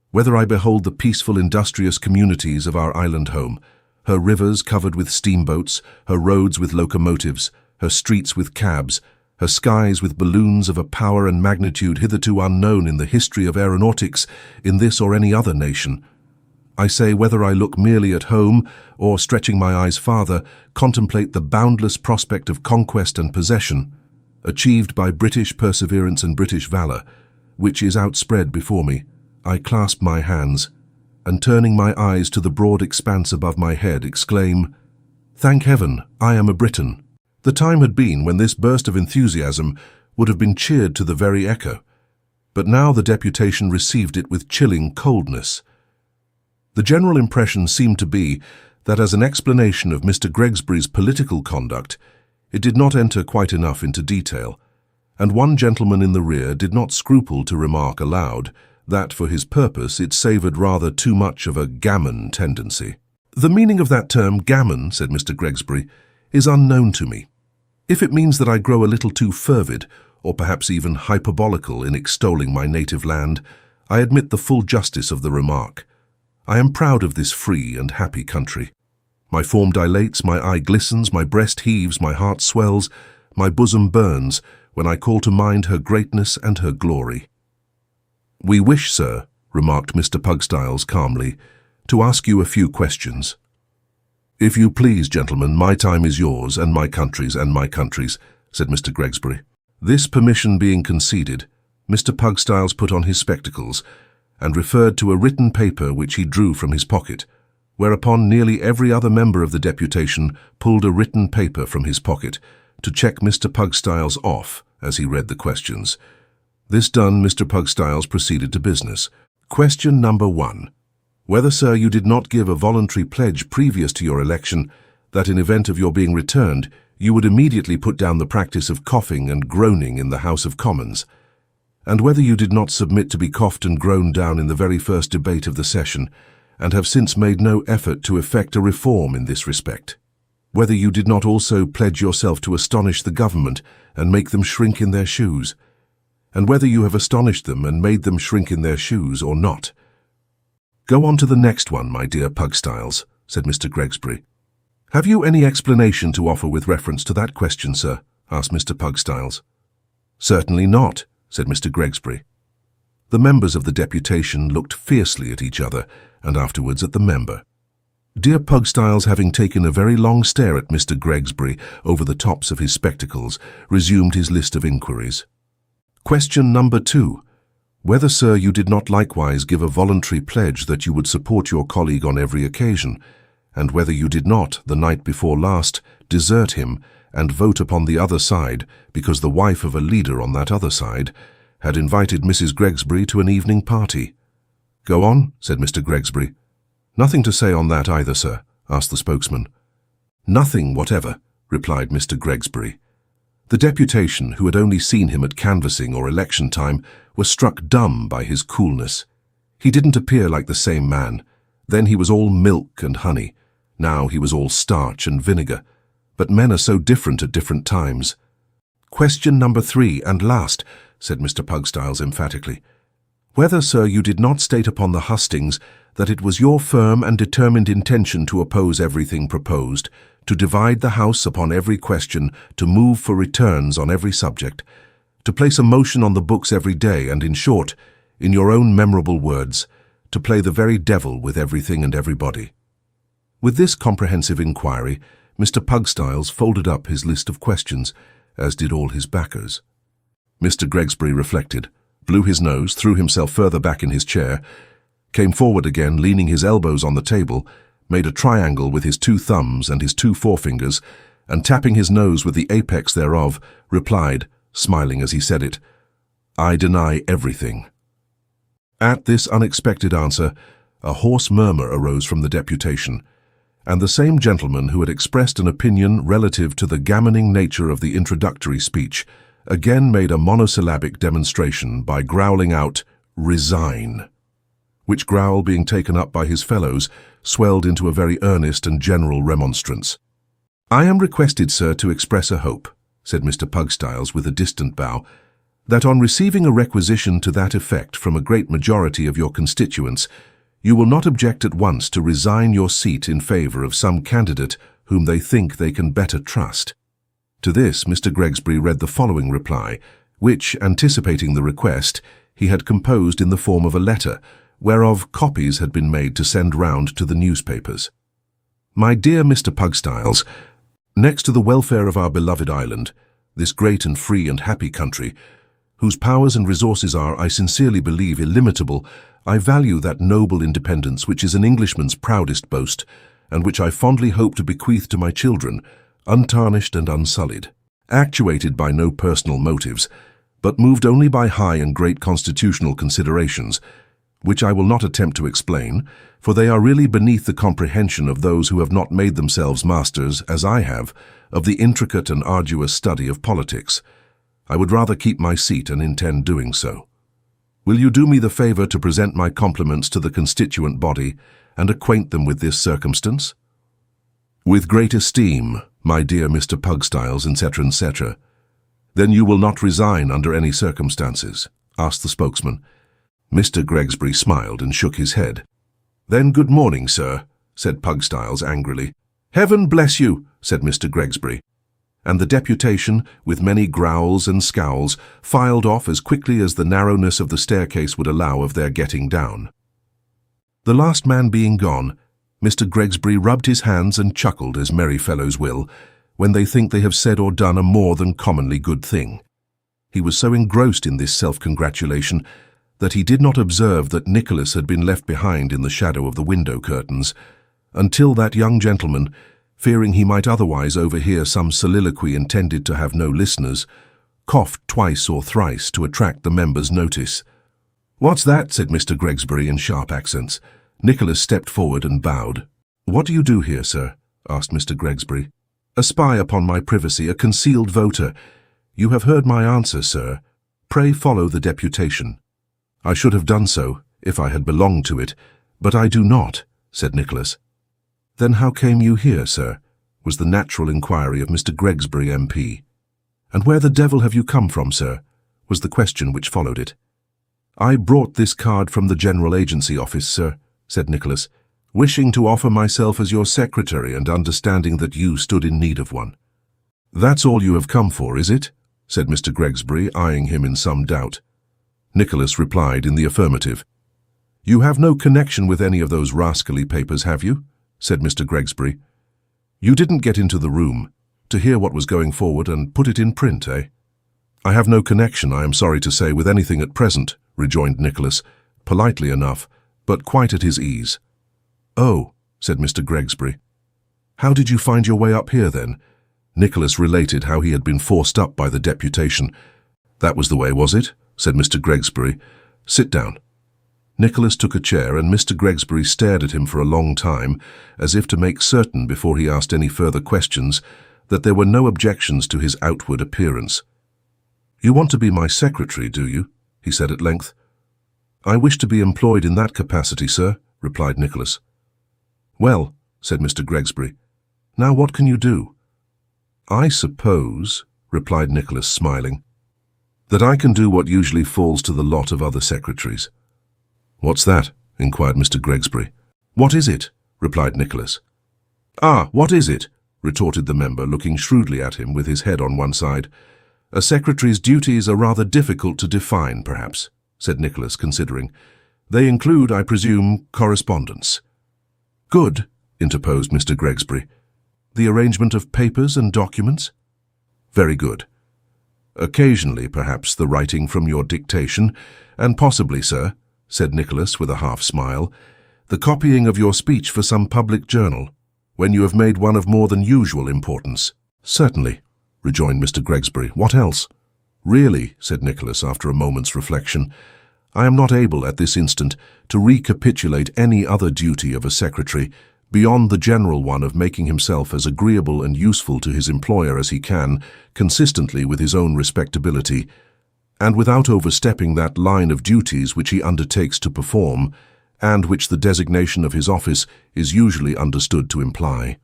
whether I behold the peaceful industrious communities of our island home, her rivers covered with steamboats, her roads with locomotives, her streets with cabs, her skies with balloons of a power and magnitude hitherto unknown in the history of aeronautics in this or any other nation, I say, whether I look merely at home or, stretching my eyes farther, contemplate the boundless prospect of conquest and possession, achieved by British perseverance and British valour, which is outspread before me, I clasp my hands, and turning my eyes to the broad expanse above my head, exclaim, "Thank heaven, I am a Briton." The time had been when this burst of enthusiasm would have been cheered to the very echo, but now the deputation received it with chilling coldness. The general impression seemed to be that as an explanation of Mr. Gregsbury's political conduct, it did not enter quite enough into detail, and one gentleman in the rear did not scruple to remark aloud that for his purpose it savoured rather too much of a gammon tendency. "The meaning of that term, gammon," said Mr. Gregsbury, "is unknown to me. If it means that I grow a little too fervid, or perhaps even hyperbolical in extolling my native land, I admit the full justice of the remark. I am proud of this free and happy country. My form dilates, my eye glistens, my breast heaves, my heart swells, my bosom burns, when I call to mind her greatness and her glory." "We wish, sir," remarked Mr. Pugstyles calmly, "to ask you a few questions." "If you please, gentlemen, my time is yours, and my country's, said Mr. Gregsbury. This permission being conceded, Mr. Pugstyles put on his spectacles and referred to a written paper which he drew from his pocket, whereupon nearly every other member of the deputation pulled a written paper from his pocket to check Mr. Pugstyles off as he read the questions. This done, Mr. Pugstyles proceeded to business. "Question number 1. Whether, sir, you did not give a voluntary pledge previous to your election that in event of your being returned, you would immediately put down the practice of coughing and groaning in the House of Commons, and whether you did not submit to be coughed and groaned down in the very first debate of the session, and have since made no effort to effect a reform in this respect. Whether you did not also pledge yourself to astonish the government and make them shrink in their shoes, and whether you have astonished them and made them shrink in their shoes or not." "Go on to the next one, my dear Pugstyles," said Mr. Gregsbury. "Have you any explanation to offer with reference to that question, sir?" asked Mr. Pugstyles. "Certainly not," said Mr. Gregsbury. The members of the deputation looked fiercely at each other, and afterwards at the member. Dear Pugstyles, having taken a very long stare at Mr. Gregsbury over the tops of his spectacles, resumed his list of inquiries. "Question number 2. Whether, sir, you did not likewise give a voluntary pledge that you would support your colleague on every occasion, and whether you did not, the night before last, desert him and vote upon the other side because the wife of a leader on that other side had invited Mrs. Gregsbury to an evening party." "Go on," said Mr. Gregsbury. "Nothing to say on that either, sir?" asked the spokesman. "Nothing whatever," replied Mr. Gregsbury. The deputation, who had only seen him at canvassing or election time, were struck dumb by his coolness. He didn't appear like the same man. Then he was all milk and honey. Now he was all starch and vinegar. But men are so different at different times. "Question number 3 and last," said Mr. Pugstyles emphatically. "Whether, sir, you did not state upon the hustings that it was your firm and determined intention to oppose everything proposed, to divide the House upon every question, to move for returns on every subject, to place a motion on the books every day, and in short, in your own memorable words, to play the very devil with everything and everybody?" With this comprehensive inquiry, Mr. Pugstyles folded up his list of questions, as did all his backers. Mr. Gregsbury reflected, blew his nose, threw himself further back in his chair, came forward again, leaning his elbows on the table, made a triangle with his 2 thumbs and his 2 forefingers, and tapping his nose with the apex thereof, replied, smiling as he said it, "I deny everything." At this unexpected answer, a hoarse murmur arose from the deputation, and the same gentleman who had expressed an opinion relative to the gammoning nature of the introductory speech again made a monosyllabic demonstration by growling out, "Resign," which growl, being taken up by his fellows, swelled into a very earnest and general remonstrance. "I am requested, sir, to express a hope," said Mr. Pugstyles with a distant bow, "that on receiving a requisition to that effect from a great majority of your constituents, you will not object at once to resign your seat in favour of some candidate whom they think they can better trust." To this Mr. Gregsbury read the following reply, which, anticipating the request, he had composed in the form of a letter, whereof copies had been made to send round to the newspapers. My dear Mr. Pugstyles, next to the welfare of our beloved island, this great and free and happy country, whose powers and resources are, I sincerely believe, illimitable, I value that noble independence which is an Englishman's proudest boast, and which I fondly hope to bequeath to my children, untarnished and unsullied, actuated by no personal motives, but moved only by high and great constitutional considerations, which I will not attempt to explain, for they are really beneath the comprehension of those who have not made themselves masters, as I have, of the intricate and arduous study of politics. I would rather keep my seat and intend doing so. Will you do me the favour to present my compliments to the constituent body and acquaint them with this circumstance? With great esteem, my dear Mr. Pugstyles, etc., etc. Then you will not resign under any circumstances? Asked the spokesman. Mr. Gregsbury smiled and shook his head. Then good morning, sir, said Pugstyles angrily. Heaven bless you, said Mr. Gregsbury. And the deputation, with many growls and scowls, filed off as quickly as the narrowness of the staircase would allow of their getting down. The last man being gone, Mr. Gregsbury rubbed his hands and chuckled as merry fellows will, when they think they have said or done a more than commonly good thing. He was so engrossed in this self-congratulation that he did not observe that Nicholas had been left behind in the shadow of the window curtains, until that young gentleman, fearing he might otherwise overhear some soliloquy intended to have no listeners, coughed twice or thrice to attract the member's notice. "What's that?" said Mr. Gregsbury in sharp accents. Nicholas stepped forward and bowed. "What do you do here, sir?" asked Mr. Gregsbury. "A spy upon my privacy, a concealed voter. You have heard my answer, sir. Pray follow the deputation." "I should have done so, if I had belonged to it, but I do not," said Nicholas. "Then how came you here, sir?" was the natural inquiry of Mr. Gregsbury, MP. "And where the devil have you come from, sir?" was the question which followed it. "I brought this card from the General Agency Office, sir," said Nicholas, "wishing to offer myself as your secretary and understanding that you stood in need of one." "That's all you have come for, is it?" said Mr. Gregsbury, eyeing him in some doubt. Nicholas replied in the affirmative. "You have no connection with any of those rascally papers, have you?" said Mr. Gregsbury. "You didn't get into the room to hear what was going forward and put it in print, eh?" "I have no connection, I am sorry to say, with anything at present," rejoined Nicholas, politely enough, but quite at his ease. "Oh," said Mr. Gregsbury. "How did you find your way up here, then?" Nicholas related how he had been forced up by the deputation. "That was the way, was it?" said Mr. Gregsbury. "Sit down." Nicholas took a chair, and Mr. Gregsbury stared at him for a long time, as if to make certain before he asked any further questions that there were no objections to his outward appearance. "You want to be my secretary, do you?" he said at length. "I wish to be employed in that capacity, sir," replied Nicholas. "Well," said Mr. Gregsbury, "now what can you do?" "I suppose," replied Nicholas, smiling, "that I can do what usually falls to the lot of other secretaries." "What's that?" inquired Mr. Gregsbury. "What is it?" replied Nicholas. "Ah, what is it?" retorted the member, looking shrewdly at him with his head on one side. "A secretary's duties are rather difficult to define, perhaps," said Nicholas, considering. "They include, I presume, correspondence." "Good," interposed Mr. Gregsbury. "The arrangement of papers and documents?" "Very good. Occasionally, perhaps, the writing from your dictation, and possibly, sir," said Nicholas with a half-smile, "the copying of your speech for some public journal, when you have made one of more than usual importance." "Certainly," rejoined Mr. Gregsbury. "What else?" "Really," said Nicholas after a moment's reflection, "I am not able at this instant to recapitulate any other duty of a secretary beyond the general one of making himself as agreeable and useful to his employer as he can, consistently with his own respectability, and without overstepping that line of duties which he undertakes to perform, and which the designation of his office is usually understood to imply."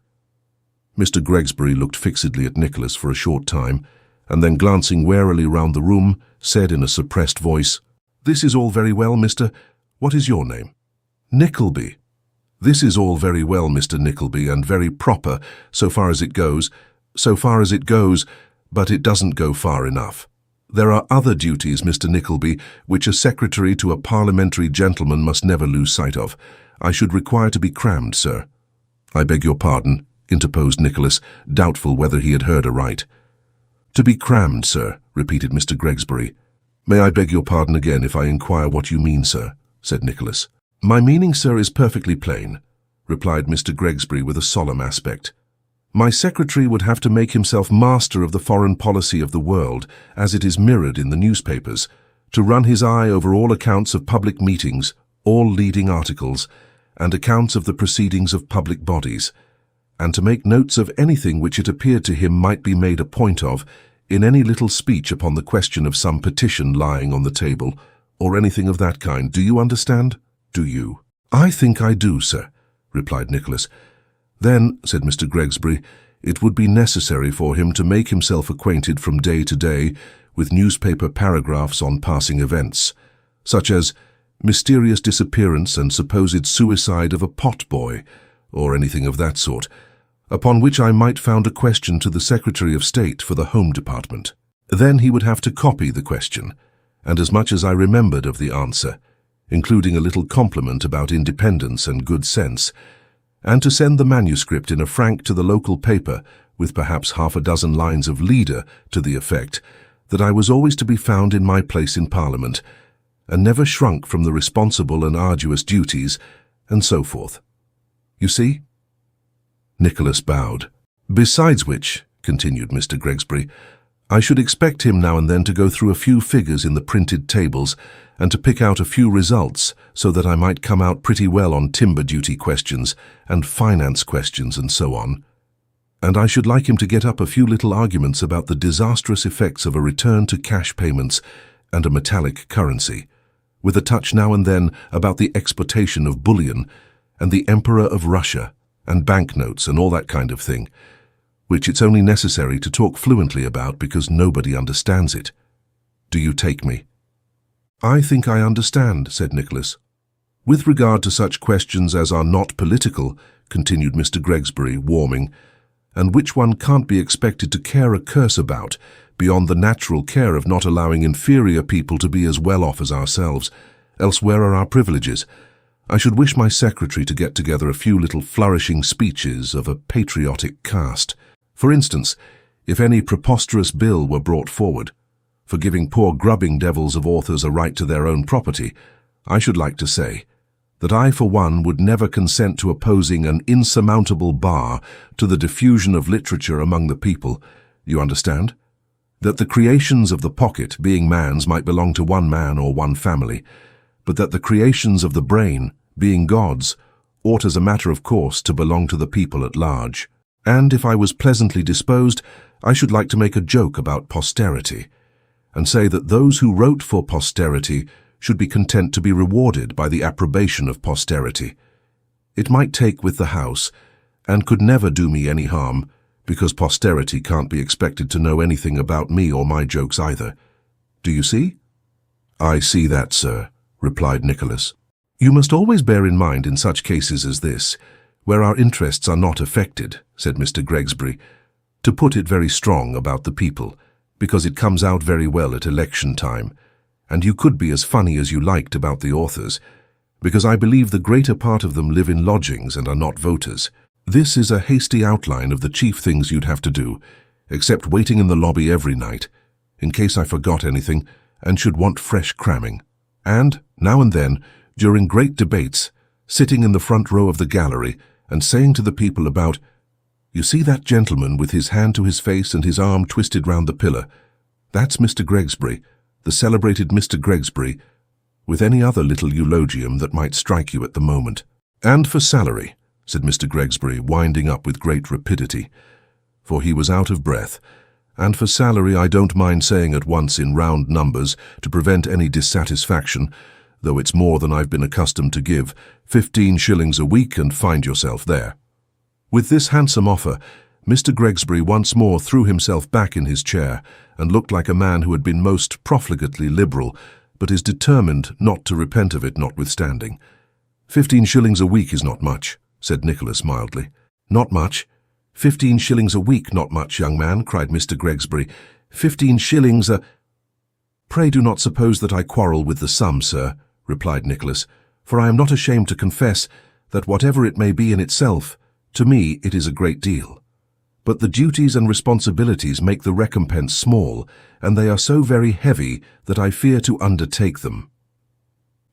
Mr. Gregsbury looked fixedly at Nicholas for a short time, and then glancing warily round the room, said in a suppressed voice, "This is all very well, Mr. What is your name?" "Nickleby." "This is all very well, Mr. Nickleby, and very proper, so far as it goes, but it doesn't go far enough." There are other duties, Mr. Nickleby, which a secretary to a parliamentary gentleman must never lose sight of. I should require to be crammed, sir." "I beg your pardon," interposed Nicholas, doubtful whether he had heard aright. "To be crammed, sir," repeated Mr. Gregsbury. "May I beg your pardon again if I inquire what you mean, sir?" said Nicholas. "My meaning, sir, is perfectly plain," replied Mr. Gregsbury with a solemn aspect. "My secretary would have to make himself master of the foreign policy of the world, as it is mirrored in the newspapers, to run his eye over all accounts of public meetings, all leading articles, and accounts of the proceedings of public bodies, and to make notes of anything which it appeared to him might be made a point of, in any little speech upon the question of some petition lying on the table, or anything of that kind. Do you understand? Do you?" "I think I do, sir," replied Nicholas. "Then," said Mr. Gregsbury, "it would be necessary for him to make himself acquainted from day to day with newspaper paragraphs on passing events, such as mysterious disappearance and supposed suicide of a pot-boy, or anything of that sort, upon which I might found a question to the Secretary of State for the Home Department. Then he would have to copy the question, and as much as I remembered of the answer, including a little compliment about independence and good sense, and to send the manuscript in a frank to the local paper with perhaps half a dozen lines of leader to the effect that I was always to be found in my place in Parliament, and never shrunk from the responsible and arduous duties, and so forth. You see?" Nicholas bowed. "Besides which," continued Mr. Gregsbury, "I should expect him now and then to go through a few figures in the printed tables, and to pick out a few results, so that I might come out pretty well on timber duty questions, and finance questions, and so on. And I should like him to get up a few little arguments about the disastrous effects of a return to cash payments and a metallic currency, with a touch now and then about the exploitation of bullion, and the Emperor of Russia, and banknotes, and all that kind of thing, which it's only necessary to talk fluently about because nobody understands it. Do you take me?" "I think I understand," said Nicholas. "With regard to such questions as are not political," continued Mr. Gregsbury, warming, "and which one can't be expected to care a curse about, beyond the natural care of not allowing inferior people to be as well off as ourselves, else where are our privileges? I should wish my secretary to get together a few little flourishing speeches of a patriotic cast. For instance, if any preposterous bill were brought forward, for giving poor grubbing devils of authors a right to their own property, I should like to say that I for one would never consent to opposing an insurmountable bar to the diffusion of literature among the people, you understand? That the creations of the pocket, being man's, might belong to one man or one family, but that the creations of the brain, being God's, ought as a matter of course to belong to the people at large. And if I was pleasantly disposed, I should like to make a joke about posterity, and say that those who wrote for posterity should be content to be rewarded by the approbation of posterity. It might take with the House, and could never do me any harm, because posterity can't be expected to know anything about me or my jokes either. Do you see?" "I see that, sir," replied Nicholas. "You must always bear in mind in such cases as this, where our interests are not affected," said Mr. Gregsbury, "to put it very strong about the people, because it comes out very well at election time, and you could be as funny as you liked about the authors, because I believe the greater part of them live in lodgings and are not voters. This is a hasty outline of the chief things you'd have to do, except waiting in the lobby every night, in case I forgot anything and should want fresh cramming, and, now and then, during great debates, sitting in the front row of the gallery and saying to the people about, 'You see that gentleman with his hand to his face and his arm twisted round the pillar? That's Mr. Gregsbury, the celebrated Mr. Gregsbury,' with any other little eulogium that might strike you at the moment. And for salary," said Mr. Gregsbury, winding up with great rapidity, for he was out of breath, "and for salary I don't mind saying at once in round numbers, to prevent any dissatisfaction, though it's more than I've been accustomed to give, 15 shillings a week, and find yourself there." With this handsome offer, Mr. Gregsbury once more threw himself back in his chair, and looked like a man who had been most profligately liberal, but is determined not to repent of it notwithstanding. 15 shillings a week is not much," said Nicholas mildly. "Not much? 15 shillings a week not much, young man," cried Mr. Gregsbury. 15 shillings a—" "Pray do not suppose that I quarrel with the sum, sir," replied Nicholas, "for I am not ashamed to confess that whatever it may be in itself, to me it is a great deal. But the duties and responsibilities make the recompense small, and they are so very heavy that I fear to undertake them."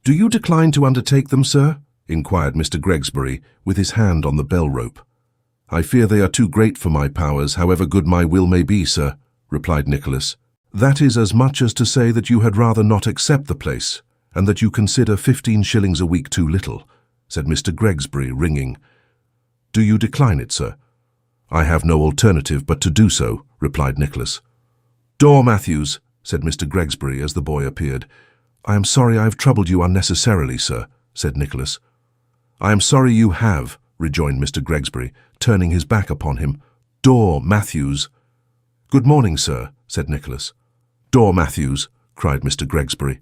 "Do you decline to undertake them, sir?" inquired Mr. Gregsbury, with his hand on the bell-rope. "I fear they are too great for my powers, however good my will may be, sir," replied Nicholas. "That is as much as to say that you had rather not accept the place, and that you consider 15 shillings a week too little," said Mr. Gregsbury, ringing. "Do you decline it, sir?" "I have no alternative but to do so," replied Nicholas. "Door, Matthews," said Mr. Gregsbury as the boy appeared. "I am sorry I have troubled you unnecessarily, sir," said Nicholas. "I am sorry you have," rejoined Mr. Gregsbury, turning his back upon him. "Door, Matthews." "Good morning, sir," said Nicholas. "Door, Matthews," cried Mr. Gregsbury.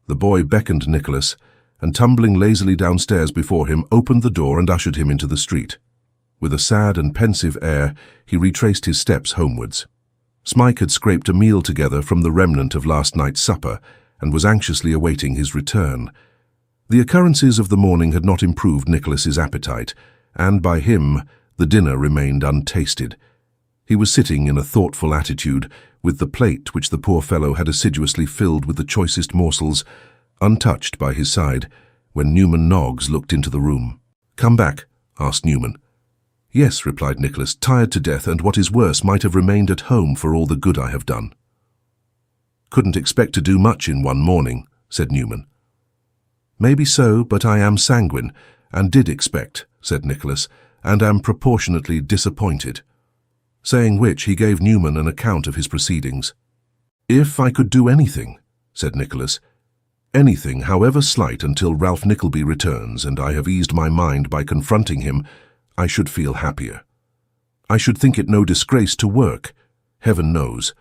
The boy beckoned Nicholas, and tumbling lazily downstairs before him, opened the door and ushered him into the street. With a sad and pensive air, he retraced his steps homewards. Smike had scraped a meal together from the remnant of last night's supper, and was anxiously awaiting his return. The occurrences of the morning had not improved Nicholas's appetite, and by him the dinner remained untasted. He was sitting in a thoughtful attitude, with the plate which the poor fellow had assiduously filled with the choicest morsels, untouched by his side, when Newman Noggs looked into the room. "Come back?" asked Newman. "Yes," replied Nicholas, "tired to death, and what is worse, might have remained at home for all the good I have done." "Couldn't expect to do much in one morning," said Newman. "Maybe so, but I am sanguine, and did expect," said Nicholas, "and am proportionately disappointed." Saying which, he gave Newman an account of his proceedings. "If I could do anything," said Nicholas, "anything, however slight, until Ralph Nickleby returns, and I have eased my mind by confronting him, I should feel happier. I should think it no disgrace to work, heaven knows.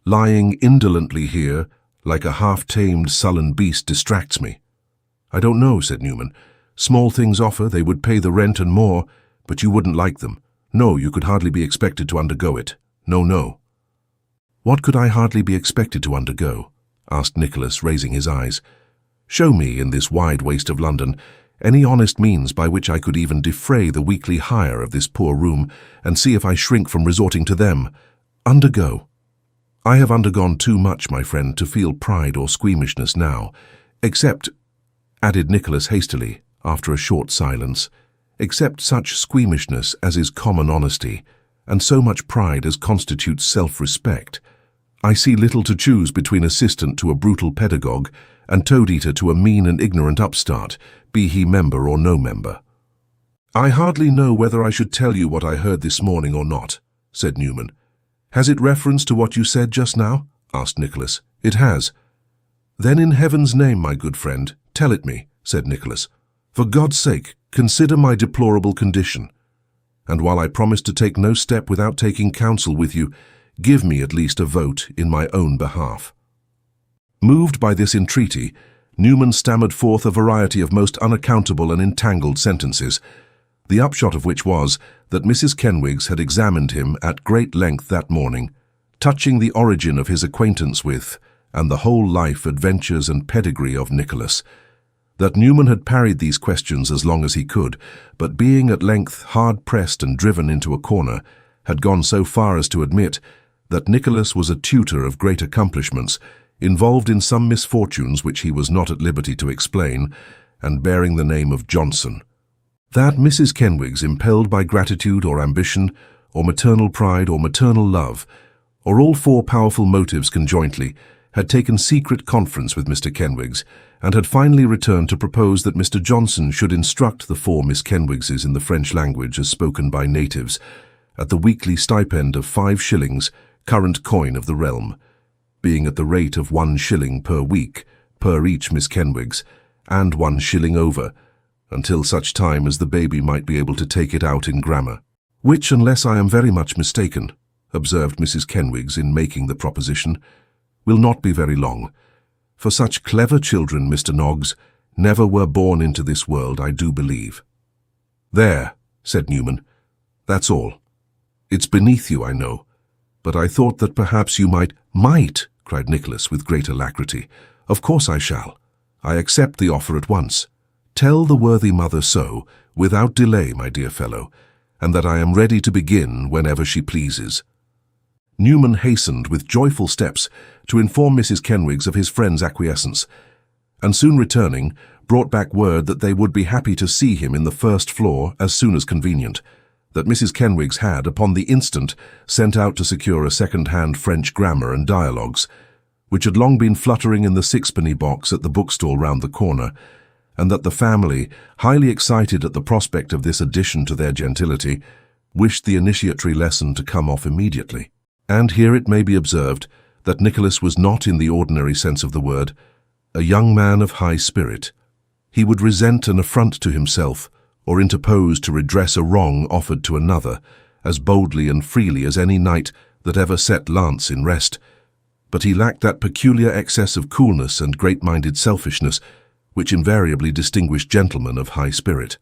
Lying indolently here, like a half-tamed, sullen beast, distracts me." "I don't know," said Newman. "Small things offer, they would pay the rent and more, but you wouldn't like them. No, you could hardly be expected to undergo it. No, no." "What could I hardly be expected to undergo?" asked Nicholas, raising his eyes. "Show me, in this wide waste of London, any honest means by which I could even defray the weekly hire of this poor room, and see if I shrink from resorting to them. Undergo. I have undergone too much, my friend, to feel pride or squeamishness now, except," added Nicholas hastily, after a short silence, "except such squeamishness as is common honesty, and so much pride as constitutes self-respect. I see little to choose between assistant to a brutal pedagogue, and toad-eater to a mean and ignorant upstart, be he member or no member." "I hardly know whether I should tell you what I heard this morning or not," said Newman. "Has it reference to what you said just now?" asked Nicholas. "It has." "Then in heaven's name, my good friend, tell it me," said Nicholas. "For God's sake, consider my deplorable condition, and while I promise to take no step without taking counsel with you, give me at least a vote in my own behalf." Moved by this entreaty, Newman stammered forth a variety of most unaccountable and entangled sentences, the upshot of which was that Mrs. Kenwigs had examined him at great length that morning, touching the origin of his acquaintance with, and the whole life, adventures, and pedigree of Nicholas. That Newman had parried these questions as long as he could, but being at length hard-pressed and driven into a corner, had gone so far as to admit that Nicholas was a tutor of great accomplishments, involved in some misfortunes which he was not at liberty to explain, and bearing the name of Johnson. That Mrs. Kenwigs, impelled by gratitude or ambition, or maternal pride or maternal love, or all four powerful motives conjointly, had taken secret conference with Mr. Kenwigs, and had finally returned to propose that Mr. Johnson should instruct the four Miss Kenwigses in the French language as spoken by natives, at the weekly stipend of 5 shillings, current coin of the realm, being at the rate of 1 shilling per week, per each Miss Kenwigs, and 1 shilling over, until such time as the baby might be able to take it out in grammar. "Which, unless I am very much mistaken," observed Mrs. Kenwigs in making the proposition, "will not be very long. For such clever children, Mr. Noggs, never were born into this world, I do believe." "There," said Newman, "that's all. It's beneath you, I know, but I thought that perhaps you might," cried Nicholas with great alacrity. "Of course I shall. I accept the offer at once. Tell the worthy mother so, without delay, my dear fellow, and that I am ready to begin whenever she pleases." Newman hastened with joyful steps to inform Mrs. Kenwigs of his friend's acquiescence, and soon returning, brought back word that they would be happy to see him in the first floor as soon as convenient, that Mrs. Kenwigs had, upon the instant, sent out to secure a second-hand French grammar and dialogues, which had long been fluttering in the sixpenny box at the bookstall round the corner, and that the family, highly excited at the prospect of this addition to their gentility, wished the initiatory lesson to come off immediately. And here it may be observed that Nicholas was not, in the ordinary sense of the word, a young man of high spirit. He would resent an affront to himself, or interpose to redress a wrong offered to another, as boldly and freely as any knight that ever set lance in rest. But he lacked that peculiar excess of coolness and great-minded selfishness which invariably distinguished gentlemen of high spirit.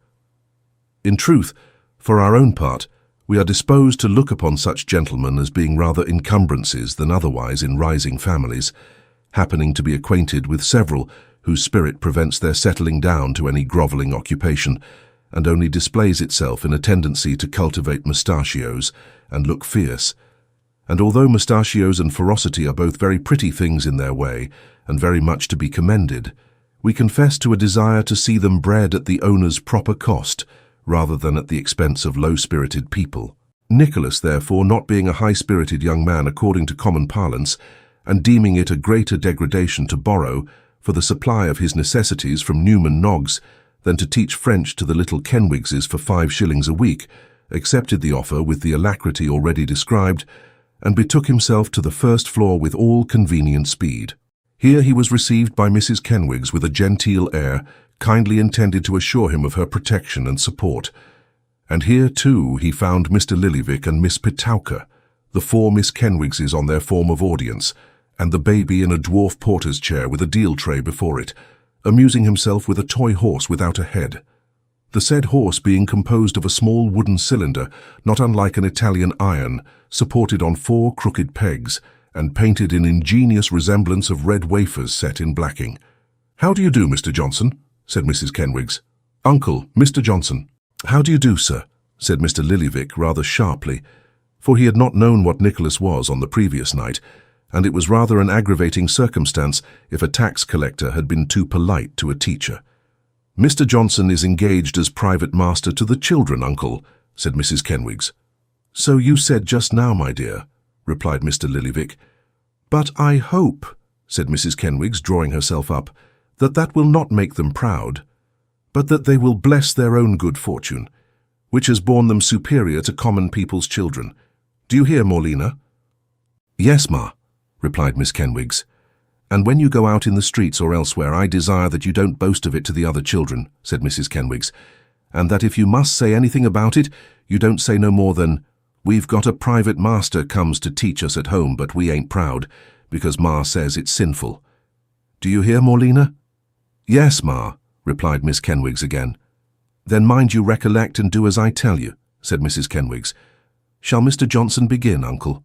In truth, for our own part, we are disposed to look upon such gentlemen as being rather encumbrances than otherwise in rising families, happening to be acquainted with several whose spirit prevents their settling down to any grovelling occupation, and only displays itself in a tendency to cultivate mustachios and look fierce. And although mustachios and ferocity are both very pretty things in their way, and very much to be commended, we confess to a desire to see them bred at the owner's proper cost, rather than at the expense of low-spirited people. Nicholas, therefore, not being a high-spirited young man according to common parlance, and deeming it a greater degradation to borrow, for the supply of his necessities from Newman Noggs, than to teach French to the little Kenwigses for 5 shillings a week, accepted the offer with the alacrity already described, and betook himself to the first floor with all convenient speed. Here he was received by Mrs. Kenwigs with a genteel air, kindly intended to assure him of her protection and support. And here, too, he found Mr. Lillyvick and Miss Petowker, the 4 Miss Kenwigses on their form of audience, and the baby in a dwarf porter's chair with a deal tray before it, amusing himself with a toy horse without a head, the said horse being composed of a small wooden cylinder, not unlike an Italian iron, supported on 4 crooked pegs, and painted in ingenious resemblance of red wafers set in blacking. "How do you do, Mr. Johnson?" said Mrs. Kenwigs. "Uncle, Mr. Johnson." "How do you do, sir?" said Mr. Lillyvick rather sharply, for he had not known what Nicholas was on the previous night, and it was rather an aggravating circumstance if a tax collector had been too polite to a teacher. "Mr. Johnson is engaged as private master to the children, uncle," said Mrs. Kenwigs. "So you said just now, my dear," replied Mr. Lillyvick. "But I hope," said Mrs. Kenwigs, drawing herself up, "that will not make them proud, but that they will bless their own good fortune, which has borne them superior to common people's children. Do you hear, Morlina?" "Yes, ma," replied Miss Kenwigs. "And when you go out in the streets or elsewhere, I desire that you don't boast of it to the other children," said Mrs. Kenwigs, "and that if you must say anything about it, you don't say no more than, 'We've got a private master comes to teach us at home, but we ain't proud, because ma says it's sinful.' Do you hear, Morlina?" "Yes, ma," replied Miss Kenwigs again. "Then mind you recollect and do as I tell you," said Mrs. Kenwigs. "Shall Mr. Johnson begin, uncle?"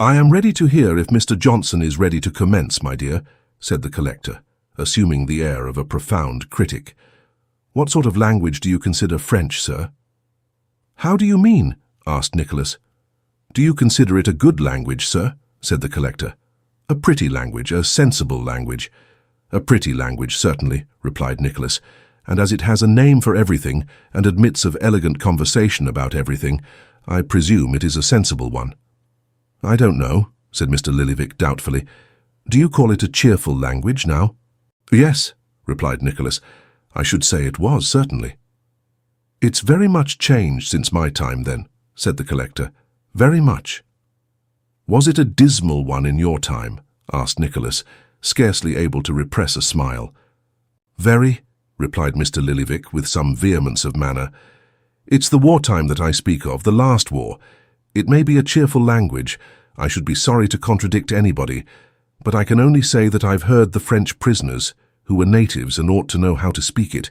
"I am ready to hear if Mr. Johnson is ready to commence, my dear," said the collector, assuming the air of a profound critic. "What sort of language do you consider French, sir?" "How do you mean?" asked Nicholas. "Do you consider it a good language, sir?" said the collector. "A pretty language, a sensible language." "A pretty language, certainly," replied Nicholas, "and as it has a name for everything, and admits of elegant conversation about everything, I presume it is a sensible one." "I don't know," said Mr. Lillyvick doubtfully. "Do you call it a cheerful language now?" "Yes," replied Nicholas. "I should say it was, certainly." "It's very much changed since my time, then," said the collector. "Very much." "Was it a dismal one in your time?" asked Nicholas, scarcely able to repress a smile. "Very," replied Mr. Lillyvick with some vehemence of manner. "It's the wartime that I speak of, the last war. It may be a cheerful language. I should be sorry to contradict anybody, but I can only say that I've heard the French prisoners, who were natives and ought to know how to speak it,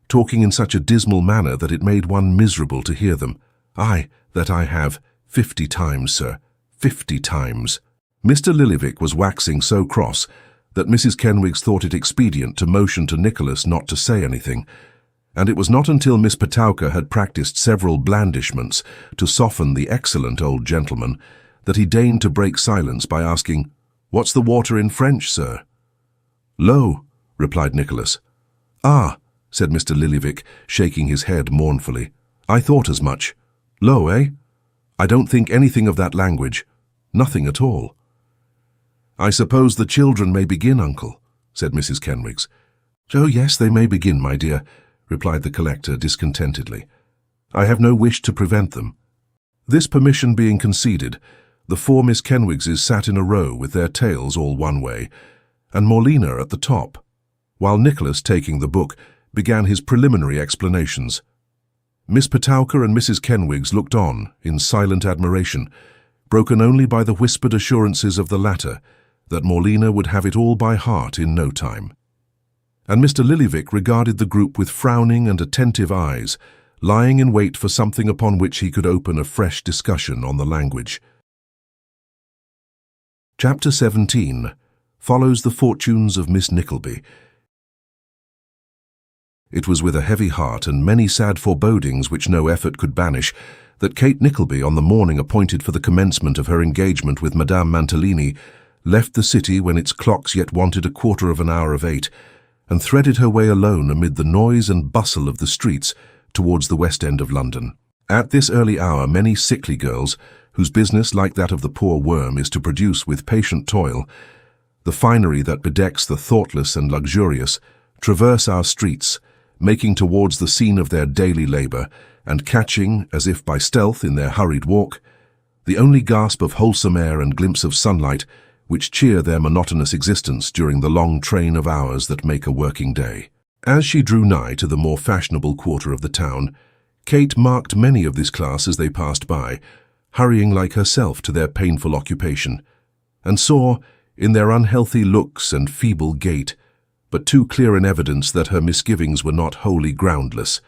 talking in such a dismal manner that it made one miserable to hear them. Aye, that I have, 50 times, sir, 50 times." Mr. Lillyvick was waxing so cross that Mrs. Kenwigs thought it expedient to motion to Nicholas not to say anything, and it was not until Miss Petowker had practised several blandishments to soften the excellent old gentleman that he deigned to break silence by asking, "What's the water in French, sir?" "Low," replied Nicholas. "Ah," said Mr. Lillyvick, shaking his head mournfully. "I thought as much. Low, eh? I don't think anything of that language. Nothing at all." "I suppose the children may begin, uncle," said Mrs. Kenwigs. "Oh, yes, they may begin, my dear," replied the collector discontentedly. "I have no wish to prevent them." This permission being conceded, the four Miss Kenwigses sat in a row with their tails all one way, and Morlina at the top, while Nicholas, taking the book, began his preliminary explanations. Miss Petowker and Mrs. Kenwigs looked on in silent admiration, broken only by the whispered assurances of the latter that Morlina would have it all by heart in no time. And Mr. Lillyvick regarded the group with frowning and attentive eyes, lying in wait for something upon which he could open a fresh discussion on the language. Chapter 17 follows the fortunes of Miss Nickleby. It was with a heavy heart and many sad forebodings which no effort could banish that Kate Nickleby, on the morning appointed for the commencement of her engagement with Madame Mantalini, left the city when its clocks yet wanted a quarter of an hour of 8, and threaded her way alone amid the noise and bustle of the streets towards the West End of London. At this early hour many sickly girls, whose business, like that of the poor worm, is to produce with patient toil the finery that bedecks the thoughtless and luxurious, traverse our streets, making towards the scene of their daily labour, and catching, as if by stealth in their hurried walk, the only gasp of wholesome air and glimpse of sunlight which cheer their monotonous existence during the long train of hours that make a working day. As she drew nigh to the more fashionable quarter of the town, Kate marked many of this class as they passed by, hurrying like herself to their painful occupation, and saw, in their unhealthy looks and feeble gait, but too clear an evidence that her misgivings were not wholly groundless.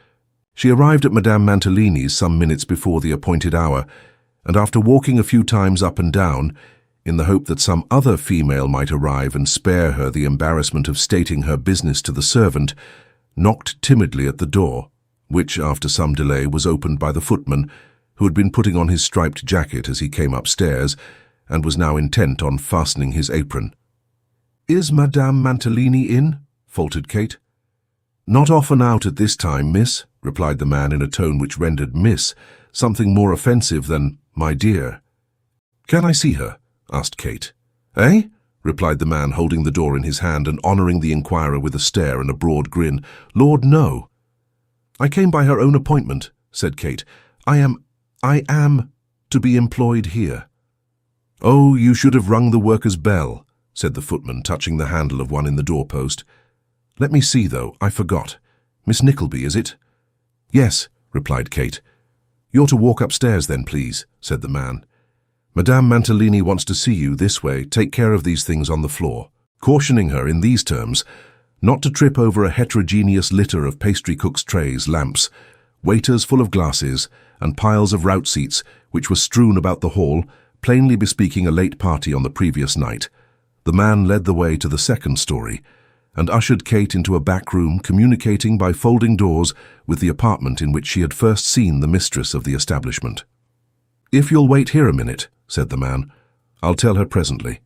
She arrived at Madame Mantalini's some minutes before the appointed hour, and after walking a few times up and down, in the hope that some other female might arrive and spare her the embarrassment of stating her business to the servant, knocked timidly at the door, which, after some delay, was opened by the footman, who had been putting on his striped jacket as he came upstairs, and was now intent on fastening his apron. "Is Madame Mantalini in?" faltered Kate. "Not often out at this time, miss," replied the man in a tone which rendered "miss" something more offensive than "my dear." "Can I see her?" asked Kate. "Eh?" replied the man, holding the door in his hand and honouring the inquirer with a stare and a broad grin. "Lord, no." "I came by her own appointment," said Kate. I am to be employed here." "Oh, you should have rung the worker's bell," said the footman, touching the handle of one in the doorpost. "Let me see, though, I forgot. Miss Nickleby, is it?" "Yes," replied Kate. "You're to walk upstairs then, please," said the man. "Madame Mantalini wants to see you this way. Take care of these things on the floor," cautioning her in these terms not to trip over a heterogeneous litter of pastry cook's trays, lamps, waiters full of glasses, and piles of rout seats which were strewn about the hall, plainly bespeaking a late party on the previous night. The man led the way to the second story, and ushered Kate into a back room communicating by folding doors with the apartment in which she had first seen the mistress of the establishment. "If you'll wait here a minute," said the man, "I'll tell her presently."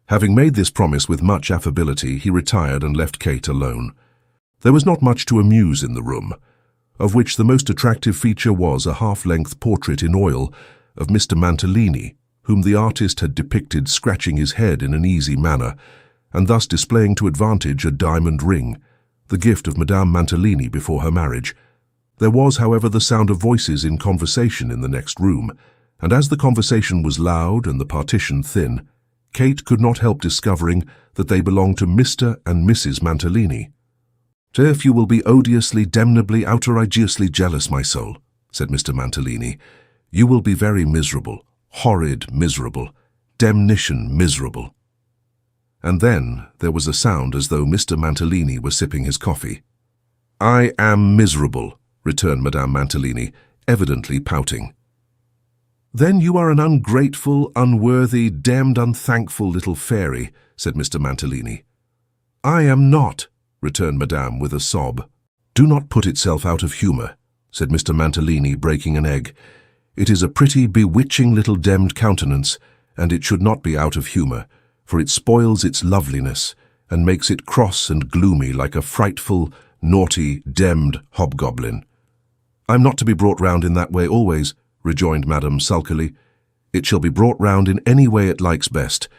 Having made this promise with much affability, he retired and left Kate alone. There was not much to amuse in the room, of which the most attractive feature was a half-length portrait in oil of Mr. Mantalini, whom the artist had depicted scratching his head in an easy manner, and thus displaying to advantage a diamond ring, the gift of Madame Mantalini before her marriage. There was, however, the sound of voices in conversation in the next room, and as the conversation was loud and the partition thin, Kate could not help discovering that they belonged to Mr. and Mrs. Mantalini. "If you will be odiously, damnably, outrageously jealous, my soul," said Mr. Mantalini, "you will be very miserable, horrid miserable, damnation miserable." And then there was a sound as though Mr. Mantalini were sipping his coffee. "I am miserable," returned Madame Mantalini, evidently pouting. "Then you are an ungrateful, unworthy, damned unthankful little fairy," said Mr. Mantalini. "I am not," returned Madame with a sob. "Do not put itself out of humour," said Mr. Mantalini, breaking an egg. "It is a pretty, bewitching little demmed countenance, and it should not be out of humour, for it spoils its loveliness, and makes it cross and gloomy like a frightful, naughty, demmed hobgoblin." "I'm not to be brought round in that way always," rejoined Madame sulkily. "It shall be brought round in any way it likes best,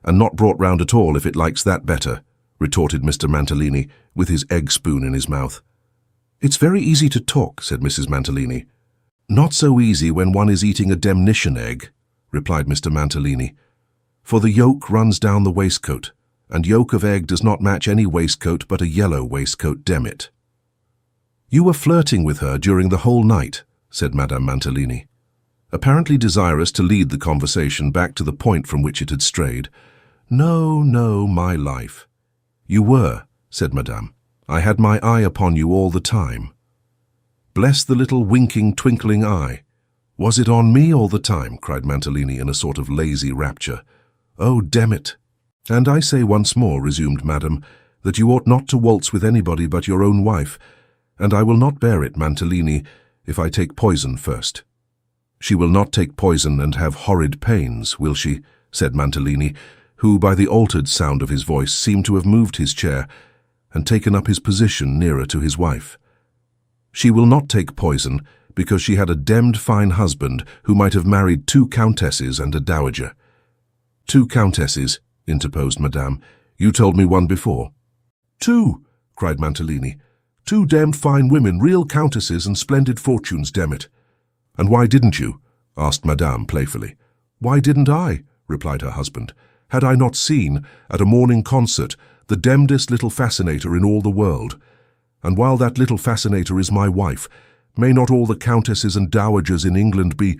and not brought round at all if it likes that better," retorted Mr. Mantalini, with his egg spoon in his mouth. "It's very easy to talk," said Mrs. Mantalini. "Not so easy when one is eating a demnition egg," replied Mr. Mantalini. "For the yolk runs down the waistcoat, and yolk of egg does not match any waistcoat but a yellow waistcoat, damn it." "You were flirting with her during the whole night," said Madame Mantalini, apparently desirous to lead the conversation back to the point from which it had strayed. "No, no, my life." "You were," said Madame. "I had my eye upon you all the time." "Bless the little winking, twinkling eye. Was it on me all the time?" cried Mantalini in a sort of lazy rapture. "Oh, damn it." "And I say once more," resumed Madame, "that you ought not to waltz with anybody but your own wife, and I will not bear it, Mantalini, if I take poison first." "She will not take poison and have horrid pains, will she?" said Mantalini, who, by the altered sound of his voice, seemed to have moved his chair and taken up his position nearer to his wife. "She will not take poison because she had a demmed fine husband who might have married 2 countesses and a dowager." "2 countesses," interposed Madame. "You told me one before." "2," cried Mantalini. "2 damned fine women, real countesses and splendid fortunes, damn it." "And why didn't you?" asked Madame playfully. "Why didn't I?" replied her husband. "Had I not seen, at a morning concert, the damnedest little fascinator in all the world? And while that little fascinator is my wife, may not all the countesses and dowagers in England be—"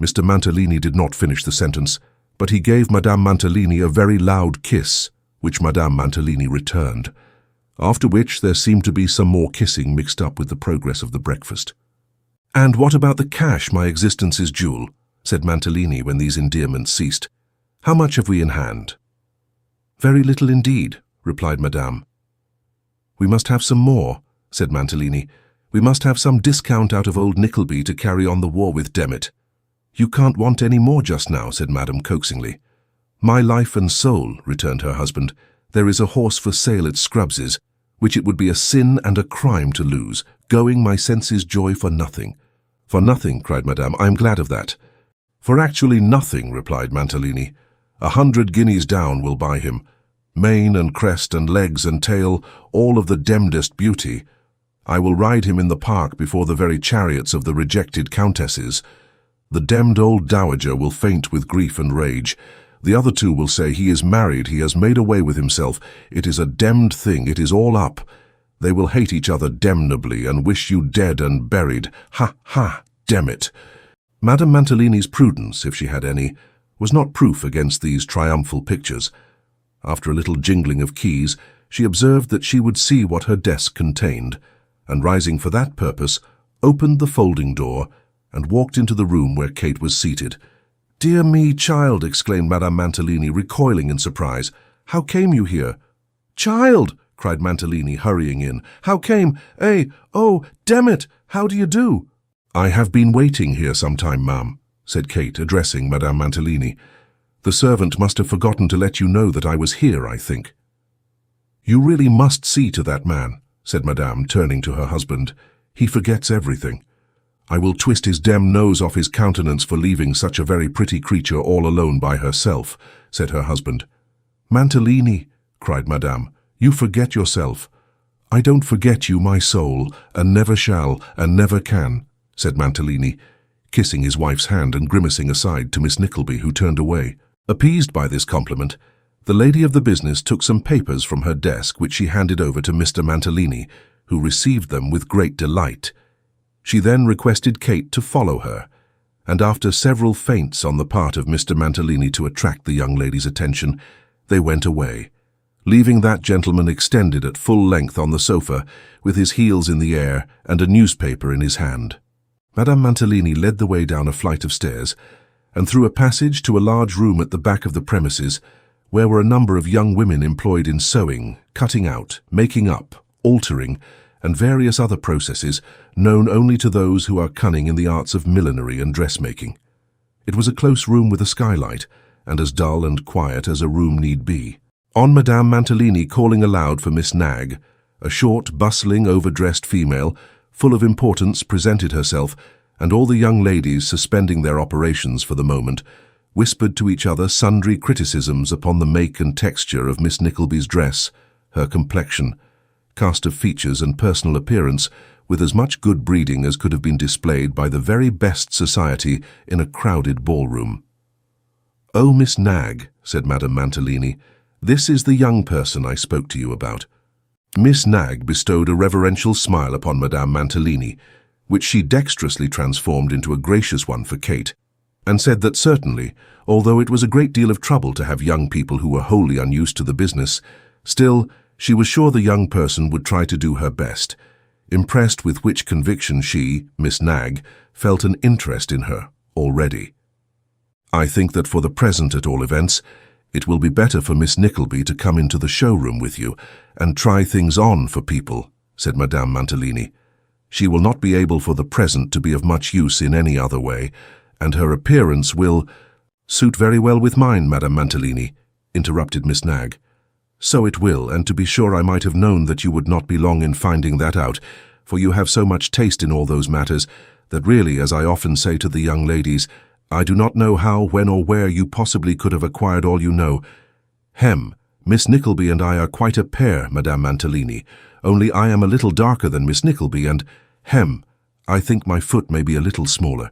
Mr. Mantalini did not finish the sentence, but he gave Madame Mantalini a very loud kiss, which Madame Mantalini returned, after which there seemed to be some more kissing mixed up with the progress of the breakfast. "And what about the cash, my existence's jewel?" said Mantalini when these endearments ceased. "How much have we in hand?" "Very little indeed," replied Madame. "We must have some more," said Mantalini. "We must have some discount out of old Nickleby to carry on the war with, damn it." "You can't want any more just now," said Madame coaxingly. "My life and soul," returned her husband, "there is a horse for sale at Scrubbs's, which it would be a sin and a crime to lose, going my senses' joy for nothing." "For nothing," cried Madame. "I am glad of that." "For actually nothing," replied Mantalini. 100 guineas down will buy him. Mane and crest and legs and tail, all of the demdest beauty. I will ride him in the park before the very chariots of the rejected countesses. The demmed old dowager will faint with grief and rage. The other 2 will say he is married, he has made away with himself, it is a demmed thing, it is all up. They will hate each other damnably and wish you dead and buried. Ha, ha, damn it. Madame Mantalini's prudence, if she had any, was not proof against these triumphal pictures. After a little jingling of keys, she observed that she would see what her desk contained, and rising for that purpose, opened the folding door and walked into the room where Kate was seated. "Dear me, child," exclaimed Madame Mantalini, recoiling in surprise. "How came you here?" "Child!" cried Mantalini, hurrying in. "How came— oh, damn it, how do you do?" "I have been waiting here some time, ma'am," said Kate, addressing Madame Mantalini. "The servant must have forgotten to let you know that I was here, I think." "You really must see to that man," said Madame, turning to her husband. "He forgets everything. I will twist his demmed nose off his countenance for leaving such a very pretty creature all alone by herself," said her husband. "Mantalini," cried Madame, "you forget yourself." "I don't forget you, my soul, and never shall, and never can," said Mantalini, kissing his wife's hand and grimacing aside to Miss Nickleby, who turned away. Appeased by this compliment, the lady of the business took some papers from her desk which she handed over to Mr. Mantalini, who received them with great delight. She then requested Kate to follow her, and after several feints on the part of Mr. Mantalini to attract the young lady's attention, they went away, leaving that gentleman extended at full length on the sofa, with his heels in the air and a newspaper in his hand. Madame Mantalini led the way down a flight of stairs and through a passage to a large room at the back of the premises where were a number of young women employed in sewing, cutting out, making up, altering, and various other processes known only to those who are cunning in the arts of millinery and dressmaking. It was a close room with a skylight, and as dull and quiet as a room need be. On Madame Mantalini calling aloud for Miss Nagg, a short, bustling, overdressed female, full of importance, presented herself, and all the young ladies, suspending their operations for the moment, whispered to each other sundry criticisms upon the make and texture of Miss Nickleby's dress, her complexion, cast of features and personal appearance, with as much good breeding as could have been displayed by the very best society in a crowded ballroom. "Oh, Miss Nagg," said Madame Mantalini, "this is the young person I spoke to you about." Miss Nagg bestowed a reverential smile upon Madame Mantalini, which she dexterously transformed into a gracious one for Kate, and said that certainly, although it was a great deal of trouble to have young people who were wholly unused to the business, still she was sure the young person would try to do her best, impressed with which conviction she, Miss Nagg, felt an interest in her already. "I think that for the present, at all events, it will be better for Miss Nickleby to come into the showroom with you and try things on for people," said Madame Mantalini. "She will not be able for the present to be of much use in any other way, and her appearance will—" "Suit very well with mine, Madame Mantalini," interrupted Miss Nagg. "So it will, and to be sure I might have known that you would not be long in finding that out, for you have so much taste in all those matters, that really, as I often say to the young ladies, I do not know how, when or where you possibly could have acquired all you know. Miss Nickleby and I are quite a pair, Madame Mantalini, only I am a little darker than Miss Nickleby, and, I think my foot may be a little smaller.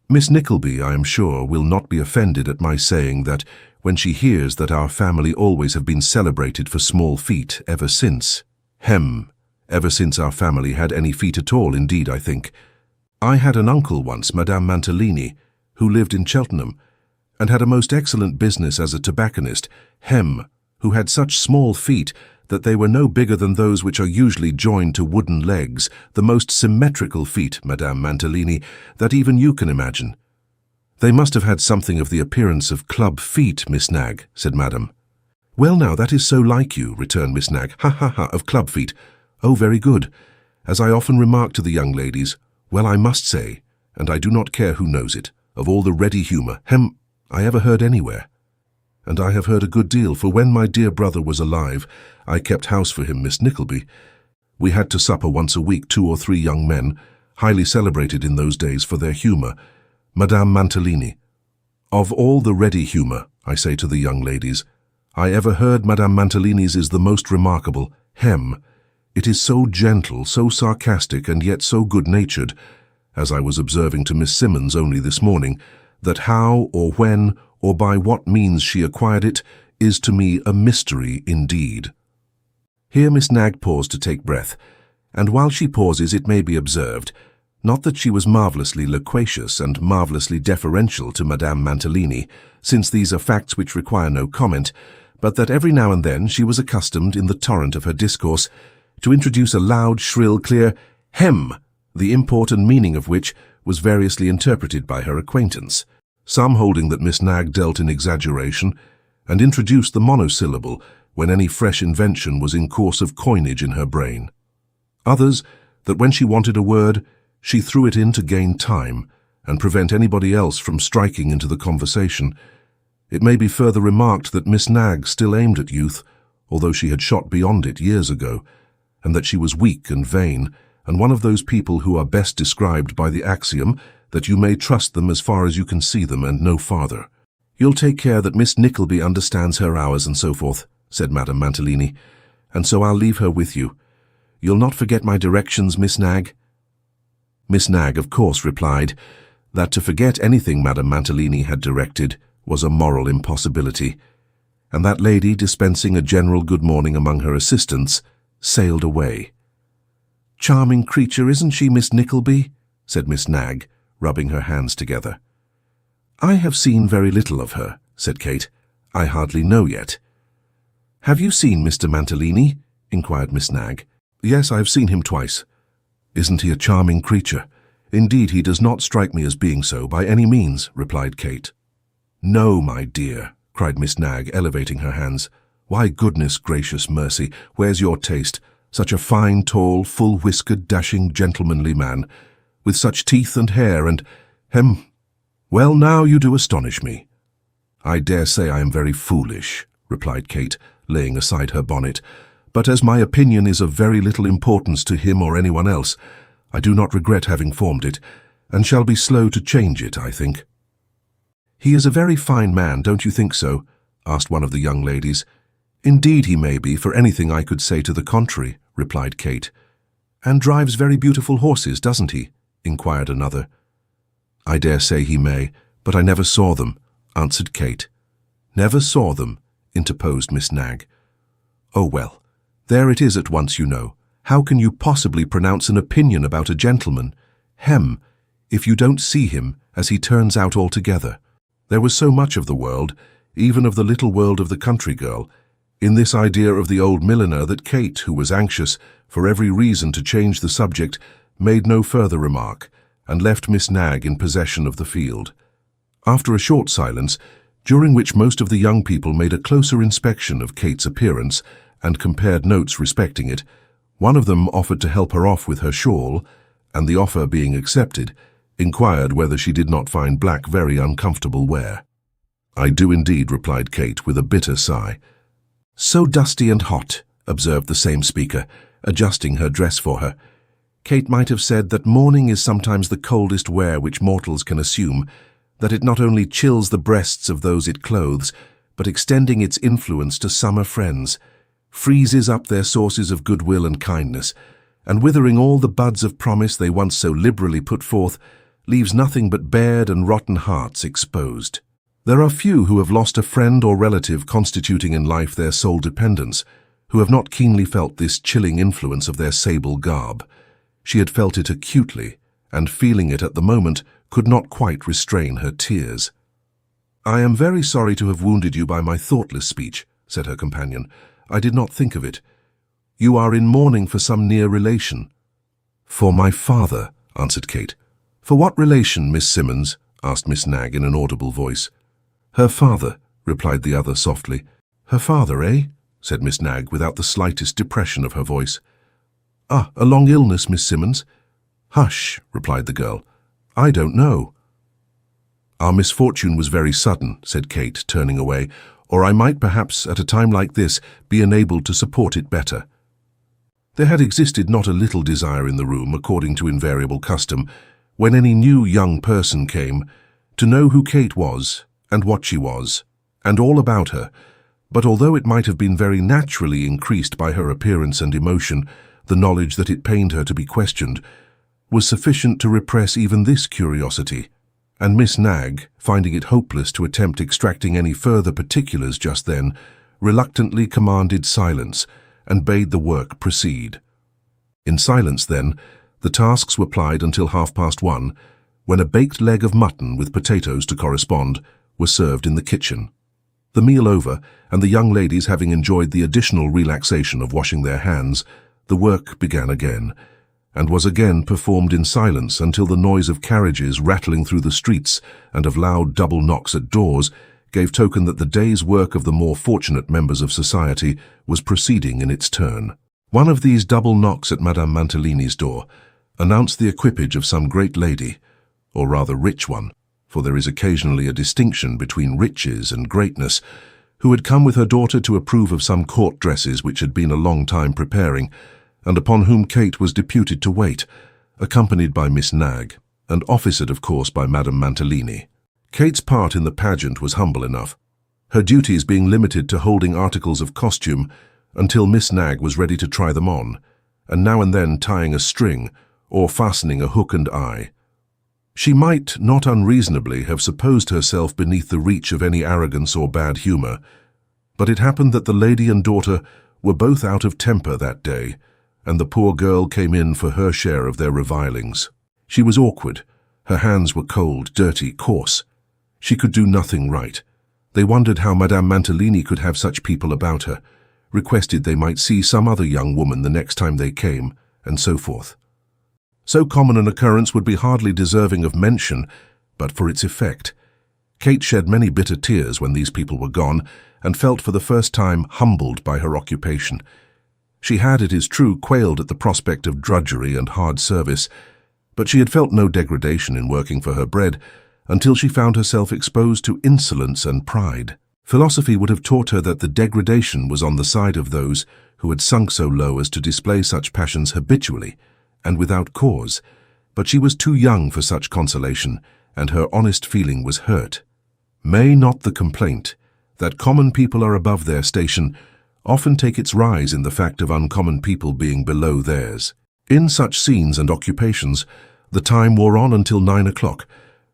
Miss Nickleby, I am sure, will not be offended at my saying that when she hears that our family always have been celebrated for small feet ever since. Ever since our family had any feet at all, indeed, I think. I had an uncle once, Madame Mantalini, who lived in Cheltenham, and had a most excellent business as a tobacconist, who had such small feet that they were no bigger than those which are usually joined to wooden legs, the most symmetrical feet, Madame Mantalini, that even you can imagine. They must have had something of the appearance of club feet, Miss Nagg, said Madame. Well now, that is so like you, returned Miss Nagg. Ha ha ha, of club feet. Oh, very good. As I often remark to the young ladies, well, I must say, and I do not care who knows it, of all the ready humour, I ever heard anywhere. And I have heard a good deal, for when my dear brother was alive, I kept house for him, Miss Nickleby. We had to supper once a week 2 or 3 young men, highly celebrated in those days for their humour, Madame Mantalini. Of all the ready humour, I say to the young ladies, I ever heard Madame Mantalini's is the most remarkable. It is so gentle, so sarcastic, and yet so good-natured, as I was observing to Miss Simmons only this morning, that how or when or by what means she acquired it is to me a mystery indeed. Here Miss Nagg paused to take breath, and while she pauses it may be observed, not that she was marvellously loquacious and marvellously deferential to Madame Mantalini, since these are facts which require no comment, but that every now and then she was accustomed, in the torrent of her discourse, to introduce a loud, shrill, clear hem, the import and meaning of which was variously interpreted by her acquaintance, some holding that Miss Nagg dealt in exaggeration, and introduced the monosyllable when any fresh invention was in course of coinage in her brain. Others, that when she wanted a word, she threw it in to gain time, and prevent anybody else from striking into the conversation. It may be further remarked that Miss Nagg still aimed at youth, although she had shot beyond it years ago, and that she was weak and vain, and one of those people who are best described by the axiom that you may trust them as far as you can see them and no farther. You'll take care that Miss Nickleby understands her hours and so forth, said Madame Mantalini, and so I'll leave her with you. You'll not forget my directions, Miss Nagg? Miss Nagg, of course, replied that to forget anything Madame Mantalini had directed was a moral impossibility, and that lady, dispensing a general good morning among her assistants, sailed away. Charming creature, isn't she, Miss Nickleby? Said Miss Nagg, rubbing her hands together. I have seen very little of her, said Kate. I hardly know yet. Have you seen Mr. Mantalini? Inquired Miss Nagg. Yes, I have seen him twice. Isn't he a charming creature? Indeed, he does not strike me as being so by any means, replied Kate. No, my dear, cried Miss Nagg, elevating her hands. Why, goodness gracious mercy, where's your taste? Such a fine, tall, full-whiskered, dashing, gentlemanly man, with such teeth and hair and— Well, now you do astonish me. I dare say I am very foolish, replied Kate, laying aside her bonnet, but as my opinion is of very little importance to him or anyone else, I do not regret having formed it, and shall be slow to change it, I think. He is a very fine man, don't you think so? Asked one of the young ladies. Indeed he may be, for anything I could say to the contrary, replied Kate. And drives very beautiful horses, doesn't he? Inquired another. I dare say he may, but I never saw them, answered Kate. Never saw them, interposed Miss Nagg. Oh well, there it is at once, you know. How can you possibly pronounce an opinion about a gentleman, if you don't see him as he turns out altogether? There was so much of the world, even of the little world of the country girl, in this idea of the old milliner that Kate, who was anxious, for every reason, to change the subject, made no further remark, and left Miss Nagg in possession of the field. After a short silence, during which most of the young people made a closer inspection of Kate's appearance and compared notes respecting it, one of them offered to help her off with her shawl, and the offer being accepted, inquired whether she did not find black very uncomfortable wear. I do indeed, replied Kate with a bitter sigh. So dusty and hot, observed the same speaker, adjusting her dress for her. Kate might have said that mourning is sometimes the coldest wear which mortals can assume, that it not only chills the breasts of those it clothes, but extending its influence to summer friends, freezes up their sources of goodwill and kindness, and withering all the buds of promise they once so liberally put forth, leaves nothing but bared and rotten hearts exposed. There are few who have lost a friend or relative constituting in life their sole dependence, who have not keenly felt this chilling influence of their sable garb. She had felt it acutely, and feeling it at the moment, could not quite restrain her tears. I am very sorry to have wounded you by my thoughtless speech, said her companion. I did not think of it. You are in mourning for some near relation. For my father, answered Kate. For what relation, Miss Simmons? Asked Miss Nagg in an audible voice. Her father, replied the other softly. Her father, eh? Said Miss Nagg without the slightest depression of her voice. Ah, a long illness, Miss Simmons? Hush, replied the girl. I don't know. Our misfortune was very sudden, said Kate, turning away, or I might perhaps, at a time like this, be enabled to support it better. There had existed not a little desire in the room, according to invariable custom, when any new young person came, to know who Kate was, and what she was, and all about her, but although it might have been very naturally increased by her appearance and emotion, the knowledge that it pained her to be questioned, was sufficient to repress even this curiosity, and Miss Nagg, finding it hopeless to attempt extracting any further particulars just then, reluctantly commanded silence, and bade the work proceed. In silence, then, the tasks were plied until 1:30, when a baked leg of mutton with potatoes to correspond was served in the kitchen. The meal over, and the young ladies having enjoyed the additional relaxation of washing their hands, the work began again, and was again performed in silence until the noise of carriages rattling through the streets and of loud double knocks at doors gave token that the day's work of the more fortunate members of society was proceeding in its turn. One of these double knocks at Madame Mantalini's door announced the equipage of some great lady, or rather rich one, for there is occasionally a distinction between riches and greatness, who had come with her daughter to approve of some court dresses which had been a long time preparing, and upon whom Kate was deputed to wait, accompanied by Miss Nagg, and officered, of course, by Madame Mantalini. Kate's part in the pageant was humble enough, her duties being limited to holding articles of costume until Miss Nagg was ready to try them on, and now and then tying a string or fastening a hook and eye. She might, not unreasonably, have supposed herself beneath the reach of any arrogance or bad humour, but it happened that the lady and daughter were both out of temper that day, and the poor girl came in for her share of their revilings. She was awkward, her hands were cold, dirty, coarse. She could do nothing right. They wondered how Madame Mantalini could have such people about her, requested they might see some other young woman the next time they came, and so forth. So common an occurrence would be hardly deserving of mention, but for its effect. Kate shed many bitter tears when these people were gone, and felt for the first time humbled by her occupation. She had, it is true, quailed at the prospect of drudgery and hard service, but she had felt no degradation in working for her bread until she found herself exposed to insolence and pride. Philosophy would have taught her that the degradation was on the side of those who had sunk so low as to display such passions habitually and without cause, but she was too young for such consolation, and her honest feeling was hurt. May not the complaint that common people are above their station often take its rise in the fact of uncommon people being below theirs? In such scenes and occupations, the time wore on until 9 o'clock,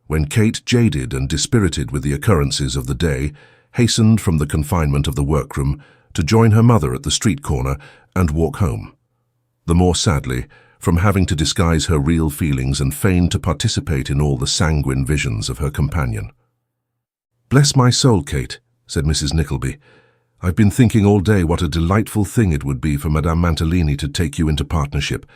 when Kate, jaded and dispirited with the occurrences of the day, hastened from the confinement of the workroom to join her mother at the street corner and walk home. The more sadly, from having to disguise her real feelings and feign to participate in all the sanguine visions of her companion. "Bless my soul, Kate," said Mrs. Nickleby, "I've been thinking all day what a delightful thing it would be for Madame Mantalini to take you into partnership.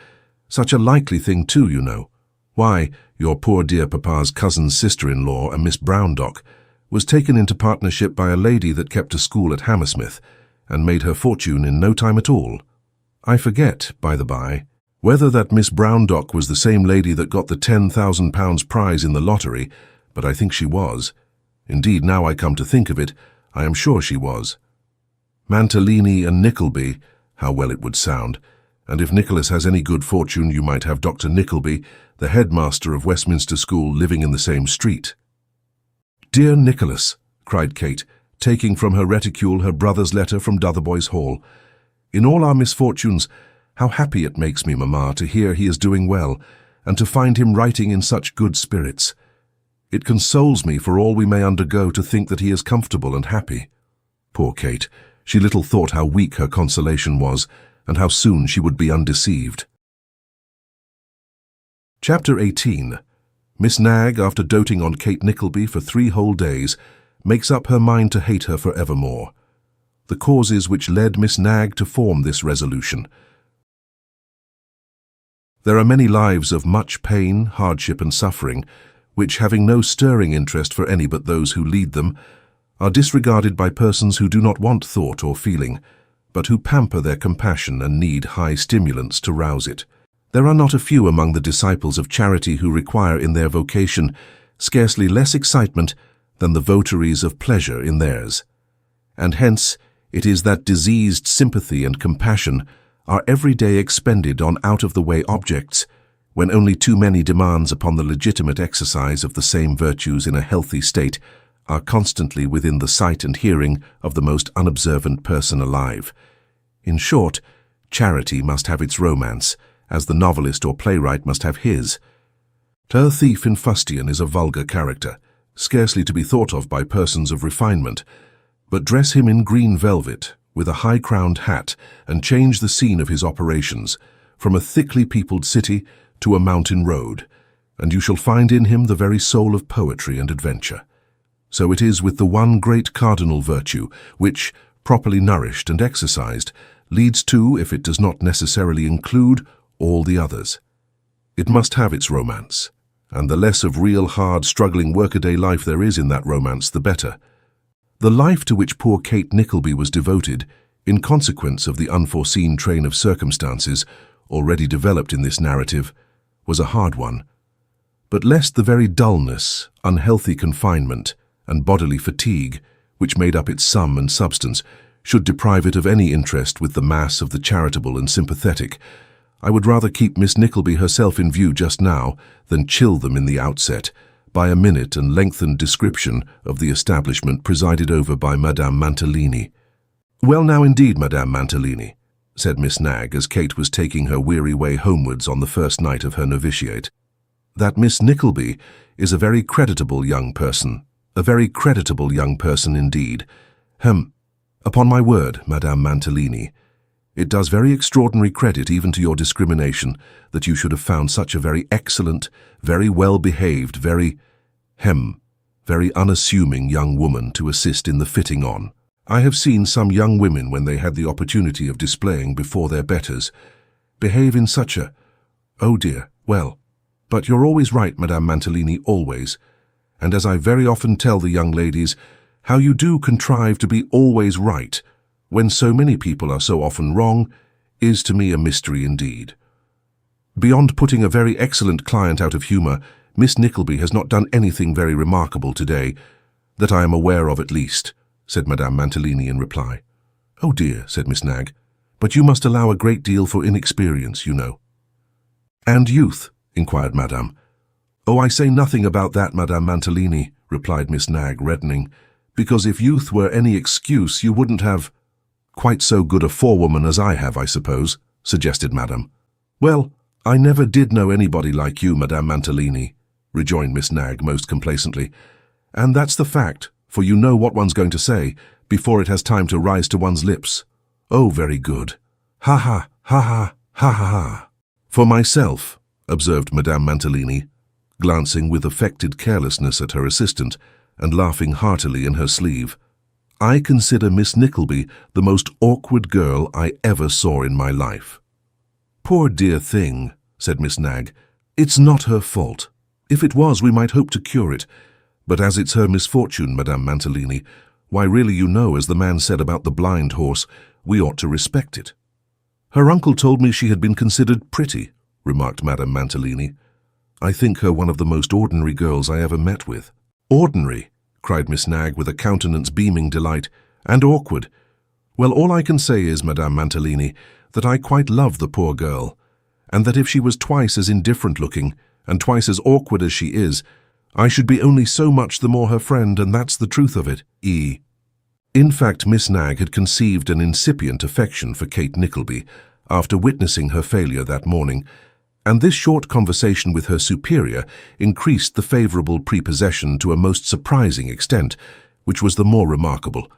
Such a likely thing too, you know. Why, your poor dear papa's cousin's sister-in-law, a Miss Browndock, was taken into partnership by a lady that kept a school at Hammersmith, and made her fortune in no time at all. I forget, by the by, whether that Miss Browndock was the same lady that got the £10,000 prize in the lottery, but I think she was. Indeed, now I come to think of it, I am sure she was. Mantalini and Nickleby, how well it would sound, and if Nicholas has any good fortune you might have Dr. Nickleby, the headmaster of Westminster School, living in the same street." "Dear Nicholas," cried Kate, taking from her reticule her brother's letter from Dotheboys Hall, "in all our misfortunes, how happy it makes me, mamma, to hear he is doing well, and to find him writing in such good spirits. It consoles me for all we may undergo to think that he is comfortable and happy." Poor Kate, she little thought how weak her consolation was, and how soon she would be undeceived. Chapter 18. Miss Nagg, after doting on Kate Nickleby for 3 whole days, makes up her mind to hate her for evermore. The causes which led Miss Nagg to form this resolution. There are many lives of much pain, hardship, and suffering, which, having no stirring interest for any but those who lead them, are disregarded by persons who do not want thought or feeling, but who pamper their compassion and need high stimulants to rouse it. There are not a few among the disciples of charity who require in their vocation scarcely less excitement than the votaries of pleasure in theirs. And hence it is that diseased sympathy and compassion are every day expended on out-of-the-way objects, when only too many demands upon the legitimate exercise of the same virtues in a healthy state are constantly within the sight and hearing of the most unobservant person alive. In short, charity must have its romance, as the novelist or playwright must have his. Her thief in fustian is a vulgar character, scarcely to be thought of by persons of refinement, but dress him in green velvet, with a high-crowned hat, and change the scene of his operations, from a thickly peopled city to a mountain road, and you shall find in him the very soul of poetry and adventure. So it is with the one great cardinal virtue, which, properly nourished and exercised, leads to, if it does not necessarily include, all the others. It must have its romance, and the less of real hard, struggling workaday life there is in that romance, the better. The life to which poor Kate Nickleby was devoted, in consequence of the unforeseen train of circumstances already developed in this narrative, was a hard one. But lest the very dullness, unhealthy confinement, and bodily fatigue, which made up its sum and substance, should deprive it of any interest with the mass of the charitable and sympathetic, I would rather keep Miss Nickleby herself in view just now than chill them in the outset by a minute and lengthened description of the establishment presided over by Madame Mantalini. "Well now indeed, Madame Mantalini," said Miss Nagg as Kate was taking her weary way homewards on the first night of her novitiate, "that Miss Nickleby is a very creditable young person, a very creditable young person indeed. Upon my word, Madame Mantalini, it does very extraordinary credit even to your discrimination that you should have found such a very excellent, very well-behaved, very unassuming young woman to assist in the fitting on. I have seen some young women, when they had the opportunity of displaying before their betters, behave in such a, oh dear, Well, but you're always right, Madame Mantalini, always. And as I very often tell the young ladies, how you do contrive to be always right, when so many people are so often wrong, is to me a mystery indeed. Beyond putting a very excellent client out of humour, Miss Nickleby has not done anything very remarkable today, that I am aware of at least, said Madame Mantalini in reply. Oh dear, said Miss Nagg, but you must allow a great deal for inexperience, you know. And youth, inquired Madame. Oh, I say nothing about that, Madame Mantalini, replied Miss Nagg, reddening, because if youth were any excuse, you wouldn't have quite so good a forewoman as I have, I suppose, suggested Madame. Well, I never did know anybody like you, Madame Mantalini, rejoined Miss Nagg most complacently, and that's the fact, for you know what one's going to say before it has time to rise to one's lips. Oh, very good. Ha ha, ha ha, ha ha ha. For myself, observed Madame Mantalini, glancing with affected carelessness at her assistant and laughing heartily in her sleeve, I consider Miss Nickleby the most awkward girl I ever saw in my life. Poor dear thing, said Miss Nagg. It's not her fault. If it was, we might hope to cure it. But as it's her misfortune, Madame Mantalini, why really, you know, as the man said about the blind horse, we ought to respect it. Her uncle told me she had been considered pretty, remarked Madame Mantalini. I think her one of the most ordinary girls I ever met with. Ordinary, cried Miss Nagg with a countenance beaming delight, and awkward. Well, all I can say is, Madame Mantalini, that I quite love the poor girl, and that if she was twice as indifferent-looking and twice as awkward as she is, I should be only so much the more her friend, and that's the truth of it. In fact, Miss Nagg had conceived an incipient affection for Kate Nickleby after witnessing her failure that morning, and this short conversation with her superior increased the favourable prepossession to a most surprising extent, which was the more remarkable,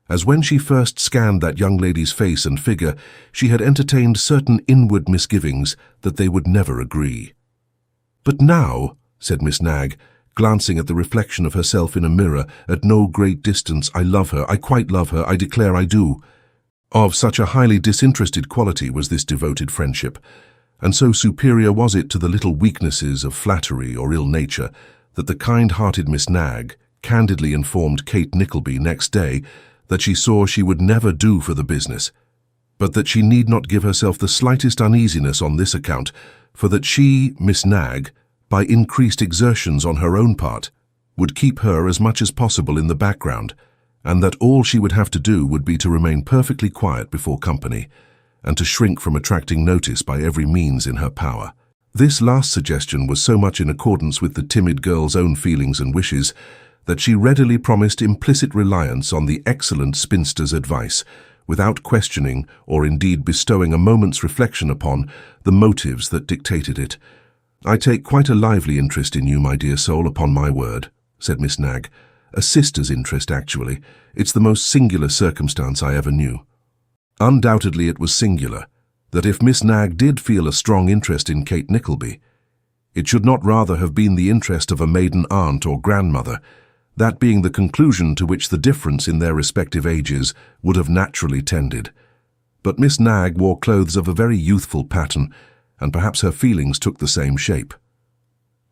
as when she first scanned that young lady's face and figure, she had entertained certain inward misgivings that they would never agree. But now, said Miss Nagg, glancing at the reflection of herself in a mirror at no great distance, I love her, I quite love her, I declare I do. Of such a highly disinterested quality was this devoted friendship, and so superior was it to the little weaknesses of flattery or ill nature, that the kind-hearted Miss Nagg candidly informed Kate Nickleby next day that she saw she would never do for the business, but that she need not give herself the slightest uneasiness on this account, for that she, Miss Nagg, by increased exertions on her own part, would keep her as much as possible in the background, and that all she would have to do would be to remain perfectly quiet before company, and to shrink from attracting notice by every means in her power. This last suggestion was so much in accordance with the timid girl's own feelings and wishes, that she readily promised implicit reliance on the excellent spinster's advice, without questioning or indeed bestowing a moment's reflection upon the motives that dictated it. I take quite a lively interest in you, my dear soul, upon my word, said Miss Nagg. A sister's interest, actually. It's the most singular circumstance I ever knew. Undoubtedly it was singular, that if Miss Nagg did feel a strong interest in Kate Nickleby, it should not rather have been the interest of a maiden aunt or grandmother, that being the conclusion to which the difference in their respective ages would have naturally tended. But Miss Nagg wore clothes of a very youthful pattern, and perhaps her feelings took the same shape.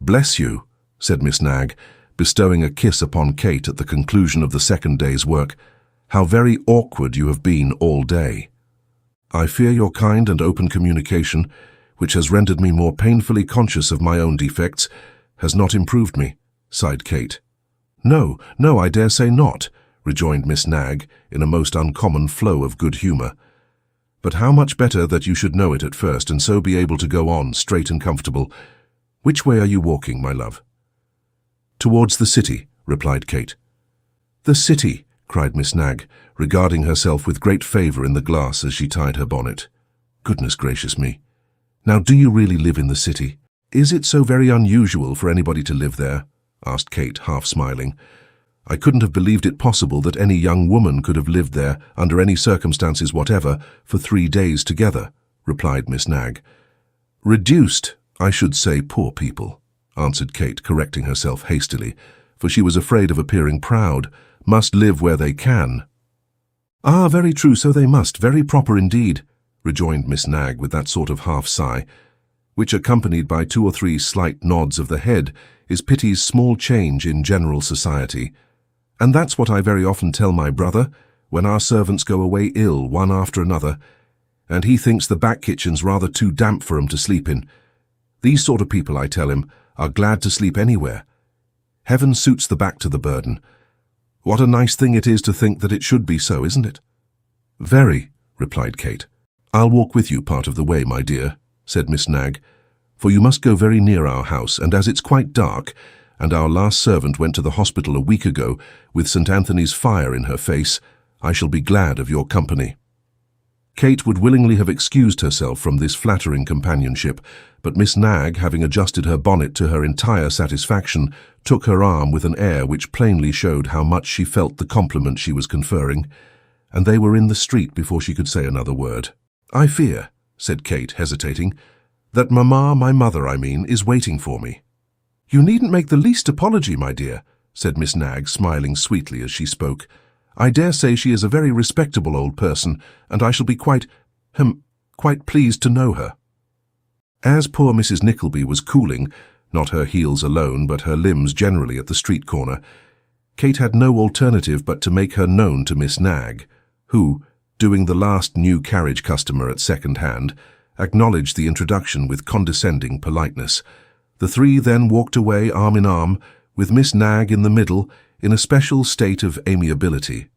"Bless you," said Miss Nagg, bestowing a kiss upon Kate at the conclusion of the second day's work. "How very awkward you have been all day. I fear your kind and open communication, which has rendered me more painfully conscious of my own defects, has not improved me," sighed Kate. "No, no, I dare say not," rejoined Miss Nagg in a most uncommon flow of good humour. "But how much better that you should know it at first, and so be able to go on, straight and comfortable. Which way are you walking, my love?" "Towards the city," replied Kate. "The city!" cried Miss Nagg, regarding herself with great favour in the glass as she tied her bonnet. "Goodness gracious me! Now, do you really live in the city? Is it so very unusual for anybody to live there?" asked Kate, half smiling. "I couldn't have believed it possible that any young woman could have lived there, under any circumstances whatever, for 3 days together," replied Miss Nagg. "Reduced, I should say poor people," answered Kate, correcting herself hastily, for she was afraid of appearing proud, "must live where they can." "Ah, very true, so they must, very proper indeed," rejoined Miss Nagg with that sort of half-sigh. which, accompanied by 2 or 3 slight nods of the head, is pity's small change in general society. And that's what I very often tell my brother, when our servants go away ill one after another, and he thinks the back kitchen's rather too damp for 'em to sleep in. These sort of people, I tell him, are glad to sleep anywhere. Heaven suits the back to the burden. What a nice thing it is to think that it should be so, isn't it? Very, replied Kate. I'll walk with you part of the way, my dear, said Miss Nagg, for you must go very near our house, and as it's quite dark, and our last servant went to the hospital a week ago with St. Anthony's fire in her face, I shall be glad of your company. Kate would willingly have excused herself from this flattering companionship, but Miss Nagg, having adjusted her bonnet to her entire satisfaction, took her arm with an air which plainly showed how much she felt the compliment she was conferring, and they were in the street before she could say another word. I fear, said Kate, hesitating, that Mamma, my mother, I mean, is waiting for me. You needn't make the least apology, my dear, said Miss Nagg, smiling sweetly as she spoke. I dare say she is a very respectable old person, and I shall be quite pleased to know her. As poor Mrs. Nickleby was cooling, not her heels alone, but her limbs generally at the street corner, Kate had no alternative but to make her known to Miss Nagg, who, doing the last new carriage customer at second hand, acknowledged the introduction with condescending politeness. The three then walked away arm in arm, with Miss Nagg in the middle, in a special state of amiability.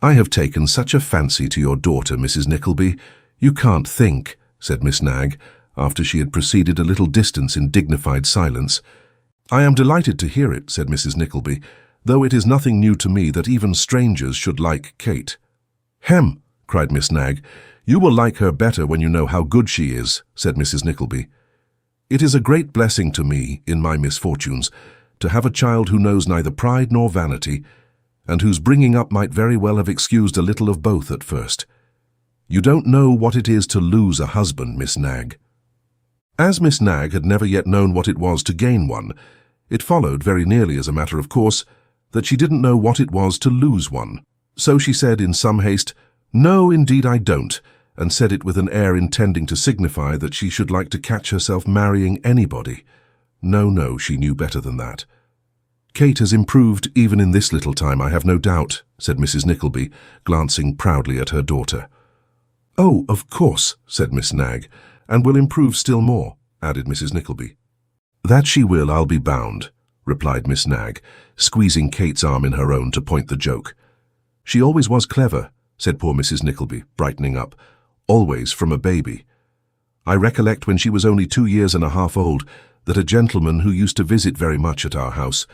I have taken such a fancy to your daughter, Mrs. Nickleby, you can't think, said Miss Nagg, after she had proceeded a little distance in dignified silence. I am delighted to hear it, said Mrs. Nickleby, though it is nothing new to me that even strangers should like Kate. Hem, cried Miss Nagg, you will like her better when you know how good she is, said Mrs. Nickleby. It is a great blessing to me, in my misfortunes, to have a child who knows neither pride nor vanity, and whose bringing up might very well have excused a little of both at first. You don't know what it is to lose a husband, Miss Nagg. As Miss Nagg had never yet known what it was to gain one, it followed, very nearly as a matter of course, that she didn't know what it was to lose one. So she said in some haste, No, indeed I don't, and said it with an air intending to signify that she should like to catch herself marrying anybody. No, she knew better than that. Kate has improved even in this little time, I have no doubt, said Mrs. Nickleby, glancing proudly at her daughter. Oh, of course, said Miss Nagg, and will improve still more, added Mrs. Nickleby. That she will, I'll be bound, replied Miss Nagg, squeezing Kate's arm in her own to point the joke. She always was clever, said poor Mrs. Nickleby, brightening up, always from a baby. I recollect when she was only 2 years and a half old, that a gentleman who used to visit very much at our house,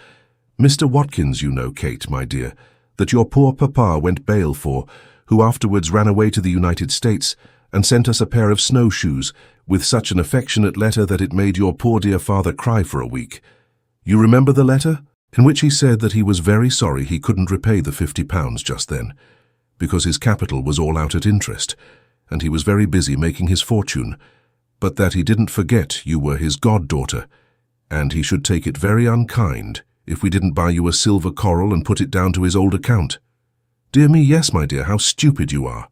Mr. Watkins, you know, Kate, my dear, that your poor papa went bail for, who afterwards ran away to the United States and sent us a pair of snowshoes with such an affectionate letter that it made your poor dear father cry for a week. You remember the letter? In which he said that he was very sorry he couldn't repay the £50 just then, because his capital was all out at interest, and he was very busy making his fortune, but that he didn't forget you were his goddaughter, and he should take it very unkind if we didn't buy you a silver coral and put it down to his old account. Dear me, yes, my dear, how stupid you are.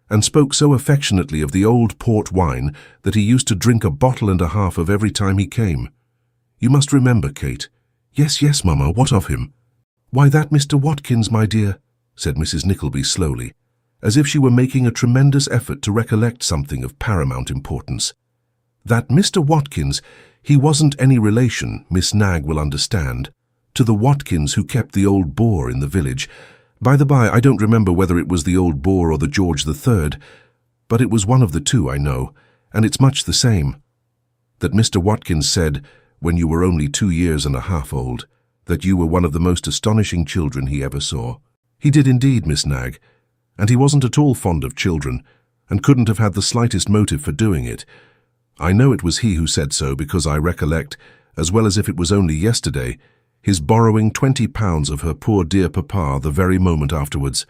And spoke so affectionately of the old port wine that he used to drink 1.5 bottles of every time he came. You must remember, Kate. Yes, Mamma, what of him? Why, that Mr. Watkins, my dear, said Mrs. Nickleby slowly, as if she were making a tremendous effort to recollect something of paramount importance. That Mr. Watkins, he wasn't any relation, Miss Nagg will understand, to the Watkins who kept the old boar in the village. By the by, I don't remember whether it was the old boar or the George III, but it was one of the two, I know, and it's much the same. That Mr. Watkins said, when you were only 2 years and a half old, that you were one of the most astonishing children he ever saw. He did indeed, Miss Nagg, and he wasn't at all fond of children, and couldn't have had the slightest motive for doing it. I know it was he who said so because I recollect, as well as if it was only yesterday, his borrowing £20 of her poor dear papa the very moment afterwards.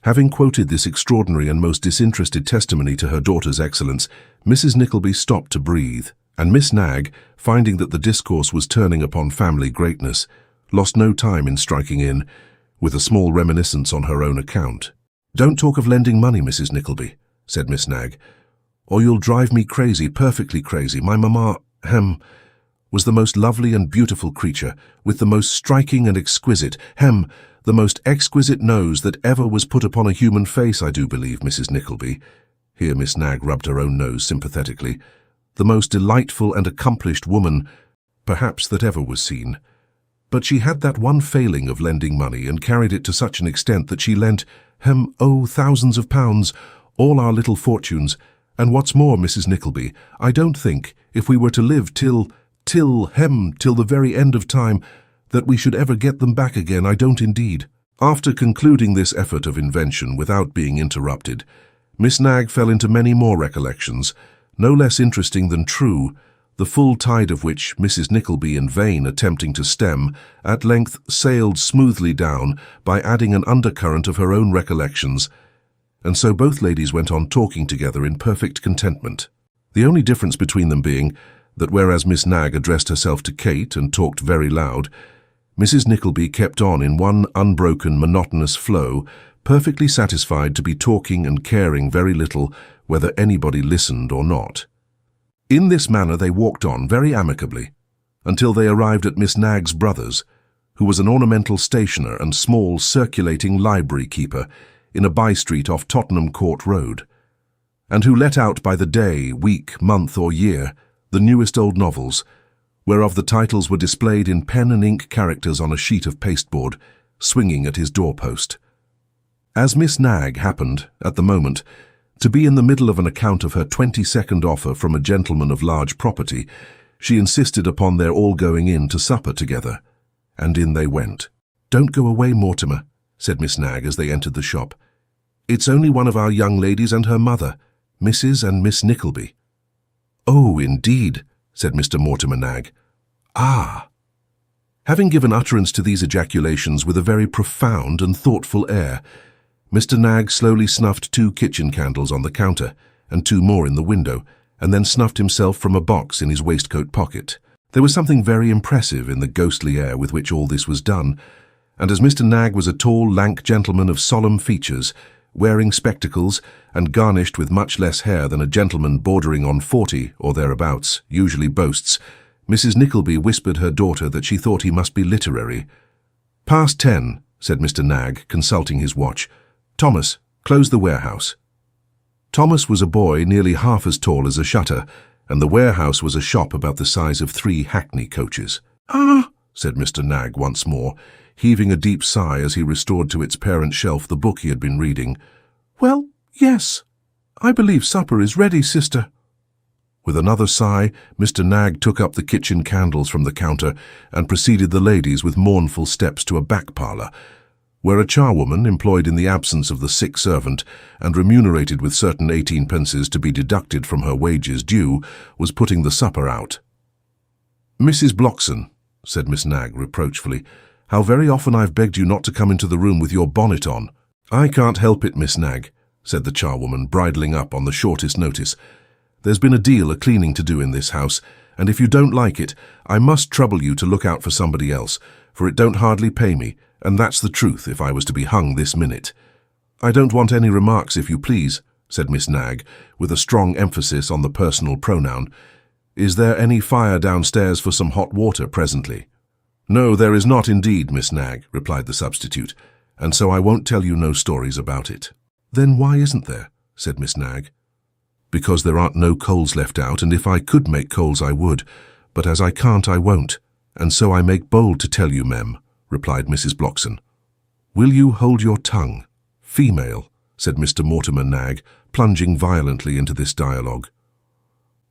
Having quoted this extraordinary and most disinterested testimony to her daughter's excellence, Mrs. Nickleby stopped to breathe, and Miss Nagg, finding that the discourse was turning upon family greatness, lost no time in striking in, with a small reminiscence on her own account. Don't talk of lending money, Mrs. Nickleby, said Miss Nagg. or you'll drive me crazy, perfectly crazy. My mamma, was the most lovely and beautiful creature, with the most striking and exquisite, the most exquisite nose that ever was put upon a human face, I do believe, Mrs. Nickleby." Here Miss Nag rubbed her own nose sympathetically. "The most delightful and accomplished woman, perhaps, that ever was seen. But she had that one failing of lending money, and carried it to such an extent that she lent, thousands of pounds, all our little fortunes. And what's more, Mrs. Nickleby, I don't think, if we were to live till the very end of time, that we should ever get them back again. I don't indeed." After concluding this effort of invention without being interrupted, Miss Nag fell into many more recollections, no less interesting than true, the full tide of which Mrs. Nickleby, in vain attempting to stem, at length sailed smoothly down by adding an undercurrent of her own recollections, and so both ladies went on talking together in perfect contentment, the only difference between them being that whereas Miss Nag addressed herself to Kate and talked very loud, Mrs. Nickleby kept on in one unbroken, monotonous flow, perfectly satisfied to be talking and caring very little whether anybody listened or not. In this manner they walked on very amicably, until they arrived at Miss Nag's brother's, who was an ornamental stationer and small circulating library keeper in a by-street off Tottenham Court Road, and who let out by the day, week, month, or year the newest old novels, whereof the titles were displayed in pen and ink characters on a sheet of pasteboard, swinging at his doorpost. As Miss Nag happened, at the moment, to be in the middle of an account of her 22nd offer from a gentleman of large property, she insisted upon their all going in to supper together, and in they went. "Don't go away, Mortimer," said Miss Nag as they entered the shop. "It's only one of our young ladies and her mother, Mrs. and Miss Nickleby." "Oh, indeed," said Mr. Mortimer Nag. "Ah." Having given utterance to these ejaculations with a very profound and thoughtful air, Mr. Nag slowly snuffed 2 kitchen candles on the counter and 2 more in the window, and then snuffed himself from a box in his waistcoat pocket. There was something very impressive in the ghostly air with which all this was done, and as Mr. Nag was a tall, lank gentleman of solemn features, wearing spectacles and garnished with much less hair than a gentleman bordering on 40 or thereabouts usually boasts, Mrs. Nickleby whispered her daughter that she thought he must be literary. "Past 10, said Mr. Nag, consulting his watch. "Thomas, close the warehouse." Thomas was a boy nearly half as tall as a shutter, and the warehouse was a shop about the size of 3 hackney coaches. "Ah," said Mr. Nag once more, heaving a deep sigh as he restored to its parent shelf the book he had been reading. "Well, yes. I believe supper is ready, sister." With another sigh, Mr. Nag took up the kitchen candles from the counter and preceded the ladies with mournful steps to a back parlour, where a charwoman, employed in the absence of the sick servant and remunerated with certain 18 pences to be deducted from her wages due, was putting the supper out. "Mrs. Bloxon," said Miss Nag reproachfully, "how very often I've begged you not to come into the room with your bonnet on." "I can't help it, Miss Nag," said the charwoman, bridling up on the shortest notice. "There's been a deal of cleaning to do in this house, and if you don't like it, I must trouble you to look out for somebody else, for it don't hardly pay me, and that's the truth if I was to be hung this minute." "I don't want any remarks, if you please," said Miss Nag, with a strong emphasis on the personal pronoun. "Is there any fire downstairs for some hot water presently?" "No, there is not indeed, Miss Nag," replied the substitute, "and so I won't tell you no stories about it." "Then why isn't there?" said Miss Nag. "Because there aren't no coals left out, and if I could make coals I would, but as I can't I won't, and so I make bold to tell you, mem," replied Mrs. Bloxon. "Will you hold your tongue? Female," said Mr. Mortimer Nag, plunging violently into this dialogue.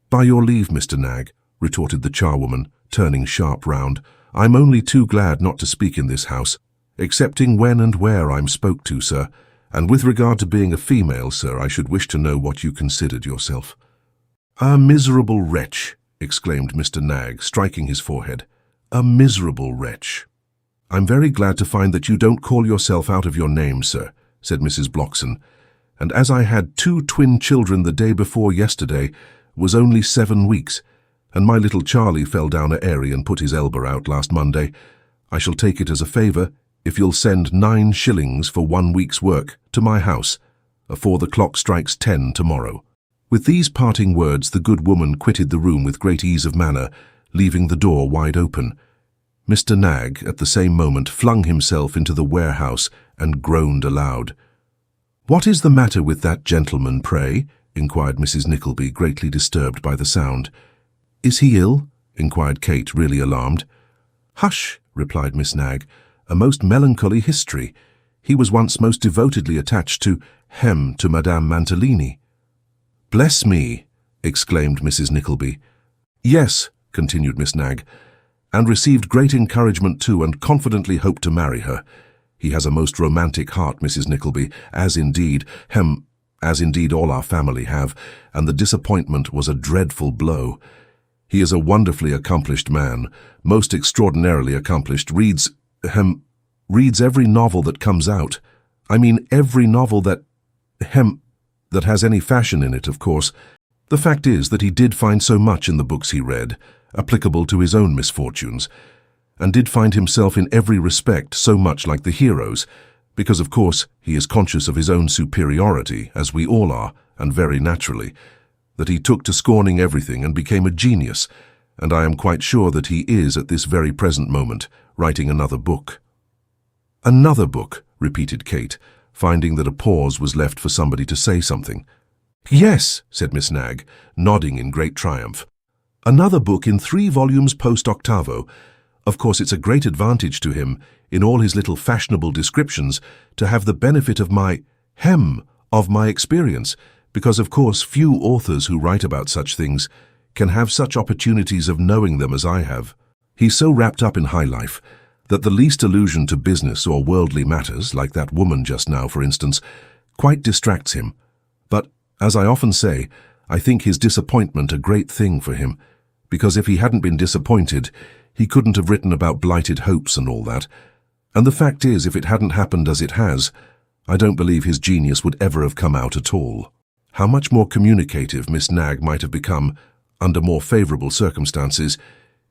"By your leave, Mr. Nag," retorted the charwoman, turning sharp round, "I'm only too glad not to speak in this house, excepting when and where I'm spoke to, sir, and with regard to being a female, sir, I should wish to know what you considered yourself." "A miserable wretch," exclaimed Mr. Nag, striking his forehead. "A miserable wretch." "I'm very glad to find that you don't call yourself out of your name, sir," said Mrs. Bloxon, "and as I had 2 twin children the day before yesterday, was only 7 weeks, and my little Charlie fell down a airy and put his elbow out last Monday, I shall take it as a favour if you'll send 9 shillings for 1 week's work to my house, afore the clock strikes 10 tomorrow." With these parting words, the good woman quitted the room with great ease of manner, leaving the door wide open. Mr. Nag, at the same moment, flung himself into the warehouse and groaned aloud. "What is the matter with that gentleman, pray?" inquired Mrs. Nickleby, greatly disturbed by the sound. "Is he ill?" inquired Kate, really alarmed. "Hush," replied Miss Nag, "a most melancholy history. He was once most devotedly attached to Madame Mantalini." "Bless me!" exclaimed Mrs. Nickleby. "Yes," continued Miss Nag, "and received great encouragement too, and confidently hoped to marry her. He has a most romantic heart, Mrs. Nickleby, as indeed all our family have, and the disappointment was a dreadful blow. He is a wonderfully accomplished man, most extraordinarily accomplished, reads every novel that comes out. I mean every novel that has any fashion in it, of course. The fact is that he did find so much in the books he read, applicable to his own misfortunes, and did find himself in every respect so much like the heroes, because of course he is conscious of his own superiority, as we all are, and very naturally, that he took to scorning everything and became a genius, and I am quite sure that he is at this very present moment writing another book." "Another book," repeated Kate, finding that a pause was left for somebody to say something. "Yes," said Miss Nag, nodding in great triumph. "Another book in 3 volumes post-octavo. Of course it's a great advantage to him, in all his little fashionable descriptions, to have the benefit of my experience, because of course few authors who write about such things can have such opportunities of knowing them as I have. He's so wrapped up in high life that the least allusion to business or worldly matters, like that woman just now, for instance, quite distracts him. But, as I often say, I think his disappointment a great thing for him, because if he hadn't been disappointed, he couldn't have written about blighted hopes and all that. And the fact is, if it hadn't happened as it has, I don't believe his genius would ever have come out at all." How much more communicative Miss Nag might have become under more favourable circumstances,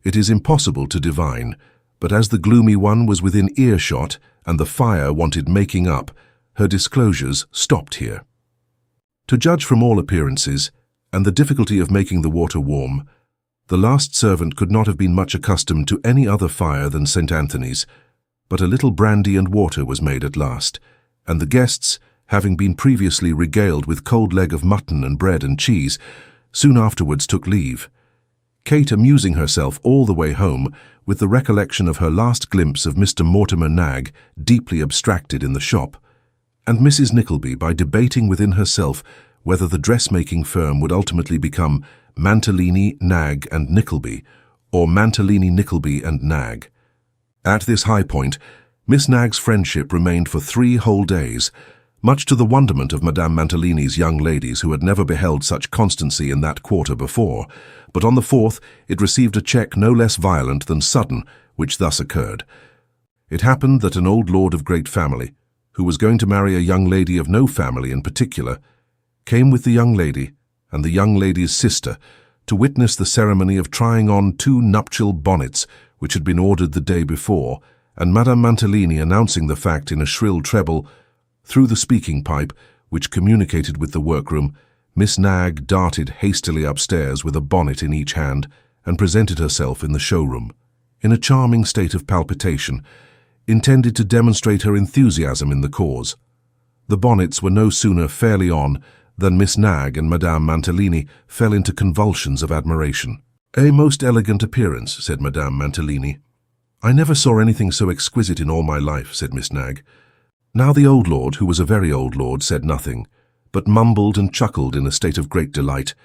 it is impossible to divine, but as the gloomy one was within earshot and the fire wanted making up, her disclosures stopped here. To judge from all appearances, and the difficulty of making the water warm, the last servant could not have been much accustomed to any other fire than St. Anthony's, but a little brandy and water was made at last, and the guests, having been previously regaled with cold leg of mutton and bread and cheese, soon afterwards took leave, Kate amusing herself all the way home with the recollection of her last glimpse of Mr. Mortimer Nag deeply abstracted in the shop, and Mrs. Nickleby by debating within herself whether the dressmaking firm would ultimately become Mantalini, Nag and Nickleby, or Mantalini, Nickleby and Nag. At this high point, Miss Nag's friendship remained for 3 whole days, much to the wonderment of Madame Mantalini's young ladies, who had never beheld such constancy in that quarter before, but on the 4th it received a check no less violent than sudden, which thus occurred. It happened that an old lord of great family, who was going to marry a young lady of no family in particular, came with the young lady and the young lady's sister to witness the ceremony of trying on 2 nuptial bonnets which had been ordered the day before, and Madame Mantalini announcing the fact in a shrill treble through the speaking pipe, which communicated with the workroom. Miss Nag darted hastily upstairs with a bonnet in each hand and presented herself in the showroom, in a charming state of palpitation, intended to demonstrate her enthusiasm in the cause. The bonnets were no sooner fairly on than Miss Nag and Madame Mantalini fell into convulsions of admiration. "A most elegant appearance," said Madame Mantalini. "I never saw anything so exquisite in all my life," said Miss Nag. Now the old lord, who was a very old lord, said nothing, but mumbled and chuckled in a state of great delight,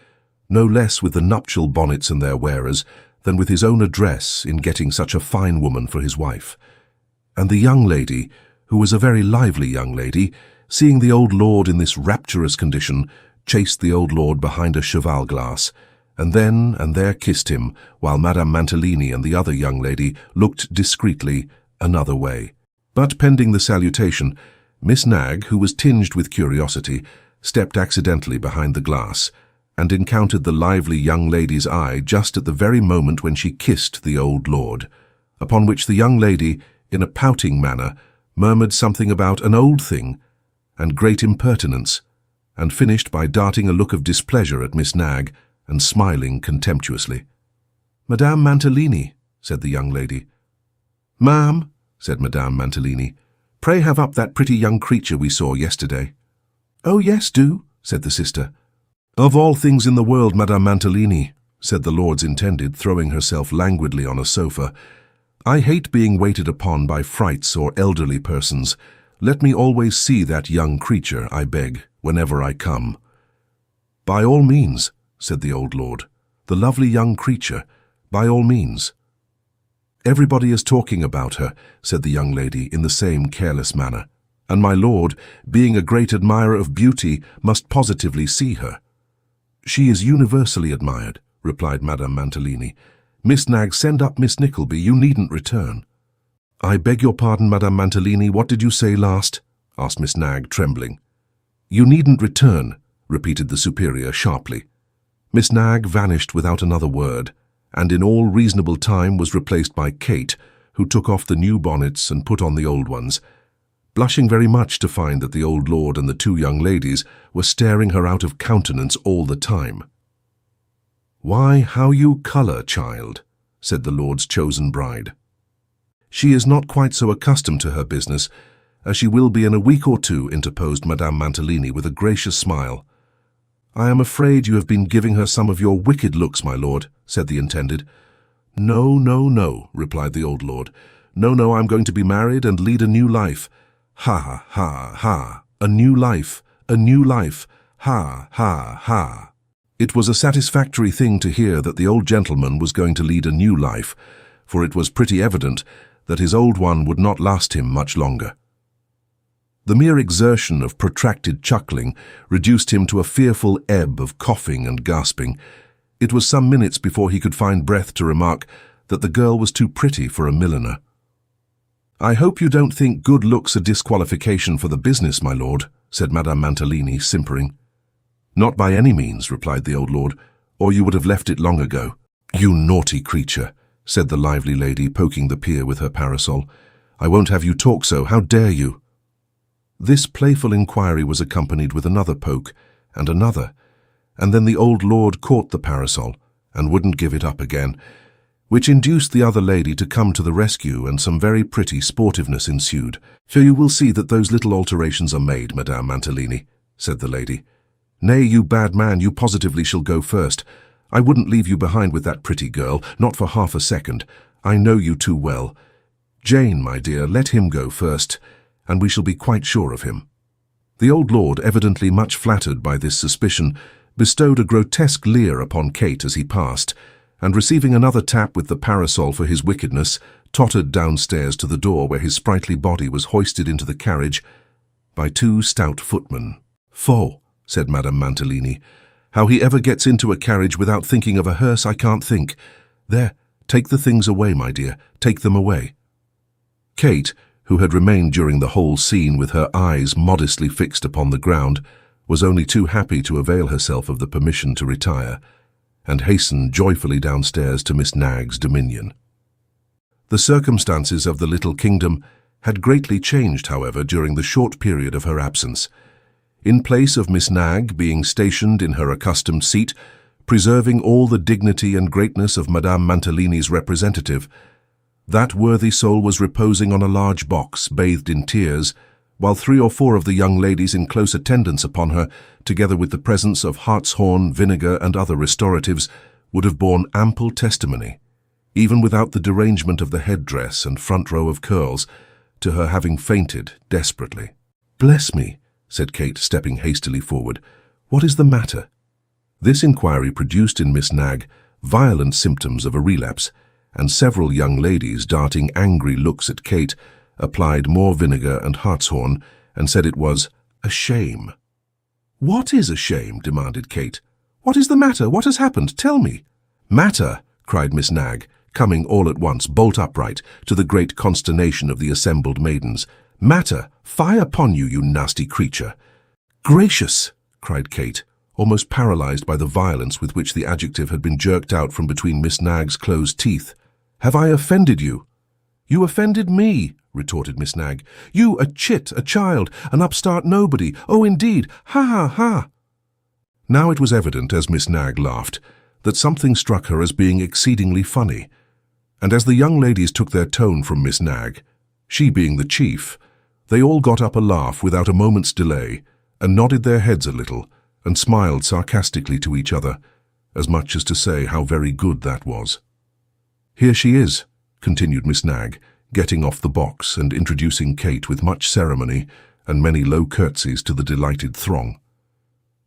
no less with the nuptial bonnets and their wearers than with his own address in getting such a fine woman for his wife. And the young lady, who was a very lively young lady, seeing the old lord in this rapturous condition, chased the old lord behind a cheval-glass, and then and there kissed him, while Madame Mantalini and the other young lady looked discreetly another way. But pending the salutation, Miss Nag, who was tinged with curiosity, stepped accidentally behind the glass, and encountered the lively young lady's eye just at the very moment when she kissed the old lord, upon which the young lady, in a pouting manner, murmured something about an old thing and great impertinence, and finished by darting a look of displeasure at Miss Nagg and smiling contemptuously. "Madame Mantalini," said the young lady. "Ma'am," said Madame Mantalini, "pray have up that pretty young creature we saw yesterday." "Oh, yes, do," said the sister. "Of all things in the world, Madame Mantalini," said the Lord's intended, throwing herself languidly on a sofa, "I hate being waited upon by frights or elderly persons. Let me always see that young creature, I beg, whenever I come." "By all means," said the old lord. "The lovely young creature, by all means." "Everybody is talking about her," said the young lady in the same careless manner, "and my lord, being a great admirer of beauty, must positively see her." "She is universally admired," replied Madame Mantalini. "Miss Nagg, send up Miss Nickleby. You needn't return." "I beg your pardon, Madame Mantalini, what did you say last?" asked Miss Nagg, trembling. "You needn't return," repeated the superior sharply. Miss Nagg vanished without another word, and in all reasonable time was replaced by Kate, who took off the new bonnets and put on the old ones, blushing very much to find that the old lord and the two young ladies were staring her out of countenance all the time. "Why, how you colour, child," said the lord's chosen bride. "She is not quite so accustomed to her business as she will be in a week or two," interposed Madame Mantalini with a gracious smile. "I am afraid you have been giving her some of your wicked looks, my lord," said the intended. "No, no, no," replied the old lord. "No, no, I'm going to be married and lead a new life. Ha, ha, ha, a new life, a new life, ha, ha, ha." It was a satisfactory thing to hear that the old gentleman was going to lead a new life, for it was pretty evident that his old one would not last him much longer. The mere exertion of protracted chuckling reduced him to a fearful ebb of coughing and gasping. It was some minutes before he could find breath to remark that the girl was too pretty for a milliner. "I hope you don't think good looks a disqualification for the business, my lord," said Madame Mantalini, simpering. "Not by any means," replied the old lord, "or you would have left it long ago." "You naughty creature," said the lively lady, poking the pier with her parasol. "I won't have you talk so. How dare you?" This playful inquiry was accompanied with another poke, and another, and then the old lord caught the parasol and wouldn't give it up again, which induced the other lady to come to the rescue, and some very pretty sportiveness ensued. "So you will see that those little alterations are made, Madame Mantalini," said the lady. "Nay, you bad man, you positively shall go first. I wouldn't leave you behind with that pretty girl, not for half a second. I know you too well. Jane, my dear, let him go first, and we shall be quite sure of him." The old lord, evidently much flattered by this suspicion, bestowed a grotesque leer upon Kate as he passed, and receiving another tap with the parasol for his wickedness, tottered downstairs to the door where his sprightly body was hoisted into the carriage by two stout footmen. "Fo," said Madame Mantalini, "how he ever gets into a carriage without thinking of a hearse I can't think. There, take the things away, my dear, take them away." Kate, who had remained during the whole scene with her eyes modestly fixed upon the ground, was only too happy to avail herself of the permission to retire, and hastened joyfully downstairs to Miss Nagg's dominion. The circumstances of the little kingdom had greatly changed, however, during the short period of her absence. In place of Miss Nagg being stationed in her accustomed seat, preserving all the dignity and greatness of Madame Mantalini's representative, that worthy soul was reposing on a large box, bathed in tears, while 3 or 4 of the young ladies in close attendance upon her, together with the presence of hartshorn, vinegar, and other restoratives, would have borne ample testimony, even without the derangement of the headdress and front row of curls, to her having fainted desperately. "Bless me," said Kate, stepping hastily forward. "What is the matter?" This inquiry produced in Miss Nagg violent symptoms of a relapse, and several young ladies, darting angry looks at Kate, applied more vinegar and hartshorn, and said it was a shame. "What is a shame?" demanded Kate. "What is the matter? What has happened? Tell me." "Matter!" cried Miss Nagg, coming all at once, bolt upright, to the great consternation of the assembled maidens. "Matter! Fie upon you, you nasty creature!" "Gracious!" cried Kate, almost paralyzed by the violence with which the adjective had been jerked out from between Miss Nagg's closed teeth. "Have I offended you?" "You offended me," retorted Miss Nagg. "You, a chit, a child, an upstart nobody. Oh, indeed. Ha, ha, ha." Now it was evident, as Miss Nagg laughed, that something struck her as being exceedingly funny, and as the young ladies took their tone from Miss Nagg, she being the chief, they all got up a laugh without a moment's delay, and nodded their heads a little, and smiled sarcastically to each other, as much as to say how very good that was. "Here she is," continued Miss Nagg, getting off the box and introducing Kate with much ceremony and many low curtsies to the delighted throng.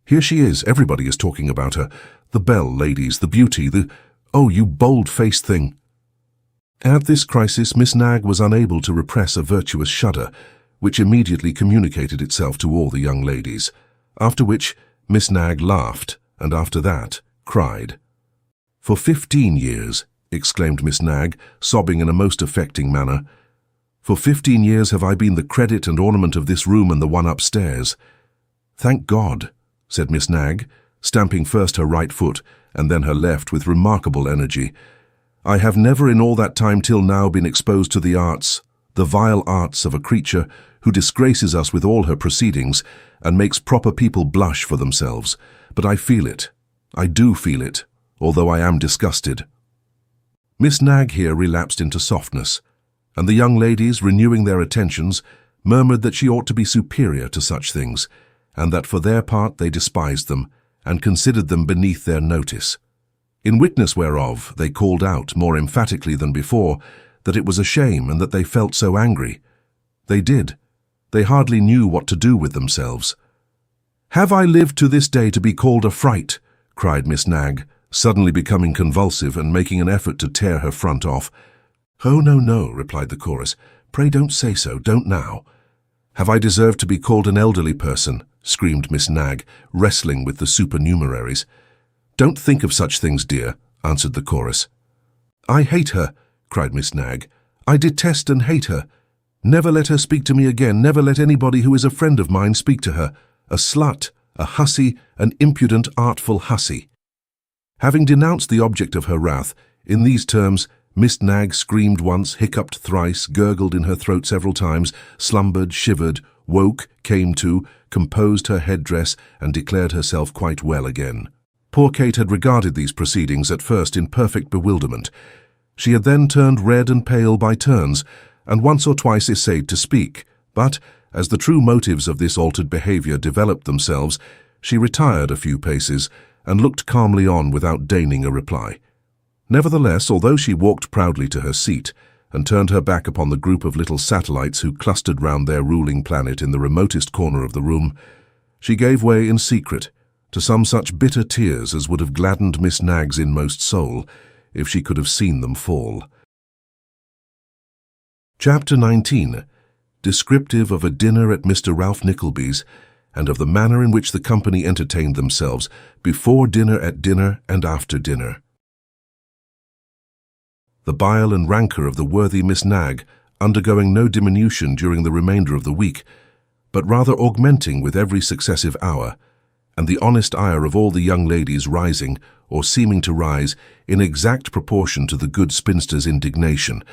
"Here she is, everybody is talking about her. The belle, ladies, the beauty, oh, you bold-faced thing." At this crisis, Miss Nagg was unable to repress a virtuous shudder, which immediately communicated itself to all the young ladies, after which Miss Nagg laughed, and after that cried. "For 15 years, exclaimed Miss Nagg, sobbing in a most affecting manner, "for 15 years have I been the credit and ornament of this room and the one upstairs. Thank God," said Miss Nagg, stamping first her right foot and then her left with remarkable energy, "I have never in all that time till now been exposed to the arts, the vile arts of a creature who disgraces us with all her proceedings and makes proper people blush for themselves. But I feel it. I do feel it, although I am disgusted." Miss Nagg here relapsed into softness, and the young ladies, renewing their attentions, murmured that she ought to be superior to such things, and that for their part they despised them, and considered them beneath their notice. In witness whereof they called out, more emphatically than before, that it was a shame and that they felt so angry. They did. They hardly knew what to do with themselves. "Have I lived to this day to be called a fright?" cried Miss Nagg, suddenly becoming convulsive and making an effort to tear her front off. "Oh, no, no," replied the chorus. "Pray don't say so, don't now." "Have I deserved to be called an elderly person?" screamed Miss Nagg, wrestling with the supernumeraries. "Don't think of such things, dear," answered the chorus. "I hate her," cried Miss Nagg. "I detest and hate her. Never let her speak to me again, never let anybody who is a friend of mine speak to her. A slut, a hussy, an impudent, artful hussy." Having denounced the object of her wrath, in these terms, Miss Nagg screamed once, hiccuped thrice, gurgled in her throat several times, slumbered, shivered, woke, came to, composed her headdress, and declared herself quite well again. Poor Kate had regarded these proceedings at first in perfect bewilderment. She had then turned red and pale by turns, and once or twice essayed to speak, but, as the true motives of this altered behaviour developed themselves, she retired a few paces, and looked calmly on without deigning a reply. Nevertheless, although she walked proudly to her seat, and turned her back upon the group of little satellites who clustered round their ruling planet in the remotest corner of the room, she gave way in secret to some such bitter tears as would have gladdened Miss Nagg's inmost soul, if she could have seen them fall. Chapter 19. Descriptive of a dinner at Mr. Ralph Nickleby's, and of the manner in which the company entertained themselves before dinner, at dinner, and after dinner. The bile and rancour of the worthy Miss Nagg undergoing no diminution during the remainder of the week, but rather augmenting with every successive hour, and the honest ire of all the young ladies rising, or seeming to rise, in exact proportion to the good spinster's indignation,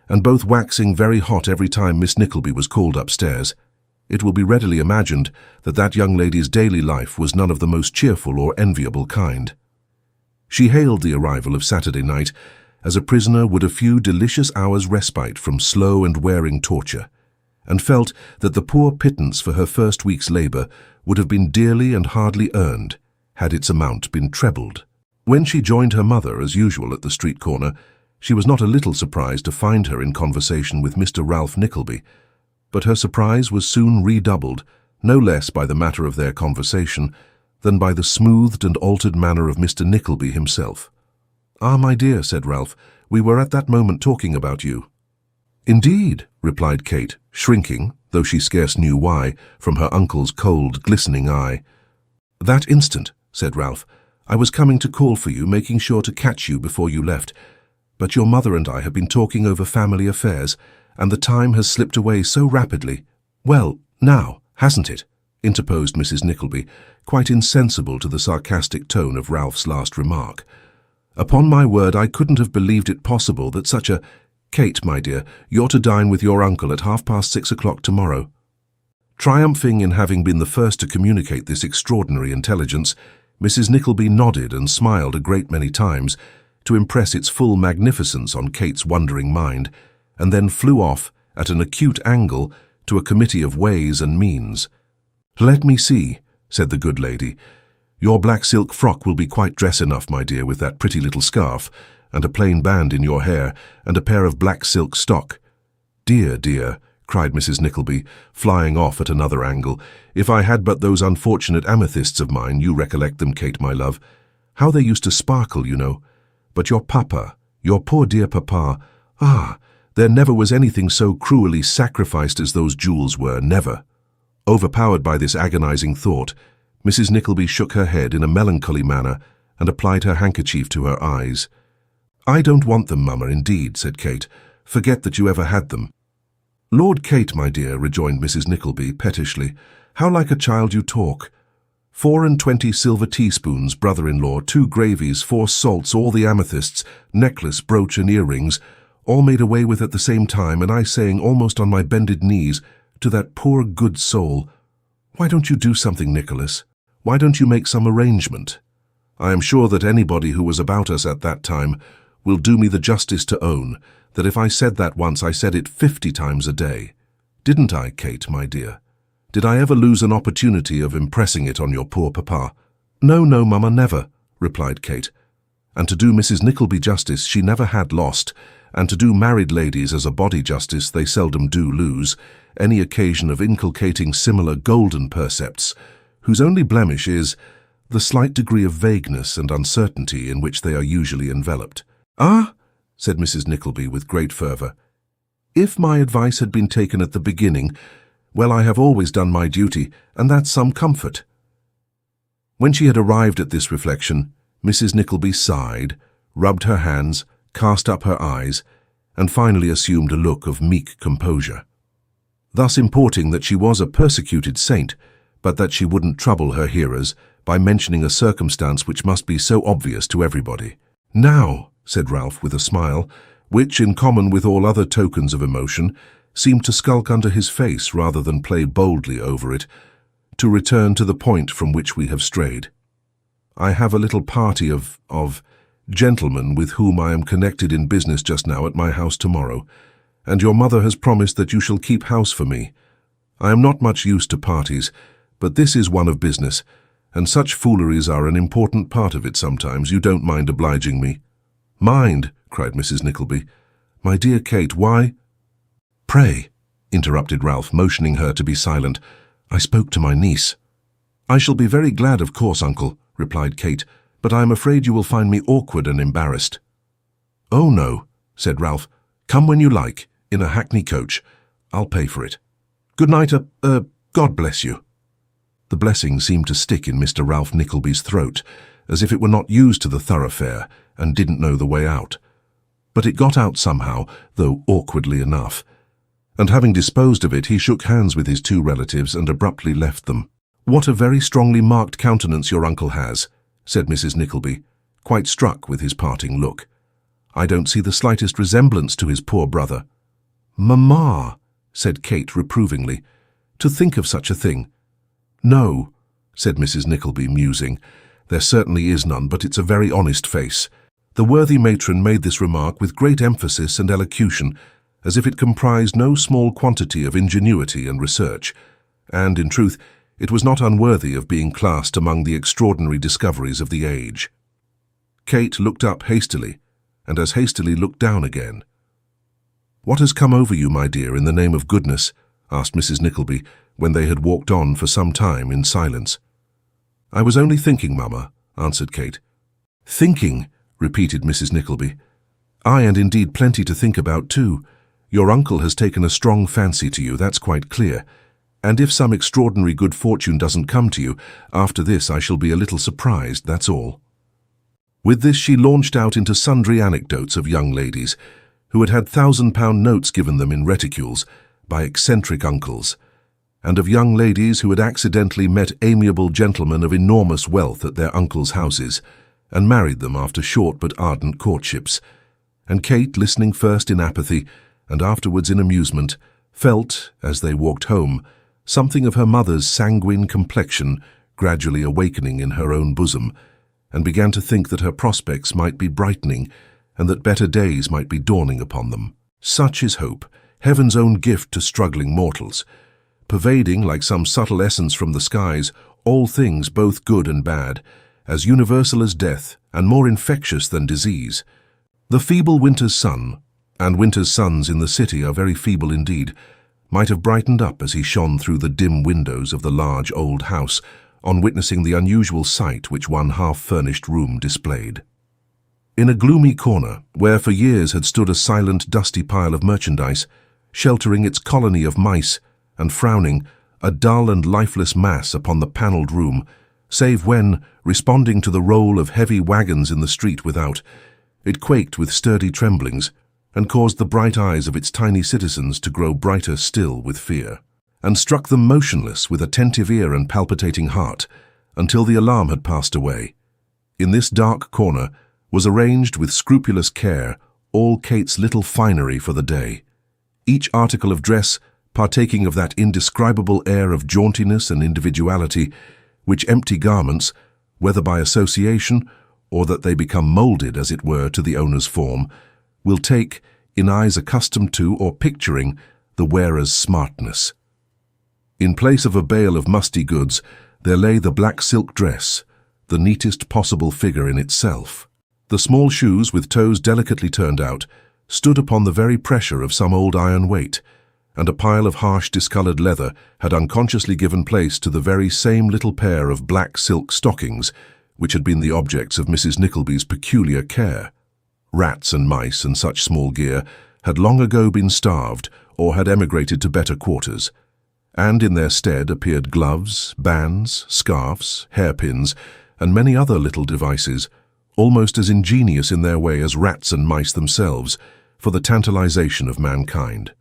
and both waxing very hot every time Miss Nickleby was called upstairs. It will be readily imagined that that young lady's daily life was none of the most cheerful or enviable kind. She hailed the arrival of Saturday night as a prisoner would a few delicious hours' respite from slow and wearing torture, and felt that the poor pittance for her first week's labour would have been dearly and hardly earned, had its amount been trebled. When she joined her mother, as usual, at the street corner, she was not a little surprised to find her in conversation with Mr. Ralph Nickleby, but her surprise was soon redoubled, no less by the matter of their conversation than by the smoothed and altered manner of Mr. Nickleby himself. "Ah, my dear," said Ralph, "we were at that moment talking about you." "Indeed," replied Kate, shrinking, though she scarce knew why, from her uncle's cold, glistening eye. "That instant," said Ralph, "I was coming to call for you, making sure to catch you before you left. But your mother and I have been talking over family affairs, and the time has slipped away so rapidly." "Well, now, hasn't it?" interposed Mrs. Nickleby, quite insensible to the sarcastic tone of Ralph's last remark. "Upon my word, I couldn't have believed it possible that such a—" Kate, my dear, you're to dine with your uncle at 6:30 tomorrow." Triumphing in having been the first to communicate this extraordinary intelligence, Mrs. Nickleby nodded and smiled a great many times to impress its full magnificence on Kate's wondering mind, and then flew off at an acute angle to a committee of ways and means. "Let me see," said the good lady. "Your black silk frock will be quite dress enough, my dear, with that pretty little scarf, and a plain band in your hair, and a pair of black silk stock." "Dear, dear," cried Mrs. Nickleby, flying off at another angle, "if I had but those unfortunate amethysts of mine, you recollect them, Kate, my love. How they used to sparkle, you know. But your papa, your poor dear papa, there never was anything so cruelly sacrificed as those jewels were, never." Overpowered by this agonizing thought, Mrs. Nickleby shook her head in a melancholy manner and applied her handkerchief to her eyes. "I don't want them, mamma, indeed," said Kate. "Forget that you ever had them." "Lord Kate, my dear," rejoined Mrs. Nickleby pettishly, "how like a child you talk. 24 silver teaspoons, brother-in-law, 2 gravies, 4 salts, all the amethysts, necklace, brooch and earrings, all made away with at the same time, and I saying almost on my bended knees to that poor good soul, 'Why don't you do something, Nicholas? Why don't you make some arrangement?' I am sure that anybody who was about us at that time will do me the justice to own that if I said that once, I said it 50 times a day. Didn't I, Kate, my dear? Did I ever lose an opportunity of impressing it on your poor papa?" "No, no, mamma, never," replied Kate. And to do Mrs. Nickleby justice, she never had lost, and to do married ladies as a body justice, they seldom do lose, any occasion of inculcating similar golden percepts, whose only blemish is the slight degree of vagueness and uncertainty in which they are usually enveloped. "Ah," said Mrs. Nickleby with great fervour, "if my advice had been taken at the beginning, well, I have always done my duty, and that's some comfort." When she had arrived at this reflection, Mrs. Nickleby sighed, rubbed her hands, cast up her eyes, and finally assumed a look of meek composure, thus importing that she was a persecuted saint, but that she wouldn't trouble her hearers by mentioning a circumstance which must be so obvious to everybody. "Now," said Ralph with a smile, which, in common with all other tokens of emotion, seemed to skulk under his face rather than play boldly over it, "to return to the point from which we have strayed. I have a little party of gentlemen with whom I am connected in business just now at my house tomorrow, and your mother has promised that you shall keep house for me. I am not much used to parties, but this is one of business, and such fooleries are an important part of it sometimes. You don't mind obliging me?" "Mind?" cried Mrs. Nickleby. "My dear Kate, why—" "Pray," interrupted Ralph, motioning her to be silent, "I spoke to my niece." "I shall be very glad, of course, uncle," replied Kate, "but I am afraid you will find me awkward and embarrassed." "Oh, no," said Ralph. "Come when you like, in a hackney coach. I'll pay for it. Good night, God bless you." The blessing seemed to stick in Mr. Ralph Nickleby's throat, as if it were not used to the thoroughfare and didn't know the way out. But it got out somehow, though awkwardly enough, and having disposed of it, he shook hands with his 2 relatives and abruptly left them. "What a very strongly marked countenance your uncle has," said Mrs. Nickleby, quite struck with his parting look. "I don't see the slightest resemblance to his poor brother." "Mamma," said Kate reprovingly, "to think of such a thing." "No," said Mrs. Nickleby, musing, "there certainly is none, but it's a very honest face." The worthy matron made this remark with great emphasis and elocution, as if it comprised no small quantity of ingenuity and research, and, in truth, it was not unworthy of being classed among the extraordinary discoveries of the age. Kate looked up hastily, and as hastily looked down again. "What has come over you, my dear, in the name of goodness?" asked Mrs. Nickleby, when they had walked on for some time in silence. "I was only thinking, mamma," answered Kate. "Thinking," repeated Mrs. Nickleby. "Aye, and indeed plenty to think about too. Your uncle has taken a strong fancy to you, that's quite clear, and if some extraordinary good fortune doesn't come to you, after this I shall be a little surprised, that's all." With this she launched out into sundry anecdotes of young ladies who had had £1,000 notes given them in reticules by eccentric uncles, and of young ladies who had accidentally met amiable gentlemen of enormous wealth at their uncles' houses, and married them after short but ardent courtships, and Kate, listening first in apathy and afterwards in amusement, felt, as they walked home, something of her mother's sanguine complexion gradually awakening in her own bosom, and began to think that her prospects might be brightening and that better days might be dawning upon them. Such is hope, heaven's own gift to struggling mortals, pervading, like some subtle essence from the skies, all things both good and bad, as universal as death and more infectious than disease. The feeble winter's sun, and winter's suns in the city are very feeble indeed, might have brightened up as he shone through the dim windows of the large old house on witnessing the unusual sight which one half-furnished room displayed. In a gloomy corner, where for years had stood a silent, dusty pile of merchandise, sheltering its colony of mice, and frowning, a dull and lifeless mass upon the panelled room, save when, responding to the roll of heavy wagons in the street without, it quaked with sturdy tremblings, and caused the bright eyes of its tiny citizens to grow brighter still with fear, and struck them motionless with attentive ear and palpitating heart, until the alarm had passed away. In this dark corner was arranged with scrupulous care all Kate's little finery for the day, each article of dress partaking of that indescribable air of jauntiness and individuality which empty garments, whether by association or that they become moulded, as it were, to the owner's form, will take, in eyes accustomed to or picturing, the wearer's smartness. In place of a bale of musty goods, there lay the black silk dress, the neatest possible figure in itself. The small shoes, with toes delicately turned out, stood upon the very pressure of some old iron weight, and a pile of harsh discoloured leather had unconsciously given place to the very same little pair of black silk stockings which had been the objects of Mrs. Nickleby's peculiar care. Rats and mice and such small gear had long ago been starved or had emigrated to better quarters, and in their stead appeared gloves, bands, scarfs, hairpins, and many other little devices, almost as ingenious in their way as rats and mice themselves, for the tantalization of mankind.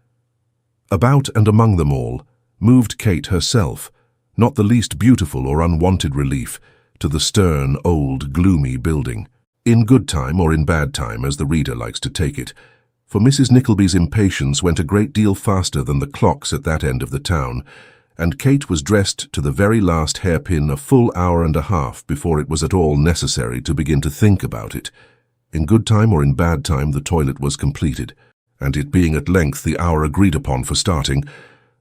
About and among them all moved Kate herself, not the least beautiful or unwonted relief to the stern, old, gloomy building, in good time or in bad time, as the reader likes to take it, for Mrs. Nickleby's impatience went a great deal faster than the clocks at that end of the town, and Kate was dressed to the very last hairpin a full hour and a half before it was at all necessary to begin to think about it. In good time or in bad time the toilet was completed, and it being at length the hour agreed upon for starting,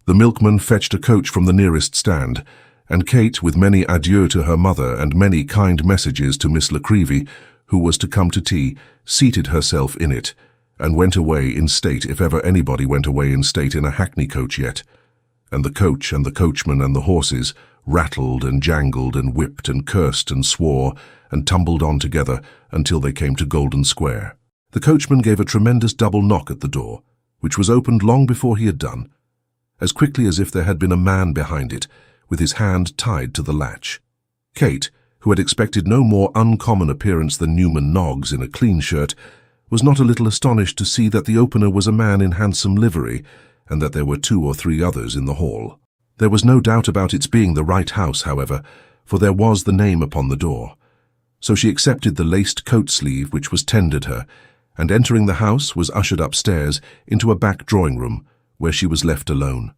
the milkman fetched a coach from the nearest stand, and Kate, with many adieux to her mother and many kind messages to Miss La Creevy, who was to come to tea, seated herself in it, and went away in state, if ever anybody went away in state in a hackney coach yet. And the coach and the coachman and the horses rattled and jangled and whipped and cursed and swore and tumbled on together until they came to Golden Square. The coachman gave a tremendous double knock at the door, which was opened long before he had done, as quickly as if there had been a man behind it, with his hand tied to the latch. Kate, who had expected no more uncommon appearance than Newman Noggs in a clean shirt, was not a little astonished to see that the opener was a man in handsome livery, and that there were 2 or 3 others in the hall. There was no doubt about its being the right house, however, for there was the name upon the door. So she accepted the laced coat-sleeve which was tendered her, and entering the house was ushered upstairs into a back drawing-room, where she was left alone.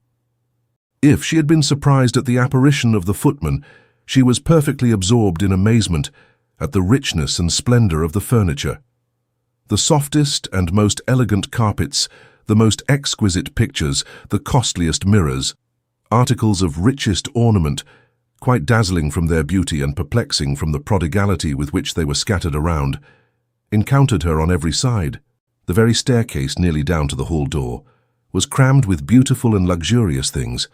If she had been surprised at the apparition of the footman, she was perfectly absorbed in amazement at the richness and splendour of the furniture. The softest and most elegant carpets, the most exquisite pictures, the costliest mirrors, articles of richest ornament, quite dazzling from their beauty and perplexing from the prodigality with which they were scattered around, encountered her on every side. The very staircase nearly down to the hall door was crammed with beautiful and luxurious things,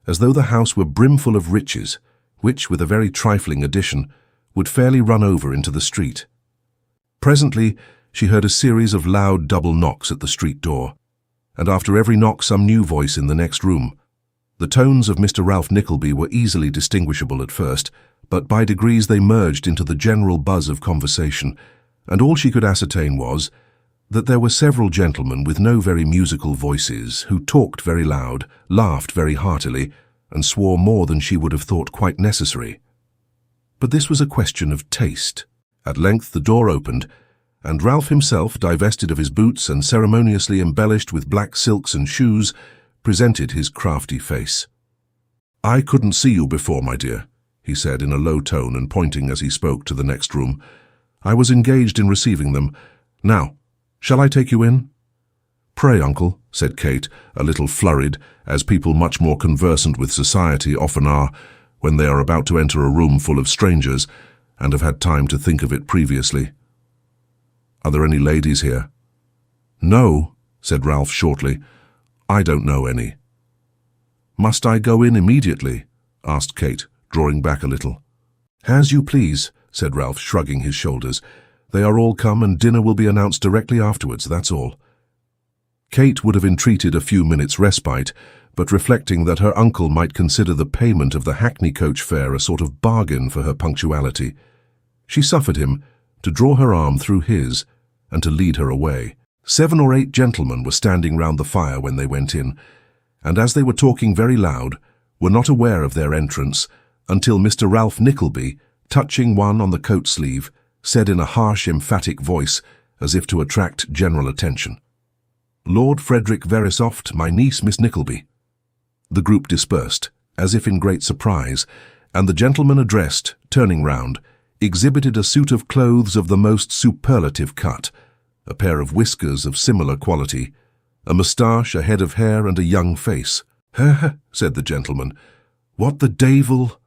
as though the house were brimful of riches, which, with a very trifling addition, would fairly run over into the street. Presently she heard a series of loud double knocks at the street door, and after every knock some new voice in the next room. The tones of Mr. Ralph Nickleby were easily distinguishable at first, but by degrees they merged into the general buzz of conversation, and all she could ascertain was that there were several gentlemen with no very musical voices who talked very loud, laughed very heartily, and swore more than she would have thought quite necessary. But this was a question of taste. At length the door opened, and Ralph himself, divested of his boots and ceremoniously embellished with black silks and shoes, presented his crafty face. "I couldn't see you before, my dear," he said in a low tone and pointing as he spoke to the next room. "I was engaged in receiving them. Now, shall I take you in?" "Pray, uncle," said Kate, a little flurried, as people much more conversant with society often are when they are about to enter a room full of strangers and have had time to think of it previously. "Are there any ladies here?" "No," said Ralph shortly. "I don't know any." "Must I go in immediately?" asked Kate, drawing back a little. "As you please," said Ralph, shrugging his shoulders. "They are all come, and dinner will be announced directly afterwards, that's all." Kate would have entreated a few minutes' respite, but reflecting that her uncle might consider the payment of the hackney coach fare a sort of bargain for her punctuality, she suffered him to draw her arm through his and to lead her away. 7 or 8 gentlemen were standing round the fire when they went in, and as they were talking very loud, were not aware of their entrance until Mr. Ralph Nickleby, touching one on the coat sleeve, said in a harsh, emphatic voice, as if to attract general attention, "Lord Frederick Verisopht, my niece Miss Nickleby." The group dispersed, as if in great surprise, and the gentleman addressed, turning round, exhibited a suit of clothes of the most superlative cut, a pair of whiskers of similar quality, a moustache, a head of hair, and a young face. Said the gentleman. "What the devil?"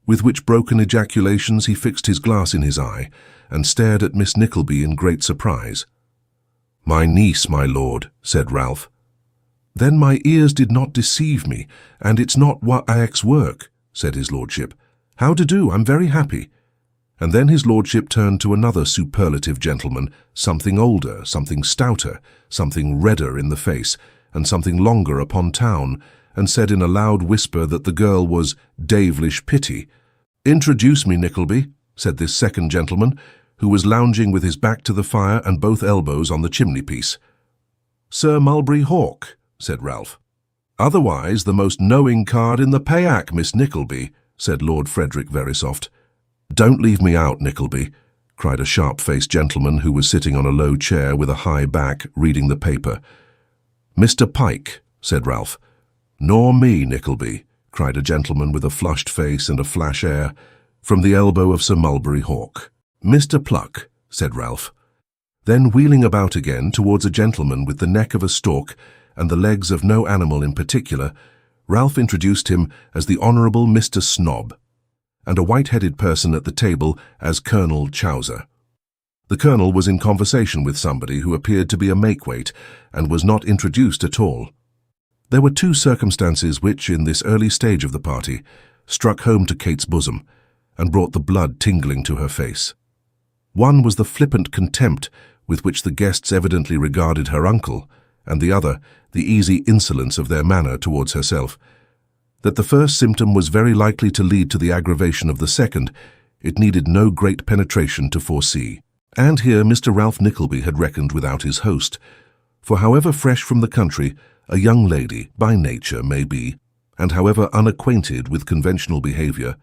With which broken ejaculations he fixed his glass in his eye, and stared at Miss Nickleby in great surprise. "My niece, my lord," said Ralph. "Then my ears did not deceive me, and it's not Wackford work," said his lordship. "How to do? I'm very happy." And then his lordship turned to another superlative gentleman, something older, something stouter, something redder in the face, and something longer upon town, and said in a loud whisper that the girl was devilish pretty. "Introduce me, Nickleby," said this second gentleman, who was lounging with his back to the fire and both elbows on the chimney-piece. "Sir Mulberry Hawk," said Ralph. "Otherwise the most knowing card in the payak, Miss Nickleby," said Lord Frederick Verisopht. "Don't leave me out, Nickleby," cried a sharp-faced gentleman who was sitting on a low chair with a high back, reading the paper. "Mr. Pike," said Ralph. "Nor me, Nickleby," cried a gentleman with a flushed face and a flash air, from the elbow of Sir Mulberry Hawk. "Mr. Pluck," said Ralph. Then wheeling about again towards a gentleman with the neck of a stork and the legs of no animal in particular, Ralph introduced him as the Honourable Mr. Snob, and a white-headed person at the table as Colonel Chowser. The colonel was in conversation with somebody who appeared to be a make-weight, and was not introduced at all. There were 2 circumstances which, in this early stage of the party, struck home to Kate's bosom, and brought the blood tingling to her face. One was the flippant contempt with which the guests evidently regarded her uncle, and the other, the easy insolence of their manner towards herself. That the first symptom was very likely to lead to the aggravation of the second, it needed no great penetration to foresee. And here Mr. Ralph Nickleby had reckoned without his host, for however fresh from the country a young lady by nature may be, and however unacquainted with conventional behaviour,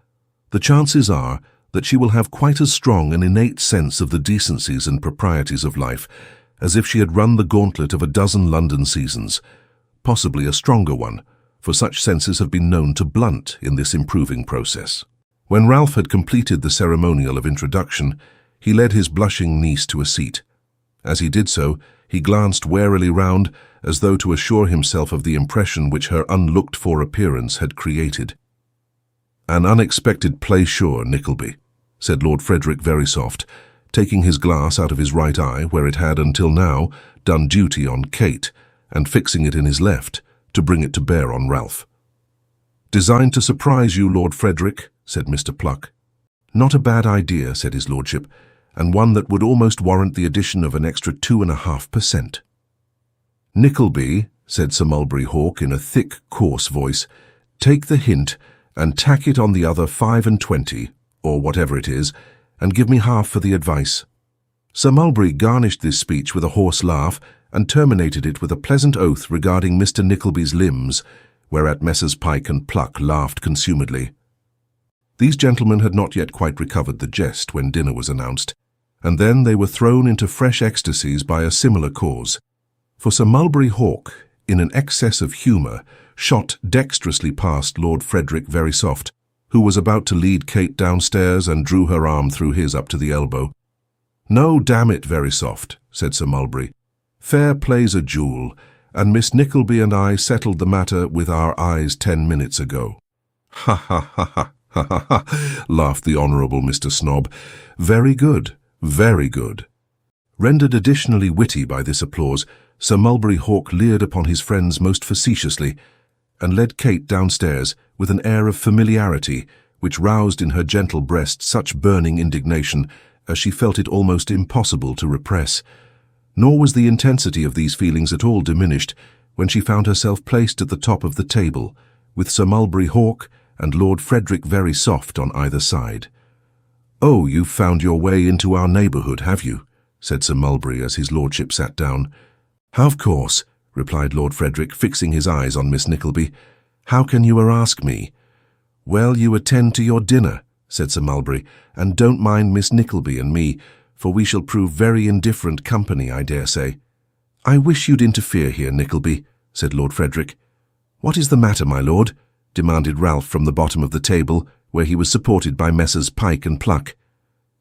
the chances are that she will have quite as strong an innate sense of the decencies and proprieties of life as if she had run the gauntlet of a dozen London seasons, possibly a stronger one, for such senses have been known to blunt in this improving process. When Ralph had completed the ceremonial of introduction, he led his blushing niece to a seat. As he did so, he glanced warily round as though to assure himself of the impression which her unlooked-for appearance had created. "An unexpected play sure, Nickleby," said Lord Frederick Verisopht, taking his glass out of his right eye, where it had until now done duty on Kate, and fixing it in his left, to bring it to bear on Ralph. "Designed to surprise you, Lord Frederick," said Mr. Pluck. "Not a bad idea," said his lordship, "and one that would almost warrant the addition of an extra 2.5%. "Nickleby," said Sir Mulberry Hawk in a thick, coarse voice, "take the hint and tack it on the other 25, or whatever it is, and give me half for the advice." Sir Mulberry garnished this speech with a hoarse laugh, and terminated it with a pleasant oath regarding Mr. Nickleby's limbs, whereat Messrs. Pike and Pluck laughed consumedly. These gentlemen had not yet quite recovered the jest when dinner was announced, and then they were thrown into fresh ecstasies by a similar cause. For Sir Mulberry Hawk, in an excess of humour, shot dexterously past Lord Frederick Verysoft, who was about to lead Kate downstairs, and drew her arm through his up to the elbow. "No, damn it, Verysoft," said Sir Mulberry. "Fair play's a jewel, and Miss Nickleby and I settled the matter with our eyes 10 minutes ago." "Ha ha ha ha ha ha ha," laughed the Honourable Mr. Snob. "Very good, very good." Rendered additionally witty by this applause, Sir Mulberry Hawk leered upon his friends most facetiously, and led Kate downstairs with an air of familiarity which roused in her gentle breast such burning indignation as she felt it almost impossible to repress. Nor was the intensity of these feelings at all diminished when she found herself placed at the top of the table, with Sir Mulberry Hawk and Lord Frederick Verysoft on either side. "Oh, you've found your way into our neighbourhood, have you?" said Sir Mulberry as his lordship sat down. "Of course," replied Lord Frederick, fixing his eyes on Miss Nickleby. "How can you ask me?" "Well, you attend to your dinner," said Sir Mulberry, "and don't mind Miss Nickleby and me, for we shall prove very indifferent company, I dare say." "I wish you'd interfere here, Nickleby," said Lord Frederick. "What is the matter, my lord?" demanded Ralph from the bottom of the table, where he was supported by Messrs. Pike and Pluck.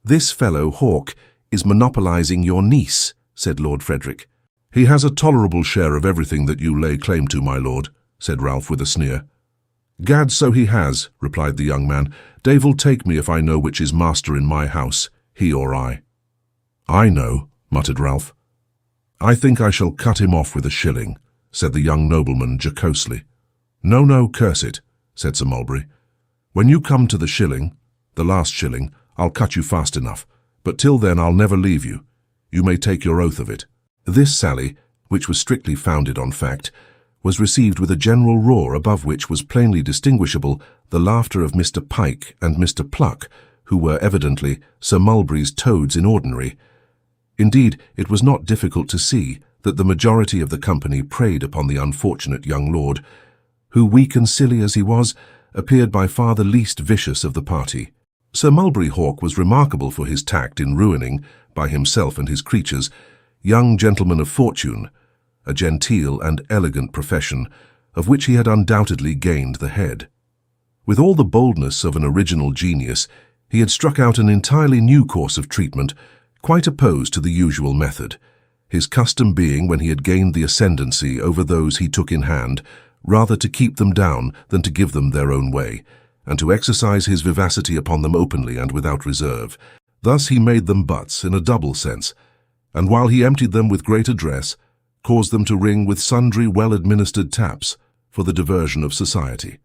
"This fellow, Hawk, is monopolising your niece," said Lord Frederick. "He has a tolerable share of everything that you lay claim to, my lord," said Ralph with a sneer. "Gad, so he has," replied the young man. "Dave'll take me if I know which is master in my house, he or I." "I know," muttered Ralph. "I think I shall cut him off with a shilling," said the young nobleman jocosely. "No, no, curse it," said Sir Mulberry. "When you come to the shilling, the last shilling, I'll cut you fast enough, but till then I'll never leave you. You may take your oath of it." This sally, which was strictly founded on fact, was received with a general roar, above which was plainly distinguishable the laughter of Mr. Pike and Mr. Pluck, who were evidently Sir Mulberry's toads in ordinary. Indeed, it was not difficult to see that the majority of the company preyed upon the unfortunate young lord, who, weak and silly as he was, appeared by far the least vicious of the party. Sir Mulberry Hawk was remarkable for his tact in ruining, by himself and his creatures, young gentlemen of fortune, a genteel and elegant profession, of which he had undoubtedly gained the head. With all the boldness of an original genius, he had struck out an entirely new course of treatment, quite opposed to the usual method, his custom being, when he had gained the ascendancy over those he took in hand, rather to keep them down than to give them their own way, and to exercise his vivacity upon them openly and without reserve. Thus he made them butts in a double sense, and while he emptied them with great address, caused them to ring with sundry well-administered taps for the diversion of society.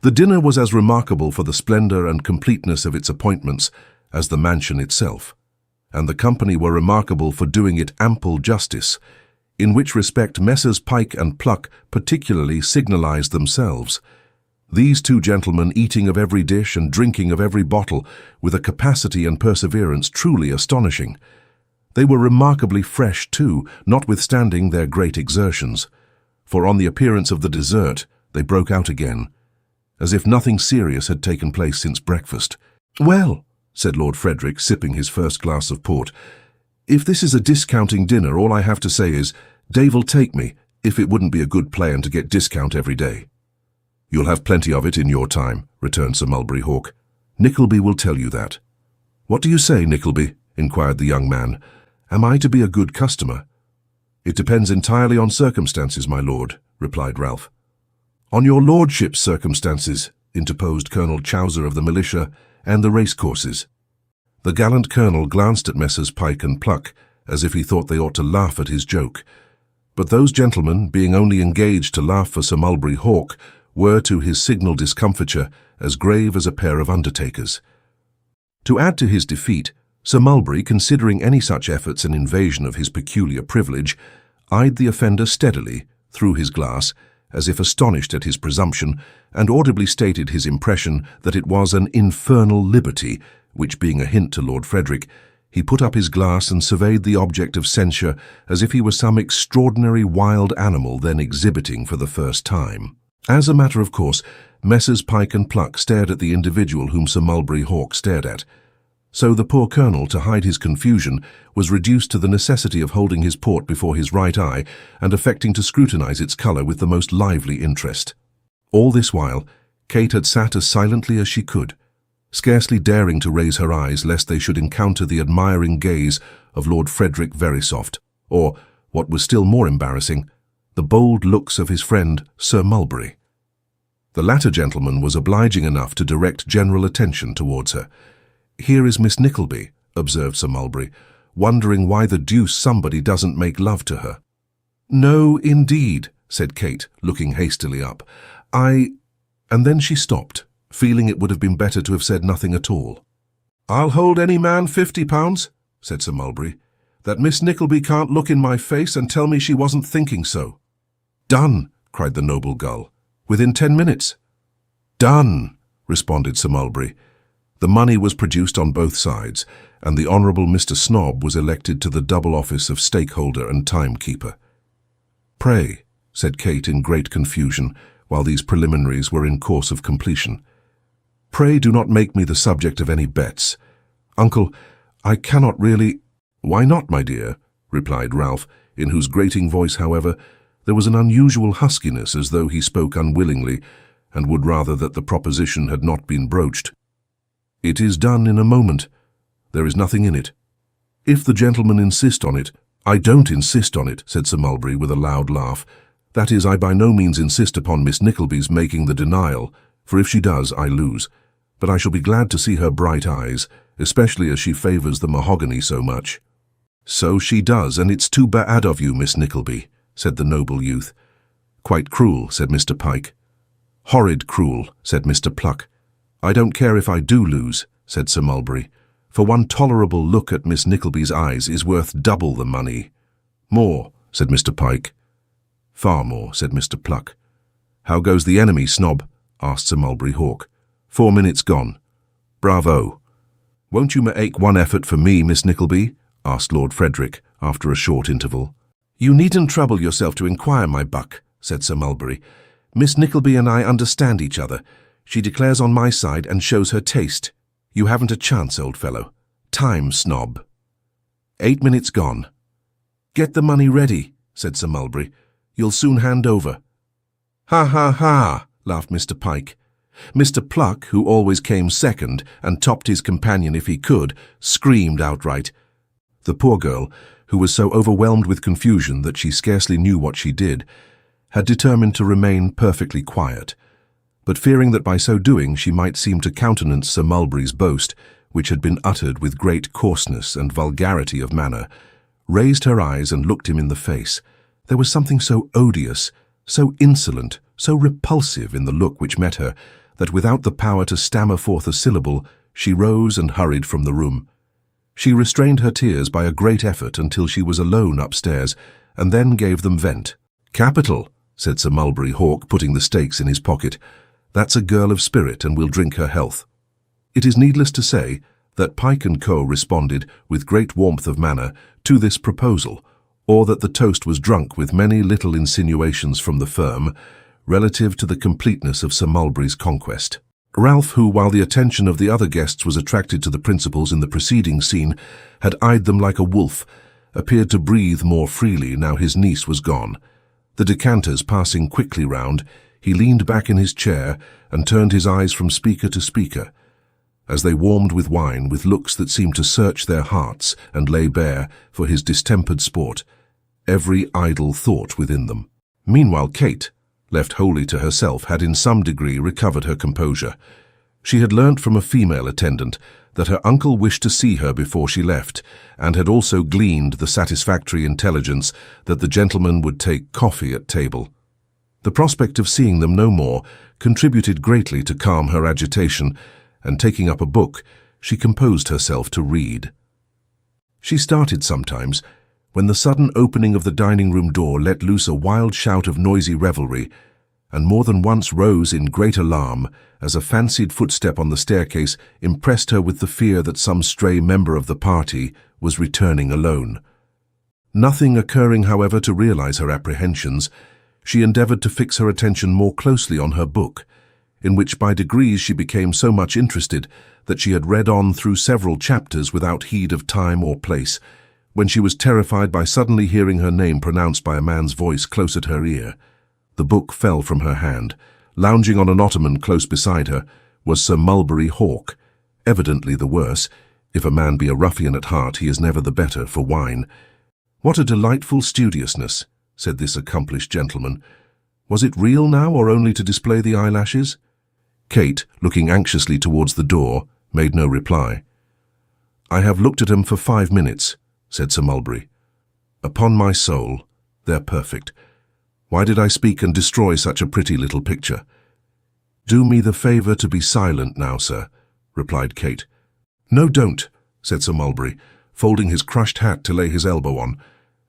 The dinner was as remarkable for the splendour and completeness of its appointments as the mansion itself, and the company were remarkable for doing it ample justice, in which respect Messrs. Pike and Pluck particularly signalized themselves, these two gentlemen eating of every dish and drinking of every bottle with a capacity and perseverance truly astonishing. They were remarkably fresh, too, notwithstanding their great exertions, for on the appearance of the dessert they broke out again, as if nothing serious had taken place since breakfast. "Well," said Lord Frederick, sipping his first glass of port, "if this is a discounting dinner, all I have to say is, Dave'll take me, if it wouldn't be a good plan to get discount every day." "You'll have plenty of it in your time," returned Sir Mulberry Hawk. "Nickleby will tell you that." "What do you say, Nickleby?" inquired the young man. "Am I to be a good customer?" "It depends entirely on circumstances, my lord," replied Ralph. "On your lordship's circumstances," interposed Colonel Chowser of the militia, "and the racecourses." The gallant colonel glanced at Messrs. Pike and Pluck, as if he thought they ought to laugh at his joke. But those gentlemen, being only engaged to laugh for Sir Mulberry Hawk, were, to his signal discomfiture, as grave as a pair of undertakers. To add to his defeat, Sir Mulberry, considering any such efforts an invasion of his peculiar privilege, eyed the offender steadily, through his glass, as if astonished at his presumption, and audibly stated his impression that it was an infernal liberty, which being a hint to Lord Frederick, he put up his glass and surveyed the object of censure as if he were some extraordinary wild animal then exhibiting for the first time. As a matter of course, Messrs. Pike and Pluck stared at the individual whom Sir Mulberry Hawk stared at. So the poor colonel, to hide his confusion, was reduced to the necessity of holding his port before his right eye and affecting to scrutinize its colour with the most lively interest. All this while, Kate had sat as silently as she could, scarcely daring to raise her eyes lest they should encounter the admiring gaze of Lord Frederick Verisopht, or, what was still more embarrassing, the bold looks of his friend Sir Mulberry. The latter gentleman was obliging enough to direct general attention towards her. "Here is Miss Nickleby," observed Sir Mulberry, wondering why the deuce somebody doesn't make love to her. "No, indeed," said Kate, looking hastily up. And then she stopped, feeling it would have been better to have said nothing at all. "I'll hold any man £50, said Sir Mulberry, "that Miss Nickleby can't look in my face and tell me she wasn't thinking so." "Done," cried the noble gull. "Within 10 minutes." "Done," responded Sir Mulberry. The money was produced on both sides, and the Honourable Mr. Snob was elected to the double office of stakeholder and timekeeper. "Pray," said Kate in great confusion, while these preliminaries were in course of completion, "pray do not make me the subject of any bets. Uncle, I cannot really—" "Why not, my dear?" replied Ralph, in whose grating voice, however, there was an unusual huskiness, as though he spoke unwillingly, and would rather that the proposition had not been broached. "It is done in a moment. There is nothing in it. If the gentlemen insist on it—" "I don't insist on it," said Sir Mulberry with a loud laugh. "That is, I by no means insist upon Miss Nickleby's making the denial, for if she does, I lose. But I shall be glad to see her bright eyes, especially as she favours the mahogany so much." "So she does, and it's too bad of you, Miss Nickleby," said the noble youth. "Quite cruel," said Mr. Pike. "Horrid cruel," said Mr. Pluck. "I don't care if I do lose," said Sir Mulberry, "for one tolerable look at Miss Nickleby's eyes is worth double the money." "More," said Mr. Pike. "Far more," said Mr. Pluck. "How goes the enemy, Snob?" asked Sir Mulberry Hawk. 4 minutes gone." "Bravo." "Won't you make one effort for me, Miss Nickleby?" asked Lord Frederick, after a short interval. "You needn't trouble yourself to inquire, my buck," said Sir Mulberry. "Miss Nickleby and I understand each other. She declares on my side and shows her taste. You haven't a chance, old fellow. Time, Snob." 8 minutes gone. "Get the money ready," said Sir Mulberry. "You'll soon hand over." "Ha, ha, ha," laughed Mr. Pike. Mr. Pluck, who always came second and topped his companion if he could, screamed outright. The poor girl, who was so overwhelmed with confusion that she scarcely knew what she did, had determined to remain perfectly quiet, but fearing that by so doing she might seem to countenance Sir Mulberry's boast, which had been uttered with great coarseness and vulgarity of manner, raised her eyes and looked him in the face. There was something so odious, so insolent, so repulsive in the look which met her, that without the power to stammer forth a syllable, she rose and hurried from the room. She restrained her tears by a great effort until she was alone upstairs, and then gave them vent. "Capital," said Sir Mulberry Hawk, putting the stakes in his pocket. "That's a girl of spirit, and we'll drink her health." It is needless to say that Pike & Co. responded with great warmth of manner to this proposal, or that the toast was drunk with many little insinuations from the firm relative to the completeness of Sir Mulberry's conquest. Ralph, who, while the attention of the other guests was attracted to the principals in the preceding scene, had eyed them like a wolf, appeared to breathe more freely now his niece was gone. The decanters passing quickly round, he leaned back in his chair and turned his eyes from speaker to speaker, as they warmed with wine, with looks that seemed to search their hearts and lay bare, for his distempered sport, every idle thought within them. Meanwhile Kate, left wholly to herself, had in some degree recovered her composure. She had learnt from a female attendant that her uncle wished to see her before she left, and had also gleaned the satisfactory intelligence that the gentleman would take coffee at table. The prospect of seeing them no more contributed greatly to calm her agitation, and taking up a book, she composed herself to read. She started sometimes, when the sudden opening of the dining-room door let loose a wild shout of noisy revelry, and more than once rose in great alarm as a fancied footstep on the staircase impressed her with the fear that some stray member of the party was returning alone. Nothing occurring, however, to realize her apprehensions, she endeavored to fix her attention more closely on her book, in which by degrees she became so much interested that she had read on through several chapters without heed of time or place, when she was terrified by suddenly hearing her name pronounced by a man's voice close at her ear. The book fell from her hand. Lounging on an ottoman close beside her was Sir Mulberry Hawk, evidently the worse. If a man be a ruffian at heart, he is never the better for wine. "What a delightful studiousness," said this accomplished gentleman. "Was it real now, or only to display the eyelashes?" Kate, looking anxiously towards the door, made no reply. "I have looked at 'em for 5 minutes," said Sir Mulberry. "Upon my soul, they're perfect. Why did I speak and destroy such a pretty little picture?" "Do me the favour to be silent now, sir," replied Kate. "No, don't," said Sir Mulberry, folding his crushed hat to lay his elbow on,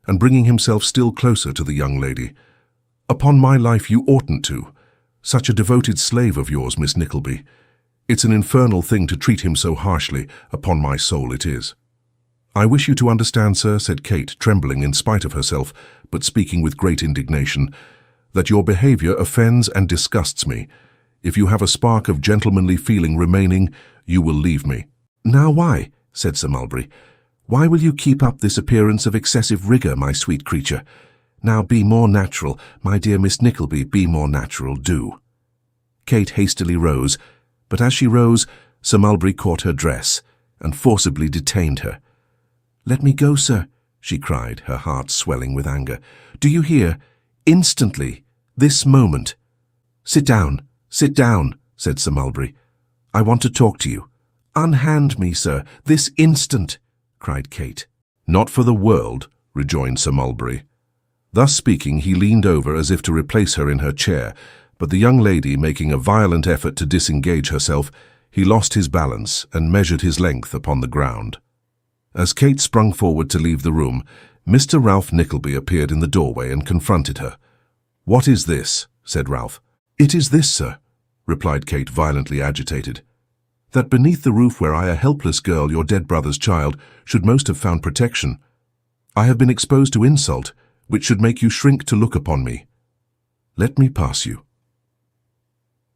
and bringing himself still closer to the young lady. "Upon my life, you oughtn't to. Such a devoted slave of yours, Miss Nickleby. It's an infernal thing to treat him so harshly, upon my soul it is." "I wish you to understand, sir," said Kate, trembling in spite of herself, but speaking with great indignation, "that your behaviour offends and disgusts me. If you have a spark of gentlemanly feeling remaining, you will leave me." "Now why?" said Sir Mulberry. "Why will you keep up this appearance of excessive rigour, my sweet creature? Now be more natural, my dear Miss Nickleby, be more natural, do." Kate hastily rose, but as she rose, Sir Mulberry caught her dress and forcibly detained her. "Let me go, sir," she cried, her heart swelling with anger. "Do you hear? Instantly, this moment." Sit down, said Sir Mulberry. "I want to talk to you." "Unhand me, sir, this instant," cried Kate. "Not for the world," rejoined Sir Mulberry. Thus speaking, he leaned over as if to replace her in her chair, but the young lady, making a violent effort to disengage herself, he lost his balance and measured his length upon the ground. As Kate sprung forward to leave the room, Mr. Ralph Nickleby appeared in the doorway and confronted her. "What is this?" said Ralph. "It is this, sir," replied Kate, violently agitated, "that beneath the roof where I, a helpless girl, your dead brother's child, should most have found protection, I have been exposed to insult, which should make you shrink to look upon me. Let me pass you."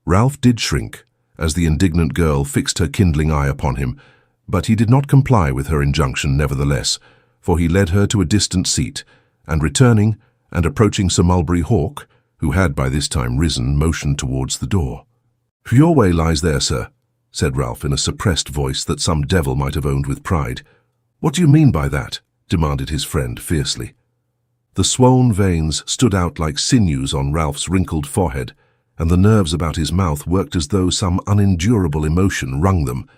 Ralph did shrink, as the indignant girl fixed her kindling eye upon him, but he did not comply with her injunction nevertheless, for he led her to a distant seat, and returning, and approaching Sir Mulberry Hawk, who had by this time risen, motioned towards the door. "Your way lies there, sir," said Ralph in a suppressed voice that some devil might have owned with pride. "What do you mean by that?" demanded his friend fiercely. The swollen veins stood out like sinews on Ralph's wrinkled forehead, and the nerves about his mouth worked as though some unendurable emotion wrung them.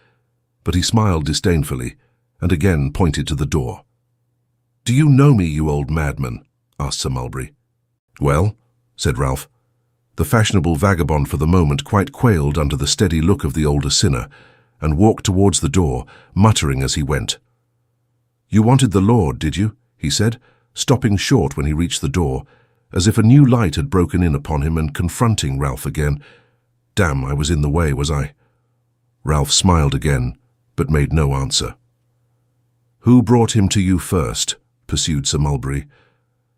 But he smiled disdainfully, and again pointed to the door. "Do you know me, you old madman?" asked Sir Mulberry. "Well," said Ralph. The fashionable vagabond for the moment quite quailed under the steady look of the older sinner, and walked towards the door, muttering as he went. "You wanted the Lord, did you?" he said, stopping short when he reached the door, as if a new light had broken in upon him, and confronting Ralph again. "Damn, I was in the way, was I?" Ralph smiled again, but made no answer. "Who brought him to you first?" pursued Sir Mulberry.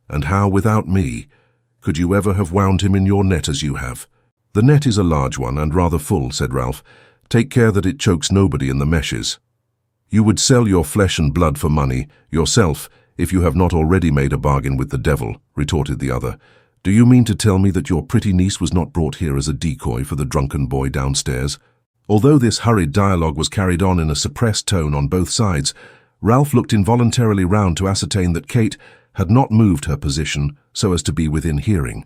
"And how, without me, could you ever have wound him in your net as you have?" "The net is a large one, and rather full," said Ralph. "Take care that it chokes nobody in the meshes." "You would sell your flesh and blood for money, yourself, if you have not already made a bargain with the devil," retorted the other. "Do you mean to tell me that your pretty niece was not brought here as a decoy for the drunken boy downstairs?" Although this hurried dialogue was carried on in a suppressed tone on both sides, Ralph looked involuntarily round to ascertain that Kate had not moved her position so as to be within hearing.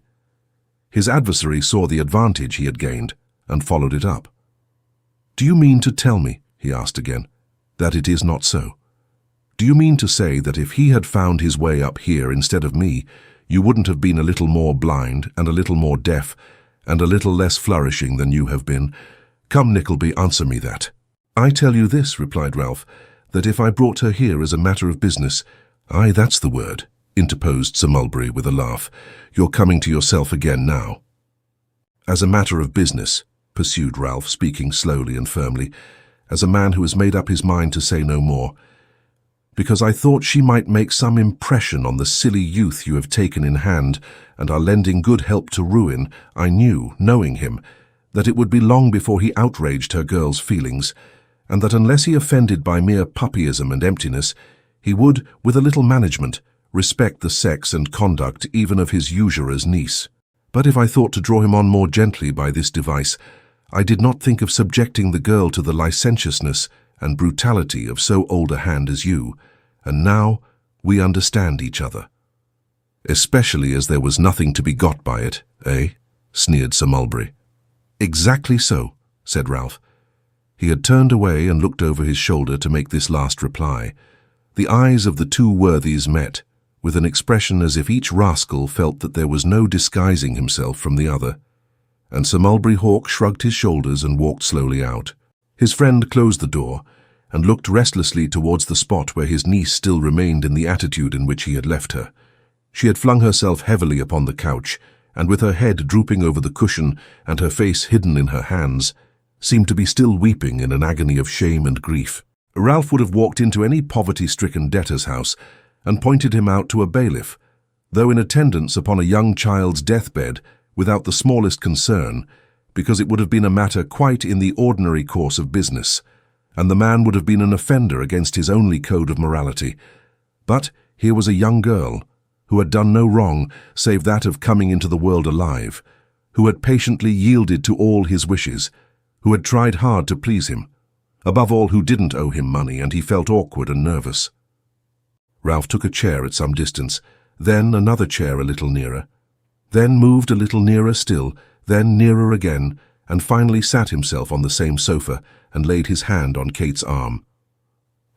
His adversary saw the advantage he had gained, and followed it up. "Do you mean to tell me," he asked again, "that it is not so? Do you mean to say that if he had found his way up here instead of me, you wouldn't have been a little more blind, and a little more deaf, and a little less flourishing than you have been? Come, Nickleby, answer me that." "I tell you this," replied Ralph, "that if I brought her here as a matter of business—" "Aye, that's the word," interposed Sir Mulberry with a laugh. "You're coming to yourself again now." "As a matter of business," pursued Ralph, speaking slowly and firmly, as a man who has made up his mind to say no more, "because I thought she might make some impression on the silly youth you have taken in hand and are lending good help to ruin. I knew, knowing him, that it would be long before he outraged her girl's feelings, and that unless he offended by mere puppyism and emptiness, he would, with a little management, respect the sex and conduct even of his usurer's niece. But if I thought to draw him on more gently by this device, I did not think of subjecting the girl to the licentiousness and brutality of so old a hand as you, and now we understand each other. Especially as there was nothing to be got by it, eh? Sneered Sir Mulberry. Exactly so, said Ralph. He had turned away and looked over his shoulder to make this last reply. The eyes of the two worthies met, with an expression as if each rascal felt that there was no disguising himself from the other, and Sir Mulberry Hawk shrugged his shoulders and walked slowly out. His friend closed the door and looked restlessly towards the spot where his niece still remained in the attitude in which he had left her. She had flung herself heavily upon the couch, and with her head drooping over the cushion and her face hidden in her hands, seemed to be still weeping in an agony of shame and grief. Ralph would have walked into any poverty-stricken debtor's house and pointed him out to a bailiff, though in attendance upon a young child's deathbed without the smallest concern, because it would have been a matter quite in the ordinary course of business, and the man would have been an offender against his only code of morality. But here was a young girl, who had done no wrong save that of coming into the world alive, who had patiently yielded to all his wishes, who had tried hard to please him, above all who didn't owe him money, and he felt awkward and nervous. Ralph took a chair at some distance, then another chair a little nearer, then moved a little nearer still, then nearer again, and finally sat himself on the same sofa and laid his hand on Kate's arm.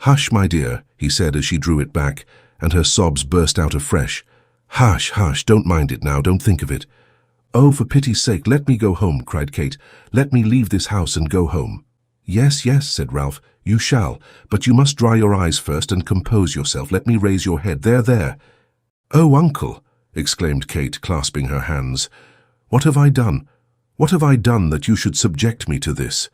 "Hush, my dear," he said as she drew it back, and her sobs burst out afresh. "Hush, hush, don't mind it now, don't think of it." "Oh, for pity's sake, let me go home," cried Kate. "Let me leave this house and go home." "Yes, yes," said Ralph, "you shall, but you must dry your eyes first and compose yourself. Let me raise your head. There, there." "Oh, uncle," exclaimed Kate, clasping her hands. "What have I done? What have I done that you should subject me to this?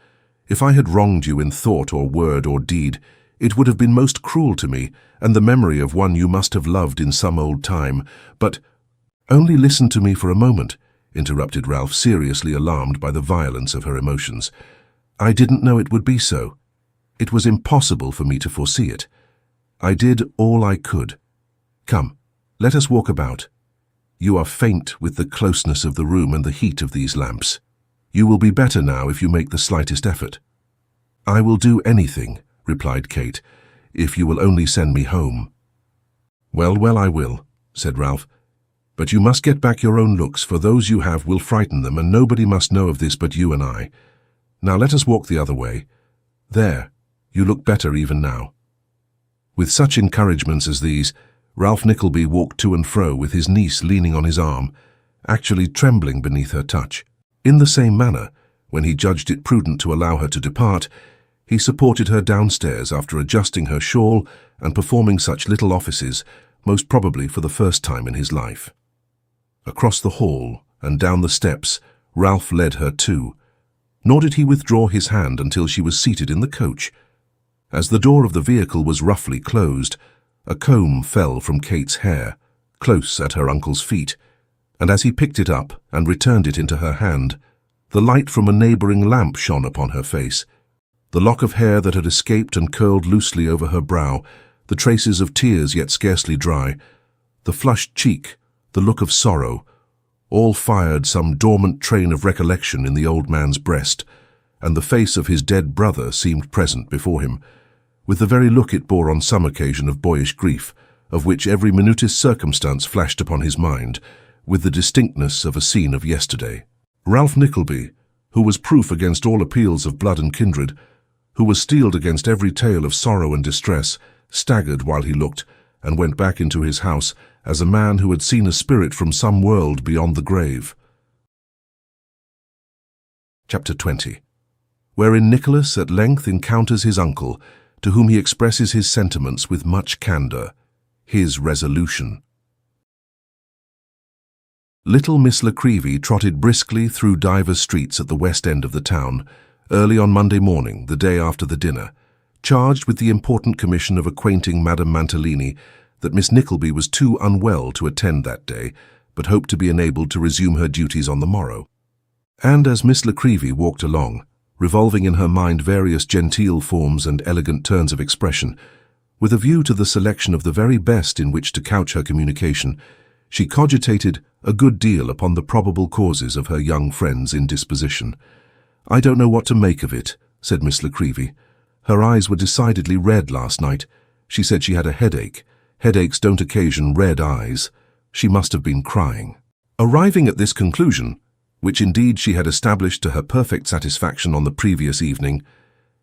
If I had wronged you in thought or word or deed, it would have been most cruel to me, and the memory of one you must have loved in some old time. But—" "Only listen to me for a moment," interrupted Ralph, seriously alarmed by the violence of her emotions. "I didn't know it would be so. It was impossible for me to foresee it. I did all I could. Come, let us walk about. You are faint with the closeness of the room and the heat of these lamps. You will be better now if you make the slightest effort." "I will do anything," replied Kate, "if you will only send me home." "Well, well, I will," said Ralph. "But you must get back your own looks, for those you have will frighten them, and nobody must know of this but you and I. Now let us walk the other way. There, you look better even now." With such encouragements as these, Ralph Nickleby walked to and fro with his niece leaning on his arm, actually trembling beneath her touch. In the same manner, when he judged it prudent to allow her to depart, he supported her downstairs after adjusting her shawl and performing such little offices, most probably for the first time in his life. Across the hall and down the steps, Ralph led her too, nor did he withdraw his hand until she was seated in the coach. As the door of the vehicle was roughly closed, a comb fell from Kate's hair, close at her uncle's feet, and as he picked it up and returned it into her hand, the light from a neighbouring lamp shone upon her face. The lock of hair that had escaped and curled loosely over her brow, the traces of tears yet scarcely dry, the flushed cheek, the look of sorrow, all fired some dormant train of recollection in the old man's breast, and the face of his dead brother seemed present before him, with the very look it bore on some occasion of boyish grief, of which every minutest circumstance flashed upon his mind, with the distinctness of a scene of yesterday. Ralph Nickleby, who was proof against all appeals of blood and kindred, who was steeled against every tale of sorrow and distress, staggered while he looked, and went back into his house as a man who had seen a spirit from some world beyond the grave. Chapter 20, wherein Nicholas at length encounters his uncle, to whom he expresses his sentiments with much candour, his resolution. Little Miss La Creevy trotted briskly through divers streets at the west end of the town, early on Monday morning, the day after the dinner, charged with the important commission of acquainting Madame Mantalini that Miss Nickleby was too unwell to attend that day, but hoped to be enabled to resume her duties on the morrow. And as Miss La Creevy walked along, revolving in her mind various genteel forms and elegant turns of expression, with a view to the selection of the very best in which to couch her communication, she cogitated a good deal upon the probable causes of her young friend's indisposition. "I don't know what to make of it," said Miss La Creevy. "Her eyes were decidedly red last night. She said she had a headache. Headaches don't occasion red eyes. She must have been crying." Arriving at this conclusion, which indeed she had established to her perfect satisfaction on the previous evening,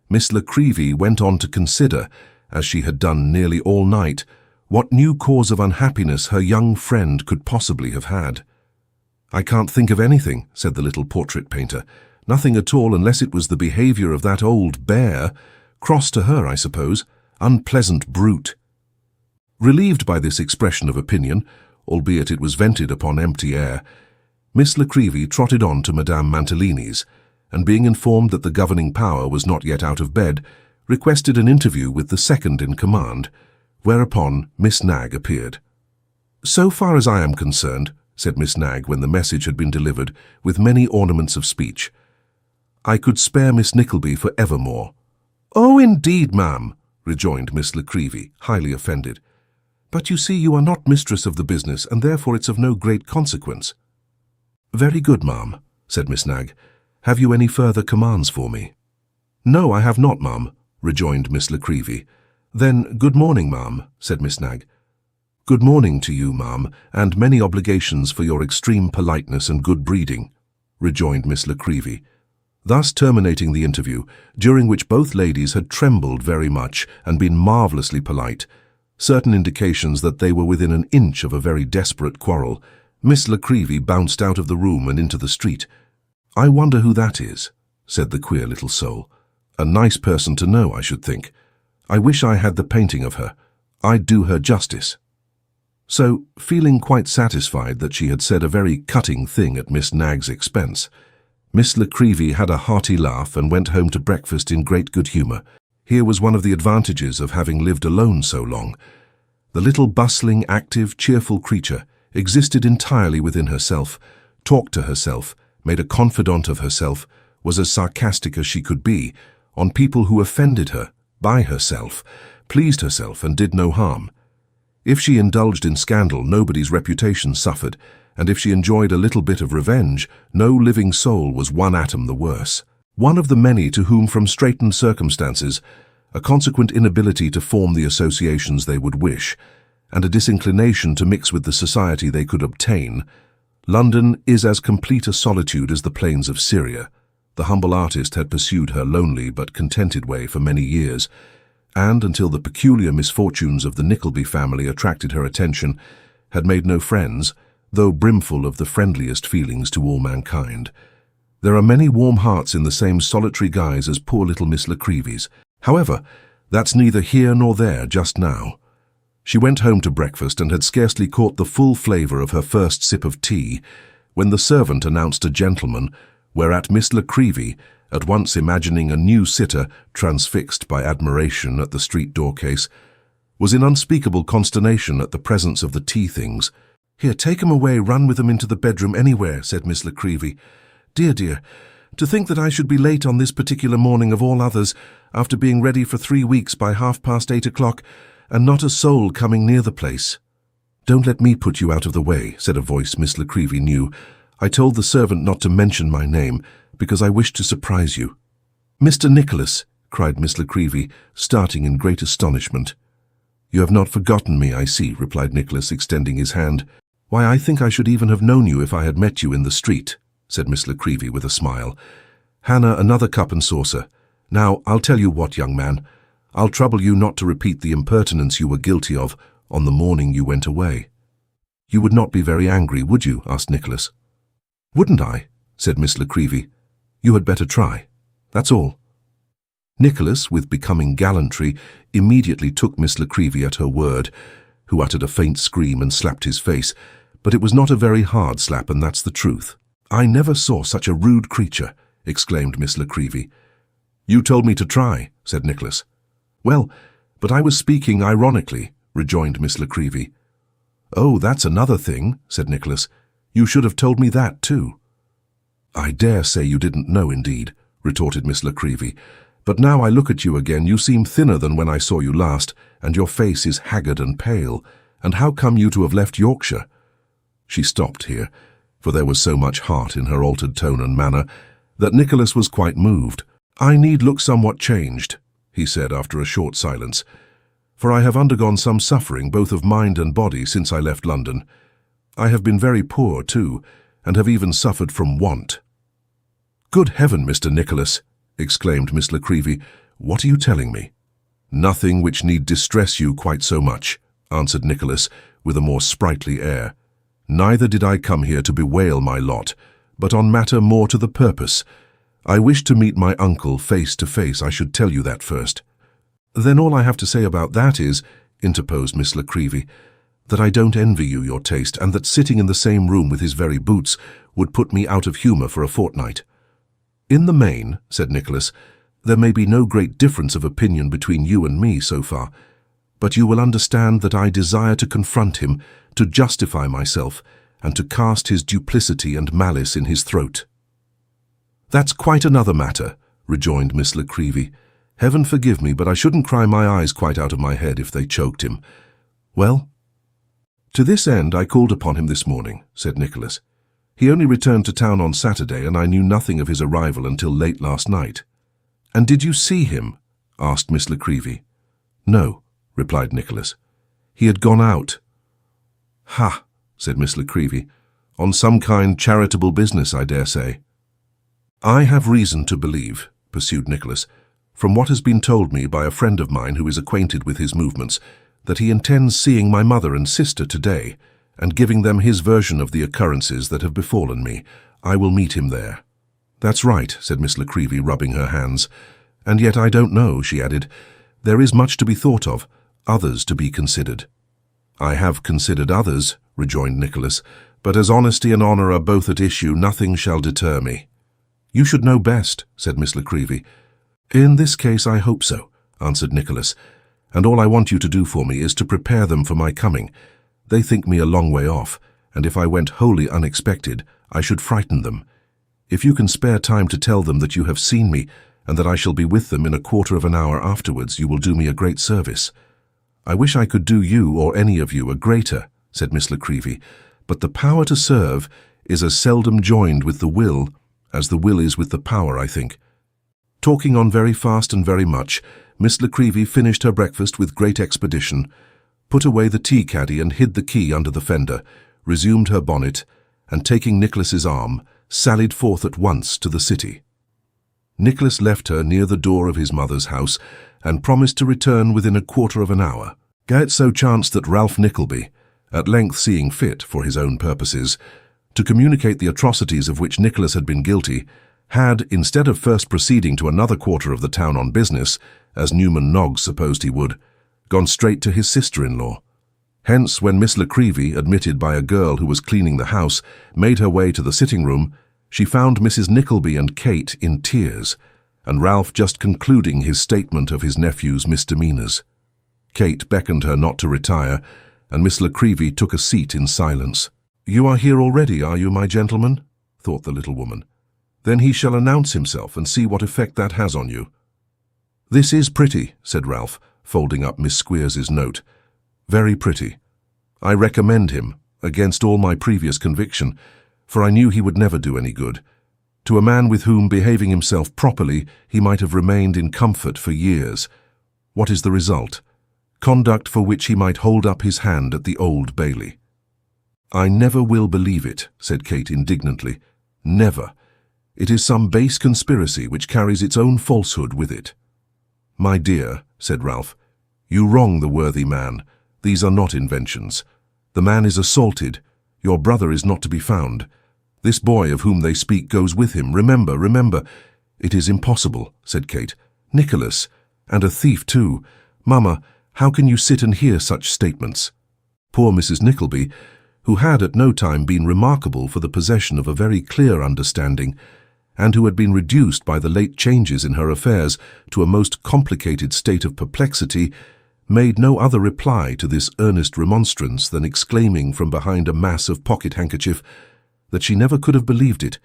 Miss La Creevy went on to consider, as she had done nearly all night, what new cause of unhappiness her young friend could possibly have had. "I can't think of anything," said the little portrait painter. "Nothing at all, unless it was the behaviour of that old bear. Cross to her, I suppose. Unpleasant brute." Relieved by this expression of opinion, albeit it was vented upon empty air, Miss La Creevy trotted on to Madame Mantalini's, and being informed that the governing power was not yet out of bed, requested an interview with the second in command, whereupon Miss Nagg appeared. "So far as I am concerned," said Miss Nagg when the message had been delivered, with many ornaments of speech, "I could spare Miss Nickleby for evermore." "Oh, indeed, ma'am," rejoined Miss La Creevy, highly offended. "But you see you are not mistress of the business, and therefore it's of no great consequence." "Very good, ma'am," said Miss Nagg. "Have you any further commands for me?" "No, I have not, ma'am," rejoined Miss La Creevy. "Then good morning, ma'am," said Miss Nagg. "Good morning to you, ma'am, and many obligations for your extreme politeness and good breeding," rejoined Miss La Creevy, thus terminating the interview, during which both ladies had trembled very much and been marvellously polite, certain indications that they were within an inch of a very desperate quarrel. Miss La Creevy bounced out of the room and into the street. "I wonder who that is," said the queer little soul. "A nice person to know, I should think. I wish I had the painting of her. I'd do her justice." So, feeling quite satisfied that she had said a very cutting thing at Miss Nagg's expense, Miss La Creevy had a hearty laugh and went home to breakfast in great good humour. Here was one of the advantages of having lived alone so long. The little bustling, active, cheerful creature existed entirely within herself, talked to herself, made a confidant of herself, was as sarcastic as she could be, on people who offended her, by herself, pleased herself and did no harm. If she indulged in scandal, nobody's reputation suffered, and if she enjoyed a little bit of revenge, no living soul was one atom the worse. One of the many to whom, from straitened circumstances, a consequent inability to form the associations they would wish, and a disinclination to mix with the society they could obtain, London is as complete a solitude as the plains of Syria. The humble artist had pursued her lonely but contented way for many years, and, until the peculiar misfortunes of the Nickleby family attracted her attention, had made no friends, though brimful of the friendliest feelings to all mankind. There are many warm hearts in the same solitary guise as poor little Miss La Creevy's. However, that's neither here nor there just now. She went home to breakfast and had scarcely caught the full flavour of her first sip of tea, when the servant announced a gentleman, whereat Miss La Creevy, at once imagining a new sitter transfixed by admiration at the street door-case, was in unspeakable consternation at the presence of the tea-things. "Here, take 'em away, run with 'em into the bedroom anywhere," said Miss La Creevy. "Dear, dear, to think that I should be late on this particular morning of all others, after being ready for 3 weeks by 8:30 o'clock, and not a soul coming near the place." "Don't let me put you out of the way," said a voice Miss La Creevy knew. "I told the servant not to mention my name, because I wished to surprise you." "Mr. Nicholas," cried Miss La Creevy, starting in great astonishment. "You have not forgotten me, I see," replied Nicholas, extending his hand. "Why, I think I should even have known you if I had met you in the street," said Miss La Creevy with a smile. "Hannah, another cup and saucer. Now, I'll tell you what, young man, I'll trouble you not to repeat the impertinence you were guilty of on the morning you went away." "You would not be very angry, would you?" asked Nicholas. "Wouldn't I?" said Miss La Creevy. "You had better try. That's all." Nicholas, with becoming gallantry, immediately took Miss La Creevy at her word, who uttered a faint scream and slapped his face, but it was not a very hard slap, and that's the truth. "I never saw such a rude creature," exclaimed Miss La Creevy. "You told me to try," said Nicholas. "Well, but I was speaking ironically," rejoined Miss La Creevy. "Oh, that's another thing," said Nicholas. "You should have told me that too." "I dare say you didn't know, indeed," retorted Miss La Creevy. "But now I look at you again, you seem thinner than when I saw you last, and your face is haggard and pale. And how come you to have left Yorkshire?" She stopped here, for there was so much heart in her altered tone and manner that Nicholas was quite moved. "I need look somewhat changed," he said after a short silence, "for I have undergone some suffering both of mind and body since I left London. I have been very poor, too, and have even suffered from want." "Good heaven, Mr. Nicholas!" exclaimed Miss La Creevy. "What are you telling me?" "Nothing which need distress you quite so much," answered Nicholas, with a more sprightly air. "Neither did I come here to bewail my lot, but on matter more to the purpose. I wish to meet my uncle face to face. I should tell you that first." "Then all I have to say about that is," interposed Miss La Creevy, "that I don't envy you your taste, and that sitting in the same room with his very boots would put me out of humour for a fortnight." "In the main," said Nicholas, "there may be no great difference of opinion between you and me so far, but you will understand that I desire to confront him, to justify myself, and to cast his duplicity and malice in his throat." "That's quite another matter," rejoined Miss La Creevy. "Heaven forgive me, but I shouldn't cry my eyes quite out of my head if they choked him. Well, to this end I called upon him this morning," said Nicholas. "He only returned to town on Saturday, and I knew nothing of his arrival until late last night." "And did you see him?" asked Miss La Creevy. "No," replied Nicholas. "He had gone out." "Ha," said Miss La Creevy. "On some kind charitable business, I dare say." "I have reason to believe," pursued Nicholas, "from what has been told me by a friend of mine who is acquainted with his movements, that he intends seeing my mother and sister today, and giving them his version of the occurrences that have befallen me. I will meet him there." "That's right," said Miss La Creevy, rubbing her hands. "And yet I don't know," she added. "There is much to be thought of, others to be considered." "I have considered others," rejoined Nicholas, "but as honesty and honour are both at issue, nothing shall deter me." "You should know best," said Miss La Creevy. "In this case I hope so," answered Nicholas, "and all I want you to do for me is to prepare them for my coming. They think me a long way off, and if I went wholly unexpected, I should frighten them. If you can spare time to tell them that you have seen me, and that I shall be with them in a quarter of an hour afterwards, you will do me a great service." "I wish I could do you, or any of you, a greater," said Miss La Creevy, "but the power to serve is as seldom joined with the will as the will is with the power, I think." Talking on very fast and very much, Miss La Creevy finished her breakfast with great expedition, put away the tea-caddy and hid the key under the fender, resumed her bonnet, and taking Nicholas's arm, sallied forth at once to the city. Nicholas left her near the door of his mother's house, and promised to return within a quarter of an hour. It so chanced that Ralph Nickleby, at length seeing fit, for his own purposes, to communicate the atrocities of which Nicholas had been guilty, had, instead of first proceeding to another quarter of the town on business, as Newman Noggs supposed he would, gone straight to his sister-in-law. Hence, when Miss La Creevy, admitted by a girl who was cleaning the house, made her way to the sitting-room, she found Mrs. Nickleby and Kate in tears, and Ralph just concluding his statement of his nephew's misdemeanours. Kate beckoned her not to retire, and Miss La Creevy took a seat in silence. "You are here already, are you, my gentleman?" thought the little woman. "Then he shall announce himself and see what effect that has on you." "This is pretty," said Ralph, folding up Miss Squeers's note. "Very pretty. I recommend him, against all my previous conviction, for I knew he would never do any good. To a man with whom, behaving himself properly, he might have remained in comfort for years. What is the result? Conduct for which he might hold up his hand at the Old Bailey." "I never will believe it," said Kate indignantly. "Never. It is some base conspiracy which carries its own falsehood with it." "My dear," said Ralph, "you wrong the worthy man. These are not inventions. The man is assaulted. Your brother is not to be found. This boy of whom they speak goes with him. Remember, remember." "It is impossible," said Kate. "Nicholas, and a thief too. Mamma, how can you sit and hear such statements?" Poor Mrs. Nickleby, who had at no time been remarkable for the possession of a very clear understanding, and who had been reduced by the late changes in her affairs to a most complicated state of perplexity, made no other reply to this earnest remonstrance than exclaiming from behind a mass of pocket-handkerchief that she never could have believed it,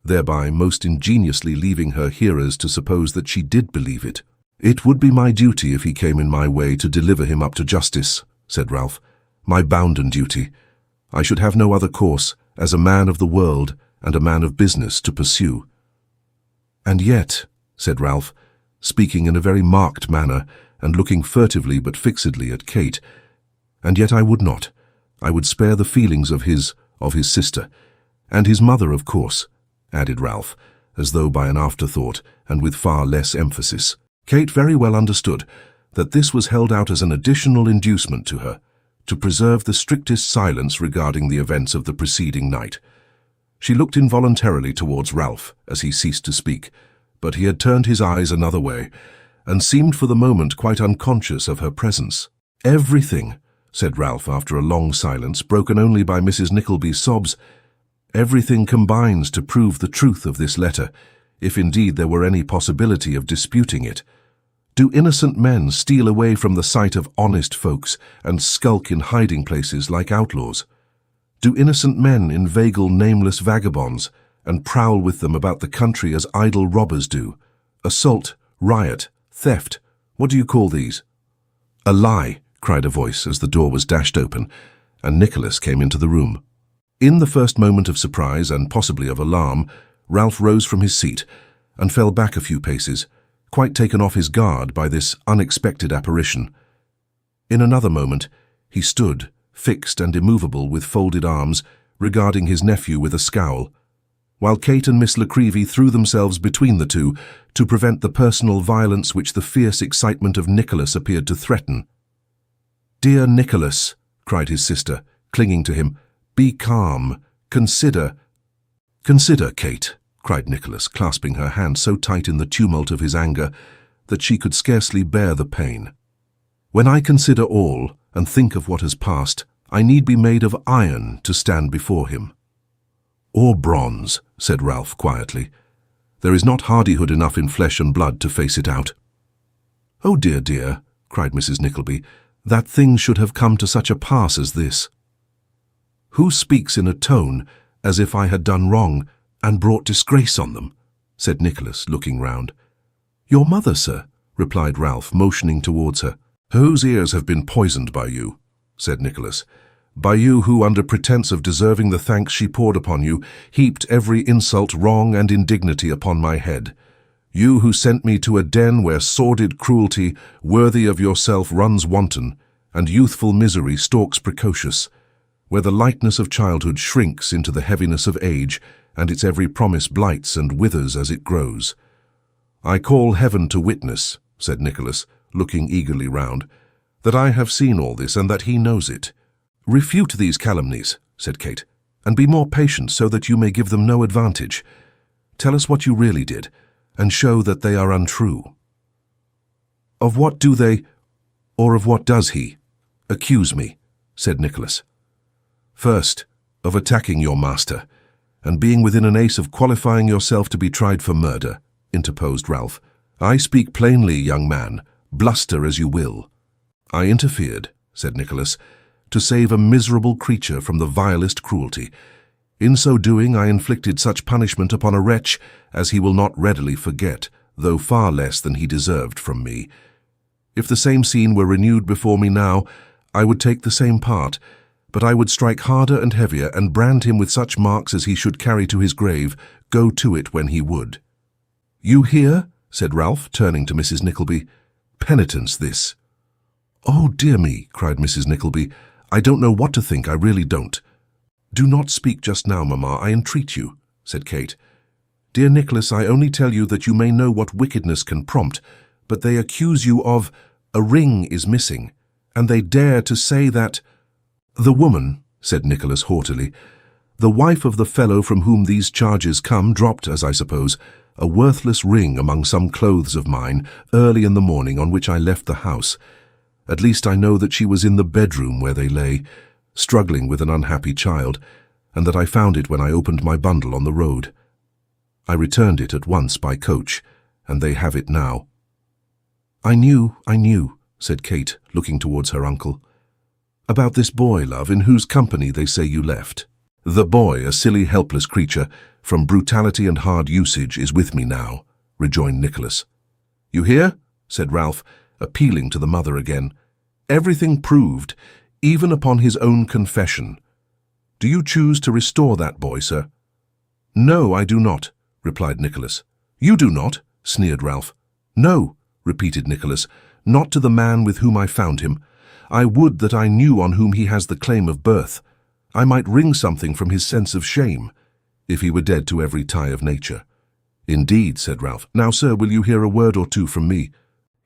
thereby most ingeniously leaving her hearers to suppose that she did believe it. "It would be my duty if he came in my way to deliver him up to justice," said Ralph. "My bounden duty. I should have no other course, as a man of the world and a man of business, to pursue." "And yet," said Ralph, speaking in a very marked manner and looking furtively but fixedly at Kate, "and yet I would not. I would spare the feelings of his sister, and his mother, of course," added Ralph, as though by an afterthought and with far less emphasis. Kate very well understood that this was held out as an additional inducement to her, to preserve the strictest silence regarding the events of the preceding night. She looked involuntarily towards Ralph as he ceased to speak, but he had turned his eyes another way, and seemed for the moment quite unconscious of her presence. "Everything," said Ralph after a long silence, broken only by Mrs. Nickleby's sobs, "everything combines to prove the truth of this letter, if indeed there were any possibility of disputing it. Do innocent men steal away from the sight of honest folks and skulk in hiding places like outlaws? Do innocent men inveigle nameless vagabonds and prowl with them about the country as idle robbers do? Assault, riot, theft, what do you call these?" "A lie," cried a voice as the door was dashed open, and Nicholas came into the room. In the first moment of surprise and possibly of alarm, Ralph rose from his seat and fell back a few paces, quite taken off his guard by this unexpected apparition. In another moment, he stood, fixed and immovable with folded arms, regarding his nephew with a scowl, while Kate and Miss La Creevy threw themselves between the two to prevent the personal violence which the fierce excitement of Nicholas appeared to threaten. "Dear Nicholas," cried his sister, clinging to him, "be calm. Consider—" "Consider, Kate," cried Nicholas, clasping her hand so tight in the tumult of his anger that she could scarcely bear the pain. "When I consider all, and think of what has passed, I need be made of iron to stand before him." "Or bronze," said Ralph quietly. "There is not hardihood enough in flesh and blood to face it out." "Oh dear, dear," cried Mrs. Nickleby, "that things should have come to such a pass as this." "Who speaks in a tone as if I had done wrong and brought disgrace on them?" said Nicholas, looking round. "Your mother, sir," replied Ralph, motioning towards her. "Whose ears have been poisoned by you?" said Nicholas. "By you who, under pretence of deserving the thanks she poured upon you, heaped every insult, wrong, and indignity upon my head. You who sent me to a den where sordid cruelty, worthy of yourself, runs wanton, and youthful misery stalks precocious, where the lightness of childhood shrinks into the heaviness of age, and its every promise blights and withers as it grows. I call heaven to witness," said Nicholas, looking eagerly round, "that I have seen all this and that he knows it." "Refute these calumnies," said Kate, "and be more patient so that you may give them no advantage. Tell us what you really did, and show that they are untrue." "Of what do they, or of what does he, accuse me?" said Nicholas. "First, of attacking your master, and being within an ace of qualifying yourself to be tried for murder," interposed Ralph. "I speak plainly, young man, bluster as you will." "I interfered," said Nicholas, "to save a miserable creature from the vilest cruelty. In so doing, I inflicted such punishment upon a wretch as he will not readily forget, though far less than he deserved from me. If the same scene were renewed before me now, I would take the same part, but I would strike harder and heavier and brand him with such marks as he should carry to his grave, go to it when he would." "You hear?" said Ralph, turning to Mrs. Nickleby. "Penitence, this." "Oh, dear me," cried Mrs. Nickleby, "I don't know what to think, I really don't." "Do not speak just now, mamma, I entreat you," said Kate. "Dear Nicholas, I only tell you that you may know what wickedness can prompt, but they accuse you of a ring is missing, and they dare to say that—" "The woman," said Nicholas haughtily, "the wife of the fellow from whom these charges come dropped, as I suppose, a worthless ring among some clothes of mine early in the morning on which I left the house. At least I know that she was in the bedroom where they lay, struggling with an unhappy child, and that I found it when I opened my bundle on the road. I returned it at once by coach, and they have it now." I knew," said Kate, looking towards her uncle. "About this boy, love, in whose company they say you left." "The boy, a silly, helpless creature, from brutality and hard usage is with me now," rejoined Nicholas. "You hear?" said Ralph, appealing to the mother again. "Everything proved, even upon his own confession. Do you choose to restore that boy, sir?" "No, I do not," replied Nicholas. "You do not?" sneered Ralph. "No," repeated Nicholas, "not to the man with whom I found him. I would that I knew on whom he has the claim of birth. I might wring something from his sense of shame, if he were dead to every tie of nature." "Indeed," said Ralph. "Now, sir, will you hear a word or two from me?"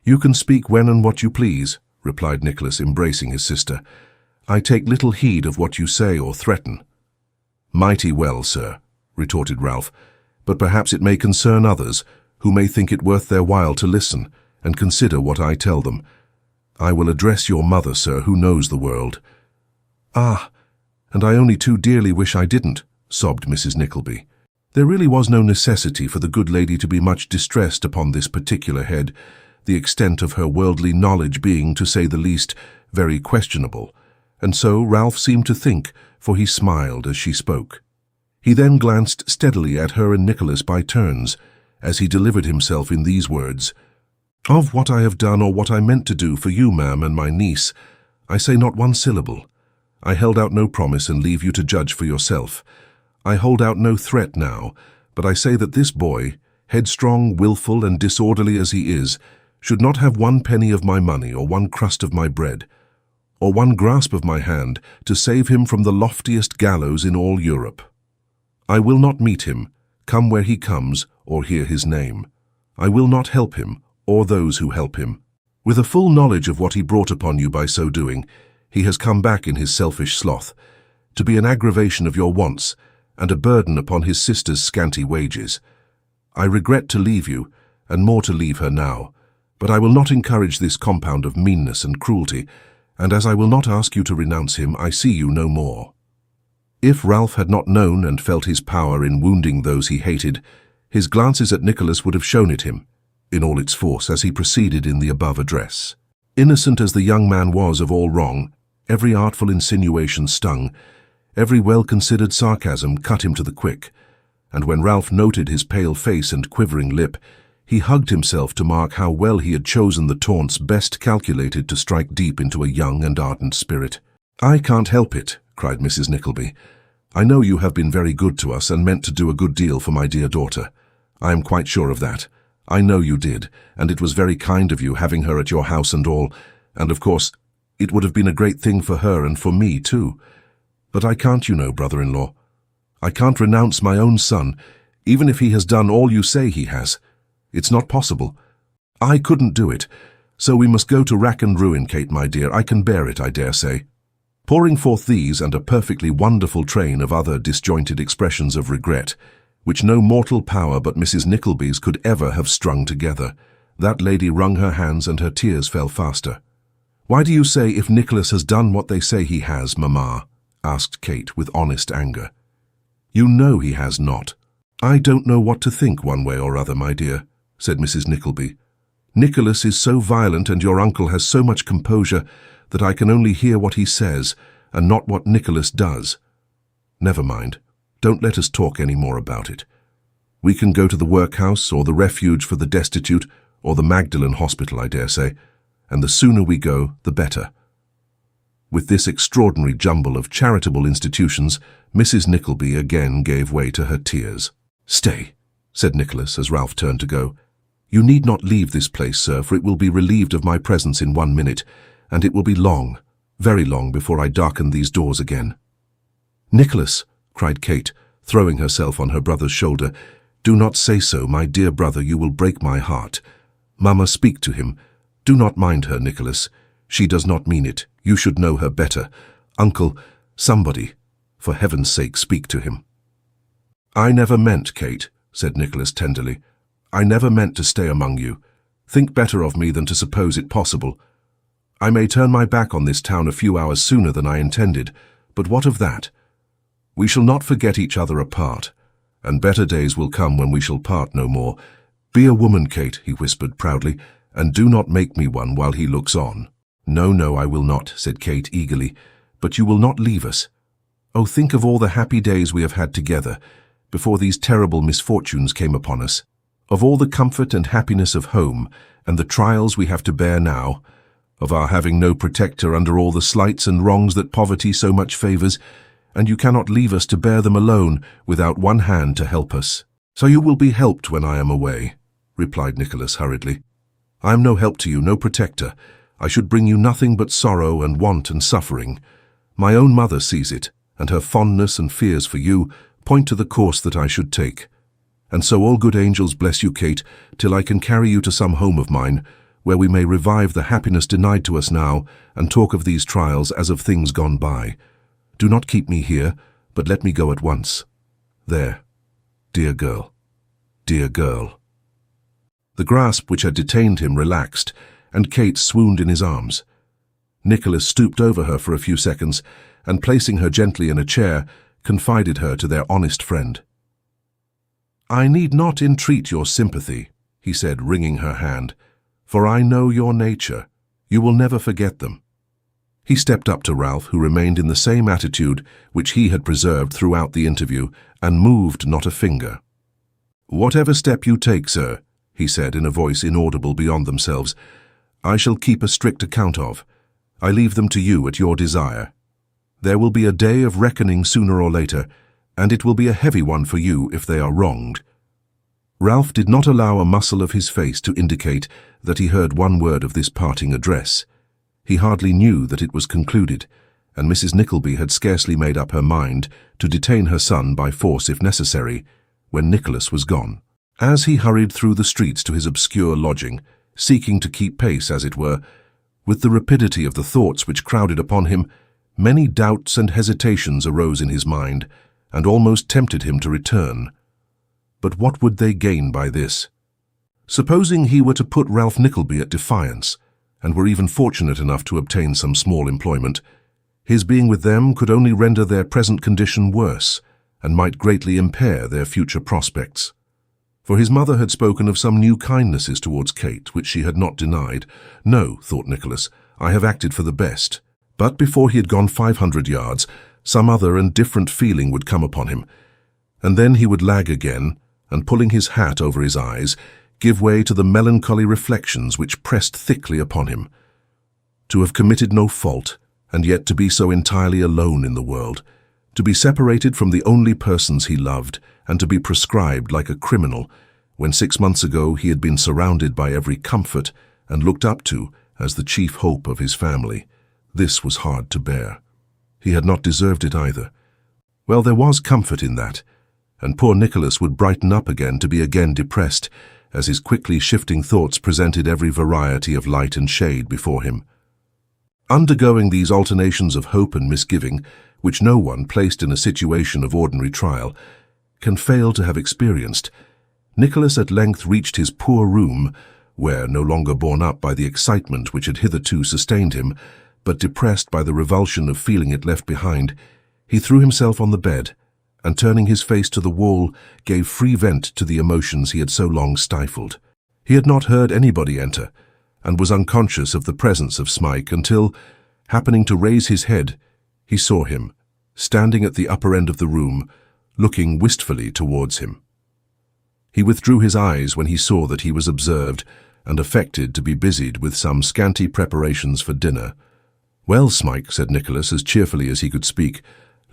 "You can speak when and what you please," replied Nicholas, embracing his sister. "I take little heed of what you say or threaten." "Mighty well, sir," retorted Ralph, "but perhaps it may concern others, who may think it worth their while to listen and consider what I tell them. I will address your mother, sir, who knows the world." "Ah, and I only too dearly wish I didn't," sobbed Mrs. Nickleby. There really was no necessity for the good lady to be much distressed upon this particular head, the extent of her worldly knowledge being, to say the least, very questionable, and so Ralph seemed to think, for he smiled as she spoke. He then glanced steadily at her and Nicholas by turns, as he delivered himself in these words: "Of what I have done or what I meant to do for you, ma'am, and my niece, I say not one syllable. I held out no promise and leave you to judge for yourself. I hold out no threat now, but I say that this boy, headstrong, wilful, and disorderly as he is, should not have one penny of my money or one crust of my bread, or one grasp of my hand to save him from the loftiest gallows in all Europe. I will not meet him, come where he comes, or hear his name. I will not help him, or those who help him. With a full knowledge of what he brought upon you by so doing, he has come back in his selfish sloth, to be an aggravation of your wants, and a burden upon his sister's scanty wages. I regret to leave you, and more to leave her now, but I will not encourage this compound of meanness and cruelty, and as I will not ask you to renounce him, I see you no more." If Ralph had not known and felt his power in wounding those he hated, his glances at Nicholas would have shown it him, in all its force, as he proceeded in the above address. Innocent as the young man was of all wrong, every artful insinuation stung, every well-considered sarcasm cut him to the quick, and when Ralph noted his pale face and quivering lip, he hugged himself to mark how well he had chosen the taunts best calculated to strike deep into a young and ardent spirit. "I can't help it," cried Mrs. Nickleby. "I know you have been very good to us and meant to do a good deal for my dear daughter. I am quite sure of that. I know you did, and it was very kind of you having her at your house and all, and of course, it would have been a great thing for her and for me too. But I can't, you know, brother-in-law. I can't renounce my own son, even if he has done all you say he has. It's not possible. I couldn't do it. So we must go to rack and ruin, Kate, my dear. I can bear it, I dare say." Pouring forth these and a perfectly wonderful train of other disjointed expressions of regret, which no mortal power but Mrs. Nickleby's could ever have strung together, that lady wrung her hands and her tears fell faster. "Why do you say if Nicholas has done what they say he has, mamma?" asked Kate with honest anger. "You know he has not." "I don't know what to think one way or other, my dear," said Mrs. Nickleby. "Nicholas is so violent and your uncle has so much composure that I can only hear what he says and not what Nicholas does. Never mind. Don't let us talk any more about it. We can go to the workhouse or the refuge for the destitute or the Magdalen Hospital, I dare say, and the sooner we go, the better." With this extraordinary jumble of charitable institutions, Mrs. Nickleby again gave way to her tears. "Stay," said Nicholas as Ralph turned to go. "You need not leave this place, sir, for it will be relieved of my presence in 1 minute, and it will be long, very long, before I darken these doors again." "Nicholas," cried Kate, throwing herself on her brother's shoulder, "do not say so, my dear brother, you will break my heart. Mamma, speak to him. Do not mind her, Nicholas. She does not mean it. You should know her better. Uncle, somebody, for heaven's sake, speak to him." "I never meant, Kate," said Nicholas tenderly. "I never meant to stay among you. Think better of me than to suppose it possible. I may turn my back on this town a few hours sooner than I intended, but what of that? We shall not forget each other apart, and better days will come when we shall part no more. Be a woman, Kate," he whispered proudly, "and do not make me one while he looks on." "No, no, I will not," said Kate eagerly, "but you will not leave us. Oh, think of all the happy days we have had together, before these terrible misfortunes came upon us. Of all the comfort and happiness of home, and the trials we have to bear now, of our having no protector under all the slights and wrongs that poverty so much favours, and you cannot leave us to bear them alone, without one hand to help us. So you will be helped when I am away, replied Nicholas hurriedly. I am no help to you, no protector. I should bring you nothing but sorrow and want and suffering. My own mother sees it, and her fondness and fears for you point to the course that I should take. And so all good angels bless you, Kate, till I can carry you to some home of mine, where we may revive the happiness denied to us now, and talk of these trials as of things gone by. Do not keep me here, but let me go at once. There, dear girl, dear girl. The grasp which had detained him relaxed, and Kate swooned in his arms. Nicholas stooped over her for a few seconds, and placing her gently in a chair, confided her to their honest friend. I need not entreat your sympathy, he said, wringing her hand, for I know your nature. You will never forget them. He stepped up to Ralph, who remained in the same attitude which he had preserved throughout the interview, and moved not a finger. Whatever step you take, sir, he said in a voice inaudible beyond themselves, I shall keep a strict account of. I leave them to you at your desire. There will be a day of reckoning sooner or later, and it will be a heavy one for you if they are wronged. Ralph did not allow a muscle of his face to indicate that he heard one word of this parting address. He hardly knew that it was concluded, and Mrs. Nickleby had scarcely made up her mind to detain her son by force if necessary, when Nicholas was gone. As he hurried through the streets to his obscure lodging, seeking to keep pace, as it were, with the rapidity of the thoughts which crowded upon him, many doubts and hesitations arose in his mind, and almost tempted him to return. But what would they gain by this? Supposing he were to put Ralph Nickleby at defiance, and were even fortunate enough to obtain some small employment, his being with them could only render their present condition worse, and might greatly impair their future prospects. For his mother had spoken of some new kindnesses towards Kate, which she had not denied. No, thought Nicholas, I have acted for the best. But before he had gone 500 yards, some other and different feeling would come upon him, and then he would lag again, and pulling his hat over his eyes, give way to the melancholy reflections which pressed thickly upon him. To have committed no fault, and yet to be so entirely alone in the world, to be separated from the only persons he loved, and to be proscribed like a criminal, when 6 months ago he had been surrounded by every comfort and looked up to as the chief hope of his family, this was hard to bear. He had not deserved it either. Well, there was comfort in that, and poor Nicholas would brighten up again to be again depressed, as his quickly shifting thoughts presented every variety of light and shade before him. Undergoing these alternations of hope and misgiving, which no one placed in a situation of ordinary trial can fail to have experienced, Nicholas at length reached his poor room, where, no longer borne up by the excitement which had hitherto sustained him, but depressed by the revulsion of feeling it left behind, he threw himself on the bed, and turning his face to the wall, gave free vent to the emotions he had so long stifled. He had not heard anybody enter, and was unconscious of the presence of Smike until, happening to raise his head, he saw him, standing at the upper end of the room, looking wistfully towards him. He withdrew his eyes when he saw that he was observed, and affected to be busied with some scanty preparations for dinner. Well, Smike, said Nicholas as cheerfully as he could speak,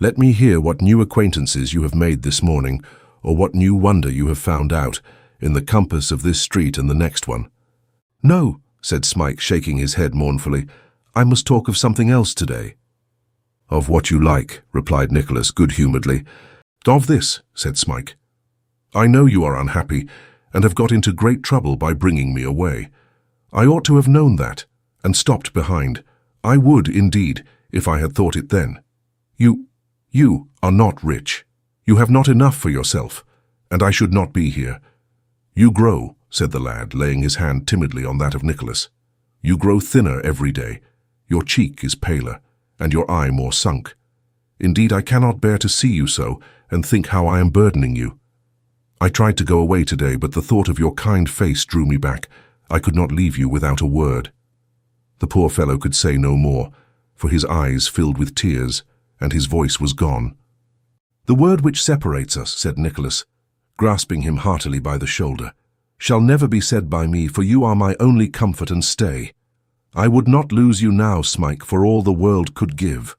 let me hear what new acquaintances you have made this morning, or what new wonder you have found out, in the compass of this street and the next one. No, said Smike, shaking his head mournfully, I must talk of something else today. Of what you like, replied Nicholas good-humouredly. Of this, said Smike. I know you are unhappy, and have got into great trouble by bringing me away. I ought to have known that, and stopped behind. I would, indeed, if I had thought it then. You are not rich. You have not enough for yourself, and I should not be here. You grow, said the lad, laying his hand timidly on that of Nicholas. You grow thinner every day. Your cheek is paler, and your eye more sunk. Indeed, I cannot bear to see you so, and think how I am burdening you. I tried to go away today, but the thought of your kind face drew me back. I could not leave you without a word. The poor fellow could say no more, for his eyes filled with tears, and his voice was gone. "The word which separates us," said Nicholas, grasping him heartily by the shoulder, "shall never be said by me, for you are my only comfort and stay. I would not lose you now, Smike, for all the world could give.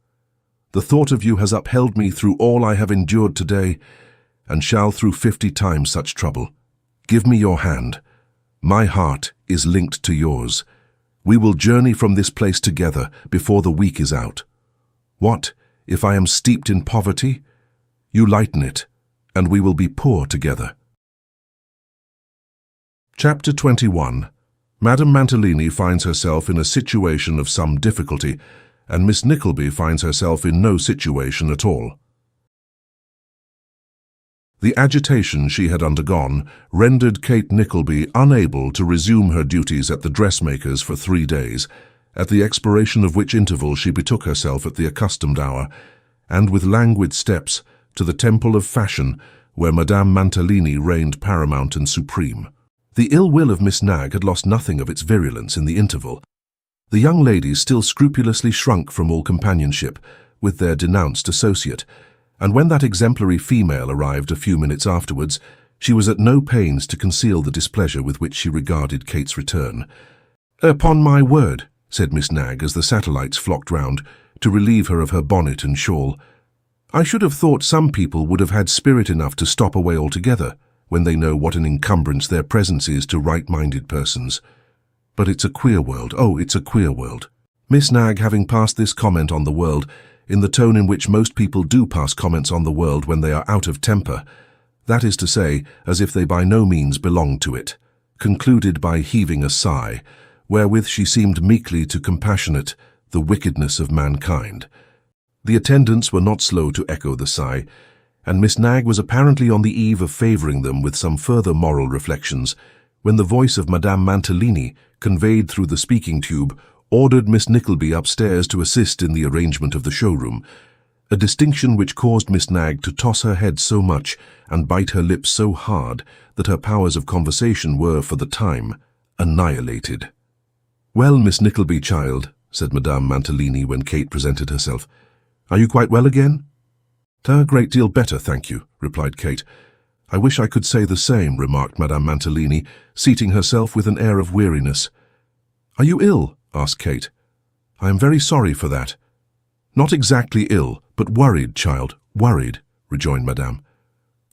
The thought of you has upheld me through all I have endured today, and shall through 50 times such trouble. Give me your hand. My heart is linked to yours. We will journey from this place together before the week is out. What, if I am steeped in poverty? You lighten it, and we will be poor together." Chapter 21. Madame Mantalini finds herself in a situation of some difficulty, and Miss Nickleby finds herself in no situation at all. The agitation she had undergone rendered Kate Nickleby unable to resume her duties at the dressmaker's for 3 days, at the expiration of which interval she betook herself at the accustomed hour, and with languid steps, to the temple of fashion, where Madame Mantalini reigned paramount and supreme. The ill will of Miss Nagg had lost nothing of its virulence in the interval. The young ladies still scrupulously shrunk from all companionship with their denounced associate, and when that exemplary female arrived a few minutes afterwards, she was at no pains to conceal the displeasure with which she regarded Kate's return. "Upon my word," said Miss Nagg as the satellites flocked round to relieve her of her bonnet and shawl, "I should have thought some people would have had spirit enough to stop away altogether, when they know what an encumbrance their presence is to right-minded persons. But it's a queer world, oh, it's a queer world." Miss Nagg, having passed this comment on the world, in the tone in which most people do pass comments on the world when they are out of temper, that is to say, as if they by no means belonged to it, concluded by heaving a sigh, wherewith she seemed meekly to compassionate the wickedness of mankind. The attendants were not slow to echo the sigh, and Miss Nagg was apparently on the eve of favouring them with some further moral reflections, when the voice of Madame Mantalini, conveyed through the speaking tube, ordered Miss Nickleby upstairs to assist in the arrangement of the showroom, a distinction which caused Miss Nagg to toss her head so much and bite her lips so hard that her powers of conversation were, for the time, annihilated. "Well, Miss Nickleby, child," said Madame Mantalini when Kate presented herself, "are you quite well again?" "A great deal better, thank you," replied Kate. "I wish I could say the same," remarked Madame Mantalini, seating herself with an air of weariness. "Are you ill?" asked Kate. "I am very sorry for that." "Not exactly ill, but worried, child, worried," rejoined Madame.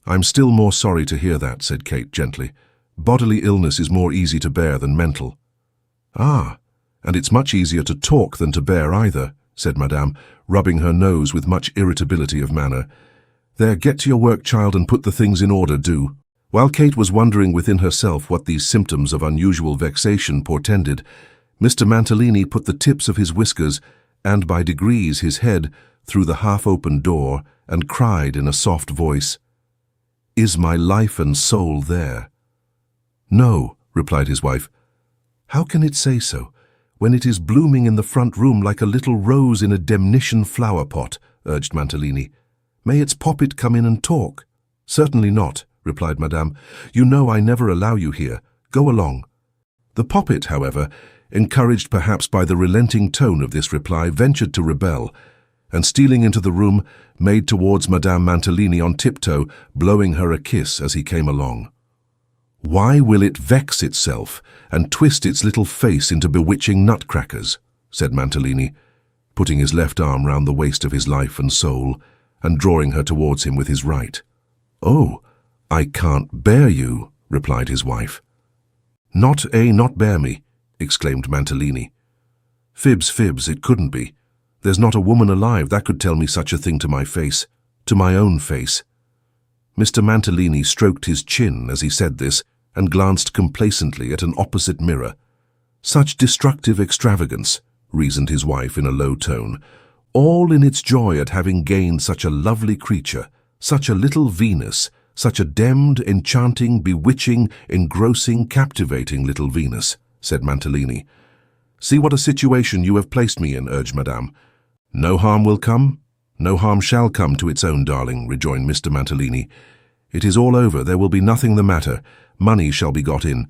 "I'm still more sorry to hear that," said Kate gently. "Bodily illness is more easy to bear than mental." "Ah, and it's much easier to talk than to bear either," said Madame, rubbing her nose with much irritability of manner. "There, get to your work, child, and put the things in order, do." While Kate was wondering within herself what these symptoms of unusual vexation portended, Mr. Mantalini put the tips of his whiskers, and by degrees his head, through the half-opened door, and cried in a soft voice, "Is my life and soul there?" "No," replied his wife. "How can it say so, when it is blooming in the front room like a little rose in a demnition flower-pot?" urged Mantalini. "May its poppet come in and talk?" "Certainly not," replied Madame. "You know I never allow you here. Go along." The poppet, however, encouraged perhaps by the relenting tone of this reply, ventured to rebel, and stealing into the room, made towards Madame Mantalini on tiptoe, blowing her a kiss as he came along. "Why will it vex itself and twist its little face into bewitching nutcrackers?" said Mantalini, putting his left arm round the waist of his life and soul, and drawing her towards him with his right. "Oh, I can't bear you," replied his wife. Not bear me," exclaimed Mantalini. "Fibs, fibs, it couldn't be. There's not a woman alive that could tell me such a thing to my face, to my own face." Mr. Mantalini stroked his chin as he said this, and glanced complacently at an opposite mirror. "Such destructive extravagance," reasoned his wife in a low tone, "all in its joy at having gained such a lovely creature, such a little Venus, such a demmed, enchanting, bewitching, engrossing, captivating little Venus," said Mantalini. "See what a situation you have placed me in," urged Madame. "No harm will come? No harm shall come to its own darling," rejoined Mr. Mantalini. "It is all over, there will be nothing the matter, money shall be got in,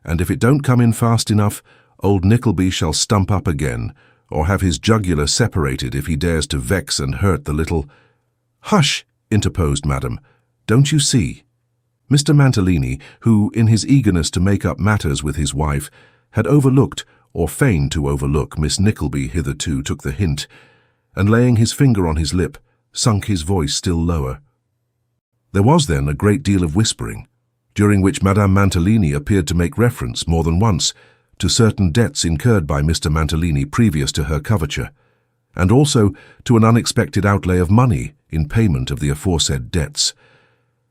and if it don't come in fast enough, old Nickleby shall stump up again, or have his jugular separated if he dares to vex and hurt the little—" "Hush!" interposed Madame. "Don't you see?" Mr. Mantalini, who, in his eagerness to make up matters with his wife, had overlooked, or feigned to overlook, Miss Nickleby hitherto took the hint, and laying his finger on his lip, sunk his voice still lower. There was then a great deal of whispering, during which Madame Mantalini appeared to make reference, more than once, to certain debts incurred by Mr. Mantalini previous to her coverture, and also to an unexpected outlay of money in payment of the aforesaid debts,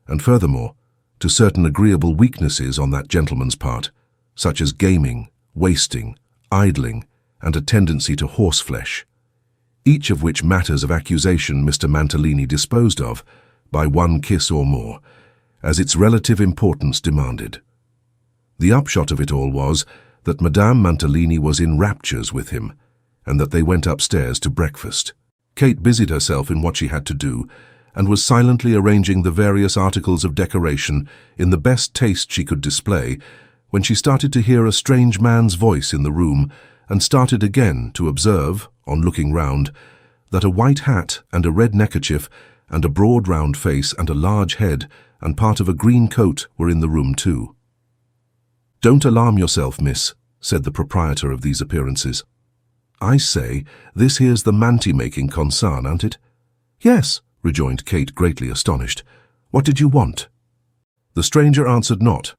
and furthermore, to certain agreeable weaknesses on that gentleman's part, such as gaming, wasting, idling, and a tendency to horseflesh, each of which matters of accusation Mr. Mantalini disposed of, by one kiss or more, as its relative importance demanded. The upshot of it all was that Madame Mantalini was in raptures with him, and that they went upstairs to breakfast. Kate busied herself in what she had to do, and was silently arranging the various articles of decoration in the best taste she could display, when she started to hear a strange man's voice in the room, and started again to observe, on looking round, that a white hat and a red neckerchief and a broad round face and a large head and part of a green coat were in the room too. "Don't alarm yourself, miss," said the proprietor of these appearances. "I say, this here's the manty-making concern, ain't it?" "Yes," rejoined Kate, greatly astonished. "What did you want?" The stranger answered not,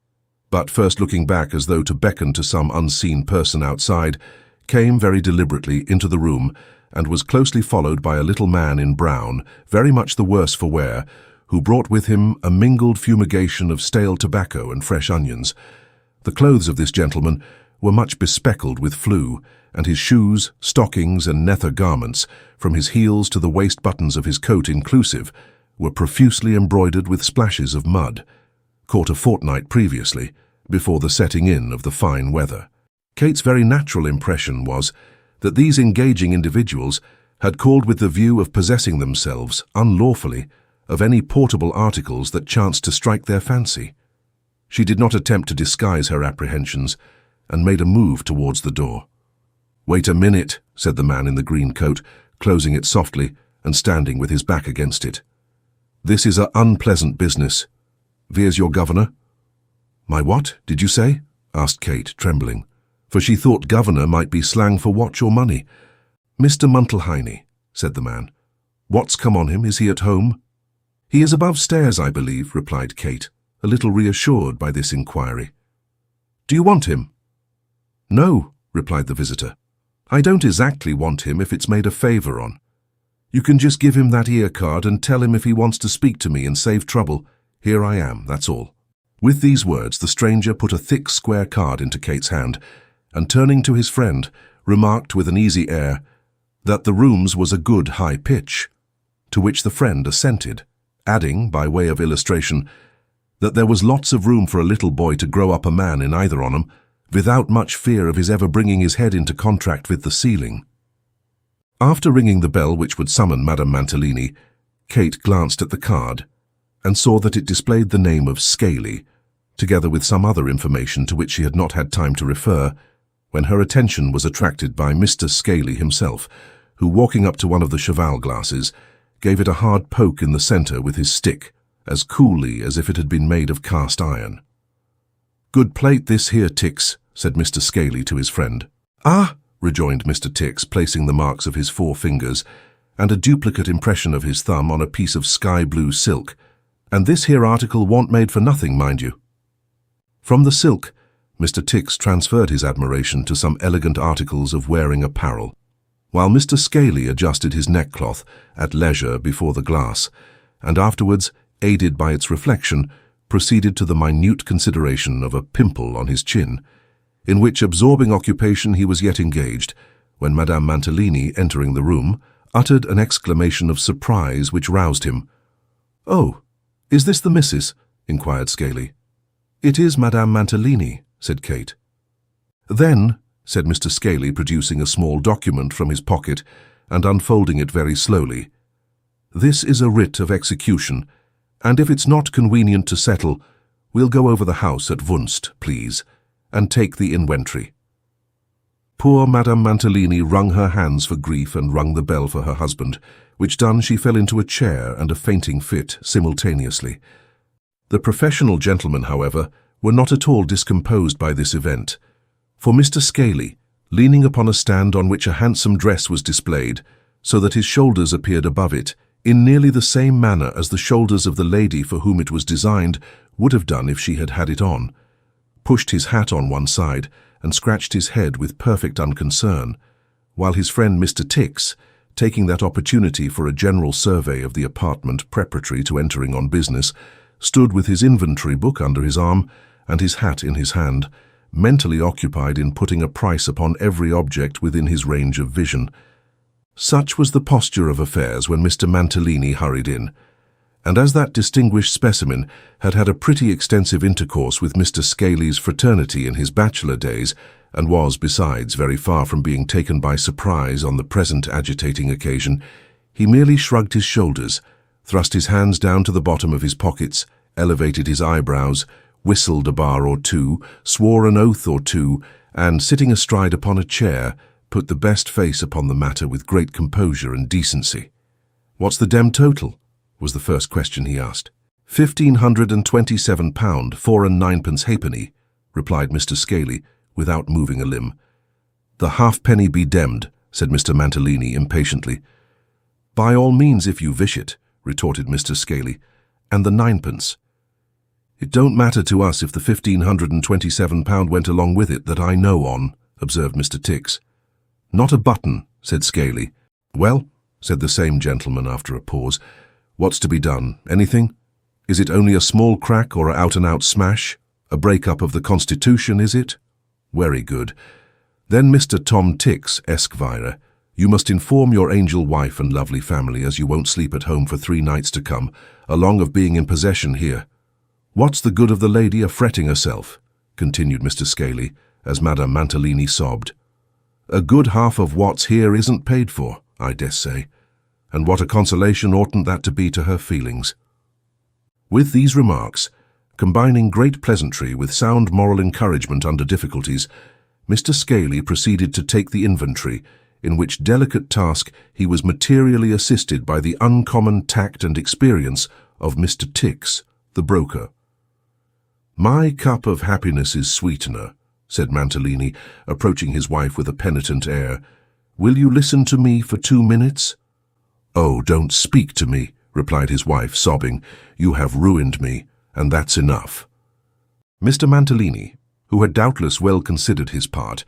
but first looking back as though to beckon to some unseen person outside, came very deliberately into the room and was closely followed by a little man in brown, very much the worse for wear, who brought with him a mingled fumigation of stale tobacco and fresh onions. The clothes of this gentleman were much bespeckled with flue, and his shoes, stockings, and nether garments, from his heels to the waist buttons of his coat inclusive, were profusely embroidered with splashes of mud, caught a fortnight previously, before the setting in of the fine weather. Kate's very natural impression was that these engaging individuals had called with the view of possessing themselves, unlawfully, of any portable articles that chanced to strike their fancy. She did not attempt to disguise her apprehensions, and made a move towards the door. "Wait a minute," said the man in the green coat, closing it softly and standing with his back against it. "This is a unpleasant business. Vere's your governor?" "My what, did you say?" asked Kate, trembling, for she thought governor might be slang for watch or money. "Mr. Muntalhiny," said the man. "What's come on him? Is he at home?" "He is above stairs, I believe," replied Kate, a little reassured by this inquiry. "Do you want him?" "No," replied the visitor. "I don't exactly want him if it's made a favour on. You can just give him that ear card and tell him if he wants to speak to me and save trouble, here I am, that's all." With these words the stranger put a thick square card into Kate's hand, and turning to his friend, remarked with an easy air that the room's was a good high pitch, to which the friend assented, adding, by way of illustration, that there was lots of room for a little boy to grow up a man in either on 'em, without much fear of his ever bringing his head into contract with the ceiling. After ringing the bell which would summon Madame Mantalini, Kate glanced at the card, and saw that it displayed the name of Scaly, together with some other information to which she had not had time to refer, when her attention was attracted by Mr. Scaly himself, who, walking up to one of the cheval glasses, gave it a hard poke in the centre with his stick, as coolly as if it had been made of cast iron. "Good plate this here, Tix," said Mr. Scaly to his friend. "Ah," rejoined Mr. Tix, placing the marks of his 4 fingers and a duplicate impression of his thumb on a piece of sky-blue silk, "and this here article warn't made for nothing, mind you." From the silk, Mr. Tix transferred his admiration to some elegant articles of wearing apparel, while Mr. Scaly adjusted his neckcloth at leisure before the glass, and afterwards, aided by its reflection, proceeded to the minute consideration of a pimple on his chin, in which absorbing occupation he was yet engaged, when Madame Mantalini, entering the room, uttered an exclamation of surprise which roused him. "Oh, is this the missus?" inquired Scaly. "It is Madame Mantalini," said Kate. "Then," said Mr. Scaly, producing a small document from his pocket and unfolding it very slowly, "this is a writ of execution, and if it's not convenient to settle, we'll go over the house at Wunst, please, and take the inventory." Poor Madame Mantalini wrung her hands for grief and rung the bell for her husband, which done she fell into a chair and a fainting fit simultaneously. The professional gentlemen, however, were not at all discomposed by this event, for Mr. Scaly, leaning upon a stand on which a handsome dress was displayed, so that his shoulders appeared above it, in nearly the same manner as the shoulders of the lady for whom it was designed would have done if she had had it on, pushed his hat on one side and scratched his head with perfect unconcern, while his friend Mr. Tix, taking that opportunity for a general survey of the apartment preparatory to entering on business, stood with his inventory book under his arm and his hat in his hand, mentally occupied in putting a price upon every object within his range of vision. Such was the posture of affairs when Mr. Mantalini hurried in, and as that distinguished specimen had had a pretty extensive intercourse with Mr. Scaly's fraternity in his bachelor days, and was, besides, very far from being taken by surprise on the present agitating occasion, he merely shrugged his shoulders, thrust his hands down to the bottom of his pockets, elevated his eyebrows, whistled a bar or two, swore an oath or two, and, sitting astride upon a chair, put the best face upon the matter with great composure and decency. "What's the dem total?" was the first question he asked. £1,527, 4 and 9pence halfpenny, replied Mr. Scaly, without moving a limb. "The halfpenny be demmed," said Mr. Mantalini impatiently. "By all means, if you wish it," retorted Mr. Scaly. "And the 9pence?" "It don't matter to us if the £1,527 went along with it that I know on," observed Mr. Tix. "Not a button," said Scaly. "Well," said the same gentleman after a pause, "what's to be done? Anything? Is it only a small crack or a out-and-out smash? A break-up of the Constitution, is it? Very good. Then, Mr. Tom Tix, Esquire, you must inform your angel wife and lovely family, as you won't sleep at home for 3 nights to come, along of being in possession here. What's the good of the lady a-fretting herself?" continued Mr. Scaly, as Madame Mantalini sobbed. "A good half of what's here isn't paid for, I dessay, and what a consolation oughtn't that to be to her feelings?" With these remarks, combining great pleasantry with sound moral encouragement under difficulties, Mr. Scaly proceeded to take the inventory, in which delicate task he was materially assisted by the uncommon tact and experience of Mr. Tix, the broker. "My cup of happiness is sweetener," said Mantalini, approaching his wife with a penitent air. "Will you listen to me for 2 minutes?" "Oh, don't speak to me," replied his wife, sobbing. "You have ruined me, and that's enough." Mr. Mantalini, who had doubtless well considered his part,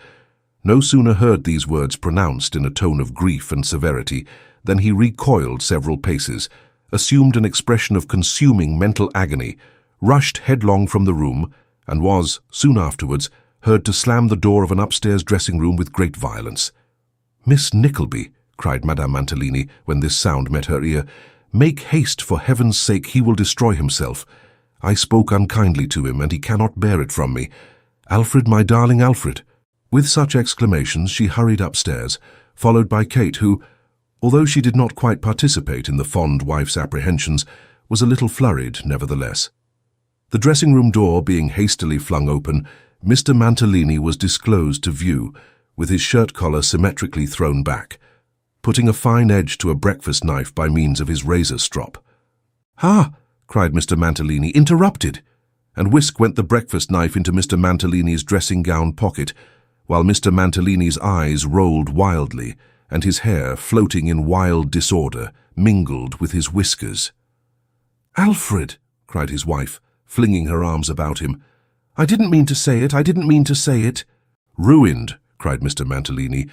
no sooner heard these words pronounced in a tone of grief and severity than he recoiled several paces, assumed an expression of consuming mental agony, rushed headlong from the room, and was, soon afterwards, heard to slam the door of an upstairs dressing-room with great violence. "Miss Nickleby," cried Madame Mantalini, when this sound met her ear, "make haste, for heaven's sake, he will destroy himself. I spoke unkindly to him, and he cannot bear it from me. Alfred, my darling Alfred." With such exclamations she hurried upstairs, followed by Kate, who, although she did not quite participate in the fond wife's apprehensions, was a little flurried nevertheless. The dressing-room door being hastily flung open, Mr. Mantalini was disclosed to view, with his shirt-collar symmetrically thrown back, putting a fine edge to a breakfast knife by means of his razor strop. "Ha!" cried Mr. Mantalini, "interrupted!" And whisk went the breakfast knife into Mr. Mantalini's dressing-gown pocket, while Mr. Mantalini's eyes rolled wildly, and his hair, floating in wild disorder, mingled with his whiskers. "Alfred!" cried his wife, flinging her arms about him. "I didn't mean to say it, I didn't mean to say it." "Ruined!" cried Mr. Mantalini.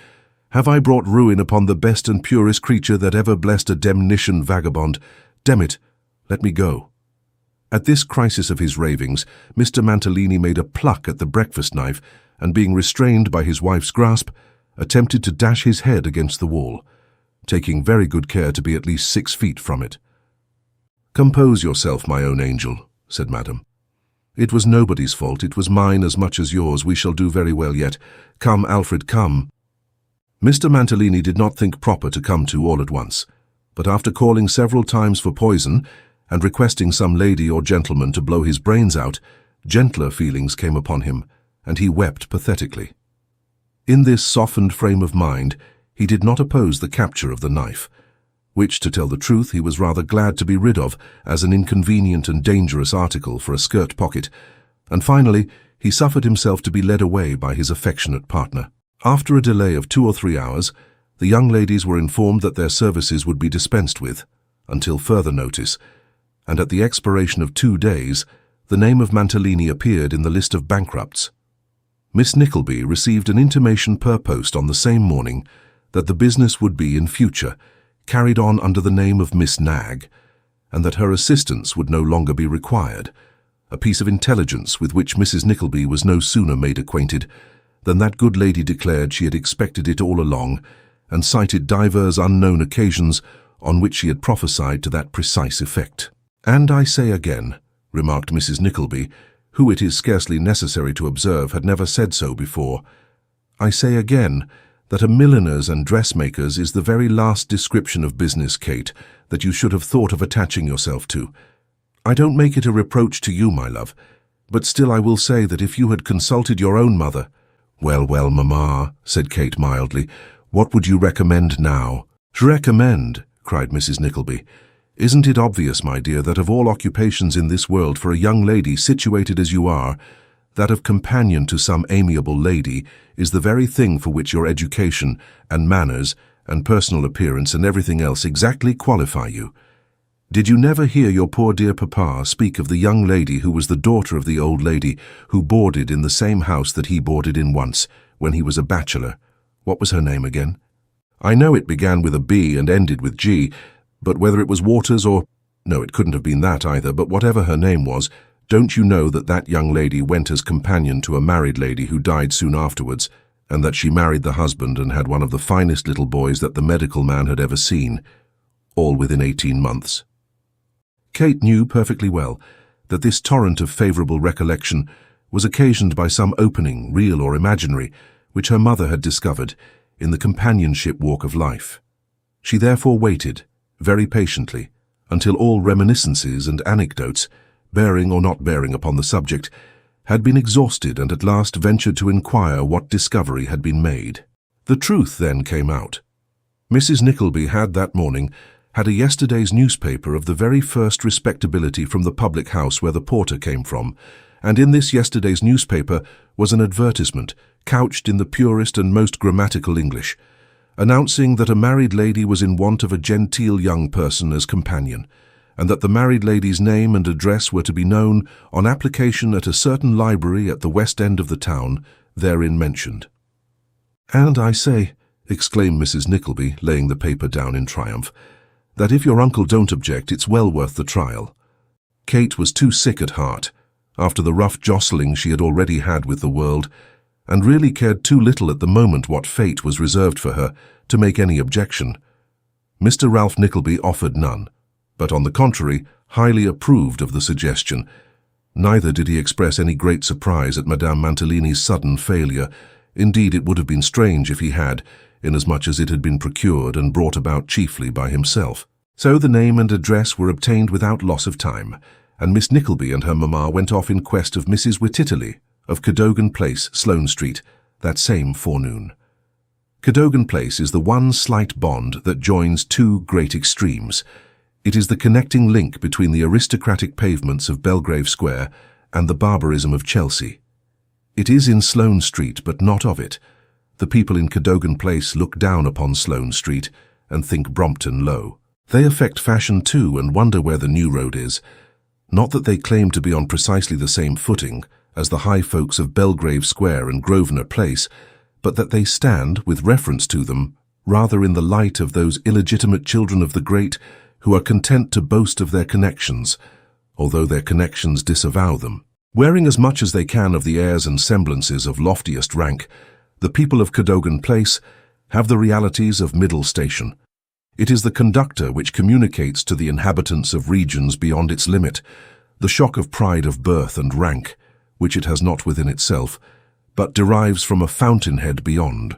"Have I brought ruin upon the best and purest creature that ever blessed a demnition vagabond? Damn it, let me go." At this crisis of his ravings, Mr. Mantalini made a pluck at the breakfast knife, and being restrained by his wife's grasp, attempted to dash his head against the wall, taking very good care to be at least 6 feet from it. "Compose yourself, my own angel," said Madame. "It was nobody's fault, it was mine as much as yours. We shall do very well yet. Come, Alfred, come." Mr. Mantalini did not think proper to come to all at once, but after calling several times for poison, and requesting some lady or gentleman to blow his brains out, gentler feelings came upon him, and he wept pathetically. In this softened frame of mind, he did not oppose the capture of the knife, which, to tell the truth, he was rather glad to be rid of as an inconvenient and dangerous article for a skirt pocket, and finally he suffered himself to be led away by his affectionate partner. After a delay of 2 or 3 hours, the young ladies were informed that their services would be dispensed with, until further notice, and at the expiration of 2 days, the name of Mantalini appeared in the list of bankrupts. Miss Nickleby received an intimation per post on the same morning that the business would be in future carried on under the name of Miss Nagg, and that her assistance would no longer be required, a piece of intelligence with which Mrs. Nickleby was no sooner made acquainted than that good lady declared she had expected it all along, and cited divers unknown occasions on which she had prophesied to that precise effect. "And I say again," remarked Mrs. Nickleby, who it is scarcely necessary to observe had never said so before, "I say again that a milliner's and dressmaker's is the very last description of business, Kate, that you should have thought of attaching yourself to. I don't make it a reproach to you, my love, but still I will say that if you had consulted your own mother—" "Well, well, mamma," said Kate mildly, "what would you recommend now?" "Recommend?" cried Mrs. Nickleby. "Isn't it obvious, my dear, that of all occupations in this world for a young lady situated as you are, that of companion to some amiable lady is the very thing for which your education and manners and personal appearance and everything else exactly qualify you? Did you never hear your poor dear papa speak of the young lady who was the daughter of the old lady who boarded in the same house that he boarded in once, when he was a bachelor? What was her name again? I know it began with a B and ended with G, but whether it was Waters or— no, it couldn't have been that either, but whatever her name was, don't you know that that young lady went as companion to a married lady who died soon afterwards, and that she married the husband and had one of the finest little boys that the medical man had ever seen, all within 18 months? Kate knew perfectly well that this torrent of favourable recollection was occasioned by some opening, real or imaginary, which her mother had discovered in the companionship walk of life. She therefore waited, very patiently, until all reminiscences and anecdotes, bearing or not bearing upon the subject, had been exhausted, and at last ventured to inquire what discovery had been made. The truth then came out. Mrs. Nickleby had that morning had a yesterday's newspaper of the very first respectability from the public house where the porter came from, and in this yesterday's newspaper was an advertisement, couched in the purest and most grammatical English, announcing that a married lady was in want of a genteel young person as companion, and that the married lady's name and address were to be known on application at a certain library at the west end of the town, therein mentioned. "And I say," exclaimed Mrs. Nickleby, laying the paper down in triumph, "that if your uncle don't object, it's well worth the trial." Kate was too sick at heart, after the rough jostling she had already had with the world, and really cared too little at the moment what fate was reserved for her, to make any objection. Mr. Ralph Nickleby offered none, but on the contrary, highly approved of the suggestion. Neither did he express any great surprise at Madame Mantalini's sudden failure. Indeed, it would have been strange if he had, inasmuch as it had been procured and brought about chiefly by himself. So the name and address were obtained without loss of time, and Miss Nickleby and her mamma went off in quest of Mrs. Wititterly, of Cadogan Place, Sloane Street, that same forenoon. Cadogan Place is the one slight bond that joins two great extremes. It is the connecting link between the aristocratic pavements of Belgrave Square and the barbarism of Chelsea. It is in Sloane Street, but not of it. The people in Cadogan Place look down upon Sloane Street and think Brompton low. They affect fashion too and wonder where the new road is. Not that they claim to be on precisely the same footing as the high folks of Belgrave Square and Grosvenor Place, but that they stand, with reference to them, rather in the light of those illegitimate children of the great who are content to boast of their connections, although their connections disavow them. Wearing as much as they can of the airs and semblances of loftiest rank, the people of Cadogan Place have the realities of middle station. It is the conductor which communicates to the inhabitants of regions beyond its limit the shock of pride of birth and rank, which it has not within itself, but derives from a fountainhead beyond.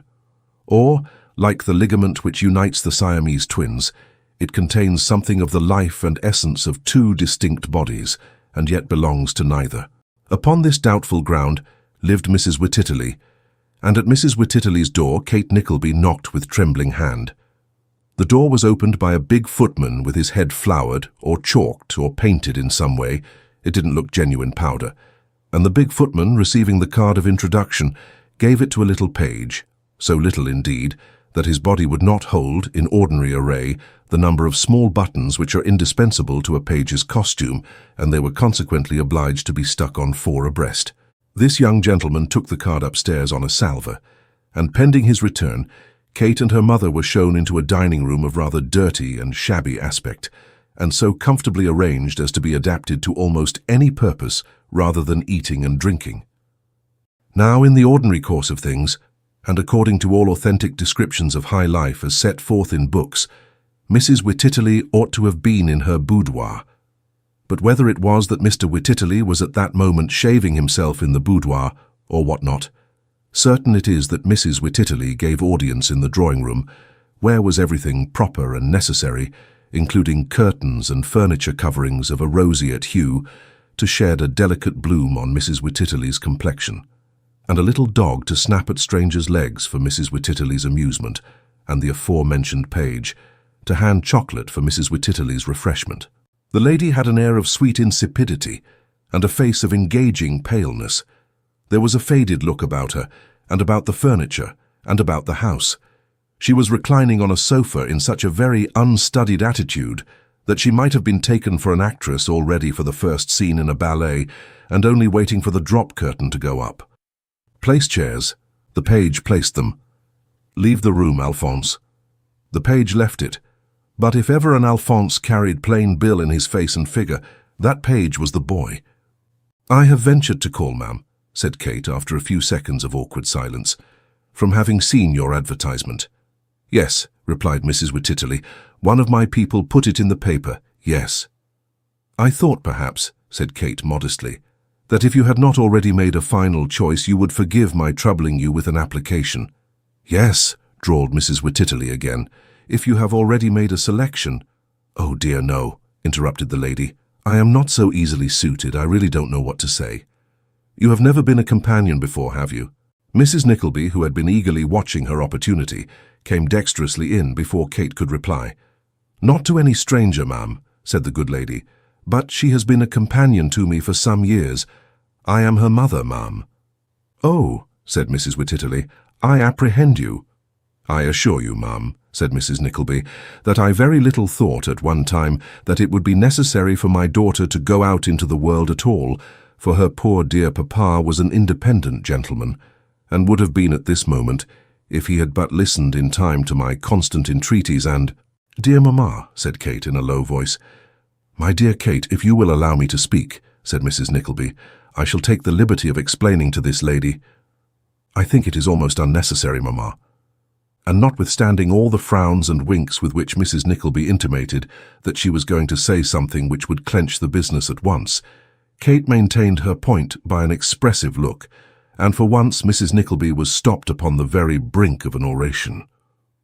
Or, like the ligament which unites the Siamese twins, it contains something of the life and essence of two distinct bodies, and yet belongs to neither. Upon this doubtful ground lived Mrs. Wititterly, and at Mrs. Wititterly's door Kate Nickleby knocked with trembling hand. The door was opened by a big footman with his head floured or chalked or painted in some way. It didn't look genuine powder. And the big footman, receiving the card of introduction, gave it to a little page, so little indeed that his body would not hold, in ordinary array, the number of small buttons which are indispensable to a page's costume, and they were consequently obliged to be stuck on 4 abreast. This young gentleman took the card upstairs on a salver, and pending his return, Kate and her mother were shown into a dining room of rather dirty and shabby aspect, and so comfortably arranged as to be adapted to almost any purpose rather than eating and drinking. Now, in the ordinary course of things, and according to all authentic descriptions of high life as set forth in books, Mrs. Wititterly ought to have been in her boudoir. But whether it was that Mr. Wititterly was at that moment shaving himself in the boudoir, or what not, certain it is that Mrs. Wititterly gave audience in the drawing-room, where was everything proper and necessary, including curtains and furniture coverings of a roseate hue, to shed a delicate bloom on Mrs. Wititterly's complexion, and a little dog to snap at strangers' legs for Mrs. Wititterly's amusement, and the aforementioned page to hand chocolate for Mrs. Wititterly's refreshment. The lady had an air of sweet insipidity, and a face of engaging paleness. There was a faded look about her, and about the furniture, and about the house. She was reclining on a sofa in such a very unstudied attitude that she might have been taken for an actress all ready for the first scene in a ballet, and only waiting for the drop curtain to go up. Place chairs. The page placed them. Leave the room, Alphonse. The page left it. But if ever an Alphonse carried plain Bill in his face and figure, that page was the boy. "I have ventured to call, ma'am," said Kate after a few seconds of awkward silence, "from having seen your advertisement." "Yes," replied Mrs. Wititterly. "One of my people put it in the paper, yes." "I thought perhaps," said Kate modestly, "that if you had not already made a final choice you would forgive my troubling you with an application." "Yes," drawled Mrs. Wititterly again, "if you have already made a selection." "Oh dear, no," interrupted the lady. "I am not so easily suited, I really don't know what to say." "You have never been a companion before, have you?" Mrs. Nickleby, who had been eagerly watching her opportunity, came dexterously in before Kate could reply. "Not to any stranger, ma'am," said the good lady, "but she has been a companion to me for some years. I am her mother, ma'am." "Oh," said Mrs. Wititterly, "I apprehend you." "I assure you, ma'am," said Mrs. Nickleby, "that I very little thought at one time that it would be necessary for my daughter to go out into the world at all, for her poor dear papa was an independent gentleman, and would have been at this moment, if he had but listened in time to my constant entreaties and—" "Dear mamma," said Kate in a low voice. "My dear Kate, if you will allow me to speak," said Mrs. Nickleby, "I shall take the liberty of explaining to this lady—" "I think it is almost unnecessary, mamma." And notwithstanding all the frowns and winks with which Mrs. Nickleby intimated that she was going to say something which would clench the business at once, Kate maintained her point by an expressive look, and for once Mrs. Nickleby was stopped upon the very brink of an oration.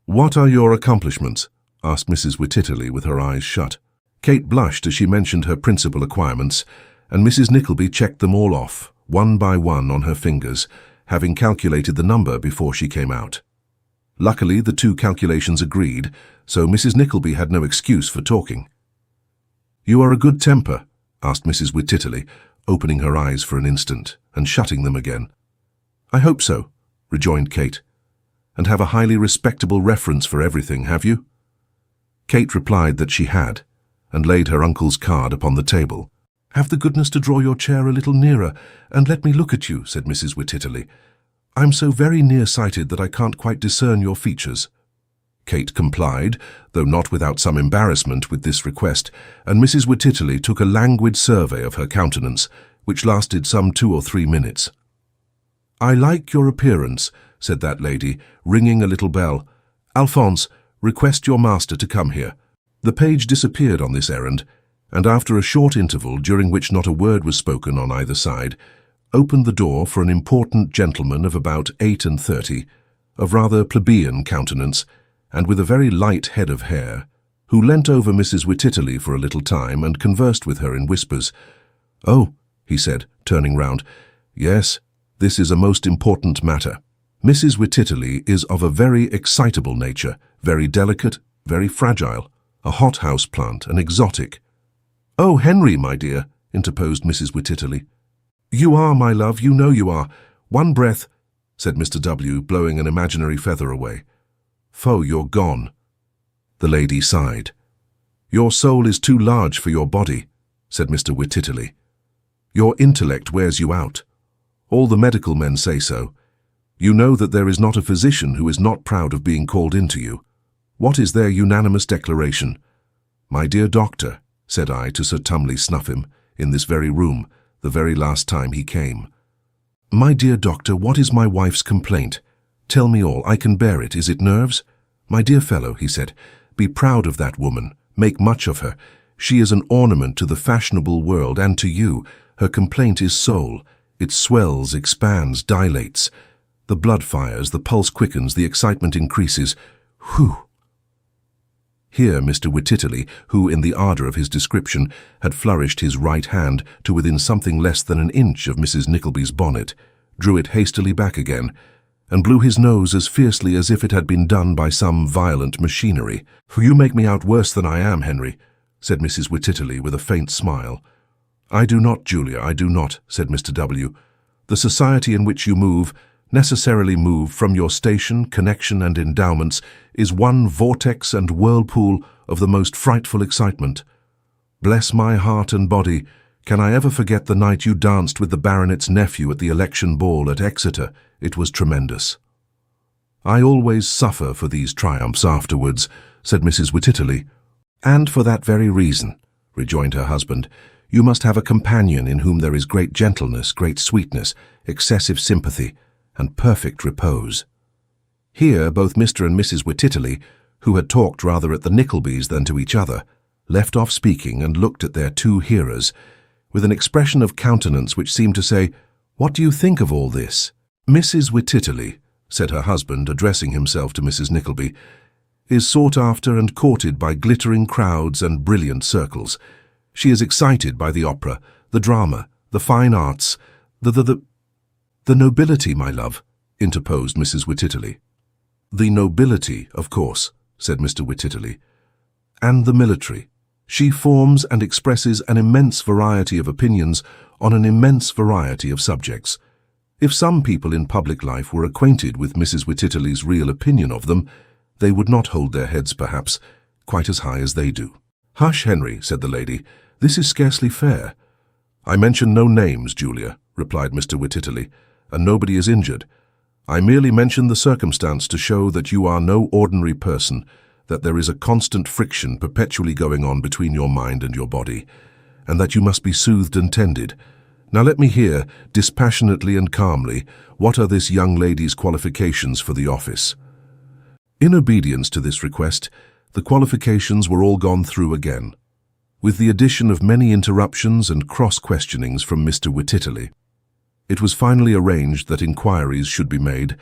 "What are your accomplishments?" asked Mrs. Wititterly with her eyes shut. Kate blushed as she mentioned her principal acquirements, and Mrs. Nickleby checked them all off, one by one on her fingers, having calculated the number before she came out. Luckily, the 2 calculations agreed, so Mrs. Nickleby had no excuse for talking. "You are a good temper?" asked Mrs. Wititterly, opening her eyes for an instant and shutting them again. "I hope so," rejoined Kate. "And have a highly respectable reference for everything, have you?" Kate replied that she had, and laid her uncle's card upon the table. "Have the goodness to draw your chair a little nearer, and let me look at you," said Mrs. Wititterly. "I'm so very near-sighted that I can't quite discern your features." Kate complied, though not without some embarrassment, with this request, and Mrs. Wititterly took a languid survey of her countenance, which lasted some 2 or 3 minutes. "I like your appearance," said that lady, ringing a little bell. "Alphonse, request your master to come here." The page disappeared on this errand, and after a short interval, during which not a word was spoken on either side, opened the door for an important gentleman of about 38, of rather plebeian countenance, and with a very light head of hair, who leant over Mrs. Wititterly for a little time and conversed with her in whispers. "Oh," he said, turning round, "yes, this is a most important matter. Mrs. Wititterly is of a very excitable nature, very delicate, very fragile, a hothouse plant, an exotic. "Oh, Henry, my dear," interposed Mrs. Wittitterly. "You are, my love, you know you are. One breath," said Mr. W., blowing an imaginary feather away. "Foh, you're gone." The lady sighed. "Your soul is too large for your body," said Mr. Wittitterly. "Your intellect wears you out. All the medical men say so. You know that there is not a physician who is not proud of being called in to you. What is their unanimous declaration? 'My dear doctor,' said I to Sir Tumley Snuffim, in this very room, the very last time he came. 'My dear doctor, what is my wife's complaint? Tell me all, I can bear it. Is it nerves?' 'My dear fellow,' he said, 'be proud of that woman, make much of her. She is an ornament to the fashionable world and to you. Her complaint is soul. It swells, expands, dilates. The blood fires, the pulse quickens, the excitement increases. Whew!" Here Mr. Wittitterly, who in the ardour of his description had flourished his right hand to within something less than an inch of Mrs. Nickleby's bonnet, drew it hastily back again, and blew his nose as fiercely as if it had been done by some violent machinery. "You make me out worse than I am, Henry," said Mrs. Wittitterly with a faint smile. "I do not, Julia, I do not," said Mr. W. "The society in which you move, necessarily move from your station, connection, and endowments, is one vortex and whirlpool of the most frightful excitement. Bless my heart and body, can I ever forget the night you danced with the baronet's nephew at the election ball at Exeter? It was tremendous." "I always suffer for these triumphs afterwards," said Mrs. Wittitterly. "And for that very reason," rejoined her husband, "you must have a companion in whom there is great gentleness, great sweetness, excessive sympathy, and perfect repose." Here both Mr. and Mrs. Wittitterly, who had talked rather at the Nicklebys than to each other, left off speaking and looked at their two hearers, with an expression of countenance which seemed to say, "What do you think of all this?" "Mrs. Wittitterly," said her husband, addressing himself to Mrs. Nickleby, "is sought after and courted by glittering crowds and brilliant circles. She is excited by the opera, the drama, the fine arts, the nobility, my love," interposed Mrs. Wittitterly. "The nobility, of course," said Mr. Wittitterly, "and the military. She forms and expresses an immense variety of opinions on an immense variety of subjects. If some people in public life were acquainted with Mrs. Wittitterly's real opinion of them, they would not hold their heads, perhaps, quite as high as they do." "Hush, Henry," said the lady, "this is scarcely fair." "I mention no names, Julia," replied Mr. Wittitterly, "and nobody is injured. I merely mention the circumstance to show that you are no ordinary person, that there is a constant friction perpetually going on between your mind and your body, and that you must be soothed and tended. Now let me hear, dispassionately and calmly, what are this young lady's qualifications for the office?" In obedience to this request, the qualifications were all gone through again, with the addition of many interruptions and cross-questionings from Mr. Wittitterly. It was finally arranged that inquiries should be made,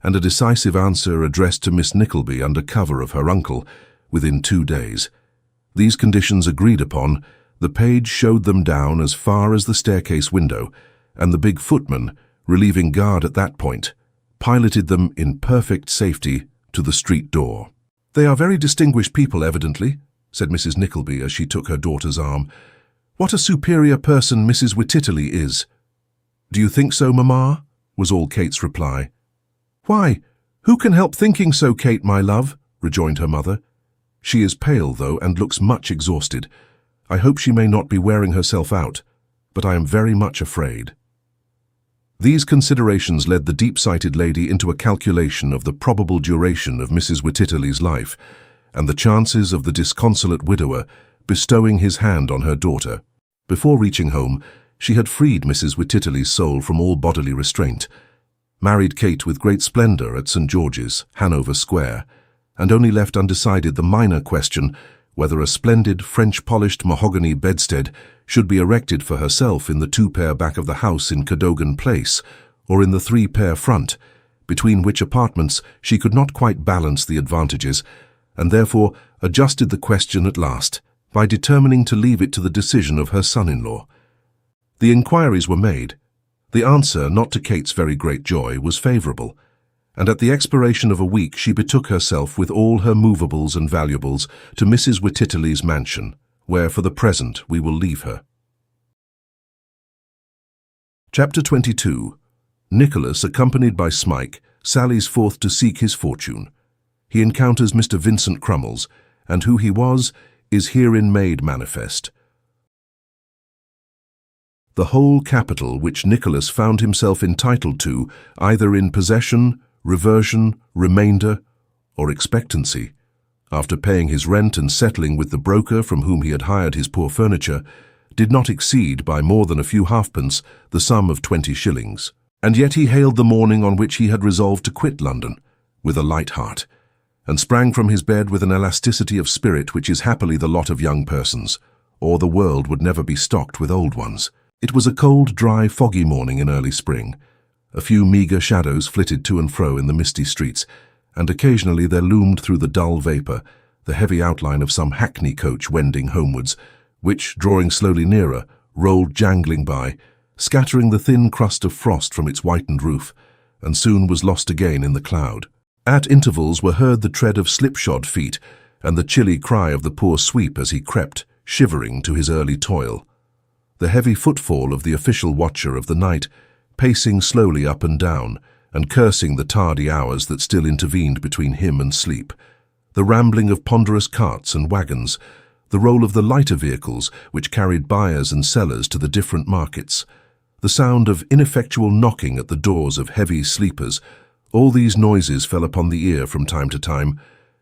and a decisive answer addressed to Miss Nickleby under cover of her uncle within 2 days. These conditions agreed upon, the page showed them down as far as the staircase window, and the big footman, relieving guard at that point, piloted them in perfect safety to the street door. "They are very distinguished people, evidently," said Mrs. Nickleby as she took her daughter's arm. "What a superior person Mrs. Wittitterly is." "Do you think so, mamma?" was all Kate's reply. "Why, who can help thinking so, Kate, my love?" rejoined her mother. "She is pale, though, and looks much exhausted. I hope she may not be wearing herself out, but I am very much afraid." These considerations led the deep-sighted lady into a calculation of the probable duration of Mrs. Wittitterly's life, and the chances of the disconsolate widower bestowing his hand on her daughter. Before reaching home, she had freed Mrs. Wittitterly's soul from all bodily restraint, married Kate with great splendour at St. George's, Hanover Square, and only left undecided the minor question whether a splendid French-polished mahogany bedstead should be erected for herself in the 2-pair back of the house in Cadogan Place, or in the 3-pair front, between which apartments she could not quite balance the advantages, and therefore adjusted the question at last by determining to leave it to the decision of her son-in-law. The inquiries were made. The answer, not to Kate's very great joy, was favourable, and at the expiration of a week she betook herself with all her movables and valuables to Mrs. Wititterly's mansion, where for the present we will leave her. Chapter 22. Nicholas, accompanied by Smike, sallies forth to seek his fortune. He encounters Mr. Vincent Crummles, and who he was is herein made manifest. The whole capital which Nicholas found himself entitled to, either in possession, reversion, remainder, or expectancy, after paying his rent and settling with the broker from whom he had hired his poor furniture, did not exceed by more than a few halfpence the sum of 20 shillings. And yet he hailed the morning on which he had resolved to quit London, with a light heart, and sprang from his bed with an elasticity of spirit which is happily the lot of young persons, or the world would never be stocked with old ones. It was a cold, dry, foggy morning in early spring. A few meagre shadows flitted to and fro in the misty streets, and occasionally there loomed through the dull vapour the heavy outline of some hackney coach wending homewards, which, drawing slowly nearer, rolled jangling by, scattering the thin crust of frost from its whitened roof, and soon was lost again in the cloud. At intervals were heard the tread of slipshod feet, and the chilly cry of the poor sweep as he crept, shivering, to his early toil. The heavy footfall of the official watcher of the night, pacing slowly up and down, and cursing the tardy hours that still intervened between him and sleep. The rambling of ponderous carts and wagons, the roll of the lighter vehicles which carried buyers and sellers to the different markets, the sound of ineffectual knocking at the doors of heavy sleepers, all these noises fell upon the ear from time to time,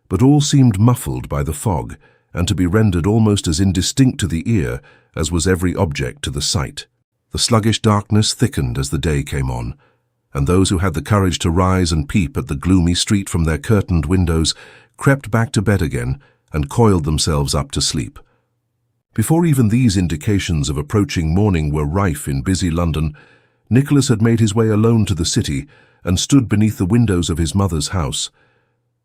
but all seemed muffled by the fog, and to be rendered almost as indistinct to the ear as was every object to the sight. The sluggish darkness thickened as the day came on, and those who had the courage to rise and peep at the gloomy street from their curtained windows crept back to bed again and coiled themselves up to sleep. Before even these indications of approaching morning were rife in busy London, Nicholas had made his way alone to the city and stood beneath the windows of his mother's house.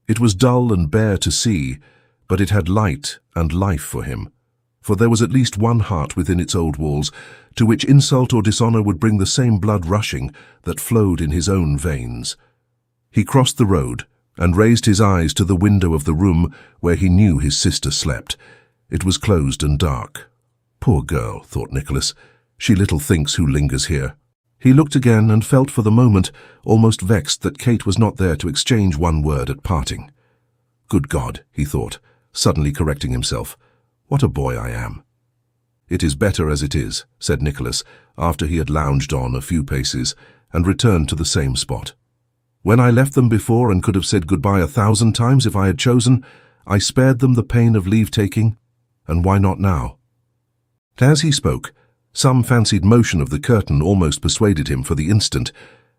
It was dull and bare to see, but it had light and life for him, for there was at least one heart within its old walls to which insult or dishonour would bring the same blood rushing that flowed in his own veins. He crossed the road and raised his eyes to the window of the room where he knew his sister slept. It was closed and dark. Poor girl, thought Nicholas, she little thinks who lingers here. He looked again and felt for the moment almost vexed that Kate was not there to exchange one word at parting. Good God, he thought, suddenly correcting himself, what a boy I am. It is better as it is, said Nicholas, after he had lounged on a few paces and returned to the same spot. When I left them before and could have said goodbye 1,000 times if I had chosen, I spared them the pain of leave-taking, and why not now? As he spoke, some fancied motion of the curtain almost persuaded him for the instant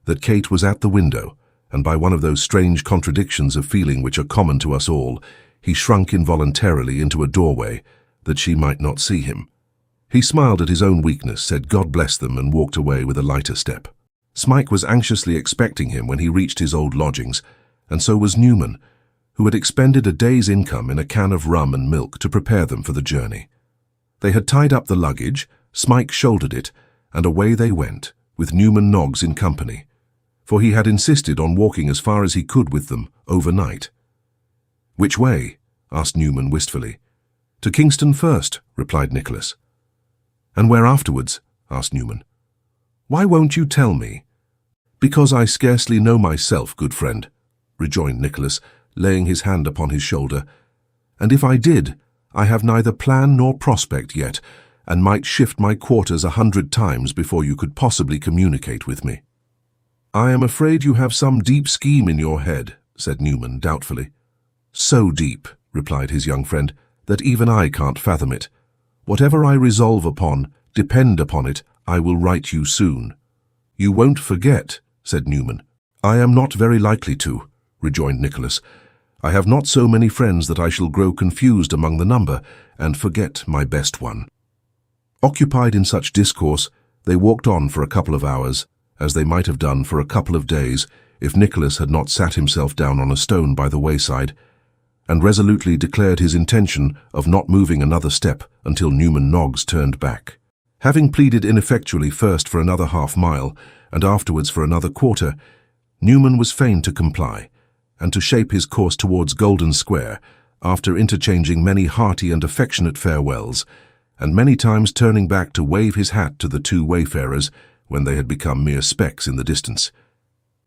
that Kate was at the window, and by one of those strange contradictions of feeling which are common to us all, he shrunk involuntarily into a doorway that she might not see him. He smiled at his own weakness, said God bless them, and walked away with a lighter step. Smike was anxiously expecting him when he reached his old lodgings, and so was Newman, who had expended a day's income in a can of rum and milk to prepare them for the journey. They had tied up the luggage, Smike shouldered it, and away they went, with Newman Noggs in company, for he had insisted on walking as far as he could with them overnight. Which way? Asked Newman wistfully. To Kingston first, replied Nicholas. And where afterwards? Asked Newman. Why won't you tell me? Because I scarcely know myself, good friend, rejoined Nicholas, laying his hand upon his shoulder, and if I did, I have neither plan nor prospect yet, and might shift my quarters 100 times before you could possibly communicate with me. I am afraid you have some deep scheme in your head, said Newman doubtfully. So deep, replied his young friend, that even I can't fathom it. Whatever I resolve upon, depend upon it, I will write you soon. You won't forget, said Newman. I am not very likely to, rejoined Nicholas. I have not so many friends that I shall grow confused among the number, and forget my best one. Occupied in such discourse, they walked on for a couple of hours, as they might have done for a couple of days if Nicholas had not sat himself down on a stone by the wayside, and resolutely declared his intention of not moving another step until Newman Noggs turned back. Having pleaded ineffectually first for another half-mile, and afterwards for another quarter, Newman was fain to comply, and to shape his course towards Golden Square, after interchanging many hearty and affectionate farewells, and many times turning back to wave his hat to the two wayfarers when they had become mere specks in the distance.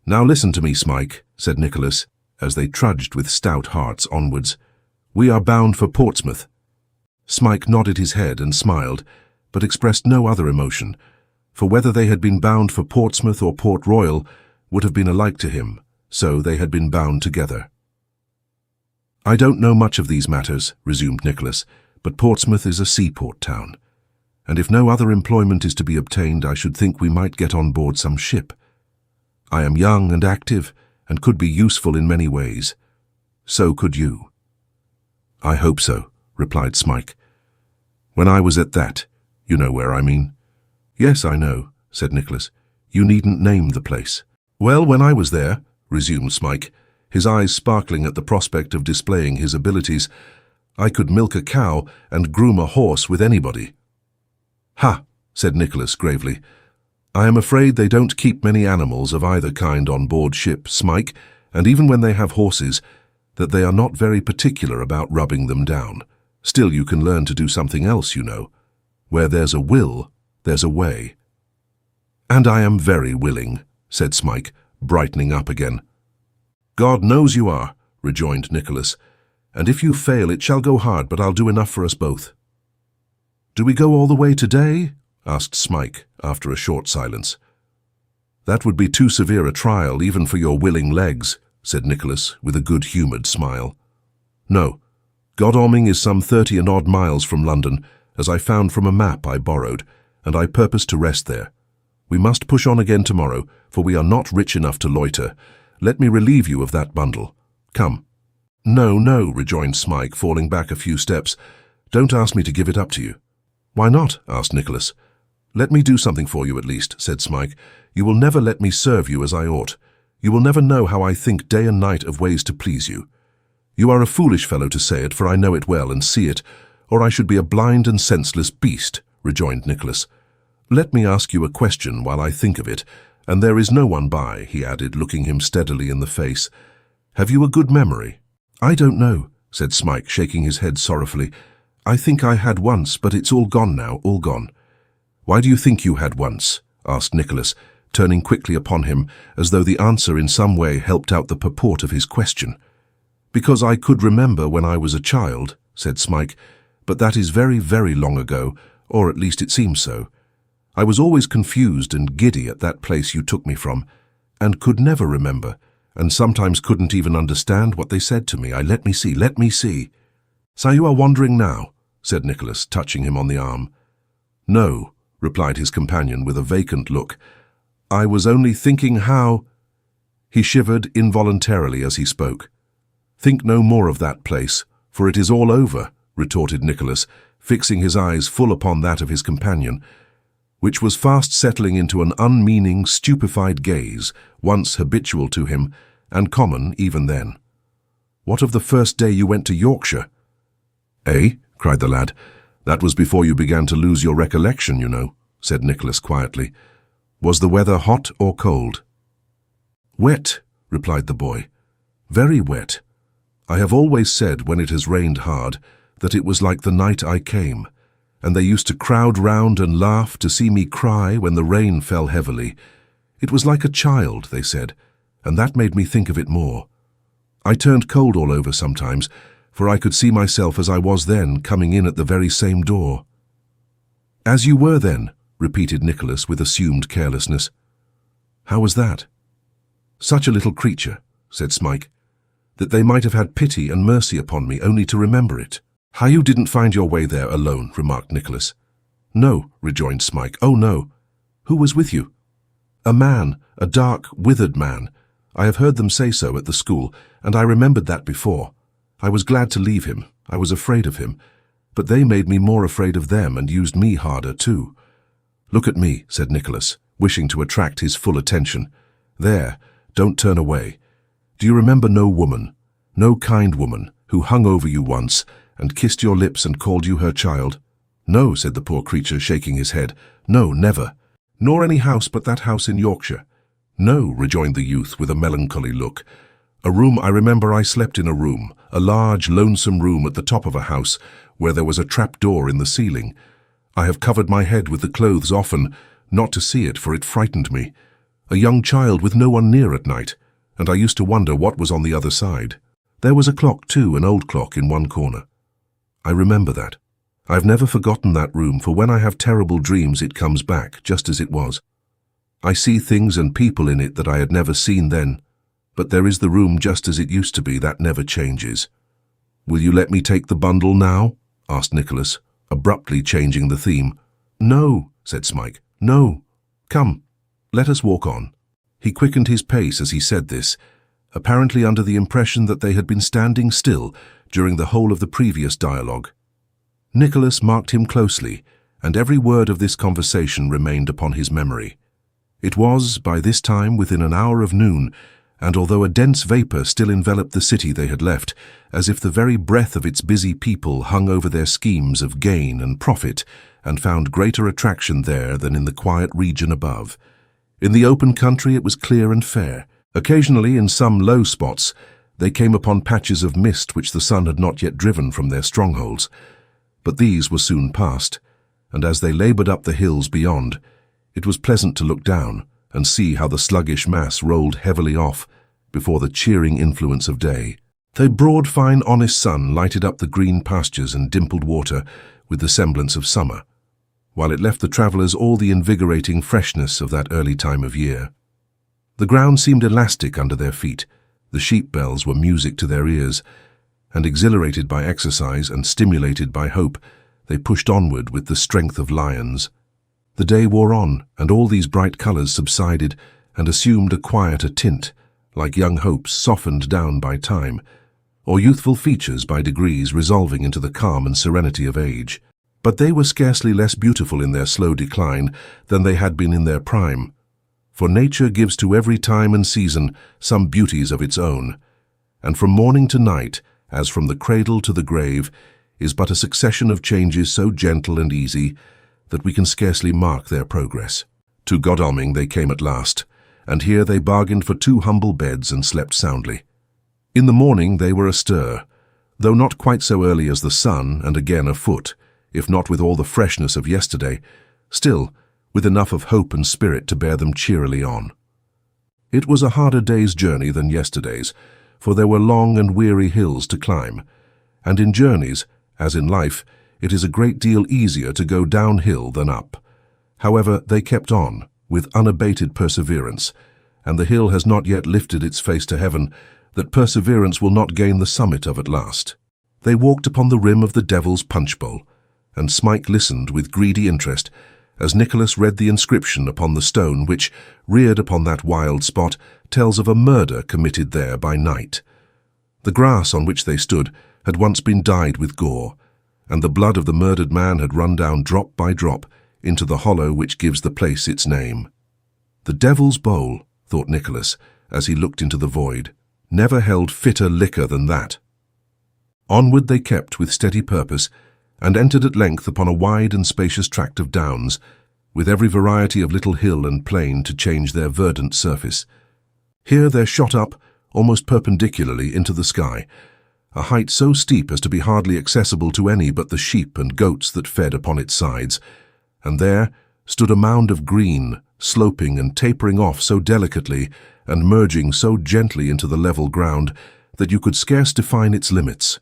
"Now listen to me, Smike," said Nicholas, as they trudged with stout hearts onwards. "We are bound for Portsmouth." Smike nodded his head and smiled, but expressed no other emotion, for whether they had been bound for Portsmouth or Port Royal would have been alike to him, so they had been bound together. "I don't know much of these matters," resumed Nicholas, "but Portsmouth is a seaport town, and if no other employment is to be obtained, I should think we might get on board some ship. I am young and active, and could be useful in many ways. So could you." "I hope so," replied Smike. "When I was at that, you know where I mean." "Yes, I know," said Nicholas. "You needn't name the place." "Well, when I was there," resumed Smike, his eyes sparkling at the prospect of displaying his abilities, "I could milk a cow and groom a horse with anybody." "Ha," said Nicholas gravely. "I am afraid they don't keep many animals of either kind on board ship, Smike, and even when they have horses, that they are not very particular about rubbing them down. Still, you can learn to do something else, you know. Where there's a will, there's a way." "And I am very willing," said Smike, brightening up again. "God knows you are," rejoined Nicholas, "and if you fail it shall go hard, but I'll do enough for us both." "Do we go all the way today?" asked Smike, after a short silence. "That would be too severe a trial, even for your willing legs," said Nicholas, with a good-humoured smile. "No. Godalming is some 30-and-odd miles from London, as I found from a map I borrowed, and I purpose to rest there. We must push on again tomorrow, for we are not rich enough to loiter. Let me relieve you of that bundle. Come." "No, no," rejoined Smike, falling back a few steps. "Don't ask me to give it up to you." "Why not?" asked Nicholas. "Let me do something for you at least," said Smike. "You will never let me serve you as I ought. You will never know how I think day and night of ways to please you. You are a foolish fellow to say it, for I know it well and see it, or I should be a blind and senseless beast," rejoined Nicholas. "Let me ask you a question while I think of it, and there is no one by," he added, looking him steadily in the face. "Have you a good memory?" "I don't know," said Smike, shaking his head sorrowfully. "I think I had once, but it's all gone now, all gone." "Why do you think you had once?" asked Nicholas, turning quickly upon him, as though the answer in some way helped out the purport of his question. "Because I could remember when I was a child," said Smike, "but that is very, very long ago, or at least it seems so. I was always confused and giddy at that place you took me from, and could never remember, and sometimes couldn't even understand what they said to me. Let me see. "So you are wandering now?" said Nicholas, touching him on the arm. "No," replied his companion with a vacant look. "I was only thinking how—" He shivered involuntarily as he spoke. "Think no more of that place, for it is all over," retorted Nicholas, fixing his eyes full upon that of his companion, which was fast settling into an unmeaning, stupefied gaze, once habitual to him, and common even then. "What of the first day you went to Yorkshire?" "Eh?" cried the lad. "That was before you began to lose your recollection, you know," said Nicholas quietly. "Was the weather hot or cold?" "Wet," replied the boy. "Very wet. I have always said, when it has rained hard, that it was like the night I came, and they used to crowd round and laugh to see me cry when the rain fell heavily. It was like a child, they said, and that made me think of it more. I turned cold all over sometimes, for I could see myself as I was then, coming in at the very same door." "As you were then," repeated Nicholas with assumed carelessness. "How was that?" "Such a little creature," said Smike, "that they might have had pity and mercy upon me only to remember it." "How you didn't find your way there alone," remarked Nicholas. "No," rejoined Smike. "Oh, no." "Who was with you?" "A man, a dark, withered man. I have heard them say so at the school, and I remembered that before. I was glad to leave him. I was afraid of him. But they made me more afraid of them and used me harder too." "Look at me," said Nicholas, wishing to attract his full attention. "There, don't turn away. Do you remember no woman, no kind woman, who hung over you once and kissed your lips and called you her child?" "No," said the poor creature, shaking his head. "No, never. Nor any house but that house in Yorkshire?" "No," rejoined the youth with a melancholy look. I remember I slept in a room, a large, lonesome room at the top of a house, where there was a trap-door in the ceiling. I have covered my head with the clothes often, not to see it, for it frightened me. A young child with no one near at night, and I used to wonder what was on the other side. There was a clock too, an old clock in one corner. I remember that. I've never forgotten that room, for when I have terrible dreams it comes back, just as it was. I see things and people in it that I had never seen then, but there is the room just as it used to be, that never changes. "Will you let me take the bundle now?" asked Nicholas, abruptly changing the theme. "No," said Smike. "No. Come, let us walk on." He quickened his pace as he said this, apparently under the impression that they had been standing still during the whole of the previous dialogue. Nicholas marked him closely, and every word of this conversation remained upon his memory. It was, by this time, within an hour of noon, and although a dense vapour still enveloped the city they had left, as if the very breath of its busy people hung over their schemes of gain and profit, and found greater attraction there than in the quiet region above. In the open country it was clear and fair. Occasionally, in some low spots, they came upon patches of mist which the sun had not yet driven from their strongholds. But these were soon past, and as they laboured up the hills beyond, it was pleasant to look down and see how the sluggish mass rolled heavily off before the cheering influence of day. The broad, fine, honest sun lighted up the green pastures and dimpled water with the semblance of summer, while it left the travellers all the invigorating freshness of that early time of year. The ground seemed elastic under their feet, the sheep bells were music to their ears, and exhilarated by exercise and stimulated by hope, they pushed onward with the strength of lions. The day wore on, and all these bright colours subsided and assumed a quieter tint, like young hopes softened down by time, or youthful features by degrees resolving into the calm and serenity of age. But they were scarcely less beautiful in their slow decline than they had been in their prime, for nature gives to every time and season some beauties of its own, and from morning to night, as from the cradle to the grave, is but a succession of changes so gentle and easy that we can scarcely mark their progress. To Godalming they came at last, and here they bargained for 2 humble beds and slept soundly. In the morning they were astir, though not quite so early as the sun, and again afoot, if not with all the freshness of yesterday, still with enough of hope and spirit to bear them cheerily on. It was a harder day's journey than yesterday's, for there were long and weary hills to climb, and in journeys, as in life, it is a great deal easier to go downhill than up. However, they kept on, with unabated perseverance, and the hill has not yet lifted its face to heaven, that perseverance will not gain the summit of at last. They walked upon the rim of the Devil's Punch Bowl, and Smike listened with greedy interest as Nicholas read the inscription upon the stone which, reared upon that wild spot, tells of a murder committed there by night. The grass on which they stood had once been dyed with gore, and the blood of the murdered man had run down drop by drop into the hollow which gives the place its name. The Devil's Bowl, thought Nicholas, as he looked into the void, never held fitter liquor than that. Onward they kept with steady purpose, and entered at length upon a wide and spacious tract of downs, with every variety of little hill and plain to change their verdant surface. Here there shot up, almost perpendicularly, into the sky, a height so steep as to be hardly accessible to any but the sheep and goats that fed upon its sides, and there stood a mound of green, sloping and tapering off so delicately and merging so gently into the level ground that you could scarce define its limits.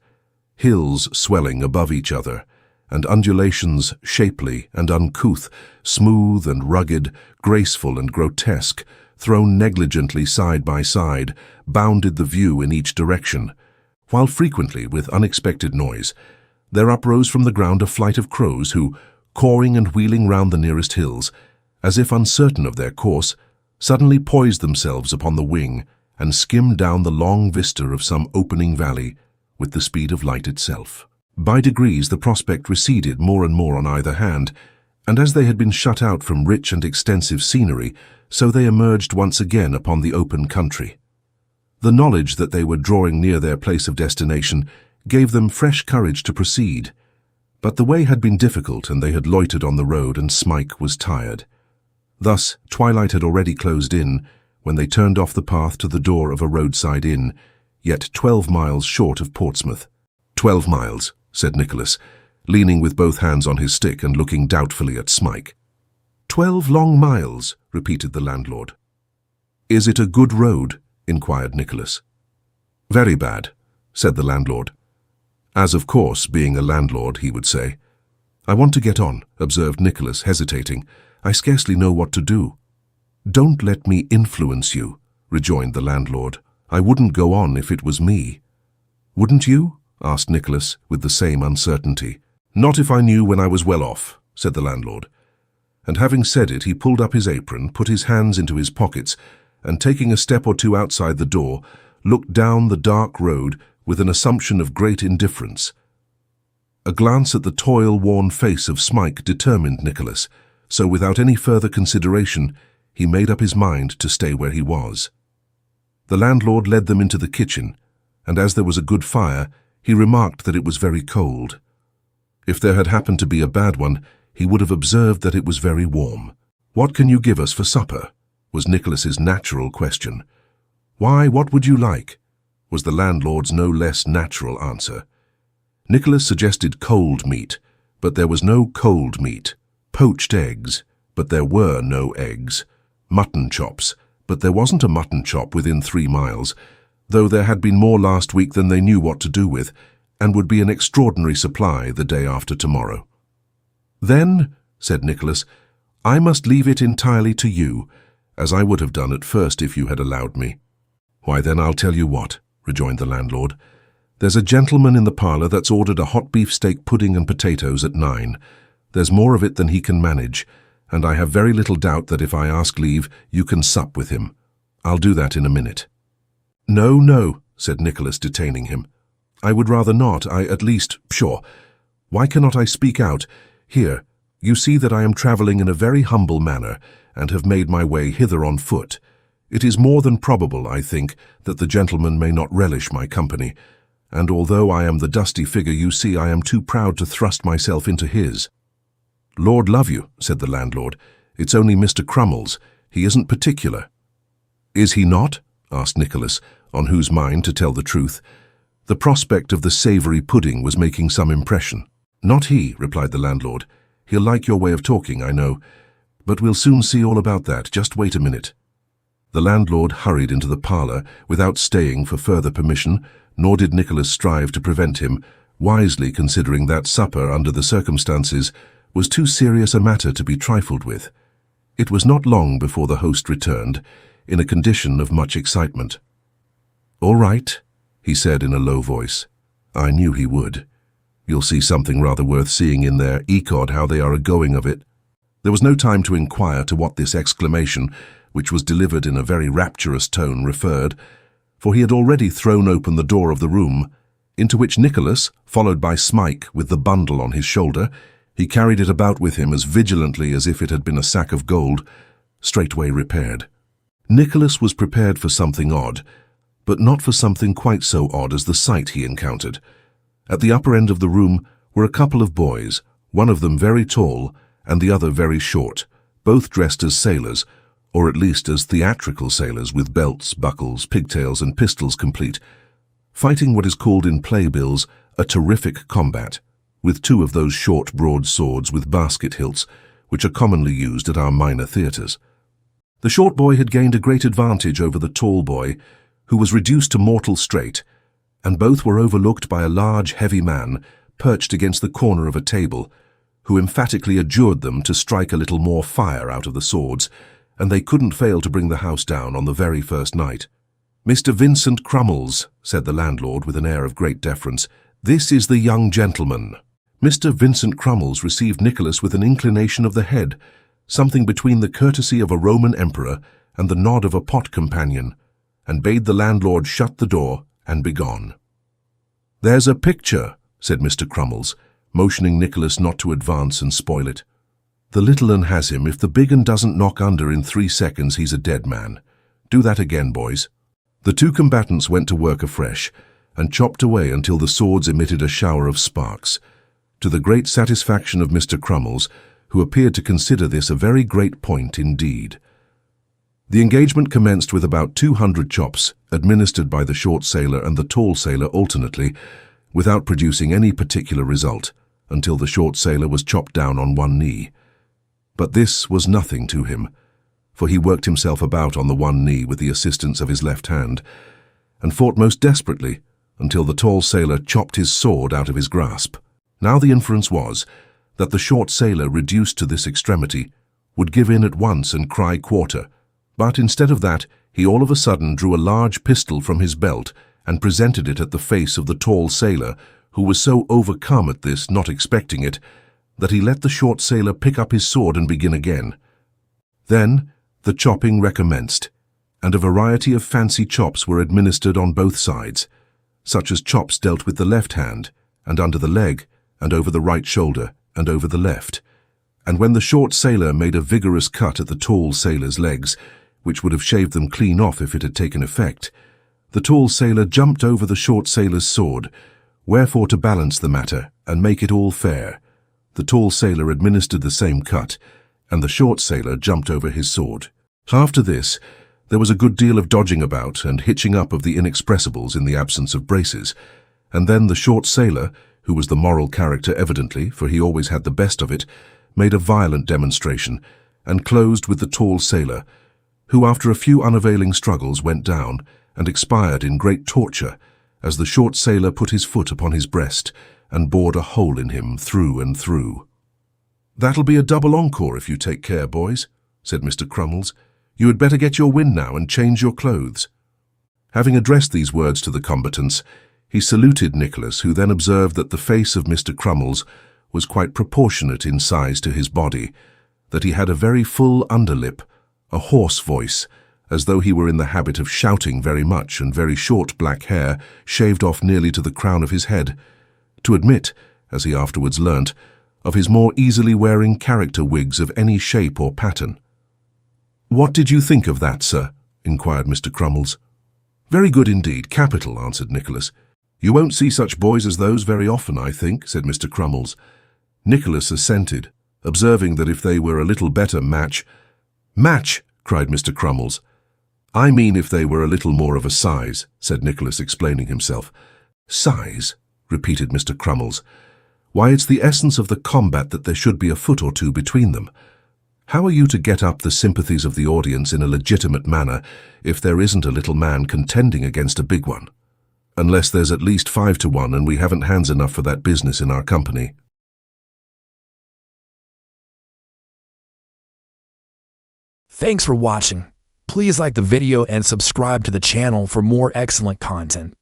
Hills swelling above each other, and undulations shapely and uncouth, smooth and rugged, graceful and grotesque, thrown negligently side by side, bounded the view in each direction, while frequently, with unexpected noise, there uprose from the ground a flight of crows who, cawing and wheeling round the nearest hills, as if uncertain of their course, suddenly poised themselves upon the wing and skimmed down the long vista of some opening valley with the speed of light itself. By degrees the prospect receded more and more on either hand, and as they had been shut out from rich and extensive scenery, so they emerged once again upon the open country. The knowledge that they were drawing near their place of destination gave them fresh courage to proceed. But the way had been difficult, and they had loitered on the road, and Smike was tired. Thus twilight had already closed in, when they turned off the path to the door of a roadside inn, yet 12 miles short of Portsmouth. 12 miles, said Nicholas, leaning with both hands on his stick and looking doubtfully at Smike. 12 long miles, repeated the landlord. Is it a good road? Inquired Nicholas. Very bad, said the landlord. As of course, being a landlord, he would say. I want to get on, observed Nicholas, hesitating. I scarcely know what to do. Don't let me influence you, rejoined the landlord. I wouldn't go on if it was me. Wouldn't you? Asked Nicholas, with the same uncertainty. Not if I knew when I was well off, said the landlord. And having said it, he pulled up his apron, put his hands into his pockets, and taking a step or two outside the door, looked down the dark road with an assumption of great indifference. A glance at the toil-worn face of Smike determined Nicholas, so without any further consideration, he made up his mind to stay where he was. The landlord led them into the kitchen, and as there was a good fire, he remarked that it was very cold. If there had happened to be a bad one, he would have observed that it was very warm. What can you give us for supper? Was Nicholas's natural question. Why, what would you like? Was the landlord's no less natural answer. Nicholas suggested cold meat, but there was no cold meat. Poached eggs, but there were no eggs. Mutton chops, but there wasn't a mutton chop within 3 miles, though there had been more last week than they knew what to do with, and would be an extraordinary supply the day after tomorrow. Then, said Nicholas, I must leave it entirely to you, as I would have done at first if you had allowed me. Why, then I'll tell you what, rejoined the landlord. There's a gentleman in the parlour that's ordered a hot beefsteak pudding and potatoes at 9. There's more of it than he can manage, and I have very little doubt that if I ask leave, you can sup with him. I'll do that in a minute. No, no, said Nicholas, detaining him. I would rather not, at least, sure. Why cannot I speak out? Here, you see that I am travelling in a very humble manner, and have made my way hither on foot. It is more than probable, I think, that the gentleman may not relish my company, and although I am the dusty figure you see, I am too proud to thrust myself into his. Lord love you, said the landlord, it's only Mr. Crummles. He isn't particular. Is he not? Asked Nicholas, on whose mind, to tell the truth, the prospect of the savoury pudding was making some impression. Not he, replied the landlord. He'll like your way of talking, I know. But we'll soon see all about that. Just wait a minute. The landlord hurried into the parlour without staying for further permission, nor did Nicholas strive to prevent him, wisely considering that supper, under the circumstances, was too serious a matter to be trifled with. It was not long before the host returned, in a condition of much excitement. All right, he said in a low voice. I knew he would. You'll see something rather worth seeing in there. Ecod, how they are a-going of it. There was no time to inquire to what this exclamation, which was delivered in a very rapturous tone, referred, for he had already thrown open the door of the room, into which Nicholas, followed by Smike with the bundle on his shoulder, he carried it about with him as vigilantly as if it had been a sack of gold, straightway repaired. Nicholas was prepared for something odd, but not for something quite so odd as the sight he encountered. At the upper end of the room were a couple of boys, one of them very tall and the other very short, both dressed as sailors, or at least as theatrical sailors with belts, buckles, pigtails and pistols complete, fighting what is called in playbills a terrific combat, with 2 of those short broad swords with basket hilts, which are commonly used at our minor theatres. The short boy had gained a great advantage over the tall boy, who was reduced to mortal strait, and both were overlooked by a large, heavy man, perched against the corner of a table, who emphatically adjured them to strike a little more fire out of the swords, and they couldn't fail to bring the house down on the very first night. Mr. Vincent Crummles, said the landlord with an air of great deference, this is the young gentleman. Mr. Vincent Crummles received Nicholas with an inclination of the head, something between the courtesy of a Roman emperor and the nod of a pot companion, and bade the landlord shut the door and be gone. There's a picture, said Mr. Crummles, motioning Nicholas not to advance and spoil it. The little un has him. If the big un doesn't knock under in 3 seconds, he's a dead man. Do that again, boys. The 2 combatants went to work afresh, and chopped away until the swords emitted a shower of sparks, to the great satisfaction of Mr. Crummles, who appeared to consider this a very great point indeed. The engagement commenced with about 200 chops, administered by the short sailor and the tall sailor alternately, without producing any particular result, until the short sailor was chopped down on one knee. But this was nothing to him, for he worked himself about on the one knee with the assistance of his left hand, and fought most desperately until the tall sailor chopped his sword out of his grasp. Now the inference was that the short sailor, reduced to this extremity, would give in at once and cry quarter, but instead of that, he all of a sudden drew a large pistol from his belt and presented it at the face of the tall sailor, who was so overcome at this, not expecting it, that he let the short sailor pick up his sword and begin again. Then the chopping recommenced, and a variety of fancy chops were administered on both sides, such as chops dealt with the left hand, and under the leg, and over the right shoulder, and over the left. And when the short sailor made a vigorous cut at the tall sailor's legs, which would have shaved them clean off if it had taken effect, the tall sailor jumped over the short sailor's sword, wherefore to balance the matter and make it all fair, the tall sailor administered the same cut, and the short sailor jumped over his sword. After this, there was a good deal of dodging about and hitching up of the inexpressibles in the absence of braces, and then the short sailor, who was the moral character evidently, for he always had the best of it, made a violent demonstration, and closed with the tall sailor, who after a few unavailing struggles went down and expired in great torture, as the short sailor put his foot upon his breast and bored a hole in him through and through. "That'll be a double encore if you take care, boys," said Mr. Crummles. "You had better get your wind now and change your clothes." Having addressed these words to the combatants, he saluted Nicholas, who then observed that the face of Mr. Crummles was quite proportionate in size to his body, that he had a very full underlip, a hoarse voice, as though he were in the habit of shouting very much, and very short black hair, shaved off nearly to the crown of his head, to admit, as he afterwards learnt, of his more easily wearing character wigs of any shape or pattern. "What did you think of that, sir?" inquired Mr. Crummles. "Very good indeed, capital," answered Nicholas. "You won't see such boys as those very often, I think," said Mr. Crummles. Nicholas assented, observing that if they were a little better match— "Match!" cried Mr. Crummles. "I mean if they were a little more of a size," said Nicholas, explaining himself. "Size?" repeated Mr. Crummles. "Why, it's the essence of the combat that there should be a foot or two between them. How are you to get up the sympathies of the audience in a legitimate manner if there isn't a little man contending against a big one? Unless there's at least 5 to 1, and we haven't hands enough for that business in our company." Thanks for watching. Please like the video and subscribe to the channel for more excellent content.